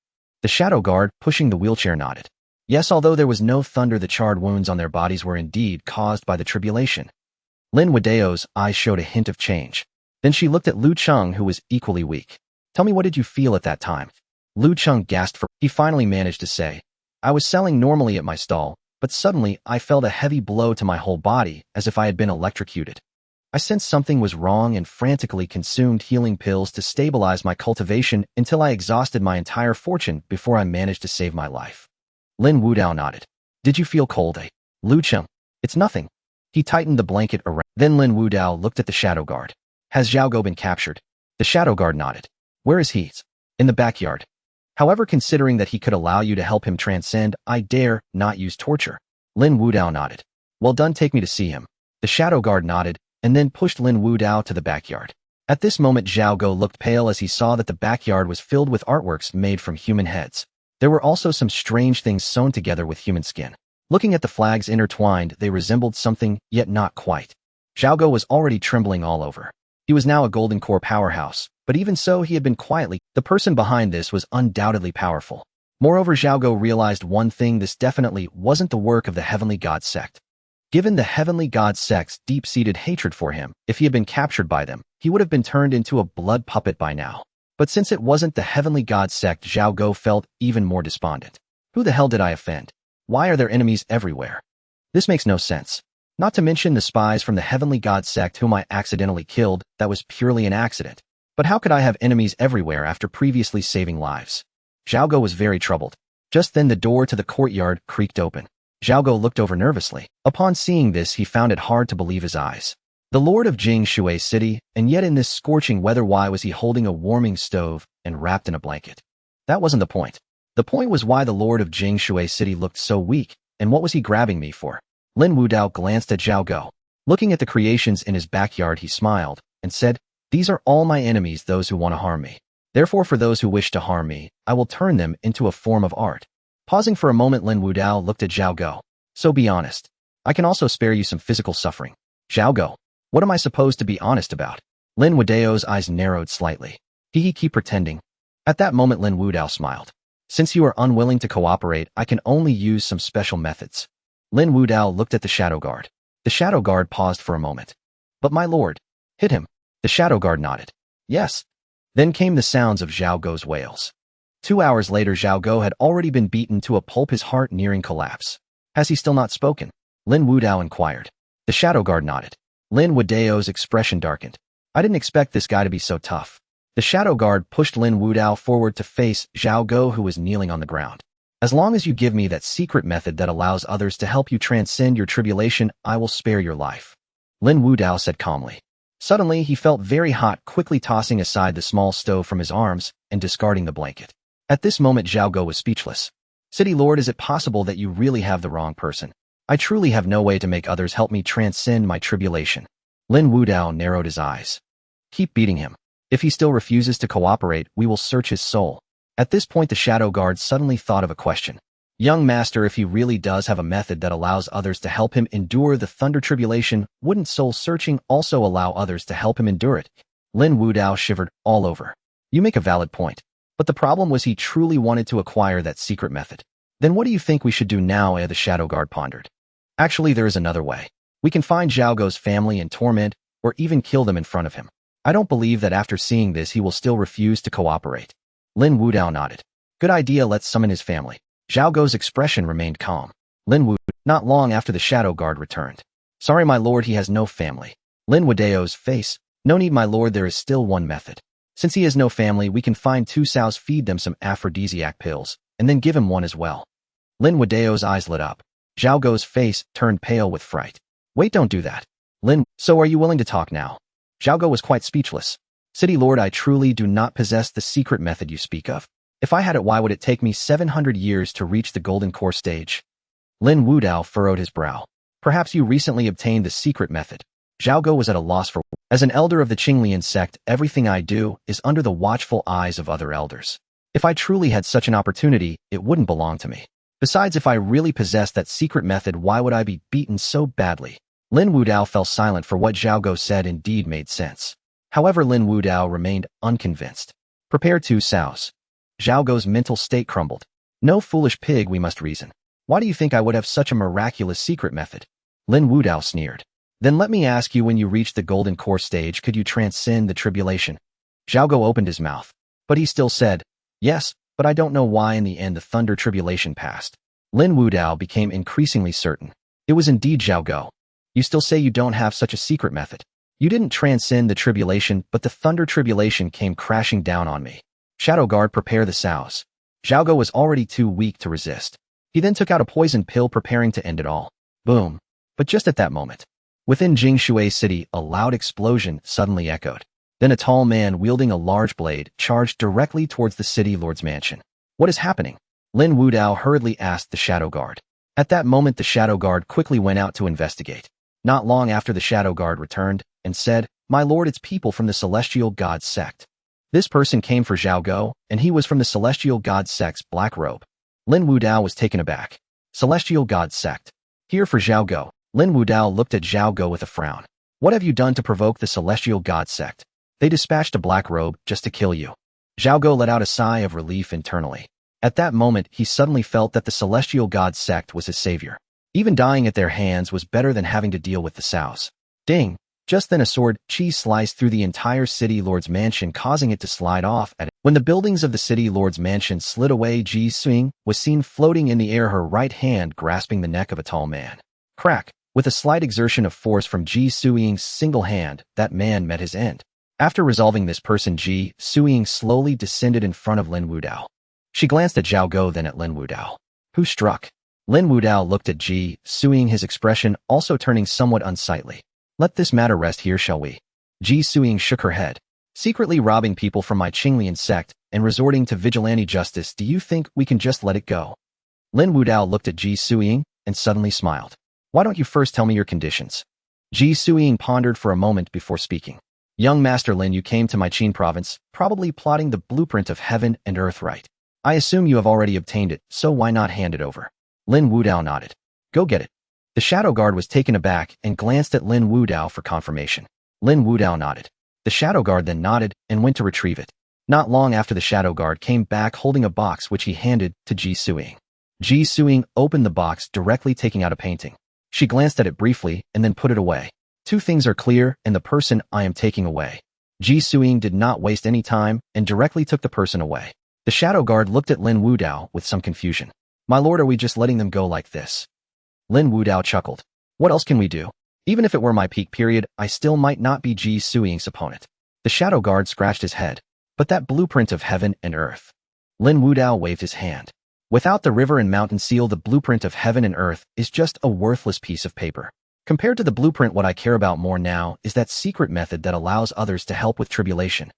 The shadow guard, pushing the wheelchair, nodded. Yes, although there was no thunder, the charred wounds on their bodies were indeed caused by the tribulation. Lin Wudao's eyes showed a hint of change. Then she looked at Lu Cheng, who was equally weak. Tell me, what did you feel at that time? Lu Cheng gasped. He finally managed to say, I was selling normally at my stall, but suddenly I felt a heavy blow to my whole body as if I had been electrocuted. I sensed something was wrong and frantically consumed healing pills to stabilize my cultivation until I exhausted my entire fortune before I managed to save my life. Lin Wudao nodded. Did you feel cold, eh? Liu Shunyi. It's nothing. He tightened the blanket around. Then Lin Wudao looked at the shadow guard. Has Xiaogo been captured? The shadow guard nodded. Where is he? In the backyard. However, considering that he could allow you to help him transcend, I dare not use torture. Lin Wudao nodded. Well done, take me to see him. The shadow guard nodded, and then pushed Lin Wudao to the backyard. At this moment, Xiaogo looked pale as he saw that the backyard was filled with artworks made from human heads. There were also some strange things sewn together with human skin. Looking at the flags intertwined, they resembled something, yet not quite. Xiaogo was already trembling all over. He was now a golden core powerhouse, but even so he had been quietly. The person behind this was undoubtedly powerful. Moreover, Xiaogo realized one thing: this definitely wasn't the work of the Heavenly God sect. Given the Heavenly God sect's deep-seated hatred for him, if he had been captured by them, he would have been turned into a blood puppet by now. But since it wasn't the Heavenly God sect, Xiaogo felt even more despondent. Who the hell did I offend? Why are there enemies everywhere? This makes no sense. Not to mention the spies from the Heavenly God sect whom I accidentally killed. That was purely an accident. But how could I have enemies everywhere after previously saving lives? Xiaogo was very troubled. Just then the door to the courtyard creaked open. Xiaogo looked over nervously. Upon seeing this, he found it hard to believe his eyes. The lord of Jingshui City, and yet in this scorching weather, why was he holding a warming stove and wrapped in a blanket? That wasn't the point. The point was why the lord of Jingshui City looked so weak, and what was he grabbing me for? Lin Wudao glanced at Xiaogo. Looking at the creations in his backyard, he smiled and said, "These are all my enemies, those who want to harm me. Therefore, for those who wish to harm me, I will turn them into a form of art." Pausing for a moment, Lin Wudao looked at Xiaogo. "So be honest. I can also spare you some physical suffering." Xiaogo, what am I supposed to be honest about? Lin Wudao's eyes narrowed slightly. Keep pretending. At that moment, Lin Wudao smiled. "Since you are unwilling to cooperate, I can only use some special methods." Lin Wudao looked at the shadow guard. The shadow guard paused for a moment. "But my lord, hit him." The shadow guard nodded. "Yes." Then came the sounds of Xiaogo's wails. 2 hours later, Xiaogo had already been beaten to a pulp, his heart nearing collapse. "Has he still not spoken?" Lin Wudao inquired. The shadow guard nodded. Lin Wudao's expression darkened. "I didn't expect this guy to be so tough." The shadow guard pushed Lin Wudao forward to face Xiaogo, who was kneeling on the ground. "As long as you give me that secret method that allows others to help you transcend your tribulation, I will spare your life," Lin Wudao said calmly. Suddenly, he felt very hot, quickly tossing aside the small stove from his arms and discarding the blanket. At this moment, Xiaogo was speechless. "City Lord, is it possible that you really have the wrong person? I truly have no way to make others help me transcend my tribulation." Lin Wudao narrowed his eyes. "Keep beating him. If he still refuses to cooperate, we will search his soul." At this point, the shadow guard suddenly thought of a question. "Young master, if he really does have a method that allows others to help him endure the thunder tribulation, wouldn't soul searching also allow others to help him endure it?" Lin Wudao shivered all over. "You make a valid point. But the problem was he truly wanted to acquire that secret method. Then what do you think we should do now?" The shadow guard pondered. "Actually, there is another way. We can find Xiaogo's family and torment, or even kill them in front of him. I don't believe that after seeing this he will still refuse to cooperate." Lin Wudao nodded. "Good idea, let's summon his family." Xiaogo's expression remained calm. Not long after, the shadow guard returned. "Sorry, my lord, he has no family." Lin Wudao's face. "No need, my lord, there is still one method. Since he has no family, we can find 2 sows, feed them some aphrodisiac pills, and then give him one as well." Lin Wudao's eyes lit up. Xiaogo's face turned pale with fright. "Wait, don't do that." So are you willing to talk now?" Xiaogo was quite speechless. "City Lord, I truly do not possess the secret method you speak of. If I had it, why would it take me 700 years to reach the golden core stage?" Lin Wudao furrowed his brow. "Perhaps you recently obtained the secret method." Xiaogo was at a loss for words. "As an elder of the Qinglian sect, everything I do is under the watchful eyes of other elders. If I truly had such an opportunity, it wouldn't belong to me. Besides, if I really possessed that secret method, why would I be beaten so badly?" Lin Wudao fell silent, for what Xiaogo said indeed made sense. However, Lin Wudao remained unconvinced. "Prepare 2 sows." Xiaogo's mental state crumbled. "No, foolish pig, we must reason. Why do you think I would have such a miraculous secret method?" Lin Wudao sneered. "Then let me ask you, when you reach the golden core stage, could you transcend the tribulation?" Xiaogo opened his mouth. But he still said, "Yes, but I don't know why in the end the thunder tribulation passed." Lin Wudao became increasingly certain. It was indeed Zhao Go. You still say you don't have such a secret method. You didn't transcend the tribulation, but the thunder tribulation came crashing down on me. Shadow Guard, prepare the sows. Zhao Go was already too weak to resist. He then took out a poison pill, preparing to end it all. Boom. But just at that moment, within Jingshui City, a loud explosion suddenly echoed. Then a tall man wielding a large blade charged directly towards the city lord's mansion. What is happening? Lin Wudao hurriedly asked the Shadow Guard. At that moment, the Shadow Guard quickly went out to investigate. Not long after, the Shadow Guard returned and said, "My lord, it's people from the Celestial God sect." This person came for Zhao Go, and he was from the Celestial God sect's black robe. Lin Wudao was taken aback. Celestial God sect. Here for Zhao Go. Lin Wudao looked at Zhao Go with a frown. What have you done to provoke the Celestial God sect? They dispatched a black robe just to kill you. Zhao Go let out a sigh of relief internally. At that moment, he suddenly felt that the Celestial God sect was his savior. Even dying at their hands was better than having to deal with the sows. Ding! Just then a sword chi sliced through the entire city lord's mansion, causing it to slide off at it. When the buildings of the city lord's mansion slid away, Ji Suing was seen floating in the air, her right hand grasping the neck of a tall man. Crack! With a slight exertion of force from Ji Suing's single hand, that man met his end. After resolving this person, Ji Suing slowly descended in front of Lin Wudao. She glanced at Zhao Go, then at Lin Wudao. Who struck? Lin Wudao looked at Ji Suing, his expression also turning somewhat unsightly. Let this matter rest here, shall we? Ji Suing shook her head. Secretly robbing people from my Qinglian sect and resorting to vigilante justice, do you think we can just let it go? Lin Wudao looked at Ji Suing and suddenly smiled. Why don't you first tell me your conditions? Ji Suing pondered for a moment before speaking. Young Master Lin, you came to my Qin province, probably plotting the blueprint of heaven and earth, right? I assume you have already obtained it, so why not hand it over? Lin Wudao nodded. Go get it. The Shadow Guard was taken aback and glanced at Lin Wudao for confirmation. Lin Wudao nodded. The Shadow Guard then nodded and went to retrieve it. Not long after, the Shadow Guard came back holding a box which he handed to Ji Suing. Ji Suing opened the box, directly taking out a painting. She glanced at it briefly and then put it away. Two things are clear, and the person I am taking away. Ji Suing did not waste any time and directly took the person away. The Shadow Guard looked at Lin Wudao with some confusion. My lord, are we just letting them go like this? Lin Wudao chuckled. What else can we do? Even if it were my peak period, I still might not be Ji Suing's opponent. The Shadow Guard scratched his head. But that blueprint of heaven and earth. Lin Wudao waved his hand. Without the river and mountain seal, the blueprint of heaven and earth is just a worthless piece of paper. Compared to the blueprint, what I care about more now is that secret method that allows others to help with tribulation.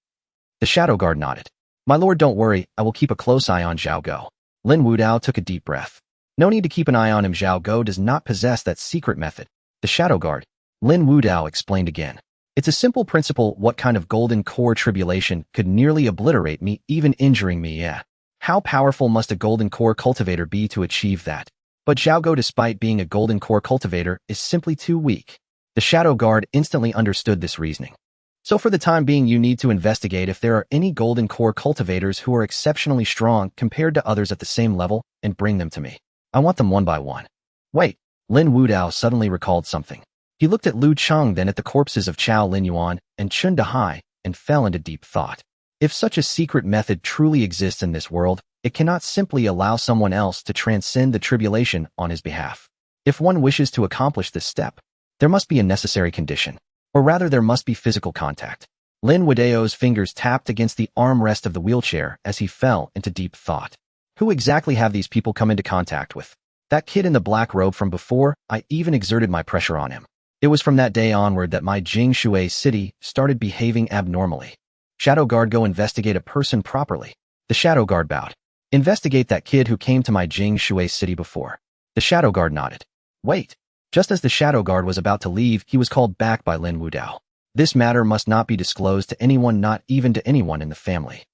The Shadow Guard nodded. My lord, don't worry, I will keep a close eye on Zhao Go. Lin Wudao took a deep breath. No need to keep an eye on him, Zhao Go does not possess that secret method. The Shadow Guard. Lin Wudao explained again. It's a simple principle. What kind of golden core tribulation could nearly obliterate me, even injuring me? Yeah. How powerful must a golden core cultivator be to achieve that? But Zhao Go, despite being a golden core cultivator, is simply too weak. The Shadow Guard instantly understood this reasoning. So for the time being, you need to investigate if there are any golden core cultivators who are exceptionally strong compared to others at the same level, and bring them to me. I want them one by one. Wait, Lin Wudao suddenly recalled something. He looked at Lu Cheng, then at the corpses of Chao Linyuan and Chun Dahai, and fell into deep thought. If such a secret method truly exists in this world, it cannot simply allow someone else to transcend the tribulation on his behalf. If one wishes to accomplish this step, there must be a necessary condition. Or rather, there must be physical contact. Lin Wudao's fingers tapped against the armrest of the wheelchair as he fell into deep thought. Who exactly have these people come into contact with? That kid in the black robe from before. I even exerted my pressure on him. It was from that day onward that my Jingshui city started behaving abnormally. Shadow Guard, go investigate a person properly. The Shadow Guard bowed. Investigate that kid who came to my Jingshui city before. The Shadow Guard nodded. Wait. Just as the Shadow Guard was about to leave, he was called back by Lin Wudao. This matter must not be disclosed to anyone, not even to anyone in the family.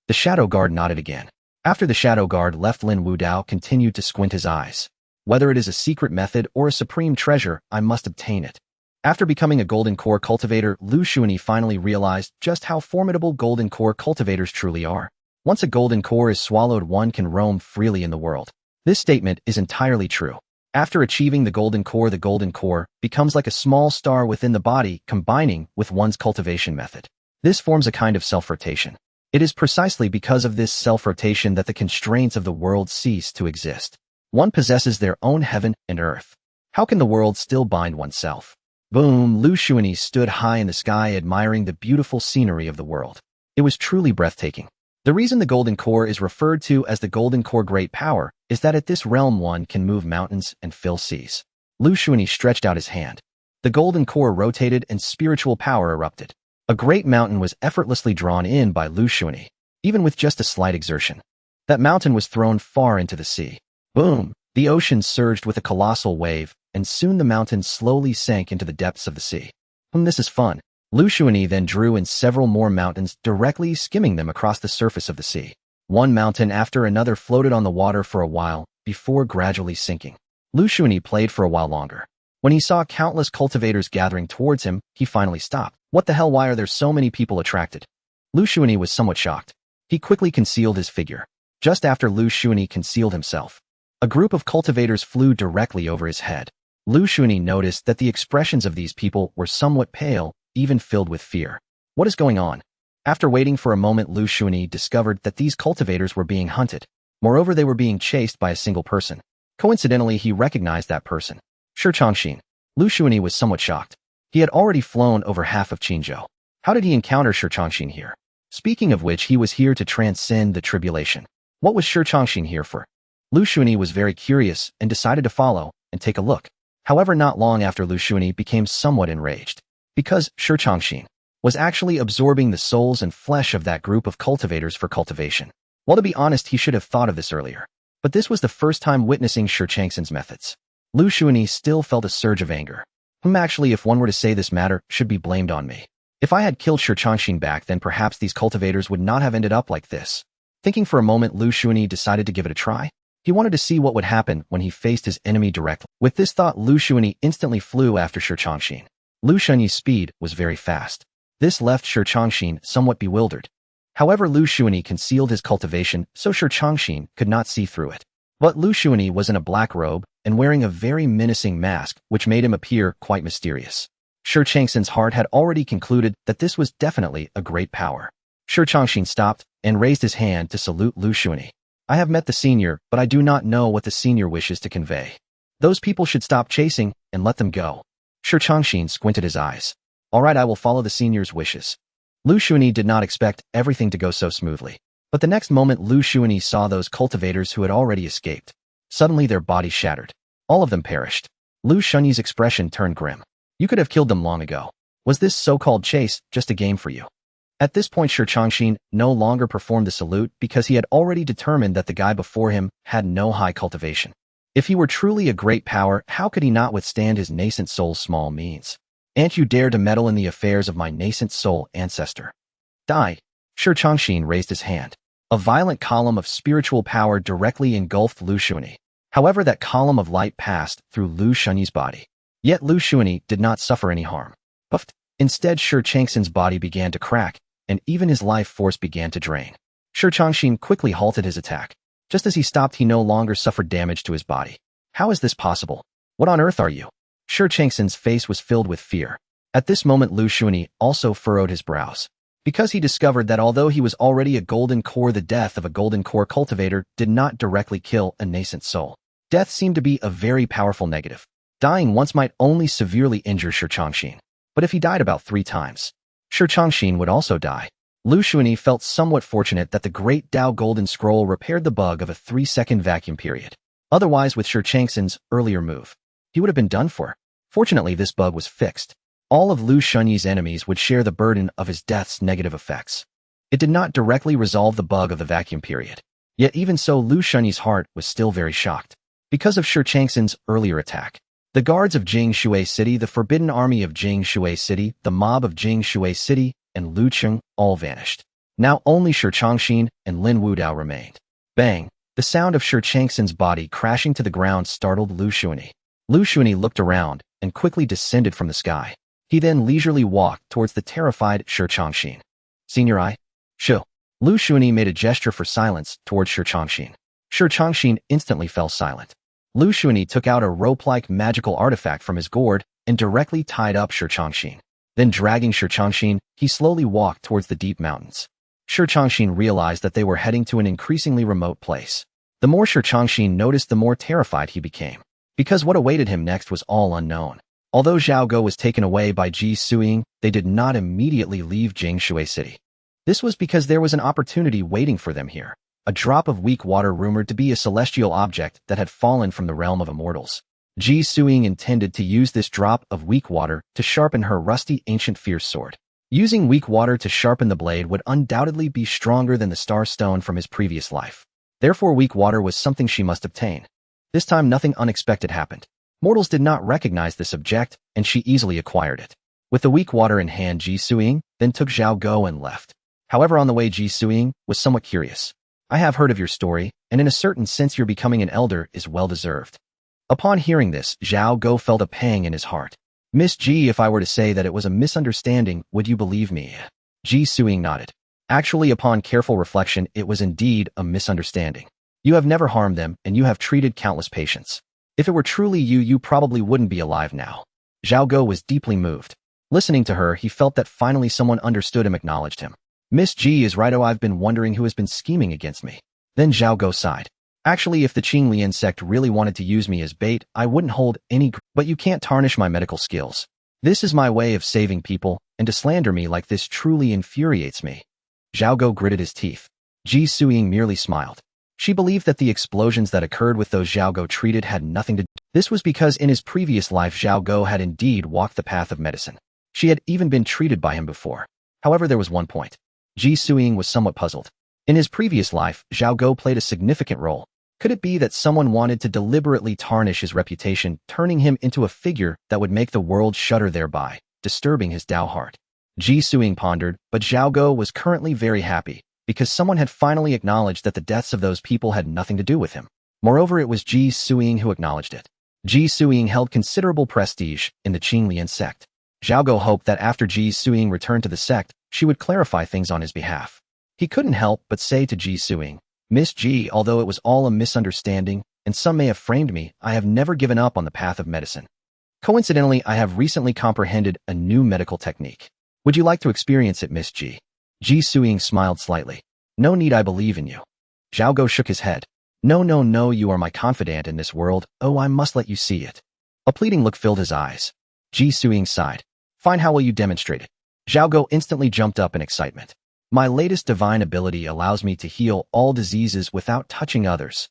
The Shadow Guard nodded again. After the Shadow Guard left, Lin Wudao continued to squint his eyes. Whether it is a secret method or a supreme treasure, I must obtain it. After becoming a golden core cultivator, Liu Shunyi finally realized just how formidable golden core cultivators truly are. Once a golden core is swallowed, one can roam freely in the world. This statement is entirely true. After achieving the golden core becomes like a small star within the body, combining with one's cultivation method. This forms a kind of self-rotation. It is precisely because of this self-rotation that the constraints of the world cease to exist. One possesses their own heaven and earth. How can the world still bind oneself? Boom! Liu Shunyi stood high in the sky admiring the beautiful scenery of the world. It was truly breathtaking. The reason the Golden Core is referred to as the Golden Core Great Power is that at this realm one can move mountains and fill seas. Liu Shunyi stretched out his hand. The Golden Core rotated and spiritual power erupted. A great mountain was effortlessly drawn in by Liu Shunyi, even with just a slight exertion. That mountain was thrown far into the sea. Boom! The ocean surged with a colossal wave, and soon the mountain slowly sank into the depths of the sea. This is fun. Liu Shunyi then drew in several more mountains, directly skimming them across the surface of the sea. One mountain after another floated on the water for a while, before gradually sinking. Liu Shunyi played for a while longer. When he saw countless cultivators gathering towards him, he finally stopped. What the hell, why are there so many people attracted? Liu Shunyi was somewhat shocked. He quickly concealed his figure. Just after Liu Shunyi concealed himself, a group of cultivators flew directly over his head. Liu Shunyi noticed that the expressions of these people were somewhat pale, even filled with fear. What is going on? After waiting for a moment, Liu Shunyi discovered that these cultivators were being hunted. Moreover, they were being chased by a single person. Coincidentally, he recognized that person. Shi Changxin. Liu Shunyi was somewhat shocked. He had already flown over half of Qinzhou. How did he encounter Shi Changxin here? Speaking of which, he was here to transcend the tribulation. What was Shi Changxin here for? Liu Shunyi was very curious and decided to follow and take a look. However, not long after, Liu Shunyi became somewhat enraged, because Shi Changxin was actually absorbing the souls and flesh of that group of cultivators for cultivation. Well, to be honest, he should have thought of this earlier. But this was the first time witnessing Shi Changxin's methods. Liu Shunyi still felt a surge of anger. Actually, if one were to say this matter should be blamed on me. If I had killed Shi Changxin back then, perhaps these cultivators would not have ended up like this. Thinking for a moment, Liu Shunyi decided to give it a try. He wanted to see what would happen when he faced his enemy directly. With this thought, Liu Shunyi instantly flew after Shi Changxin. Liu Shunyi's speed was very fast. This left Shi Changxin somewhat bewildered. However, Liu Shunyi concealed his cultivation so Shi Changxin could not see through it. But Liu Shunyi was in a black robe and wearing a very menacing mask, which made him appear quite mysterious. Shi Changxin's heart had already concluded that this was definitely a great power. Shi Changxin stopped and raised his hand to salute Liu Shunyi. I have met the senior, but I do not know what the senior wishes to convey. Those people should stop chasing and let them go. Shi Changxin squinted his eyes. All right, I will follow the senior's wishes. Liu Shunyi did not expect everything to go so smoothly. But the next moment, Liu Shunyi saw those cultivators who had already escaped. Suddenly, their bodies shattered. All of them perished. Liu Shunyi's expression turned grim. You could have killed them long ago. Was this so-called chase just a game for you? At this point, Shi Changxin no longer performed the salute because he had already determined that the guy before him had no high cultivation. If he were truly a great power, how could he not withstand his nascent soul's small means? And you dare to meddle in the affairs of my nascent soul ancestor? Die! Shi Changxin raised his hand. A violent column of spiritual power directly engulfed Liu Shunyi. However, that column of light passed through Liu Shunyi's body. Yet Liu Shunyi did not suffer any harm. Puffed. Instead, Shi Changxin's body began to crack, and even his life force began to drain. Shi Changxin quickly halted his attack. Just as he stopped, he no longer suffered damage to his body. How is this possible? What on earth are you? Shi Changxin's face was filled with fear. At this moment, Liu Shunyi also furrowed his brows, because he discovered that although he was already a golden core, the death of a golden core cultivator did not directly kill a nascent soul. Death seemed to be a very powerful negative. Dying once might only severely injure Shi Changxin. But if he died about 3 times, Shi Changxin would also die. Liu Shunyi felt somewhat fortunate that the Great Dao Golden Scroll repaired the bug of a 3-second vacuum period. Otherwise, with Shi Changxin's earlier move, he would have been done for. Fortunately, this bug was fixed. All of Liu Shunyi's enemies would share the burden of his death's negative effects. It did not directly resolve the bug of the vacuum period. Yet even so, Liu Shunyi's heart was still very shocked. Because of Shi Changxin's earlier attack, the guards of Jingshui City, the forbidden army of Jingshui City, the mob of Jingshui City, and Lu Cheng all vanished. Now only Shi Changxin and Lin Wudao remained. Bang! The sound of Shi Changxin's body crashing to the ground startled Liu Shunyi. Liu Shunyi looked around and quickly descended from the sky. He then leisurely walked towards the terrified Shi Changxin. Senior Eye? Shi. Liu Shunyi made a gesture for silence towards Shi Changxin. Shi Changxin instantly fell silent. Liu Shunyi took out a rope-like magical artifact from his gourd and directly tied up Shi Changxin. Then dragging Shi Changxin, he slowly walked towards the deep mountains. Shi Changxin realized that they were heading to an increasingly remote place. The more Shi Changxin noticed, the more terrified he became, because what awaited him next was all unknown. Although Zhao Go was taken away by Ji Suiying, they did not immediately leave Jingshui City. This was because there was an opportunity waiting for them here, a drop of weak water rumored to be a celestial object that had fallen from the realm of immortals. Ji Suiying intended to use this drop of weak water to sharpen her rusty ancient fierce sword. Using weak water to sharpen the blade would undoubtedly be stronger than the star stone from his previous life. Therefore, weak water was something she must obtain. This time, nothing unexpected happened. Mortals did not recognize this object, and she easily acquired it. With the weak water in hand, Ji Suiying then took Zhao Go and left. However, on the way, Ji Suiying was somewhat curious. I have heard of your story, and in a certain sense your becoming an elder is well-deserved. Upon hearing this, Zhao Go felt a pang in his heart. Miss Ji, if I were to say that it was a misunderstanding, would you believe me? Ji Suiying nodded. Actually, upon careful reflection, it was indeed a misunderstanding. You have never harmed them, and you have treated countless patients. If it were truly you, you probably wouldn't be alive now. Zhao Go was deeply moved. Listening to her, he felt that finally someone understood and acknowledged him. Miss Ji is right. Oh, I've been wondering who has been scheming against me. Then Zhao Go sighed. Actually, if the Qinglian sect really wanted to use me as bait, I wouldn't hold any but you can't tarnish my medical skills. This is my way of saving people, and to slander me like this truly infuriates me. Zhao Go gritted his teeth. Ji Suiying merely smiled. She believed that the explosions that occurred with those Zhao Go treated had nothing to do. This was because in his previous life Zhao Go had indeed walked the path of medicine. She had even been treated by him before. However, there was one point. Ji Suiying was somewhat puzzled. In his previous life, Zhao Go played a significant role. Could it be that someone wanted to deliberately tarnish his reputation, turning him into a figure that would make the world shudder, thereby disturbing his Dao heart? Ji Suiying pondered, but Zhao Go was currently very happy, because someone had finally acknowledged that the deaths of those people had nothing to do with him. Moreover, it was Ji Suiying who acknowledged it. Ji Suiying held considerable prestige in the Qinglian sect. Zhao Go hoped that after Ji Suiying returned to the sect, she would clarify things on his behalf. He couldn't help but say to Ji Suiying, Miss Ji, although it was all a misunderstanding, and some may have framed me, I have never given up on the path of medicine. Coincidentally, I have recently comprehended a new medical technique. Would you like to experience it, Miss Ji? Ji Suiying smiled slightly. No need, I believe in you. Zhao Go shook his head. No, you are my confidant in this world. Oh, I must let you see it. A pleading look filled his eyes. Ji Suiying sighed. Fine, how will you demonstrate it? Zhao Go instantly jumped up in excitement. My latest divine ability allows me to heal all diseases without touching others.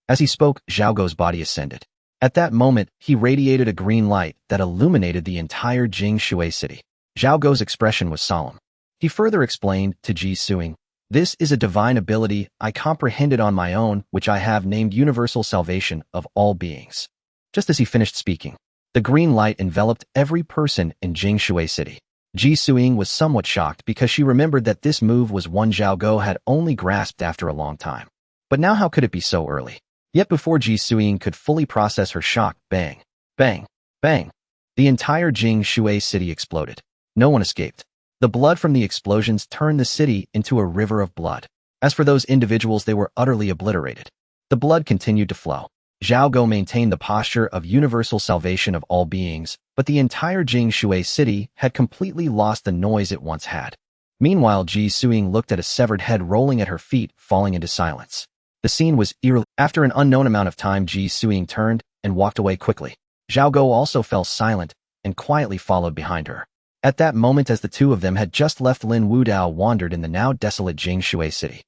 As he spoke, Zhao Go's body ascended. At that moment, he radiated a green light that illuminated the entire Jingshui city. Zhao Go's expression was solemn. He further explained to Ji Suiying, this is a divine ability I comprehended on my own, which I have named universal salvation of all beings. Just as he finished speaking, the green light enveloped every person in Jingshui city. Ji Suiying was somewhat shocked because she remembered that this move was one Zhao Go had only grasped after a long time. But now how could it be so early? Yet before Ji Suiying could fully process her shock, bang, bang, bang, the entire Jingshui city exploded. No one escaped. The blood from the explosions turned the city into a river of blood. As for those individuals, they were utterly obliterated. The blood continued to flow. Zhao Go maintained the posture of universal salvation of all beings, but the entire Jingshui city had completely lost the noise it once had. Meanwhile, Ji Suiying looked at a severed head rolling at her feet, falling into silence. The scene was eerie. After an unknown amount of time, Ji Suiying turned and walked away quickly. Zhao Go also fell silent and quietly followed behind her. At that moment, as the two of them had just left, Lin Wudao wandered in the now desolate Jingshui city.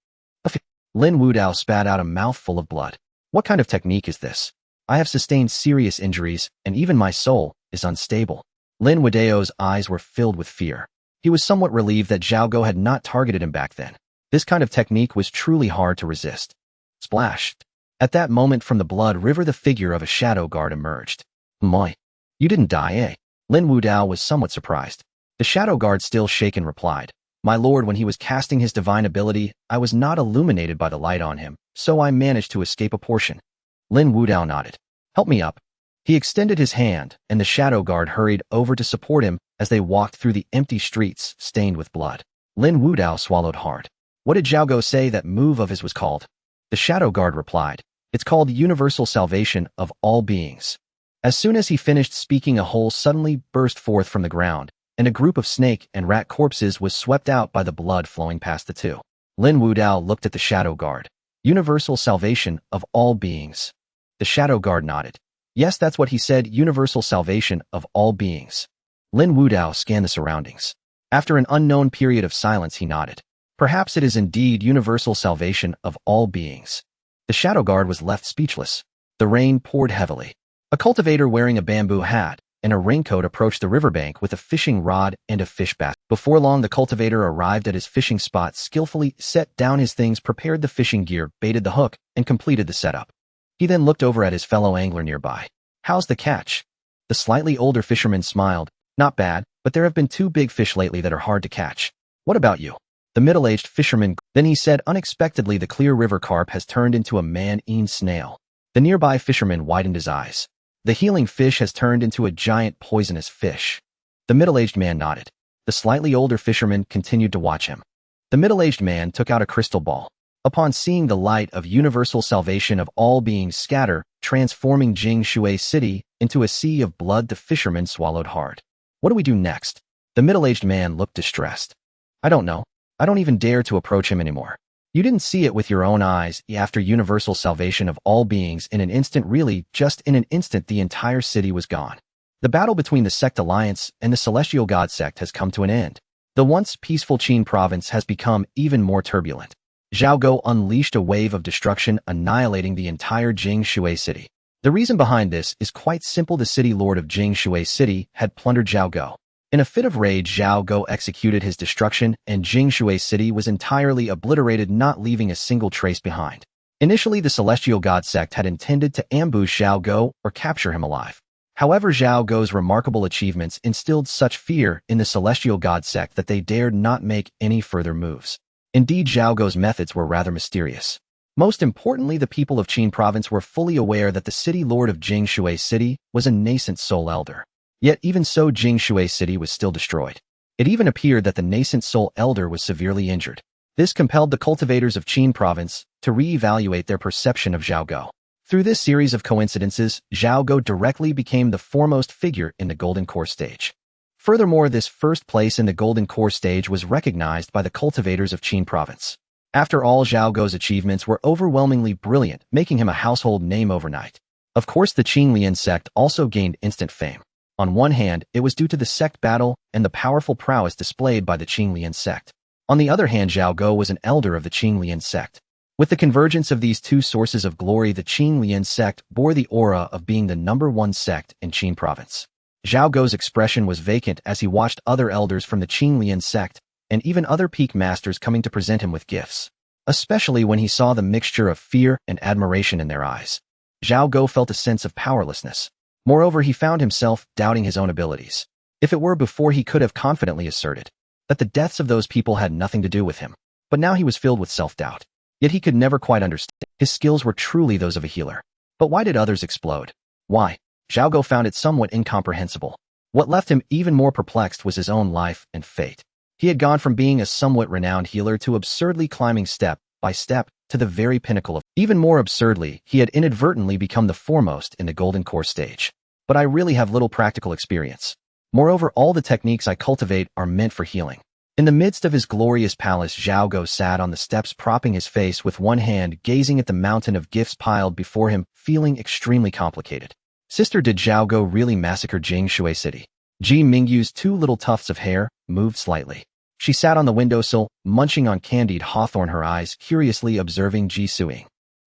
Lin Wudao spat out a mouthful of blood. What kind of technique is this? I have sustained serious injuries, and even my soul is unstable. Lin Wudao's eyes were filled with fear. He was somewhat relieved that Zhao Go had not targeted him back then. This kind of technique was truly hard to resist. Splash! At that moment, from the blood river, the figure of a shadow guard emerged. Moi, you didn't die, eh? Lin Wudao was somewhat surprised. The shadow guard, still shaken, replied, My lord, when he was casting his divine ability, I was not illuminated by the light on him, so I managed to escape a portion. Lin Wudao nodded. Help me up. He extended his hand, and the shadow guard hurried over to support him as they walked through the empty streets stained with blood. Lin Wudao swallowed hard. What did Zhao Go say that move of his was called? The shadow guard replied, It's called universal salvation of all beings. As soon as he finished speaking, a hole suddenly burst forth from the ground, and a group of snake and rat corpses was swept out by the blood flowing past the two. Lin Wudao looked at the shadow guard. Universal salvation of all beings. The shadow guard nodded. Yes, that's what he said, universal salvation of all beings. Lin Wudao scanned the surroundings. After an unknown period of silence, he nodded. Perhaps it is indeed universal salvation of all beings. The shadow guard was left speechless. The rain poured heavily. A cultivator wearing a bamboo hat and a raincoat approached the riverbank with a fishing rod and a fish basket. Before long, the cultivator arrived at his fishing spot, skillfully set down his things, prepared the fishing gear, baited the hook, and completed the setup. He then looked over at his fellow angler nearby. How's the catch? The slightly older fisherman smiled. Not bad, but there have been 2 big fish lately that are hard to catch. What about you? The middle-aged fisherman. Then he said, unexpectedly, the clear river carp has turned into a man-eaten snail. The nearby fisherman widened his eyes. The healing fish has turned into a giant poisonous fish. The middle-aged man nodded. The slightly older fisherman continued to watch him. The middle-aged man took out a crystal ball. Upon seeing the light of universal salvation of all beings scatter, transforming Jing Shui City into a sea of blood, the fisherman swallowed hard. What do we do next? The middle-aged man looked distressed. I don't know. I don't even dare to approach him anymore. You didn't see it with your own eyes. After universal salvation of all beings, in an instant, really, just in an instant, the entire city was gone. The battle between the Sect Alliance and the Celestial God Sect has come to an end. The once peaceful Qin province has become even more turbulent. Zhao Go unleashed a wave of destruction, annihilating the entire Jing Shui City. The reason behind this is quite simple. The city lord of Jing Shui City had plundered Zhao Go. In a fit of rage, Zhao Go executed his destruction, and Jing Shui City was entirely obliterated, not leaving a single trace behind. Initially, the Celestial God Sect had intended to ambush Zhao Go or capture him alive. However, Zhao Go's remarkable achievements instilled such fear in the Celestial God Sect that they dared not make any further moves. Indeed, Zhao Go's methods were rather mysterious. Most importantly, the people of Qin province were fully aware that the city lord of Jing Shui City was a nascent soul elder. Yet even so, Jing Shui City was still destroyed. It even appeared that the nascent soul elder was severely injured. This compelled the cultivators of Qin province to re-evaluate their perception of Zhao Go. Through this series of coincidences, Zhao Go directly became the foremost figure in the Golden Core stage. Furthermore, this first place in the Golden Core stage was recognized by the cultivators of Qin province. After all, Zhao Go's achievements were overwhelmingly brilliant, making him a household name overnight. Of course, the Qinglian sect also gained instant fame. On one hand, it was due to the sect battle and the powerful prowess displayed by the Qinglian sect. On the other hand, Zhao Go was an elder of the Qinglian sect. With the convergence of these 2 sources of glory, the Qinglian sect bore the aura of being the #1 sect in Qin province. Zhao Go's expression was vacant as he watched other elders from the Qinglian sect and even other peak masters coming to present him with gifts, especially when he saw the mixture of fear and admiration in their eyes. Zhao Go felt a sense of powerlessness. Moreover, he found himself doubting his own abilities. If it were before, he could have confidently asserted that the deaths of those people had nothing to do with him. But now he was filled with self-doubt. Yet he could never quite understand. His skills were truly those of a healer. But why did others explode? Why? Zhao Go found it somewhat incomprehensible. What left him even more perplexed was his own life and fate. He had gone from being a somewhat renowned healer to absurdly climbing step by step to the very pinnacle of. Even more absurdly, he had inadvertently become the foremost in the Golden Core stage. But I really have little practical experience. Moreover, all the techniques I cultivate are meant for healing. In the midst of his glorious palace, Zhao Go sat on the steps, propping his face with one hand, gazing at the mountain of gifts piled before him, feeling extremely complicated. Sister, did Zhao Go really massacre Jing Shui City? Ji Mingyu's 2 little tufts of hair moved slightly. She sat on the windowsill, munching on candied hawthorn, her eyes curiously observing Ji Suiying.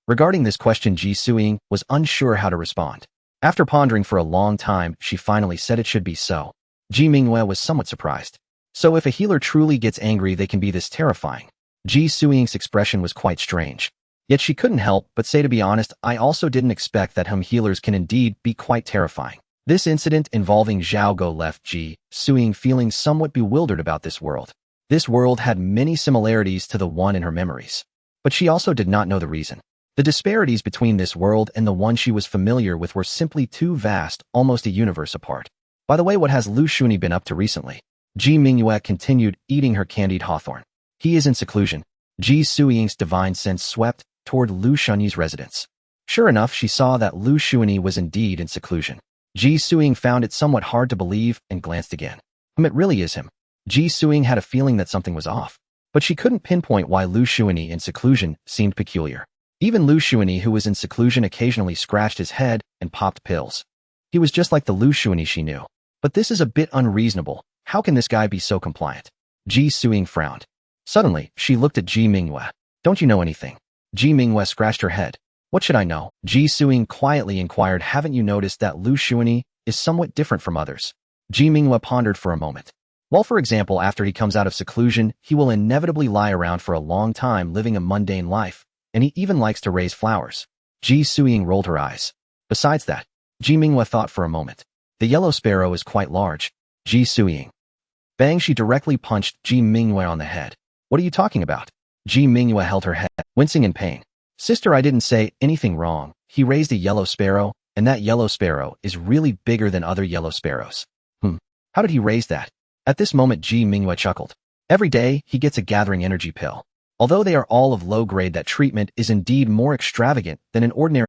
Regarding this question, Ji Suiying was unsure how to respond. After pondering for a long time, she finally said it should be so. Ji Mingyue was somewhat surprised. So if a healer truly gets angry, they can be this terrifying. Ji Suiying's expression was quite strange. Yet she couldn't help but say, to be honest, I also didn't expect that healers can indeed be quite terrifying. This incident involving Zhao Go left Ji Suiying feeling somewhat bewildered about this world. This world had many similarities to the one in her memories. But she also did not know the reason. The disparities between this world and the one she was familiar with were simply too vast, almost a universe apart. By the way, what has Liu Shunyi been up to recently? Ji Mingyue continued, eating her candied hawthorn. He is in seclusion. Ji Suiying's divine sense swept toward Liu Shunyi's residence. Sure enough, she saw that Liu Shunyi was indeed in seclusion. Ji Suiying found it somewhat hard to believe and glanced again. It really is him. Ji Suiying had a feeling that something was off, but she couldn't pinpoint why Liu Shunyi in seclusion seemed peculiar. Even Liu Shunyi, who was in seclusion, occasionally scratched his head and popped pills. He was just like the Liu Shunyi she knew. But this is a bit unreasonable. How can this guy be so compliant? Ji Suing frowned. Suddenly, she looked at Ji Mingyue. Don't you know anything? Ji Mingyue scratched her head. What should I know? Ji Suing quietly inquired. Haven't you noticed that Liu Shunyi is somewhat different from others? Ji Mingyue pondered for a moment. Well, for example, after he comes out of seclusion, he will inevitably lie around for a long time living a mundane life, and he even likes to raise flowers. Ji Suing rolled her eyes. Besides that, Ji Mingyue thought for a moment. The yellow sparrow is quite large. Ji Suing. Bang, she directly punched Ji Mingyue on the head. What are you talking about? Ji Mingyue held her head, wincing in pain. Sister, I didn't say anything wrong. He raised a yellow sparrow, and that yellow sparrow is really bigger than other yellow sparrows. How did he raise that? At this moment, Ji Mingyue chuckled. Every day, he gets a gathering energy pill. Although they are all of low grade, that treatment is indeed more extravagant than an ordinary.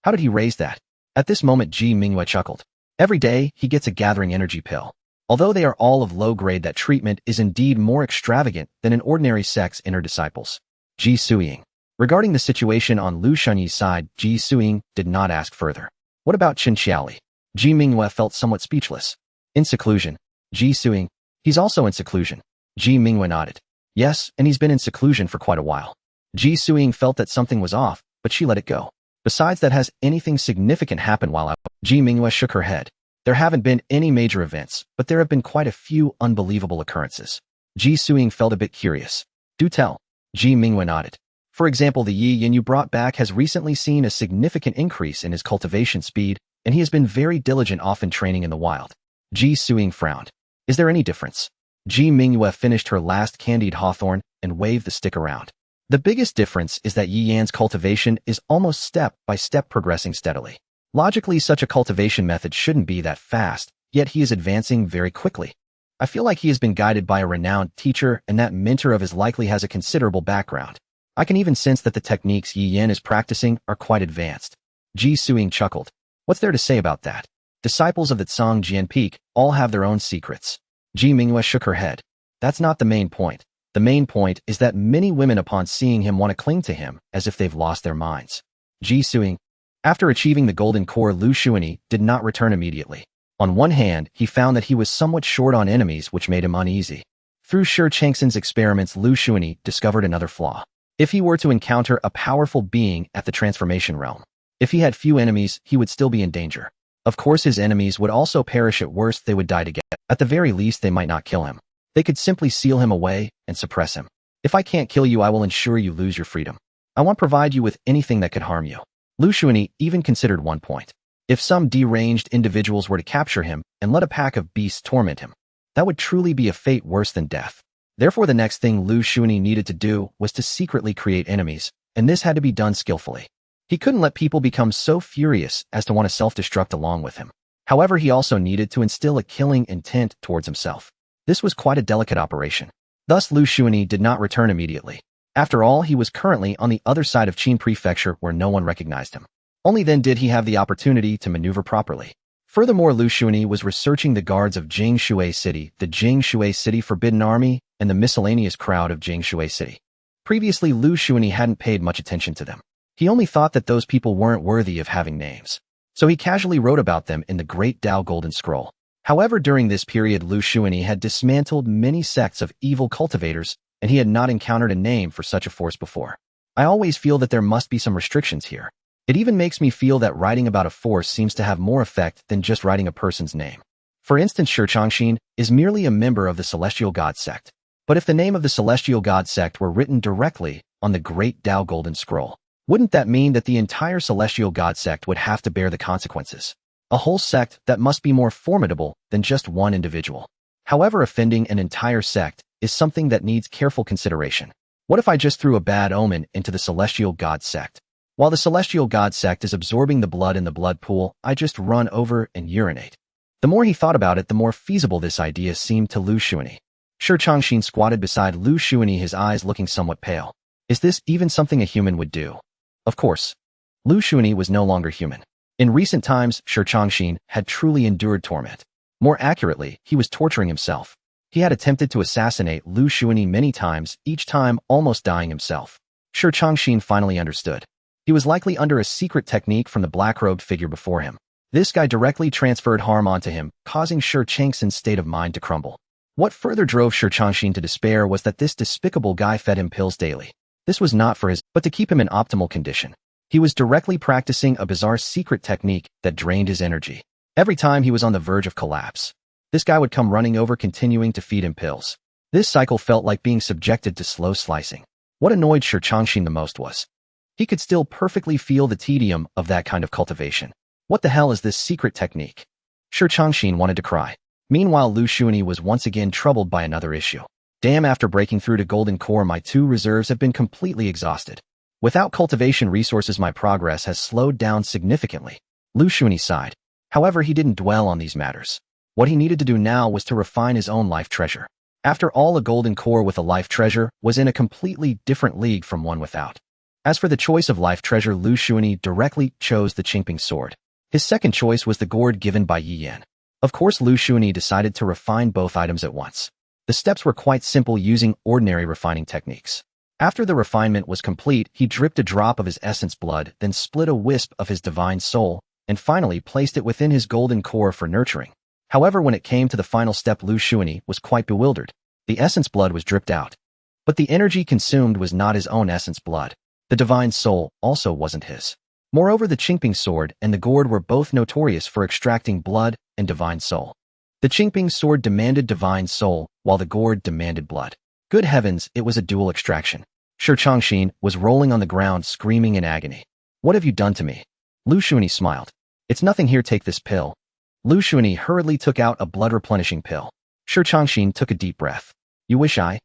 How did he raise that? At this moment, Ji Mingyue chuckled. Every day, he gets a gathering energy pill. Although they are all of low grade, that treatment is indeed more extravagant than an ordinary sex in her disciples. Ji Suing. Regarding the situation on Liu Shunyi's side, Ji Suing did not ask further. What about Chen Xiaoli? Ji Mingyue felt somewhat speechless. In seclusion. Ji Suing. He's also in seclusion. Ji Mingyue nodded. Yes, and he's been in seclusion for quite a while. Ji Suing felt that something was off, but she let it go. Besides that, has anything significant happened while out? Ji Mingyue shook her head. There haven't been any major events, but there have been quite a few unbelievable occurrences. Ji Suing felt a bit curious. Do tell. Ji Mingyue nodded. For example, the Yi Yin you brought back has recently seen a significant increase in his cultivation speed, and he has been very diligent, often training in the wild. Ji Suing frowned. Is there any difference? Ji Mingyue finished her last candied hawthorn and waved the stick around. The biggest difference is that Yi Yan's cultivation is almost step by step progressing steadily. Logically, such a cultivation method shouldn't be that fast, yet he is advancing very quickly. I feel like he has been guided by a renowned teacher, and that mentor of his likely has a considerable background. I can even sense that the techniques Yi Yan is practicing are quite advanced. Ji Suing chuckled. What's there to say about that? Disciples of the Tsang Jian Peak all have their own secrets. Ji Mingyue shook her head. That's not the main point. The main point is that many women upon seeing him want to cling to him as if they've lost their minds. Ji Suing. After achieving the golden core, Liu Shunyi did not return immediately. On one hand, he found that he was somewhat short on enemies, which made him uneasy. Through Shi Changxin's experiments, Liu Shunyi discovered another flaw. If he were to encounter a powerful being at the transformation realm, if he had few enemies, he would still be in danger. Of course, his enemies would also perish. At worst, they would die together. At the very least, they might not kill him. They could simply seal him away and suppress him. If I can't kill you, I will ensure you lose your freedom. I won't provide you with anything that could harm you. Liu Shunyi even considered one point. If some deranged individuals were to capture him and let a pack of beasts torment him, that would truly be a fate worse than death. Therefore, the next thing Liu Shunyi needed to do was to secretly create enemies, and this had to be done skillfully. He couldn't let people become so furious as to want to self-destruct along with him. However, he also needed to instill a killing intent towards himself. This was quite a delicate operation. Thus, Liu Shunyi did not return immediately. After all, he was currently on the other side of Qin Prefecture where no one recognized him. Only then did he have the opportunity to maneuver properly. Furthermore, Liu Shunyi was researching the guards of Jingshui City, the Jingshui City Forbidden Army, and the miscellaneous crowd of Jingshui City. Previously, Liu Shunyi hadn't paid much attention to them. He only thought that those people weren't worthy of having names. So he casually wrote about them in the Great Dao Golden Scroll. However, during this period, Liu Shunyi had dismantled many sects of evil cultivators, and he had not encountered a name for such a force before. I always feel that there must be some restrictions here. It even makes me feel that writing about a force seems to have more effect than just writing a person's name. For instance, Shi Changxin is merely a member of the Celestial God sect. But if the name of the Celestial God sect were written directly on the Great Dao Golden Scroll, wouldn't that mean that the entire Celestial God sect would have to bear the consequences? A whole sect that must be more formidable than just one individual. However, offending an entire sect is something that needs careful consideration. What if I just threw a bad omen into the Celestial God sect? While the Celestial God sect is absorbing the blood in the blood pool, I just run over and urinate. The more he thought about it, the more feasible this idea seemed to Liu Shunyi. Shi Changxin squatted beside Liu Shunyi, his eyes looking somewhat pale. Is this even something a human would do? Of course. Liu Shunyi was no longer human. In recent times, Shi Changxin had truly endured torment. More accurately, he was torturing himself. He had attempted to assassinate Liu Shunyi many times, each time almost dying himself. Shi Changxin finally understood. He was likely under a secret technique from the black-robed figure before him. This guy directly transferred harm onto him, causing Shi Changxin's state of mind to crumble. What further drove Shi Changxin to despair was that this despicable guy fed him pills daily. This was not for his, but to keep him in optimal condition. He was directly practicing a bizarre secret technique that drained his energy. Every time he was on the verge of collapse, this guy would come running over, continuing to feed him pills. This cycle felt like being subjected to slow slicing. What annoyed Shi Changxin the most was he could still perfectly feel the tedium of that kind of cultivation. What the hell is this secret technique? Shi Changxin wanted to cry. Meanwhile, Liu Shunyi was once again troubled by another issue. Damn, after breaking through to golden core, my 2 reserves have been completely exhausted. Without cultivation resources, my progress has slowed down significantly. Liu Shunyi sighed. However, he didn't dwell on these matters. What he needed to do now was to refine his own life treasure. After all, a golden core with a life treasure was in a completely different league from one without. As for the choice of life treasure, Liu Shunyi directly chose the Qingping sword. His second choice was the gourd given by Yi Yan. Of course, Liu Shunyi decided to refine both items at once. The steps were quite simple, using ordinary refining techniques. After the refinement was complete, he dripped a drop of his essence blood, then split a wisp of his divine soul, and finally placed it within his golden core for nurturing. However, when it came to the final step, Liu Shunyi was quite bewildered. The essence blood was dripped out. But the energy consumed was not his own essence blood. The divine soul also wasn't his. Moreover, the Qingping sword and the gourd were both notorious for extracting blood and divine soul. The Qingping sword demanded divine soul, while the gourd demanded blood. Good heavens, it was a dual extraction. Shi Changxin was rolling on the ground, screaming in agony. What have you done to me? Liu Shunyi smiled. It's nothing here, take this pill. Liu Shunyi hurriedly took out a blood-replenishing pill. Shi Changxin took a deep breath. You wish I?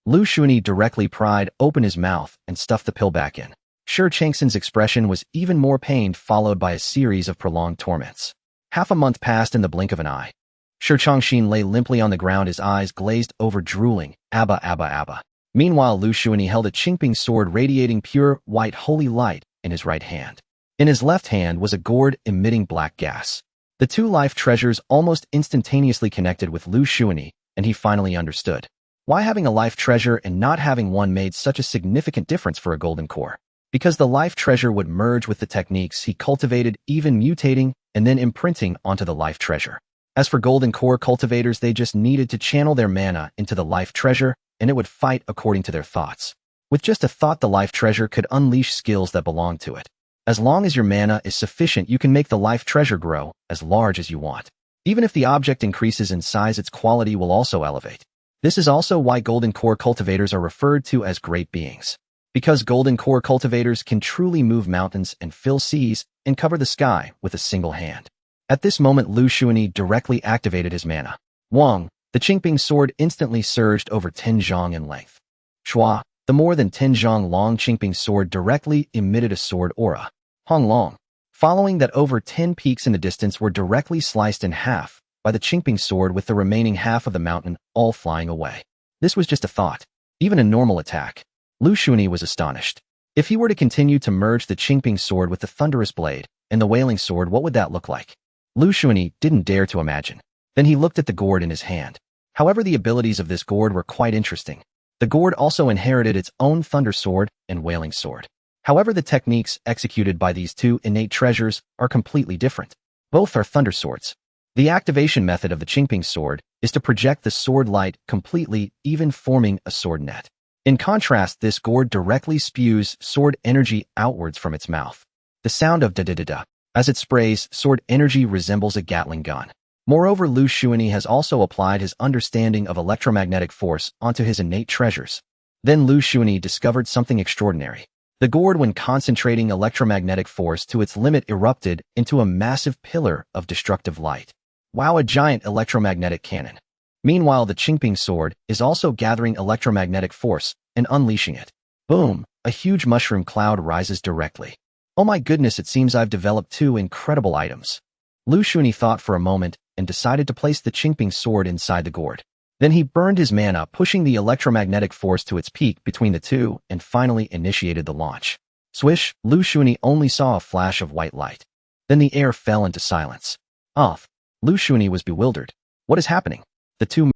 Liu Shunyi directly pried open his mouth and stuffed the pill back in. Shi Changxin's expression was even more pained, followed by a series of prolonged torments. Half a month passed in the blink of an eye. Shi Changxin lay limply on the ground, his eyes glazed over, drooling, Abba, Abba, Abba. Meanwhile, Liu Shunyi held a Qingping sword radiating pure, white, holy light in his right hand. In his left hand was a gourd emitting black gas. The 2 life treasures almost instantaneously connected with Liu Shunyi, and he finally understood why having a life treasure and not having one made such a significant difference for a golden core. Because the life treasure would merge with the techniques he cultivated, even mutating and then imprinting onto the life treasure. As for golden core cultivators, they just needed to channel their mana into the life treasure, and it would fight according to their thoughts. With just a thought, the life treasure could unleash skills that belong to it. As long as your mana is sufficient, you can make the life treasure grow as large as you want. Even if the object increases in size, its quality will also elevate. This is also why golden core cultivators are referred to as great beings. Because golden core cultivators can truly move mountains and fill seas and cover the sky with a single hand. At this moment, Liu Shunyi directly activated his mana. Wang, the Qingping sword instantly surged over 10 zhang in length. Shua, the more than 10 zhang long Qingping sword directly emitted a sword aura. Hong Long, following that, over 10 peaks in the distance were directly sliced in half by the Qingping sword, with the remaining half of the mountain all flying away. This was just a thought. Even a normal attack. Liu Shunyi was astonished. If he were to continue to merge the Qingping sword with the thunderous blade and the wailing sword, what would that look like? Liu Shunyi didn't dare to imagine. Then he looked at the gourd in his hand. However, the abilities of this gourd were quite interesting. The gourd also inherited its own thunder sword and wailing sword. However, the techniques executed by these 2 innate treasures are completely different. Both are thunder swords. The activation method of the Qingping sword is to project the sword light completely, even forming a sword net. In contrast, this gourd directly spews sword energy outwards from its mouth. The sound of da-da-da-da as it sprays sword energy resembles a Gatling gun. Moreover, Liu Shunyi has also applied his understanding of electromagnetic force onto his innate treasures. Then Liu Shunyi discovered something extraordinary. The gourd, when concentrating electromagnetic force to its limit, erupted into a massive pillar of destructive light. Wow, a giant electromagnetic cannon. Meanwhile, the Qingping sword is also gathering electromagnetic force and unleashing it. Boom, a huge mushroom cloud rises directly. Oh my goodness, it seems I've developed 2 incredible items. Liu Shunyi thought for a moment and decided to place the Qingping sword inside the gourd. Then he burned his mana, pushing the electromagnetic force to its peak between the 2, and finally initiated the launch. Swish, Liu Shunyi only saw a flash of white light. Then the air fell into silence. Off. Liu Shunyi was bewildered. What is happening?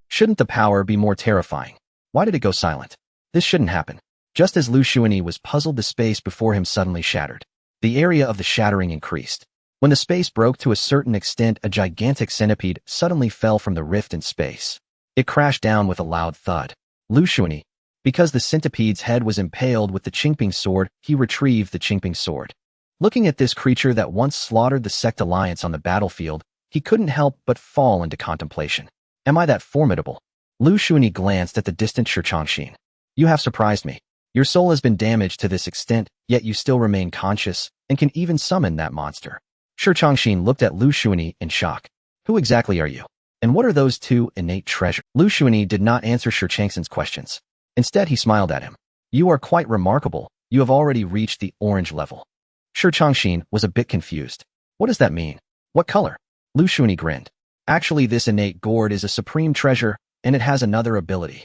Shouldn't the power be more terrifying? Why did it go silent? This shouldn't happen. Just as Liu Shunyi was puzzled, the space before him suddenly shattered. The area of the shattering increased. When the space broke to a certain extent, a gigantic centipede suddenly fell from the rift in space. It crashed down with a loud thud. Liu Shunyi, because the centipede's head was impaled with the Qingping sword, he retrieved the Qingping sword. Looking at this creature that once slaughtered the sect alliance on the battlefield, he couldn't help but fall into contemplation. Am I that formidable? Liu Shunyi glanced at the distant Shi Changxin. You have surprised me. Your soul has been damaged to this extent, yet you still remain conscious and can even summon that monster. Shi Changxin looked at Liu Shunyi in shock. Who exactly are you? And what are those two innate treasures? Liu Shunyi did not answer Shi Changxin's questions. Instead, he smiled at him. You are quite remarkable. You have already reached the orange level. Shi Changxin was a bit confused. What does that mean? What color? Liu Shunyi grinned. Actually, this innate gourd is a supreme treasure, and it has another ability.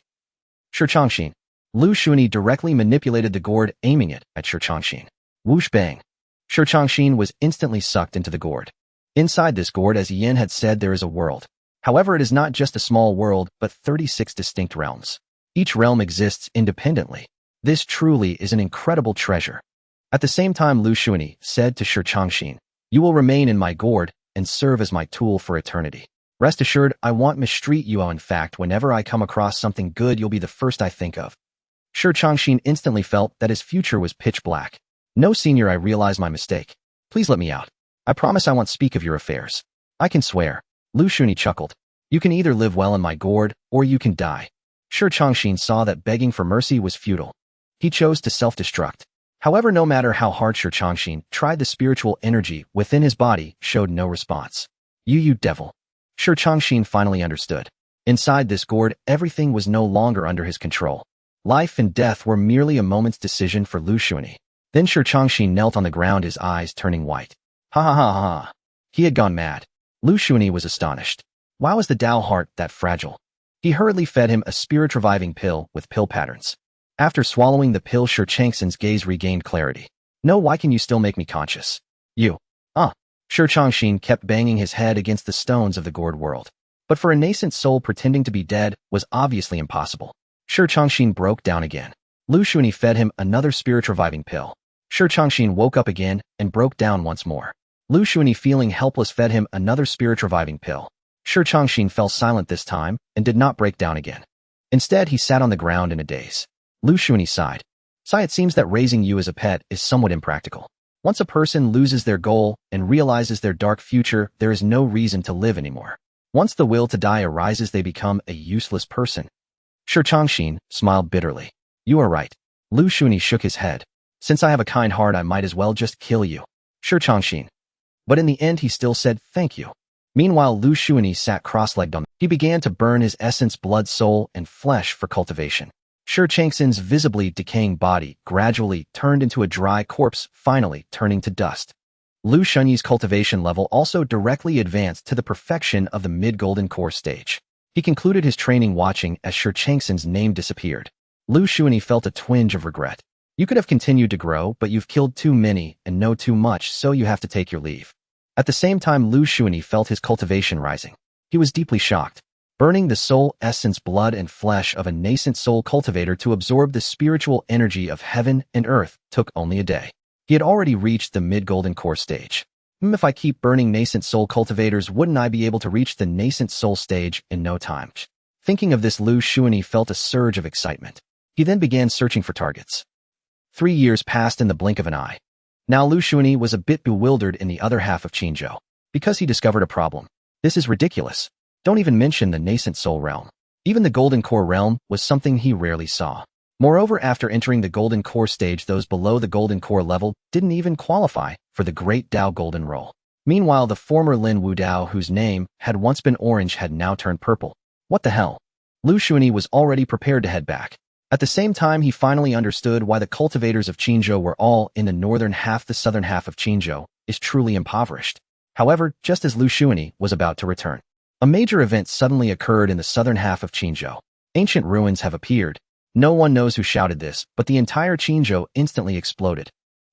Shi Changxin. Liu Shunyi directly manipulated the gourd, aiming it at Shi Changxin. Whoosh bang. Shi Changxin was instantly sucked into the gourd. Inside this gourd, as Yin had said, there is a world. However, it is not just a small world, but 36 distinct realms. Each realm exists independently. This truly is an incredible treasure. At the same time, Liu Shunyi said to Shi Changxin, you will remain in my gourd and serve as my tool for eternity. Rest assured, I won't mistreat you. In fact, whenever I come across something good, you'll be the first I think of. Shi Changxin instantly felt that his future was pitch black. No, senior, I realize my mistake. Please let me out. I promise I won't speak of your affairs. I can swear. Liu Shunyi chuckled. You can either live well in my gourd, or you can die. Shi Changxin saw that begging for mercy was futile. He chose to self-destruct. However, no matter how hard Shi Changxin tried, the spiritual energy within his body showed no response. You devil. Shi Changxin finally understood. Inside this gourd, everything was no longer under his control. Life and death were merely a moment's decision for Liu Shunyi. Then Shi Changxin knelt on the ground, his eyes turning white. Ha ha ha ha. He had gone mad. Liu Shunyi was astonished. Why is the Dao heart that fragile? He hurriedly fed him a spirit-reviving pill with pill patterns. After swallowing the pill, Shi Changxin's gaze regained clarity. No, why can you still make me conscious? You. Shi Changxin kept banging his head against the stones of the gourd world. But for a nascent soul, pretending to be dead was obviously impossible. Shi Changxin broke down again. Liu Shunyi fed him another spirit-reviving pill. Shi Changxin woke up again and broke down once more. Liu Shunyi, feeling helpless, fed him another spirit-reviving pill. Shi Changxin fell silent this time and did not break down again. Instead, he sat on the ground in a daze. Liu Shunyi sighed. It seems that raising you as a pet is somewhat impractical. Once a person loses their goal and realizes their dark future, there is no reason to live anymore. Once the will to die arises, they become a useless person. Shi Changxin smiled bitterly. You are right. Liu Shunyi shook his head. Since I have a kind heart, I might as well just kill you. Shi Changxin. But in the end, he still said thank you. Meanwhile, Liu Shunyi sat cross-legged on. He began to burn his essence, blood, soul, and flesh for cultivation. Shi Changxin's visibly decaying body gradually turned into a dry corpse, finally turning to dust. Liu Shunyi's cultivation level also directly advanced to the perfection of the mid-golden core stage. He concluded his training watching as Shi Changxin's name disappeared. Liu Shunyi felt a twinge of regret. You could have continued to grow, but you've killed too many and know too much, so you have to take your leave. At the same time, Liu Shunyi felt his cultivation rising. He was deeply shocked. Burning the soul, essence, blood, and flesh of a nascent soul cultivator to absorb the spiritual energy of heaven and earth took only a day. He had already reached the mid-golden core stage. If I keep burning nascent soul cultivators, wouldn't I be able to reach the nascent soul stage in no time? Thinking of this, Liu Shunyi felt a surge of excitement. He then began searching for targets. 3 years passed in the blink of an eye. Now Liu Shunyi was a bit bewildered in the other half of Qinzhou, because he discovered a problem. This is ridiculous. Don't even mention the nascent soul realm. Even the golden core realm was something he rarely saw. Moreover, after entering the golden core stage, those below the golden core level didn't even qualify for the Great Dao golden roll. Meanwhile, the former Lin Wu Dao, whose name had once been orange, had now turned purple. What the hell? Liu Shunyi was already prepared to head back. At the same time, he finally understood why the cultivators of Qinzhou were all in the northern half. The southern half of Qinzhou is truly impoverished. However, just as Liu Shunyi was about to return, a major event suddenly occurred in the southern half of Qinzhou. Ancient ruins have appeared. No one knows who shouted this, but the entire Qinzhou instantly exploded.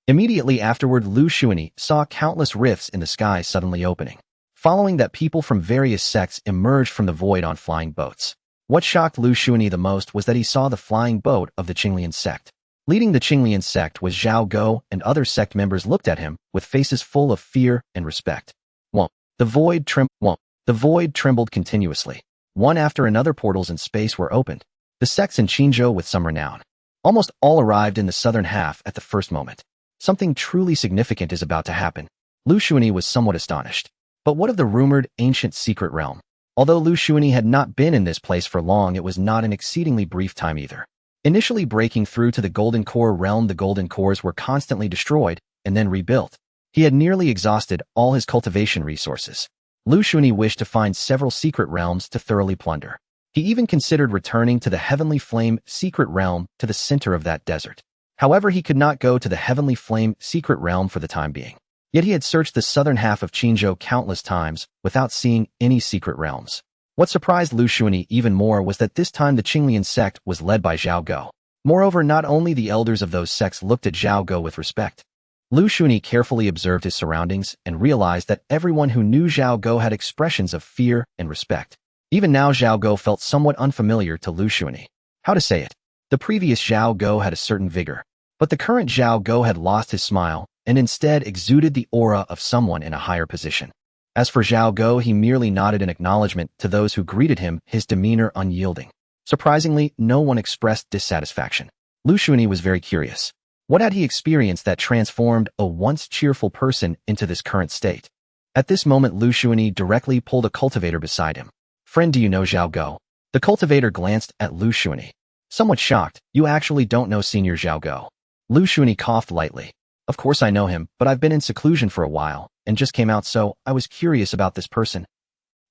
Immediately afterward, Liu Shunyi saw countless rifts in the sky suddenly opening. Following that, people from various sects emerged from the void on flying boats. What shocked Liu Shunyi the most was that he saw the flying boat of the Qinglian sect. Leading the Qinglian sect was Zhao Go, and other sect members looked at him with faces full of fear and respect. Whoa. The void trembled continuously. One after another portals in space were opened. The sects in Qinzhou with some renown. Almost all arrived in the southern half at the first moment. Something truly significant is about to happen. Liu Shunyi was somewhat astonished. But what of the rumored ancient secret realm? Although Liu Shunyi had not been in this place for long, it was not an exceedingly brief time either. Initially breaking through to the Golden Core realm, the Golden Cores were constantly destroyed and then rebuilt. He had nearly exhausted all his cultivation resources. Liu Shunyi wished to find several secret realms to thoroughly plunder. He even considered returning to the Heavenly Flame secret realm to the center of that desert. However, he could not go to the Heavenly Flame secret realm for the time being. Yet he had searched the southern half of Qinzhou countless times without seeing any secret realms. What surprised Liu Shunyi even more was that this time the Qinglian sect was led by Zhao Go. Moreover, not only the elders of those sects looked at Zhao Go with respect. Liu Shunyi carefully observed his surroundings and realized that everyone who knew Zhao Go had expressions of fear and respect. Even now, Zhao Go felt somewhat unfamiliar to Liu Shunyi. How to say it? The previous Zhao Go had a certain vigor, but the current Zhao Go had lost his smile and instead exuded the aura of someone in a higher position. As for Zhao Go, he merely nodded in acknowledgement to those who greeted him, his demeanor unyielding. Surprisingly, no one expressed dissatisfaction. Liu Shunyi was very curious. What had he experienced that transformed a once cheerful person into this current state? At this moment, Liu Shunyi directly pulled a cultivator beside him. "Friend, do you know Zhao Go?" The cultivator glanced at Liu Shunyi. Somewhat shocked, "You actually don't know Senior Zhao Go?" Liu Shunyi coughed lightly. "Of course I know him, but I've been in seclusion for a while, and just came out, so I was curious about this person."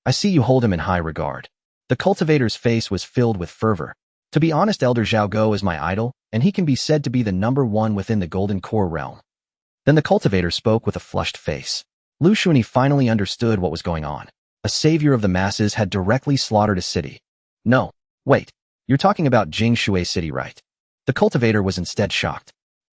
"I see you hold him in high regard." The cultivator's face was filled with fervor. "To be honest, Elder Zhao Go is my idol, and he can be said to be the #1 within the Golden Core realm." Then the cultivator spoke with a flushed face. Liu Shunyi finally understood what was going on. A savior of the masses had directly slaughtered a city. "No, wait. You're talking about Jingshui City, right?" The cultivator was instead shocked.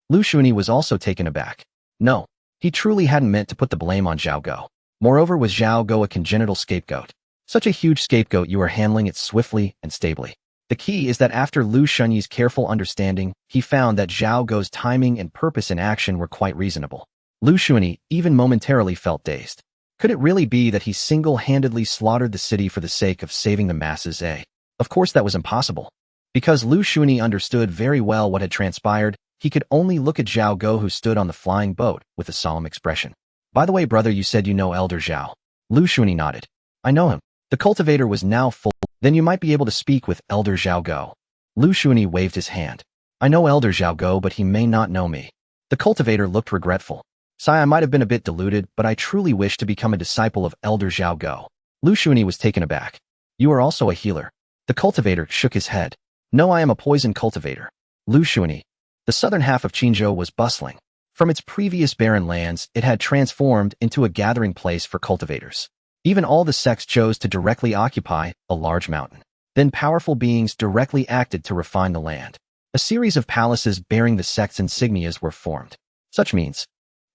Liu Shunyi was also taken aback. No, he truly hadn't meant to put the blame on Zhao Go. Moreover, was Zhao Go a congenital scapegoat? Such a huge scapegoat, you are handling it swiftly and stably. The key is that after Liu Shunyi's careful understanding, he found that Zhao Go's timing and purpose in action were quite reasonable. Liu Shunyi even momentarily felt dazed. Could it really be that he single-handedly slaughtered the city for the sake of saving the masses? Of course that was impossible. Because Liu Shunyi understood very well what had transpired, he could only look at Zhao Go, who stood on the flying boat with a solemn expression. "By the way, brother, you said you know Elder Zhao." Liu Shunyi nodded. "I know him." The cultivator was now full. "Then you might be able to speak with Elder Zhao Go." Liu Shunyi waved his hand. "I know Elder Zhao Go, but he may not know me." The cultivator looked regretful. "Sai, I might have been a bit deluded, but I truly wish to become a disciple of Elder Zhao Go." Liu Shunyi was taken aback. "You are also a healer?" The cultivator shook his head. "No, I am a poison cultivator." Liu Shunyi. The southern half of Qinzhou was bustling. From its previous barren lands, it had transformed into a gathering place for cultivators. Even all the sects chose to directly occupy a large mountain. Then powerful beings directly acted to refine the land. A series of palaces bearing the sect's insignias were formed. Such means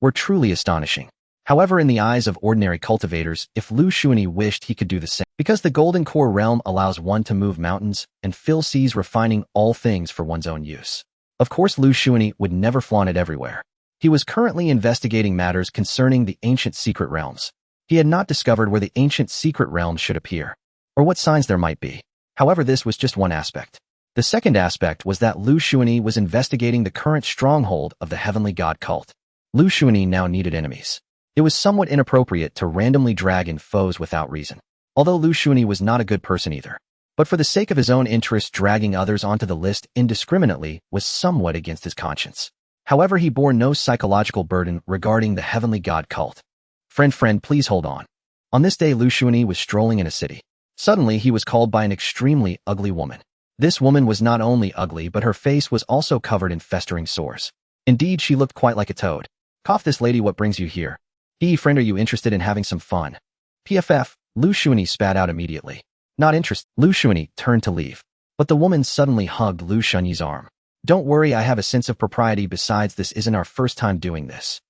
were truly astonishing. However, in the eyes of ordinary cultivators, if Liu Shunyi wished, he could do the same. Because the Golden Core realm allows one to move mountains and fill seas, refining all things for one's own use. Of course, Liu Shunyi would never flaunt it everywhere. He was currently investigating matters concerning the ancient secret realms. He had not discovered where the ancient secret realms should appear, or what signs there might be. However, this was just one aspect. The second aspect was that Liu Shunyi was investigating the current stronghold of the heavenly god cult. Liu Shunyi now needed enemies. It was somewhat inappropriate to randomly drag in foes without reason. Although Liu Shunyi was not a good person either. But for the sake of his own interest, dragging others onto the list indiscriminately was somewhat against his conscience. However, he bore no psychological burden regarding the heavenly god cult. Friend, please hold on." On this day, Liu Shunyi was strolling in a city. Suddenly, he was called by an extremely ugly woman. This woman was not only ugly, but her face was also covered in festering sores. Indeed, she looked quite like a toad. "Cough, this lady, what brings you here?" "Hey, friend, are you interested in having some fun?" "PFF, Liu Shunyi spat out immediately. "Not interested." Liu Shunyi turned to leave. But the woman suddenly hugged Liu Shunyi's arm. "Don't worry, I have a sense of propriety. Besides, this isn't our first time doing this."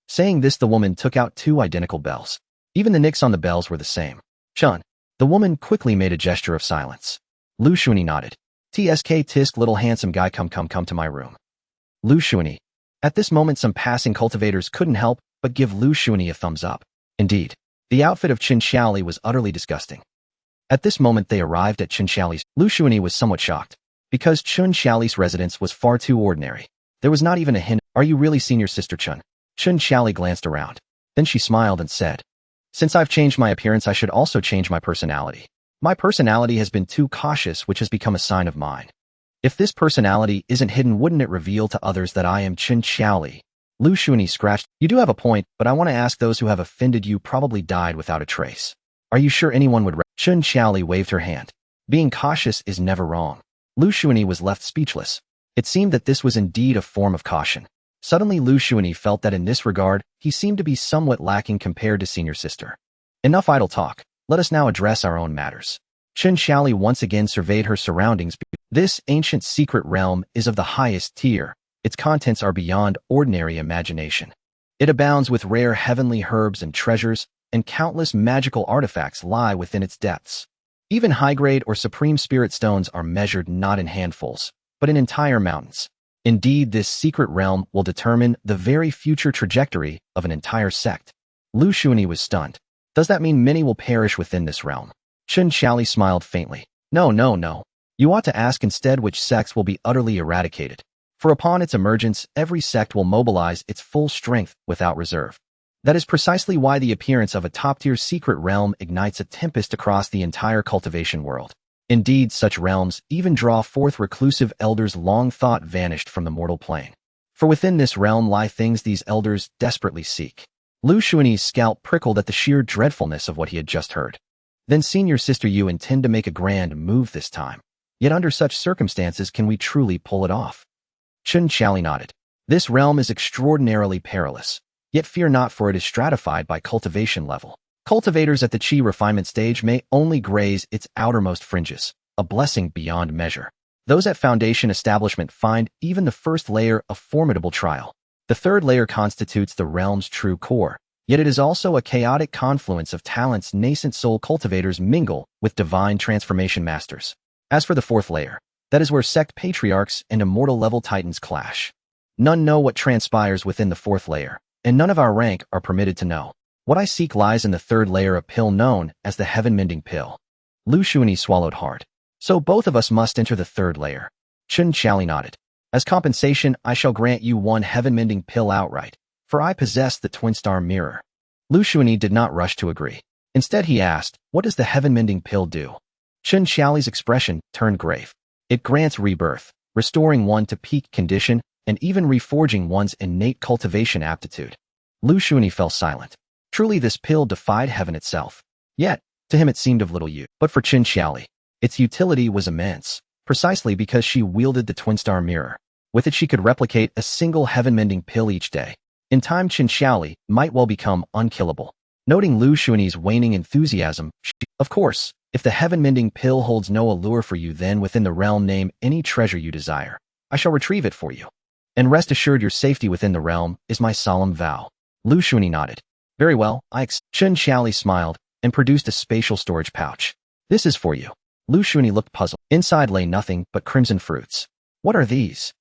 Saying this, the woman took out 2 identical bells. Even the nicks on the bells were the same. "Chun." The woman quickly made a gesture of silence. Liu Shunyi nodded. "Tsk tisk, little handsome guy, come to my room." Liu Shunyi. At this moment some passing cultivators couldn't help but give Liu Shunyi a thumbs up. Indeed, the outfit of Qin Xiaoli was utterly disgusting. At this moment they arrived at Qin Xiaoli's. Liu Shunyi was somewhat shocked, because Qin Xiaoli's residence was far too ordinary. There was not even a hint. Are you really senior sister Qin? Qin Xiaoli glanced around. Then she smiled and said, since I've changed my appearance I should also change my personality. My personality has been too cautious, which has become a sign of mine. If this personality isn't hidden, wouldn't it reveal to others that I am Qin Xiaoli? Liu Shunyi scratched. You do have a point, but I want to ask, those who have offended you probably died without a trace. Are you sure anyone would? Qin Xiaoli waved her hand. Being cautious is never wrong. Liu Shunyi was left speechless. It seemed that this was indeed a form of caution. Suddenly Liu Shunyi felt that in this regard, he seemed to be somewhat lacking compared to senior sister. Enough idle talk. Let us now address our own matters. Qin Xiaoli once again surveyed her surroundings. This ancient secret realm is of the highest tier. Its contents are beyond ordinary imagination. It abounds with rare heavenly herbs and treasures, and countless magical artifacts lie within its depths. Even high-grade or supreme spirit stones are measured not in handfuls, but in entire mountains. Indeed, this secret realm will determine the very future trajectory of an entire sect. Liu Shunyi was stunned. Does that mean many will perish within this realm? Qin Xiaoli smiled faintly. No. You ought to ask instead which sects will be utterly eradicated. For upon its emergence, every sect will mobilize its full strength without reserve. That is precisely why the appearance of a top-tier secret realm ignites a tempest across the entire cultivation world. Indeed, such realms even draw forth reclusive elders long thought vanished from the mortal plane. For within this realm lie things these elders desperately seek. Liu Shunyi's scalp prickled at the sheer dreadfulness of what he had just heard. Then senior sister, you intend to make a grand move this time. Yet under such circumstances can we truly pull it off? Qin Xiaoli nodded. This realm is extraordinarily perilous. Yet fear not, for it is stratified by cultivation level. Cultivators at the Qi refinement stage may only graze its outermost fringes, a blessing beyond measure. Those at foundation establishment find even the first layer a formidable trial. The third layer constitutes the realm's true core, yet it is also a chaotic confluence of talents. Nascent soul cultivators mingle with divine transformation masters. As for the fourth layer, that is where sect patriarchs and immortal level titans clash. None know what transpires within the fourth layer, and none of our rank are permitted to know. What I seek lies in the third layer, a pill known as the heaven-mending pill. Liu Shunyi swallowed hard. So both of us must enter the third layer. Qin Xiaoli nodded. As compensation, I shall grant you one heaven-mending pill outright, for I possess the twin-star mirror. Liu Shunyi did not rush to agree. Instead he asked, what does the heaven-mending pill do? Qin Xiaoli's expression turned grave. It grants rebirth, restoring one to peak condition, and even reforging one's innate cultivation aptitude. Liu Shunyi fell silent. Truly this pill defied heaven itself. Yet, to him it seemed of little use. But for Qin Xiaoli, its utility was immense, precisely because she wielded the twin-star mirror. With it she could replicate a single heaven-mending pill each day. In time Qin Xiaoli might well become unkillable. Noting Liu Shunyi's waning enthusiasm, of course, if the heaven-mending pill holds no allure for you, then within the realm name any treasure you desire. I shall retrieve it for you. And rest assured your safety within the realm is my solemn vow. Liu Shunyi nodded. Very well, Qin Xiaoli smiled and produced a spatial storage pouch. This is for you. Liu Shunyi looked puzzled. Inside lay nothing but crimson fruits. What are these?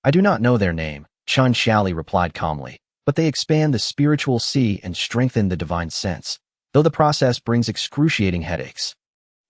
I do not know their name, Qin Xiaoli replied calmly, but they expand the spiritual sea and strengthen the divine sense, though the process brings excruciating headaches.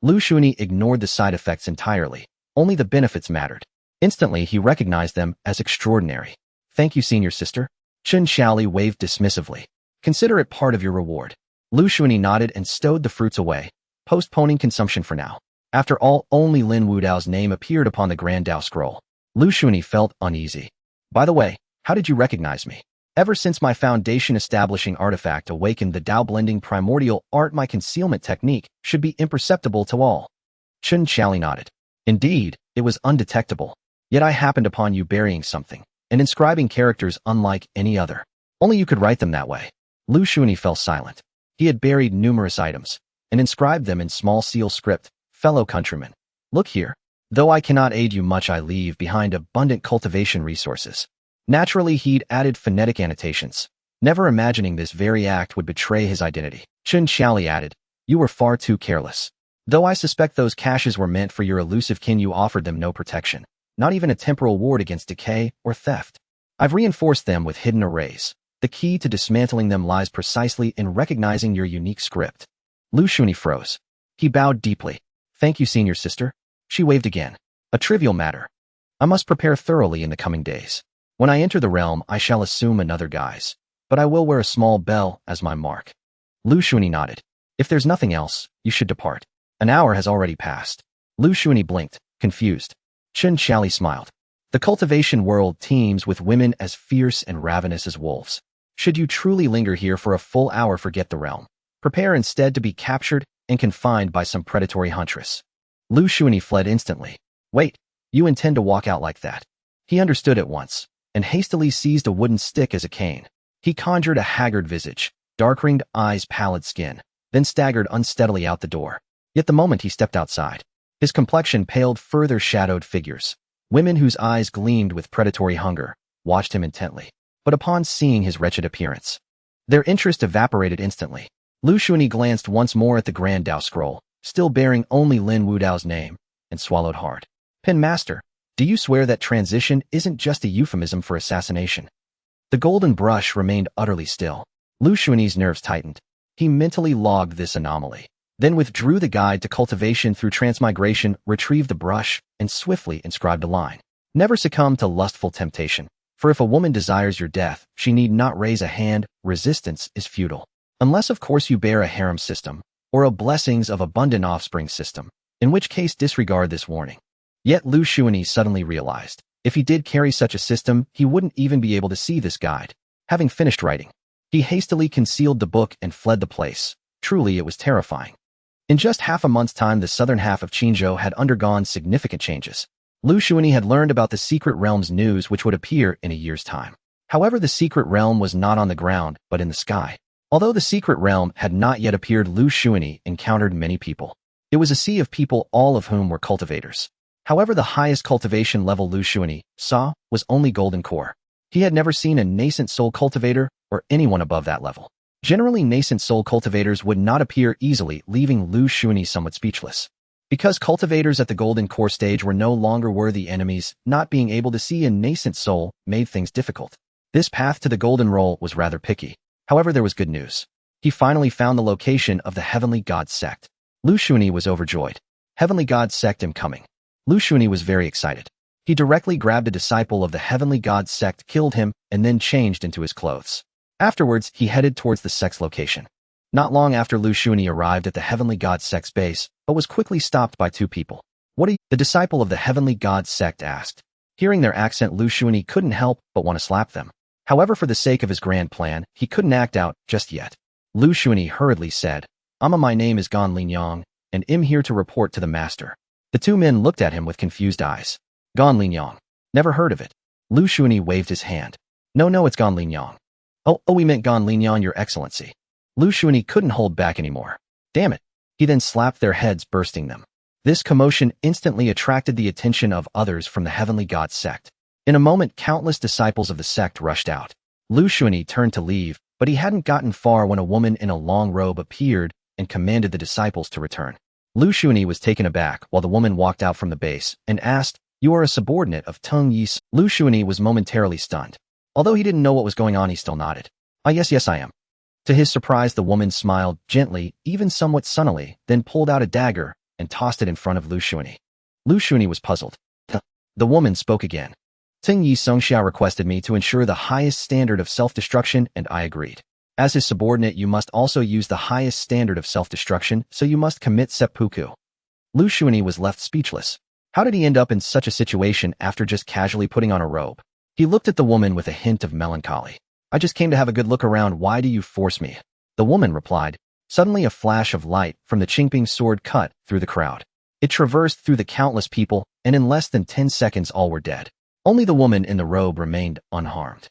Liu Shunyi ignored the side effects entirely. Only the benefits mattered. Instantly he recognized them as extraordinary. Thank you, senior sister. Qin Xiaoli waved dismissively. Consider it part of your reward. Liu Shunyi nodded and stowed the fruits away, postponing consumption for now. After all, only Lin Wudao's name appeared upon the Grand Dao scroll. Liu Shunyi felt uneasy. By the way, how did you recognize me? Ever since my foundation establishing artifact awakened the Dao blending primordial art, my concealment technique should be imperceptible to all. Qin Xiaoli nodded. Indeed, it was undetectable. Yet I happened upon you burying something, and inscribing characters unlike any other. Only you could write them that way. Liu Shunyi fell silent. He had buried numerous items, and inscribed them in small seal script. Fellow countrymen, look here. Though I cannot aid you much, I leave behind abundant cultivation resources. Naturally, he'd added phonetic annotations, never imagining this very act would betray his identity. Qin Xiaoli added, you were far too careless. Though I suspect those caches were meant for your elusive kin, you offered them no protection, not even a temporal ward against decay or theft. I've reinforced them with hidden arrays. The key to dismantling them lies precisely in recognizing your unique script. Liu Shunyi froze. He bowed deeply. Thank you, senior sister. She waved again. A trivial matter. I must prepare thoroughly in the coming days. When I enter the realm, I shall assume another guise. But I will wear a small bell as my mark. Liu Shunyi nodded. If there's nothing else, you should depart. An hour has already passed. Liu Shunyi blinked, confused. Chen Xiaoli smiled. The cultivation world teems with women as fierce and ravenous as wolves. Should you truly linger here for a full hour, forget the realm. Prepare instead to be captured and confined by some predatory huntress. Liu Shunyi fled instantly. Wait, you intend to walk out like that? He understood at once, and hastily seized a wooden stick as a cane. He conjured a haggard visage, dark-ringed eyes, pallid skin, then staggered unsteadily out the door. Yet the moment he stepped outside, his complexion paled. Further shadowed figures, women whose eyes gleamed with predatory hunger, watched him intently. But upon seeing his wretched appearance, their interest evaporated instantly. Liu Shunyi glanced once more at the Grand Dao scroll, still bearing only Lin Wudao's name, and swallowed hard. Pen Master, do you swear that transition isn't just a euphemism for assassination? The golden brush remained utterly still. Liu Shunyi's nerves tightened. He mentally logged this anomaly, then withdrew the guide to cultivation through transmigration, retrieved the brush, and swiftly inscribed a line. Never succumb to lustful temptation, for if a woman desires your death, she need not raise a hand. Resistance is futile. Unless of course you bear a harem system, or a blessings of abundant offspring system, in which case disregard this warning. Yet Liu Shunyi suddenly realized, if he did carry such a system, he wouldn't even be able to see this guide. Having finished writing, he hastily concealed the book and fled the place. Truly it was terrifying. In just half a month's time, the southern half of Qinzhou had undergone significant changes. Liu Shunyi had learned about the secret realm's news, which would appear in a year's time. However, the secret realm was not on the ground, but in the sky. Although the secret realm had not yet appeared, Liu Shunyi encountered many people. It was a sea of people, all of whom were cultivators. However, the highest cultivation level Liu Shunyi saw was only golden core. He had never seen a nascent soul cultivator or anyone above that level. Generally, nascent soul cultivators would not appear easily, leaving Liu Shunyi somewhat speechless. Because cultivators at the golden core stage were no longer worthy enemies, not being able to see a nascent soul made things difficult. This path to the golden role was rather picky. However, there was good news. He finally found the location of the Heavenly God sect. Liu Shunyi was overjoyed. Heavenly God sect incoming. Liu Shunyi was very excited. He directly grabbed a disciple of the Heavenly God sect, killed him, and then changed into his clothes. Afterwards, he headed towards the sect's location. Not long after, Liu Shunyi arrived at the Heavenly God sect's base, but was quickly stopped by two people. What are you? The disciple of the Heavenly God sect asked. Hearing their accent, Liu Shunyi couldn't help but want to slap them. However, for the sake of his grand plan, he couldn't act out just yet. Liu Shunyi hurriedly said, My name is Gan Linyang, and am here to report to the master. The two men looked at him with confused eyes. Gan Linyang. Never heard of it. Liu Shunyi waved his hand. No, it's Gan Linyang. Oh, we meant Gan Linyang, your excellency. Liu Shunyi couldn't hold back anymore. Damn it. He then slapped their heads, bursting them. This commotion instantly attracted the attention of others from the Heavenly God sect. In a moment, countless disciples of the sect rushed out. Liu Shunyi turned to leave, but he hadn't gotten far when a woman in a long robe appeared and commanded the disciples to return. Liu Shunyi was taken aback while the woman walked out from the base and asked, You are a subordinate of Teng Yi's. Liu Shunyi was momentarily stunned. Although he didn't know what was going on, he still nodded. Yes, I am. To his surprise, the woman smiled gently, even somewhat sunnily, then pulled out a dagger and tossed it in front of Liu Shunyi. Liu Shunyi was puzzled. The woman spoke again. Teng Yi Songxia requested me to ensure the highest standard of self-destruction, and I agreed. As his subordinate, you must also use the highest standard of self-destruction, so you must commit seppuku. Liu Shunyi was left speechless. How did he end up in such a situation after just casually putting on a robe? He looked at the woman with a hint of melancholy. I just came to have a good look around. Why do you force me? The woman replied. Suddenly a flash of light from the Qingping sword cut through the crowd. It traversed through the countless people, and in less than 10 seconds all were dead. Only the woman in the robe remained unharmed.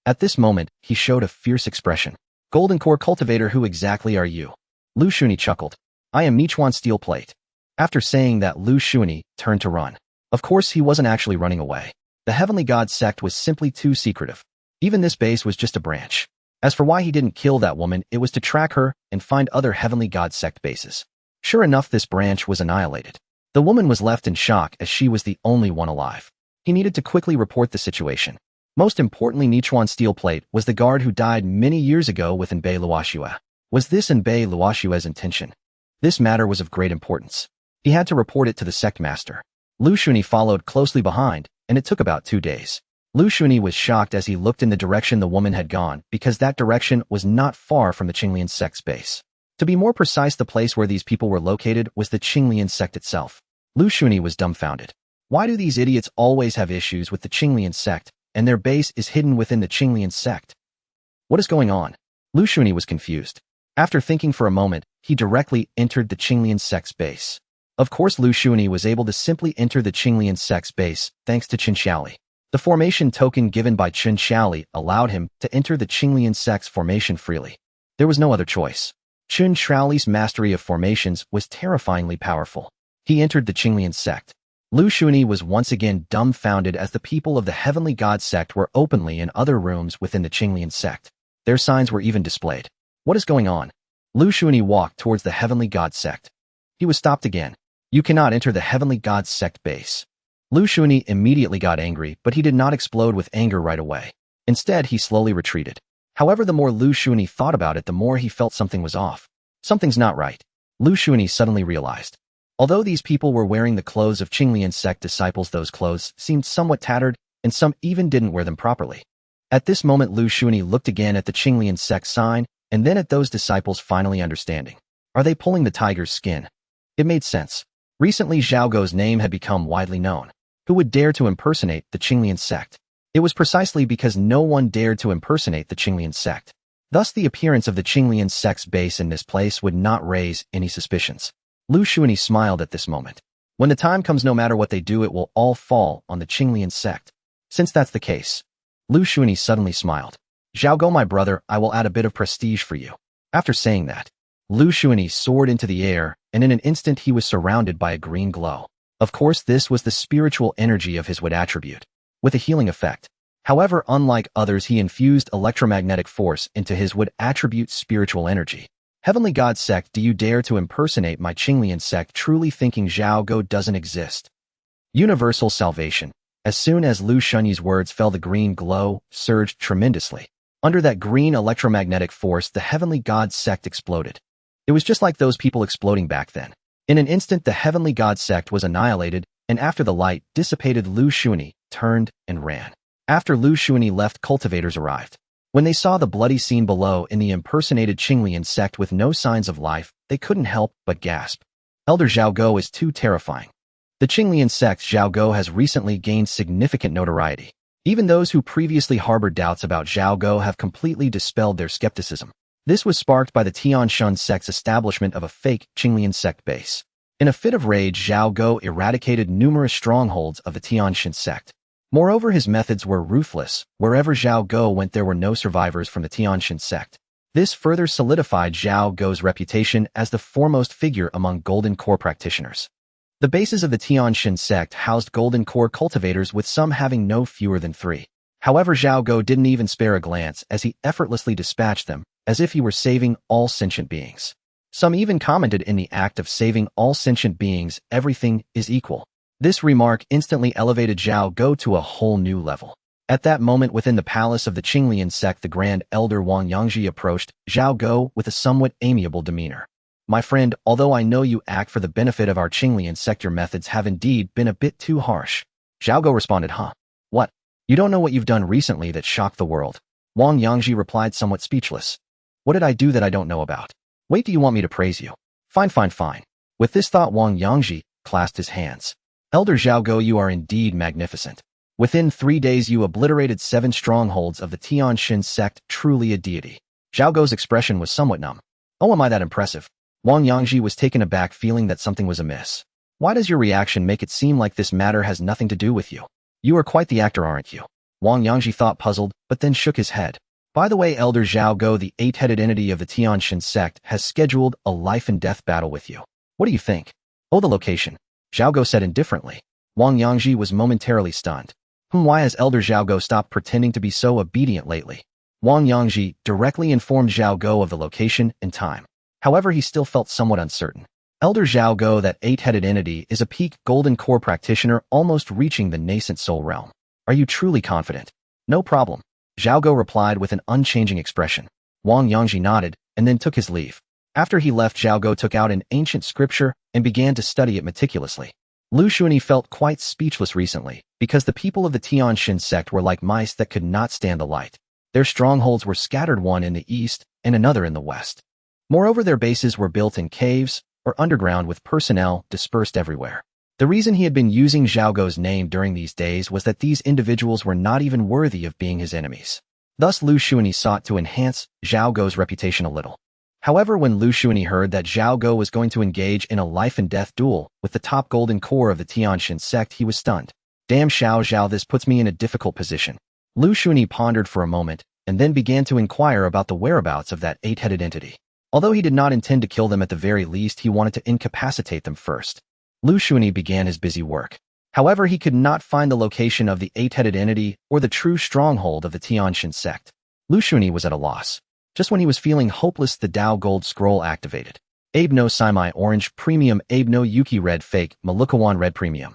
At this moment, he showed a fierce expression. Golden Core Cultivator, who exactly are you? Liu Shunyi chuckled. I am Michuan Steel Plate. After saying that, Liu Shunyi turned to run. Of course, he wasn't actually running away. The Heavenly God sect was simply too secretive. Even this base was just a branch. As for why he didn't kill that woman, it was to track her and find other Heavenly God sect bases. Sure enough, this branch was annihilated. The woman was left in shock as she was the only one alive. He needed to quickly report the situation. Most importantly, Nichuan Steel Plate was the guard who died many years ago with Bei Luoxue. Was this Bei Luoxue's intention? This matter was of great importance. He had to report it to the sect master. Liu Shunyi followed closely behind, and it took about 2 days. Liu Shunyi was shocked as he looked in the direction the woman had gone, because that direction was not far from the Qinglian sect's base. To be more precise, the place where these people were located was the Qinglian sect itself. Liu Shunyi was dumbfounded. Why do these idiots always have issues with the Qinglian sect, and their base is hidden within the Qinglian sect? What is going on? Liu Shunyi was confused. After thinking for a moment, he directly entered the Qinglian sect's base. Of course, Liu Shunyi was able to simply enter the Qinglian sect's base thanks to Qin Shaoli. The formation token given by Qin Shaoli allowed him to enter the Qinglian sect's formation freely. There was no other choice. Qin Shaoli's mastery of formations was terrifyingly powerful. He entered the Qinglian sect. Liu Shunyi was once again dumbfounded as the people of the Heavenly God sect were openly in other rooms within the Qinglian sect. Their signs were even displayed. What is going on? Liu Shunyi walked towards the Heavenly God sect. He was stopped again. You cannot enter the Heavenly God sect base. Liu Shunyi immediately got angry, but he did not explode with anger right away. Instead, he slowly retreated. However, the more Liu Shunyi thought about it, the more he felt something was off. Something's not right. Liu Shunyi suddenly realized. Although these people were wearing the clothes of Qinglian sect disciples, those clothes seemed somewhat tattered, and some even didn't wear them properly. At this moment, Liu Shunyi looked again at the Qinglian sect sign, and then at those disciples, finally understanding. Are they pulling the tiger's skin? It made sense. Recently, Zhao Gou's name had become widely known. Who would dare to impersonate the Qinglian sect? It was precisely because no one dared to impersonate the Qinglian sect. Thus, the appearance of the Qinglian sect's base in this place would not raise any suspicions. Liu Shunyi smiled at this moment. When the time comes, no matter what they do, it will all fall on the Qinglian sect. Since that's the case, Liu Shunyi suddenly smiled. Zhao Gou, my brother, I will add a bit of prestige for you. After saying that, Liu Shunyi soared into the air, and in an instant he was surrounded by a green glow. Of course, this was the spiritual energy of his wood attribute, with a healing effect. However, unlike others, he infused electromagnetic force into his wood attribute's spiritual energy. Heavenly God sect, do you dare to impersonate my Qinglian sect, truly thinking Zhao Gou doesn't exist? Universal salvation. As soon as Liu Shunyi's words fell, the green glow surged tremendously. Under that green electromagnetic force, the Heavenly God sect exploded. It was just like those people exploding back then. In an instant, the Heavenly God sect was annihilated, and after the light dissipated, Liu Shunyi turned and ran. After Liu Shunyi left, cultivators arrived. When they saw the bloody scene below in the impersonated Qinglian sect with no signs of life, they couldn't help but gasp. Elder Zhao Gou is too terrifying. The Qinglian sect Zhao Gou has recently gained significant notoriety. Even those who previously harbored doubts about Zhao Gou have completely dispelled their skepticism. This was sparked by the Tianshun sect's establishment of a fake Qinglian sect base. In a fit of rage, Zhao Gou eradicated numerous strongholds of the Tianshun sect. Moreover, his methods were ruthless. Wherever Zhao Gou went, there were no survivors from the Tianshun sect. This further solidified Zhao Gou's reputation as the foremost figure among Golden Core practitioners. The bases of the Tianshun sect housed Golden Core cultivators, with some having no fewer than 3. However, Zhao Gou didn't even spare a glance as he effortlessly dispatched them, as if he were saving all sentient beings. Some even commented, in the act of saving all sentient beings, everything is equal. This remark instantly elevated Zhao Gou to a whole new level. At that moment, within the palace of the Qinglian sect, the Grand Elder Wang Yangji approached Zhao Gou with a somewhat amiable demeanor. My friend, although I know you act for the benefit of our Qinglian sect, your methods have indeed been a bit too harsh. Zhao Gou responded, Huh? What? You don't know what you've done recently that shocked the world? Wang Yangji replied, somewhat speechless. What did I do that I don't know about? Wait, do you want me to praise you? Fine, fine, fine. With this thought, Wang Yangji clasped his hands. Elder Zhao Gou, you are indeed magnificent. Within 3 days, you obliterated 7 strongholds of the Tianshun sect, truly a deity. Zhao Gou's expression was somewhat numb. Oh, am I that impressive? Wang Yangji was taken aback, feeling that something was amiss. Why does your reaction make it seem like this matter has nothing to do with you? You are quite the actor, aren't you? Wang Yangji thought, puzzled, but then shook his head. By the way, Elder Zhao Gou, the 8-headed entity of the Tianshun sect, has scheduled a life-and-death battle with you. What do you think? Oh, the location. Zhao Gou said indifferently. Wang Yangji was momentarily stunned. Why has Elder Zhao Gou stopped pretending to be so obedient lately? Wang Yangji directly informed Zhao Gou of the location and time. However, he still felt somewhat uncertain. Elder Zhao Gou, that 8-headed entity, is a peak Golden Core practitioner, almost reaching the nascent soul realm. Are you truly confident? No problem. Zhao Go replied with an unchanging expression. Wang Yangji nodded, and then took his leave. After he left, Zhao Go took out an ancient scripture and began to study it meticulously. Liu Shunyi felt quite speechless recently, because the people of the Tianxin sect were like mice that could not stand the light. Their strongholds were scattered, one in the east and another in the west. Moreover, their bases were built in caves or underground with personnel dispersed everywhere. The reason he had been using Zhao Go's name during these days was that these individuals were not even worthy of being his enemies. Thus, Liu Shunyi sought to enhance Zhao Go's reputation a little. However, when Liu Shunyi heard that Zhao Go was going to engage in a life-and-death duel with the top golden core of the Tianxin sect, he was stunned. Damn, Zhao, this puts me in a difficult position. Liu Shunyi pondered for a moment, and then began to inquire about the whereabouts of that eight-headed entity. Although he did not intend to kill them, at the very least he wanted to incapacitate them first. Liu Shunyi began his busy work. However, he could not find the location of the eight-headed entity or the true stronghold of the Tianxin sect. Liu Shunyi was at a loss. Just when he was feeling hopeless, the Dao Gold Scroll activated. Abe no Saimai Orange Premium, Abe no Yuki Red Fake, Malukawan Red Premium.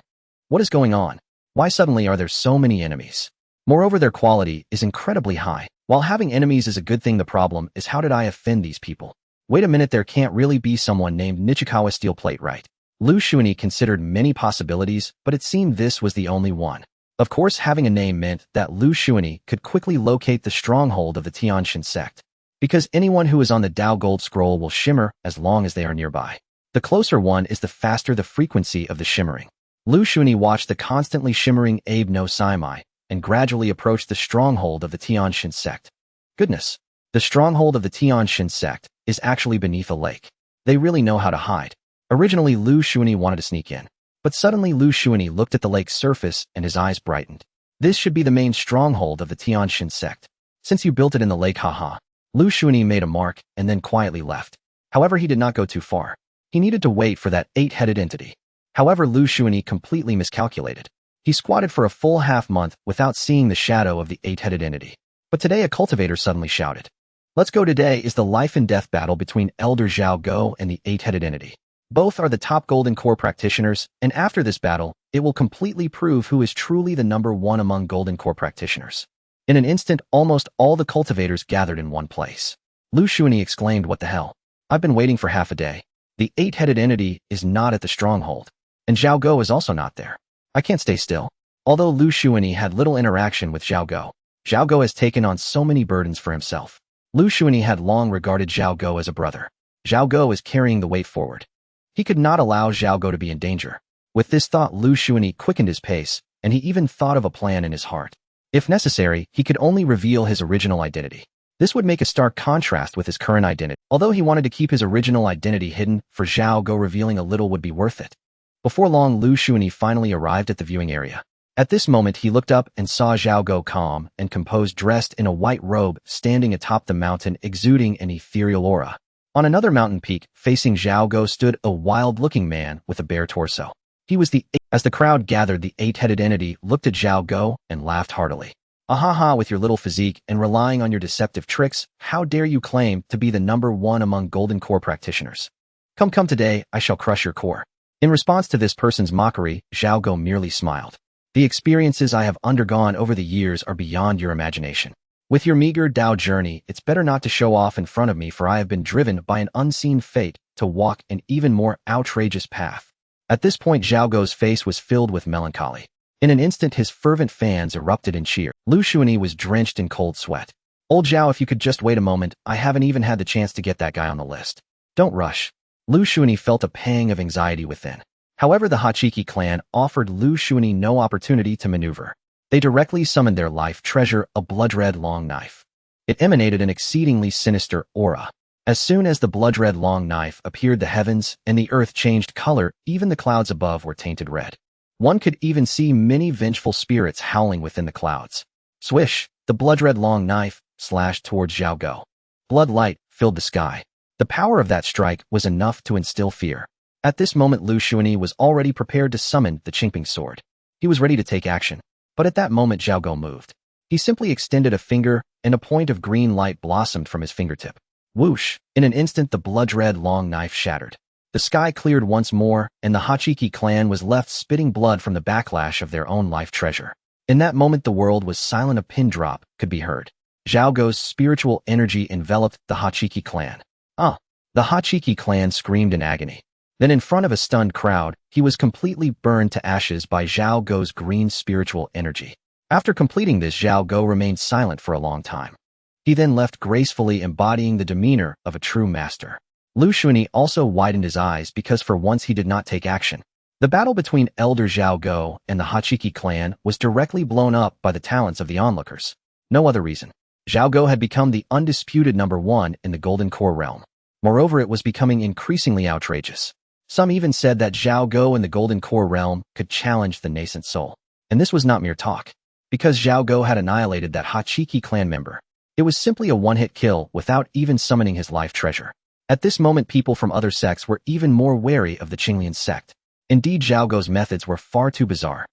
What is going on? Why suddenly are there so many enemies? Moreover, their quality is incredibly high. While having enemies is a good thing, the problem is how did I offend these people? Wait a minute, there can't really be someone named Nichikawa Steel Plate, right? Liu Shunyi considered many possibilities, but it seemed this was the only one. Of course, having a name meant that Liu Shunyi could quickly locate the stronghold of the Tianxin sect. Because anyone who is on the Dao Gold Scroll will shimmer as long as they are nearby. The closer one is, the faster the frequency of the shimmering. Liu Shunyi watched the constantly shimmering Abe no Saimai and gradually approached the stronghold of the Tianxin sect. Goodness! The stronghold of the Tianxin sect is actually beneath a lake. They really know how to hide. Originally, Liu Shunyi wanted to sneak in. But suddenly Liu Shunyi looked at the lake's surface and his eyes brightened. This should be the main stronghold of the Tianxin sect. Since you built it in the lake, haha. Liu Shunyi made a mark and then quietly left. However, he did not go too far. He needed to wait for that eight-headed entity. However, Liu Shunyi completely miscalculated. He squatted for a full half-month without seeing the shadow of the eight-headed entity. But today a cultivator suddenly shouted, "Let's go! Today is the life-and-death battle between Elder Zhao Go and the eight-headed entity. Both are the top Golden Core practitioners, and after this battle, it will completely prove who is truly the number one among Golden Core practitioners." In an instant, almost all the cultivators gathered in one place. Liu Shunyi exclaimed, "What the hell? I've been waiting for half a day. The eight-headed entity is not at the stronghold. And Zhao Go is also not there. I can't stay still." Although Liu Shunyi had little interaction with Zhao Go has taken on so many burdens for himself. Liu Shunyi had long regarded Zhao Go as a brother. Zhao Go is carrying the weight forward. He could not allow Zhao Go to be in danger. With this thought, Liu Shunyi quickened his pace, and he even thought of a plan in his heart. If necessary, he could only reveal his original identity. This would make a stark contrast with his current identity. Although he wanted to keep his original identity hidden, for Zhao Go revealing a little would be worth it. Before long, Liu Shunyi finally arrived at the viewing area. At this moment, he looked up and saw Zhao Go calm and composed, dressed in a white robe, standing atop the mountain, exuding an ethereal aura. On another mountain peak, facing Zhao Go, stood a wild-looking man with a bare torso. He was As the crowd gathered, the eight-headed entity looked at Zhao Go and laughed heartily. "Ahaha, with your little physique and relying on your deceptive tricks, how dare you claim to be the number one among Golden Core practitioners? Come today, I shall crush your core." In response to this person's mockery, Zhao Go merely smiled. "The experiences I have undergone over the years are beyond your imagination. With your meager Dao journey, it's better not to show off in front of me, for I have been driven by an unseen fate to walk an even more outrageous path." At this point, Zhao Go's face was filled with melancholy. In an instant, his fervent fans erupted in cheer. Liu Shunyi was drenched in cold sweat. "Old Zhao, if you could just wait a moment, I haven't even had the chance to get that guy on the list." "Don't rush." Liu Shunyi felt a pang of anxiety within. However, the Hachiki clan offered Liu Shunyi no opportunity to maneuver. They directly summoned their life treasure, a blood-red long knife. It emanated an exceedingly sinister aura. As soon as the blood-red long knife appeared, the heavens and the earth changed color, even the clouds above were tainted red. One could even see many vengeful spirits howling within the clouds. Swish! The blood-red long knife slashed towards Zhao Go. Blood light filled the sky. The power of that strike was enough to instill fear. At this moment, Liu Shunyi was already prepared to summon the Qingping sword. He was ready to take action. But at that moment, Zhao Go moved. He simply extended a finger, and a point of green light blossomed from his fingertip. Whoosh! In an instant, the blood-red long knife shattered. The sky cleared once more, and the Hachiki clan was left spitting blood from the backlash of their own life treasure. In that moment, the world was silent. A pin drop could be heard. Zhao Gou's spiritual energy enveloped the Hachiki clan. Ah! The Hachiki clan screamed in agony. Then in front of a stunned crowd, he was completely burned to ashes by Zhao Gou's green spiritual energy. After completing this, Zhao Gou remained silent for a long time. He then left gracefully, embodying the demeanor of a true master. Liu Shunyi also widened his eyes because for once he did not take action. The battle between Elder Zhao Gou and the Hachiki clan was directly blown up by the talents of the onlookers. No other reason. Zhao Gou had become the undisputed #1 in the Golden Core realm. Moreover, it was becoming increasingly outrageous. Some even said that Zhao Gou in the Golden Core realm could challenge the nascent soul. And this was not mere talk. Because Zhao Gou had annihilated that Hachiki clan member. It was simply a one-hit kill without even summoning his life treasure. At this moment, people from other sects were even more wary of the Qinglian sect. Indeed, Zhao Gou's methods were far too bizarre.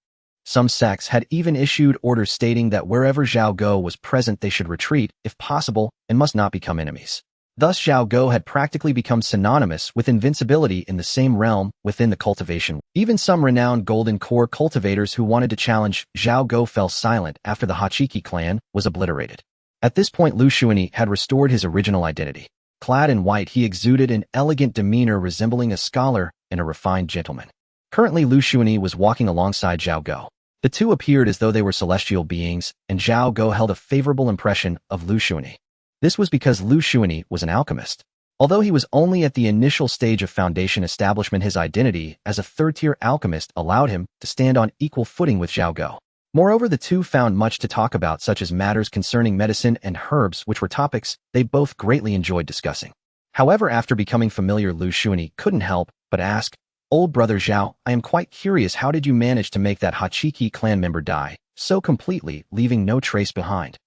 Some sects had even issued orders stating that wherever Zhao Gou was present, they should retreat, if possible, and must not become enemies. Thus, Zhao Gou had practically become synonymous with invincibility in the same realm within the cultivation. Even some renowned Golden Core cultivators who wanted to challenge Zhao Gou fell silent after the Hachiki clan was obliterated. At this point, Liu Shunyi had restored his original identity. Clad in white, he exuded an elegant demeanor resembling a scholar and a refined gentleman. Currently, Liu Shunyi was walking alongside Zhao Gou. The two appeared as though they were celestial beings, and Zhao Gou held a favorable impression of Liu Shunyi. This was because Liu Shunyi was an alchemist. Although he was only at the initial stage of foundation establishment, his identity as a third-tier alchemist allowed him to stand on equal footing with Zhao Gou. Moreover, the two found much to talk about, such as matters concerning medicine and herbs, which were topics they both greatly enjoyed discussing. However, after becoming familiar, Liu Shunyi couldn't help but ask, "Old brother Zhao, I am quite curious, how did you manage to make that Hachiki clan member die so completely, leaving no trace behind?"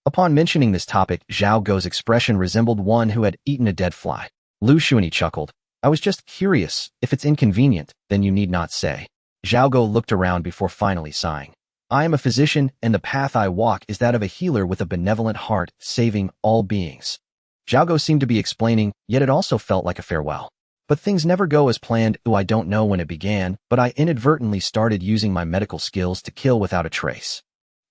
Upon mentioning this topic, Zhao Gou's expression resembled one who had eaten a dead fly. Liu Shunyi chuckled. "I was just curious. If it's inconvenient, then you need not say." Zhao Gou looked around before finally sighing. "I am a physician, and the path I walk is that of a healer with a benevolent heart, saving all beings." Zhao Gou seemed to be explaining, yet it also felt like a farewell. "But things never go as planned. I don't know when it began, but I inadvertently started using my medical skills to kill without a trace.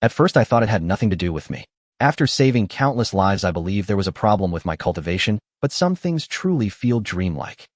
At first I thought it had nothing to do with me. After saving countless lives, I believe there was a problem with my cultivation, but some things truly feel dreamlike.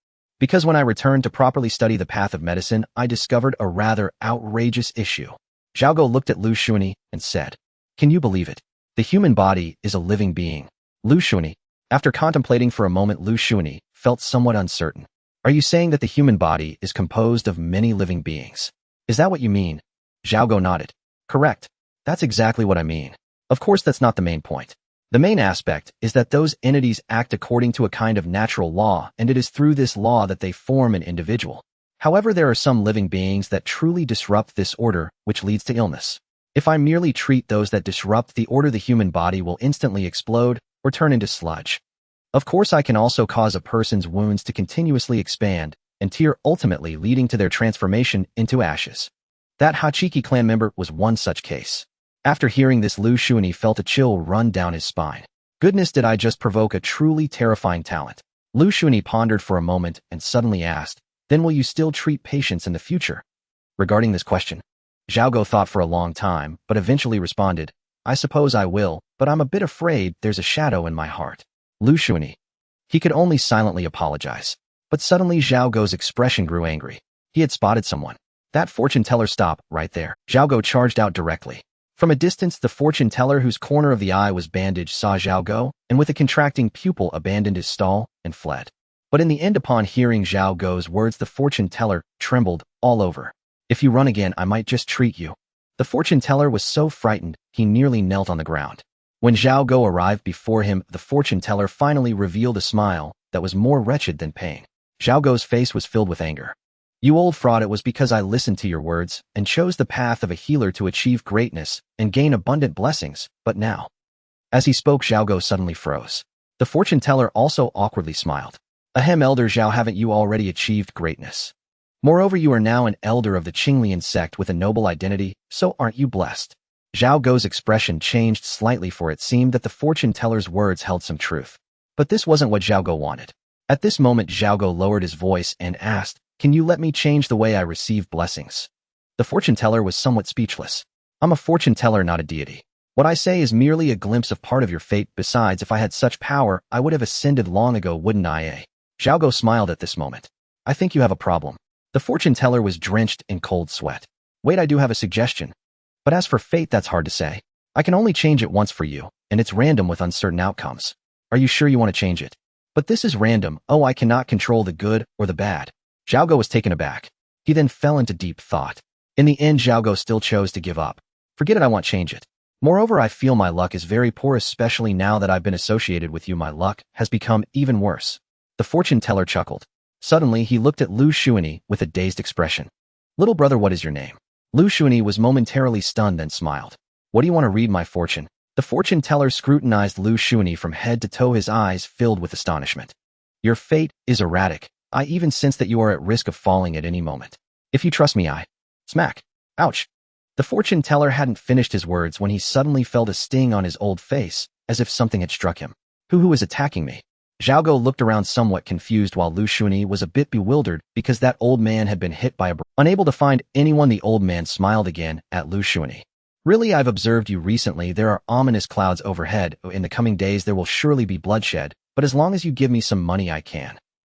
Because when I returned to properly study the path of medicine, I discovered a rather outrageous issue." Zhao Gou looked at Liu Shunyi and said, "Can you believe it? The human body is a living being." Liu Shunyi. After contemplating for a moment, Liu Shunyi felt somewhat uncertain. "Are you saying that the human body is composed of many living beings? Is that what you mean?" Zhao Gou nodded. "Correct. That's exactly what I mean. Of course, that's not the main point. The main aspect is that those entities act according to a kind of natural law, and it is through this law that they form an individual. However, there are some living beings that truly disrupt this order, which leads to illness. If I merely treat those that disrupt the order, the human body will instantly explode or turn into sludge. Of course, I can also cause a person's wounds to continuously expand and tear, ultimately leading to their transformation into ashes. That Hachiki clan member was one such case." After hearing this, Liu Shunyi felt a chill run down his spine. Goodness, did I just provoke a truly terrifying talent? Liu Shunyi pondered for a moment and suddenly asked, "Then will you still treat patients in the future?" Regarding this question, Zhao Gou thought for a long time, but eventually responded, "I suppose I will, but I'm a bit afraid there's a shadow in my heart." Liu Shunyi. He could only silently apologize. But suddenly Zhao Gou's expression grew angry. He had spotted someone. "That fortune teller, stop right there." Zhao Gou charged out directly. From a distance, the fortune teller, whose corner of the eye was bandaged, saw Zhao Gou, and with a contracting pupil abandoned his stall and fled. But in the end, upon hearing Zhao Gou's words, the fortune teller trembled all over. "If you run again, I might just treat you." The fortune teller was so frightened, he nearly knelt on the ground. When Zhao Gou arrived before him, the fortune teller finally revealed a smile that was more wretched than pain. Zhao Gou's face was filled with anger. "You old fraud, it was because I listened to your words and chose the path of a healer to achieve greatness and gain abundant blessings, but now..." As he spoke, Zhao Gou suddenly froze. The fortune teller also awkwardly smiled. "Ahem, Elder Zhao, haven't you already achieved greatness? Moreover, you are now an elder of the Qinglian sect with a noble identity, so aren't you blessed?" Zhao Gou's expression changed slightly, for it seemed that the fortune teller's words held some truth. But this wasn't what Zhao Gou wanted. At this moment, Zhao Gou lowered his voice and asked, "Can you let me change the way I receive blessings?" The fortune teller was somewhat speechless. I'm a fortune teller, not a deity. What I say is merely a glimpse of part of your fate. Besides, if I had such power, I would have ascended long ago, wouldn't I, eh? Zhao Go smiled at this moment. I think you have a problem. The fortune teller was drenched in cold sweat. Wait, I do have a suggestion. But as for fate, that's hard to say. I can only change it once for you, and it's random with uncertain outcomes. Are you sure you want to change it? But this is random. Oh, I cannot control the good or the bad. Zhao Go was taken aback. He then fell into deep thought. In the end, Zhao Go still chose to give up. Forget it, I won't change it. Moreover, I feel my luck is very poor, especially now that I've been associated with you. My luck has become even worse. The fortune teller chuckled. Suddenly, he looked at Liu Shunyi with a dazed expression. Little brother, what is your name? Liu Shunyi was momentarily stunned, then smiled. What do you want to read my fortune? The fortune teller scrutinized Liu Shunyi from head to toe, his eyes filled with astonishment. Your fate is erratic. I even sense that you are at risk of falling at any moment. If you trust me, I... Smack. Ouch. The fortune teller hadn't finished his words when he suddenly felt a sting on his old face, as if something had struck him. Who is attacking me? Zhao Go looked around somewhat confused, while Liu Shunyi was a bit bewildered because that old man had been hit by a Unable to find anyone, the old man smiled again at Liu Shunyi. Really, I've observed you recently. There are ominous clouds overhead. In the coming days there will surely be bloodshed, but as long as you give me some money I can.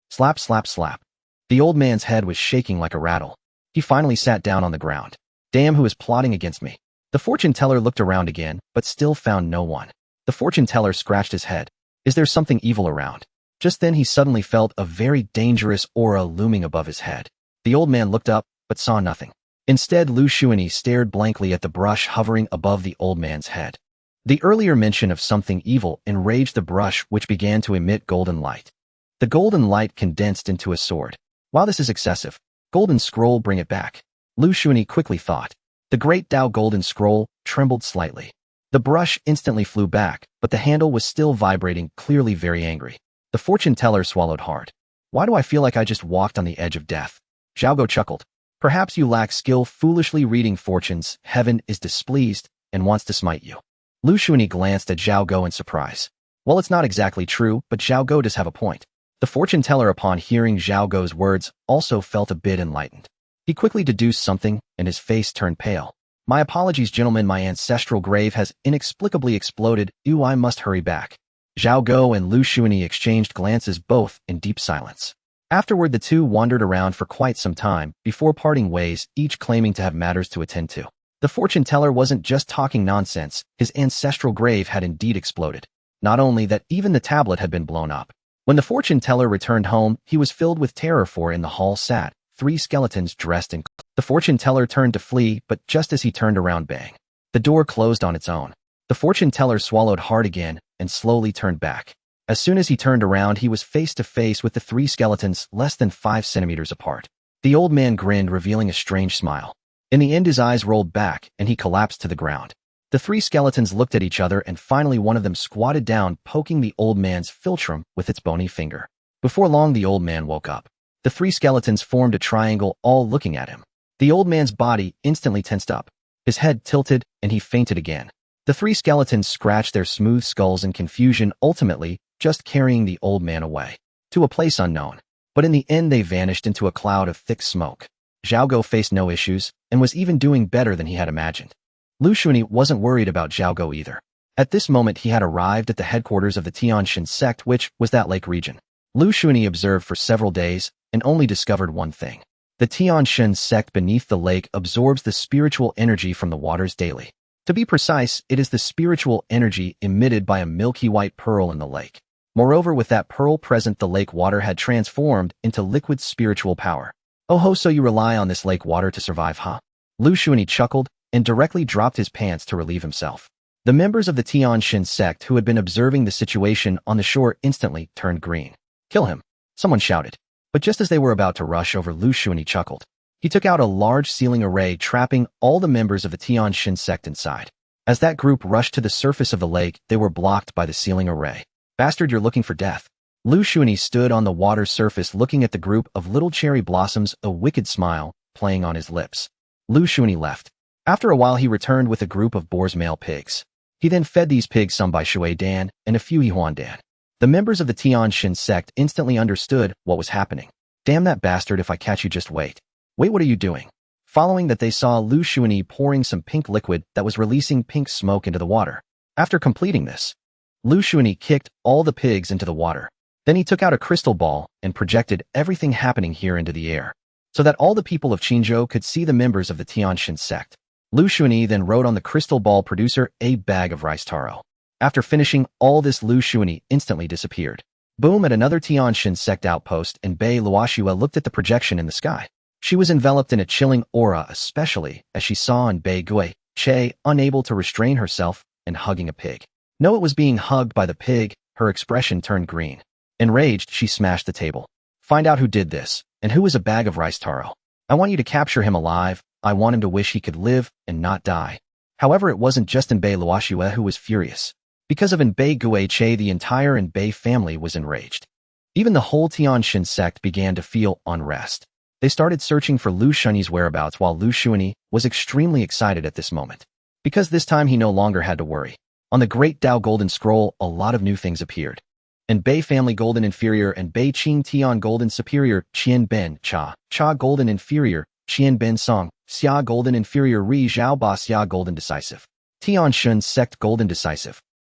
Slap, slap, slap. The old man's head was shaking like a rattle. He finally sat down on the ground. Damn, who is plotting against me? The fortune teller looked around again, but still found no one. The fortune teller scratched his head. Is there something evil around? Just then he suddenly felt a very dangerous aura looming above his head. The old man looked up, but saw nothing. Instead, Liu Shunyi stared blankly at the brush hovering above the old man's head. The earlier mention of something evil enraged the brush, which began to emit golden light. The golden light condensed into a sword. While this is excessive, golden scroll, bring it back. Liu Shunyi quickly thought. The Great Dao golden scroll trembled slightly. The brush instantly flew back, but the handle was still vibrating, clearly very angry. The fortune teller swallowed hard. Why do I feel like I just walked on the edge of death? Zhao Go chuckled. Perhaps you lack skill foolishly reading fortunes. Heaven is displeased and wants to smite you. Liu Shunyi glanced at Zhao Go in surprise. Well, it's not exactly true, but Zhao Go does have a point. The fortune teller, upon hearing Zhao Go's words, also felt a bit enlightened. He quickly deduced something, and his face turned pale. My apologies, gentlemen, my ancestral grave has inexplicably exploded. I must hurry back. Zhao Go and Liu Shunyi exchanged glances, both in deep silence. Afterward, the two wandered around for quite some time, before parting ways, each claiming to have matters to attend to. The fortune teller wasn't just talking nonsense, his ancestral grave had indeed exploded. Not only that, even the tablet had been blown up. When the fortune teller returned home, he was filled with terror, for in the hall sat 3 skeletons dressed in... The fortune teller turned to flee, but just as he turned around, bang. The door closed on its own. The fortune teller swallowed hard again and slowly turned back. As soon as he turned around, he was face to face with the 3 skeletons less than 5 centimeters apart. The old man grinned, revealing a strange smile. In the end, his eyes rolled back and he collapsed to the ground. The 3 skeletons looked at each other, and finally one of them squatted down, poking the old man's philtrum with its bony finger. Before long, the old man woke up. The 3 skeletons formed a triangle, all looking at him. The old man's body instantly tensed up. His head tilted, and he fainted again. The 3 skeletons scratched their smooth skulls in confusion, ultimately just carrying the old man away to a place unknown. But in the end, they vanished into a cloud of thick smoke. Zhao Go faced no issues, and was even doing better than he had imagined. Liu Shunyi wasn't worried about Zhao Go either. At this moment, he had arrived at the headquarters of the Tianshan sect, which was that lake region. Liu Shunyi observed for several days, and only discovered one thing. The Tianshan sect beneath the lake absorbs the spiritual energy from the waters daily. To be precise, it is the spiritual energy emitted by a milky white pearl in the lake. Moreover, with that pearl present, the lake water had transformed into liquid spiritual power. Oh ho, so you rely on this lake water to survive, huh? Liu Shunyi chuckled and directly dropped his pants to relieve himself. The members of the Tianshan sect who had been observing the situation on the shore instantly turned green. Kill him, someone shouted. But just as they were about to rush over, Liu Shunyi chuckled. He took out a large sealing array, trapping all the members of the Tianshan sect inside. As that group rushed to the surface of the lake, they were blocked by the sealing array. Bastard, you're looking for death. Liu Shunyi stood on the water surface looking at the group of little cherry blossoms, a wicked smile playing on his lips. Liu Shunyi left. After a while, he returned with a group of boar's male pigs. He then fed these pigs some by Shui Dan and a few Yihuan Dan. The members of the Tianshan sect instantly understood what was happening. Damn that bastard, if I catch you, just wait. Wait, what are you doing? Following that, they saw Liu Shunyi pouring some pink liquid that was releasing pink smoke into the water. After completing this, Liu Shunyi kicked all the pigs into the water. Then he took out a crystal ball and projected everything happening here into the air, so that all the people of Qinzhou could see the members of the Tianshan sect. Liu Shunyi then wrote on the crystal ball producer a bag of rice taro. After finishing all this, Liu Shunyi instantly disappeared. Boom! At another Tianshan sect outpost, and Bei Luoxue looked at the projection in the sky. She was enveloped in a chilling aura, especially as she saw in Bei Gui Che, unable to restrain herself, and hugging a pig. No, it was being hugged by the pig. Her expression turned green. Enraged, she smashed the table. Find out who did this, and who is a bag of rice taro. I want you to capture him alive. I want him to wish he could live and not die. However, it wasn't just Bei Luoxue who was furious. Because of Bei Gui Che, the entire Bei family was enraged. Even the whole Tianshan sect began to feel unrest. They started searching for Liu Shunyi's whereabouts, while Liu Shunyi was extremely excited at this moment. Because this time he no longer had to worry. On the Great Dao Golden Scroll, a lot of new things appeared. And Bei Family Golden Inferior and Bei Qing Tian Golden Superior, Qian Ben Cha Golden Inferior, Qian Ben Song, Xia Golden Inferior, Ri Zhao Ba Xia Golden Decisive. Tianshan Sect Golden Decisive.